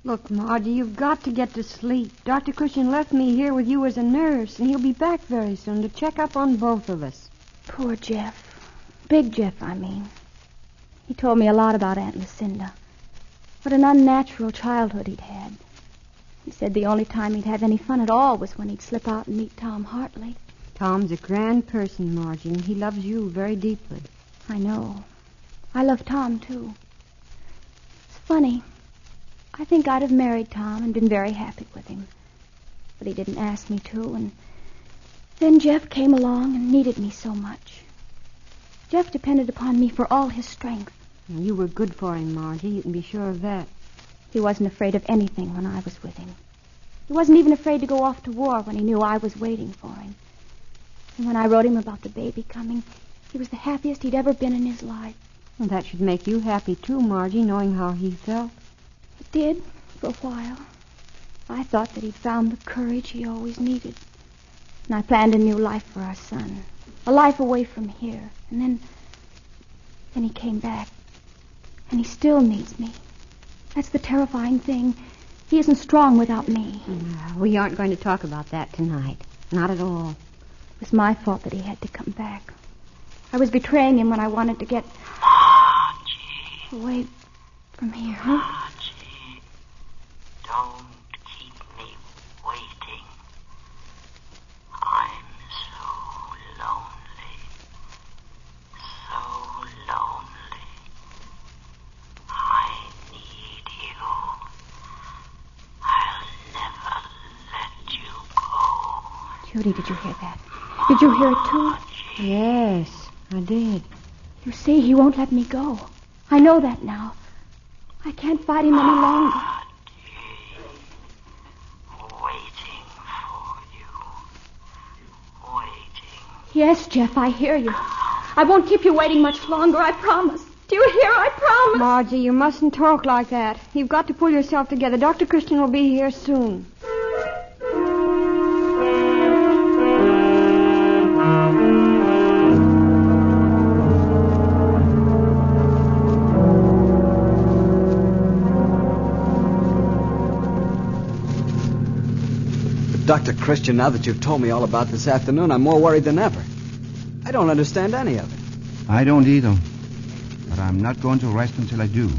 Look, Margie, you've got to get to sleep. Dr. Christian left me here with you as a nurse, and he'll be back very soon to check up on both of us. Poor Jeff. Big Jeff, I mean. He told me a lot about Aunt Lucinda. What an unnatural childhood he'd had. He said the only time he'd have any fun at all was when he'd slip out and meet Tom Hartley. Tom's a grand person, Margie, and he loves you very deeply. I know. I love Tom, too. It's funny. I think I'd have married Tom and been very happy with him. But he didn't ask me to, and then Jeff came along and needed me so much. Jeff depended upon me for all his strength. You were good for him, Margie. You can be sure of that. He wasn't afraid of anything when I was with him. He wasn't even afraid to go off to war when he knew I was waiting for him. And when I wrote him about the baby coming, he was the happiest he'd ever been in his life. Well, that should make you happy, too, Margie, knowing how he felt. It did, for a while. I thought that he'd found the courage he always needed. And I planned a new life for our son. A life away from here. And then he came back. And he still needs me. That's the terrifying thing. He isn't strong without me. We aren't going to talk about that tonight. Not at all. It was my fault that he had to come back. I was betraying him when I wanted to get away from here. Margie, don't keep me waiting. I'm so lonely. So lonely. I need you. I'll never let you go. Judy, did you hear that? Did you hear it, too? Yes, I did. You see, he won't let me go. I know that now. I can't fight him any longer. Waiting for you. Waiting. Yes, Jeff, I hear you. I won't keep you waiting much longer, I promise. Do you hear? I promise. Margie, you mustn't talk like that. You've got to pull yourself together. Dr. Christian will be here soon. Dr. Christian, now that you've told me all about this afternoon, I'm more worried than ever. I don't understand any of it. I don't either. But I'm not going to rest until I do.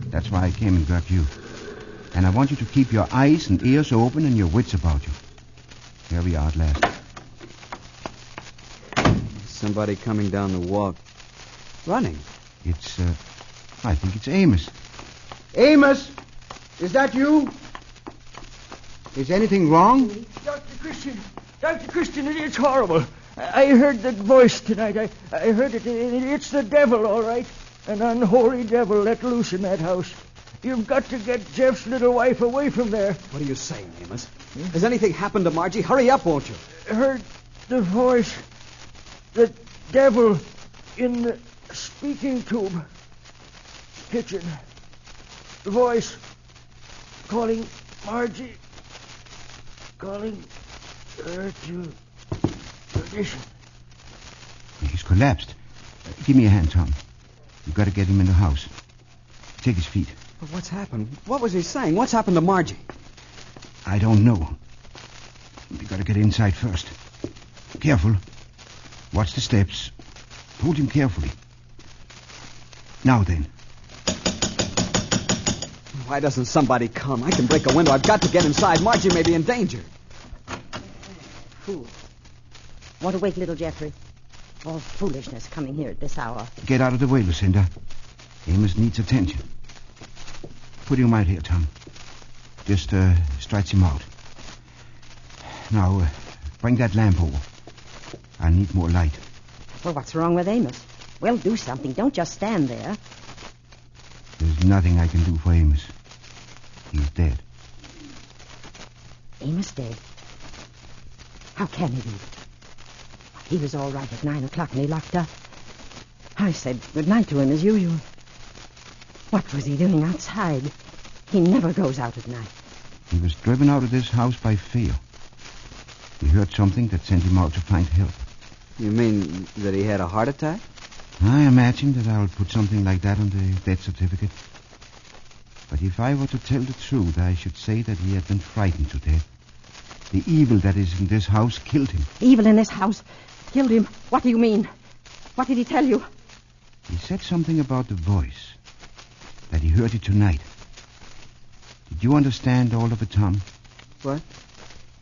That's why I came and got you. And I want you to keep your eyes and ears open and your wits about you. Here we are at last. Somebody coming down the walk. Running. I think it's Amos. Amos! Is that you? Is anything wrong? Dr. Christian, it's horrible. I heard that voice tonight. I heard it. It's the devil, all right. An unholy devil let loose in that house. You've got to get Jeff's little wife away from there. What are you saying, Amos? Has anything happened to Margie? Hurry up, won't you? I heard the voice. The devil in the speaking tube kitchen. The voice calling Margie. Calling her to perdition. collapsed. Give me a hand, Tom. You've got to get him in the house. Take his feet. But what's happened? What was he saying? What's happened to Margie? I don't know. We got to get inside first. Careful. Watch the steps. Hold him carefully. Now then. Why doesn't somebody come? I can break a window. I've got to get inside. Margie may be in danger. Fool. Want to wake little Jeffrey? All foolishness coming here at this hour. Get out of the way, Lucinda. Amos needs attention. Put him right here, Tom. Just stretch him out. Now, bring that lamp over. I need more light. Well, what's wrong with Amos? Well, do something. Don't just stand there. There's nothing I can do for Amos. He's dead. Amos dead? How can he be? He was all right at 9 o'clock and he locked up. I said good night to him as usual. What was he doing outside? He never goes out at night. He was driven out of this house by fear. He heard something that sent him out to find help. You mean that he had a heart attack? I imagine that I'll put something like that on the death certificate. But if I were to tell the truth, I should say that he had been frightened to death. The evil that is in this house killed him. Evil in this house killed him? What do you mean? What did he tell you? He said something about the voice. That he heard it tonight. Did you understand all of it, Tom? What?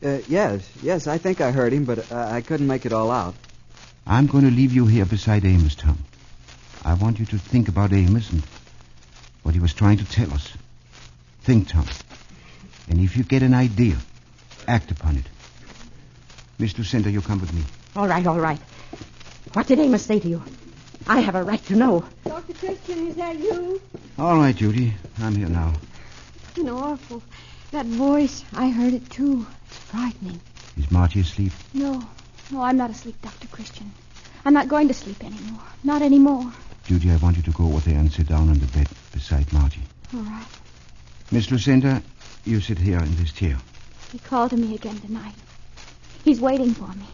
Yes, I think I heard him, but I couldn't make it all out. I'm going to leave you here beside Amos, Tom. I want you to think about Amos and what he was trying to tell us. Think, Tom. And if you get an idea, act upon it. Miss Lucinda, you come with me. All right. What did Amos say to you? I have a right to know. Dr. Christian, is that you? All right, Judy. I'm here now. It's been awful. That voice, I heard it too. It's frightening. Is Margie asleep? No, I'm not asleep, Dr. Christian. I'm not going to sleep anymore. Not anymore. Judy, I want you to go over there and sit down on the bed beside Margie. All right. Miss Lucinda, you sit here in this chair. He called to me again tonight. He's waiting for me.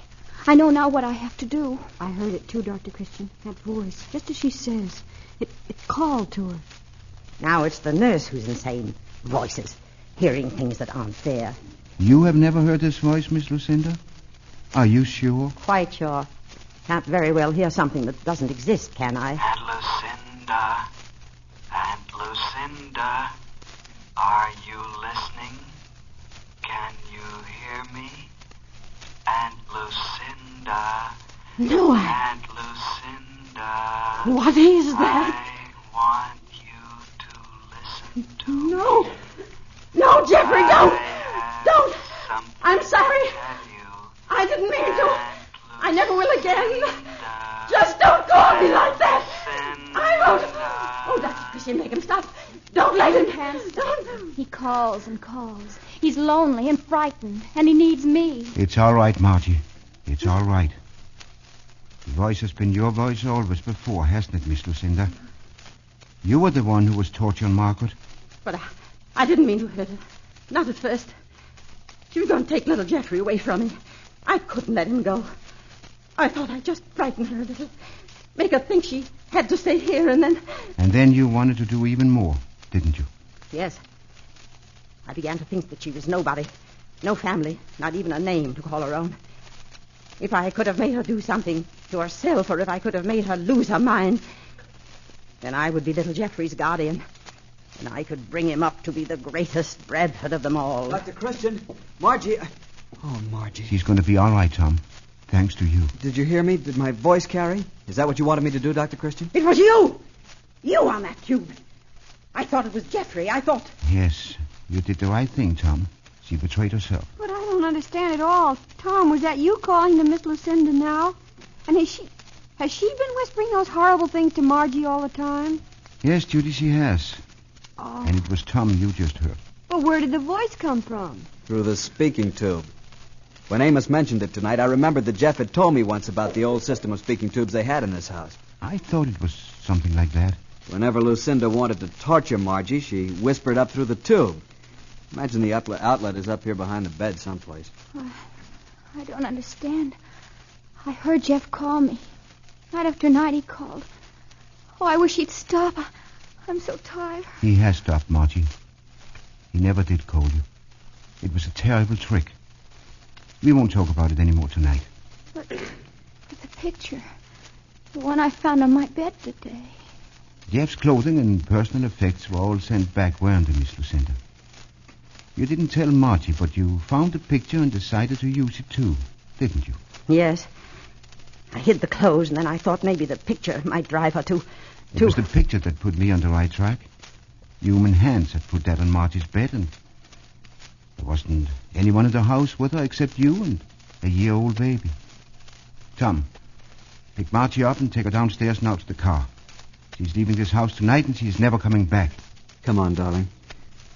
I know now what I have to do. I heard it too, Dr. Christian. That voice, just as she says. It called to her. Now it's the nurse who's insane. Voices. Hearing things that aren't there. You have never heard this voice, Miss Lucinda? Are you sure? Quite sure. Can't very well hear something that doesn't exist, can I? Aunt Lucinda, are you listening? Can you hear me? Aunt Lucinda. No, Aunt Lucinda. What is that? I want you to listen to me. No, Jeffrey, don't. I'm sorry. I didn't mean to. I never will again. Just don't go on me like that. I won't. Oh, Dr. Christian, make him stop. Don't let him. Don't. He calls and calls. He's lonely and frightened, and he needs me. It's all right, Margie. It's all right. The voice has been your voice always before, hasn't it, Miss Lucinda? You were the one who was torturing Margaret. But I didn't mean to hurt her. Not at first. She was going to take little Jeffrey away from me. I couldn't let him go. I thought I'd just frighten her a little. Make her think she had to stay here, and then... And then you wanted to do even more, didn't you? Yes. I began to think that she was nobody. No family, not even a name to call her own. If I could have made her do something to herself, or if I could have made her lose her mind, then I would be little Jeffrey's guardian. And I could bring him up to be the greatest Bradford of them all. Dr. Christian, Margie... Oh, Margie. She's going to be all right, Tom. Thanks to you. Did you hear me? Did my voice carry? Is that what you wanted me to do, Dr. Christian? It was you! You on that tube. I thought it was Jeffrey. I thought... Yes, you did the right thing, Tom. She betrayed herself. But I don't understand at all. Tom, was that you calling to Miss Lucinda now? And has she been whispering those horrible things to Margie all the time? Yes, Judy, she has. Oh. And it was Tom you just heard. Well, where did the voice come from? Through the speaking tube. When Amos mentioned it tonight, I remembered that Jeff had told me once about the old system of speaking tubes they had in this house. I thought it was something like that. Whenever Lucinda wanted to torture Margie, she whispered up through the tube. Imagine the outlet is up here behind the bed someplace. I don't understand. I heard Jeff call me. Night after night he called. Oh, I wish he'd stop. I'm so tired. He has stopped, Margie. He never did call you. It was a terrible trick. We won't talk about it anymore tonight. But the picture, the one I found on my bed today. Jeff's clothing and personal effects were all sent back, weren't they, Miss Lucinda? You didn't tell Margie, but you found the picture and decided to use it too, didn't you? Yes. I hid the clothes, and then I thought maybe the picture might drive her to... It was the picture that put me on the right track. Human hands had put that on Margie's bed, and there wasn't anyone in the house with her except you and a year-old baby. Tom, pick Margie up and take her downstairs and out to the car. She's leaving this house tonight, and she's never coming back. Come on, darling.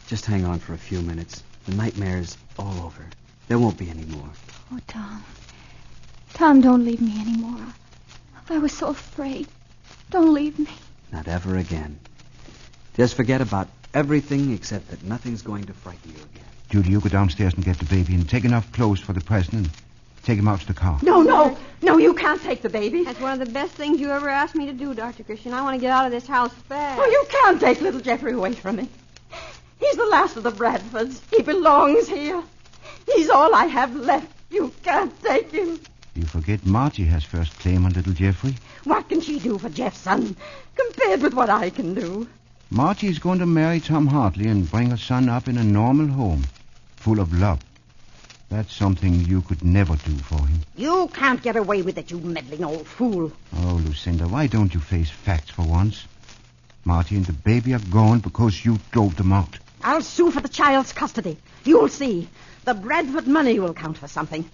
Just hang on for a few minutes. The nightmare's all over. There won't be any more. Oh, Tom. Tom, don't leave me anymore. I was so afraid. Don't leave me. Not ever again. Just forget about everything except that nothing's going to frighten you again. Judy, you go downstairs and get the baby and take enough clothes for the present and take him out to the car. No, you can't take the baby. That's one of the best things you ever asked me to do, Dr. Christian. I want to get out of this house fast. Oh, you can't take little Jeffrey away from me. He's the last of the Bradfords. He belongs here. He's all I have left. You can't take him. You forget Margie has first claim on little Jeffrey. What can she do for Jeff's son compared with what I can do? Margie's going to marry Tom Hartley and bring her son up in a normal home, full of love. That's something you could never do for him. You can't get away with it, you meddling old fool. Oh, Lucinda, why don't you face facts for once? Margie and the baby are gone because you drove them out. I'll sue for the child's custody. You'll see. The Bradford money will count for something.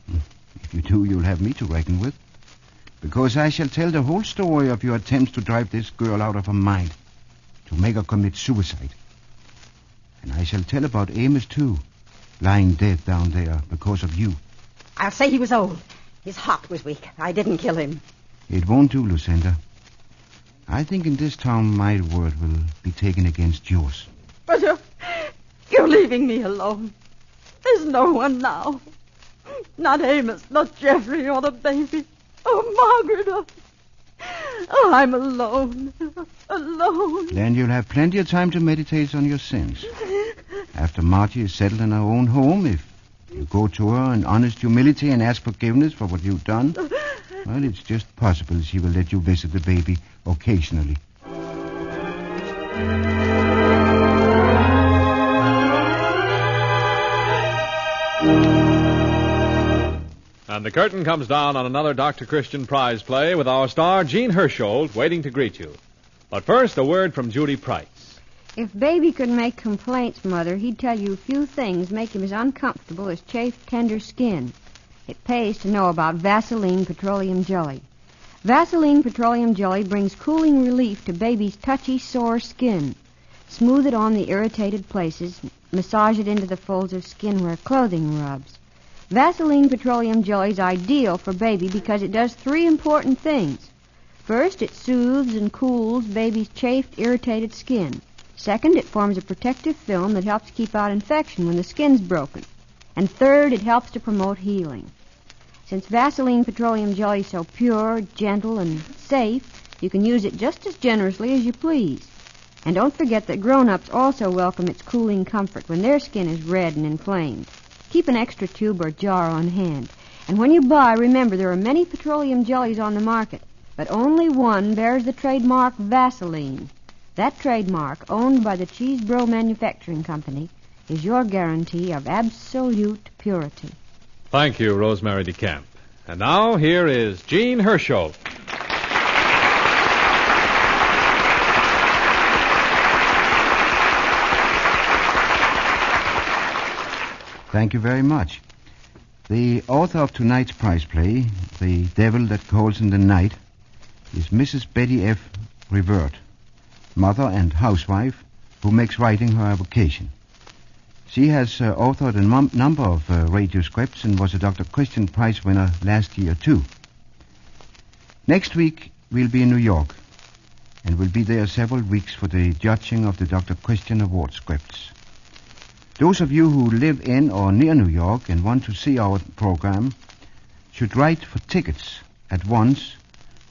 If you do, you'll have me to reckon with. Because I shall tell the whole story of your attempts to drive this girl out of her mind, to make her commit suicide. And I shall tell about Amos, too, lying dead down there because of you. I'll say he was old. His heart was weak. I didn't kill him. It won't do, Lucinda. I think in this town my word will be taken against yours. But you're leaving me alone. There's no one now. Not Amos, not Jeffrey, or the baby. Oh, Margaret. Oh, I'm alone. Alone. Then you'll have plenty of time to meditate on your sins. After Margie is settled in her own home, if you go to her in honest humility and ask forgiveness for what you've done, well, it's just possible she will let you visit the baby occasionally. And the curtain comes down on another Dr. Christian prize play with our star, Jean Hersholt, waiting to greet you. But first, a word from Judy Price. If Baby could make complaints, Mother, he'd tell you a few things make him as uncomfortable as chafed, tender skin. It pays to know about Vaseline Petroleum Jelly. Vaseline Petroleum Jelly brings cooling relief to Baby's touchy, sore skin. Smooth it on the irritated places, massage it into the folds of skin where clothing rubs. Vaseline Petroleum Jelly is ideal for Baby because it does three important things. First, it soothes and cools Baby's chafed, irritated skin. Second, it forms a protective film that helps keep out infection when the skin's broken. And third, it helps to promote healing. Since Vaseline Petroleum Jelly is so pure, gentle, and safe, you can use it just as generously as you please. And don't forget that grown-ups also welcome its cooling comfort when their skin is red and inflamed. Keep an extra tube or jar on hand. And when you buy, remember there are many petroleum jellies on the market, but only one bears the trademark Vaseline. That trademark, owned by the Cheesebro Manufacturing Company, is your guarantee of absolute purity. Thank you, Rosemary DeCamp. And now, here is Jean Hersholt. Thank you very much. The author of tonight's prize play, The Devil That Calls in the Night, is Mrs. Betty F. Revert, mother and housewife who makes writing her vocation. She has authored a number of radio scripts and was a Dr. Christian Prize winner last year, too. Next week, we'll be in New York, and we'll be there several weeks for the judging of the Dr. Christian Award scripts. Those of you who live in or near New York and want to see our program should write for tickets at once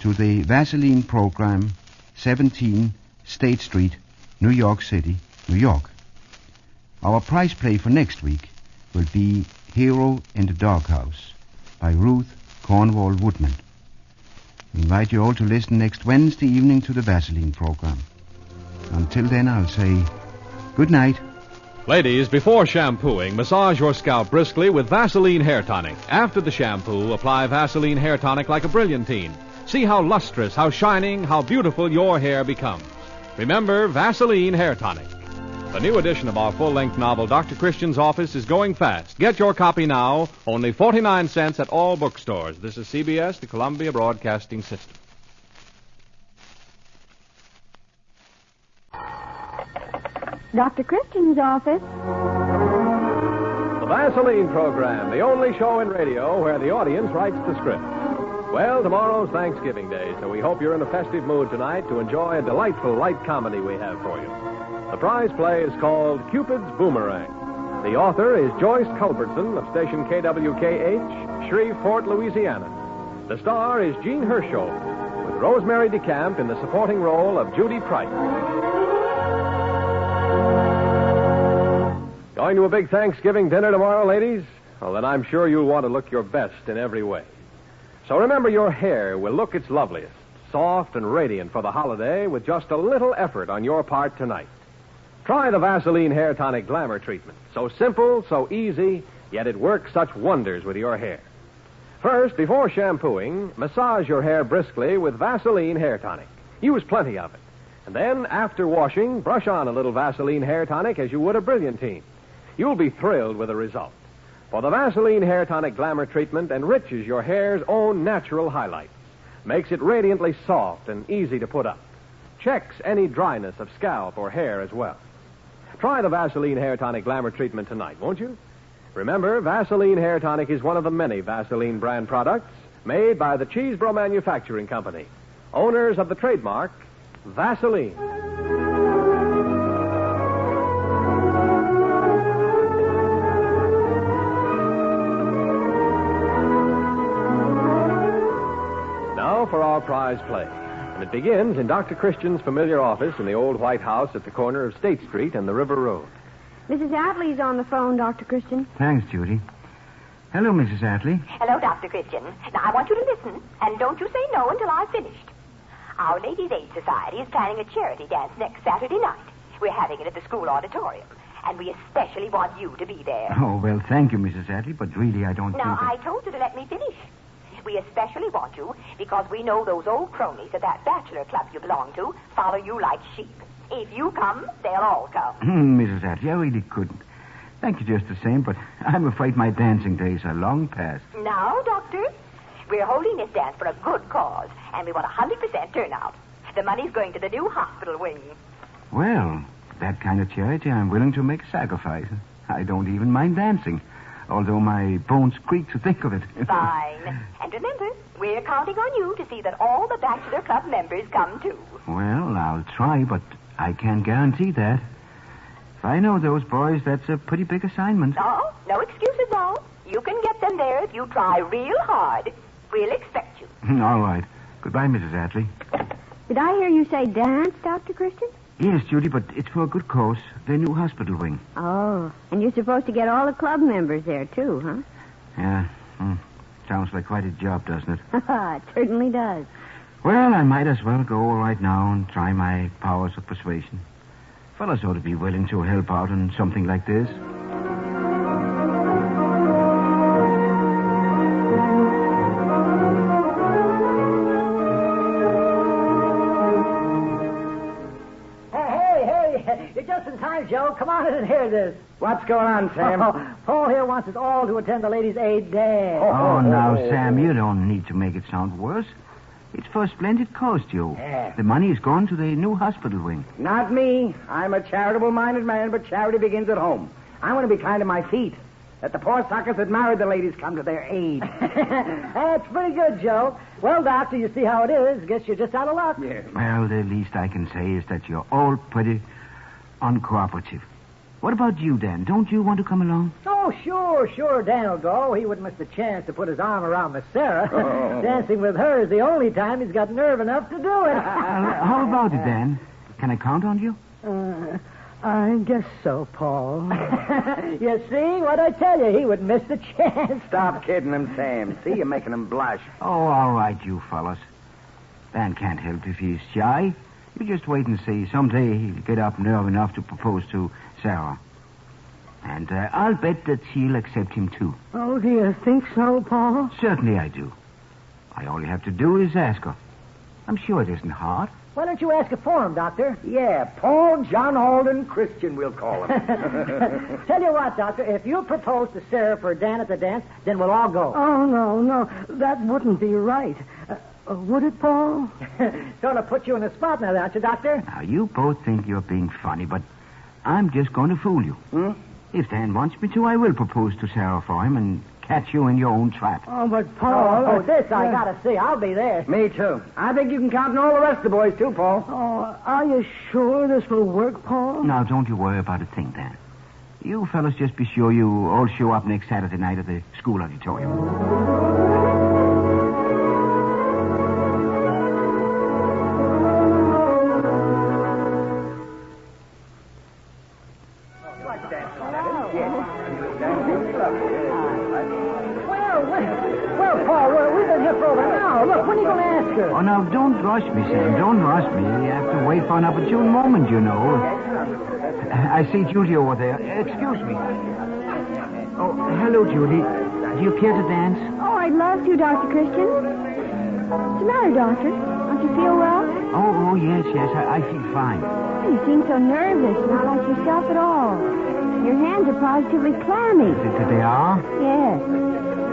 to the Vaseline program, 17 State Street, New York City, New York. Our prize play for next week will be Hero in the Doghouse by Ruth Cornwall Woodman. We invite you all to listen next Wednesday evening to the Vaseline program. Until then, I'll say good night. Ladies, before shampooing, massage your scalp briskly with Vaseline Hair Tonic. After the shampoo, apply Vaseline Hair Tonic like a brilliantine. See how lustrous, how shining, how beautiful your hair becomes. Remember, Vaseline Hair Tonic. The new edition of our full-length novel, Dr. Christian's Office, is going fast. Get your copy now, only 49 cents at all bookstores. This is CBS, the Columbia Broadcasting System. Dr. Christian's office. The Vaseline program, the only show in radio where the audience writes the script. Well, tomorrow's Thanksgiving Day, so we hope you're in a festive mood tonight to enjoy a delightful light comedy we have for you. The prize play is called Cupid's Boomerang. The author is Joyce Culbertson of station KWKH, Shreveport, Louisiana. The star is Jean Hershow, with Rosemary DeCamp in the supporting role of Judy Price. Going to a big Thanksgiving dinner tomorrow, ladies? Well, then I'm sure you'll want to look your best in every way. So remember, your hair will look its loveliest, soft and radiant for the holiday with just a little effort on your part tonight. Try the Vaseline Hair Tonic Glamour Treatment. So simple, so easy, yet it works such wonders with your hair. First, before shampooing, massage your hair briskly with Vaseline Hair Tonic. Use plenty of it. And then, after washing, brush on a little Vaseline Hair Tonic as you would a brilliantine. You'll be thrilled with the result. For the Vaseline Hair Tonic Glamour Treatment enriches your hair's own natural highlights, makes it radiantly soft and easy to put up, checks any dryness of scalp or hair as well. Try the Vaseline Hair Tonic Glamour Treatment tonight, won't you? Remember, Vaseline Hair Tonic is one of the many Vaseline brand products made by the Cheesebro Manufacturing Company, owners of the trademark Vaseline. Now for our prize play. And it begins in Dr. Christian's familiar office in the old White House at the corner of State Street and the River Road. Mrs. Attley's on the phone, Dr. Christian. Thanks, Judy. Hello, Mrs. Attley. Hello, Dr. Christian. Now, I want you to listen, and don't you say no until I've finished. Our Ladies' Aid Society is planning a charity dance next Saturday night. We're having it at the school auditorium, and we especially want you to be there. Oh, well, thank you, Mrs. Attley, but really I don't Now, think I told you to let me finish. We especially want you because we know those old cronies at that bachelor club you belong to follow you like sheep. If you come, they'll all come. Mrs. Attley, I really couldn't. Thank you just the same, but I'm afraid my dancing days are long past. Now, Doctor, we're holding this dance for a good cause, and we want 100% turnout. The money's going to the new hospital wing. Well, that kind of charity, I'm willing to make a sacrifice. I don't even mind dancing, although my bones creak to think of it. Fine. And remember, we're counting on you to see that all the bachelor club members come, too. Well, I'll try, but I can't guarantee that. If I know those boys, that's a pretty big assignment. No excuses now. You can get them there if you try real hard. We'll expect you. All right. Goodbye, Mrs. Attley. Did I hear you say dance, Dr. Christian? Yes, Judy, but it's for a good cause. The new hospital wing. Oh, and you're supposed to get all the club members there, too, huh? Yeah. Sounds like quite a job, doesn't it? It certainly does. Well, I might as well go right now and try my powers of persuasion. Fellas ought to be willing to help out on something like this. Hey, you're just in time, Joe. Come on in and hear this. What's going on, Sam? Paul here wants us all to attend the Ladies' Aid Dance. Oh, now, Sam, you don't need to make it sound worse. It's for a splendid cause, Joe. Yeah. The money is gone to the new hospital wing. Not me. I'm a charitable-minded man, but charity begins at home. I want to be kind to my feet. Let the poor suckers that married the ladies come to their aid. That's pretty good, Joe. Well, Doctor, you see how it is. Guess you're just out of luck. Yeah. Well, the least I can say is that you're all pretty uncooperative. What about you, Dan? Don't you want to come along? Oh, sure, Dan will go. He wouldn't miss the chance to put his arm around Miss Sarah. Oh. Dancing with her is the only time he's got nerve enough to do it. How about it, Dan? Can I count on you? I guess so, Paul. You see, what I tell you, he would miss the chance. Stop kidding him, Sam. See, you're making him blush. Oh, all right, you fellas. Dan can't help if he's shy. You just wait and see. Someday he'll get up nerve enough to propose to Sarah. And I'll bet that she'll accept him, too. Oh, do you think so, Paul? Certainly I do. All you have to do is ask her. I'm sure it isn't hard. Why don't you ask her for him, Doctor? Yeah, Paul John Alden Christian, we'll call him. Tell you what, Doctor, if you propose to Sarah for Dan at the dance, then we'll all go. Oh, no. That wouldn't be right. Would it, Paul? Sort of put you in the spot now, don't you, Doctor? Now, you both think you're being funny, but I'm just going to fool you. If Dan wants me to, I will propose to Sarah for him and catch you in your own trap. Oh, but Paul... this I gotta see. I'll be there. Me, too. I think you can count on all the rest of the boys, too, Paul. Oh, are you sure this will work, Paul? Now, don't you worry about a thing, Dan. You fellas just be sure you all show up next Saturday night at the school auditorium. Well, Paul, we've been here for over an hour. Look, when are you going to ask her? Oh, now, don't rush me, Sam. Don't rush me. You have to wait for an opportune moment, you know. I see Judy over there. Excuse me. Oh, hello, Judy. Do you care to dance? Oh, I'd love to, Dr. Christian. What's the matter, Doctor? Don't you feel well? Oh, yes. I feel fine. You seem so nervous, not like yourself at all. Your hands are positively clammy. They are? Yes.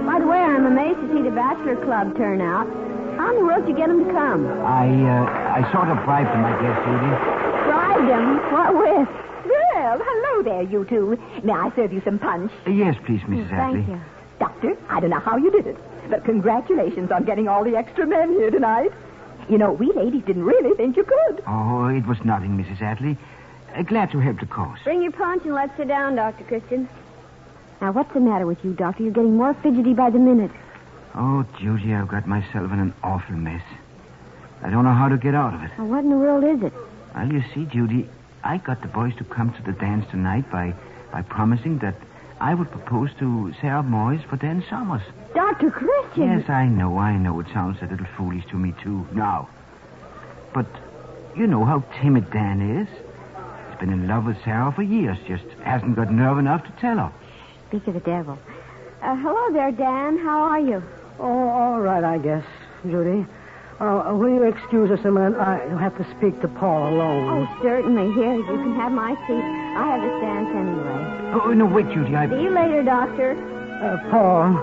By the way, I'm amazed to see the Bachelor Club turn out. How in the world did you get them to come? I sort of bribed them, I guess, Judy. Bribed them? What with? Well, hello there, you two. May I serve you some punch? Yes, please, Mrs. Atlee. Thank you. Doctor, I don't know how you did it, but congratulations on getting all the extra men here tonight. You know, we ladies didn't really think you could. Oh, it was nothing, Mrs. Atlee. Glad to help the cause. Bring your punch and let's sit down, Dr. Christian. Now, what's the matter with you, Doctor? You're getting more fidgety by the minute. Oh, Judy, I've got myself in an awful mess. I don't know how to get out of it. Well, what in the world is it? Well, you see, Judy, I got the boys to come to the dance tonight by promising that I would propose to Sarah Moyes for Dan Summers. Dr. Christian? Yes, I know. It sounds a little foolish to me, too, now. But you know how timid Dan is. He's been in love with Sarah for years, just hasn't got nerve enough to tell her. Speak of the devil. Hello there, Dan. How are you? Oh, all right, I guess, Judy. Will you excuse us a minute? I have to speak to Paul alone. Oh, certainly. Here, you can have my seat. I have the dance anyway. Oh, no, wait, Judy. See you later, Doctor. Paul,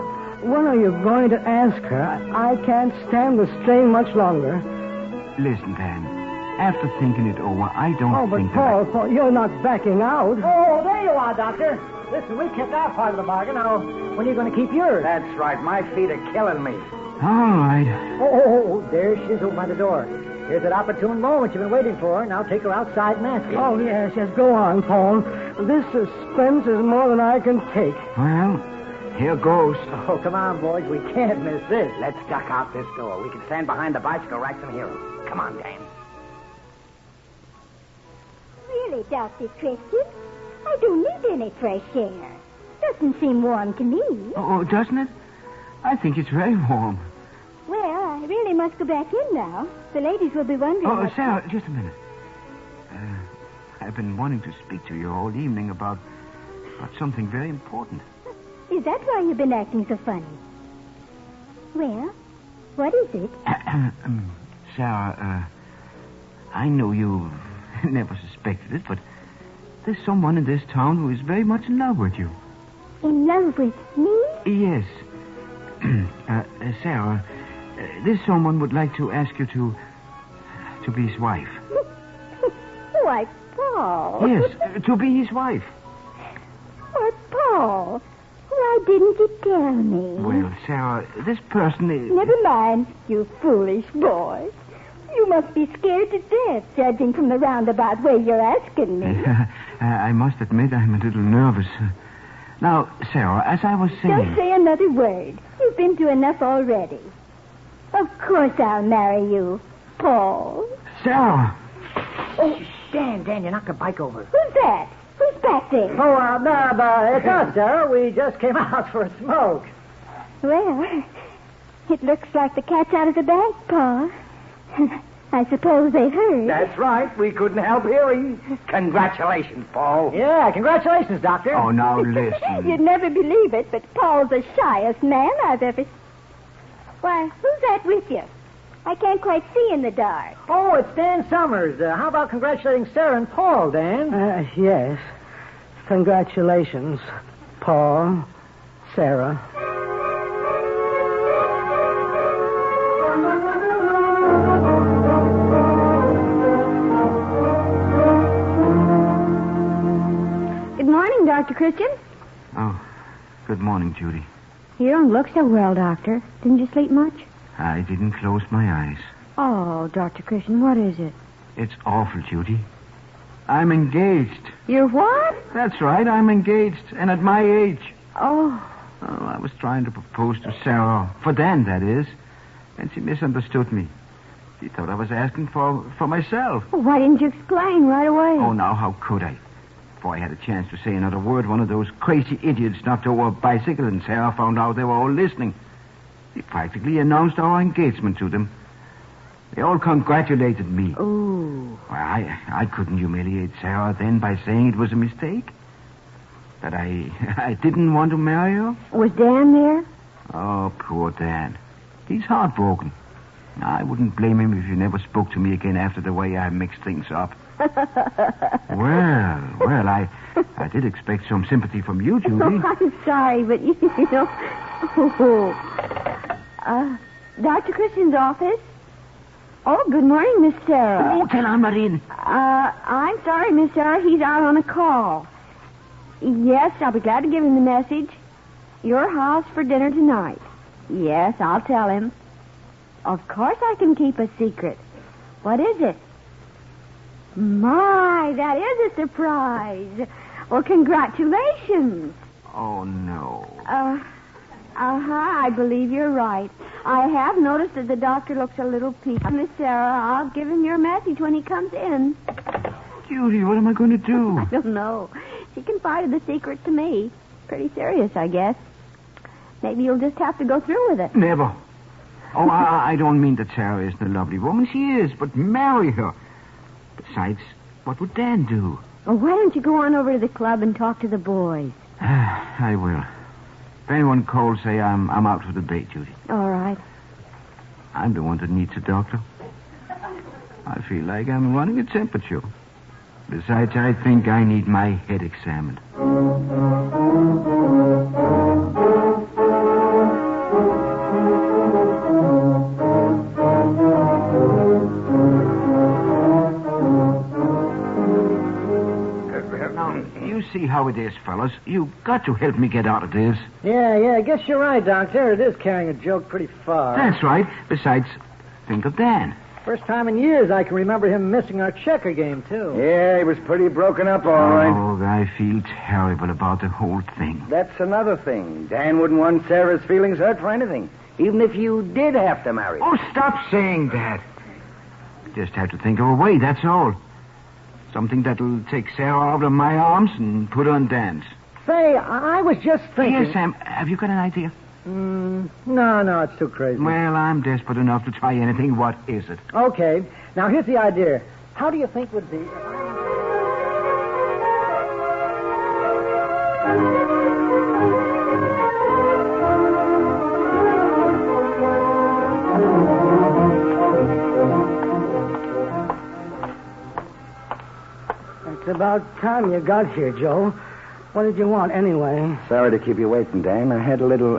when are you going to ask her? I can't stand the strain much longer. Listen, Dan. After thinking it over, I don't think that... Paul, you're not backing out. Oh, there you are, Doctor. Listen, we kept our part of the bargain. Now, when are you going to keep yours? That's right. My feet are killing me. All right. Oh, there she is over by the door. Here's that opportune moment you've been waiting for. Now take her outside and ask her. Oh, yes. Go on, Paul. This suspense is more than I can take. Well, here goes. Oh, come on, boys. We can't miss this. Let's duck out this door. We can stand behind the bicycle racks and hear them. Come on, Dan. Really, Dr. Christian, I don't need any fresh air. Doesn't seem warm to me. Oh, doesn't it? I think it's very warm. Well, I really must go back in now. The ladies will be wondering... Oh, Sarah, just a minute. I've been wanting to speak to you all evening about something very important. Is that why you've been acting so funny? Well, what is it? Sarah, I know you've never suspected it, but there's someone in this town who is very much in love with you. In love with me? Yes. Sarah, this someone would like to ask you to be his wife. Why, Paul. Yes, to be his wife. Why, Paul, why didn't you tell me? Well, Sarah, this person is... Never mind, you foolish boy. You must be scared to death, judging from the roundabout way you're asking me. I must admit I'm a little nervous. Now, Sarah, as I was saying... Don't say another word. You've been through enough already. Of course I'll marry you, Paul. Sarah! Oh, Dan, you knocked the bike over. Who's that? Who's back there? Oh, it's us, Sarah. We just came out for a smoke. Well, it looks like the cat's out of the bag, Paul. I suppose they heard. That's right. We couldn't help hearing. Congratulations, Paul. Yeah, congratulations, Doctor. Oh, now listen. You'd never believe it, but Paul's the shyest man I've ever... Why, who's that with you? I can't quite see in the dark. Oh, it's Dan Summers. How about congratulating Sarah and Paul, Dan? Yes. Congratulations, Paul, Sarah. Good morning, Dr. Christian. Oh, good morning, Judy. You don't look so well, Doctor. Didn't you sleep much? I didn't close my eyes. Oh, Dr. Christian, what is it? It's awful, Judy. I'm engaged. You're what? That's right, I'm engaged, and at my age. Oh. Oh, I was trying to propose to Sarah, for Dan, that is, and she misunderstood me. She thought I was asking for myself. Well, why didn't you explain right away? Oh, now, how could I? Before I had a chance to say another word, one of those crazy idiots knocked over a bicycle, and Sarah found out they were all listening. She practically announced our engagement to them. They all congratulated me. Ooh. Well, I couldn't humiliate Sarah then by saying it was a mistake. That I didn't want to marry her. Was Dan there? Oh, poor Dan. He's heartbroken. I wouldn't blame him if he never spoke to me again after the way I mixed things up. Well, I did expect some sympathy from you, Judy. Oh, I'm sorry, but you know... Dr. Christian's office? Oh, good morning, Miss Sarah. Oh, tell I'm not in. I'm sorry, Miss Sarah. He's out on a call. Yes, I'll be glad to give him the message. Your house for dinner tonight. Yes, I'll tell him. Of course I can keep a secret. What is it? My, that is a surprise. Well, congratulations. Oh, no. I believe you're right. I have noticed that the doctor looks a little peaked. Miss Sarah, I'll give him your message when he comes in. Judy, what am I going to do? I don't know. She confided the secret to me. Pretty serious, I guess. Maybe you'll just have to go through with it. Never. Oh, I don't mean that Sarah isn't a lovely woman. She is, but marry her. Besides, what would Dan do? Well, why don't you go on over to the club and talk to the boys? I will. If anyone calls, say I'm out for the day, Judy. All right. I'm the one that needs a doctor. I feel like I'm running a temperature. Besides, I think I need my head examined. You see how it is, fellas. You've got to help me get out of this. Yeah, I guess you're right, Doctor. It is carrying a joke pretty far. That's right. Besides, think of Dan. First time in years I can remember him missing our checker game, too. Yeah, he was pretty broken up, all right. Oh, I feel terrible about the whole thing. That's another thing. Dan wouldn't want Sarah's feelings hurt for anything, even if you did have to marry her. Oh, stop saying that. Just have to think of a way, that's all. Something that'll take Sarah out of my arms and put her on Dan's. Say, I was just thinking... Here, Sam, have you got an idea? No, it's too crazy. Well, I'm desperate enough to try anything. What is it? Okay. Now, here's the idea. How do you think would be... It's about time you got here, Joe. What did you want, anyway? Sorry to keep you waiting, Dan. I had a little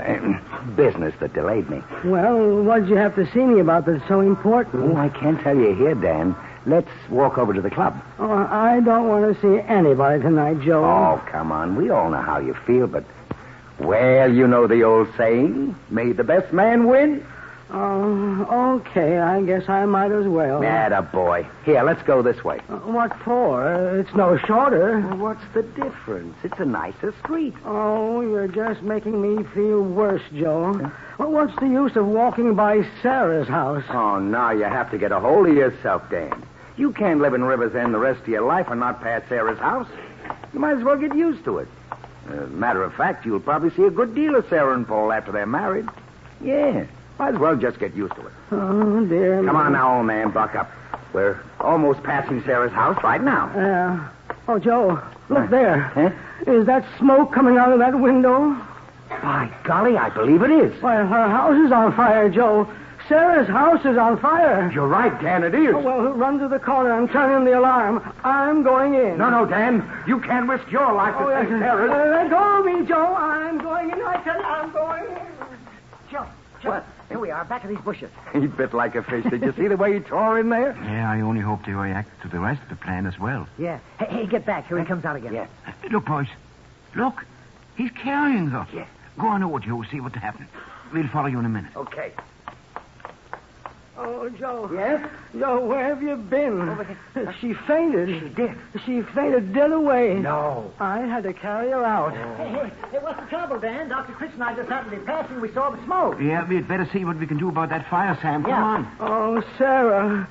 business that delayed me. Well, what did you have to see me about that's so important? Oh, I can't tell you here, Dan. Let's walk over to the club. Oh, I don't want to see anybody tonight, Joe. Oh, come on. We all know how you feel, but... Well, you know the old saying, may the best man win. Oh, okay. I guess I might as well. Attaboy. Here, let's go this way. What for? It's no shorter. Well, what's the difference? It's a nicer street. Oh, you're just making me feel worse, Joe. Well, what's the use of walking by Sarah's house? Oh, now you have to get a hold of yourself, Dan. You can't live in River's End the rest of your life and not pass Sarah's house. You might as well get used to it. As a matter of fact, you'll probably see a good deal of Sarah and Paul after they're married. Yeah, might as well just get used to it. Oh, dear. Come on now, old man, buck up. We're almost passing Sarah's house right now. Yeah. Oh, Joe, look there. Huh? Is that smoke coming out of that window? By golly, I believe it is. Why, her house is on fire, Joe. Sarah's house is on fire. You're right, Dan, it is. Oh, well, run to the corner and turn in the alarm. I'm going in. No, Dan. You can't risk your life to save Sarah's. Let go of me, Joe. I'm going in. I tell you, I'm going in. Joe. What? Here we are, back of these bushes. He bit like a fish. Did you see the way he tore in there? Yeah, I only hope they react to the rest of the plan as well. Yeah. Hey, get back. Here he comes out again. Yeah. Look, boys. Look. He's carrying us. Yeah. Go on over, Joe. See what's happening. We'll follow you in a minute. Okay. Oh, Joe. Yes? Joe, where have you been? She fainted. She did? She fainted dead away. No. I had to carry her out. Oh. Hey, what's the trouble, Dan? Dr. Chris and I just happened to be passing. We saw the smoke. Yeah, we'd better see what we can do about that fire, Sam. Come on. Oh, Sarah.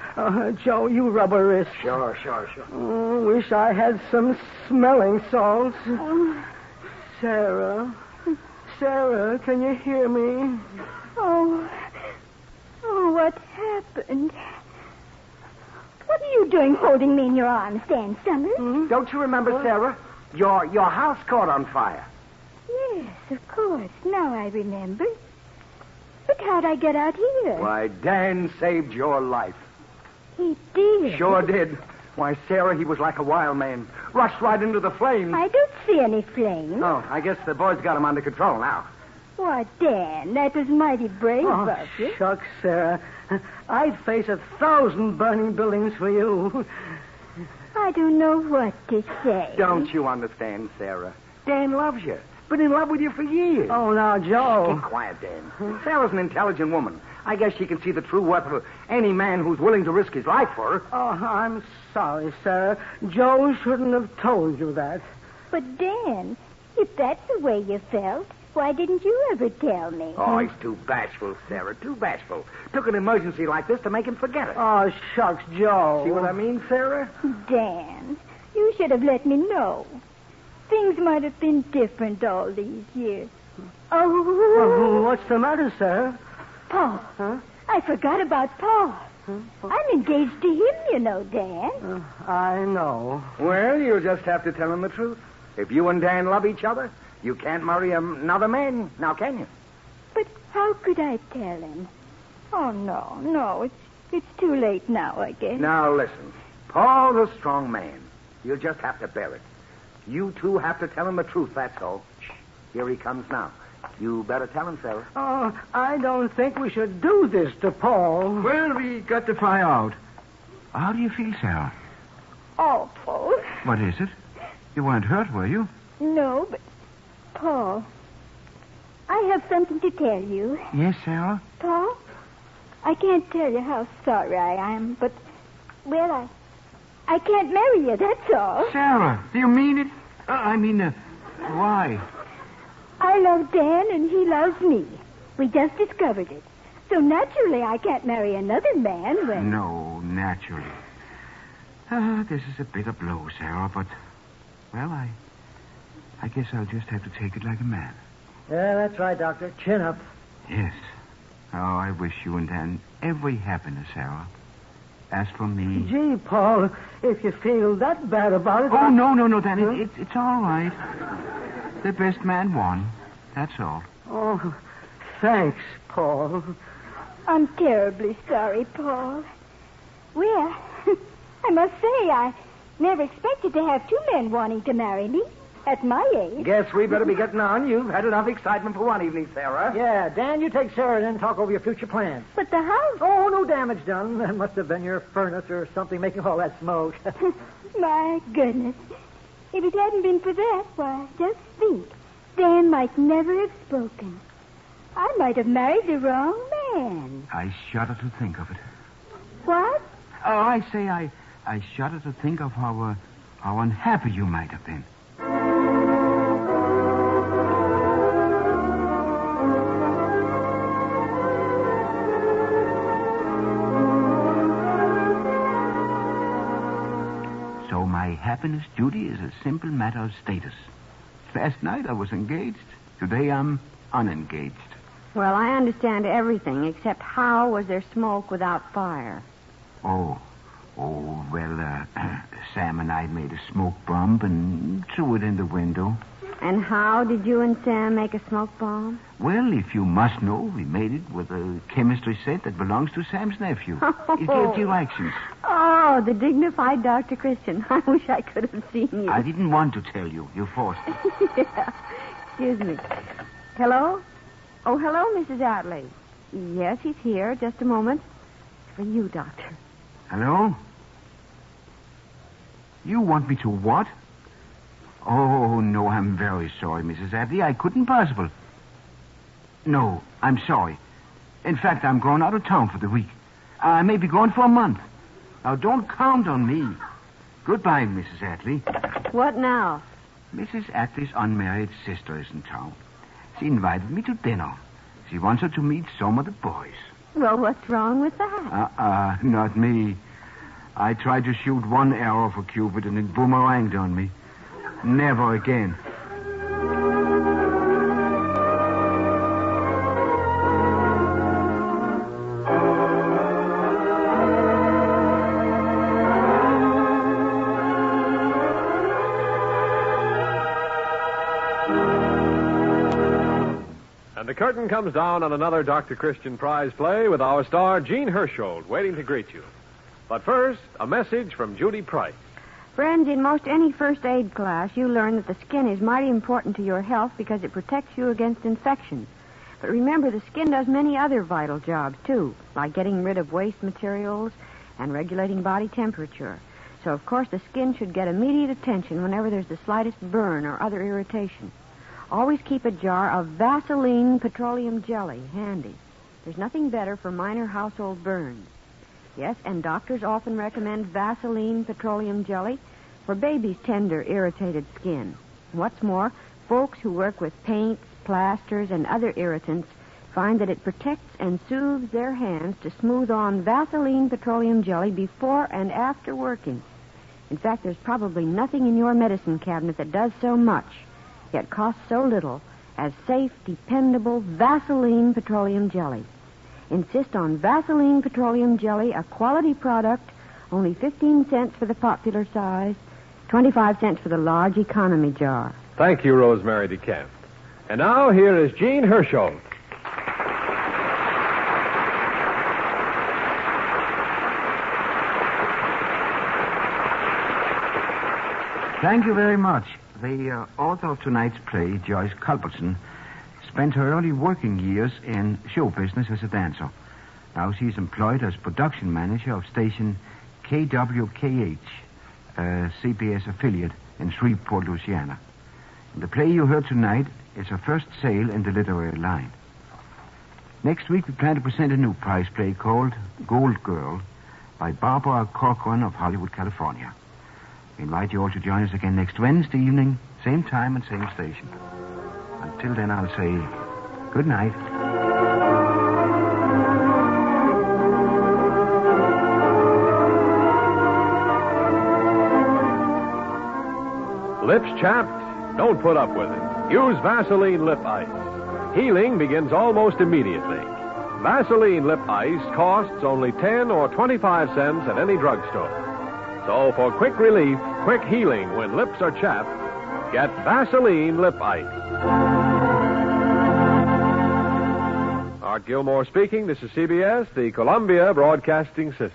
Joe, you rub a wrist. Sure. Oh, wish I had some smelling salts. Sarah. Sarah, can you hear me? Oh, what happened? What are you doing holding me in your arms, Dan Summers? Don't you remember, Sarah? Your house caught on fire. Yes, of course. Now I remember. But how'd I get out here? Why, Dan saved your life. He did? Sure did. Why, Sarah, he was like a wild man. Rushed right into the flames. I don't see any flames. Oh, I guess the boys got him under control now. Why, Dan, that was mighty brave of you. Shucks, Sarah. I'd face 1,000 burning buildings for you. I don't know what to say. Don't you understand, Sarah? Dan loves you. Been in love with you for years. Oh, now, Joe. Keep quiet, Dan. Sarah's an intelligent woman. I guess she can see the true worth of any man who's willing to risk his life for her. Oh, I'm sorry, Sarah. Joe shouldn't have told you that. But, Dan, if that's the way you felt, why didn't you ever tell me? Oh, he's too bashful, Sarah, too bashful. Took an emergency like this to make him forget it. Oh, shucks, Joe. See what I mean, Sarah? Dan, you should have let me know. Things might have been different all these years. Oh. Well, what's the matter, Sarah? Paul. Huh? I forgot about Paul. I'm engaged to him, you know, Dan. I know. Well, you'll just have to tell him the truth. If you and Dan love each other, you can't marry another man, now can you? But how could I tell him? Oh, no, it's too late now, I guess. Now, listen. Paul's a strong man. You'll just have to bear it. You two have to tell him the truth, that's all. Shh. Here he comes now. You better tell him, Sarah. Oh, I don't think we should do this to Paul. Well, we got the fire out. How do you feel, Sarah? Oh, Paul. What is it? You weren't hurt, were you? No, but... Paul, I have something to tell you. Yes, Sarah? Paul, I can't tell you how sorry I am, but, well, I can't marry you, that's all. Sarah, do you mean it? Why? I love Dan and he loves me. We just discovered it. So naturally I can't marry another man when... No, naturally. This is a bitter blow, Sarah, but, well, I guess I'll just have to take it like a man. Yeah, that's right, Doctor. Chin up. Yes. Oh, I wish you and Dan every happiness, Sarah. As for me... Gee, Paul, if you feel that bad about it... Oh, no, Dan. It's all right. The best man won. That's all. Oh, thanks, Paul. I'm terribly sorry, Paul. Well, I must say, I never expected to have two men wanting to marry me. At my age. Guess we better be getting on. You've had enough excitement for one evening, Sarah. Yeah, Dan, you take Sarah and then talk over your future plans. But the house... Oh, no damage done. That must have been your furnace or something making all that smoke. My goodness. If it hadn't been for that, why, just think. Dan might never have spoken. I might have married the wrong man. I shudder to think of it. What? Oh, I say I shudder to think of how unhappy you might have been. So my happiness, Judy, is a simple matter of status. Last night I was engaged. Today I'm unengaged. Well, I understand everything, except how was there smoke without fire? Well, Sam and I made a smoke bomb and threw it in the window. And how did you and Sam make a smoke bomb? Well, if you must know, we made it with a chemistry set that belongs to Sam's nephew. It gave directions. Oh, the dignified Dr. Christian. I wish I could have seen you. I didn't want to tell you. You forced me. Yeah. Excuse me. Hello? Oh, hello, Mrs. Atley. Yes, he's here. Just a moment. For you, Doctor. Hello? You want me to what? Oh, no, I'm very sorry, Mrs. Atley. I couldn't possibly. No, I'm sorry. In fact, I'm going out of town for the week. I may be gone for a month. Now, don't count on me. Goodbye, Mrs. Atley. What now? Mrs. Atley's unmarried sister is in town. She invited me to dinner. She wants her to meet some of the boys. Well, what's wrong with that? Not me. I tried to shoot one arrow for Cupid and it boomeranged on me. Never again. And the curtain comes down on another Dr. Christian prize play with our star, Jean Hersholt, waiting to greet you. But first, a message from Judy Price. Friends, in most any first aid class, you learn that the skin is mighty important to your health because it protects you against infection. But remember, the skin does many other vital jobs, too, like getting rid of waste materials and regulating body temperature. So, of course, the skin should get immediate attention whenever there's the slightest burn or other irritation. Always keep a jar of Vaseline petroleum jelly handy. There's nothing better for minor household burns. Yes, and doctors often recommend Vaseline petroleum jelly for babies' tender, irritated skin. What's more, folks who work with paints, plasters, and other irritants find that it protects and soothes their hands to smooth on Vaseline petroleum jelly before and after working. In fact, there's probably nothing in your medicine cabinet that does so much, yet costs so little, as safe, dependable Vaseline petroleum jelly. Insist on Vaseline petroleum jelly, a quality product, only 15 cents for the popular size, 25 cents for the large economy jar. Thank you, Rosemary DeCamp. And now, here is Jean Hersholt. Thank you very much. The author of tonight's play, Joyce Culbertson, spent her early working years in show business as a dancer. Now she's employed as production manager of station KWKH, a CBS affiliate in Shreveport, Louisiana. And the play you heard tonight is her first sale in the literary line. Next week we plan to present a new prize play called Gold Girl by Barbara Corcoran of Hollywood, California. We invite you all to join us again next Wednesday evening, same time and same station. Until then, I'll say good night. Lips chapped? Don't put up with it. Use Vaseline Lip Ice. Healing begins almost immediately. Vaseline Lip Ice costs only 10 or 25 cents at any drugstore. So for quick relief, quick healing when lips are chapped, get Vaseline Lip Ice. Art Gilmore speaking. This is CBS, the Columbia Broadcasting System.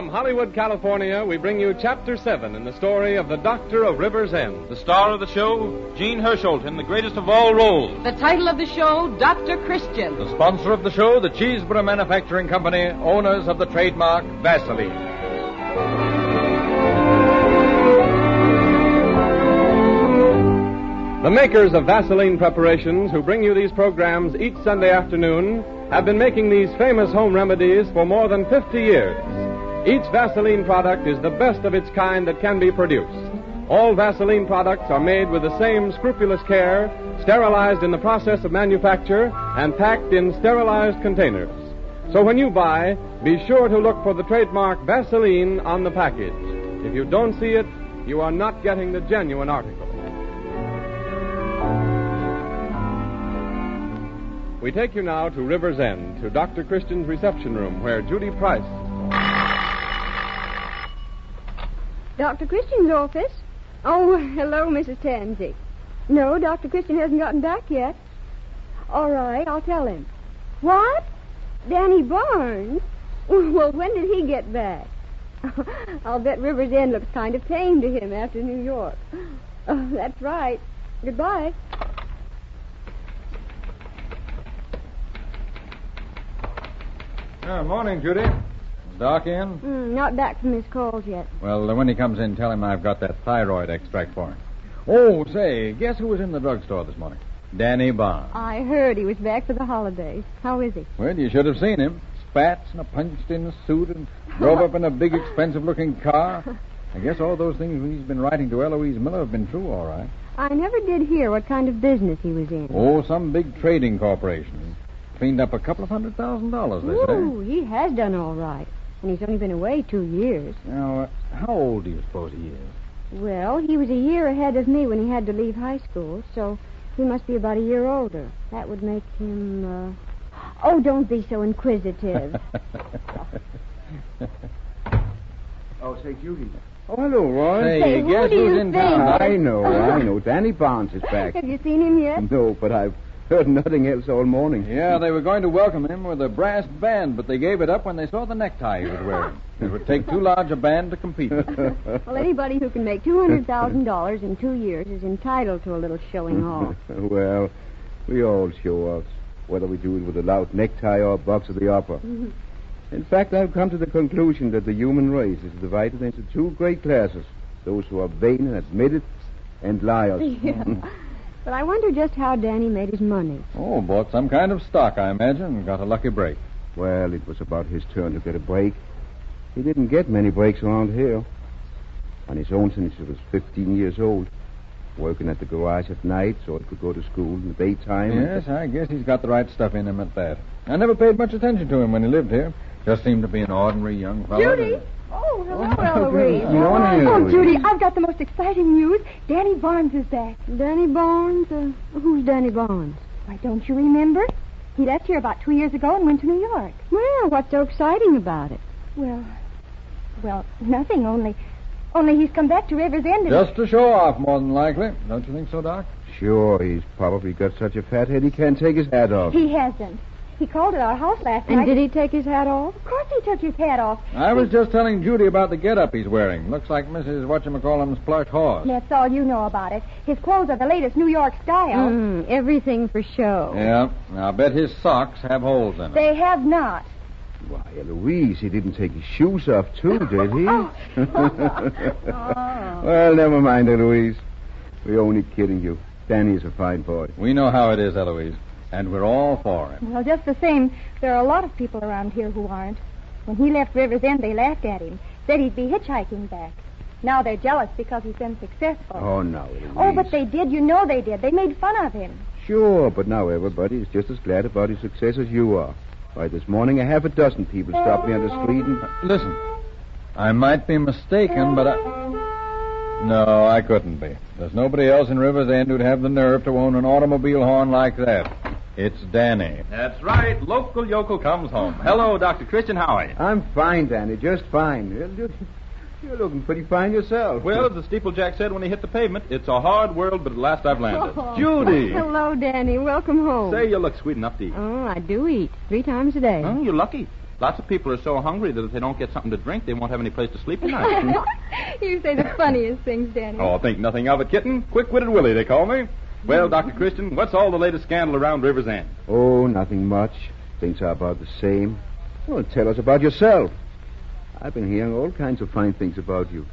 From Hollywood, California, we bring you Chapter 7 in the story of The Doctor of River's End. The star of the show, Gene Herschelt, in the greatest of all roles. The title of the show, Dr. Christian. The sponsor of the show, the Cheeseburger Manufacturing Company, owners of the trademark Vaseline. The makers of Vaseline preparations who bring you these programs each Sunday afternoon have been making these famous home remedies for more than 50 years. Each Vaseline product is the best of its kind that can be produced. All Vaseline products are made with the same scrupulous care, sterilized in the process of manufacture, and packed in sterilized containers. So when you buy, be sure to look for the trademark Vaseline on the package. If you don't see it, you are not getting the genuine article. We take you now to River's End, to Dr. Christian's reception room, where Judy Price... Dr. Christian's office? Oh, hello, Mrs. Tansy. No, Dr. Christian hasn't gotten back yet. All right, I'll tell him. What? Danny Barnes? Well, when did he get back? I'll bet River's End looks kind of tame to him after New York. Oh, that's right. Goodbye. Morning, Judy. Doc in? Not back from his calls yet. Well, when he comes in, tell him I've got that thyroid extract for him. Oh, say, guess who was in the drugstore this morning? Danny Barnes. I heard he was back for the holidays. How is he? Well, you should have seen him. Spats and a punched-in suit and drove up in a big, expensive-looking car. I guess all those things he's been writing to Eloise Miller have been true, all right. I never did hear what kind of business he was in. Oh, some big trading corporation. Cleaned up a couple of $100,000, they say. Ooh, he has done all right. And he's only been away 2 years. Now, how old do you suppose he is? Well, he was a year ahead of me when he had to leave high school, so he must be about a year older. That would make him, Oh, don't be so inquisitive. Oh, say, Judy. Oh, hello, Roy. Say, guess who's in town? I know. Danny Barnes is back. Have you seen him yet? No, but I've heard nothing else all morning. Yeah, they were going to welcome him with a brass band, but they gave it up when they saw the necktie he was wearing. It would take too large a band to compete with. Well, anybody who can make $200,000 in 2 years is entitled to a little showing off. Well, we all show off, whether we do it with a loud necktie or a box of the opera. In fact, I've come to the conclusion that the human race is divided into two great classes. Those who are vain and admit it, and liars. Yeah. But I wonder just how Danny made his money. Oh, bought some kind of stock, I imagine, and got a lucky break. Well, it was about his turn to get a break. He didn't get many breaks around here. On his own since he was 15 years old. Working at the garage at night so he could go to school in the daytime. Yes, I guess he's got the right stuff in him at that. I never paid much attention to him when he lived here. Just seemed to be an ordinary young fellow. Judy! Oh, hello, Eloise. Morning, Oh, Eloise. Judy, I've got the most exciting news. Danny Barnes is back. Danny Barnes? Who's Danny Barnes? Why, don't you remember? He left here about 2 years ago and went to New York. Well, what's so exciting about it? Well, nothing, only he's come back to River's End. Just to show off, more than likely. Don't you think so, Doc? Sure, he's probably got such a fat head he can't take his hat off. He hasn't. He called at our house last night. And did he take his hat off? Of course he took his hat off. I was just telling Judy about the get-up he's wearing. Looks like Mrs. Whatchamacallum's plush horse. That's all you know about it. His clothes are the latest New York style. Everything for show. Yeah, I'll bet his socks have holes in them. They have not. Why, Eloise, he didn't take his shoes off, too, did he? Well, never mind, Eloise. We're only kidding you. Danny's a fine boy. We know how it is, Eloise. And we're all for him. Well, just the same, there are a lot of people around here who aren't. When he left River's End, they laughed at him. Said he'd be hitchhiking back. Now they're jealous because he's been successful. Oh, no, Eloise. Oh, but they did. You know they did. They made fun of him. Sure, but now everybody is just as glad about his success as you are. Why, this morning a half a dozen people stopped me on the street and... Listen, I might be mistaken, but No, I couldn't be. There's nobody else in River's End who'd have the nerve to own an automobile horn like that. It's Danny. That's right. Local yokel comes home. Hello, Dr. Christian. How are you? I'm fine, Danny, just fine. You're looking pretty fine yourself. Well, as the steeplejack said when he hit the pavement, it's a hard world, but at last I've landed. Oh. Judy! Hello, Danny. Welcome home. Say, you look sweet enough to eat. Oh, I do eat 3 times a day. Oh, you're lucky. Lots of people are so hungry that if they don't get something to drink, they won't have any place to sleep tonight. You say the funniest things, Danny. Oh, think nothing of it, kitten. Quick-witted Willie, they call me. Well, Dr. Christian, what's all the latest scandal around River's End? Oh, nothing much. Things are about the same. Well, tell us about yourself. I've been hearing all kinds of fine things about you.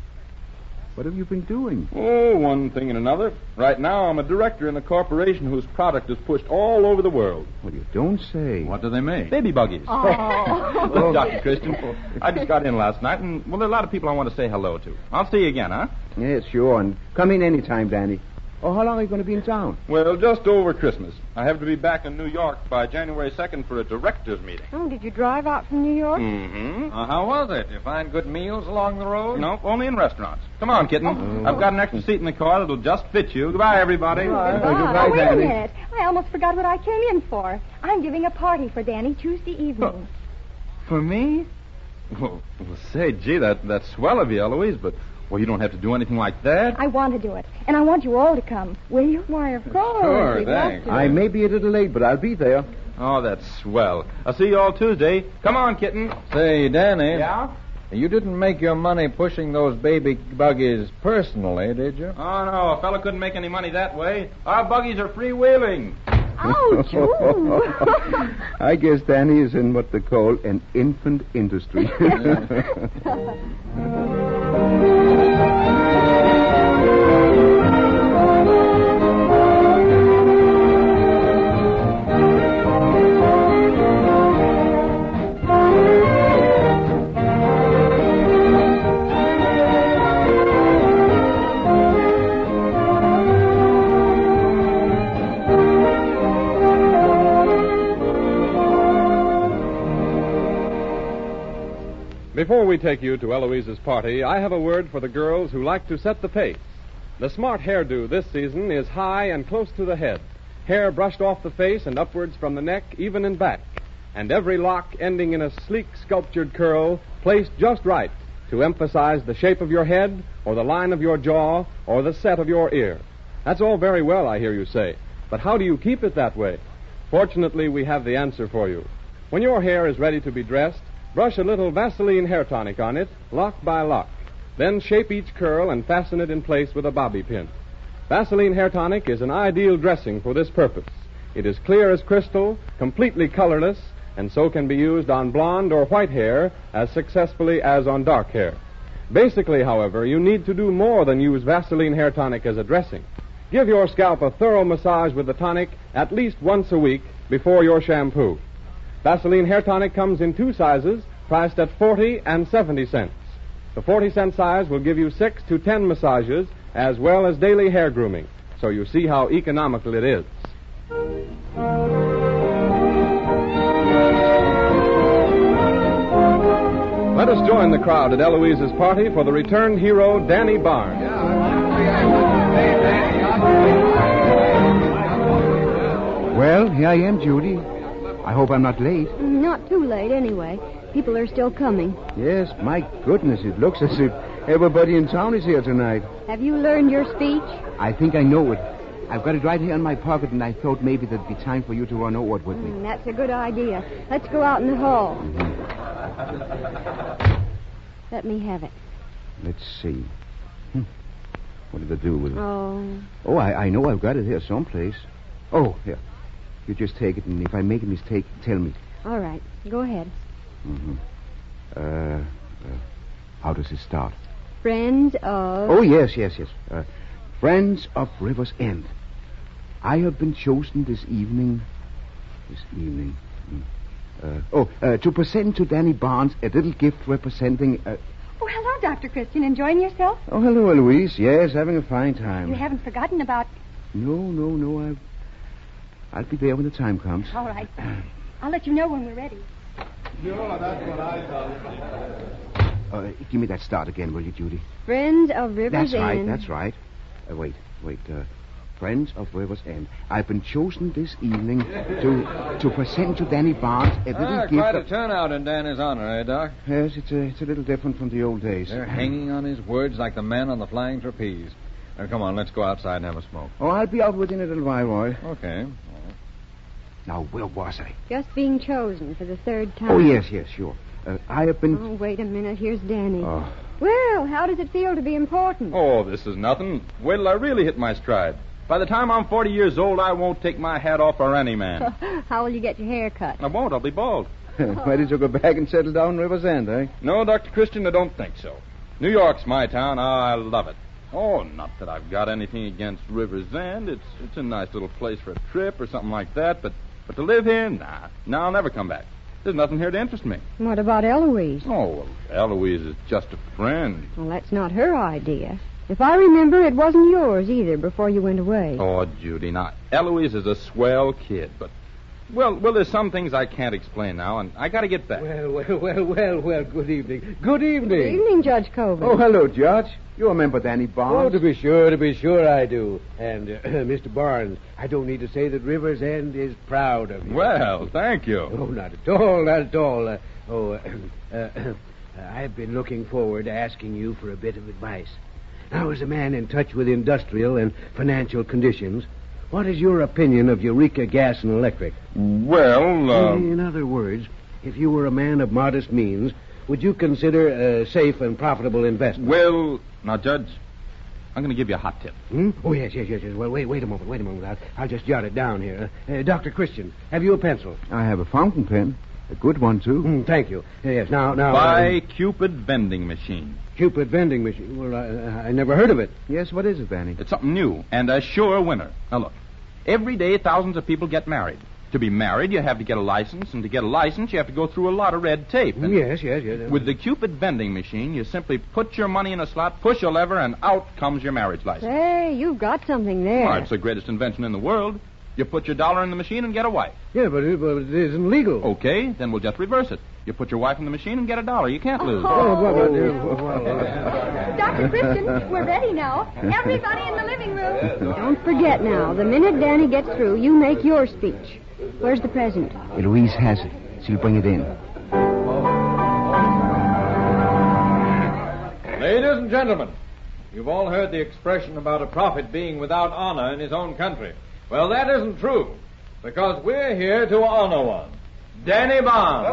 What have you been doing? Oh, one thing and another. Right now, I'm a director in a corporation whose product is pushed all over the world. Well, you don't say. What do they make? Baby buggies. Oh. Look, Dr. Christian, I just got in last night, and, well, there are a lot of people I want to say hello to. I'll see you again, huh? Yes, sure. And come in any time, Danny. Oh, how long are you going to be in town? Well, just over Christmas. I have to be back in New York by January 2nd for a directors' meeting. Oh, did you drive out from New York? Mm-hmm. How was it? You find good meals along the road? No, only in restaurants. Come on, kitten. Oh. I've got an extra seat in the car that'll just fit you. Goodbye, everybody. Oh, wait a minute. I almost forgot what I came in for. I'm giving a party for Danny Tuesday evening. For me? Well, say, gee, that's swell of you, Eloise, but... Well, you don't have to do anything like that. I want to do it, and I want you all to come. Will you? Why, of course. Sure, we'd love thanks. to. I may be a little late, but I'll be there. Oh, that's swell. I'll see you all Tuesday. Come on, kitten. Say, Danny. Yeah? You didn't make your money pushing those baby buggies personally, did you? Oh, no, a fellow couldn't make any money that way. Our buggies are freewheeling. Ouch! Ooh. I guess Danny is in what they call an infant industry. Before we take you to Eloise's party, I have a word for the girls who like to set the pace. The smart hairdo this season is high and close to the head, hair brushed off the face and upwards from the neck, even in back, and every lock ending in a sleek sculptured curl placed just right to emphasize the shape of your head or the line of your jaw or the set of your ear. That's all very well, I hear you say, but how do you keep it that way? Fortunately, we have the answer for you. When your hair is ready to be dressed, brush a little Vaseline hair tonic on it, lock by lock. Then shape each curl and fasten it in place with a bobby pin. Vaseline hair tonic is an ideal dressing for this purpose. It is clear as crystal, completely colorless, and so can be used on blonde or white hair as successfully as on dark hair. Basically, however, you need to do more than use Vaseline hair tonic as a dressing. Give your scalp a thorough massage with the tonic at least once a week before your shampoo. Vaseline hair tonic comes in two sizes, priced at 40 and 70 cents. The 40-cent size will give you 6 to 10 massages as well as daily hair grooming, so you see how economical it is. Let us join the crowd at Eloise's party for the returned hero, Danny Barnes. Well, here I am, Judy. I hope I'm not late. Not too late, anyway. People are still coming. Yes, my goodness, it looks as if everybody in town is here tonight. Have you learned your speech? I think I know it. I've got it right here in my pocket, and I thought maybe there'd be time for you to run over it with me. That's a good idea. Let's go out in the hall. Let me have it. Let's see. What did I do with it? Oh, I know I've got it here someplace. Oh, here. You just take it, and if I make a mistake, tell me. all right. Go ahead. How does it start? Friends of... Oh, yes. Friends of River's End. I have been chosen this evening... to present to Danny Barnes a little gift representing... Oh, hello, Dr. Christian. Enjoying yourself? Oh, hello, Eloise. Yes, having a fine time. You haven't forgotten about... No. I'll be there when the time comes. All right. I'll let you know when we're ready. Sure, that's what I thought. Give me that start again, will you, Judy? Friends of River's End. That's right. Wait. Friends of River's End. I've been chosen this evening to present to Danny Barnes a little gift. Quite a turnout in Danny's honor, eh, Doc? Yes, it's a little different from the old days. They're hanging on his words like the men on the flying trapeze. Now, come on, let's go outside and have a smoke. Oh, I'll be out within a little while, Roy. Okay. Now, where was I? Just being chosen for the third time. Oh, yes, sure. I have been... Oh, wait a minute. Here's Danny. Oh. Well, how does it feel to be important? Oh, this is nothing. Wait till I really hit my stride. By the time I'm 40 years old, I won't take my hat off for any man. How will you get your hair cut? I won't. I'll be bald. Might as well go back and settle down in River's End, eh? No, Dr. Christian, I don't think so. New York's my town. I love it. Oh, not that I've got anything against River's End. It's a nice little place for a trip or something like that. But to live here, nah. No, I'll never come back. There's nothing here to interest me. What about Eloise? Oh, well, Eloise is just a friend. Well, that's not her idea. If I remember, it wasn't yours either before you went away. Oh, Judy, now, Eloise is a swell kid, but... Well, there's some things I can't explain now, and I got to get back. Well, good evening. Good evening. Good evening, Judge Coven. Oh, hello, Judge. You remember Danny Barnes? Oh, to be sure I do. And, Mr. Barnes, I don't need to say that River's End is proud of you. Well, thank you. Oh, not at all. I've been looking forward to asking you for a bit of advice. Now, as a man in touch with industrial and financial conditions, what is your opinion of Eureka Gas and Electric? Well, In other words, if you were a man of modest means, would you consider a safe and profitable investment? Well, now, Judge, I'm going to give you a hot tip. Oh, yes. Well, wait a moment. I'll just jot it down here. Dr. Christian, have you a pencil? I have a fountain pen. A good one, too. Thank you. Yes, now... Buy Cupid vending machine. Cupid vending machine? Well, I never heard of it. Yes, what is it, Danny? It's something new and a sure winner. Now, look. Every day, thousands of people get married. To be married, you have to get a license, and to get a license, you have to go through a lot of red tape. And Yes. With the Cupid vending machine, you simply put your money in a slot, push a lever, and out comes your marriage license. Hey, you've got something there. Well, it's the greatest invention in the world. You put your dollar in the machine and get a wife. Yeah, but it isn't legal. Okay, then we'll just reverse it. You put your wife in the machine and get a dollar. You can't lose. Dr. Christian, we're ready now. Everybody in the living room. Don't forget now, the minute Danny gets through, you make your speech. Where's the present? Eloise has it. She'll bring it in. Ladies and gentlemen, you've all heard the expression about a prophet being without honor in his own country. Well, that isn't true, because we're here to honor one. Danny Barnes.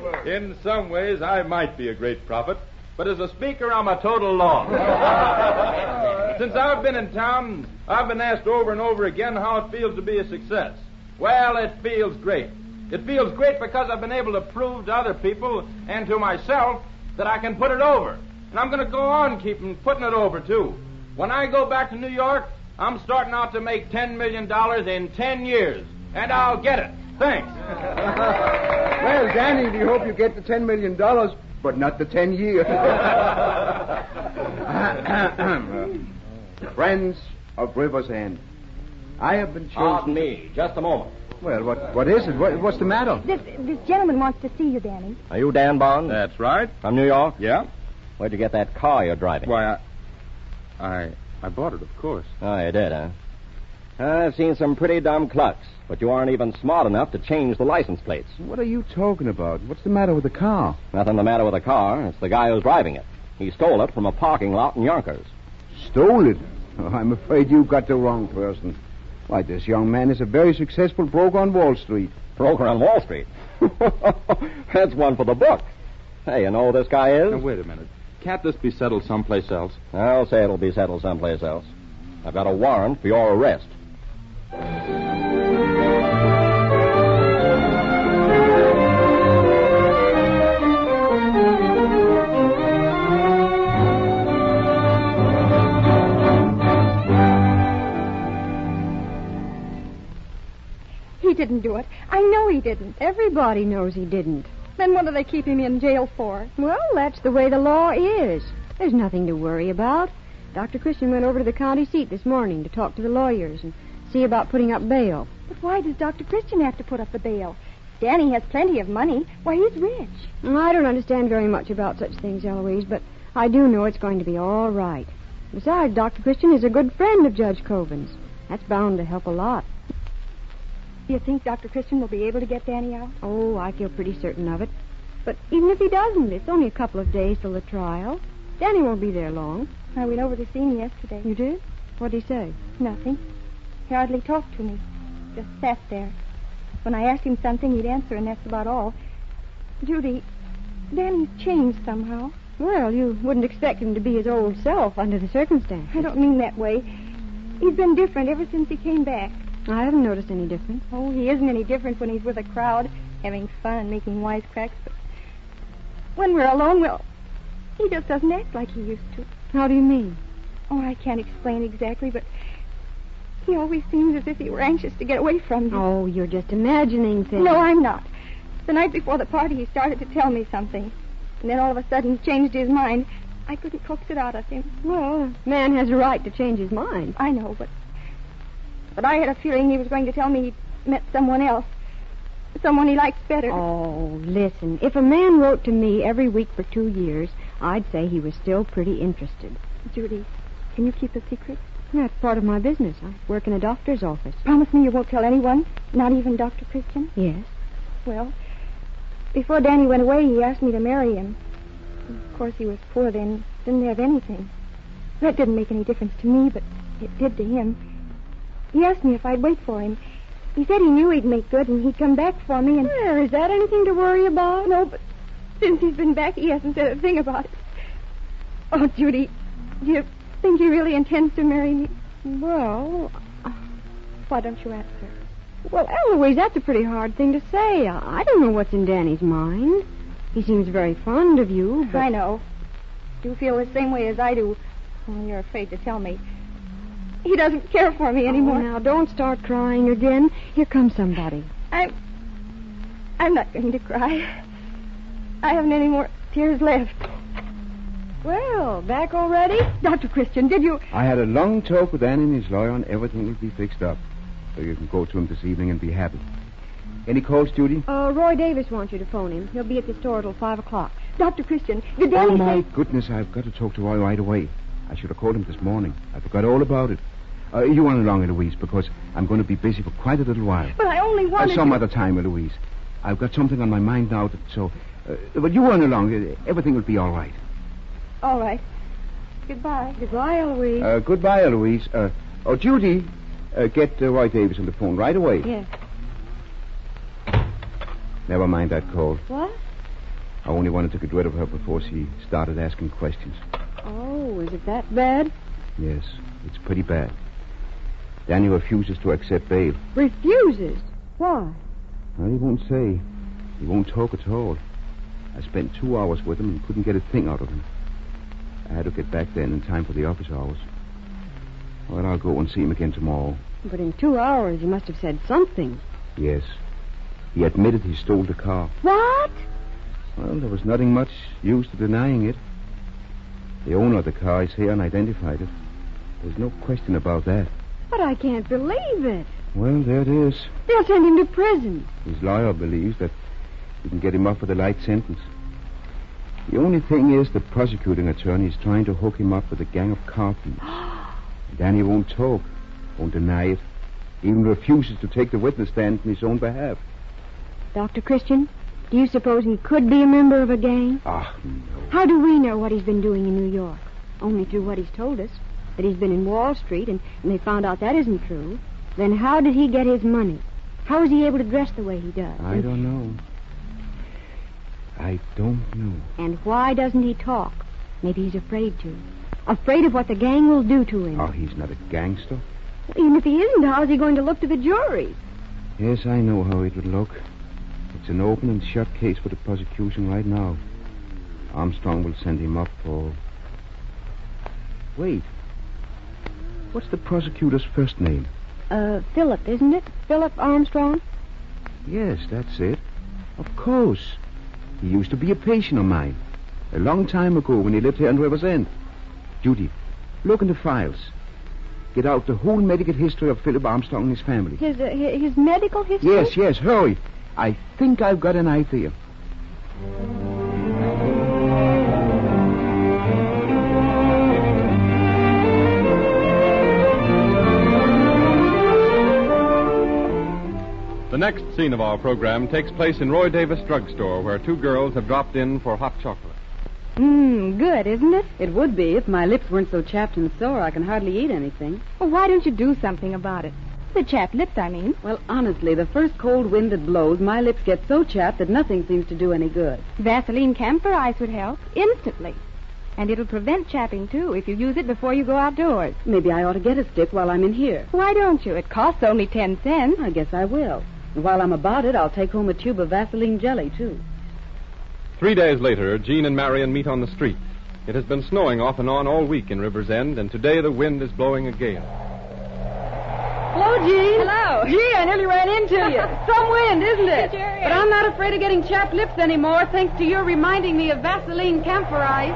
Well, in some ways, I might be a great prophet, but as a speaker, I'm a total loss. Since I've been in town, I've been asked over and over again how it feels to be a success. Well, it feels great. It feels great because I've been able to prove to other people and to myself that I can put it over. And I'm going to go on keeping putting it over, too. When I go back to New York, I'm starting out to make $10 million in 10 years. And I'll get it. Thanks. Well, Danny, we hope you get the $10 million, but not the 10 years. Friends of River's End, I have been chosen... Pardon me, just a moment. Well, what is it? What's the matter? This gentleman wants to see you, Danny. Are you Dan Bond? That's right. From New York? Yeah. Where'd you get that car you're driving? Why, I bought it, of course. Oh, you did, huh? I've seen some pretty dumb clucks, but you aren't even smart enough to change the license plates. What are you talking about? What's the matter with the car? Nothing the matter with the car. It's the guy who's driving it. He stole it from a parking lot in Yonkers. Stole it? Oh, I'm afraid you got the wrong person. Why, this young man is a very successful broker on Wall Street. Broker on Wall Street? That's one for the book. Hey, you know who this guy is? Now, wait a minute. Can't this be settled someplace else? I'll say it'll be settled someplace else. I've got a warrant for your arrest. He didn't do it. I know he didn't. Everybody knows he didn't. Then what do they keep him in jail for? Well, that's the way the law is. There's nothing to worry about. Dr. Christian went over to the county seat this morning to talk to the lawyers and see about putting up bail. But why does Dr. Christian have to put up the bail? Danny has plenty of money. Why, he's rich. I don't understand very much about such things, Eloise, but I do know it's going to be all right. Besides, Dr. Christian is a good friend of Judge Coven's. That's bound to help a lot. Do you think Dr. Christian will be able to get Danny out? Oh, I feel pretty certain of it. But even if he doesn't, it's only a couple of days till the trial. Danny won't be there long. I went over to see him yesterday. You did? What'd he say? Nothing. He hardly talked to me. Just sat there. When I asked him something, he'd answer, and that's about all. Judy, Danny's changed somehow. Well, you wouldn't expect him to be his old self under the circumstances. I don't mean that way. He's been different ever since he came back. I haven't noticed any difference. Oh, he isn't any different when he's with a crowd, having fun and making wisecracks. But when we're alone, well, he just doesn't act like he used to. How do you mean? Oh, I can't explain exactly, but he always seems as if he were anxious to get away from me. Oh, you're just imagining things. No, I'm not. The night before the party, he started to tell me something. And then all of a sudden changed his mind. I couldn't coax it out of him. Well, a man has a right to change his mind. I know, but I had a feeling he was going to tell me he'd met someone else. Someone he likes better. Oh, listen. If a man wrote to me every week for 2 years, I'd say he was still pretty interested. Judy, can you keep a secret? That's part of my business. I work in a doctor's office. Promise me you won't tell anyone, not even Dr. Christian? Yes. Well, before Danny went away, he asked me to marry him. Of course, he was poor then, didn't have anything. That didn't make any difference to me, but it did to him. He asked me if I'd wait for him. He said he knew he'd make good and he'd come back for me and... Well, is that anything to worry about? No, but since he's been back, he hasn't said a thing about it. Oh, Judy, do you think he really intends to marry me? Well... Why don't you ask her? Well, Eloise, that's a pretty hard thing to say. I don't know what's in Danny's mind. He seems very fond of you, but... I know. You feel the same way as I do, only you're afraid to tell me. He doesn't care for me anymore. Oh, now, don't start crying again. Here comes somebody. I'm not going to cry. I haven't any more tears left. Well, back already? Dr. Christian, did you... I had a long talk with Danny and his lawyer, and everything will be fixed up. So you can go to him this evening and be happy. Any calls, Judy? Roy Davis wants you to phone him. He'll be at the store till 5 o'clock. Dr. Christian, did Danny Oh, my say... goodness, I've got to talk to Roy right away. I should have called him this morning. I forgot all about it. You run along, Eloise, because I'm going to be busy for quite a little while. But I only wanted Some to... other time, Eloise. I've got something on my mind now, but you run along. Everything will be all right. All right. Goodbye. Goodbye, Eloise. Goodbye, Eloise. Judy, get Roy Davis on the phone right away. Yes. Never mind that call. What? I only wanted to get rid of her before she started asking questions. Oh, is it that bad? Yes, it's pretty bad. Danny refuses to accept bail. Refuses? Why? Well, he won't say. He won't talk at all. I spent 2 hours with him and couldn't get a thing out of him. I had to get back then in time for the office hours. Well, I'll go and see him again tomorrow. But in 2 hours, he must have said something. Yes. He admitted he stole the car. What? Well, there was nothing much use to denying it. The owner of the car is here and identified it. There's no question about that. But I can't believe it. Well, there it is. They'll send him to prison. His lawyer believes that he can get him off with a light sentence. The only thing is the prosecuting attorney is trying to hook him up with a gang of car thieves. Danny won't talk, won't deny it, even refuses to take the witness stand in his own behalf. Dr. Christian, do you suppose he could be a member of a gang? Ah, no. How do we know what he's been doing in New York? Only through what he's told us. That he's been in Wall Street, and they found out that isn't true. Then how did he get his money? How is he able to dress the way he does? I don't know. I don't know. And why doesn't he talk? Maybe he's afraid to. Afraid of what the gang will do to him. Oh, he's not a gangster. Even if he isn't, how is he going to look to the jury? Yes, I know how it would look. It's an open and shut case for the prosecution right now. Armstrong will send him up for... Wait. What's the prosecutor's first name? Philip, isn't it? Philip Armstrong? Yes, that's it. Of course. He used to be a patient of mine. A long time ago when he lived here in River's End. Judy, look in the files. Get out the whole medical history of Philip Armstrong and his family. His medical history? Yes, hurry. I think I've got an idea. The next scene of our program takes place in Roy Davis Drugstore, where two girls have dropped in for hot chocolate. Good, isn't it? It would be if my lips weren't so chapped and sore I can hardly eat anything. Well, why don't you do something about it? The chapped lips, I mean. Well, honestly, the first cold wind that blows, my lips get so chapped that nothing seems to do any good. Vaseline camphor ice would help instantly. And it'll prevent chapping, too, if you use it before you go outdoors. Maybe I ought to get a stick while I'm in here. Why don't you? It costs only 10 cents. I guess I will. And while I'm about it, I'll take home a tube of Vaseline jelly, too. 3 days later, Jean and Marion meet on the street. It has been snowing off and on all week in River's End, and today the wind is blowing a gale. Hello, Jean. Hello. Gee, I nearly ran into you. Some wind, isn't it? Sure is. But I'm not afraid of getting chapped lips anymore, thanks to your reminding me of Vaseline camphor ice.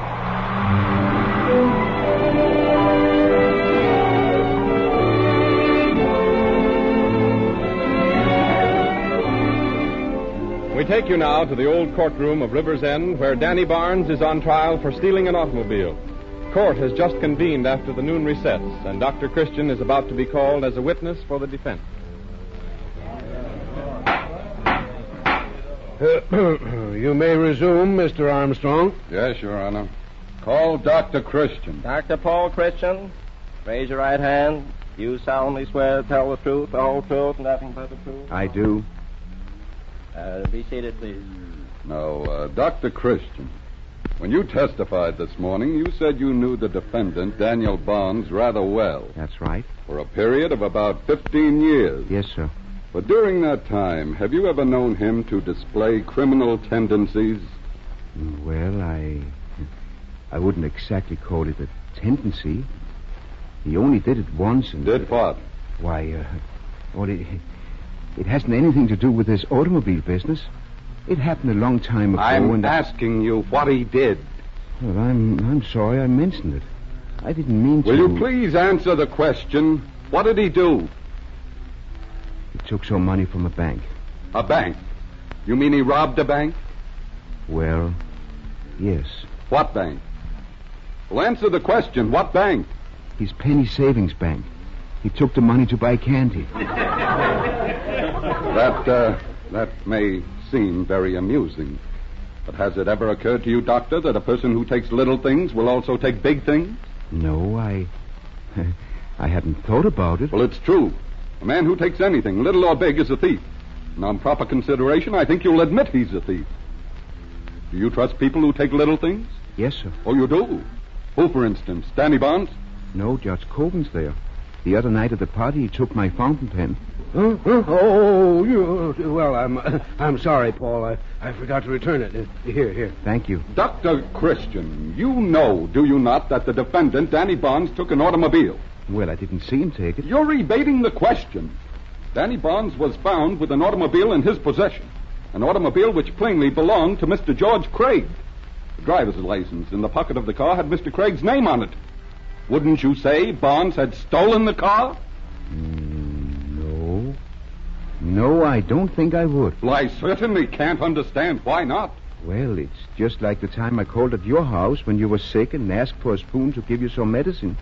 We take you now to the old courtroom of River's End, where Danny Barnes is on trial for stealing an automobile. Court has just convened after the noon recess, and Dr. Christian is about to be called as a witness for the defense. You may resume, Mr. Armstrong. Yes, Your Honor. Call Dr. Christian. Dr. Paul Christian, raise your right hand. You solemnly swear to tell the truth, the whole truth, and nothing but the truth? I do. Be seated, please. Now, Dr. Christian, when you testified this morning, you said you knew the defendant, Daniel Barnes, rather well. That's right. For a period of about 15 years. Yes, sir. But during that time, have you ever known him to display criminal tendencies? Well, I wouldn't exactly call it a tendency. He only did it once and... Did what? Why, it hasn't anything to do with this automobile business. It happened a long time ago. I'm asking you what he did. Well, I'm sorry I mentioned it. I didn't mean to... Will you please answer the question? What did he do? He took some money from a bank. A bank? You mean he robbed a bank? Well, yes. What bank? Well, answer the question. What bank? His penny savings bank. He took the money to buy candy. That may seem very amusing. But has it ever occurred to you, Doctor, that a person who takes little things will also take big things? No, I hadn't thought about it. Well, it's true. A man who takes anything, little or big, is a thief. And on proper consideration, I think you'll admit he's a thief. Do you trust people who take little things? Yes, sir. Oh, you do? Who, for instance? Danny Barnes? No, Judge Coben's there. The other night at the party, he took my fountain pen. I'm sorry, Paul. I forgot to return it. Here. Thank you. Dr. Christian, you know, do you not, that the defendant, Danny Barnes, took an automobile? Well, I didn't see him take it. You're evading the question. Danny Barnes was found with an automobile in his possession. An automobile which plainly belonged to Mr. George Craig. The driver's license in the pocket of the car had Mr. Craig's name on it. Wouldn't you say Barnes had stolen the car? No, I don't think I would. Well, I certainly can't understand why not. Well, it's just like the time I called at your house when you were sick and asked for a spoon to give you some medicine.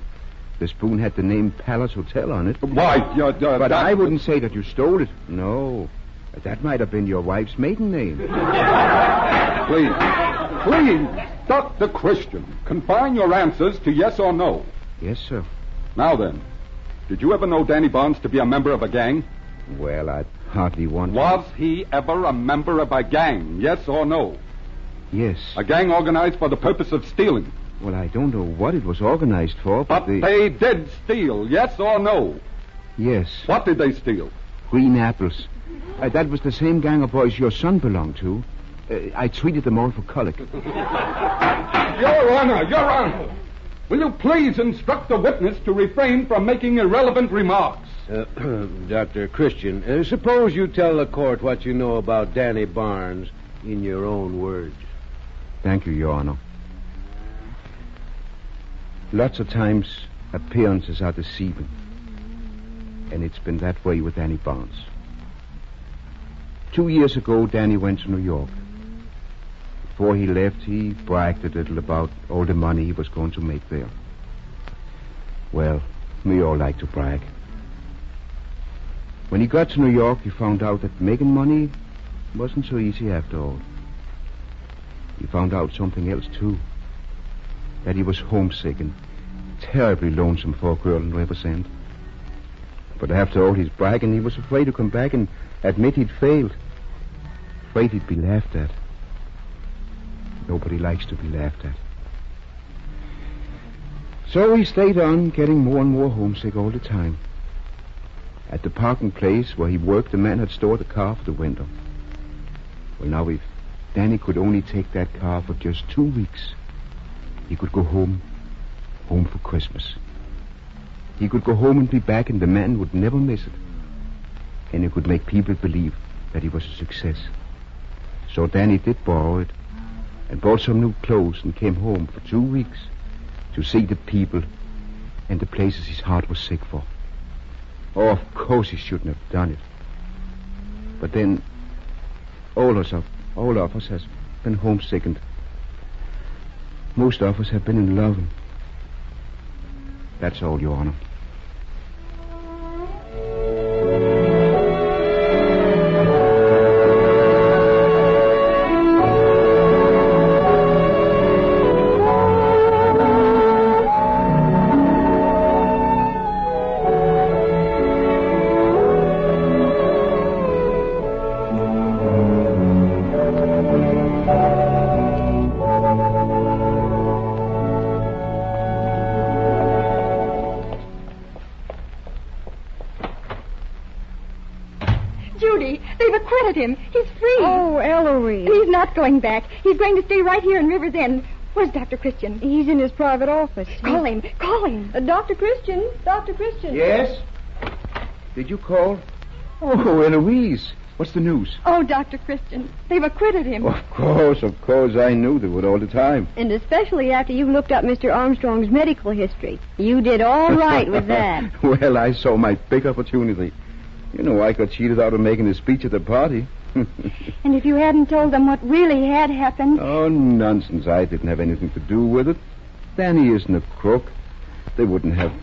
The spoon had the name Palace Hotel on it. Why, But I wouldn't say that you stole it. No. That might have been your wife's maiden name. Please, Dr. Christian, confine your answers to yes or no. Yes, sir. Now then, did you ever know Danny Barnes to be a member of a gang? Well, I'd hardly want to. Was he ever a member of a gang, yes or no? Yes. A gang organized for the purpose of stealing? Well, I don't know what it was organized for, but they did steal, yes or no? Yes. What did they steal? Green apples. That was the same gang of boys your son belonged to. I treated them all for colic. Your Honor, will you please instruct the witness to refrain from making irrelevant remarks? Dr. Christian, suppose you tell the court what you know about Danny Barnes in your own words. Thank you, Your Honor. Lots of times, appearances are deceiving. And it's been that way with Danny Barnes. 2 years ago, Danny went to New York. Before he left, he bragged a little about all the money he was going to make there. Well, we all like to brag. When he got to New York, he found out that making money wasn't so easy after all. He found out something else, too. that he was homesick and terribly lonesome for a girl in Riversend. But after all his bragging, he was afraid to come back and admit he'd failed. Afraid he'd be laughed at. Nobody likes to be laughed at. So he stayed on, getting more and more homesick all the time. At the parking place where he worked, the man had stored a car for the winter. Well, now if Danny could only take that car for just 2 weeks, he could go home for Christmas. He could go home and be back, and the man would never miss it. And he could make people believe that he was a success. So Danny did borrow it and bought some new clothes and came home for 2 weeks to see the people and the places his heart was sick for. Oh, of course he shouldn't have done it. But then, all of us has been homesick, and most of us have been in love. And that's all, Your Honor. Him. He's free. Oh, Eloise. And he's not going back. He's going to stay right here in River's End. Where's Dr. Christian? He's in his private office. Call him. Dr. Christian. Dr. Christian. Yes? Did you call? Oh, Eloise. What's the news? Oh, Dr. Christian. They've acquitted him. Of course. I knew they would all the time. And especially after you looked up Mr. Armstrong's medical history. You did all right with that. Well, I saw my big opportunity. You know, I got cheated out of making a speech at the party. And if you hadn't told them what really had happened... Oh, nonsense. I didn't have anything to do with it. Danny isn't a crook. They wouldn't have...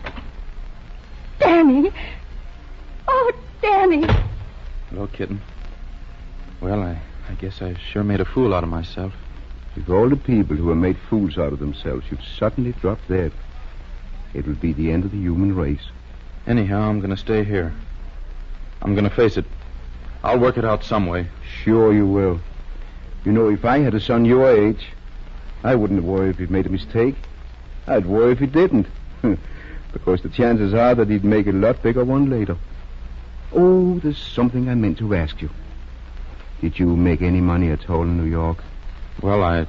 Danny! Oh, Danny! Hello, kitten. Well, I guess I sure made a fool out of myself. If all the people who have made fools out of themselves should suddenly drop dead, it would be the end of the human race. Anyhow, I'm going to stay here. I'm going to face it. I'll work it out some way. Sure you will. You know, if I had a son your age, I wouldn't worry if he'd made a mistake. I'd worry if he didn't. Because the chances are that he'd make a lot bigger one later. Oh, there's something I meant to ask you. Did you make any money at all in New York? Well, I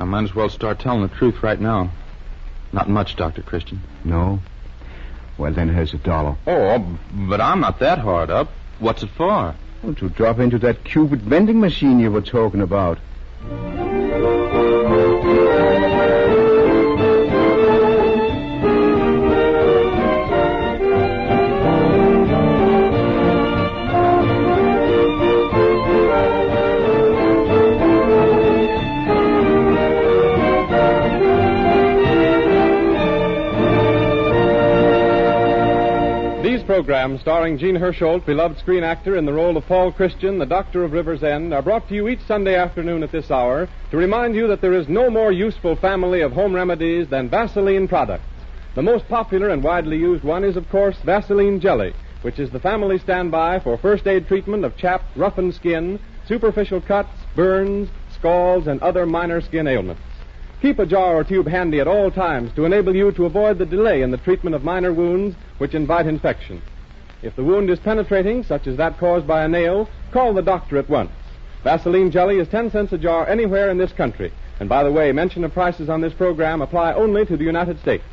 might as well start telling the truth right now. Not much, Dr. Christian. No? Well, then here's $1. Oh, but I'm not that hard up. What's it for? Well, to drop into that Cupid vending machine you were talking about. Programs starring Gene Hersholt, beloved screen actor in the role of Paul Christian, the Doctor of River's End, are brought to you each Sunday afternoon at this hour to remind you that there is no more useful family of home remedies than Vaseline products. The most popular and widely used one is, of course, Vaseline Jelly, which is the family standby for first aid treatment of chapped, roughened skin, superficial cuts, burns, scalds, and other minor skin ailments. Keep a jar or tube handy at all times to enable you to avoid the delay in the treatment of minor wounds which invite infection. If the wound is penetrating, such as that caused by a nail, call the doctor at once. Vaseline Jelly is 10 cents a jar anywhere in this country. And by the way, mention of prices on this program apply only to the United States.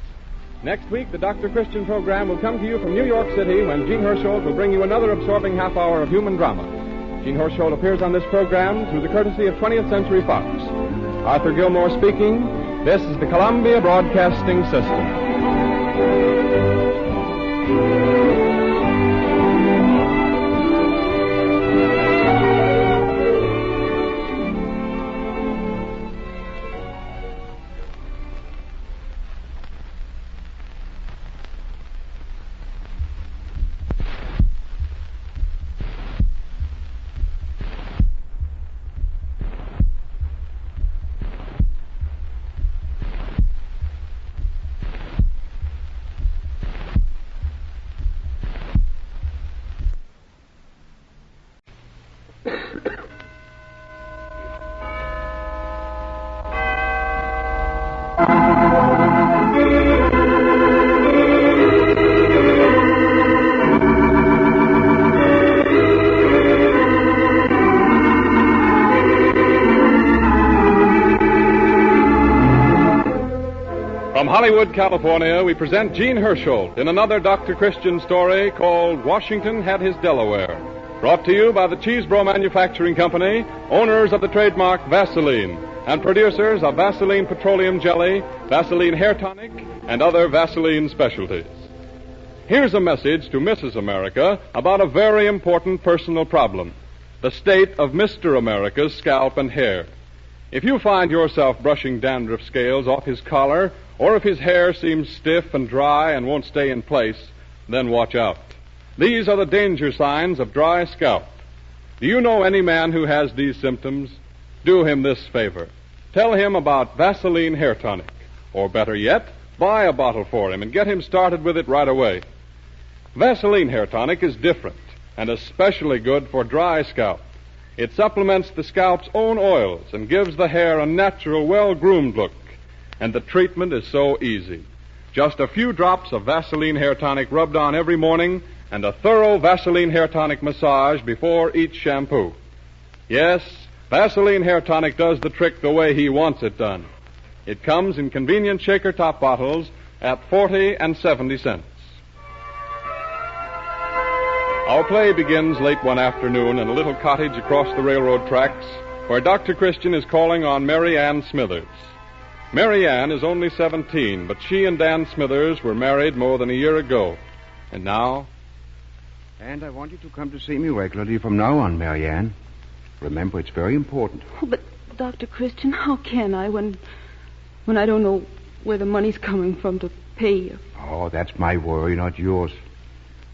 Next week, the Dr. Christian program will come to you from New York City when Gene Hersholt will bring you another absorbing half hour of human drama. Gene Hersholt appears on this program through the courtesy of 20th Century Fox. Arthur Gilmore speaking. This is the Columbia Broadcasting System. From Hollywood, California, we present Gene Hersholt in another Dr. Christian story called Washington Had His Delaware. Brought to you by the Cheesebro Manufacturing Company, owners of the trademark Vaseline, and producers of Vaseline Petroleum Jelly, Vaseline Hair Tonic, and other Vaseline specialties. Here's a message to Mrs. America about a very important personal problem, the state of Mr. America's scalp and hair. If you find yourself brushing dandruff scales off his collar, or if his hair seems stiff and dry and won't stay in place, then watch out. These are the danger signs of dry scalp. Do you know any man who has these symptoms? Do him this favor. Tell him about Vaseline Hair Tonic. Or better yet, buy a bottle for him and get him started with it right away. Vaseline Hair Tonic is different and especially good for dry scalp. It supplements the scalp's own oils and gives the hair a natural, well-groomed look. And the treatment is so easy. Just a few drops of Vaseline Hair Tonic rubbed on every morning and a thorough Vaseline Hair Tonic massage before each shampoo. Yes, Vaseline Hair Tonic does the trick the way he wants it done. It comes in convenient shaker top bottles at 40 and 70 cents. Our play begins late one afternoon in a little cottage across the railroad tracks where Dr. Christian is calling on Mary Ann Smithers. Mary Ann is only 17, but she and Dan Smithers were married more than a year ago. And now? And I want you to come to see me regularly from now on, Mary Ann. Remember, it's very important. Oh, but, Dr. Christian, how can I when I don't know where the money's coming from to pay you? Oh, that's my worry, not yours.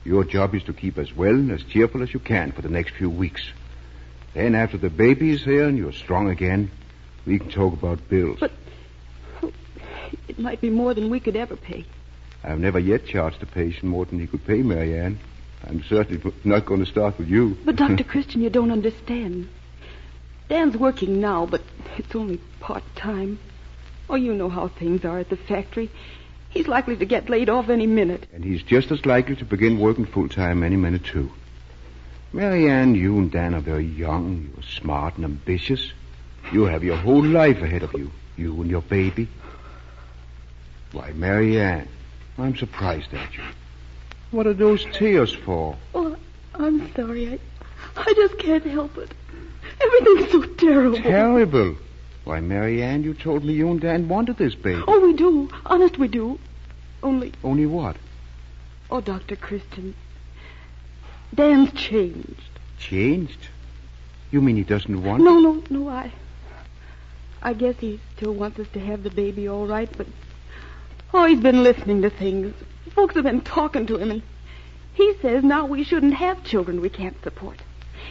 Your job is to keep as well and as cheerful as you can for the next few weeks. Then after the baby is here and you're strong again, we can talk about bills. But it might be more than we could ever pay. I've never yet charged a patient more than he could pay, Mary Ann. I'm certainly not going to start with you. But, Dr. Christian, you don't understand. Dan's working now, but it's only part-time. Oh, you know how things are at the factory. He's likely to get laid off any minute. And he's just as likely to begin working full-time any minute, too. Mary Ann, you and Dan are very young. You're smart and ambitious. You have your whole life ahead of you, you and your baby. Why, Mary Ann, I'm surprised at you. What are those tears for? Oh, I'm sorry. I just can't help it. Everything's so terrible. Terrible? Why, Mary Ann, you told me you and Dan wanted this baby. Oh, we do. Honest, we do. Only... Only what? Oh, Dr. Christian, Dan's changed. Changed? You mean he doesn't want... No, I guess he still wants us to have the baby all right, but... Oh, he's been listening to things. Folks have been talking to him, and he says now we shouldn't have children we can't support.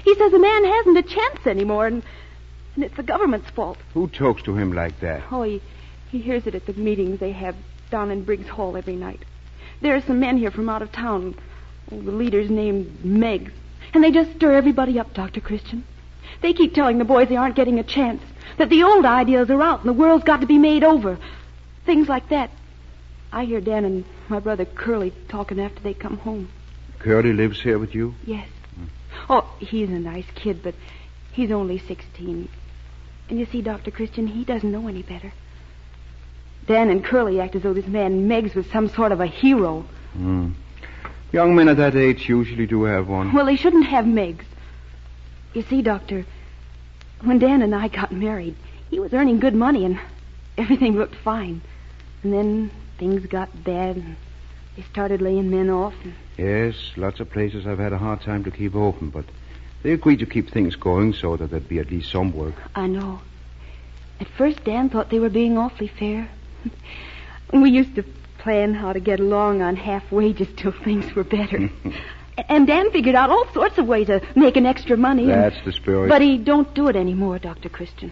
He says a man hasn't a chance anymore, and it's the government's fault. Who talks to him like that? Oh, he hears it at the meetings they have down in Briggs Hall every night. There are some men here from out of town. Oh, the leader's named Meggs. And they just stir everybody up, Dr. Christian. They keep telling the boys they aren't getting a chance, that the old ideas are out and the world's got to be made over. Things like that. I hear Dan and my brother Curly talking after they come home. Curly lives here with you? Yes. Oh, he's a nice kid, but he's only 16. And you see, Dr. Christian, he doesn't know any better. Dan and Curly act as though this man Meggs was some sort of a hero. Young men at that age usually do have one. Well, they shouldn't have Meggs. You see, Doctor, when Dan and I got married, he was earning good money and everything looked fine. And then things got bad and they started laying men off. Yes, lots of places I've had a hard time to keep open, but they agreed to keep things going so that there'd be at least some work. I know. At first, Dan thought they were being awfully fair. We used to plan how to get along on half wages till things were better. And Dan figured out all sorts of ways of making extra money. That's the spirit. But he don't do it anymore, Dr. Christian.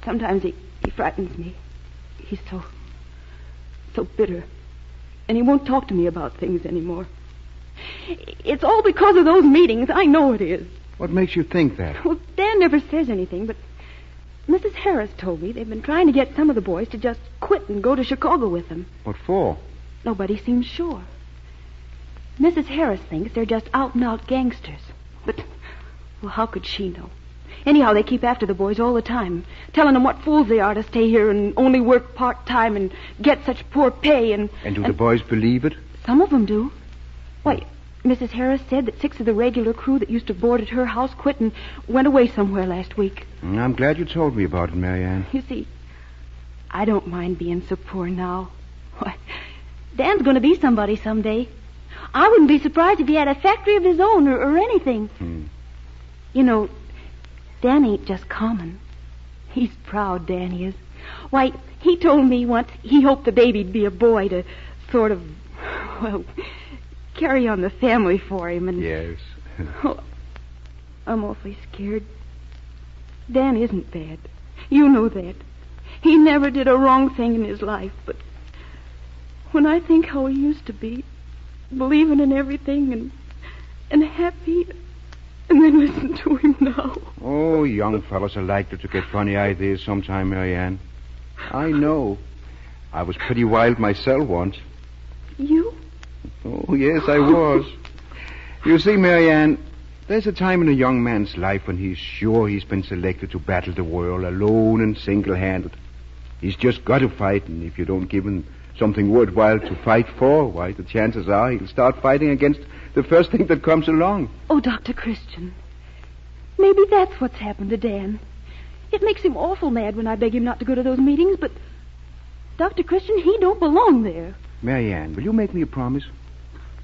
Sometimes he frightens me. He's so bitter. And he won't talk to me about things anymore. It's all because of those meetings. I know it is. What makes you think that? Well, Dan never says anything, but Mrs. Harris told me they've been trying to get some of the boys to just quit and go to Chicago with them. What for? Nobody seems sure. Mrs. Harris thinks they're just out-and-out gangsters. But, well, how could she know? Anyhow, they keep after the boys all the time, telling them what fools they are to stay here and only work part-time and get such poor pay and... And do the boys believe it? Some of them do. Why, Mrs. Harris said that 6 of the regular crew that used to board at her house quit and went away somewhere last week. I'm glad you told me about it, Marianne. You see, I don't mind being so poor now. Why, Dan's going to be somebody someday. I wouldn't be surprised if he had a factory of his own or anything. You know, Dan ain't just common. He's proud, Dan is. Why, he told me once he hoped the baby'd be a boy to sort of, well, carry on the family for him. And yes. Oh, I'm awfully scared. Dan isn't bad. You know that. He never did a wrong thing in his life, but when I think how he used to be, believing in everything and happy, and then listen to him now. Oh, young fellas are likely to get funny ideas sometime, Marianne. I know. I was pretty wild myself once. You? Oh, yes, I was. You see, Marianne, there's a time in a young man's life when he's sure he's been selected to battle the world alone and single-handed. He's just got to fight, and if you don't give him something worthwhile to fight for, why, the chances are he'll start fighting against the first thing that comes along. Oh, Dr. Christian, maybe that's what's happened to Dan. It makes him awful mad when I beg him not to go to those meetings, but Dr. Christian, he don't belong there. Marianne, will you make me a promise?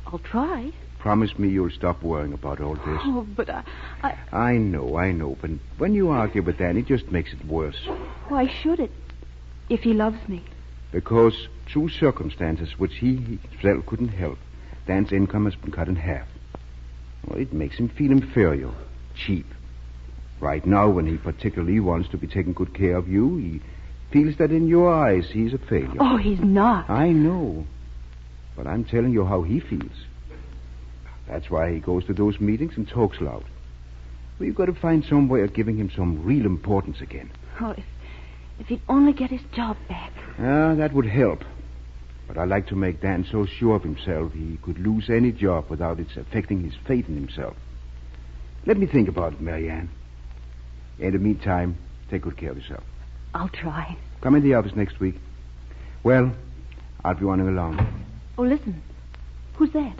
I'll try. Promise me you'll stop worrying about all this. Oh, but I know, but when you argue with Dan, it just makes it worse. Why should it, if he loves me? Because through circumstances which he himself couldn't help, Dan's income has been cut in half. Well, it makes him feel inferior, cheap. Right now, when he particularly wants to be taking good care of you, he feels that in your eyes he's a failure. Oh, he's not. I know. But I'm telling you how he feels. That's why he goes to those meetings and talks loud. We've got to find some way of giving him some real importance again. Oh, if he'd only get his job back. That would help. But I like to make Dan so sure of himself he could lose any job without it affecting his faith in himself. Let me think about it, Marianne. In the meantime, take good care of yourself. I'll try. Come in the office next week. Well, I'll be running along. Oh, listen. Who's that?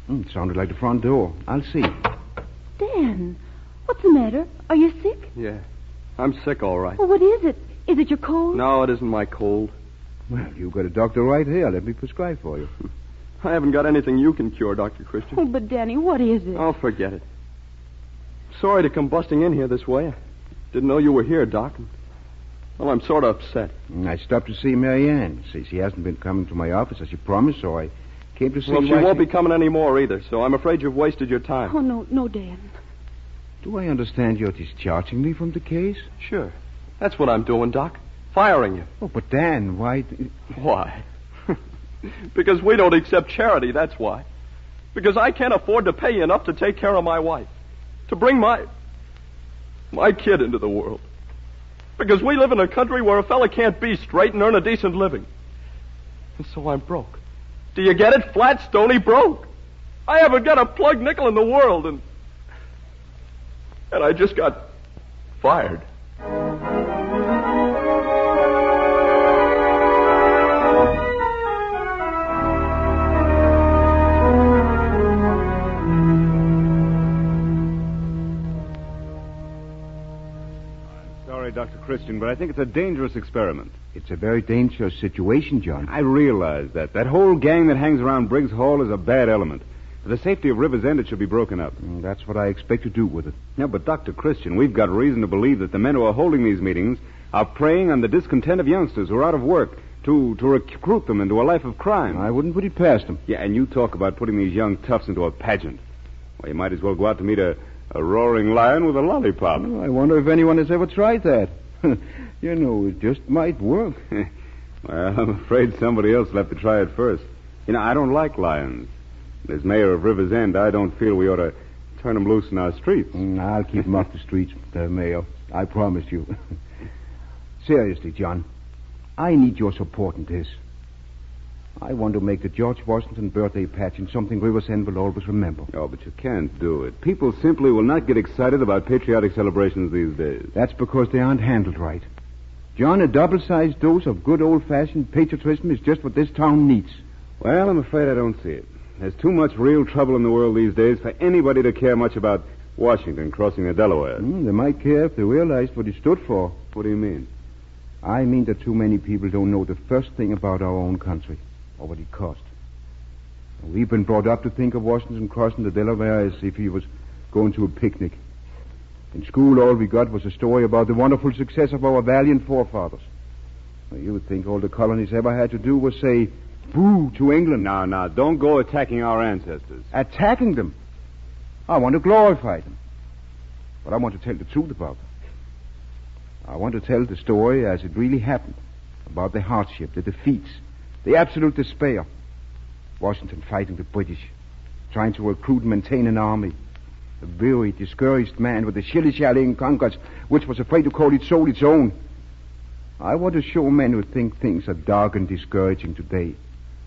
It sounded like the front door. I'll see. Dan, what's the matter? Are you sick? Yeah, I'm sick, all right. Well, what is it? Is it your cold? No, it isn't my cold. Well, you've got a doctor right here. Let me prescribe for you. I haven't got anything you can cure, Dr. Christian. Oh, but Danny, what is it? Oh, forget it. Sorry to come busting in here this way. I didn't know you were here, Doc. Well, I'm sort of upset. I stopped to see Marianne. See, she hasn't been coming to my office as she promised, so I came to see Well, she won't be coming anymore either, so I'm afraid you've wasted your time. Oh, no, Dan. Do I understand you're discharging me from the case? Sure. That's what I'm doing, Doc. Firing you. Oh, but Dan, why... Why? Because we don't accept charity, that's why. Because I can't afford to pay you enough to take care of my wife. To bring my kid into the world. Because we live in a country where a fella can't be straight and earn a decent living. And so I'm broke. Do you get it? Flat, stony broke. I haven't got a plug nickel in the world, and I just got fired. Dr. Christian, but I think it's a dangerous experiment. It's a very dangerous situation, John. I realize that. That whole gang that hangs around Briggs Hall is a bad element. For the safety of River's End, it should be broken up. That's what I expect to do with it. Yeah, but Dr. Christian, we've got reason to believe that the men who are holding these meetings are preying on the discontent of youngsters who are out of work to recruit them into a life of crime. I wouldn't put it past them. Yeah, and you talk about putting these young toughs into a pageant. Well, you might as well go out to meet a roaring lion with a lollipop. Well, I wonder if anyone has ever tried that. You know, it just might work. Well, I'm afraid somebody else will have to try it first. You know, I don't like lions. As mayor of River's End, I don't feel we ought to turn them loose in our streets. I'll keep them off the streets, Mayor. I promise you. Seriously, John, I need your support in this. I want to make the George Washington birthday pageant something Riversend will always remember. Oh, but you can't do it. People simply will not get excited about patriotic celebrations these days. That's because they aren't handled right. John, a double-sized dose of good old-fashioned patriotism is just what this town needs. Well, I'm afraid I don't see it. There's too much real trouble in the world these days for anybody to care much about Washington crossing the Delaware. They might care if they realized what he stood for. What do you mean? I mean that too many people don't know the first thing about our own country, or what it cost. We've been brought up to think of Washington crossing the Delaware as if he was going to a picnic. In school, all we got was a story about the wonderful success of our valiant forefathers. Well, you would think all the colonies ever had to do was say, boo to England. Now, don't go attacking our ancestors. Attacking them? I want to glorify them. But I want to tell the truth about them. I want to tell the story as it really happened, about the hardship, the defeats, the absolute despair. Washington fighting the British, trying to recruit and maintain an army. A very discouraged man with a shilly-shally in Congress, which was afraid to call its soul its own. I want to show men who think things are dark and discouraging today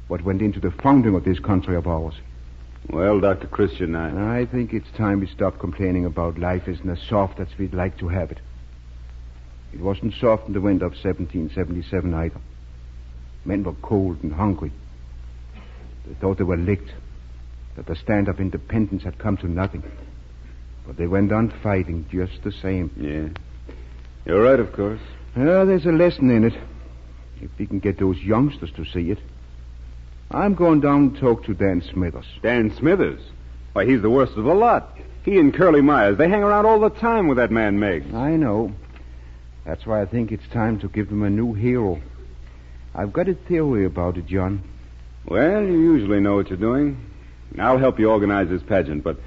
what went into the founding of this country of ours. Well, Dr. Christian, I think it's time we stop complaining about life isn't as soft as we'd like to have it. It wasn't soft in the winter of 1777 either. Men were cold and hungry. They thought they were licked, that the stand of independence had come to nothing. But they went on fighting just the same. Yeah. You're right, of course. Well, there's a lesson in it, if we can get those youngsters to see it. I'm going down to talk to Dan Smithers. Dan Smithers? Why, he's the worst of the lot. He and Curly Myers, they hang around all the time with that man, Meggs. I know. That's why I think it's time to give them a new hero. I've got a theory about it, John. Well, you usually know what you're doing. I'll help you organize this pageant, but...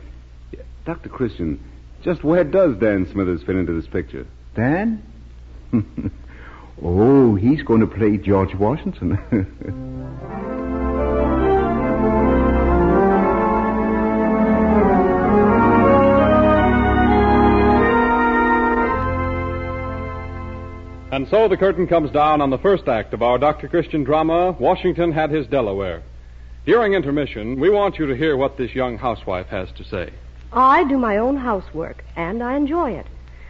Dr. Christian, just where does Dan Smithers fit into this picture? Dan? Oh, he's going to play George Washington. And so the curtain comes down on the first act of our Dr. Christian drama, Washington Had His Delaware. During intermission, we want you to hear what this young housewife has to say. I do my own housework, and I enjoy it.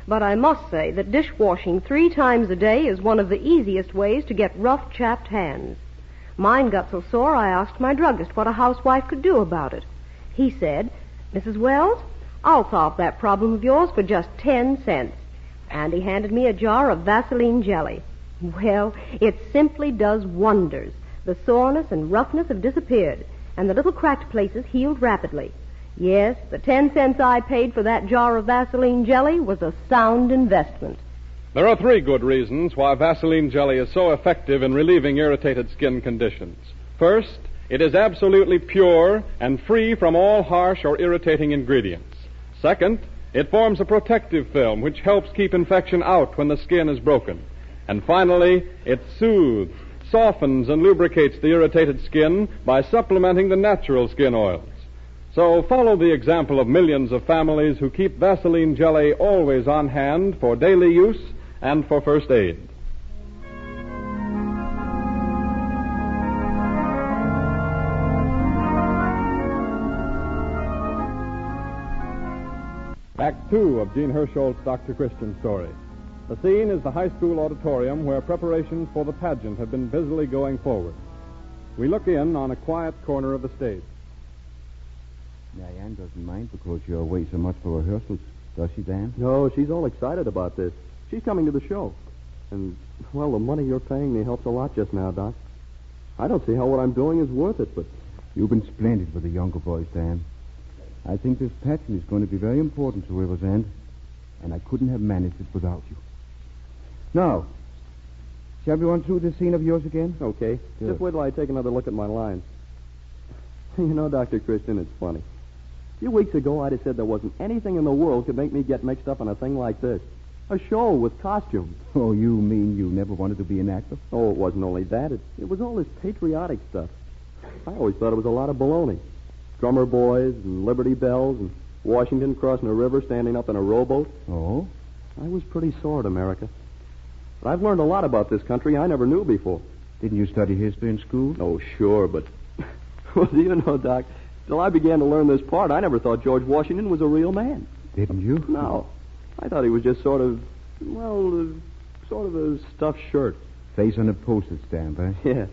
But I must say that dishwashing 3 times a day is one of the easiest ways to get rough, chapped hands. Mine got so sore I asked my druggist what a housewife could do about it. He said, Mrs. Wells, I'll solve that problem of yours for just 10 cents. And he handed me a jar of Vaseline jelly. Well, it simply does wonders. The soreness and roughness have disappeared, and the little cracked places healed rapidly. Yes, the 10 cents I paid for that jar of Vaseline jelly was a sound investment. There are 3 good reasons why Vaseline jelly is so effective in relieving irritated skin conditions. First, it is absolutely pure and free from all harsh or irritating ingredients. Second, it forms a protective film which helps keep infection out when the skin is broken. And finally, it soothes, softens, and lubricates the irritated skin by supplementing the natural skin oils. So follow the example of millions of families who keep Vaseline jelly always on hand for daily use and for first aid. Act 2 of Gene Herschel's Dr. Christian story. The scene is the high school auditorium where preparations for the pageant have been busily going forward. We look in on a quiet corner of the stage. Diane doesn't mind because you're away so much for rehearsals, does she, Dan? No, she's all excited about this. She's coming to the show. And, well, the money you're paying me helps a lot just now, Doc. I don't see how what I'm doing is worth it, but... You've been splendid with the younger boys, Dan. I think this pageant is going to be very important to River's End, and I couldn't have managed it without you. Now, shall we run through this scene of yours again? Okay. Good. Just wait till I take another look at my lines. You know, Dr. Christian, it's funny. A few weeks ago, I'd have said there wasn't anything in the world could make me get mixed up in a thing like this. A show with costumes. Oh, you mean you never wanted to be an actor? Oh, it wasn't only that. It was all this patriotic stuff. I always thought it was a lot of baloney. Drummer boys and Liberty Bells and Washington crossing a river, standing up in a rowboat. Oh? I was pretty sore at America. But I've learned a lot about this country I never knew before. Didn't you study history in school? Oh, sure, but... Well, do you know, Doc, till I began to learn this part, I never thought George Washington was a real man. Didn't you? No. I thought he was just sort of a stuffed shirt. Face on a postage stamp, eh? Yeah.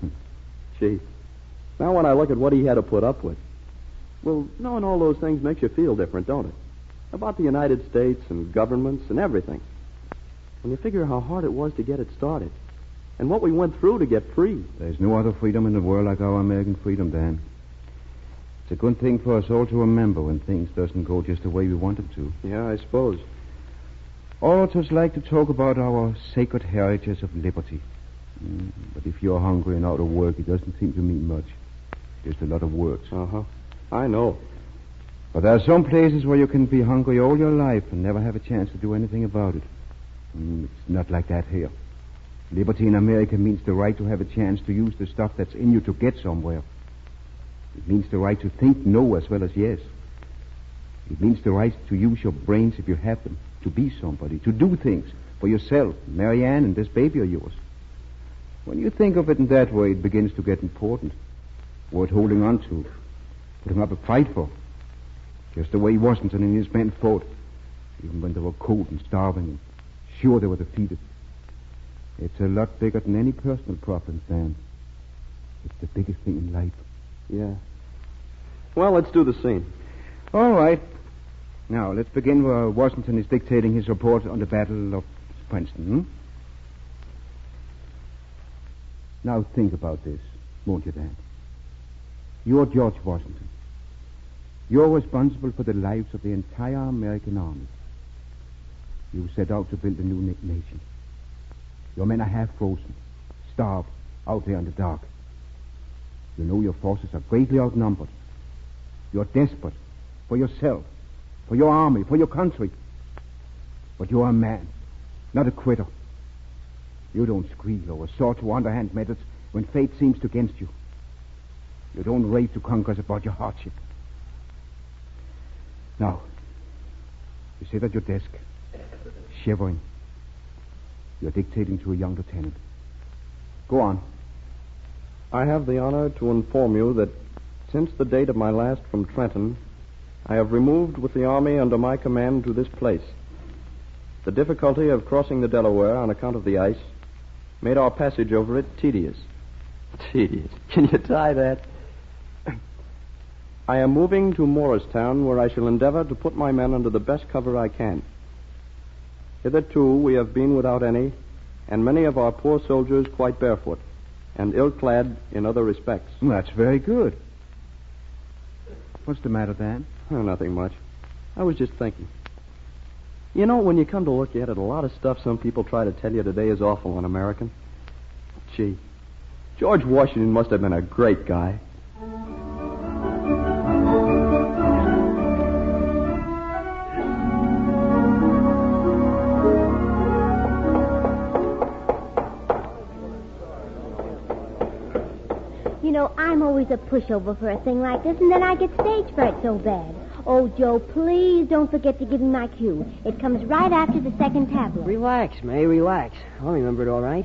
Gee. Now when I look at what he had to put up with, well, knowing all those things makes you feel different, don't it? About the United States and governments and everything. When you figure how hard it was to get it started, and what we went through to get free. There's no other freedom in the world like our American freedom, Dan. It's a good thing for us all to remember when things doesn't go just the way we want them to. Yeah, I suppose. All of us like to talk about our sacred heritage of liberty. But if you're hungry and out of work, it doesn't seem to mean much. Just a lot of words. Uh-huh. I know. But there are some places where you can be hungry all your life and never have a chance to do anything about it. It's not like that here. Liberty in America means the right to have a chance to use the stuff that's in you to get somewhere. It means the right to think no as well as yes. It means the right to use your brains if you have them, to be somebody, to do things for yourself, Marianne, and this baby of yours. When you think of it in that way, it begins to get important, worth holding on to, putting up a fight for. Just the way Washington and his men fought, even when they were cold and starving and sure they were defeated. It's a lot bigger than any personal problem, Dan. It's the biggest thing in life. Yeah. Well, let's do the scene. All right. Now, let's begin where Washington is dictating his report on the Battle of Princeton. Now, think about this, won't you, Dan? You're George Washington. You're responsible for the lives of the entire American army. You set out to build a new nation. Your men are half frozen, starved, out there in the dark. You know your forces are greatly outnumbered. You're desperate for yourself, for your army, for your country. But you're a man, not a quitter. You don't squeal or resort to underhand methods when fate seems against you. You don't rave to conquerors about your hardship. Now, you sit at your desk, shivering. You're dictating to a young lieutenant. Go on. I have the honor to inform you that since the date of my last from Trenton, I have removed with the army under my command to this place. The difficulty of crossing the Delaware on account of the ice made our passage over it tedious. Tedious. Can you tie that? I am moving to Morristown, where I shall endeavor to put my men under the best cover I can. Hitherto we have been without any, and many of our poor soldiers quite barefoot, and ill-clad in other respects. Well, that's very good. What's the matter, Dan? Oh, nothing much. I was just thinking. You know, when you come to look at it, a lot of stuff some people try to tell you today is awful un-American. Gee, George Washington must have been a great guy. You know, I'm always a pushover for a thing like this, and then I get stage fright so bad. Oh, Joe, please don't forget to give me my cue. It comes right after the second tableau. Relax, May, relax. I'll remember it all right.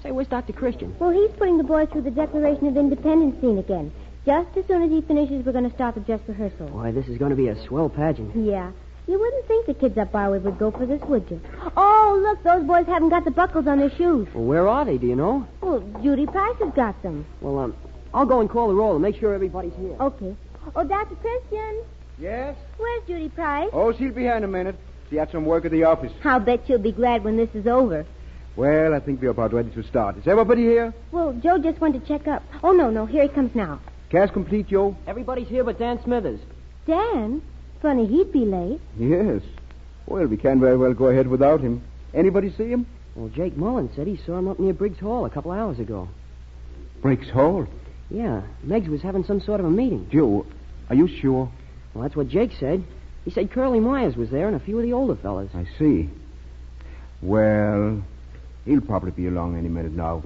Say, where's Dr. Christian? Well, he's putting the boys through the Declaration of Independence scene again. Just as soon as he finishes, we're going to start the dress rehearsal. Boy, this is going to be a swell pageant. Yeah. You wouldn't think the kids up our way would go for this, would you? Oh, look, those boys haven't got the buckles on their shoes. Well, where are they, do you know? Well, Judy Price has got them. Well, I'll go and call the roll and make sure everybody's here. Okay. Oh, Dr. Christian. Yes? Where's Judy Price? Oh, she'll be here in a minute. She had some work at the office. I'll bet she'll be glad when this is over. Well, I think we're about ready to start. Is everybody here? Well, Joe just went to check up. Oh, no, here he comes now. Cast complete, Joe? Everybody's here but Dan Smithers. Dan? Funny he'd be late. Yes. Well, we can't very well go ahead without him. Anybody see him? Well, Jake Mullen said he saw him up near Briggs Hall a couple hours ago. Briggs Hall? Yeah, Meggs was having some sort of a meeting. Joe, are you sure? Well, that's what Jake said. He said Curly Myers was there and a few of the older fellas. I see. Well, he'll probably be along any minute now.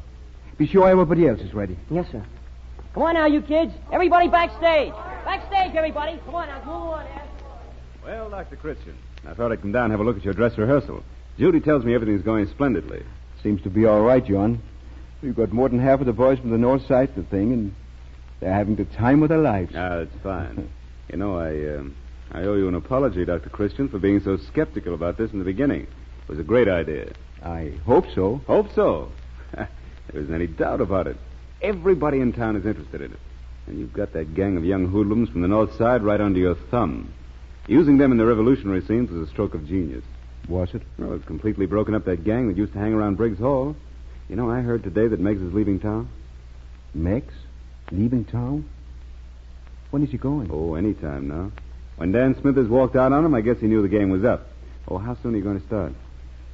Be sure everybody else is ready. Yes, sir. Come on now, you kids. Everybody backstage. Backstage, everybody. Come on now, move on, Ed. Well, Dr. Christian, I thought I'd come down and have a look at your dress rehearsal. Judy tells me everything's going splendidly. Seems to be all right, John. We've got more than half of the boys from the north side of the thing, and they're having the time of their lives. Ah, that's fine. You know, I owe you an apology, Dr. Christian, for being so skeptical about this in the beginning. It was a great idea. I hope so. Hope so. There isn't any doubt about it. Everybody in town is interested in it. And you've got that gang of young hoodlums from the north side right under your thumb. Using them in the revolutionary scenes was a stroke of genius. Was it? Well, it's completely broken up that gang that used to hang around Briggs Hall. You know, I heard today that Meggs is leaving town. Meggs? Leaving town? When is he going? Oh, any time now. When Dan Smithers walked out on him, I guess he knew the game was up. Oh, how soon are you going to start?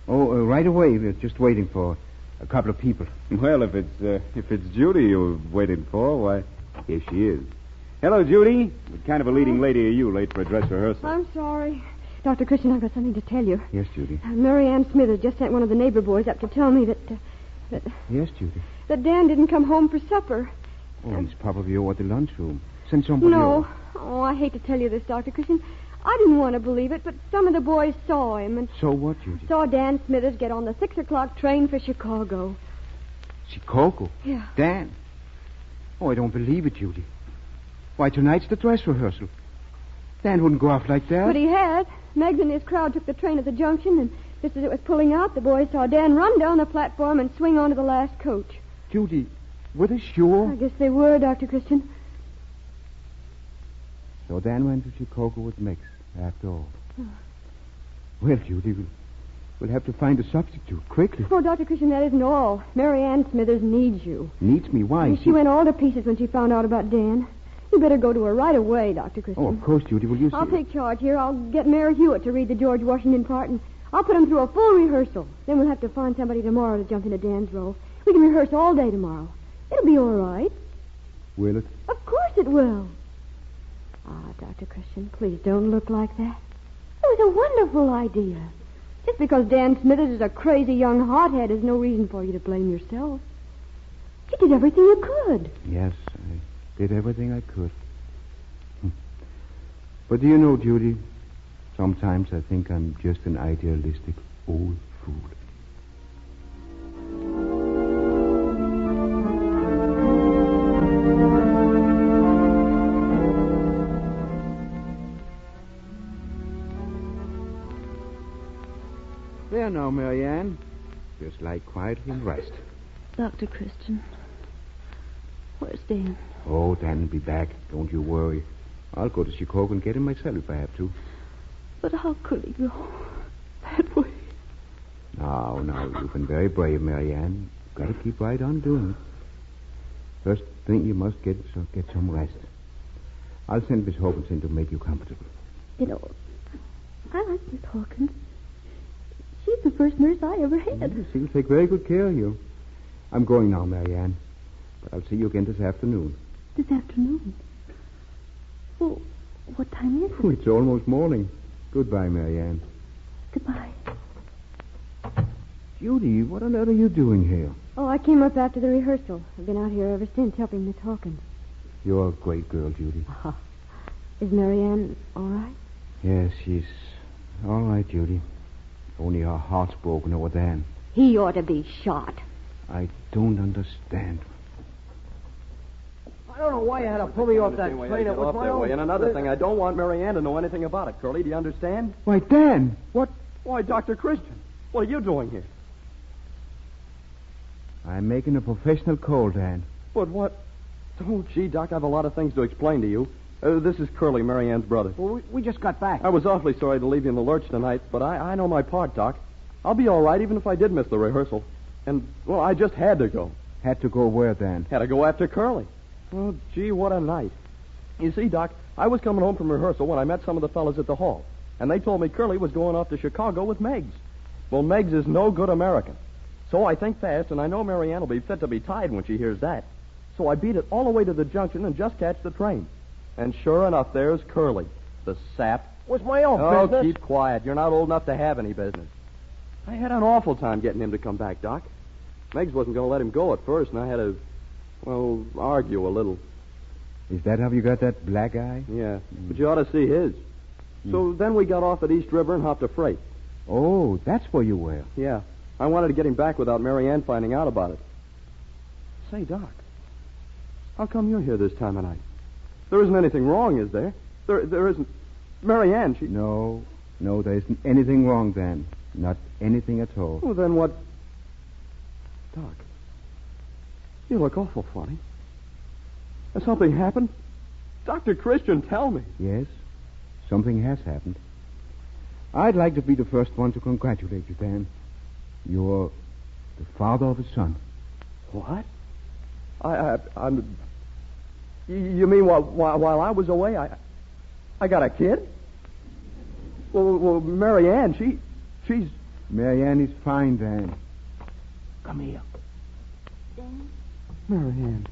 Oh, right away. We're just waiting for a couple of people. Well, if it's Judy you're waiting for, why, here she is. Hello, Judy. What kind of a leading lady are you late for a dress rehearsal? I'm sorry. Dr. Christian, I've got something to tell you. Yes, Judy. Mary Ann Smithers just sent one of the neighbor boys up to tell me that Yes, Judy. that Dan didn't come home for supper. Oh, he's probably over at the lunchroom. Send somebody No. over. Oh, I hate to tell you this, Dr. Christian. I didn't want to believe it, but some of the boys saw him and So what, Judy? saw Dan Smithers get on the 6 o'clock train for Chicago. Chicago? Yeah. Dan? Oh, I don't believe it, Judy. Why, tonight's the dress rehearsal. Dan wouldn't go off like that. But he had. Meggs and his crowd took the train at the junction, and just as it was pulling out, the boys saw Dan run down the platform and swing onto the last coach. Judy, were they sure? I guess they were, Dr. Christian. So Dan went to Chicago with Meggs, after all. Well, Judy, we'll have to find a substitute quickly. Oh, Dr. Christian, that isn't all. Mary Ann Smithers needs you. Needs me? Why? She went all to pieces when she found out about Dan. You better go to her right away, Dr. Christian. Oh, of course, Judy. Will you see? I'll take charge here. I'll get Mary Hewitt to read the George Washington part, and I'll put him through a full rehearsal. Then we'll have to find somebody tomorrow to jump into Dan's role. We can rehearse all day tomorrow. It'll be all right. Will it? Of course it will. Ah, Dr. Christian, please don't look like that. It was a wonderful idea. Just because Dan Smithers is a crazy young hothead is no reason for you to blame yourself. You did everything you could. Yes, I did everything I could. But do you know, Judy, sometimes I think I'm just an idealistic old fool. There now, Marianne. Just lie quietly and rest. Dr. Christian, where's Dan? Oh, Dan will be back. Don't you worry. I'll go to Chicago and get him myself if I have to. But how could he go that way? Now, you've been very brave, Marianne. You've got to keep right on doing it. First thing, you must get some rest. I'll send Miss Hopkinson to make you comfortable. You know, I like Miss Hawkins. She's the first nurse I ever had. Yes, she'll take very good care of you. I'm going now, Marianne. But I'll see you again this afternoon. This afternoon? Well, what time is it? Oh, it's almost morning. Goodbye, Marianne. Goodbye. Judy, what on earth are you doing here? Oh, I came up after the rehearsal. I've been out here ever since helping Miss Hawkins. You're a great girl, Judy. Is Marianne all right? Yes, she's all right, Judy. Only her heart's broken over Dan. He ought to be shot. I don't understand. I don't know why you had to pull me off that train. It was my own... And another thing, I don't want Mary Ann to know anything about it, Curly. Do you understand? Why, Dan, what? Why, Dr. Christian, what are you doing here? I'm making a professional call, Dan. But what? Oh, gee, Doc, I have a lot of things to explain to you. This is Curly, Mary Ann's brother. Well, we just got back. I was awfully sorry to leave you in the lurch tonight, but I know my part, Doc. I'll be all right even if I did miss the rehearsal. And, well, I just had to go. Had to go where, Dan? Had to go after Curly. Oh, gee, what a night. You see, Doc, I was coming home from rehearsal when I met some of the fellas at the hall, and they told me Curly was going off to Chicago with Meggs. Well, Meggs is no good American. So I think fast, and I know Mary Ann will be fit to be tied when she hears that. So I beat it all the way to the junction and just catch the train. And sure enough, there's Curly, the sap. Was my own business. Oh, keep quiet. You're not old enough to have any business. I had an awful time getting him to come back, Doc. Meggs wasn't going to let him go at first, and I had to, well, argue a little. Is that how you got that black eye? Yeah, but you ought to see his. So then we got off at East River and hopped a freight. Oh, that's where you were. Yeah. I wanted to get him back without Mary Ann finding out about it. Say, Doc, how come you're here this time of night? There isn't anything wrong, is there? There isn't. Mary Ann, she... No, there isn't anything wrong, Dan. Not anything at all. Well, then what... Doc, you look awful funny. Has something happened? Dr. Christian, tell me. Yes, something has happened. I'd like to be the first one to congratulate you, Dan. You're the father of a son. What? I'm... You mean while I was away, I got a kid? Well, Mary Ann, she's... Mary Ann is fine, Dan. Come here. Dan? Mary Ann.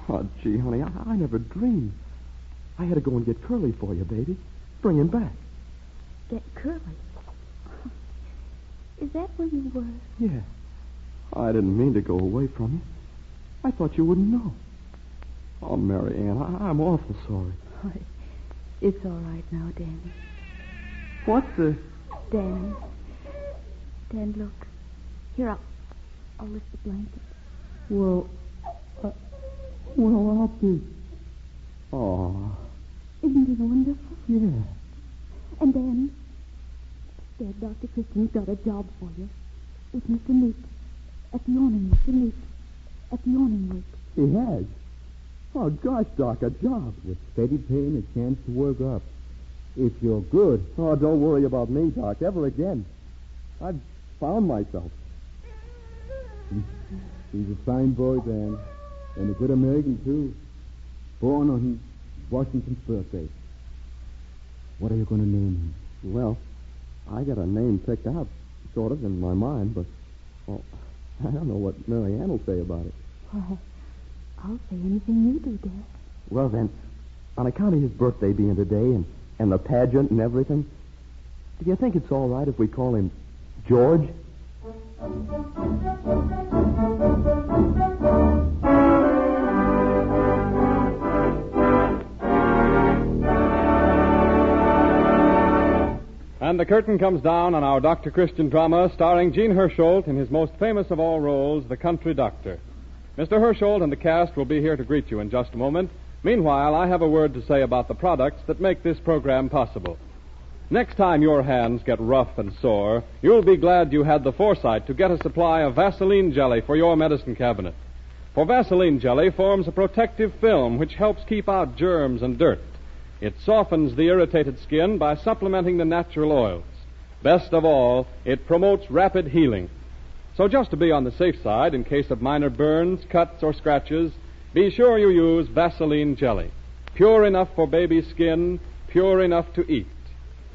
Oh, gee, honey, I never dreamed. I had to go and get Curly for you, baby. Bring him back. Get Curly? Is that where you were? Yeah. I didn't mean to go away from you. I thought you wouldn't know. Oh, Mary Ann, I'm awful sorry. Oh, it's all right now, Danny. What's the... Dan, look. Here, I'll lift the blanket. Well, I'll be... Oh. Isn't it wonderful? Yeah. And then, Dr. Christian's got a job for you. With Mr. Meek. At the awning, Mr. Meek. At the awning work. He has? Oh, gosh, Doc, a job. With steady pay and a chance to work up. If you're good. Oh, don't worry about me, Doc, ever again. I've found myself. He's a fine boy, Dan. And a good American, too. Born on Washington's birthday. What are you going to name him? Well, I got a name picked out, sort of, in my mind, but, well, I don't know what Mary Ann will say about it. Well, I'll say anything you do, Dad. Well, then, on account of his birthday being today and the pageant and everything, do you think it's all right if we call him George? And the curtain comes down on our Dr. Christian drama starring Gene Hersholt in his most famous of all roles, the country doctor. Mr. Hersholt and the cast will be here to greet you in just a moment. Meanwhile, I have a word to say about the products that make this program possible. Next time your hands get rough and sore, you'll be glad you had the foresight to get a supply of Vaseline jelly for your medicine cabinet. For Vaseline jelly forms a protective film which helps keep out germs and dirt. It softens the irritated skin by supplementing the natural oils. Best of all, it promotes rapid healing. So just to be on the safe side, in case of minor burns, cuts, or scratches, be sure you use Vaseline jelly. Pure enough for baby skin, pure enough to eat.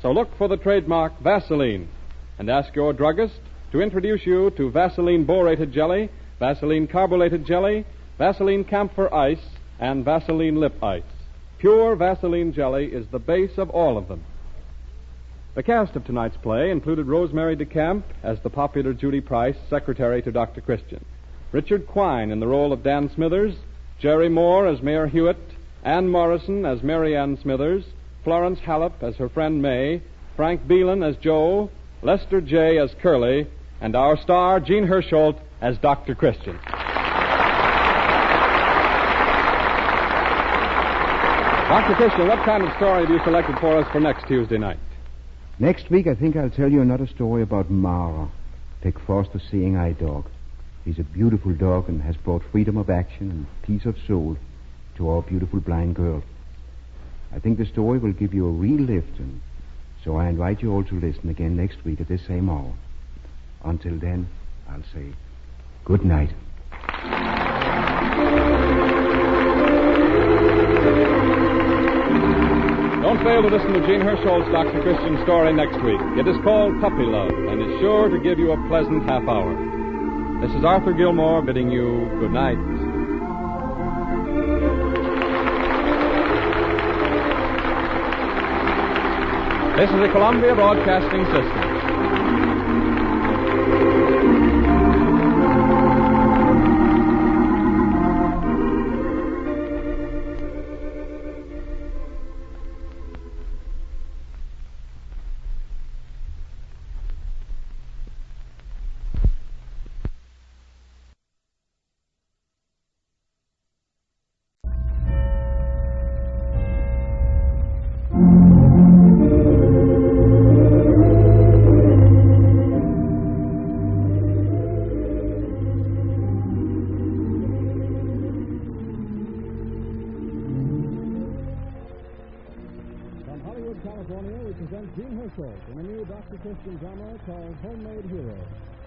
So look for the trademark Vaseline and ask your druggist to introduce you to Vaseline borated jelly, Vaseline carbolated jelly, Vaseline camphor ice, and Vaseline lip ice. Pure Vaseline jelly is the base of all of them. The cast of tonight's play included Rosemary DeCamp as the popular Judy Price, secretary to Dr. Christian, Richard Quine in the role of Dan Smithers, Jerry Moore as Mayor Hewitt, Ann Morrison as Mary Ann Smithers, Florence Hallop as her friend May, Frank Beelan as Joe, Lester J. as Curly, and our star, Gene Hersholt, as Dr. Christian. Dr. Christian, what kind of story have you selected for us for next Tuesday night? Next week, I think I'll tell you another story about Mara, Dick Foster's seeing eye dog. He's a beautiful dog and has brought freedom of action and peace of soul to our beautiful blind girl. I think the story will give you a real lift, and so I invite you all to listen again next week at this same hour. Until then, I'll say good night. Don't fail to listen to Gene Hersholt's Dr. Christian story next week. It is called Puppy Love and is sure to give you a pleasant half hour. This is Arthur Gilmore bidding you good night. This is the Columbia Broadcasting System. Herschel in a new Dr. Christian drama called Homemade Hero.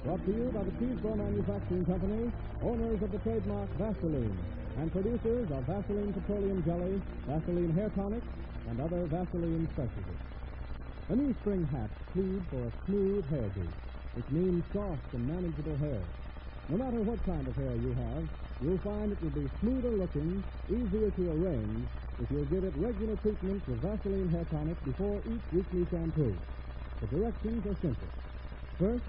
Brought to you by the Cheesebro Manufacturing Company, owners of the trademark Vaseline, and producers of Vaseline Petroleum Jelly, Vaseline Hair Tonic, and other Vaseline specialties. The new spring hats plead for a smooth hairdo, which means soft and manageable hair. No matter what kind of hair you have, you'll find it will be smoother looking, easier to arrange, if you'll give it regular treatment with Vaseline Hair Tonic before each weekly shampoo. The directions are simple. First,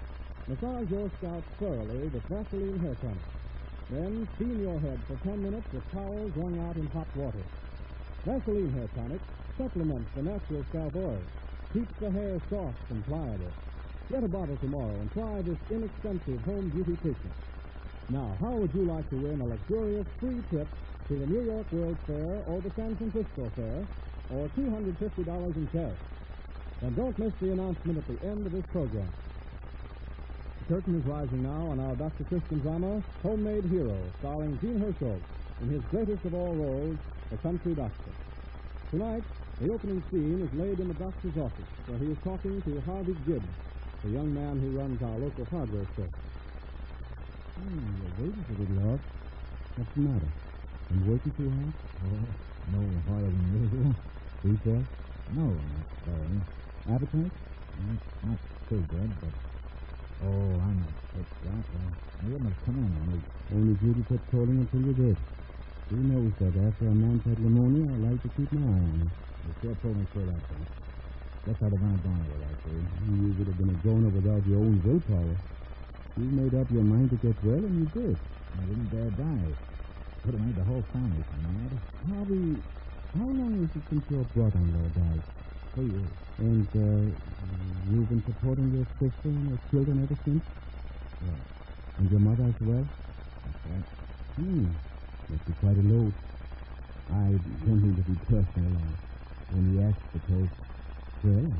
massage your scalp thoroughly with Vaseline Hair Tonic. Then steam your head for 10 minutes with towels wrung out in hot water. Vaseline Hair Tonic supplements the natural scalp oil, keeps the hair soft and pliable. Get a bottle tomorrow and try this inexpensive home beauty treatment. Now, how would you like to win a luxurious free trip to the New York World's Fair or the San Francisco Fair, or $250 in cash? Then don't miss the announcement at the end of this program. The curtain is rising now on our Dr. Christian drama, Homemade Hero, starring Gene Herschel in his greatest of all roles, the country doctor. Tonight, the opening scene is laid in the doctor's office, where he is talking to Harvey Gibbs, the young man who runs our local hardware store. Your wages are a little off. What's the matter? Been working too hard? Oh, no harder than usual. Sleep well? No, not very. Appetite? Not too good, but... Oh, I'm not sick, Doc. I wouldn't have come in only... Only Judy kept calling until you did. Who knows that after a man's had pneumonia, I like to keep my eye on him. You sure pulled me through that, Doc. Guess I'd have been a goner without you. You would have been a goner without your own willpower. You made up your mind to get well, and you did. I didn't dare die. Could have made the whole family mad. Harvey, how long is it since your brother-in-law died? 3 years. And, you've been supporting your sister and your children ever since? Yeah. And your mother as well? That's right. Must be quite a load. I don't mean to be personal. When you asked the post, well, I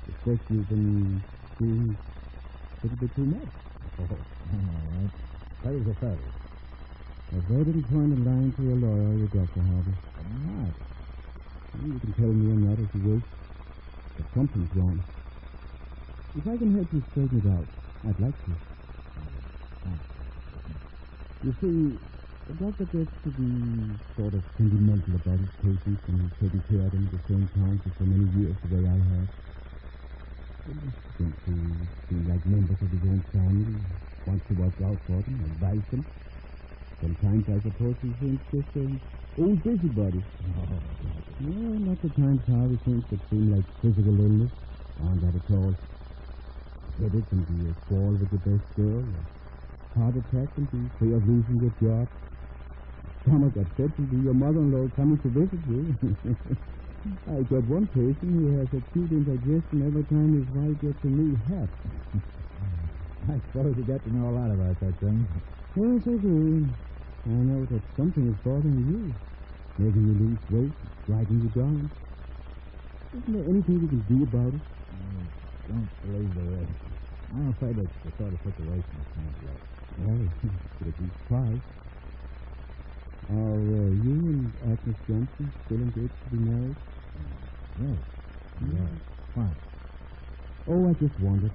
suspect you've been doing a little bit too much. Oh, all right. There's a feather. If they didn't point a line to your lawyer or your doctor, Harvey. I'm not. You can tell me I'm not if you wish. But something's wrong. If I can help you straighten it out, I'd like to. You see, the doctor gets to be sort of sentimental about his patients and he's taking care of them at the same time for so many years the way I have. He thinks to seem like members of his own family, wants to watch out for them, advise them. Sometimes I suppose he thinks just an old busybody. No, not the times Harvey thinks that seem like physical illness. Aren't that at all. Headache can be a fall with the best girl. Heart attack can be fear of losing your job. Stomach upset can be your mother-in-law coming to visit you. I got one person who has acute indigestion every time his wife gets a new hat. I suppose you got to know a lot about that thing. Yes, I do. I know that something is bothering you. Making you lose weight, dragging you down. Isn't there anything you can do about it? I don't believe there is. I'm afraid it's the sort of situation that can't let. Well, could at least try. Are you and Agnes Johnson still engaged to be married? Yes. Yeah. Why? Oh, I just wondered.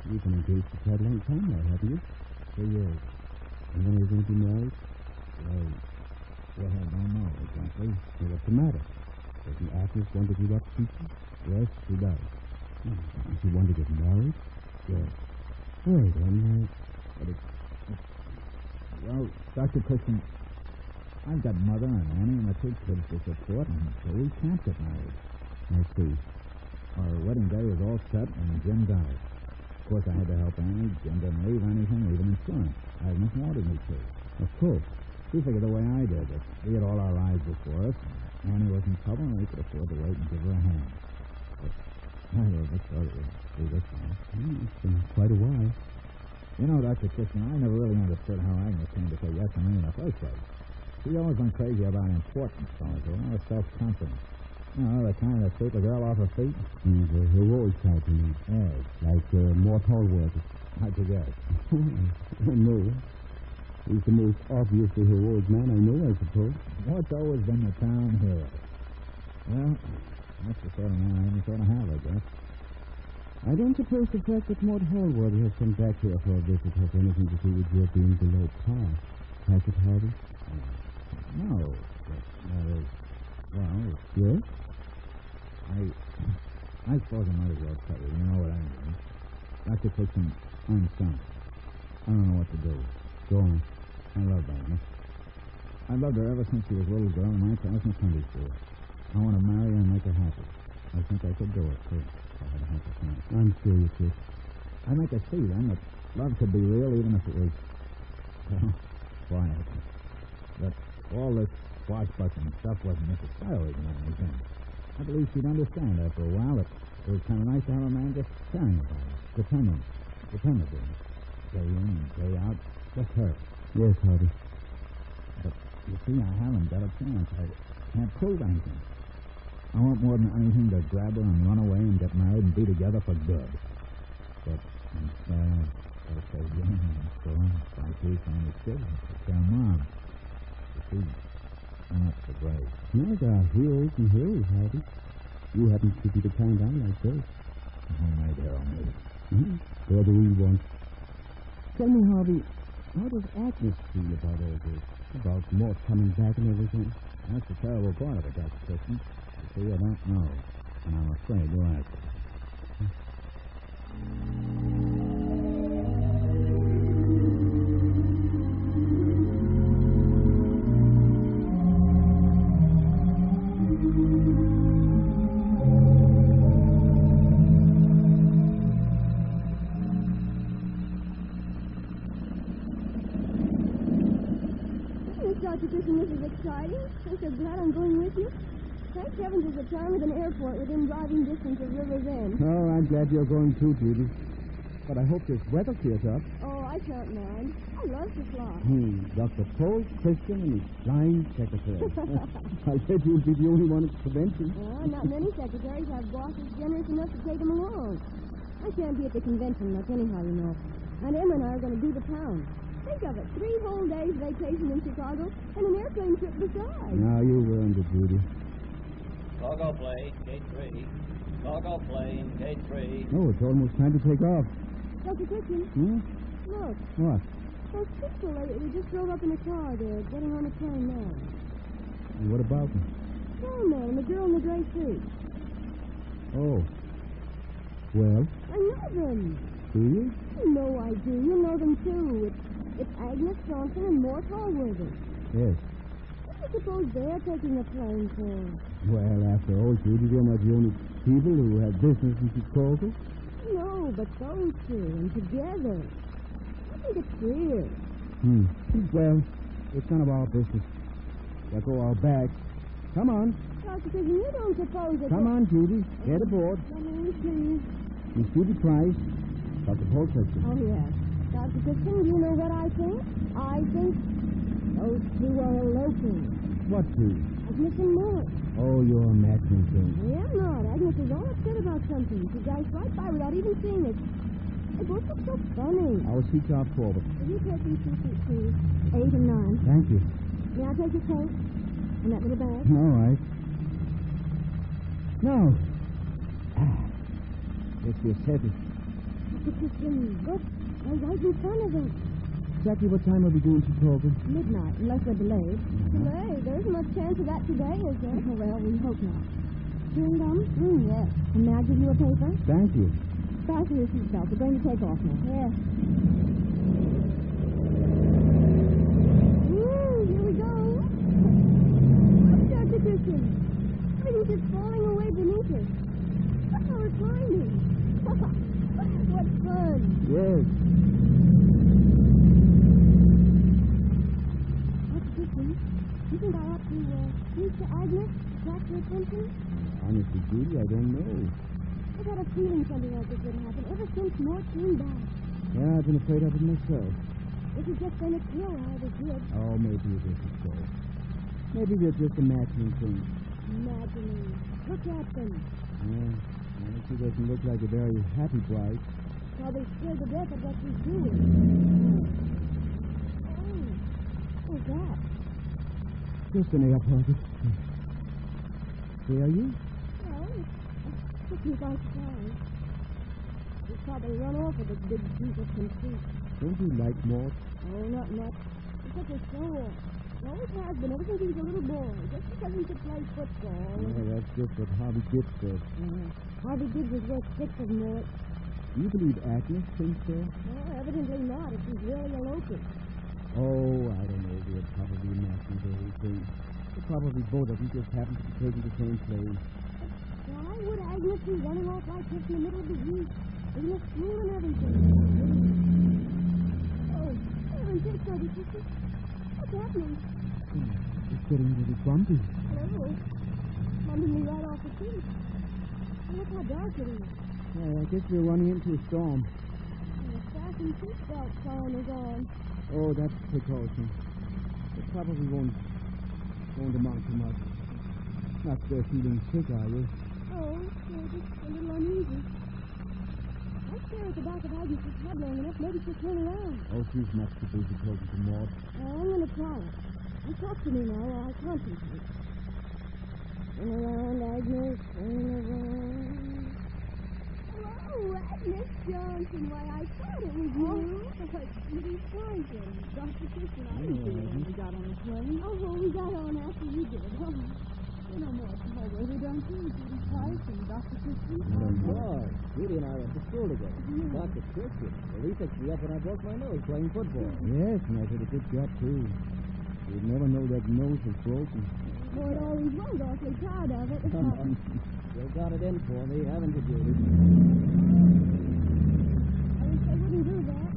You've been engaged for quite a long time now, have you? 3 years. And when are you going to be married? Well, I don't know exactly. Well, what's the matter? Doesn't Agnes want to give up teaching? Yes, she does. Does she want to get married? Yes. Well, then, but well, Dr. Christian, I've got Mother and Annie and the 2 kids to support, and so we can't get married. I see. Our wedding day was all set, and Jim died. Of course, I had to help Annie. Jim didn't leave anything, even insurance. Agnes wanted me to. Of course. She figured the way I did, that we had all our lives before us. Annie was in trouble, and we could afford to wait and give her a hand. But I never thought it would be this way. It's been quite a while. You know, Dr. Christian, I never really understood how Agnes came to say yes to me in the first place. She always been crazy about importance, so a lot of self-confidence. You know, the kind that sweep a girl off her feet. He's a heroic type to me. Yes. Like more tall workers. How'd you guess? No. He's the most obviously heroic man I know, I suppose. What's always been the town hero? Well, that's the sort of man I sort of have, I guess. I don't suppose the fact that Maud Hallworthy has come back here for a visit has anything to do with your being below par. Has it, Harvey? No. Yes? I suppose I might as well tell you. You know what I mean. Dr. Christian, I'm stumped. I don't know what to do. Go on. I love Diana. I've loved her ever since she was a little girl in my class in Sunday school. I want to marry her and make her happy. I think I could do it, too, if I had a happy chance. I'm sure you could. I make her see, then, that love could be real even if it was, well, quiet. That all this swashbuckling stuff wasn't necessarily the only thing. I believe she'd understand after a while that it was kind of nice to have a man just caring about her, dependable. Day in and day out, just her. Yes, Harvey. But, you see, I haven't got a chance. I can't prove anything. I want more than anything to grab her and run away and get married and be together for good. But instead, gotta stay young and so on. I see from the children. It's their mom. You see, I'm not so brave. No, there are heroes and heroes, Harvey. You happen to be the kind I like those. Homemade hero, maybe. Mm-hmm. They're the real ones. Tell me, Harvey, how does Agnes feel about all this? About Mort coming back and everything? That's the terrible part of it, Dr. Christian. You see, I don't know. And I'm afraid you'll ask. Dr. Christian, this is exciting. I'm so glad I'm going with you. Thank heavens there's a town with an airport within driving distance of River's End. Oh, I'm glad you're going too, Judy. But I hope this weather clears up. Oh, I can't mind. I love to fly. Dr. Paul Christian and his flying secretary. I said you'd be the only one at the convention. Well, not many secretaries have bosses generous enough to take them along. I can't be at the convention much anyhow, you know. And Emma and I are going to do the town. Think of it, 3 whole days vacation in Chicago and an airplane trip besides. Now you earned it, Judy. Cargo plane, gate 3. Cargo plane, gate 3. Oh, it's almost time to take off. Dr. Christian. Look. What? Those 6 lady just drove up in a car. They're getting on the plane now. And what about them? Oh, man, the girl in the gray suit. Oh. Well? I know them. Do you? No, I do. You know them, too. It's Agnes Johnson and Mort Hallworthy. Yes. What do you suppose they're taking a plane for? Well, after all, Judy, they're not the only people who have business in Chicago. No, but those 2, and together. I think it's weird. Well, it's none of our business. We'll go our bags. Come on. Dr. Christian, you don't suppose that... Come on, Judy. Get aboard. Come in, please. Miss Judy Price. Dr. Paul Christian. Oh, yes. Dr. Christian, do you know what I think? I think those 2 are eloping. What 2? Agnes and Mort. Oh, you're imagining things. Yeah, I'm not. Agnes is all upset about something. She dashed right by without even seeing it. They both look so funny. Our seats are forward. Will you take these 2 seats, please? 8 and 9. Thank you. May I take your coat? And that little bag? All right. Now. Yes, you're settled. Dr. Christian, look. They're right in front of us. Exactly what time are we doing Chicago? Midnight, unless we're delayed. Delayed? There isn't much chance of that today, is there? Well, we hope not. Chewing gum? Yes. And may I give you a paper? Thank you. Fasten your seatbelt. We're going to take off now. Yes. Here we go. Look, Dr. Christian. Everything's just falling away beneath us. Look how we're climbing. What fun. Yes. Dr. Christian, you think I ought to speak to Agnes, attract her attention? Honestly, Judy, I don't know. I've had a feeling something like this would happen ever since Mort came back. Yeah, I've been afraid of it myself. This has just been a kill how they did. Oh, maybe it isn't so. Maybe they're just imagining things. Imagining. Look at them. Yeah, well, she doesn't look like a very happy bride. Probably scared to death of what she's doing. Oh, what's that? Just an airport. Where are you? Well, it took me by surprise. They run off with a big piece of conceit. Don't you like Maud? Oh, not much. He's such a show-off. He always has been, ever since he was a little boy. Just because he could play football. Yeah, that's just what Harvey Gibbs said. Harvey Gibbs was worth 6 of them. Do you believe Agnes thinks so? Well, evidently not, if she's really a locust. Oh, I don't know. They're probably imagining the whole thing. Probably both of them just happen to be taking the same plane. Why would Agnes be running off like this in the middle of the week? In the school and everything. Oh, Aaron, take Dr. Christian. What's happening? It's getting a little bumpy. Hello. Bumping me right off the seat. Look how dark it is. I guess we're running into a storm. And the fasten seatbelt sign is on. Oh, that's precaution. It probably won't amount to much. Not feeling sick, are you? Oh, just a little uneasy. I'll stare at the back of Agnes' head long enough. Maybe she'll turn around. Oh, she's much too busy talking to Maud. I'm going to try it. You talk to me now while I concentrate. Turn around, Agnes. Turn around. Hello, Agnes Johnson. Why, I thought it was you. Judy Thornton. Dr. Christian, I didn't see you when we got on the plane. Oh, well, we got on after you did. Oh, you know more from my waited on too. Judy Price and Dr. Christian. Boy, Judy and I went to school together. Dr. Christian. Well, he picked me up when I broke my nose playing football. Yes, and I did a good job, too. You'd never know that nose was broken. Boy, it always was awfully proud of it. You got it in for me, haven't you, Judy? I wish I wouldn't do that.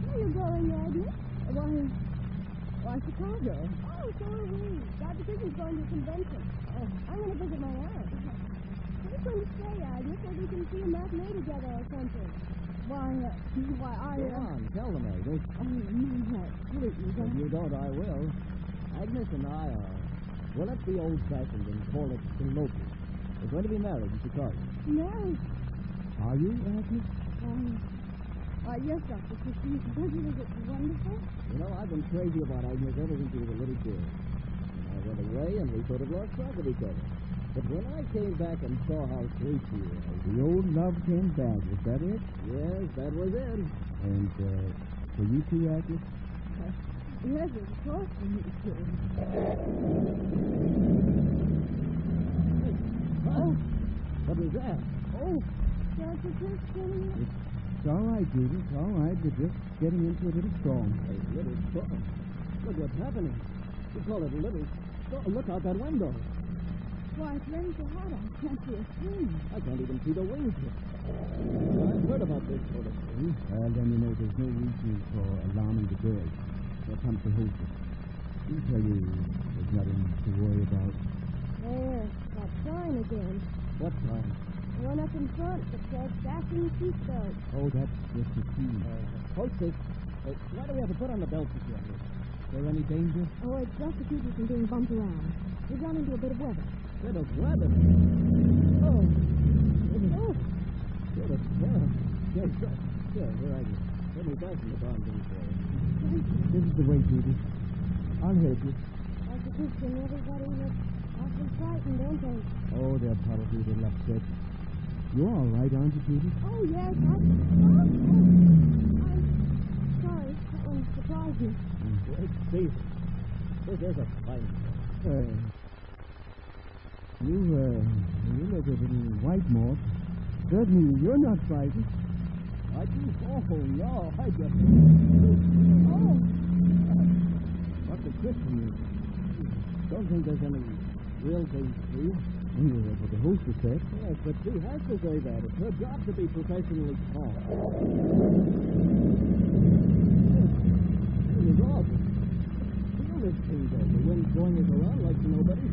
Where are you going, Agnes? Why, Chicago. Oh, so are we. Dr. Christian's going to a convention. Oh, I'm going to visit my aunt. What are you going to say, Agnes? Maybe we can see a matinee together or something. Why, I... Go on, tell them, Agnes. Oh, no, please. If you don't, I will. Agnes and I are... Well, let's be old-fashioned and call it eloping. We're going to be married in Chicago. Married? Are you, Agnes? Yes, Dr. Christian. Isn't it wonderful? You know, I've been crazy about Agnes ever since she was a little girl. I went away and we sort of lost track of each other. But when I came back and saw how sweet she was... The old love came back, was that it? Yes, that was it. And, for you too, Agnes? Yes, of course for me too. Oh, what was that? Oh, Dr. Christian. It's all right, Judy. It's all right. We're just getting into a little storm. A little storm? Look what's happening. You call it a little storm. Look out that window. Why, it's raining so hard I can't see a thing. I can't even see the wings yet. I've heard about this sort of thing. Well, then you know there's no reason for alarming the girls. Here comes the hostess. She'll tell you there's nothing to worry about. There, that sign again. What sign? The one up in front that says fasten seatbelt. Oh, that's just the key. Hostess, why do we have to put on the belts again? Is there any danger? Oh, it's just to keep you from being bumped around. We've run into a bit of weather. Bit of weather? Oh. Bit of weather. Yes, sir. Here, I go. Let me fasten the darn thing for you. This is the way, Judy. I'll help you. Dr. Christian, everybody looks awfully frightened, don't they? Oh, they're probably a little upset. You're all right, aren't you, Judy? Oh, yes. I'm sorry. That one surprised me. Let's see. This is a fine one. You look a little white, Maud. Certainly, you're not frightened. I do. Oh, no, I just... Oh! Dr. Christian, don't think there's any real danger to you. Anyway, but the hostess said. Yes, but she has to say that. It's her job to be professionally calm. It is awful. Feel this thing, though. The wind's blowing us around like nobody.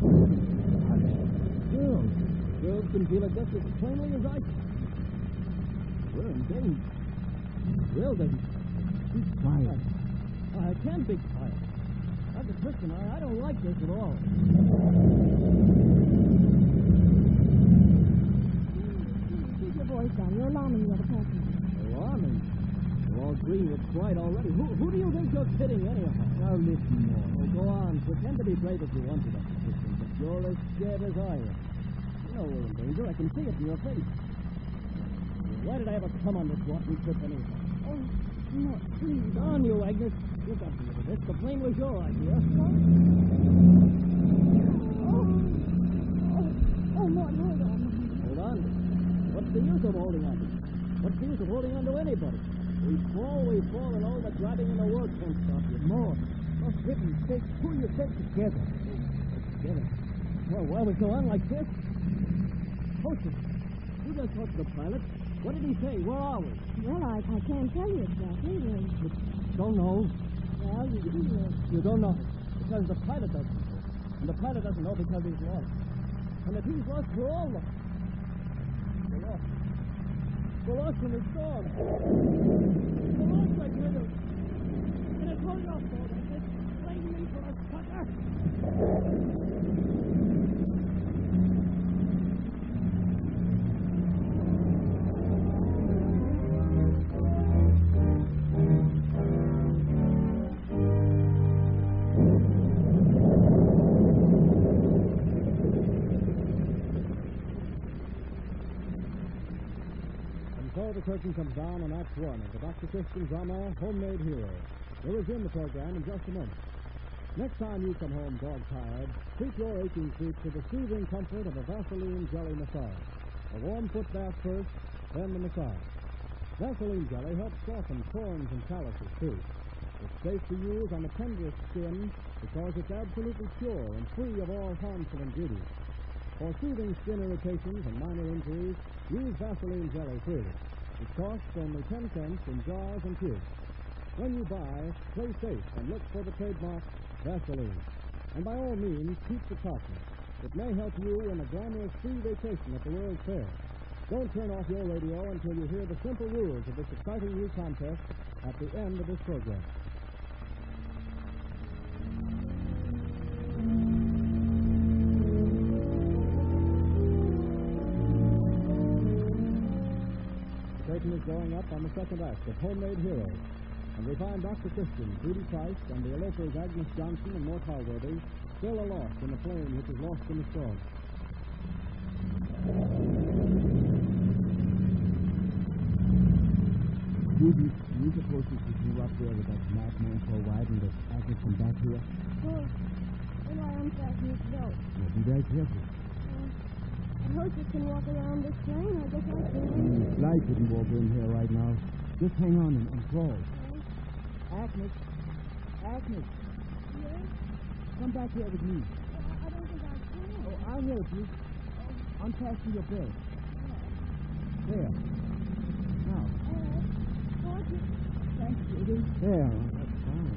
Girls can feel it just as plainly as I can. We're in danger. Well, then, be quiet. I can't be quiet. Dr. Christian, I don't like this at all. Keep your voice down. You're alarming the other passengers. Alarming? We're all green with fright already. Who do you think you're kidding, anyhow? Now, listen, more. Oh, go on. Pretend to be brave if you want to, Dr. Christian, but you're as scared as I am. You know we're in danger. I can see it in your face. Why did I ever come on this walking trip anyway? Oh, no, please. On you, Agnes. You got me into this. The plane was your idea. Oh, Mort, hold on. Hold on. What's the use of holding on? What's the use of holding on to anybody? We fall, and all the driving in the world can't stop you. Mort, for heaven's sake, pull yourself together. Together? Well, why we go on like this? Hostess, you just talked to the pilot. What did he say? Where are we? Well, I can't tell you exactly. Don't know. Well, You don't know because the pilot doesn't know. And the pilot doesn't know because he's lost. And if he's lost, we're all lost. We're lost. We're lost in the storm. We're lost like riddles. And it's all your fault. It's blaming me for a sucker. The curtain comes down on Act 1 of the Dr. Christian drama Homemade Hero. We'll resume the program in just a moment. Next time you come home dog-tired, treat your aching feet to the soothing comfort of a Vaseline jelly massage. A warm foot bath first, then the massage. Vaseline jelly helps soften corns and calluses, too. It's safe to use on the tenderest skin because it's absolutely pure and free of all harmful ingredients. For soothing skin irritations and minor injuries, use Vaseline jelly freely. It costs only 10 cents in jars and tubes. When you buy, play safe and look for the trademark Vaseline. And by all means, keep the caution. It may help you in a glamorous free vacation at the World's Fair. Don't turn off your radio until you hear the simple rules of this exciting new contest at the end of this program. The curtain is going up on the second act of Homemade Hero, and we find Dr. Christian, Judy Price, and the elopers Agnes Johnson and Mort Halworthy still aloft in a plane which is lost in the storm. Judy, you supposed to you up there with that madman for a while and that Agnes come back here? Oh, when I unfasten his belt. Well, be very careful. I hope you can walk around this plane. I guess I can. The fly couldn't walk in here right now. Just hang on and crawl. Agnes. Agnes. Yes? Come back here with me. I don't think I can. Oh, I'll help you. Unfasten your belt. There. Now. Thanks, Judy. There. That's fine.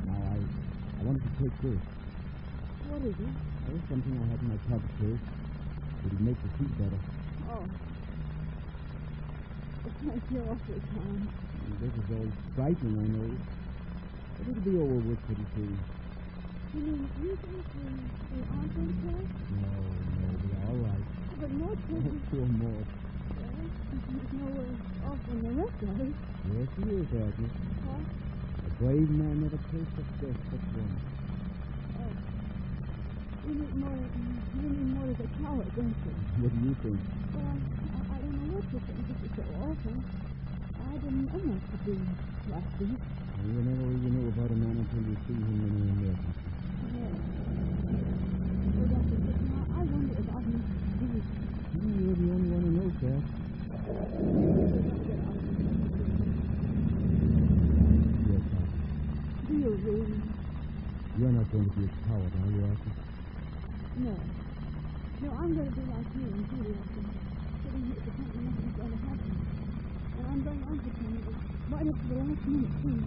Now, I wanted to take this. What is it? That was something I had in my pocket case. It'd make the seat better. Oh. Thank you awfully kind. This is all frightening, I know. But it'll be over with pretty soon. You mean you think we aren't going to crash? No, we'll be all right. But Mort said... Oh, poor Mort. Well, he's nowhere off in the rest of us. Yes, he is, Agnes. What? A brave man never tastes of death but once. Oh. You mean Mort is a coward, don't you? What do you think? Well, I don't know what to think. This is so awful. I didn't know what to do last week. Well, you never really know about a man until you see him in an emergency. Yes. Well, Dr. Christian, I wonder if I can do it. You're the only one who knows that. Yes, Agnes. Do you really? You're not going to be a coward, are you, Agnes? No. No, I'm going to be like you and Judy. I've been sitting here pretending nothing's going to happen. And I'm going on pretending it right up to the last minute, too.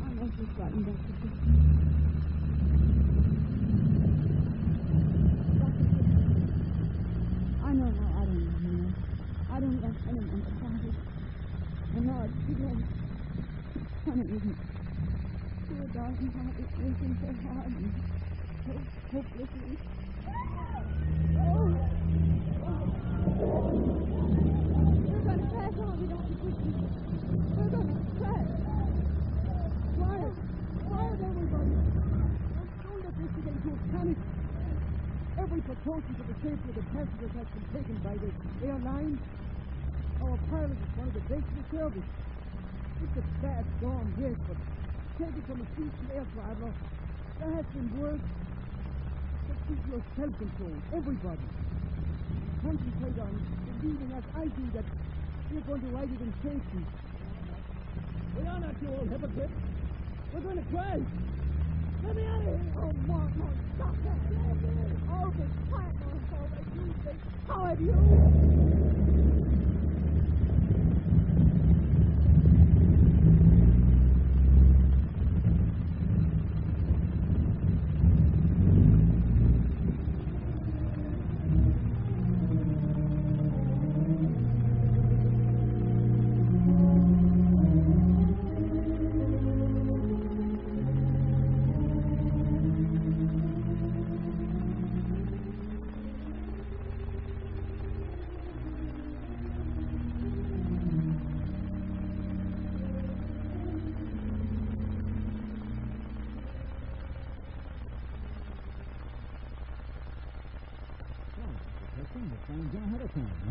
I'm awfully frightened, Dr. Christian. Dr. Christian, I know now I don't love you. I don't love anyone but Father. And now it's too late. Honey, isn't it? Poor darling Father is working so hard and so hopelessly. Oh! We're going to crash, aren't we, Dr. Christian? We're going to crash. Quiet. Quiet, everybody. Don't let this get into a panic. Everybody. reporting to the safety of the passengers has been taken by the airline. Our pilot is one of the best in the service. It's a bad storm, yes, but taken from a seasoned air driver, there has been work. But keep your self-control, everybody. Concentrate on believing as I do that we're going to ride it in safety. We are not, you old hypocrite. We're going to crash. Let me out of here. Oh, Mark, stop that. Oh, be quiet, Mark. How have you?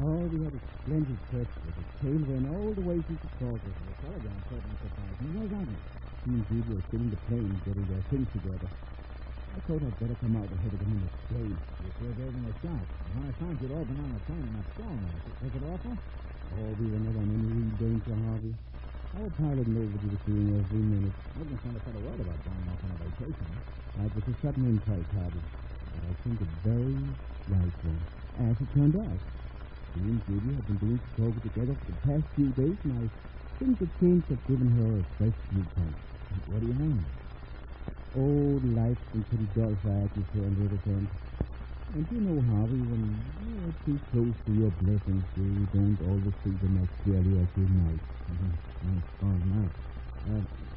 Oh, we had a splendid trip with a tailwind all the way through the Caucasus. The telegram certainly surprised me. Where's Agnes? She and Judy were sitting in the plane getting their things together. I thought I'd better come out ahead of them in the plane. You sure gave them a shot. When I found you'd all been on the plane in that storm. Was it awful? Oh, we were never in any real danger, Harvey. Our pilot knew what he was doing every minute. I wasn't going to say a word about going off on a vacation. That was a sudden impulse, Harvey. But I think a very right one. As it turned out. She and Judy have been doing Chicago together for the past few days, and I think the change has given her a fresh viewpoint. What do you mean? Oh, life's been pretty dull for Agnes here on the other end. And you know, Harvey, when you're too close to your blessings, you don't always see them as clearly as you might. I suppose not.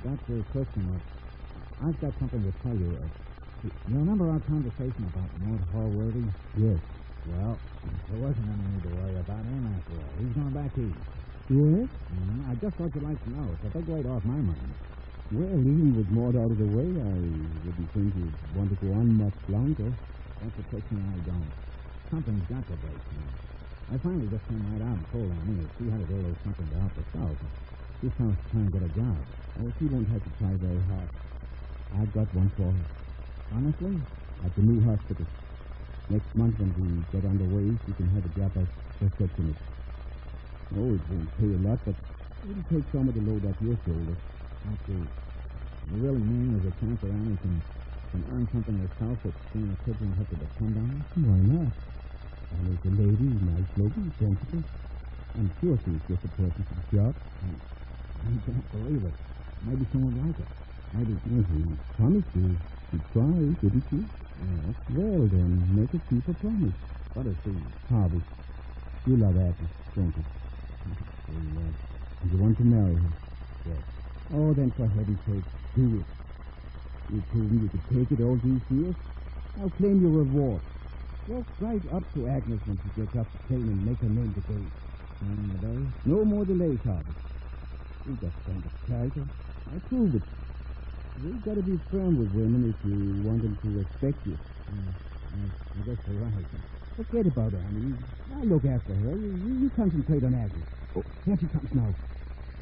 That's a question of... I've got something to tell you. You remember our conversation about Lord Hallworthy? Yes. Well, there wasn't any need to worry about him after all. He's gone back east. Yes? I just thought you'd like to know. It's a big weight off my mind. Well, even with Maud out of the way, I wouldn't think you'd want to go on much longer. That's a question I don't. Something's got to break now. I finally just came right out and told Annie that she had to go to something to help us out. This house is trying to get a job. Oh, she won't have to try very hard. I've got one for her. Honestly? At the new hospital. Next month when we get underway, she can have a job as receptionist. Oh, it won't pay a lot, but it'll take some of the load off your shoulders. I see. You really mean there's a chance that Annie can earn something herself that she and the kids won't have to depend on? Why not? Annie's a lady, nice looking, sensitive. I'm sure she's just a person for the job. I can't believe it. Maybe someone would like it. Maybe... She promised you. She tried, didn't she? Yes. Well, then, make her keep a promise. What is she? Harvey. You love Agnes, don't you? And you want to marry her? Yes. Oh, then for heaven's sake, do it. You've proven you could take it all these years. Now claim your reward. Walk right up to Agnes when she gets off the plane and make her name today. No more delays, Harvey. You've got kind of character. I prove it. You've got to be firm with women if you want them to respect you. I guess you're right. Forget about her, honey. I'll look after her. You concentrate on Agnes. Oh, here she comes now.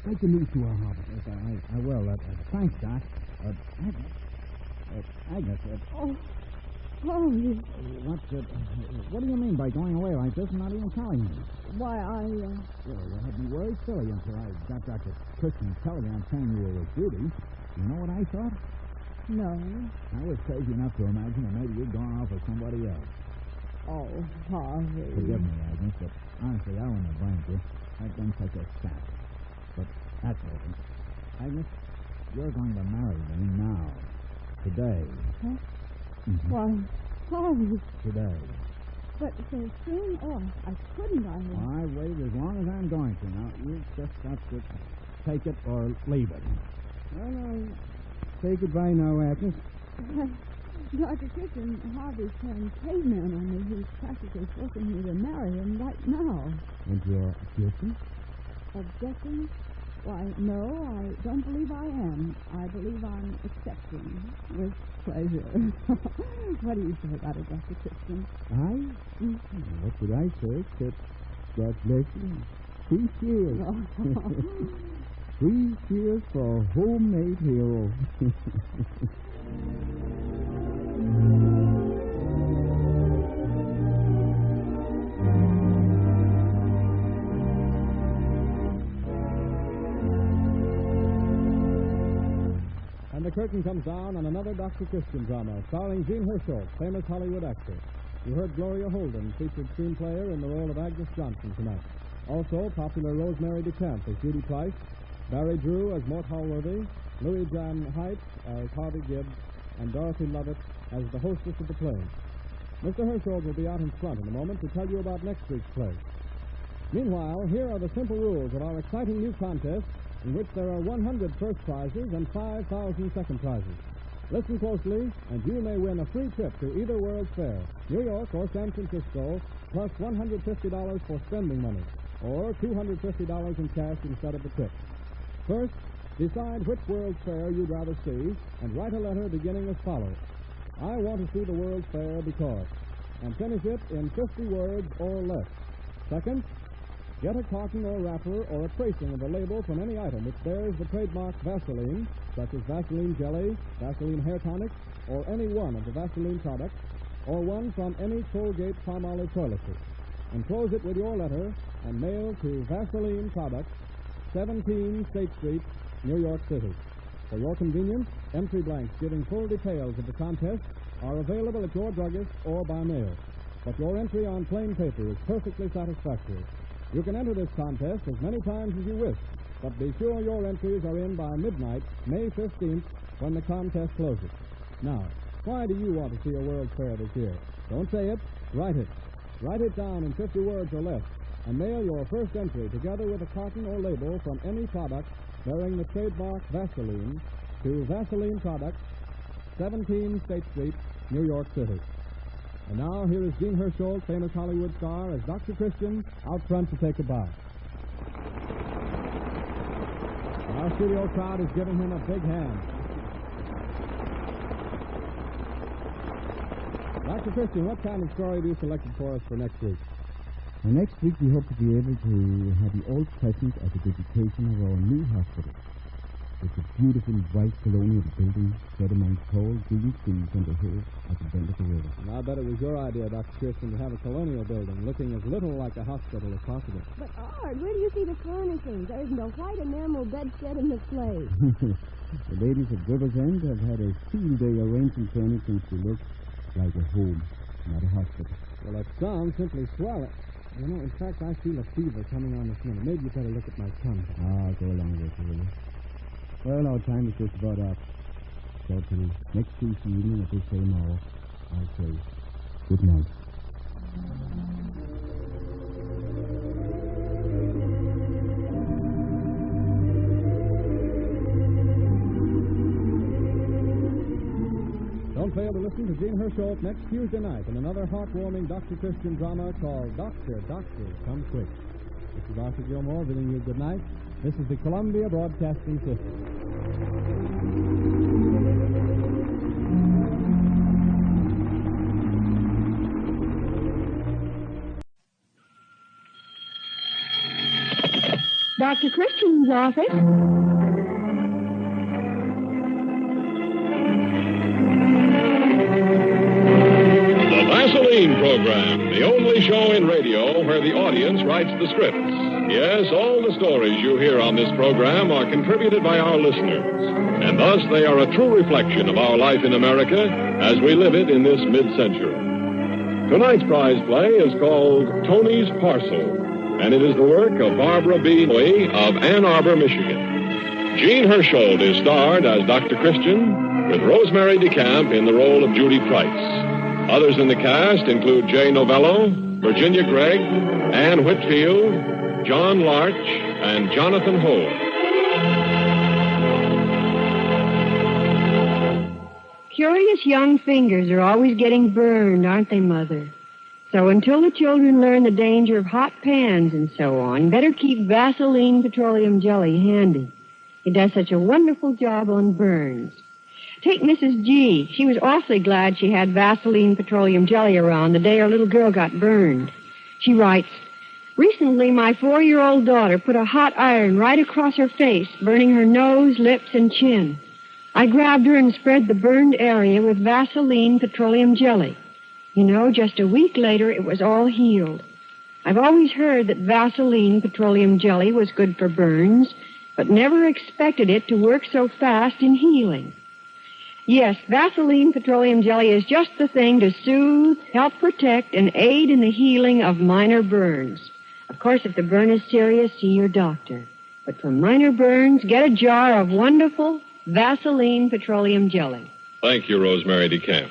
Break the news to her, Harvey. Yes, I will. Thanks, Doc. Agnes. Agnes. Harvey. What do you mean by going away like this and not even telling me? Why, Well, you had me worried silly until I got Dr. Christian's telegram saying you were with Judy. You know what I thought? No. I was crazy enough to imagine that maybe you'd gone off with somebody else. Oh, Harvey. Forgive me, Agnes, but honestly, I wouldn't have blamed you. I've been such a sap. But that's over. Agnes, you're going to marry me now. Today. Huh? Mm-hmm. Why, Harvey. Today. But so soon? Oh, I couldn't. I waited as long as I'm going to. Now, you've just got to take it or leave it. Well, say goodbye now, Agnes. Dr. Kitchen, Harvey's turned caveman on me. He's practically forcing me to marry him right now. And you're objecting? Objecting? Why, no, I don't believe I am. I believe I'm accepting with pleasure. What do you say about it, Dr. Christian? What would I say except God bless you? 3 cheers. 3 cheers for homemade hero. And the curtain comes down on another Dr. Christian drama, starring Jean Hersholt, famous Hollywood actor. You heard Gloria Holden, featured screenplayer in the role of Agnes Johnson tonight. Also, popular Rosemary DeCamp as Judy Price, Barry Drew as Mort Holworthy, Louis John Height as Harvey Gibbs, and Dorothy Lovett as the hostess of the play. Mr. Hersholt will be out in front in a moment to tell you about next week's play. Meanwhile, here are the simple rules of our exciting new contest in which there are 100 first prizes and 5,000 second prizes. Listen closely, and you may win a free trip to either World's Fair, New York or San Francisco, plus $150 for spending money, or $250 in cash instead of the trip. First, decide which World's Fair you'd rather see, and write a letter beginning as follows. I want to see the World's Fair because, and finish it in 50 words or less. Second, get a carton or wrapper or a tracing of the label from any item which bears the trademark Vaseline, such as Vaseline Jelly, Vaseline Hair Tonic, or any one of the Vaseline products, or one from any Colgate Palmolive toiletries. Enclose it with your letter and mail to Vaseline Products, 17 State Street, New York City. For your convenience, entry blanks giving full details of the contest are available at your druggist or by mail. But your entry on plain paper is perfectly satisfactory. You can enter this contest as many times as you wish, but be sure your entries are in by midnight, May 15th, when the contest closes. Now, why do you want to see a World's Fair this year? Don't say it, write it. Write it down in 50 words or less, and mail your first entry together with a carton or label from any product bearing the trademark Vaseline to Vaseline Products, 17 State Street, New York City. And now, here is Jean Hersholt, famous Hollywood star, as Dr. Christian, out front to take a bow. Our studio crowd is giving him a big hand. Dr. Christian, what kind of story have you selected for us for next week? Next week, we hope to be able to have you all present at the dedication of our new hospital. It's a beautiful white colonial building set among tall green trees on the hill at the bend of the river. And I bet it was your idea, Dr. Christian, to have a colonial building looking as little like a hospital as possible. But, Art, where do you see the furnishings? There isn't a white enamel bedstead in the place. The ladies at River's End have had a field day arranging furnishings to look like a home, not a hospital. Well, that sounds simply swell. You know, in fact, I feel a fever coming on this minute. Maybe you better look at my tongue. Go along with it, will you? Well, our time is just about up. So till next Tuesday evening at this same hour, I'll say good night. Don't fail to listen to Jean Hersholt next Tuesday night in another heartwarming Dr. Christian drama called Doctor, Come Quick. This is Arthur Gilmore bidding you good night. This is the Columbia Broadcasting System. Dr. Christian's office. The Vaseline Program, the only show in radio where the audience writes the scripts. Yes, all the stories you hear on this program are contributed by our listeners, and thus they are a true reflection of our life in America as we live it in this mid-century. Tonight's prize play is called Tony's Parcel, and it is the work of Barbara B. Lee of Ann Arbor, Michigan. Jean Hersholt is starred as Dr. Christian, with Rosemary DeCamp in the role of Judy Price. Others in the cast include Jay Novello, Virginia Gregg, Ann Whitfield, John Larch, and Jonathan Howard. Curious young fingers are always getting burned, aren't they, Mother? So until the children learn the danger of hot pans and so on, better keep Vaseline petroleum jelly handy. It does such a wonderful job on burns. Take Mrs. G. She was awfully glad she had Vaseline petroleum jelly around the day her little girl got burned. She writes, "Recently, my 4-year-old daughter put a hot iron right across her face, burning her nose, lips, and chin. I grabbed her and spread the burned area with Vaseline petroleum jelly. You know, just a week later, it was all healed. I've always heard that Vaseline petroleum jelly was good for burns, but never expected it to work so fast in healing. Yes, Vaseline petroleum jelly is just the thing to soothe, help protect, and aid in the healing of minor burns. Of course, if the burn is serious, see your doctor. But for minor burns, get a jar of wonderful Vaseline petroleum jelly." Thank you, Rosemary DeCamp.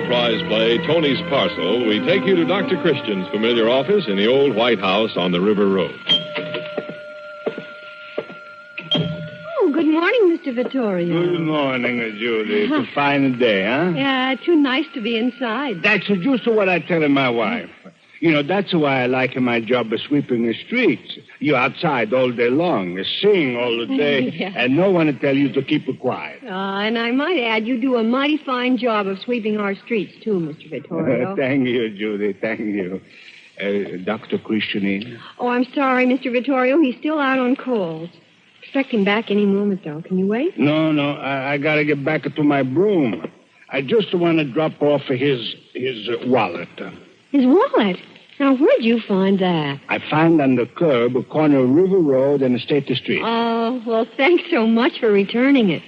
Prize play, Tony's Parcel, we take you to Dr. Christian's familiar office in the old White House on the River Road. Oh, good morning, Mr. Vittorio. Good morning, Judy. It's a fine day, huh? Yeah, too nice to be inside. That's just what I tell my wife. You know, that's why I like my job of sweeping the streets. You're outside all day long, sing all the day, Yeah. and no one will tell you to keep it quiet. And I might add, you do a mighty fine job of sweeping our streets, too, Mr. Vittorio. Thank you, Judy. Thank you. Dr. Christian in? Oh, I'm sorry, Mr. Vittorio. He's still out on calls. Expect him back any moment, though. Can you wait? No. I got to get back to my broom. I just want to drop off his wallet. His wallet? Now, where'd you find that? I found on the curb, corner of River Road and State Street. Oh, well, thanks so much for returning it.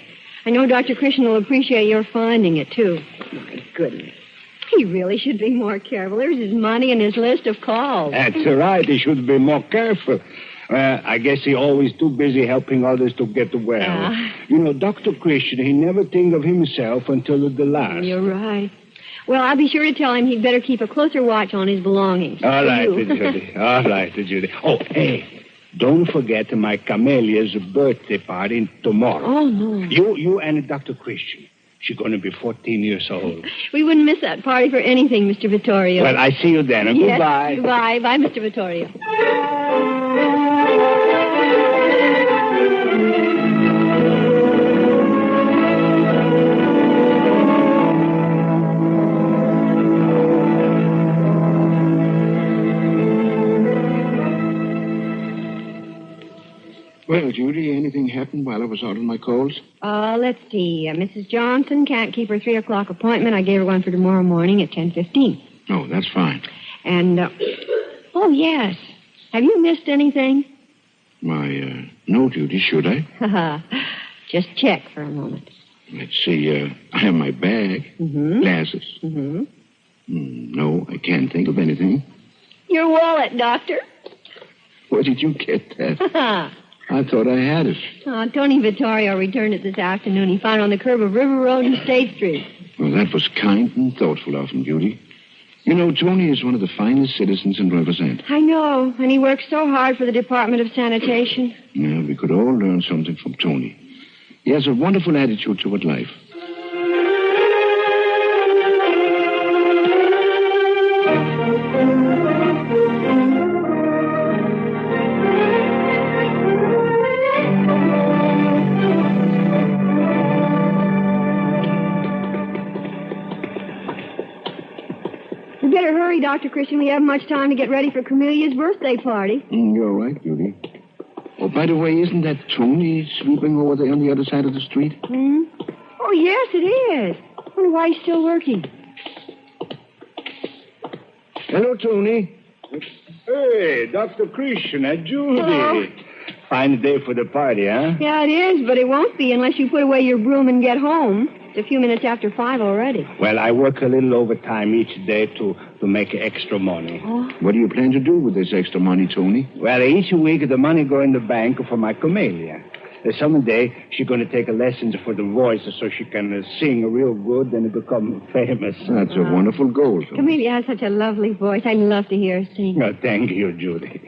I know Dr. Christian will appreciate your finding it, too. My goodness. He really should be more careful. There's his money and his list of calls. That's right. He should be more careful. I guess he's always too busy helping others to get well. You know, Dr. Christian, he never think of himself until the last. You're right. Well, I'll be sure to tell him he'd better keep a closer watch on his belongings. All right, Judy. All right, Judy. Oh, hey, don't forget my Camelia's birthday party tomorrow. Oh, no. You and Dr. Christian. She's going to be 14 years old. We wouldn't miss that party for anything, Mr. Vittorio. Well, I see you then. Yes, Goodbye. Goodbye. Bye, Mr. Vittorio. Well, Judy, anything happened while I was out on my calls? Let's see. Mrs. Johnson can't keep her 3 o'clock appointment. I gave her one for tomorrow morning at 10:15. Oh, that's fine. And, oh, yes. Have you missed anything? Why, no, Judy, should I? Just check for a moment. Let's see, I have my bag, glasses. No, I can't think of anything. Your wallet, Doctor. Where did you get that? I thought I had it. Tony Vittorio returned it this afternoon. He found it on the curb of River Road and State Street. Well, that was kind and thoughtful of him, Judy. You know, Tony is one of the finest citizens in River's End. I know, and he works so hard for the Department of Sanitation. Yeah, we could all learn something from Tony. He has a wonderful attitude toward life. Better hurry, Dr. Christian. We haven't much time to get ready for Camelia's birthday party. You're right, Judy. Oh, by the way, isn't that Tony sweeping over there on the other side of the street? Oh, yes, it is. I wonder why he's still working. Hello, Tony. Hey, Dr. Christian and Judy. Hello. Fine day for the party, huh? Yeah, it is, but it won't be unless you put away your broom and get home. It's a few minutes after 5 already. Well, I work a little overtime each day to make extra money. Oh. What do you plan to do with this extra money, Tony? Well, each week the money go in the bank for my camellia. Someday she's going to take lessons for the voice so she can sing real good and become famous. That's a wonderful goal. Camellia has such a lovely voice. I'd love to hear her sing. Oh, thank you, Judy.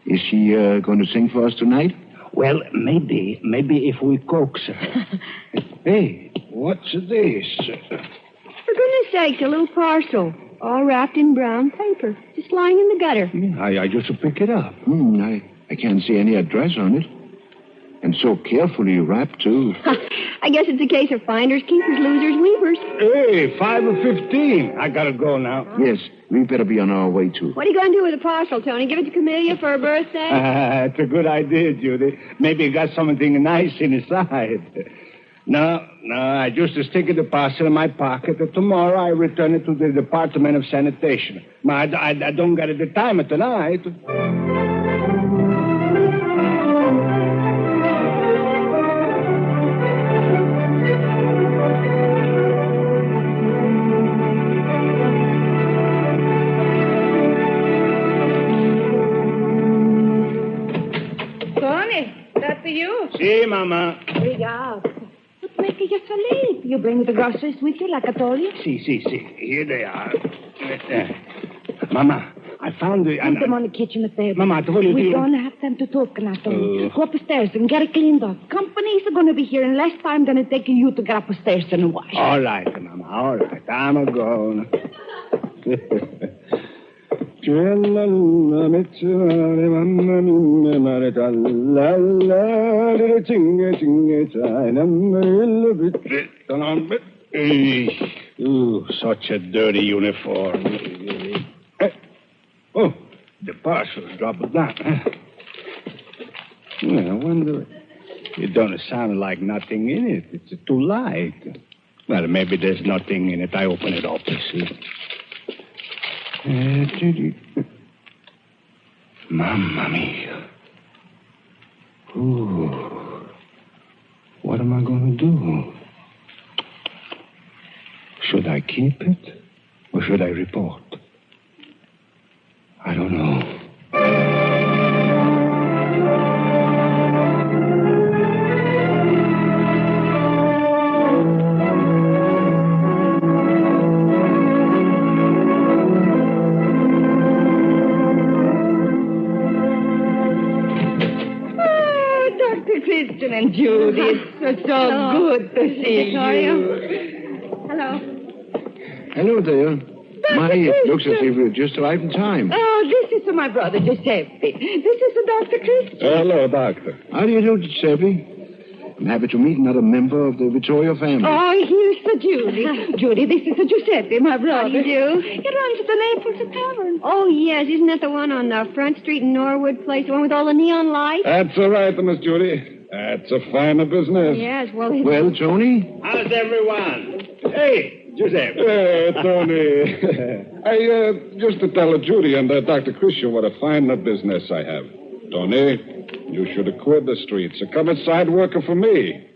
Is she going to sing for us tonight? Well, maybe if we coax her. Hey, what's this? For goodness sakes, a little parcel, all wrapped in brown paper, just lying in the gutter. I just pick it up. I can't see any address on it. And so carefully wrapped, too. I guess it's a case of finders, keepers, losers, weepers. Hey, 5:15. I gotta go now. Yes, we better be on our way, too. What are you going to do with the parcel, Tony? Give it to Camellia for her birthday? It's a good idea, Judy. Maybe it got something nice inside. No, I just stick the parcel in my pocket. Tomorrow I return it to the Department of Sanitation. I don't get the time tonight. You? Si, Mama. Obrigado. What makes you so late? You bring the groceries with you, like I told you? Si. Here they are. Mama, I found the... Put them on the kitchen table. Mama, I told you... We don't have time to talk now, Tony. Go upstairs and get it cleaned up. Companies are going to be here in less time than it take you to get upstairs and wash. All right, Mama, all right. I'm going. Ooh, such a dirty uniform. Oh, the parcel's dropped down. Well, I wonder... It don't sound like nothing in it. It's too light. Well, maybe there's nothing in it. I open it up, you see. Mamma mia. Ooh. What am I going to do? Should I keep it or should I report? I don't know. And Judy, it's so good to see you. Hello. Hello there. It looks as if we're just arrived in time. Oh, this is my brother, Giuseppe. This is Dr. Christian. Hello, Doctor. How do you do, Giuseppe? I'm happy to meet another member of the Vittorio family. Oh, here's Judy. Judy, this is Giuseppe, my brother. How do you do? He runs the Naples Tavern. Oh, yes. Isn't that the one on the Front Street in Norwood Place? The one with all the neon lights? That's all right, Miss Judy. That's a finer business. Yes, well, Tony? How's everyone? Hey, Giuseppe. Hey, Tony. Just to tell Judy and Dr. Christian what a fine business I have. Tony, you should have quit the streets. Come inside working for me.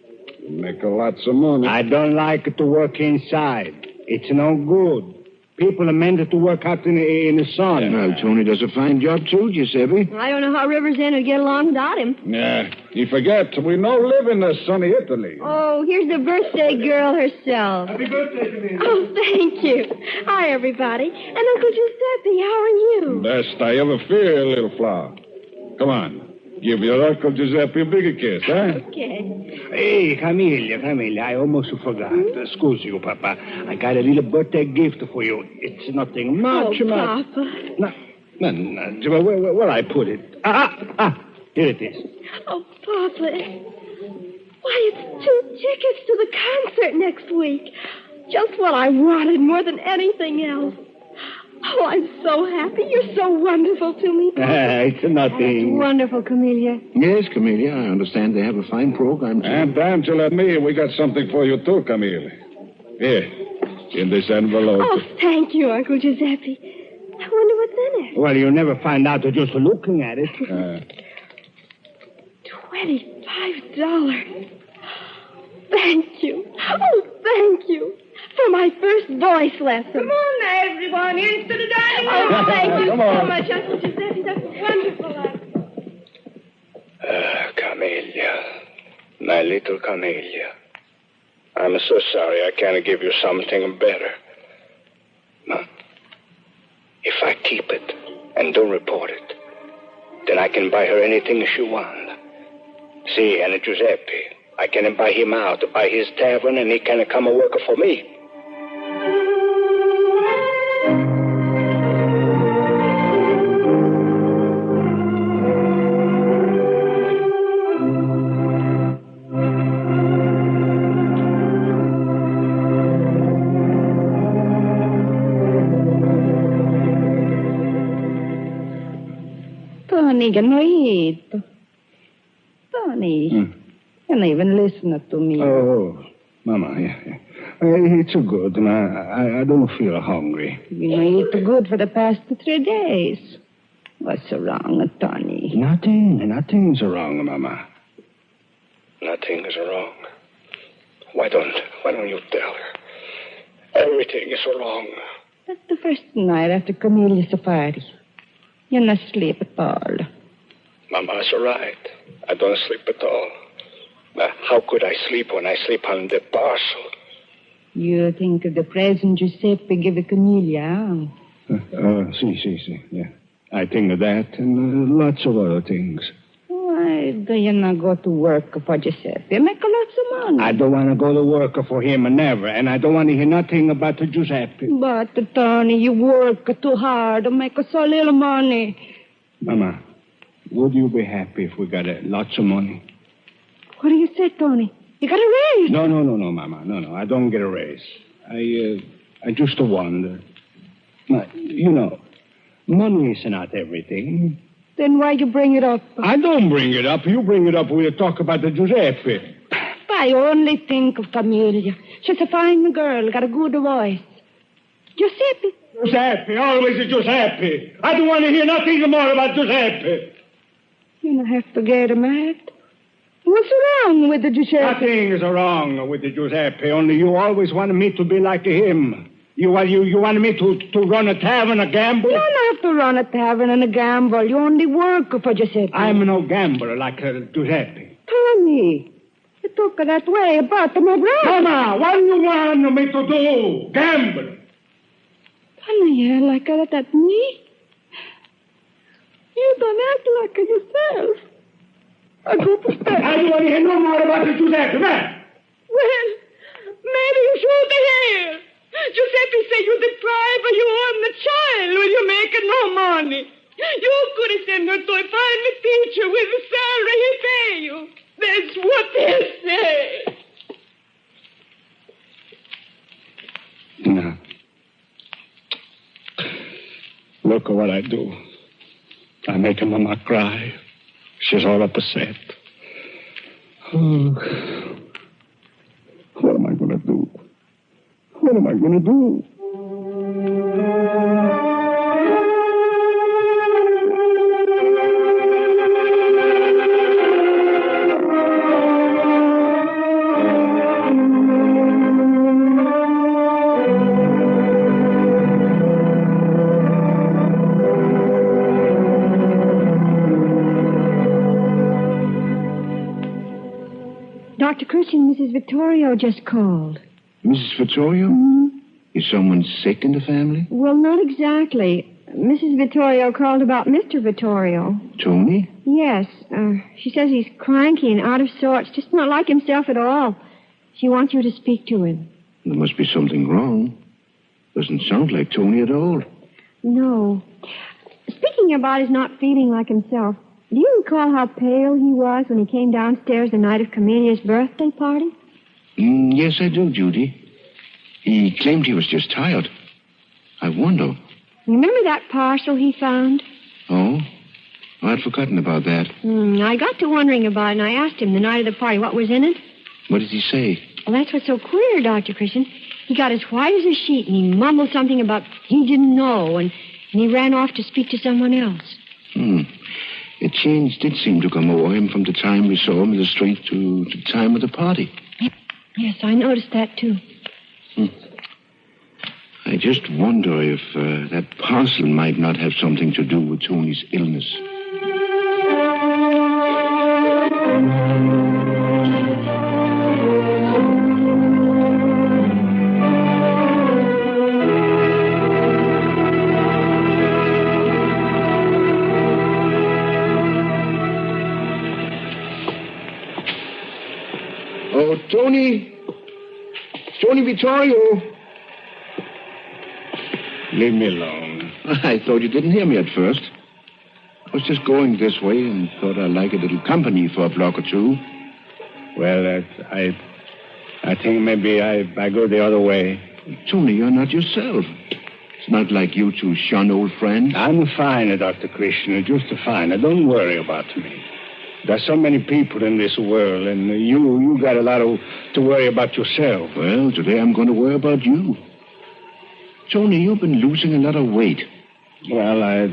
You make a lots of money. I don't like to work inside. It's no good. People are meant to work out in the sun. Well, Tony does a fine job, too, Giuseppe. I don't know how Rivers End would get along without him. Yeah, you forget, we no live in the sunny Italy. Oh, here's the birthday girl herself. Happy birthday to me. Oh, thank you. Hi, everybody. And Uncle Giuseppe, how are you? Best I ever feel, little flower. Come on. Give your Uncle Giuseppe a bigger kiss, huh? Okay. Hey, Camellia, I almost forgot. Excuse you, Papa. I got a little birthday gift for you. It's nothing much. Oh, Papa. No. Where I put it? Here it is. Oh, Papa. Why, it's 2 tickets to the concert next week. Just what I wanted more than anything else. Oh, I'm so happy. You're so wonderful to me. It's nothing. That's wonderful, Camellia. Yes, Camellia. I understand they have a fine program, too. And Angela and me, we got something for you, too, Camille. Here, in this envelope. Oh, thank you, Uncle Giuseppe. I wonder what's in it. Well, you'll never find out just looking at it. $25. Thank you. Oh, thank you. For my first voice lesson. Come on now, everyone. Into the dining room. Oh, thank you Come so on. much, Uncle Giuseppe. That's wonderful. Camellia. little Cornelia. I'm so sorry I can't give you something better. But if I keep it and don't report it, then I can buy her anything she wants. See, and Giuseppe, I can buy him out, buy his tavern, and he can come and work for me. Tony, Ganoito. Tony, you're not even listening to me. Oh, Mama, yeah. It's good, and I don't feel hungry. You know, you ate good for the past 3 days. What's wrong, Tony? Nothing's wrong, Mama. Nothing is wrong. Why don't you tell her? Everything is wrong. That's the first night after Cornelius' party. You're not asleep at all. Mama's right. I don't sleep at all. How could I sleep when I sleep on the parcel? You think of the present Giuseppe gave Cornelia, See. Yeah. I think of that and lots of other things. Why do you not go to work for Giuseppe? Make lots of money. I don't want to go to work for him, never. And I don't want to hear nothing about Giuseppe. But, Tony, you work too hard to make so little money. Mama, would you be happy if we got lots of money? What do you say, Tony? You got a raise? No, Mama. No, I don't get a raise. I just wonder. You know, money is not everything. Then why you bring it up? I don't bring it up. You bring it up when you talk about the Giuseppe. I only think of Camelia. She's a fine girl, got a good voice. Giuseppe, always a Giuseppe. I don't want to hear nothing more about Giuseppe. You don't have to get mad. What's wrong with the Giuseppe? Nothing is wrong with the Giuseppe. Only you always wanted me to be like him. You wanted me to run a tavern, a gamble? You don't have to run a tavern and a gamble. You only work for Giuseppe. I'm no gambler like Giuseppe. Tony, you talk that way about the right. Mama, what do you want me to do? Gamble. Tony, like that at me? You don't act like yourself. I go to bed. I don't want to hear no more about the Giuseppe, man. Well, maybe you should hear. Giuseppe said you deprive you on the child when you make no money. You could have sent her to a fine teacher with the salary he pay you. That's what they say. No. Look at what I do. I make her mama cry. She's all upset. Oh. What am I going to do? What am I going to do? Dr. Christian, Mrs. Vittorio just called. Mrs. Vittorio? Mm-hmm. Is someone sick in the family? Well, not exactly. Mrs. Vittorio called about Mr. Vittorio. Tony? Yes. She says he's cranky and out of sorts, just not like himself at all. She wants you to speak to him. There must be something wrong. Doesn't sound like Tony at all. No. Speaking about his not feeling like himself, do you recall how pale he was when he came downstairs the night of Camelia's birthday party? Yes, I do, Judy. He claimed he was just tired. I wonder. Remember that parcel he found? Oh? I'd forgotten about that. I got to wondering about it, and I asked him the night of the party what was in it. What did he say? Well, that's what's so queer, Dr. Christian. He got as white as a sheet, and he mumbled something about he didn't know, and he ran off to speak to someone else. A change did seem to come over him from the time we saw him in the street to the time of the party. Yes, I noticed that, too. I just wonder if that parcel might not have something to do with Tony's illness. Hello, Tony. Tony Vittorio. Leave me alone. I thought you didn't hear me at first. I was just going this way and thought I'd like a little company for a block or two. Well, I think maybe I go the other way. Tony, you're not yourself. It's not like you to shun old friends. I'm fine, Dr. Christian, just fine. Don't worry about me. There's so many people in this world, and you got a lot to worry about yourself. Well, today I'm going to worry about you. Tony, you've been losing a lot of weight. Well, I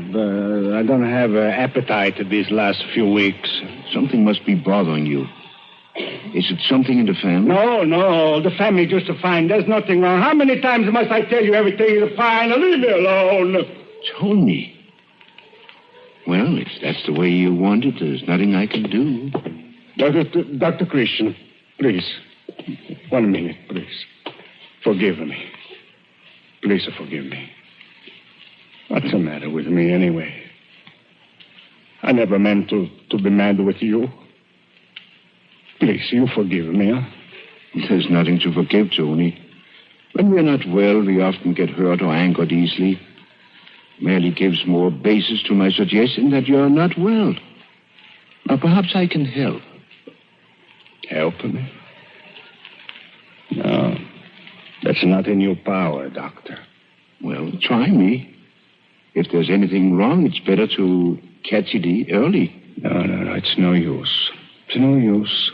don't have an appetite these last few weeks. Something must be bothering you. Is it something in the family? No. The family just fine. There's nothing wrong. How many times must I tell you everything is fine? Leave me alone. Tony. Well, if that's the way you want it, there's nothing I can do. Dr. Christian, please. 1 minute, please. Forgive me. Please forgive me. What's the matter with me, anyway? I never meant to be mad with you. Please, you forgive me, huh? There's nothing to forgive, Tony. When we're not well, we often get hurt or angered easily. Merely gives more basis to my suggestion that you're not well. Now, perhaps I can help. Help me? No, that's not in your power, Doctor. Well, try me. If there's anything wrong, it's better to catch it early. No, it's no use. It's no use.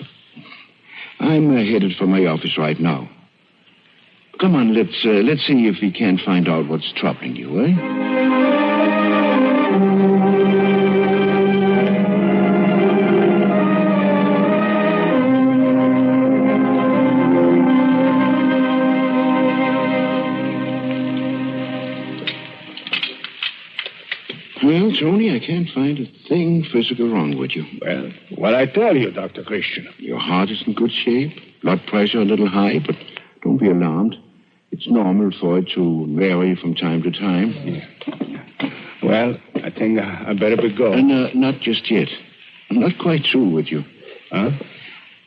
I'm headed for my office right now. Come on, let's see if we can't find out what's troubling you, eh? Well, Tony, I can't find a thing physical wrong with you. Well, what I tell you, Dr. Christian. Your heart is in good shape. Blood pressure a little high, but don't be alarmed. It's normal for it to vary from time to time. Yeah. Well, I think I better be going. Not just yet. I'm not quite through with you. Huh?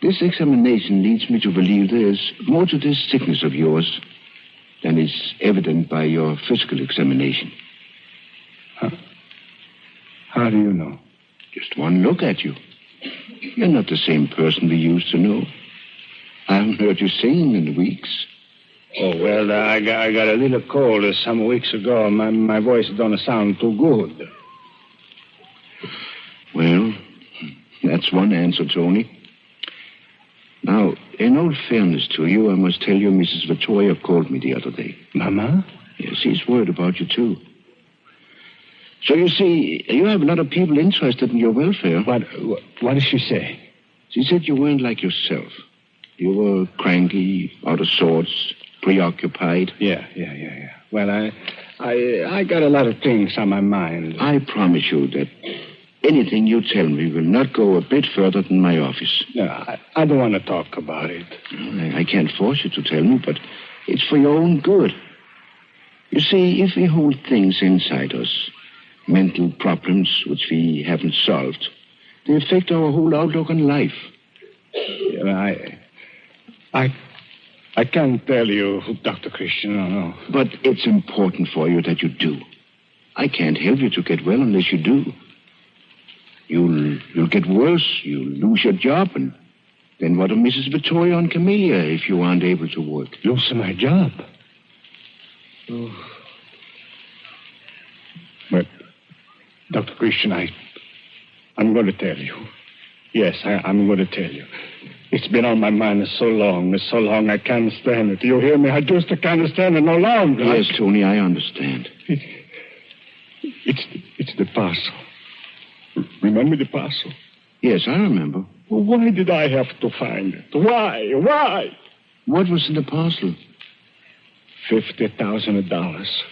This examination leads me to believe there's more to this sickness of yours than is evident by your physical examination. Huh? How do you know? Just one look at you. You're not the same person we used to know. I haven't heard you sing in weeks. Oh, well, I got a little cold some weeks ago. My voice don't sound too good. Well, that's one answer, Tony. Now, in all fairness to you, I must tell you Mrs. Vittoria called me the other day. Mama? Yes, she's worried about you, too. So, you see, you have a lot of people interested in your welfare. What did she say? She said you weren't like yourself. You were cranky, out of sorts, preoccupied. Yeah. Well, I got a lot of things on my mind. I promise you that anything you tell me will not go a bit further than my office. No, I don't want to talk about it. I can't force you to tell me, but it's for your own good. You see, if we hold things inside us, mental problems which we haven't solved, they affect our whole outlook on life. Yeah, I can't tell you, Dr. Christian, no. But it's important for you that you do. I can't help you to get well unless you do. You'll get worse, you'll lose your job, and then what of Mrs. Vittoria and Camellia if you aren't able to work? Lose my job? Oh. But, Dr. Christian, I'm going to tell you. Yes, I'm going to tell you. It's been on my mind so long I can't stand it. You hear me? I just can't stand it no longer. Yes, Tony, I understand. It's the parcel. Remember the parcel? Yes, I remember. Well, why did I have to find it? Why? What was in the parcel? $50,000.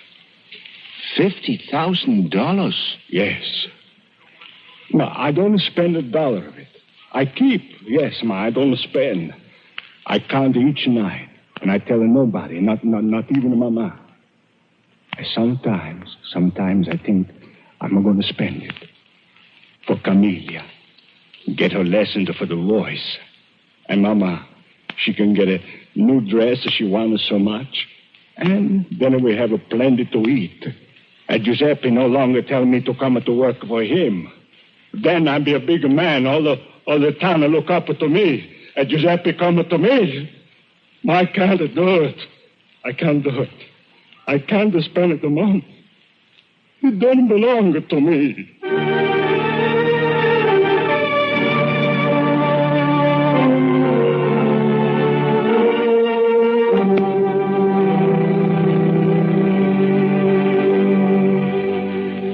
$50,000? Yes. No, I don't spend a dollar of it. I keep. Yes, I don't spend. I count each night, and I tell nobody, not even Mama. Sometimes I think I'm going to spend it for Camellia. Get her lessons for the voice. And Mama, She can get a new dress that she wanted so much. And then we have a plenty to eat. And Giuseppe no longer tell me to come to work for him. Then I'll be a big man. All the town will look up to me. And Giuseppe come to me. I can't do it. I can't do it. I can't spend the money. It don't belong to me.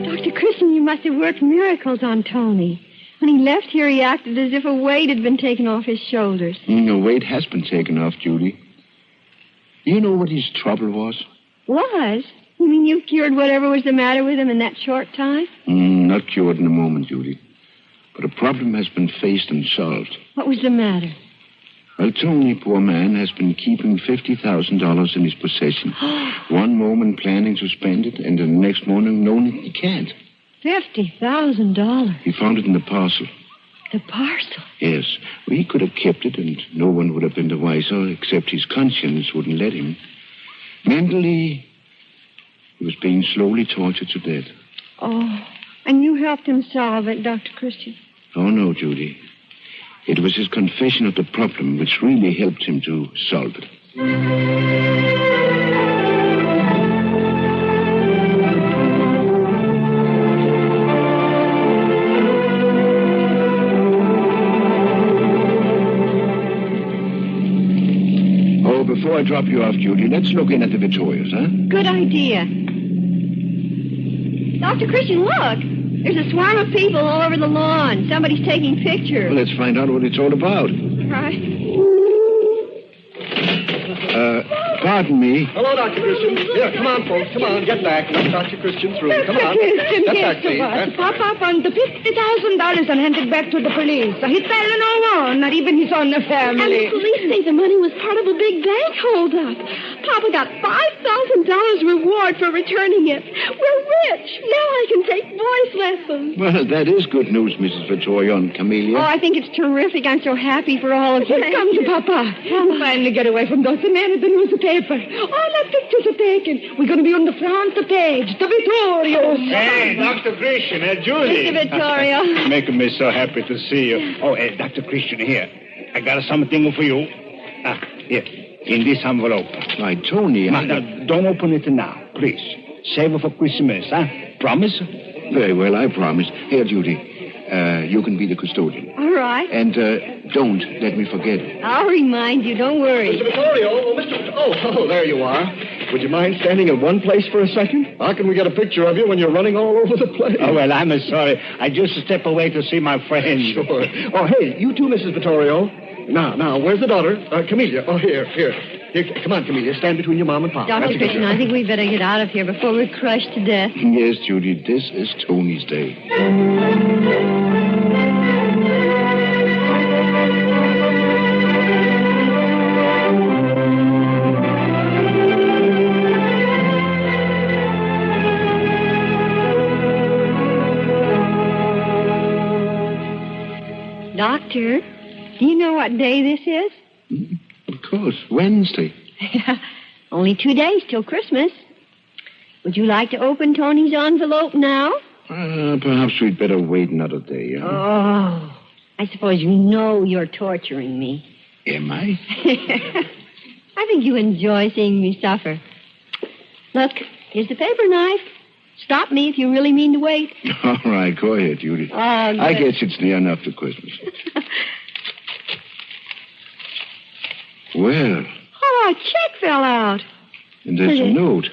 Dr. Christian, you must have worked miracles on Tony. When he left here, he acted as if a weight had been taken off his shoulders. The weight has been taken off, Judy. You know what his trouble was? Was? You mean you've cured whatever was the matter with him in that short time? Not cured in a moment, Judy. But a problem has been faced and solved. What was the matter? Well, Tony, poor man, has been keeping $50,000 in his possession. One moment planning to spend it, and the next morning knowing he can't. $50,000. He found it in the parcel. The parcel? Yes. Well, he could have kept it, and no one would have been the wiser, except his conscience wouldn't let him. Mentally, he was being slowly tortured to death. Oh, and you helped him solve it, Dr. Christian? Oh, no, Judy. It was his confession of the problem which really helped him to solve it. Oh, before I drop you off, Judy, let's look in at the Vittorias, huh? Good idea. Dr. Christian, look. There's a swarm of people all over the lawn. Somebody's taking pictures. Well, let's find out what it's all about. Right. Pardon me. Hello, Dr. Christian. Here, come on, folks. Come on, get back. Let Dr. Christian through. Come on. Christian, Get back, please. Papa found the $50,000 and handed back to the police. He tell no one, not even his own family. And the police say the money was part of a big bank holdup. Papa got $5,000 reward for returning it. We're rich. Now I can take voice lessons. Well, that is good news, Mrs. Vittorio and Camellia. Oh, I think it's terrific. I'm so happy for all of you. Here comes Papa. We'll finally get away from those men at the newspaper. All our pictures are taken. We're going to be on the front page. The Vittorios. Hey, Dr. Christian, Judy. Mr. Vittorio. Making me so happy to see you. Oh, Dr. Christian, here. I got something for you. Here. In this envelope. Why, Tony, don't open it now, please. Save it for Christmas, huh? Promise? Very well, I promise. Here, Judy. You can be the custodian. All right. And don't let me forget. I'll remind you. Don't worry. Mr. Vittorio, oh, there you are. Would you mind standing in one place for a second? How can we get a picture of you when you're running all over the place? Oh, well, I'm sorry. I just step away to see my friend. Sure. Oh, hey, you too, Mrs. Vittorio. Now, where's the daughter? Camellia. Oh, here. Here, come on, Camellia. Stand between your mom and pop. Dr. Christian, I think we better get out of here before we're crushed to death. Yes, Judy, this is Tony's day. Doctor, do you know what day this is? Of course, Wednesday. Only 2 days till Christmas. Would you like to open Tony's envelope now? Perhaps we'd better wait another day. Huh? Oh, I suppose you know you're torturing me. Am I? I think you enjoy seeing me suffer. Look, here's the paper knife. Stop me if you really mean to wait. All right, go ahead, Judy. Oh, I guess it's near enough to Christmas. Well. Oh, a check fell out. And there's a note.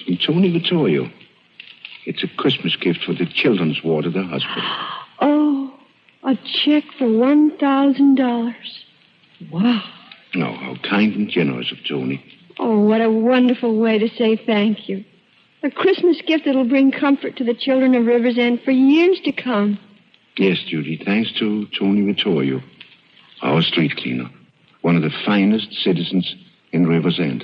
From Tony Vittorio. It's a Christmas gift for the children's ward of the hospital. Oh, a check for $1,000. Wow. Oh, how kind and generous of Tony. Oh, what a wonderful way to say thank you. A Christmas gift that'll bring comfort to the children of River's End for years to come. Yes, Judy, thanks to Tony Vittorio, our street cleaner, one of the finest citizens in River's End.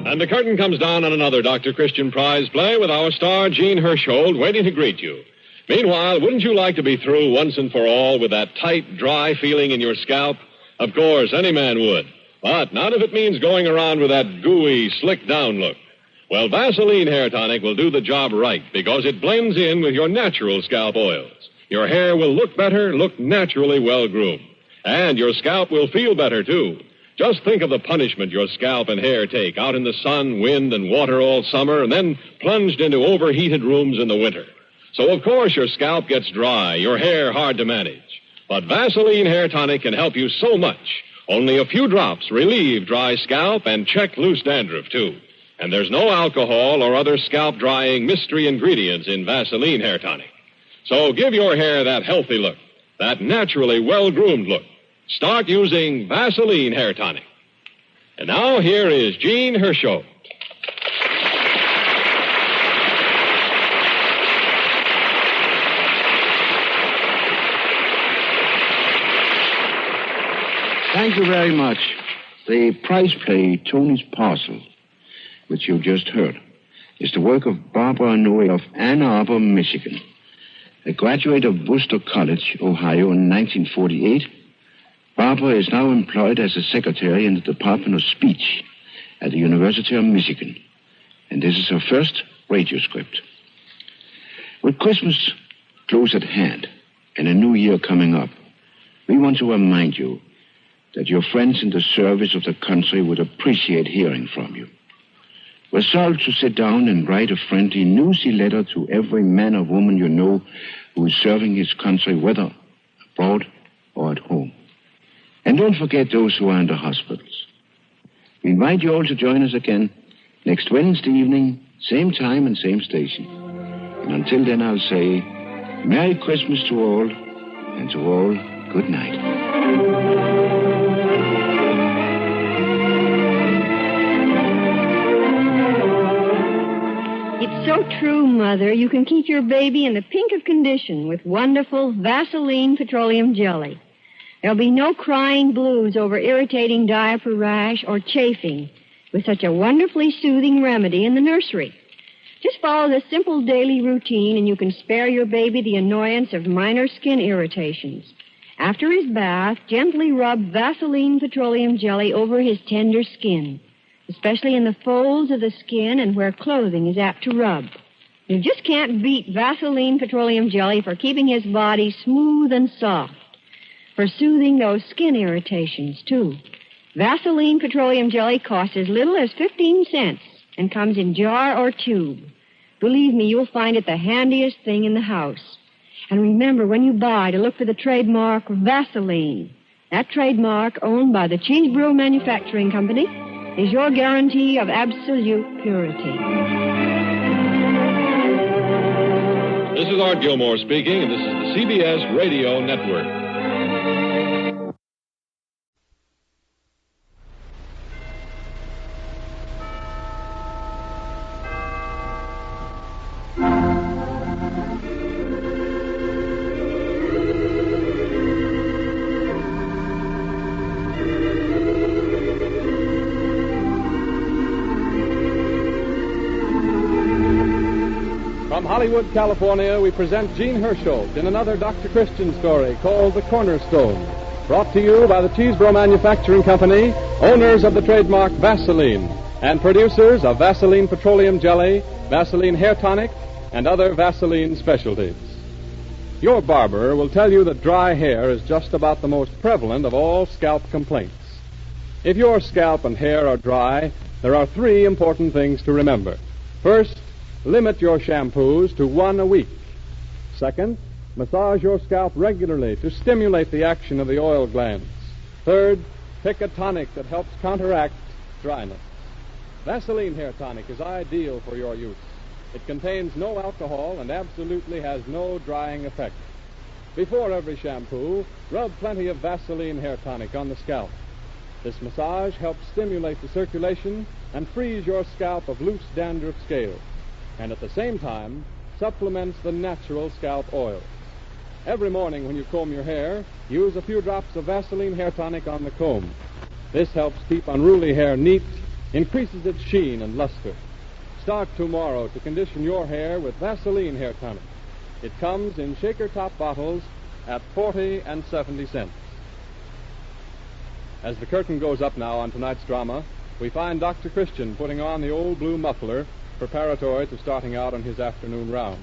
And the curtain comes down on another Dr. Christian Prize play with our star, Jean Hersholt, waiting to greet you. Meanwhile, wouldn't you like to be through once and for all with that tight, dry feeling in your scalp? Of course, any man would. But not if it means going around with that gooey, slick-down look. Well, Vaseline Hair Tonic will do the job right because it blends in with your natural scalp oils. Your hair will look better, look naturally well-groomed. And your scalp will feel better, too. Just think of the punishment your scalp and hair take out in the sun, wind, and water all summer and then plunged into overheated rooms in the winter. So, of course, your scalp gets dry, your hair hard to manage. But Vaseline Hair Tonic can help you so much. Only a few drops relieve dry scalp and check loose dandruff, too. And there's no alcohol or other scalp-drying mystery ingredients in Vaseline Hair Tonic. So give your hair that healthy look, that naturally well-groomed look. Start using Vaseline Hair Tonic. And now here is Jean Hersholt. Thank you very much. The prize play, Tony's Parcel, which you've just heard, is the work of Barbara Noe of Ann Arbor, Michigan. A graduate of Worcester College, Ohio, in 1948, Barbara is now employed as a secretary in the Department of Speech at the University of Michigan. And this is her first radio script. With Christmas close at hand and a new year coming up, we want to remind you that your friends in the service of the country would appreciate hearing from you. Resolve to sit down and write a friendly, newsy letter to every man or woman you know who is serving his country, whether abroad or at home. And don't forget those who are in the hospitals. We invite you all to join us again next Wednesday evening, same time and same station. And until then, I'll say Merry Christmas to all, and to all, good night. It's so true, Mother. You can keep your baby in the pink of condition with wonderful Vaseline petroleum jelly. There'll be no crying blues over irritating diaper rash or chafing with such a wonderfully soothing remedy in the nursery. Just follow this simple daily routine and you can spare your baby the annoyance of minor skin irritations. After his bath, gently rub Vaseline petroleum jelly over his tender skin, especially in the folds of the skin and where clothing is apt to rub. You just can't beat Vaseline petroleum jelly for keeping his body smooth and soft, for soothing those skin irritations, too. Vaseline petroleum jelly costs as little as 15 cents and comes in jar or tube. Believe me, you'll find it the handiest thing in the house. And remember, when you buy, to look for the trademark Vaseline. That trademark, owned by the Cheesebro Manufacturing Company, is your guarantee of absolute purity. This is Art Gilmore speaking, and this is the CBS Radio Network. From Hollywood, California, we present Jean Hersholt in another Dr. Christian story called The Cornerstone, brought to you by the Cheesebro Manufacturing Company, owners of the trademark Vaseline, and producers of Vaseline Petroleum Jelly, Vaseline Hair Tonic, and other Vaseline specialties. Your barber will tell you that dry hair is just about the most prevalent of all scalp complaints. If your scalp and hair are dry, there are three important things to remember. First, limit your shampoos to one a week. Second, massage your scalp regularly to stimulate the action of the oil glands. Third, pick a tonic that helps counteract dryness. Vaseline Hair Tonic is ideal for your use. It contains no alcohol and absolutely has no drying effect. Before every shampoo, rub plenty of Vaseline Hair Tonic on the scalp. This massage helps stimulate the circulation and frees your scalp of loose dandruff scales, and at the same time supplements the natural scalp oils. Every morning when you comb your hair, use a few drops of Vaseline Hair Tonic on the comb. This helps keep unruly hair neat, increases its sheen and luster. Start tomorrow to condition your hair with Vaseline hair tonic. It comes in shaker top bottles at 40 and 70 cents. As the curtain goes up now on tonight's drama, we find Dr. Christian putting on the old blue muffler preparatory to starting out on his afternoon round.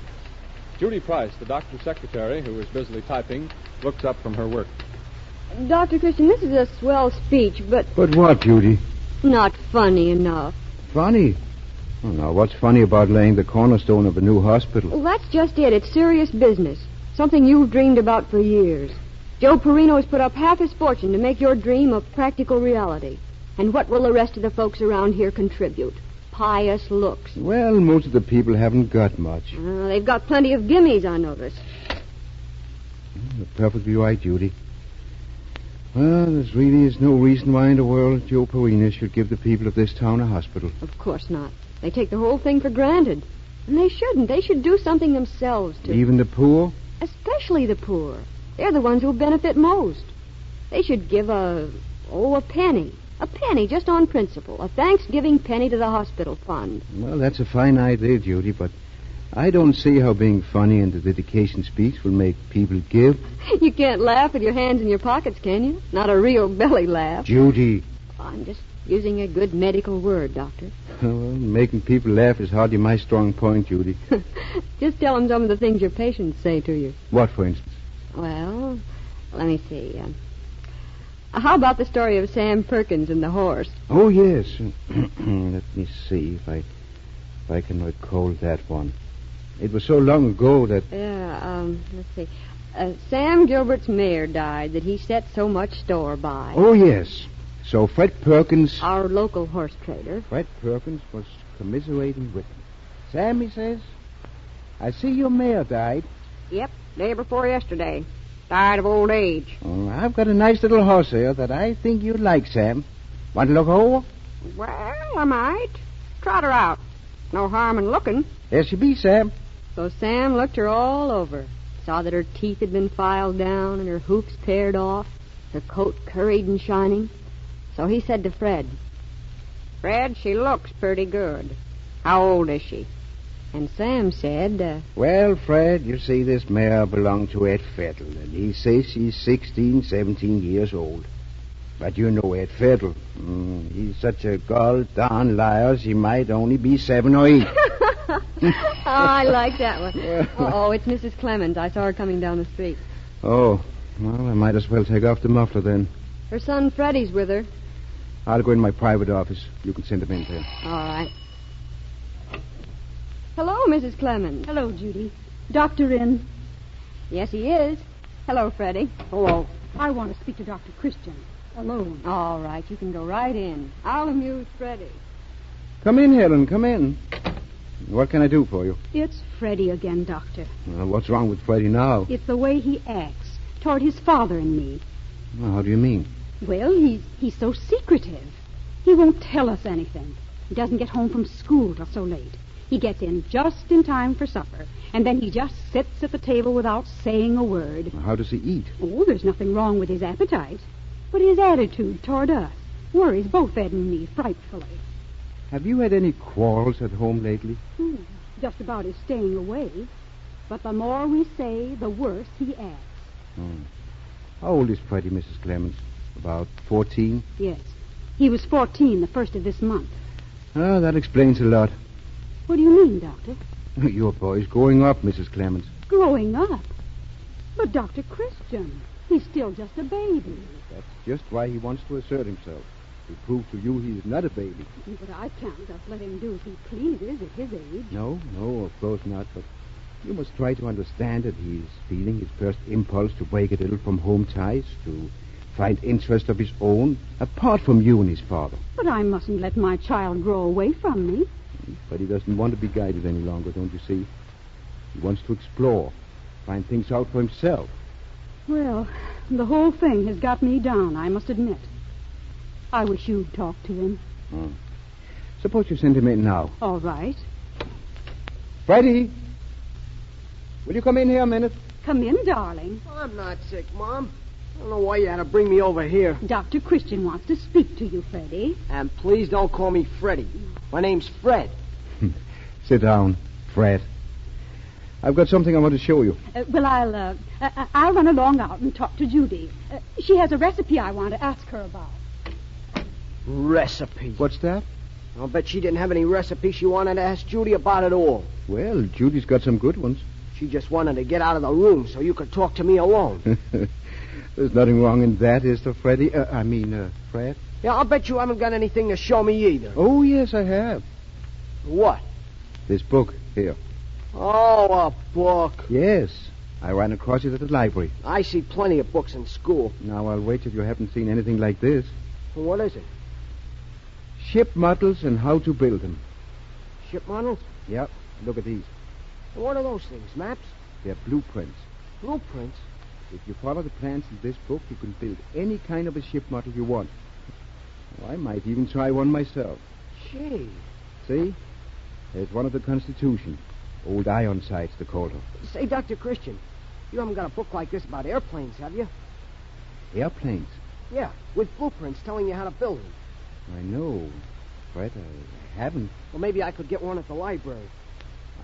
Judy Price, the doctor's secretary, who is busily typing, looks up from her work. Dr. Christian, this is a swell speech, but But what, Judy? not funny enough. Funny? Oh, now, what's funny about laying the cornerstone of a new hospital? Well, that's just it. It's serious business. Something you've dreamed about for years. Joe Perino has put up half his fortune to make your dream a practical reality. And what will the rest of the folks around here contribute? Pious looks. Well, most of the people haven't got much. They've got plenty of gimmies, I notice. You're perfectly right, Judy. Well, there's really is no reason why in the world Joe Perino should give the people of this town a hospital. Of course not. They take the whole thing for granted. And they shouldn't. They should do something themselves to... Even the poor? Especially the poor. They're the ones who benefit most. They should give a penny. A penny, just on principle. A Thanksgiving penny to the hospital fund. Well, that's a fine idea, Judy, but I don't see how being funny in the dedication speech will make people give. You can't laugh with your hands in your pockets, can you? Not a real belly laugh. Judy. I'm just using a good medical word, Doctor. Well, making people laugh is hardly my strong point, Judy. Just tell them some of the things your patients say to you. What, for instance? Well, let me see. How about the story of Sam Perkins and the horse? Oh, yes. Let me see if I can recall that one. It was so long ago that... Yeah, let's see. Sam Gilbert's mare died that he set so much store by. Oh, yes. So Fred Perkins... Our local horse trader. Fred Perkins was commiserating with him. Sam, he says, I see your mare died. Yep, day before yesterday. Died of old age. Oh, I've got a nice little horse here that I think you'd like, Sam. Want to look over? Well, I might. Trot her out. No harm in looking. There she be, Sam. So Sam looked her all over. Saw that her teeth had been filed down and her hoofs pared off, her coat curried and shining. So he said to Fred, Fred, she looks pretty good. How old is she? And Sam said, Well, Fred, you see, this mare belonged to Ed Fettle, and he says she's 16, 17 years old. But you know Ed Fettle. He's such a gol-darn liar, she might only be 7 or 8. I like that one. Uh-oh, it's Mrs. Clemens. I saw her coming down the street. Oh, well, I might as well take off the muffler then. Her son Freddie's with her. I'll go in my private office. You can send him in there. All right. Hello, Mrs. Clemens. Hello, Judy. Doctor in? Yes, he is. Hello, Freddie. Hello. I want to speak to Dr. Christian. Alone. All right, you can go right in. I'll amuse Freddie. Come in, Helen, come in. What can I do for you? It's Freddie again, Doctor. What's wrong with Freddie now? It's the way he acts toward his father and me. Well, how do you mean? Well, he's so secretive. He won't tell us anything. He doesn't get home from school till so late. He gets in just in time for supper, and then he just sits at the table without saying a word. How does he eat? Oh, there's nothing wrong with his appetite. But his attitude toward us worries both Ed and me frightfully. Have you had any quarrels at home lately? Just about his staying away. But the more we say, the worse he acts. How old is Freddie, Mrs. Clemens? About 14? Yes. He was 14 the first of this month. Oh, that explains a lot. What do you mean, Doctor? Your boy's growing up, Mrs. Clemens. Growing up? But Dr. Christian, he's still just a baby. That's just why he wants to assert himself. To prove to you he's not a baby. But I can't just let him do as he pleases at his age. No, of course not. But you must try to understand that he's feeling his first impulse to break a little from home ties, to find interest of his own, apart from you and his father. But I mustn't let my child grow away from me. But he doesn't want to be guided any longer, don't you see? He wants to explore, find things out for himself. Well, the whole thing has got me down, I must admit. I wish you'd talk to him. Suppose you send him in now. All right. Freddie, will you come in here a minute? Come in, darling. I'm not sick, Mom. I don't know why you had to bring me over here. Dr. Christian wants to speak to you, Freddie. And please don't call me Freddie. My name's Fred. Sit down, Fred. I've got something I want to show you. I'll run along out and talk to Judy. She has a recipe I want to ask her about. Recipe? What's that? I'll bet she didn't have any recipe she wanted to ask Judy about at all. Well, Judy's got some good ones. She just wanted to get out of the room so you could talk to me alone. There's nothing wrong in that, is there, Freddie? Fred? Yeah, I'll bet you haven't got anything to show me either. Oh, yes, I have. What? This book here. Oh, a book. Yes. I ran across it at the library. I see plenty of books in school. Now, I'll wait till you haven't seen anything like this. What is it? Ship models and how to build them. Ship models? Yep. Look at these. What are those things? Maps? They're blueprints. Blueprints? If you follow the plans in this book, you can build any kind of a ship model you want. Oh, I might even try one myself. Gee. See? There's one of the Constitution. Old Ironsides, they call her. Say, Dr. Christian, you haven't got a book like this about airplanes, have you? Airplanes? Yeah, with blueprints telling you how to build them. I know. Fred, I haven't. Well, maybe I could get one at the library.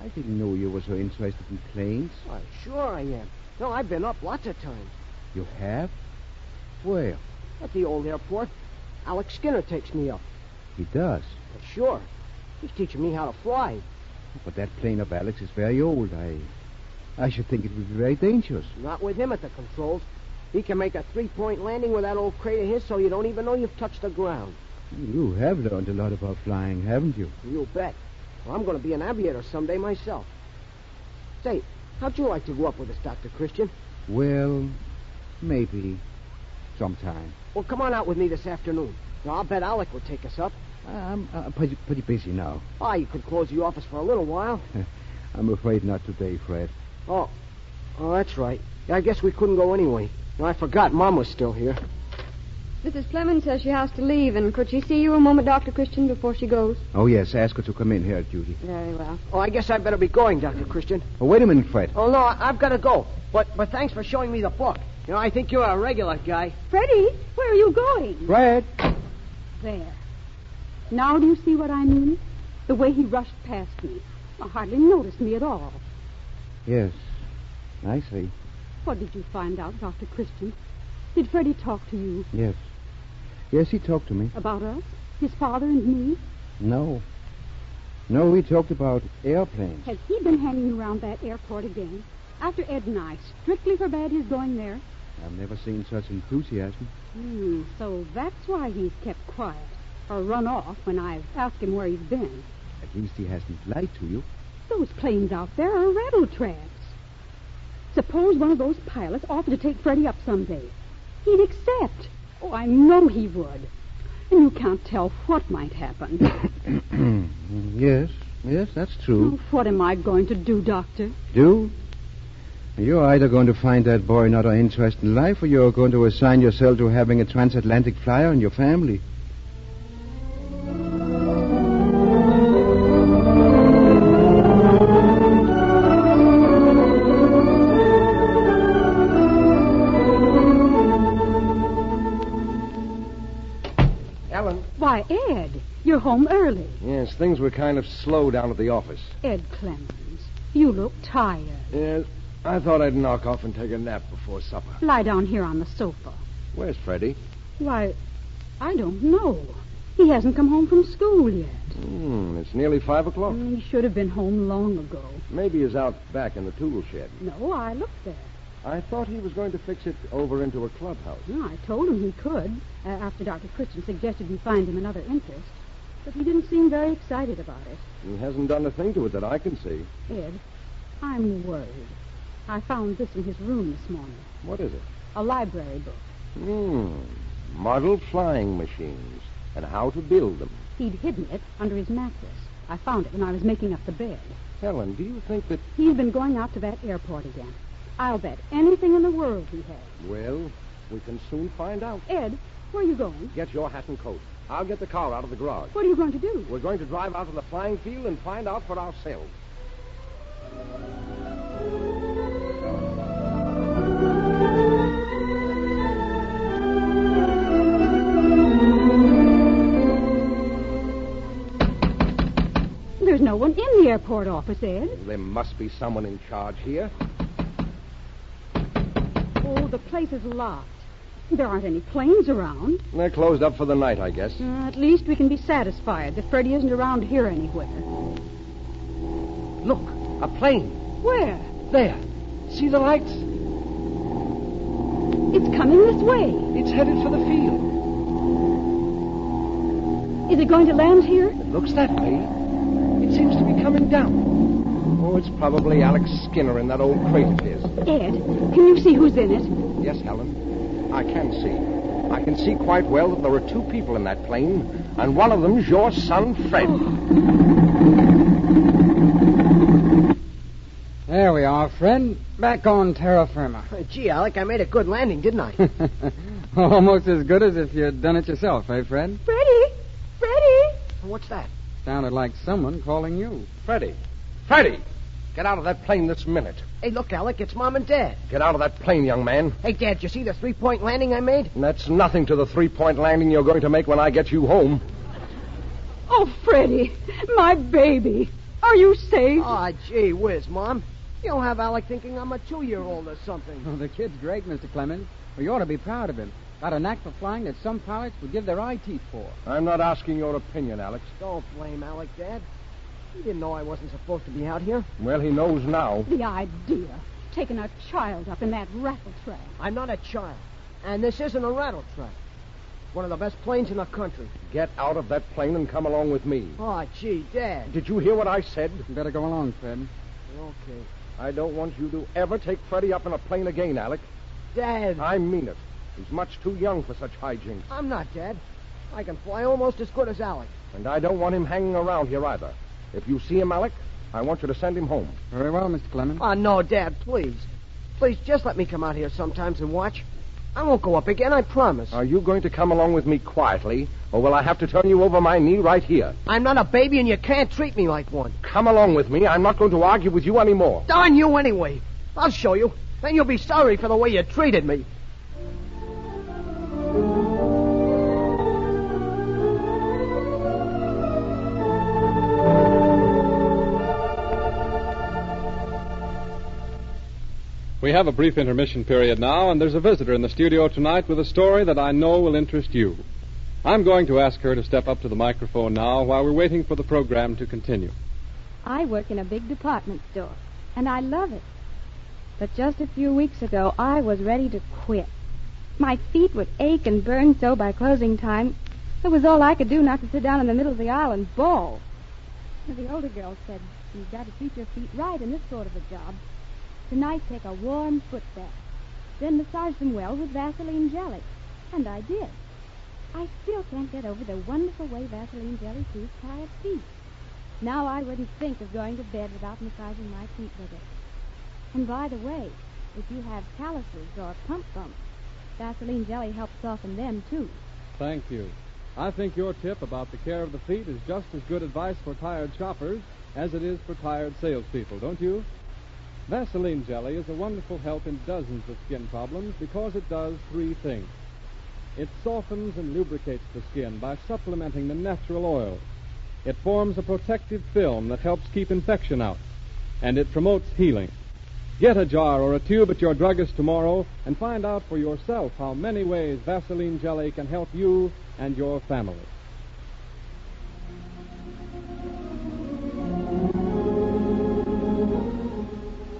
I didn't know you were so interested in planes. Why, sure I am. No, I've been up lots of times. You have? Where? At the old airport. Alex Skinner takes me up. He does? Well, sure. He's teaching me how to fly. But that plane of Alex is very old. I should think it would be very dangerous. Not with him at the controls. He can make a 3-point landing with that old crate of his so you don't even know you've touched the ground. You have learned a lot about flying, haven't you? You bet. Well, I'm going to be an aviator someday myself. Say, how'd you like to go up with us, Dr. Christian? Well, maybe sometime. Well, come on out with me this afternoon. Now, I'll bet Alec will take us up. I'm pretty busy now. Ah, you could close the office for a little while. I'm afraid not today, Fred. Oh, that's right. Yeah, I guess we couldn't go anyway. No, I forgot Mom was still here. Mrs. Fleming says she has to leave, and could she see you a moment, Dr. Christian, before she goes? Oh, yes. Ask her to come in here, Judy. Very well. Oh, I guess I better be going, Dr. Christian. Oh, wait a minute, Fred. Oh, no, I've got to go. But thanks for showing me the book. You know, I think you're a regular guy. Freddie, where are you going? Fred! There. Now do you see what I mean? The way he rushed past me. Hardly noticed me at all. Yes, I see. What did you find out, Dr. Christian? Did Freddie talk to you? Yes. Yes, he talked to me. About us? His father and me? No. No, he talked about airplanes. Has he been hanging around that airport again? After Ed and I strictly forbade his going there? I've never seen such enthusiasm. So that's why he's kept quiet. Or run off when I've asked him where he's been. At least he hasn't lied to you. Those planes out there are rattle traps. Suppose one of those pilots offered to take Freddie up someday. He'd accept. Oh, I know he would. And you can't tell what might happen. Yes, that's true. Oh, what am I going to do, Doctor? Do? You're either going to find that boy not of interest in life, or you're going to assign yourself to having a transatlantic flyer in your family. Ellen? Why, Ed, you're home early. Yes, things were kind of slow down at the office. Ed Clemens, you look tired. Yes, I thought I'd knock off and take a nap before supper. Lie down here on the sofa. Where's Freddie? Why, I don't know. He hasn't come home from school yet. It's nearly 5 o'clock. He should have been home long ago. Maybe he's out back in the tool shed. No, I looked there. I thought he was going to fix it over into a clubhouse. No, I told him he could, after Dr. Christian suggested we find him another interest. But he didn't seem very excited about it. He hasn't done a thing to it that I can see. Ed, I'm worried. I found this in his room this morning. What is it? A library book. Model flying machines and how to build them. He'd hidden it under his mattress. I found it when I was making up the bed. Helen, do you think that... He's been going out to that airport again. I'll bet anything in the world he has. Well, we can soon find out. Ed, where are you going? Get your hat and coat. I'll get the car out of the garage. What are you going to do? We're going to drive out to the flying field and find out for ourselves. no one in the airport office, Ed. There must be someone in charge here. Oh, the place is locked. There aren't any planes around. They're closed up for the night, I guess. At least we can be satisfied that Freddie isn't around here anywhere. Look, a plane. Where? There. See the lights? It's coming this way. It's headed for the field. Is it going to land here? It looks that way. It seems to be coming down. Oh, it's probably Alex Skinner in that old crate of his. Ed, can you see who's in it? Yes, Helen. I can see. I can see quite well that there are two people in that plane, and one of them's your son, Fred. There we are, Fred. Back on terra firma. Gee, Alec, I made a good landing, didn't I? Almost as good as if you'd done it yourself, eh, Fred? Freddie! Freddie! What's that? Sounded like someone calling you. Freddie! Freddie! Get out of that plane this minute. Hey, look, Alec, it's Mom and Dad. Get out of that plane, young man. Hey, Dad, did you see the three-point landing I made? And that's nothing to the three-point landing you're going to make when I get you home. Oh, Freddie, my baby. Are you safe? Aw, gee whiz, Mom. You'll have Alec thinking I'm a 2-year-old or something. Oh, the kid's great, Mr. Clemens. Well, you ought to be proud of him. Got a knack for flying that some pilots would give their eye teeth for. I'm not asking your opinion, Alex. Don't blame Alec, Dad. He didn't know I wasn't supposed to be out here. Well, he knows now. The idea. Taking a child up in that rattle trap. I'm not a child. And this isn't a rattle trap. One of the best planes in the country. Get out of that plane and come along with me. Oh, gee, Dad. Did you hear what I said? You better go along, Fred. Okay. I don't want you to ever take Freddie up in a plane again, Alec. Dad. I mean it. He's much too young for such hijinks. I'm not, Dad. I can fly almost as good as Alec. And I don't want him hanging around here either. If you see him, Alec, I want you to send him home. Very well, Mr. Clemens. Oh, no, Dad, please. Please, just let me come out here sometimes and watch. I won't go up again, I promise. Are you going to come along with me quietly, or will I have to turn you over my knee right here? I'm not a baby, and you can't treat me like one. Come along with me. I'm not going to argue with you anymore. Darn you anyway. I'll show you. Then you'll be sorry for the way you treated me. We have a brief intermission period now, and there's a visitor in the studio tonight with a story that I know will interest you. I'm going to ask her to step up to the microphone now while we're waiting for the program to continue. I work in a big department store, and I love it. But just a few weeks ago, I was ready to quit. My feet would ache and burn so by closing time, it was all I could do not to sit down in the middle of the aisle and bawl. The older girl said, "You've got to keep your feet right in this sort of a job. Tonight, take a warm foot bath. Then massage them well with Vaseline jelly." And I did. I still can't get over the wonderful way Vaseline jelly soothes tired feet. Now I wouldn't think of going to bed without massaging my feet with it. And by the way, if you have calluses or pump bumps, Vaseline jelly helps soften them, too. Thank you. I think your tip about the care of the feet is just as good advice for tired shoppers as it is for tired salespeople, don't you? Vaseline jelly is a wonderful help in dozens of skin problems because it does three things. It softens and lubricates the skin by supplementing the natural oil. It forms a protective film that helps keep infection out. And it promotes healing. Get a jar or a tube at your druggist tomorrow and find out for yourself how many ways Vaseline jelly can help you and your family.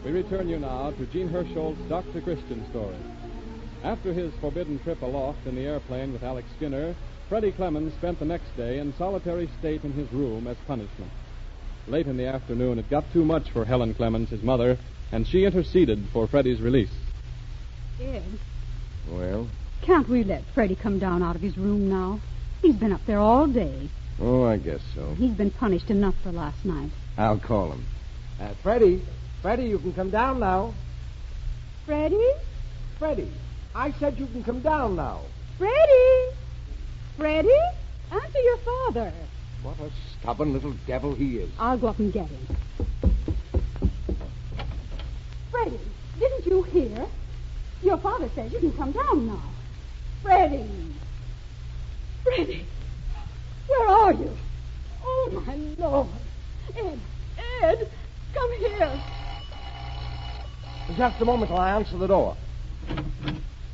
We return you now to Gene Herschel's Dr. Christian story. After his forbidden trip aloft in the airplane with Alex Skinner, Freddie Clemens spent the next day in solitary state in his room as punishment. Late in the afternoon, it got too much for Helen Clemens, his mother, and she interceded for Freddie's release. Ed, Well? can't we let Freddie come down out of his room now? He's been up there all day. Oh, I guess so. He's been punished enough for last night. I'll call him. Freddie, you can come down now. Freddie? Freddie, I said you can come down now. Freddie? Freddie? Answer your father. What a stubborn little devil he is. I'll go up and get him. Freddie, didn't you hear? Your father says you can come down now. Freddie! Freddie! Where are you? Oh, my Lord! Ed, come here. Just a moment till I answer the door.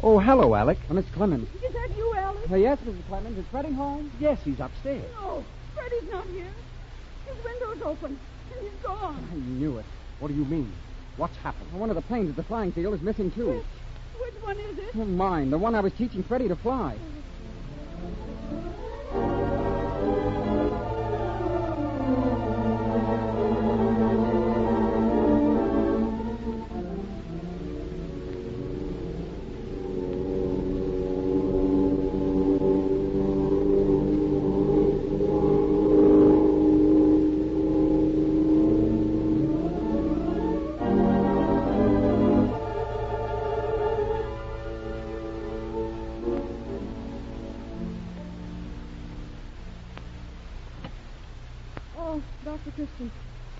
Oh, hello, Alec. Miss Clemens. Is that you, Alice? Yes, Mrs. Clemens. Is Freddie home? Yes, he's upstairs. No, Freddie's not here. His window's open, and he's gone. I knew it. What do you mean? What's happened? One of the planes at the flying field is missing, too. Which one is it? Oh, mine. The one I was teaching Freddie to fly. Dr. Christian.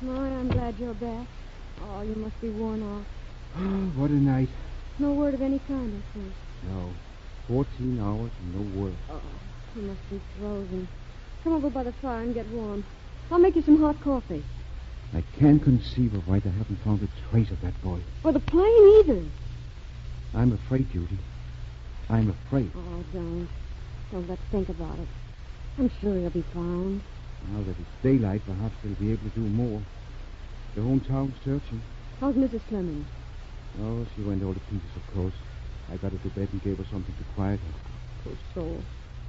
My, I'm glad you're back. Oh, you must be worn off. What a night. No word of any kind, I suppose. No. 14 hours and no word. Oh, you must be frozen. Come over by the fire and get warm. I'll make you some hot coffee. I can't conceive of why they haven't found a trace of that boy. Or the plane either. I'm afraid, Judy. I'm afraid. Oh, don't. Don't let's think about it. I'm sure he'll be found. Now that it's daylight, perhaps they'll be able to do more. The whole town's searching. How's Mrs. Clemens? Oh, she went all to pieces, of course. I got her to bed and gave her something to quiet her. Poor soul.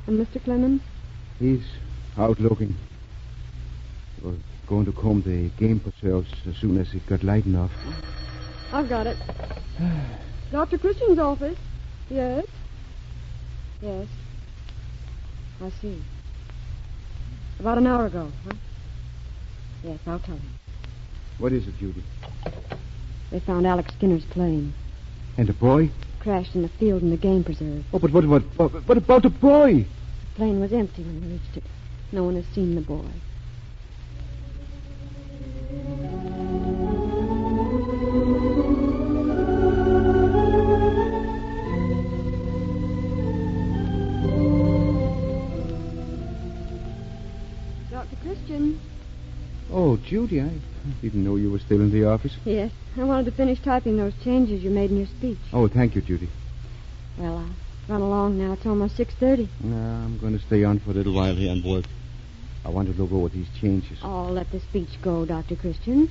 And Mr. Clemens? He's out looking. We're going to comb the game preserves as soon as it got light enough. I've got it. Dr. Christian's office. Yes? Yes. I see. About an hour ago, huh? Yes, I'll tell him. What is it, Judy? They found Alex Skinner's plane. And the boy? Crashed in the field in the game preserve. Oh, but what about the boy? The plane was empty when we reached it. No one has seen the boy. Dr. Christian. Oh, Judy, I didn't know you were still in the office. Yes, I wanted to finish typing those changes you made in your speech. Oh, thank you, Judy. Well, I'll run along now. It's almost 6:30. I'm going to stay on for a little while here and work. I want to look over these changes. Oh, let the speech go, Dr. Christian.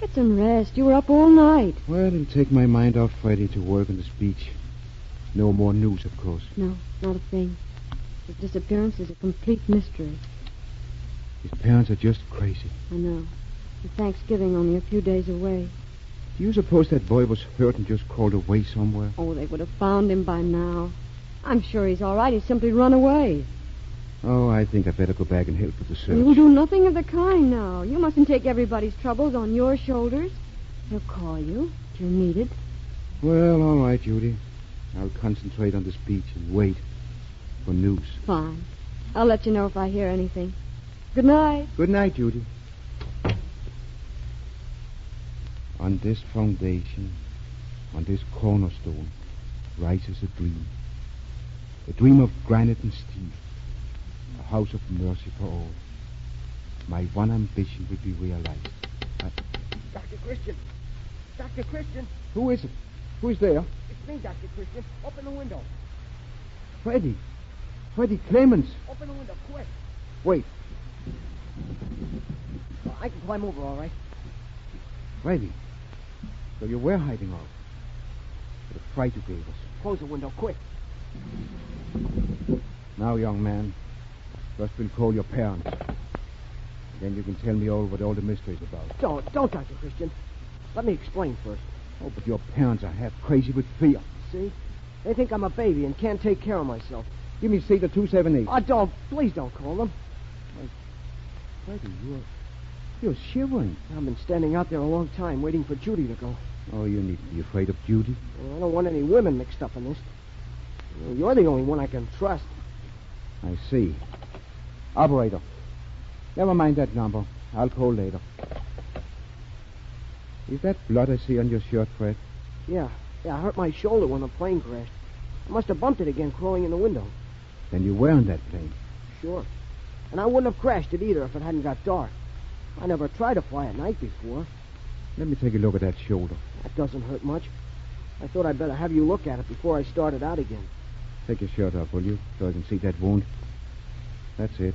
Get some rest. You were up all night. Well, it'll take my mind off Freddie to work on the speech. No more news, of course. No, not a thing. His disappearance is a complete mystery. His parents are just crazy. I know. And Thanksgiving only a few days away. Do you suppose that boy was hurt and just crawled away somewhere? Oh, they would have found him by now. I'm sure he's all right. He's simply run away. Oh, I think I better go back and help with the search. You'll do nothing of the kind now. You mustn't take everybody's troubles on your shoulders. He'll call you if you're needed. Well, all right, Judy. I'll concentrate on the speech and wait for news. Fine. I'll let you know if I hear anything. Good night. Good night, Judy. On this foundation, on this cornerstone, rises a dream. A dream of granite and steel. A house of mercy for all. My one ambition will be realized. Dr. Christian. Dr. Christian. Who is it? Who is there? It's me, Dr. Christian. Open the window. Freddie. Freddie Clemens. Open the window, quick. Wait. I can climb over, all right. Freddie. So you were hiding out. For the fright you gave us. Close the window, quick. Now, young man, first we'll call your parents. Then you can tell me all what all the mystery's about. Don't, Dr. Christian. Let me explain first. Oh, but your parents are half crazy with fear. See? They think I'm a baby and can't take care of myself. Give me Cedar 278. Oh, please don't call them. Freddie, you're shivering. I've been standing out there a long time waiting for Judy to go. Oh, you needn't be afraid of Judy. Well, I don't want any women mixed up in this. You're the only one I can trust. I see. Operator. Never mind that number. I'll call later. Is that blood I see on your shirt, Fred? Yeah, I hurt my shoulder when the plane crashed. I must have bumped it again crawling in the window. Then you were on that plane? Sure. And I wouldn't have crashed it either if it hadn't got dark. I never tried to fly at night before. Let me take a look at that shoulder. That doesn't hurt much. I thought I'd better have you look at it before I started out again. Take your shirt off, will you, so I can see that wound? That's it.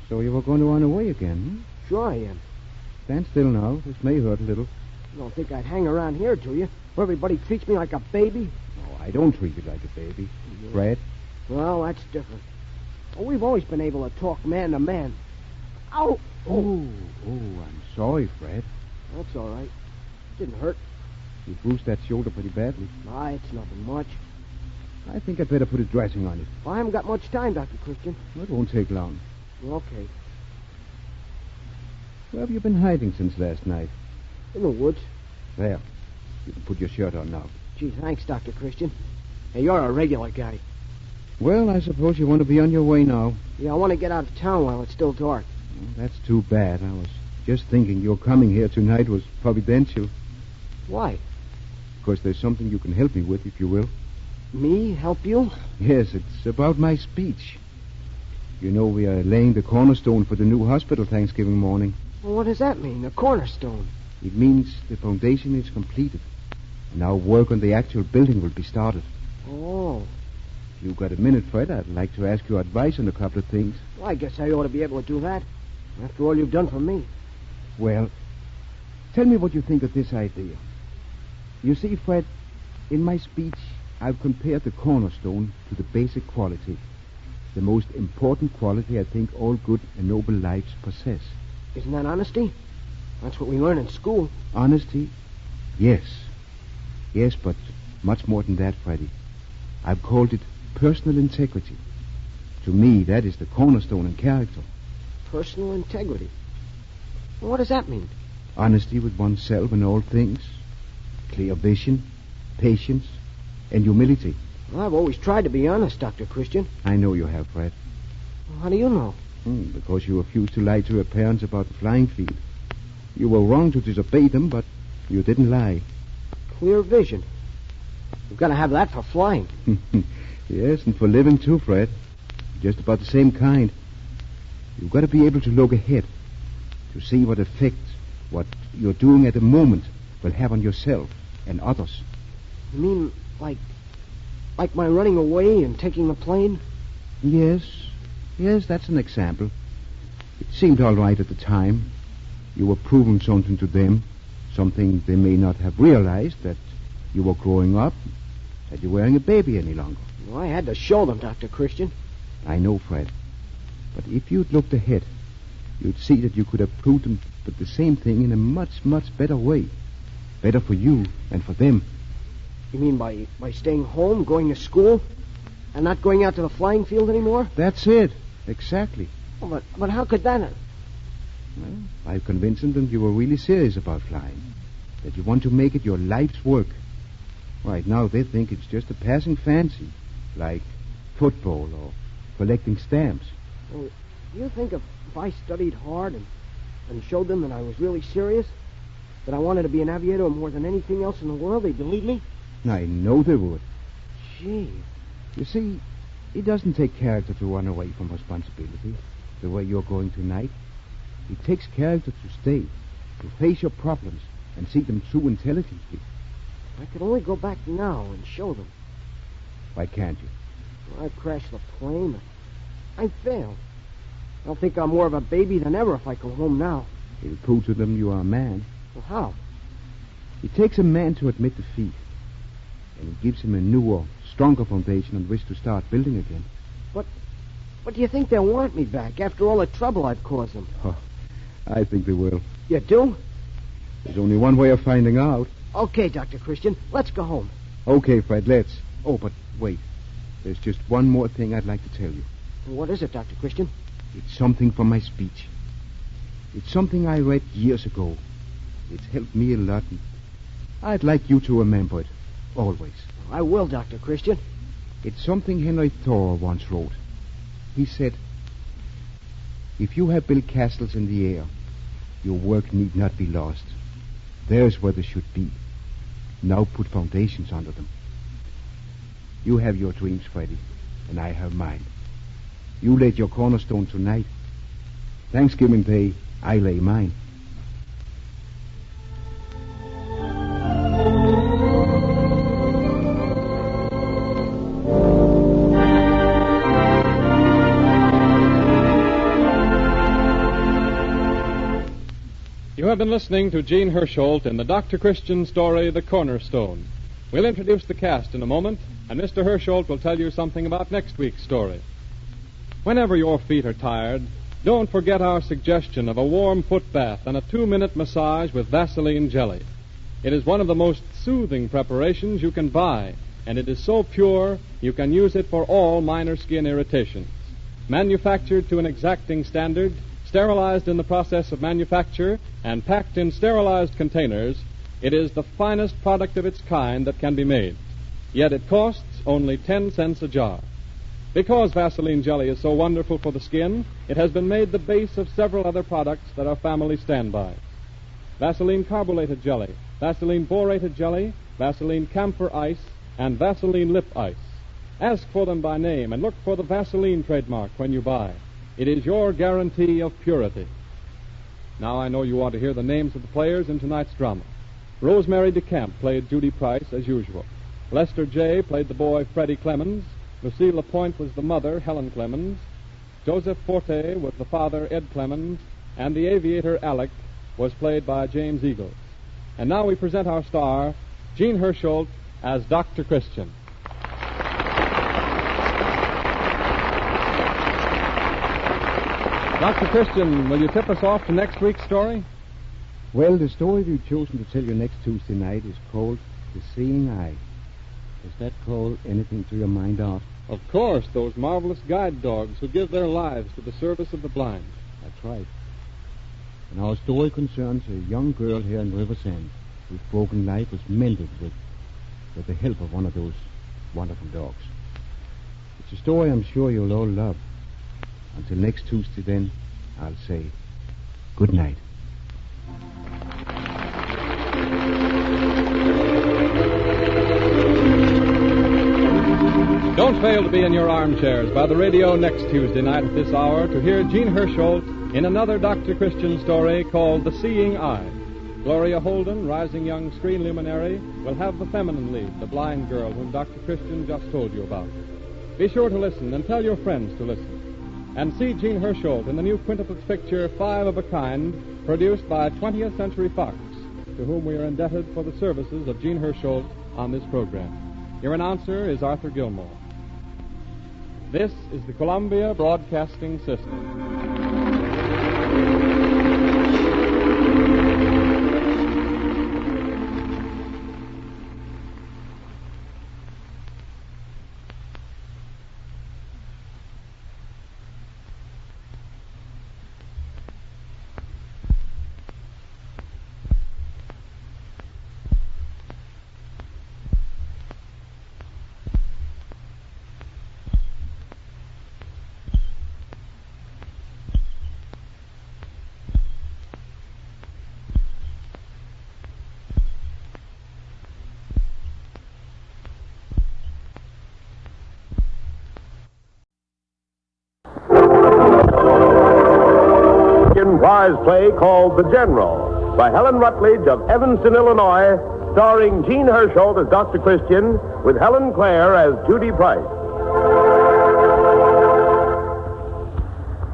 So you were going to run away again, huh? Sure I am. Stand still now. This may hurt a little. You don't think I'd hang around here, do you? Where everybody treats me like a baby? No, I don't treat you like a baby. Fred? Well, that's different. Well, we've always been able to talk man to man. Ow! Oh, I'm sorry, Fred. That's all right. Didn't hurt. You bruised that shoulder pretty badly. Ah, it's nothing much. I think I'd better put a dressing on it. Well, I haven't got much time, Dr. Christian. It won't take long. Okay. Where have you been hiding since last night? In the woods. There. You can put your shirt on now. Gee, thanks, Dr. Christian. Hey, you're a regular guy. Well, I suppose you want to be on your way now. Yeah, I want to get out of town while it's still dark. Well, that's too bad. I was just thinking your coming here tonight was providential. Why? Because there's something you can help me with, if you will. Me? Help you? Yes, it's about my speech. You know, we are laying the cornerstone for the new hospital Thanksgiving morning. Well, what does that mean, a cornerstone? It means the foundation is completed. And now work on the actual building will be started. Oh. If you've got a minute, Fred, I'd like to ask your advice on a couple of things. Well, I guess I ought to be able to do that. After all you've done for me. Well, tell me what you think of this idea. You see, Fred, in my speech, I've compared the cornerstone to the basic quality. The most important quality I think all good and noble lives possess. Isn't that honesty? That's what we learn in school. Honesty? Yes. Yes, but much more than that, Freddie. I've called it personal integrity. To me, that is the cornerstone in character. Personal integrity? Well, what does that mean? Honesty with oneself in all things. Clear vision, patience, and humility. Well, I've always tried to be honest, Dr. Christian. I know you have, Fred. Well, how do you know? Because you refused to lie to your parents about the flying field. You were wrong to disobey them, but you didn't lie. Clear vision. You've got to have that for flying. Yes, and for living too, Fred. Just about the same kind. You've got to be able to look ahead, to see what effect what you're doing at the moment will have on yourself and others. You mean like my running away and taking the plane? Yes, that's an example. It seemed all right at the time. You were proving something to them, something they may not have realized, that you were growing up, that you weren't a baby any longer. Well, I had to show them, Dr. Christian. I know, Fred. But if you'd looked ahead, you'd see that you could have proved them but the same thing in a much, much better way. Better for you and for them. You mean by staying home, going to school, and not going out to the flying field anymore? That's it. Exactly. Oh, but how could that... Well, by convincing them you were really serious about flying. That you want to make it your life's work. Right now they think it's just a passing fancy. Like football or collecting stamps. Well, do you think if I studied hard and showed them that I was really serious, that I wanted to be an aviator more than anything else in the world, they'd believe me? I know they would. Gee. You see, it doesn't take character to run away from responsibility the way you're going tonight. It takes character to stay, to face your problems and see them through intelligently. I could only go back now and show them. Why can't you? Well, I crashed the plane. I failed. They'll think I'm more of a baby than ever if I go home now. It'll prove to them you are a man. Well, how? It takes a man to admit defeat. And it gives him a newer, stronger foundation on which to start building again. But do you think they'll want me back after all the trouble I've caused them? Oh, I think they will. You do? There's only one way of finding out. Okay, Dr. Christian. Let's go home. Okay, Fred, let's. Oh, but wait. There's just one more thing I'd like to tell you. What is it, Dr. Christian? It's something from my speech. It's something I read years ago. It's helped me a lot. And I'd like you to remember it. Always. I will, Dr. Christian. It's something Henry Thoreau once wrote. He said, if you have built castles in the air, your work need not be lost. There's where they should be. Now put foundations under them. You have your dreams, Freddie, and I have mine. You laid your cornerstone tonight. Thanksgiving Day, I lay mine. You have been listening to Gene Hersholt in the Dr. Christian story, The Cornerstone. We'll introduce the cast in a moment, and Mr. Hersholt will tell you something about next week's story. Whenever your feet are tired, don't forget our suggestion of a warm foot bath and a 2-minute massage with Vaseline jelly. It is one of the most soothing preparations you can buy, and it is so pure you can use it for all minor skin irritations. Manufactured to an exacting standard, sterilized in the process of manufacture, and packed in sterilized containers, it is the finest product of its kind that can be made. Yet it costs only 10 cents a jar. Because Vaseline jelly is so wonderful for the skin, it has been made the base of several other products that are family standbys. Vaseline carbolated jelly, Vaseline borated jelly, Vaseline camphor ice, and Vaseline lip ice. Ask for them by name and look for the Vaseline trademark when you buy. It is your guarantee of purity. Now I know you want to hear the names of the players in tonight's drama. Rosemary DeCamp played Judy Price as usual. Lester J. played the boy Freddie Clemens. Lucille Lapointe was the mother, Helen Clemens. Joseph Forte was the father, Ed Clemens. And the aviator, Alec, was played by James Eagles. And now we present our star, Gene Hersholt, as Dr. Christian. Dr. Christian, will you tip us off to next week's story? Well, the story we've chosen to tell you next Tuesday night is called The Seeing Eye. Does that call anything to your mind, Art? Of course, those marvelous guide dogs who give their lives to the service of the blind. That's right. And our story concerns a young girl here in Riverside whose broken life was mended with the help of one of those wonderful dogs. It's a story I'm sure you'll all love. Until next Tuesday, then, I'll say good night. Don't fail to be in your armchairs by the radio next Tuesday night at this hour to hear Gene Hersholt in another Dr. Christian story called The Seeing Eye. Gloria Holden, rising young screen luminary, will have the feminine lead, the blind girl whom Dr. Christian just told you about. Be sure to listen and tell your friends to listen. And see Gene Hersholt in the new quintuplex picture, 5 of a Kind, produced by 20th Century Fox, to whom we are indebted for the services of Gene Hersholt on this program. Your announcer is Arthur Gilmore. This is the Columbia Broadcasting System. Prize play called The General by Helen Rutledge of Evanston, Illinois, starring Gene Hersholt as Dr. Christian with Helen Clare as Judy Price.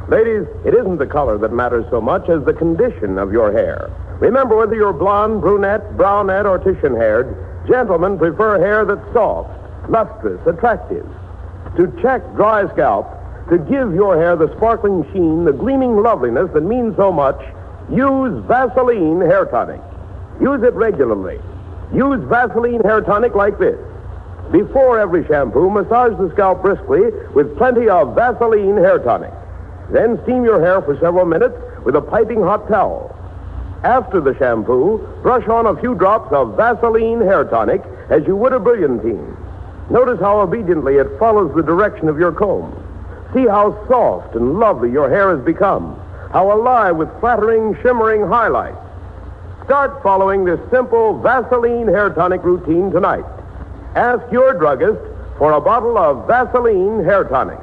Ladies, it isn't the color that matters so much as the condition of your hair. Remember, whether you're blonde, brunette, brownette, or Titian-haired, gentlemen prefer hair that's soft, lustrous, attractive. To check dry scalp, to give your hair the sparkling sheen, the gleaming loveliness that means so much, use Vaseline Hair Tonic. Use it regularly. Use Vaseline Hair Tonic like this. Before every shampoo, massage the scalp briskly with plenty of Vaseline Hair Tonic. Then steam your hair for several minutes with a piping hot towel. After the shampoo, brush on a few drops of Vaseline Hair Tonic as you would a brilliantine. Notice how obediently it follows the direction of your comb. See how soft and lovely your hair has become, how alive with flattering, shimmering highlights. Start following this simple Vaseline Hair Tonic routine tonight. Ask your druggist for a bottle of Vaseline Hair Tonic.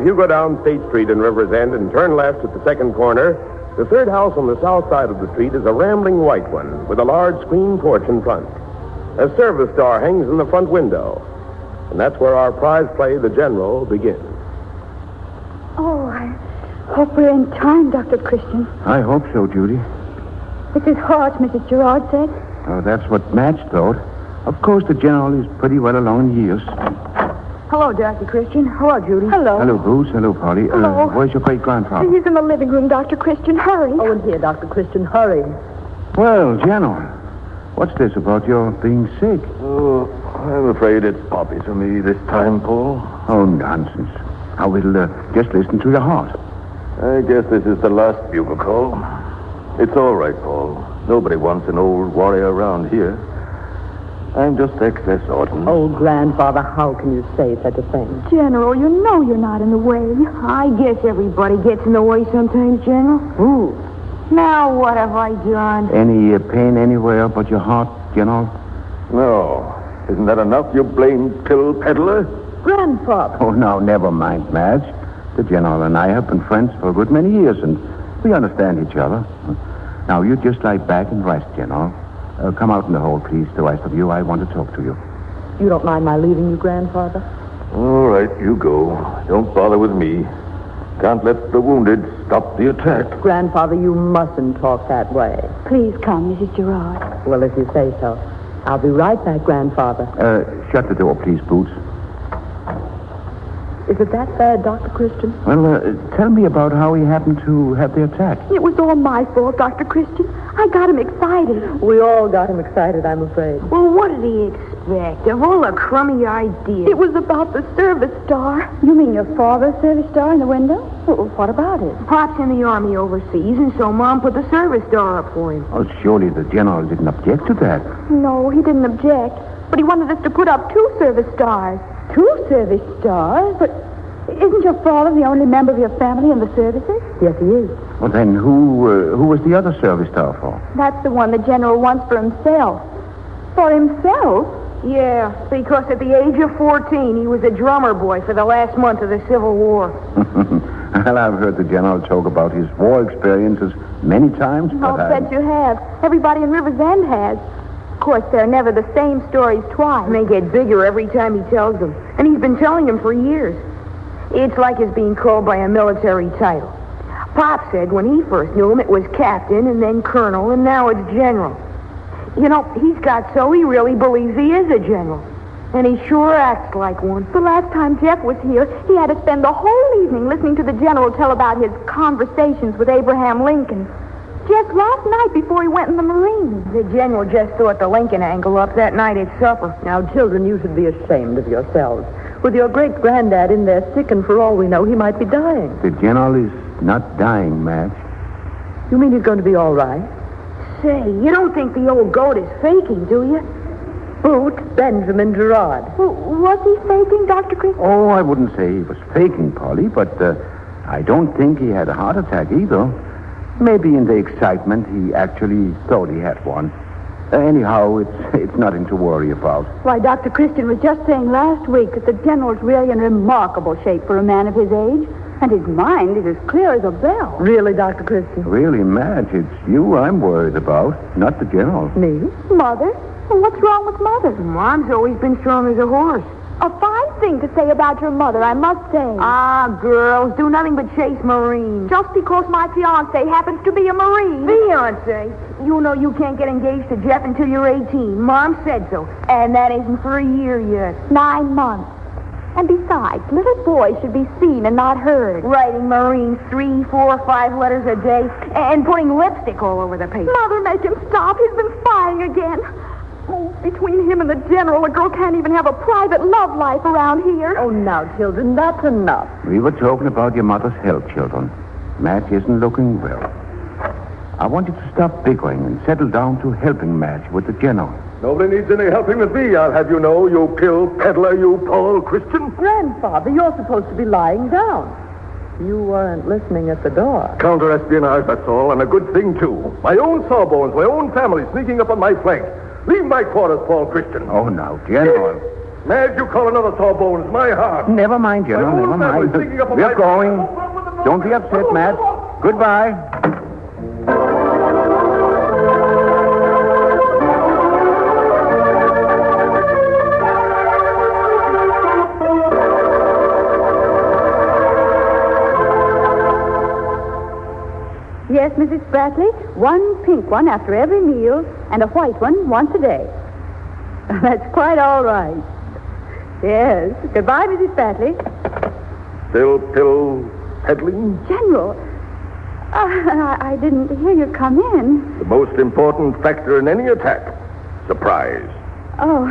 if you go down State Street in River's End and turn left at the second corner, the third house on the south side of the street is a rambling white one with a large screen porch in front. A service star hangs in the front window. And that's where our prize play, The General, begins. Oh, I hope we're in time, Dr. Christian. I hope so, Judy. It's his horse, Mrs. Gerard said. Oh, that's what Madge thought. Of course, the General is pretty well along in years. Hello, Dr. Christian. Hello, Judy. Hello. Hello, Bruce. Hello, Polly. Hello. Where's your great-grandfather? He's in the living room, Dr. Christian. Hurry. Oh, and here, Dr. Christian. Hurry. Well, General, what's this about your being sick? Oh, I'm afraid it's poppy for me this time, Paul. Oh, nonsense. I will just listen to your heart. I guess this is the last bugle call. It's all right, Paul. Nobody wants an old warrior around here. I'm just excess ordinance. Oh, Grandfather, how can you say such a thing? General, you know you're not in the way. I guess everybody gets in the way sometimes, General. Ooh. Now, what have I done? Any pain anywhere but your heart, General? No. Isn't that enough, you blamed pill peddler? Grandfather. Oh, now, never mind, Madge. The General and I have been friends for a good many years, and we understand each other. Now, you just lie back and rest, General. Come out in the hall, please, the rest of you. I want to talk to you. You don't mind my leaving you, Grandfather? All right, you go. Don't bother with me. Can't let the wounded stop the attack. Grandfather, you mustn't talk that way. Please come, Mrs. Gerard. Well, if you say so. I'll be right back, Grandfather. Shut the door, please, Boots. Is it that bad, Dr. Christian? Well, tell me about how he happened to have the attack. It was all my fault, Dr. Christian. I got him excited. We all got him excited, I'm afraid. Well, what did he expect? Of all the crummy ideas. It was about the service star. You mean your father's service star in the window? Well, what about it? Pop's in the army overseas, and so Mom put the service star up for him. Oh, surely the General didn't object to that. No, he didn't object. But he wanted us to put up 2 service stars. 2 service stars? But isn't your father the only member of your family in the services? Yes, he is. Well, then who was the other service star for? That's the one the General wants for himself. For himself? Yeah, because at the age of 14, he was a drummer boy for the last month of the Civil War. Well, I've heard the General talk about his war experiences many times, I'll bet you have. Everybody in River's End has. Of course, they're never the same stories twice. And they get bigger every time he tells them. And he's been telling them for years. It's like his being called by a military title. Pop said when he first knew him, it was captain and then colonel, and now it's general. You know, he's got so he really believes he is a general. And he sure acts like one. The last time Jeff was here, he had to spend the whole evening listening to the General tell about his conversations with Abraham Lincoln. Just last night before he went in the Marines. The General just thought the Lincoln angle up that night at supper. Now, children, you should be ashamed of yourselves. With your great-granddad in there sick, and for all we know, he might be dying. The General is not dying, Madge. You mean he's going to be all right? Say, you don't think the old goat is faking, do you? Boot Benjamin Gerard. Well, was he faking, Dr. Christian? Oh, I wouldn't say he was faking, Polly, but I don't think he had a heart attack either. Maybe in the excitement, he actually thought he had one. Anyhow, it's nothing to worry about. Why, Dr. Christian was just saying last week that the General's really in remarkable shape for a man of his age. And his mind is as clear as a bell. Really, Dr. Christian? Really, Madge, it's you I'm worried about, not the General. Me? Mother? Well, what's wrong with Mother? Mom's always been strong as a horse. A fine thing to say about your mother, I must say. Ah, girls do nothing but chase Marines. Just because my fiancé happens to be a Marine. Fiancé? You know you can't get engaged to Jeff until you're 18. Mom said so. And that isn't for a year yet. 9 months. And besides, little boys should be seen and not heard. Writing Marines 3, 4, 5 letters a day and putting lipstick all over the paper. Mother, make him stop. He's been spying again. Oh, between him and the General, a girl can't even have a private love life around here. Oh, now, children, that's enough. We were talking about your mother's health, children. Madge isn't looking well. I want you to stop bickering and settle down to helping Madge with the General. Nobody needs any helping with me, I'll have you know, you pill peddler, you Paul Christian. Grandfather, you're supposed to be lying down. You weren't listening at the door. Counter-espionage, that's all, and a good thing, too. My own sawbones, my own family sneaking up on my flank. Leave my quarters, Paul Christian. Oh, now, General. Madge, you call another sawbones. My heart. Never mind, General, never mind. We're going. Don't be upset, Matt. Goodbye. Yes, Mrs. Spratley, one pink one after every meal and a white one once a day. That's quite all right. Yes. Goodbye, Mrs. Spratley. Still pill peddling? General, I didn't hear you come in. The most important factor in any attack. Surprise. Oh,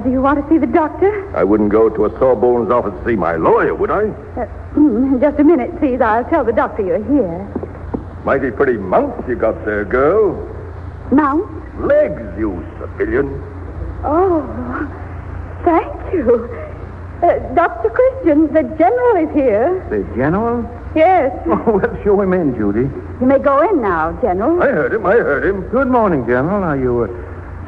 do you want to see the doctor? I wouldn't go to a sawbones office to see my lawyer, would I? Just a minute, please. I'll tell the doctor you're here. Mighty pretty mounts you got there, girl. Mount? Legs, you civilian. Oh, thank you. Dr. Christian, the general is here. The general? Yes. Oh, well, show him in, Judy. You may go in now, General. I heard him. Good morning, General. Are you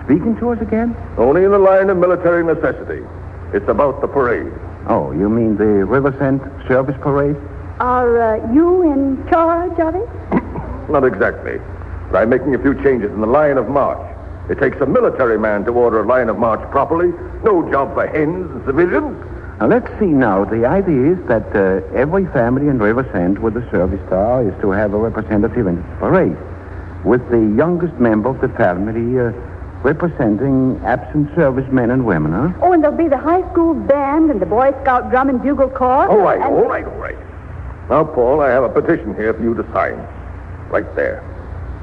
speaking to us again? Only in the line of military necessity. It's about the parade. Oh, you mean the Riversend Service Parade? Are you in charge of it? Not exactly. But I'm making a few changes in the line of march. It takes a military man to order a line of march properly. No job for hens and civilians. Now, let's see now. The idea is that every family in Riversend with a service star is to have a representative in the parade, with the youngest member of the family representing absent servicemen and women, huh? Oh, and there'll be the high school band and the Boy Scout drum and bugle corps. All right. Now, Paul, I have a petition here for you to sign. Right there.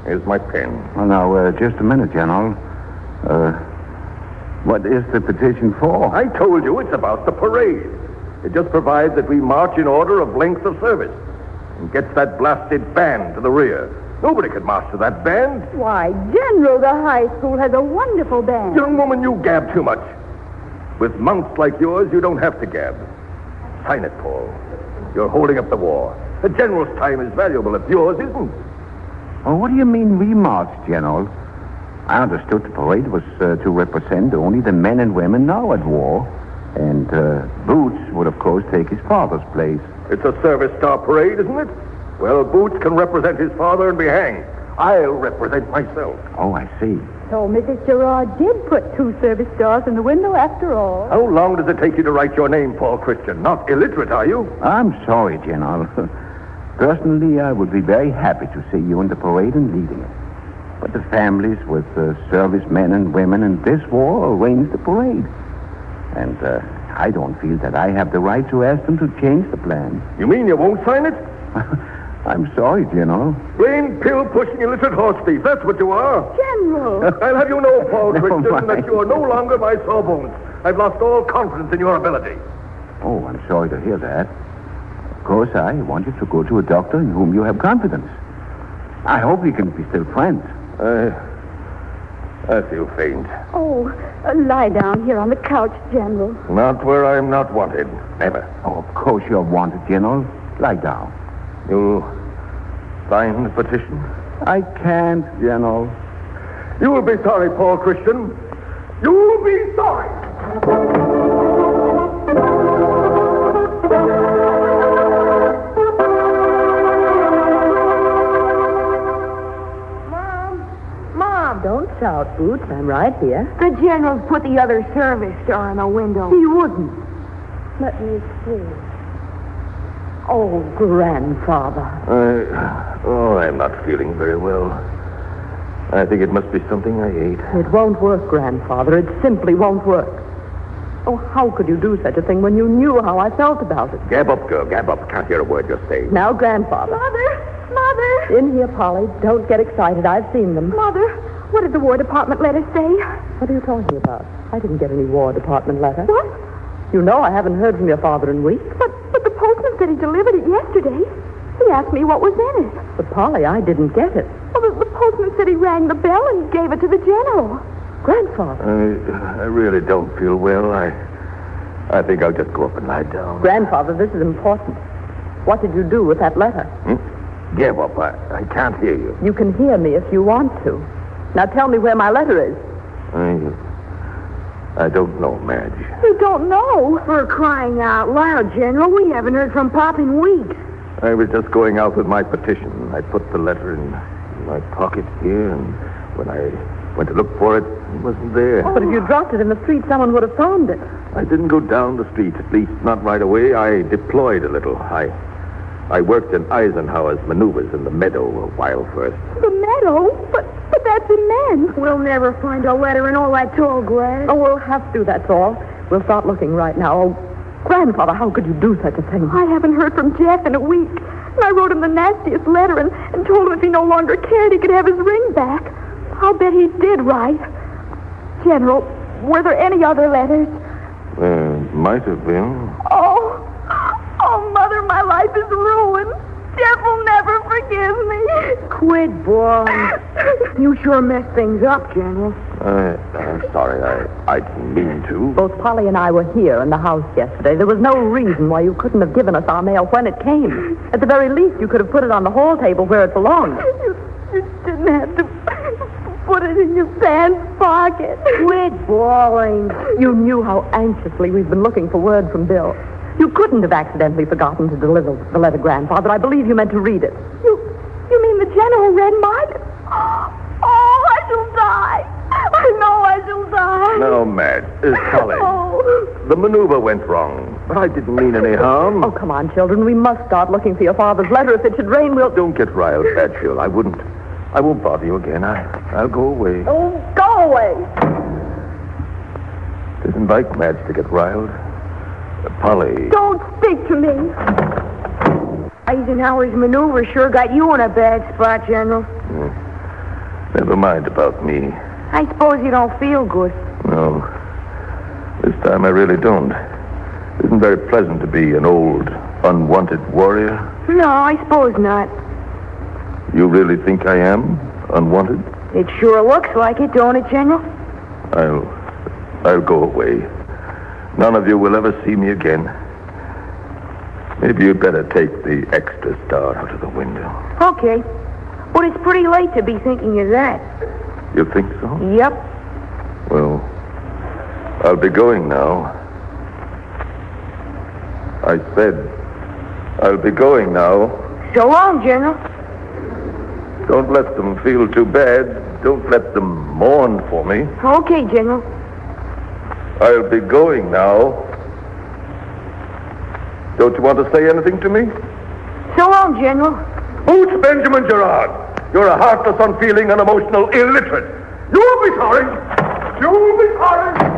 Here's my pen. Well, now, just a minute, General. What is the petition for? I told you it's about the parade. It just provides that we march in order of length of service and gets that blasted band to the rear. Nobody could march to that band. Why, General, the high school has a wonderful band. Young woman, you gab too much. With mounts like yours, you don't have to gab. Sign it, Paul. You're holding up the war. The general's time is valuable if yours isn't. Oh, what do you mean we march, General? I understood the parade was to represent only the men and women now at war. And Boots would, of course, take his father's place. It's a service star parade, isn't it? Well, Boots can represent his father and be hanged. I'll represent myself. Oh, I see. So Mrs. Gerard did put 2 service stars in the window after all. How long does it take you to write your name, Paul Christian? Not illiterate, are you? I'm sorry, General. Personally, I would be very happy to see you in the parade and leading it. But the families with servicemen and women in this war arrange the parade. And I don't feel that I have the right to ask them to change the plan. You mean you won't sign it? I'm sorry, General. Plain pill-pushing illiterate horse thief, that's what you are. General! I'll have you know, Paul Christian, mind. that you are no longer my sawbones. I've lost all confidence in your ability. Oh, I'm sorry to hear that. Of course, I want you to go to a doctor in whom you have confidence. I hope we can be still friends. I feel faint. Oh, lie down here on the couch, General. Not where I'm not wanted. Never. Oh, of course you're wanted, General. Lie down. You'll sign the petition? I can't, General. You will be sorry, Paul Christian. You'll be sorry. Mom, don't shout, Boots. I'm right here. The General's put the other service star in the window. He wouldn't. Let me see. Oh, Grandfather. I'm not feeling very well. I think it must be something I ate. It won't work, Grandfather. It simply won't work. Oh, how could you do such a thing when you knew how I felt about it? Gab up, girl. Gab up. Can't hear a word you're saying. Now, Grandfather. Mother! In here, Polly. Don't get excited. I've seen them. Mother, what did the War Department letter say? What are you talking about? I didn't get any War Department letter. What? You know I haven't heard from your father in weeks. But the postman said he delivered it yesterday. He asked me what was in it. But, Polly, I didn't get it. Well, the postman said he rang the bell and gave it to the General. Grandfather. I really don't feel well. I think I'll just go up and lie down. Grandfather, this is important. What did you do with that letter? Give up. I can't hear you. You can hear me if you want to. Now tell me where my letter is. I don't know, Madge. You don't know? For crying out loud, General. We haven't heard from Pop in weeks. I was just going out with my petition. I put the letter in my pocket here, and when I went to look for it, it wasn't there. But if you dropped it in the street, someone would have found it. I didn't go down the street, at least not right away. I deployed a little. I worked in Eisenhower's maneuvers in the meadow a while first. The meadow? But that's immense. We'll never find a letter in all that tall grass. Oh, we'll have to, that's all. We'll start looking right now. Oh, Grandfather, how could you do such a thing? I haven't heard from Jeff in a week. And I wrote him the nastiest letter and told him if he no longer cared, he could have his ring back. I'll bet he did write. General, were there any other letters? Might have been. Oh, Mother, my life is ruined. Jeff will never forgive me. Quit, boy. You sure messed things up, General. I'm sorry. I didn't mean to. Both Polly and I were here in the house yesterday. There was no reason why you couldn't have given us our mail when it came. At the very least, you could have put it on the hall table where it belonged. You didn't have to put it in your pants pocket. Quit bawling. You knew how anxiously we've been looking for word from Bill. You couldn't have accidentally forgotten to deliver the letter, Grandfather. I believe you meant to read it. You mean the General read mine? Oh, I shall die. I know I shall die. No, Madge. Polly. Oh. The maneuver went wrong, but I didn't mean any harm. Oh, come on, children. We must start looking for your father's letter. If it should rain, we'll... Don't get riled, Hatfield. I won't bother you again. I'll go away. Oh, go away. It isn't like Madge to get riled. Polly. Don't speak to me. Eisenhower's maneuver sure got you in a bad spot, General. Never mind about me. I suppose you don't feel good. No. This time I really don't. It isn't very pleasant to be an old, unwanted warrior. No, I suppose not. You really think I am unwanted? It sure looks like it, don't it, General? I'll go away. None of you will ever see me again. Maybe you'd better take the extra star out of the window. Okay. But it's pretty late to be thinking of that. You think so? Yep. Well, I'll be going now. I said, I'll be going now. So long, General. Don't let them feel too bad. Don't let them mourn for me. Okay, General. I'll be going now. Don't you want to say anything to me? So long, General. Boots Benjamin Gerard. You're a heartless, unfeeling, and emotional illiterate. You'll be sorry. You'll be sorry.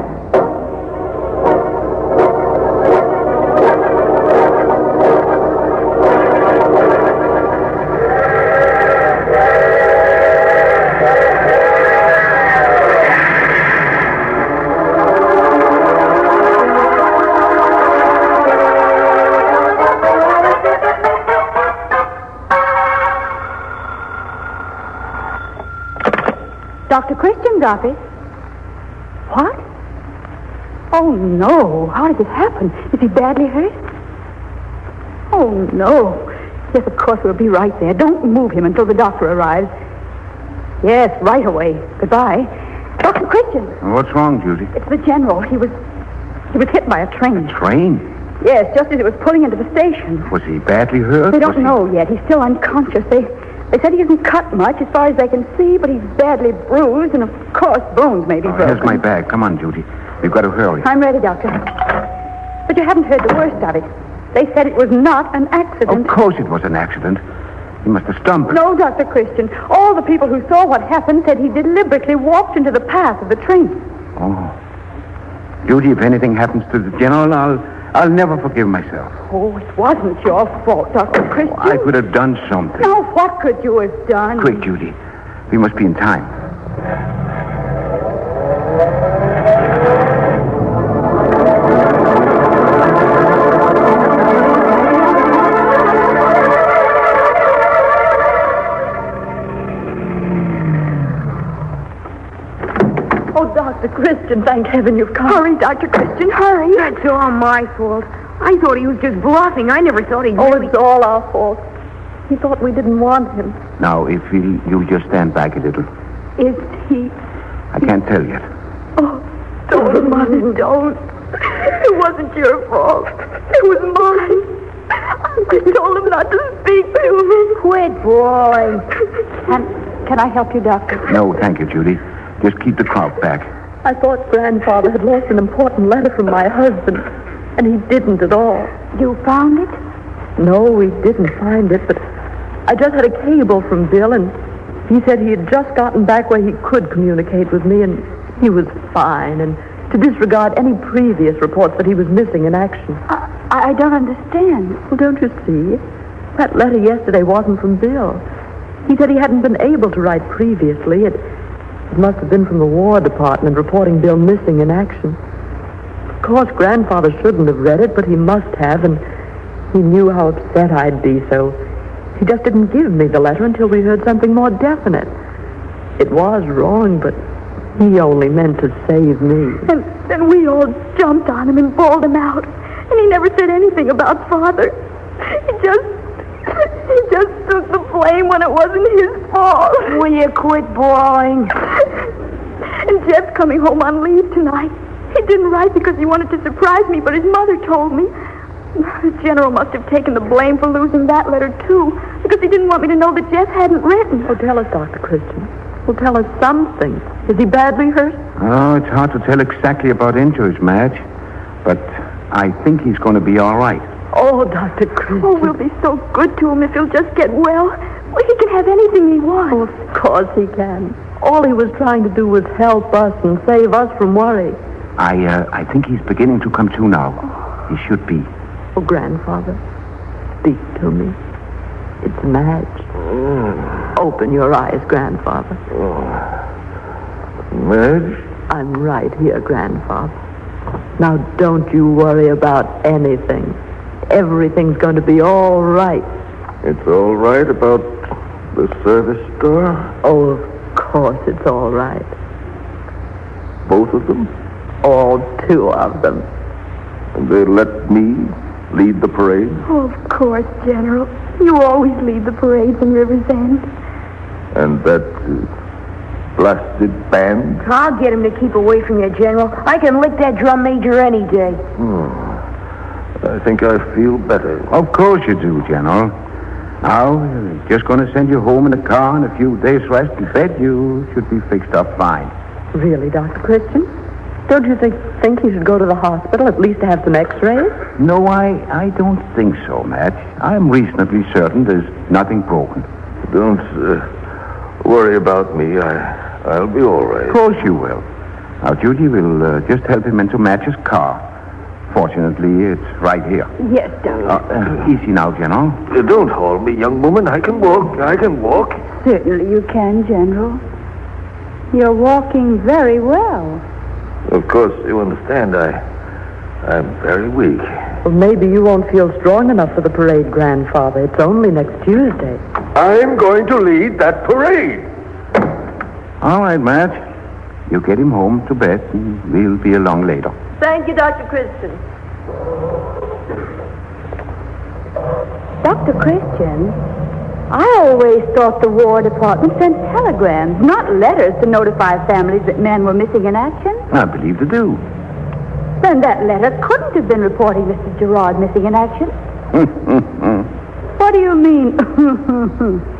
Dr. Christian's office. What? Oh, no. How did this happen? Is he badly hurt? Oh, no. Yes, of course, we'll be right there. Don't move him until the doctor arrives. Yes, right away. Goodbye. Dr. Christian. What's wrong, Judy? It's the General. He was hit by a train. Train? Yes, just as it was pulling into the station. Was he badly hurt? They don't know yet. He's still unconscious. They said he isn't cut much as far as they can see, but he's badly bruised, and of course bones may be broken. Here's my bag. Come on, Judy. We've got to hurry. I'm ready, Doctor. But you haven't heard the worst of it. They said it was not an accident. Of course it was an accident. He must have stumbled. No, Dr. Christian. All the people who saw what happened said he deliberately walked into the path of the train. Oh. Judy, if anything happens to the General, I'll never forgive myself. Oh, it wasn't your fault, Dr. Christian. I could have done something. Now, what could you have done? Quick, Judy. We must be in time. Oh, Dr. Christian, thank heaven you've come. Hurry, Dr. Christian, hurry. That's all my fault. I thought he was just bluffing. I never thought he'd Oh, it's all our fault. He thought we didn't want him. Now, if you just stand back a little. Is he... I can't tell yet. Oh, Don't, Mother, don't. It wasn't your fault. It was mine. I told him not to speak to me. Quit, boy. Can I help you, Doctor? No, thank you, Judy. Just keep the crowd back. I thought Grandfather had lost an important letter from my husband, and he didn't at all. You found it? No, we didn't find it, but I just had a cable from Bill, and he said he had just gotten back where he could communicate with me, and he was fine, and to disregard any previous reports that he was missing in action. I don't understand. Well, don't you see? That letter yesterday wasn't from Bill. He said he hadn't been able to write previously. It must have been from the War Department reporting Bill missing in action. Of course, Grandfather shouldn't have read it, but he must have, and he knew how upset I'd be, so he just didn't give me the letter until we heard something more definite. It was wrong, but he only meant to save me. And then we all jumped on him and bawled him out. And he never said anything about Father. He just took the blame when it wasn't his fault. Will you quit bawling? And Jeff's coming home on leave tonight. He didn't write because he wanted to surprise me, but his mother told me. The General must have taken the blame for losing that letter, too, because he didn't want me to know that Jeff hadn't written. Oh, tell us, Dr. Christian. Well, tell us something. Is he badly hurt? Oh, it's hard to tell exactly about injuries, Madge. But I think he's going to be all right. Oh, Dr. Christian. Oh, we'll be so good to him if he'll just get well. Well, he can have anything he wants. Oh, of course he can. All he was trying to do was help us and save us from worry. I think he's beginning to come to now. He should be. Oh, Grandfather, speak to me. It's Madge. Open your eyes, Grandfather. Madge? I'm right here, Grandfather. Now, don't you worry about anything. Everything's going to be all right. It's all right about the service store? Oh, of course it's all right. Both of them? All two of them. And they let me lead the parade? Oh, of course, General. You always lead the parades in River's End. And that blasted band? I'll get him to keep away from you, General. I can lick that drum major any day. I think I feel better. Of course you do, General. Now, just going to send you home in a car and a few days' rest in bed. You should be fixed up fine. Really, Dr. Christian? Don't you think you should go to the hospital, at least to have some x-rays? No, I don't think so, Madge. I'm reasonably certain there's nothing broken. Don't worry about me. I'll be all right. Of course you will. Now, Judy will just help him into Madge's car. Fortunately, it's right here. Yes, Doctor. Easy now, General. Don't hold me, young woman. I can walk. Certainly you can, General. You're walking very well. Of course, you understand, I'm very weak. Well, maybe you won't feel strong enough for the parade, Grandfather. It's only next Tuesday. I'm going to lead that parade. All right, Madge. You get him home to bed, and we'll be along later. Thank you, Dr. Christian. Dr. Christian, I always thought the War Department sent telegrams, not letters, to notify families that men were missing in action. I believe they do. Then that letter couldn't have been reporting Mr. Gerard missing in action. What do you mean?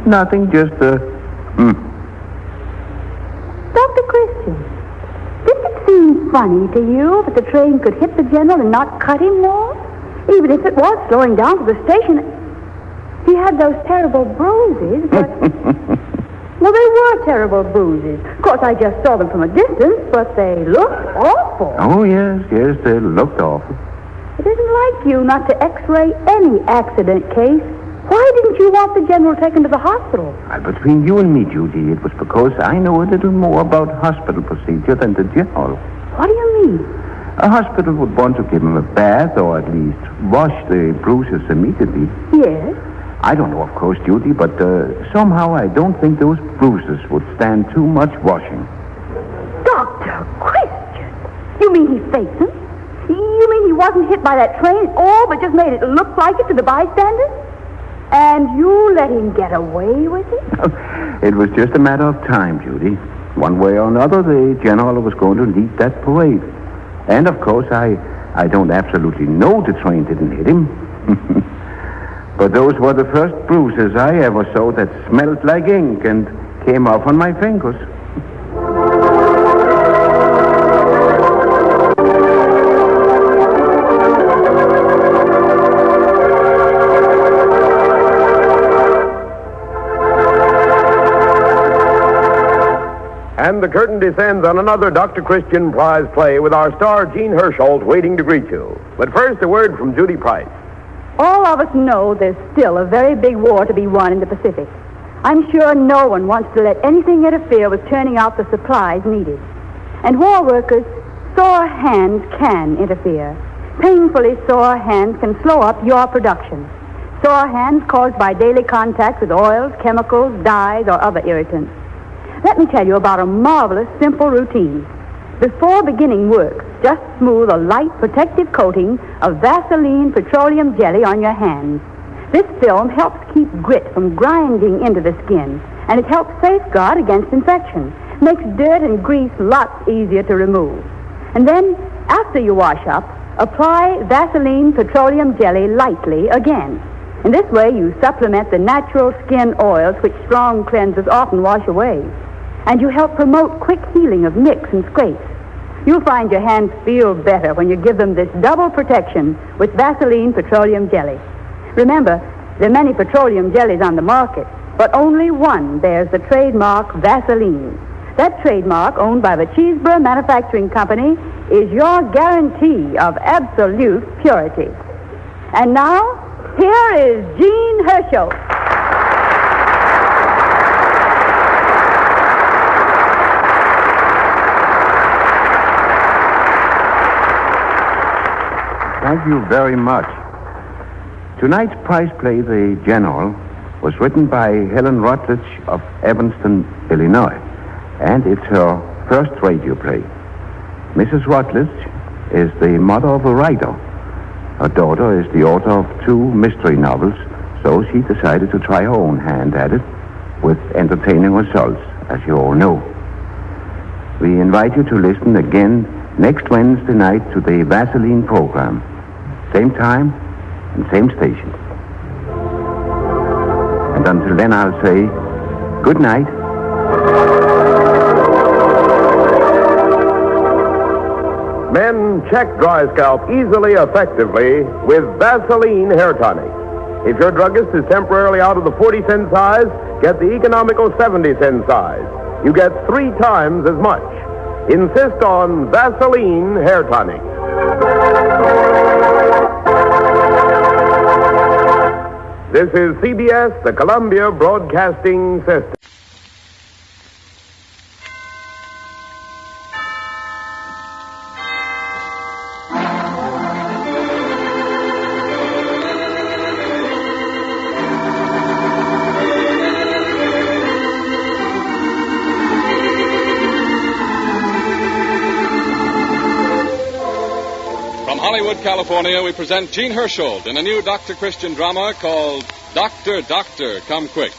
Nothing, just Dr. Christian, didn't it seem funny to you that the train could hit the General and not cut him more? Even if it was slowing down to the station. He had those terrible bruises, but... Well, they were terrible bruises. Of course, I just saw them from a distance, but they looked awful. Oh, yes, they looked awful. It isn't like you not to x-ray any accident case. Why didn't you want the General taken to the hospital? Between you and me, Judy, it was because I know a little more about hospital procedure than the General. What do you mean? A hospital would want to give him a bath or at least wash the bruises immediately. Yes? I don't know, of course, Judy, but somehow I don't think those bruises would stand too much washing. Dr. Christian! You mean he faked them? You mean he wasn't hit by that train at all, but just made it look like it to the bystanders? And you let him get away with it? It was just a matter of time, Judy. One way or another, the General was going to lead that parade. And, of course, I don't absolutely know the train didn't hit him. But those were the first bruises I ever saw that smelled like ink and came off on my fingers. And the curtain descends on another Dr. Christian prize play with our star, Gene Hersholt, waiting to greet you. But first, a word from Judy Price. All of us know there's still a very big war to be won in the Pacific. I'm sure no one wants to let anything interfere with turning out the supplies needed. And war workers, sore hands can interfere. Painfully sore hands can slow up your production. Sore hands caused by daily contact with oils, chemicals, dyes, or other irritants. Let me tell you about a marvelous, simple routine. Before beginning work, just smooth a light protective coating of Vaseline petroleum jelly on your hands. This film helps keep grit from grinding into the skin, and it helps safeguard against infection. Makes dirt and grease lots easier to remove. And then, after you wash up, apply Vaseline petroleum jelly lightly again. In this way, you supplement the natural skin oils which strong cleansers often wash away. And you help promote quick healing of nicks and scrapes. You'll find your hands feel better when you give them this double protection with Vaseline petroleum jelly. Remember, there are many petroleum jellies on the market, but only one bears the trademark Vaseline. That trademark, owned by the Cheeseborough Manufacturing Company, is your guarantee of absolute purity. And now, here is Gene Hersholt. Thank you very much. Tonight's prize play, The General, was written by Helen Rutledge of Evanston, Illinois, and it's her first radio play. Mrs. Rutledge is the mother of a writer. Her daughter is the author of 2 mystery novels, so she decided to try her own hand at it with entertaining results, as you all know. We invite you to listen again next Wednesday night to the Vaseline program. Same time and same station. And until then, I'll say good night. Men check dry scalp easily, effectively with Vaseline hair tonic. If your druggist is temporarily out of the 40-cent size, get the economical 70-cent size. You get 3 times as much. Insist on Vaseline hair tonic. This is CBS, the Columbia Broadcasting System. California, we present Gene Hersholt in a new Dr. Christian drama called Doctor, Doctor, Come Quick.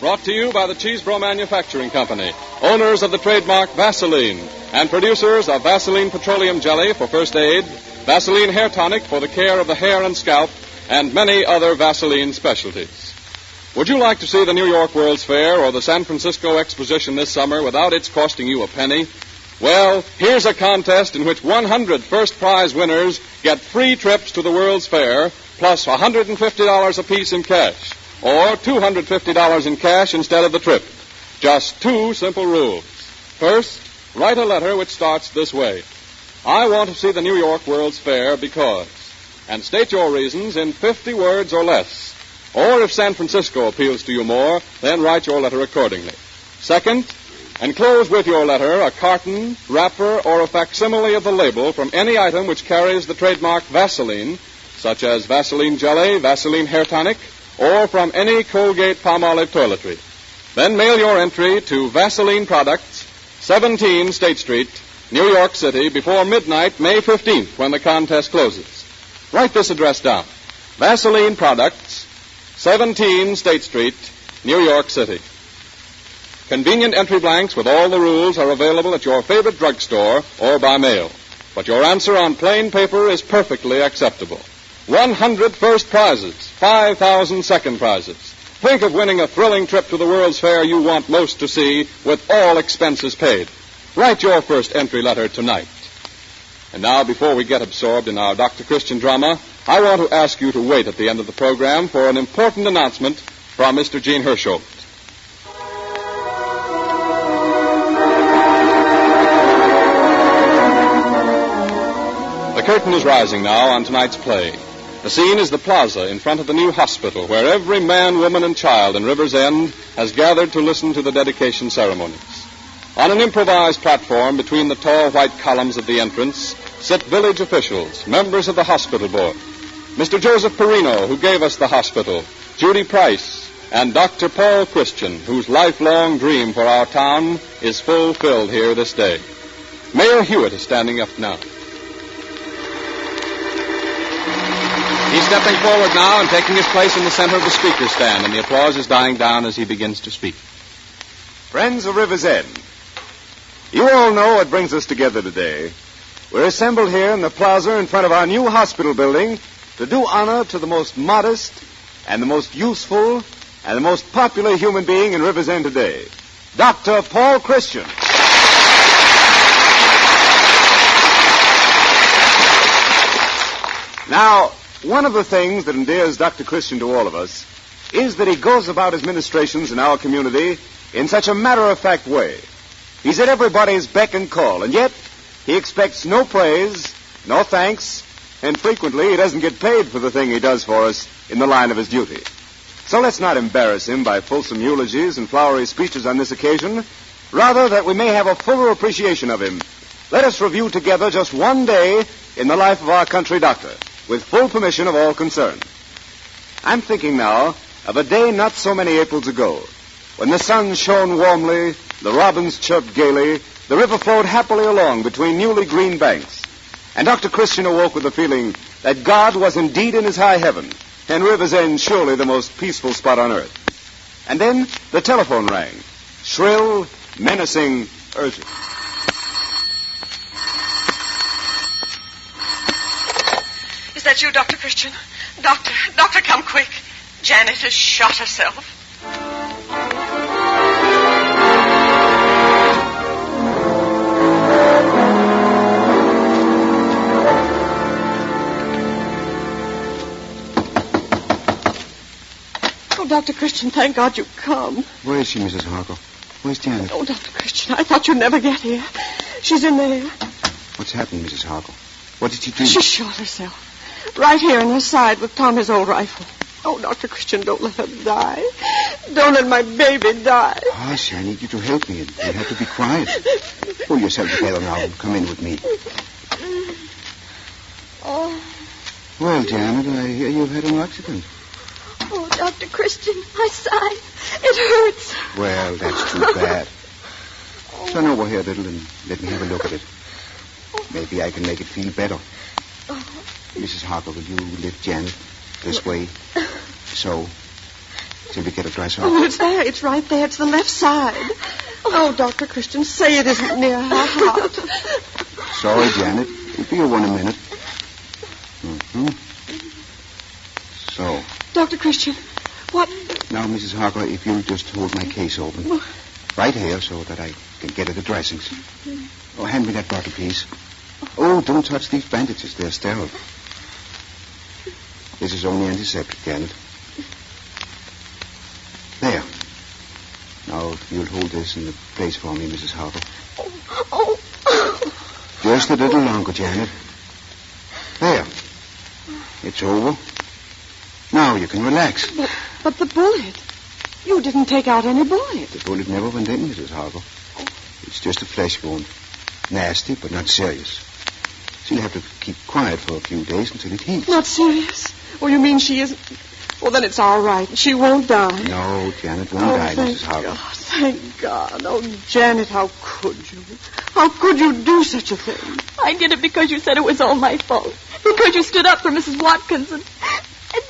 Brought to you by the Cheeseborough Manufacturing Company, owners of the trademark Vaseline, and producers of Vaseline Petroleum Jelly for first aid, Vaseline Hair Tonic for the care of the hair and scalp, and many other Vaseline specialties. Would you like to see the New York World's Fair or the San Francisco Exposition this summer without its costing you a penny? Well, here's a contest in which 100 first prize winners get free trips to the World's Fair, plus $150 apiece in cash, or $250 in cash instead of the trip. Just 2 simple rules. First, write a letter which starts this way: I want to see the New York World's Fair because, and state your reasons in 50 words or less. Or if San Francisco appeals to you more, then write your letter accordingly. Second, enclose with your letter a carton, wrapper, or a facsimile of the label from any item which carries the trademark Vaseline, such as Vaseline Jelly, Vaseline Hair Tonic, or from any Colgate-Palmolive toiletry. Then mail your entry to Vaseline Products, 17 State Street, New York City, before midnight, May 15th, when the contest closes. Write this address down: Vaseline Products, 17 State Street, New York City. Convenient entry blanks with all the rules are available at your favorite drugstore or by mail. But your answer on plain paper is perfectly acceptable. 100 first prizes, 5,000 second prizes. Think of winning a thrilling trip to the World's Fair you want most to see with all expenses paid. Write your first entry letter tonight. And now, before we get absorbed in our Dr. Christian drama, I want to ask you to wait at the end of the program for an important announcement from Mr. Gene Hersholt. The curtain is rising now on tonight's play. The scene is the plaza in front of the new hospital where every man, woman, and child in River's End has gathered to listen to the dedication ceremonies. On an improvised platform between the tall white columns of the entrance sit village officials, members of the hospital board, Mr. Joseph Perino, who gave us the hospital, Judy Price, and Dr. Paul Christian, whose lifelong dream for our town is fulfilled here this day. Mayor Hewitt is standing up now. He's stepping forward now and taking his place in the center of the speaker's stand, and the applause is dying down as he begins to speak. Friends of River's End, you all know what brings us together today. We're assembled here in the plaza in front of our new hospital building to do honor to the most modest and the most useful and the most popular human being in River's End today, Dr. Paul Christian. Now, one of the things that endears Dr. Christian to all of us is that he goes about his ministrations in our community in such a matter-of-fact way. He's at everybody's beck and call, and yet he expects no praise, no thanks, and frequently he doesn't get paid for the thing he does for us in the line of his duty. So let's not embarrass him by fulsome eulogies and flowery speeches on this occasion. Rather, that we may have a fuller appreciation of him, let us review together just one day in the life of our country doctor, with full permission of all concerned. I'm thinking now of a day not so many Aprils ago, when the sun shone warmly, the robins chirped gaily, the river flowed happily along between newly green banks, and Dr. Christian awoke with the feeling that God was indeed in his high heaven, and River's End surely the most peaceful spot on earth. And then the telephone rang, shrill, menacing, urgent. Is that you, Dr. Christian? Doctor, come quick. Janet has shot herself. Oh, Dr. Christian, thank God you've come. Where is she, Mrs. Harker? Where's Janet? Oh, Dr. Christian, I thought you'd never get here. She's in there. What's happened, Mrs. Harker? What did she do? She shot herself. Right here in her side with Tommy's old rifle. Oh, Dr. Christian, don't let her die. Don't let my baby die. Hush, I need you to help me. You have to be quiet. Pull yourself together now and come in with me. Oh. Well, Janet, I hear you've had an accident. Oh, Dr. Christian, my side. It hurts. Well, that's too bad. Turn over here a little and let me have a look at it. Maybe I can make it feel better. Mrs. Harper, will you lift Janet this way? So. Till we get a dress off. Oh, it's there. It's right there. It's the left side. Oh, Dr. Christian, say it isn't near her heart. Sorry, Janet. It'll be over in a minute. So. Dr. Christian, what? Now, Mrs. Harper, if you'll just hold my case open. Right here so that I can get at the dressings. Oh, hand me that bottle, please. Oh, don't touch these bandages. They're sterile. This is only antiseptic, Janet. There. Now, you'll hold this in the place for me, Mrs. Harper. Oh. Just a little longer, Janet. There. It's over. Now you can relax. But the bullet. You didn't take out any bullet. The bullet never went in, Mrs. Harper. It's just a flesh wound. Nasty, but not serious. She'll have to keep quiet for a few days until it heals. Not serious? Oh, you mean she isn't? Well, then it's all right. She won't die. No, Janet won't die, Mrs. Harper. God, thank God. Oh, Janet, how could you? How could you do such a thing? I did it because you said it was all my fault. Because you stood up for Mrs. Watkins and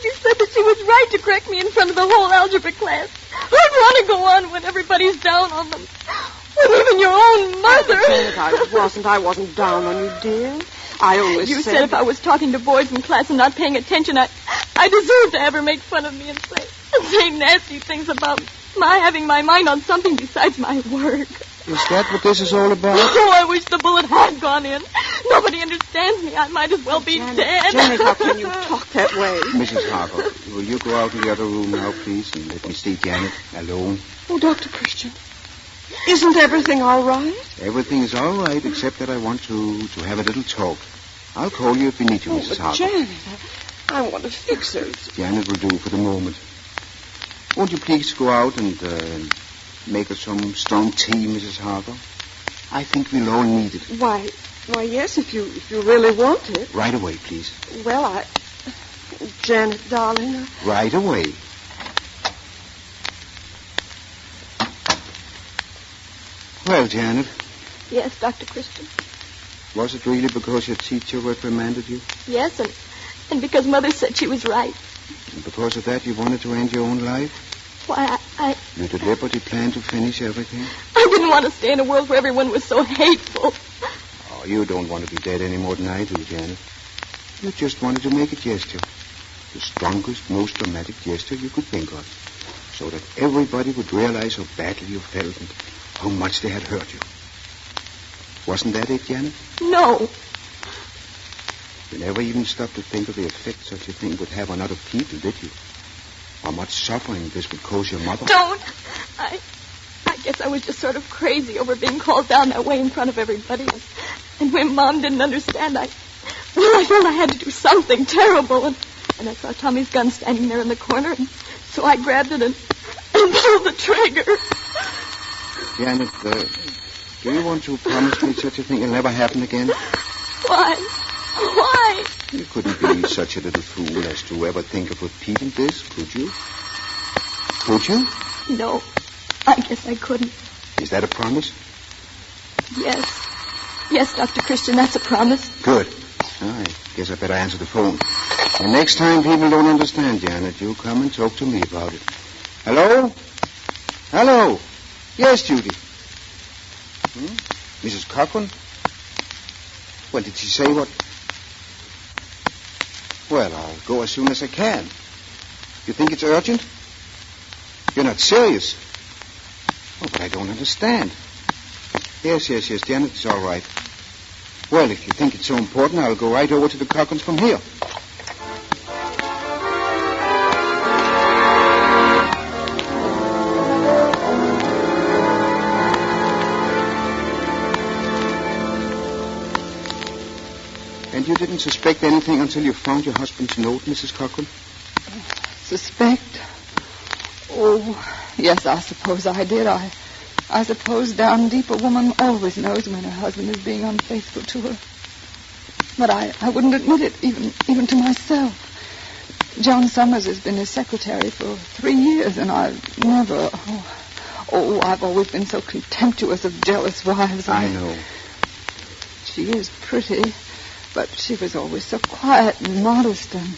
you said that she was right to correct me in front of the whole algebra class. Who'd want to go on when everybody's down on them? When even your own mother... Mother! Janet, I wasn't down on you, dear. I only said if I was talking to boys in class and not paying attention, I deserved to ever make fun of me and say nasty things about my having my mind on something besides my work. Is that what this is all about? Oh, I wish the bullet had gone in. Nobody understands me. I might as well be dead. Janet, how can you talk that way? Mrs. Harper, will you go out to the other room now, please, and let me see Janet alone? Oh, Dr. Christian, isn't everything all right? Everything is all right, except that I want to have a little talk. I'll call you if we need you, Mrs. Harper. Janet, I want to fix her. Janet will do for the moment. Won't you please go out and make us some strong tea, Mrs. Harper? I think we'll all need it. Why, yes, if you really want it. Right away, please. Well, Janet, darling. Right away. Well, Janet. Yes, Dr. Christian. Was it really because your teacher reprimanded you? Yes, and because Mother said she was right. And because of that, you wanted to end your own life? Why, You deliberately planned to finish everything? I didn't want to stay in a world where everyone was so hateful. Oh, you don't want to be dead any more than I do, Janet. You just wanted to make a gesture. The strongest, most dramatic gesture you could think of. So that everybody would realize how badly you felt and how much they had hurt you. Wasn't that it, Janet? No. You never even stopped to think of the effect such a thing would have on other people, did you? How much suffering this would cause your mother. Don't. I guess I was just sort of crazy over being called down that way in front of everybody. And when Mom didn't understand, I felt I had to do something terrible. And I saw Tommy's gun standing there in the corner, and so I grabbed it and pulled the trigger. Janet, do you want to promise me such a thing will never happen again? Why? You couldn't be such a little fool as to ever think of repeating this, could you? Could you? No, I guess I couldn't. Is that a promise? Yes. Yes, Dr. Christian, that's a promise. Good. I guess I better answer the phone. And next time people don't understand, Janet, you come and talk to me about it. Hello? Hello? Yes, Judy. Mrs. Cochran? Well, did she say what? Well, I'll go as soon as I can. You think it's urgent? You're not serious? Oh, but I don't understand. Yes, Janet, it's all right. Well, if you think it's so important, I'll go right over to the Cochrans from here. And you didn't suspect anything until you found your husband's note, Mrs. Cochran? Suspect? Oh, yes, I suppose I did. I suppose down deep a woman always knows when her husband is being unfaithful to her. But I wouldn't admit it, even to myself. John Summers has been his secretary for 3 years, and I've never... I've always been so contemptuous of jealous wives. I know. She is pretty, but she was always so quiet and modest, and...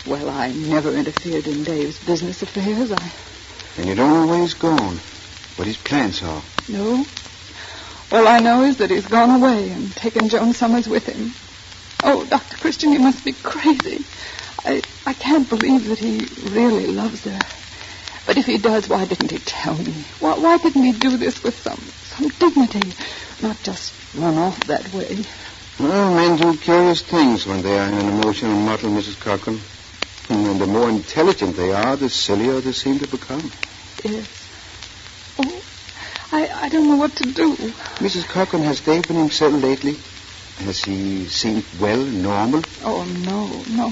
Well, I never interfered in Dave's business affairs. And you don't know where he's gone, what his plans are? No. All I know is that he's gone away and taken Joan Summers with him. Oh, Dr. Christian, you must be crazy. I can't believe that he really loves her. But if he does, why didn't he tell me? Why didn't he do this with some dignity, not just run off that way? Well, men do curious things when they are in an emotional muddle, Mrs. Cochran. And the more intelligent they are, the sillier they seem to become. Yes. Oh, I don't know what to do. Mrs. Cochran, has Dave been himself lately? Has he seemed well, normal? Oh, no.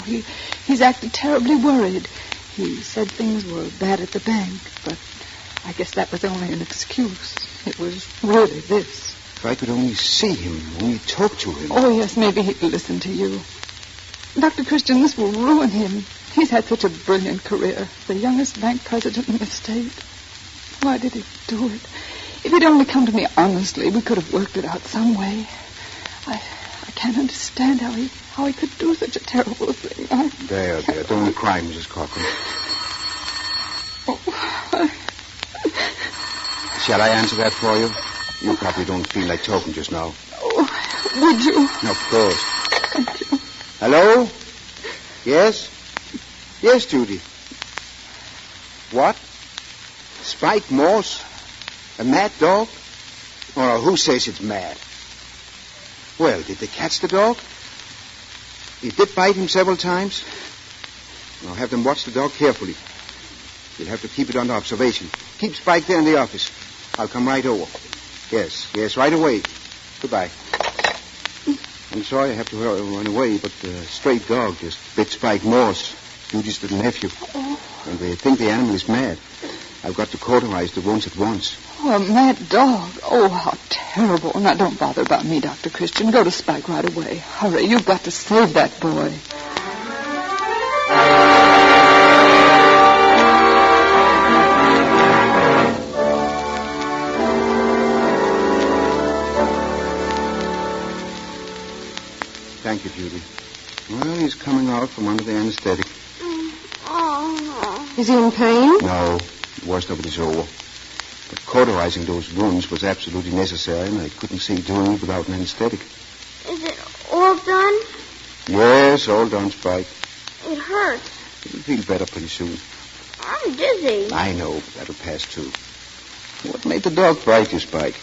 He's acted terribly worried. He said things were bad at the bank, but I guess that was only an excuse. It was really this. If I could only see him, only talk to him. Oh, yes, maybe he'd listen to you. Dr. Christian, this will ruin him. He's had such a brilliant career. The youngest bank president in the state. Why did he do it? If he'd only come to me honestly, we could have worked it out some way. I can't understand how he could do such a terrible thing. There. Don't cry, Mrs. Cochran. Oh. Shall I answer that for you? You probably don't feel like talking just now. Oh, would you? Of course. Thank you. Hello? Yes? Yes, Judy. What? Spike Morse? A mad dog? Oh, who says it's mad? Well, did they catch the dog? He did bite him several times. I'll have them watch the dog carefully. You'll have to keep it under observation. Keep Spike there in the office. I'll come right over. Yes, right away. Goodbye. I'm sorry I have to run away, but the stray dog just bit Spike Morse, Judy's little nephew. And they think the animal is mad. I've got to cauterize the wounds at once. Oh, a mad dog. Oh, how terrible. Now, don't bother about me, Dr. Christian. Go to Spike right away. Hurry, you've got to save that boy. Thank you, Judy. Well, he's coming out from under the anesthetic. Oh, Is he in pain? No, the worst of it is over. But cauterizing those wounds was absolutely necessary, and I couldn't see doing it without an anesthetic. is it all done? Yes, all done, Spike. It hurts. You'll feel better pretty soon. I'm dizzy. I know, but that'll pass, too. What made the dog bite you, Spike?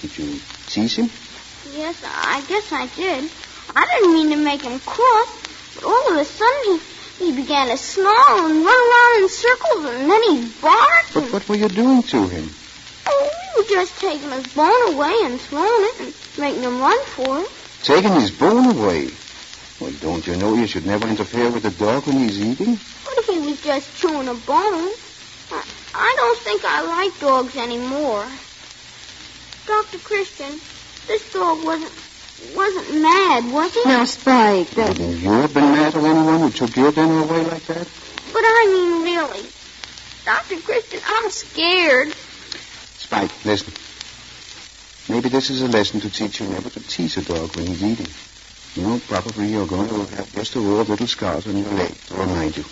Did you tease him? Yes, I guess I did. I didn't mean to make him cross, but all of a sudden he began to snarl and run around in circles, and then he barked. But what were you doing to him? Oh, we were just taking his bone away and throwing it and making him run for it. Taking his bone away? Well, don't you know you should never interfere with the dog when he's eating? What if he was just chewing a bone? I don't think I like dogs anymore. Dr. Christian, this dog wasn't mad, was he? Now, Spike, Have you ever been mad at anyone who took your dinner away like that? But I mean, really. Dr. Christian, I'm scared. Spike, listen. Maybe this is a lesson to teach you never to tease a dog when he's eating. You know, probably you're going to have just a row of little scars on your leg to remind you.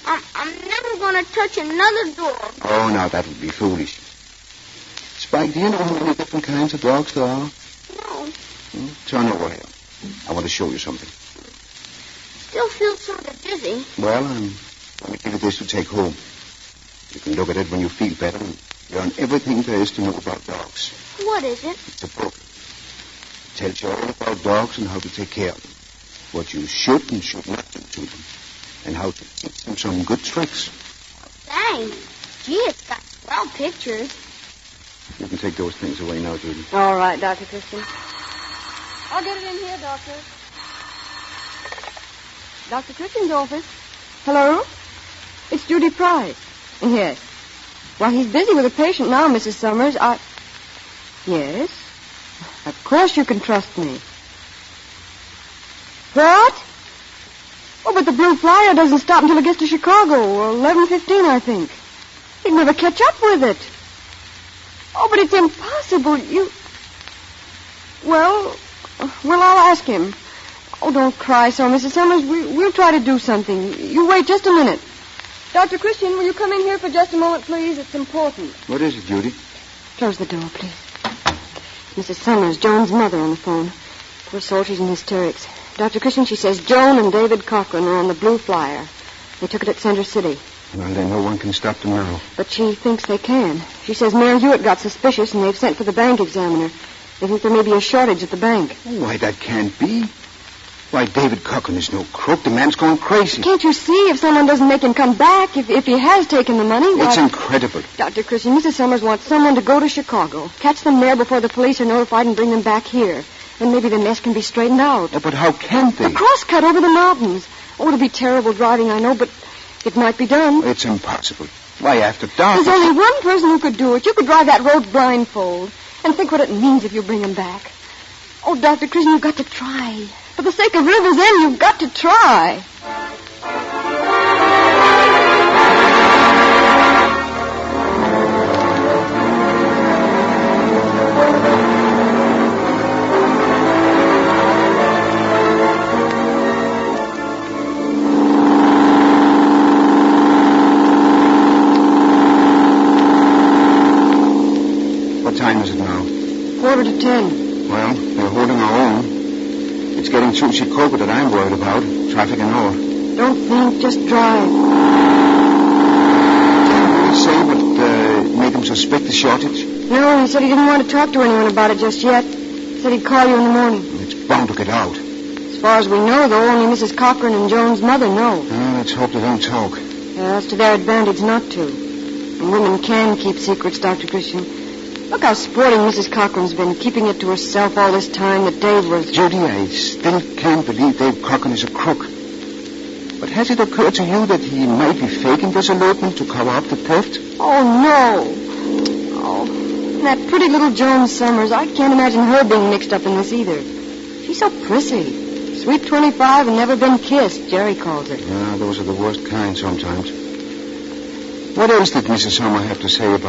I'm never going to touch another dog. Oh, now that would be foolish. Spike, do you know how many different kinds of dogs there are? No. Turn over here. I want to show you something. Still feel sort of dizzy. Well, I'm going to give you this to take home. You can look at it when you feel better and learn everything there is to know about dogs. What is it? It's a book. It tells you all about dogs and how to take care of them. What you should and should not do to them. And how to teach them some good tricks. Thanks. Gee, it's got swell pictures. You can take those things away now, Judy. All right, Dr. Christian. I'll get it in here, Doctor. Dr. Christian's office. Hello? It's Judy Price. Yes. Well, he's busy with a patient now, Mrs. Summers. Yes? Of course you can trust me. What? Oh, but the blue flyer doesn't stop until it gets to Chicago, 11:15, I think. He'd never catch up with it. Oh, but it's impossible. Well, I'll ask him. Oh, don't cry so, Mrs. Summers. We'll try to do something. You wait just a minute. Dr. Christian, will you come in here for just a moment, please? It's important. What is it, Judy? Close the door, please. Mrs. Summers, Joan's mother, on the phone. Poor soul, she's in hysterics. Dr. Christian, she says Joan and David Cochran are on the blue flyer. They took it at Center City. Well, then no one can stop them now. But she thinks they can. She says Mayor Hewitt got suspicious and they've sent for the bank examiner. They think there may be a shortage at the bank. Why, that can't be. Why, David Cochran is no crook. The man's going crazy. Can't you see if someone doesn't make him come back, if he has taken the money? It's incredible. Dr. Christian, Mrs. Summers wants someone to go to Chicago, catch them there before the police are notified and bring them back here. Then maybe the mess can be straightened out. Oh, but how can't they? A crosscut over the mountains. Oh, it'll be terrible driving, I know, but it might be done. It's impossible. Why, after dark... There's only one person who could do it. You could drive that road blindfold. And think what it means if you bring him back. Oh, Dr. Christian, you've got to try. For the sake of River's End, you've got to try. What time is it now? Well, they're holding our own. It's getting through Chicago that I'm worried about. Traffic and all. Don't think, just drive. Can't really say what made him suspect the shortage. No, he said he didn't want to talk to anyone about it just yet. He said he'd call you in the morning. It's bound to get out. As far as we know, though, only Mrs. Cochran and Joan's mother know. Let's hope they don't talk. That's to their advantage not to. And women can keep secrets, Dr. Christian. Look how sporting Mrs. Cochran's been, keeping it to herself all this time that Dave was... Judy, I still can't believe Dave Cochran is a crook. But has it occurred to you that he might be faking this elopement to cover up the theft? Oh, no. Oh, and that pretty little Joan Summers. I can't imagine her being mixed up in this either. She's so prissy. Sweet 25 and never been kissed, Jerry calls it. Those are the worst kind sometimes. What else did Mrs. Sommer have to say about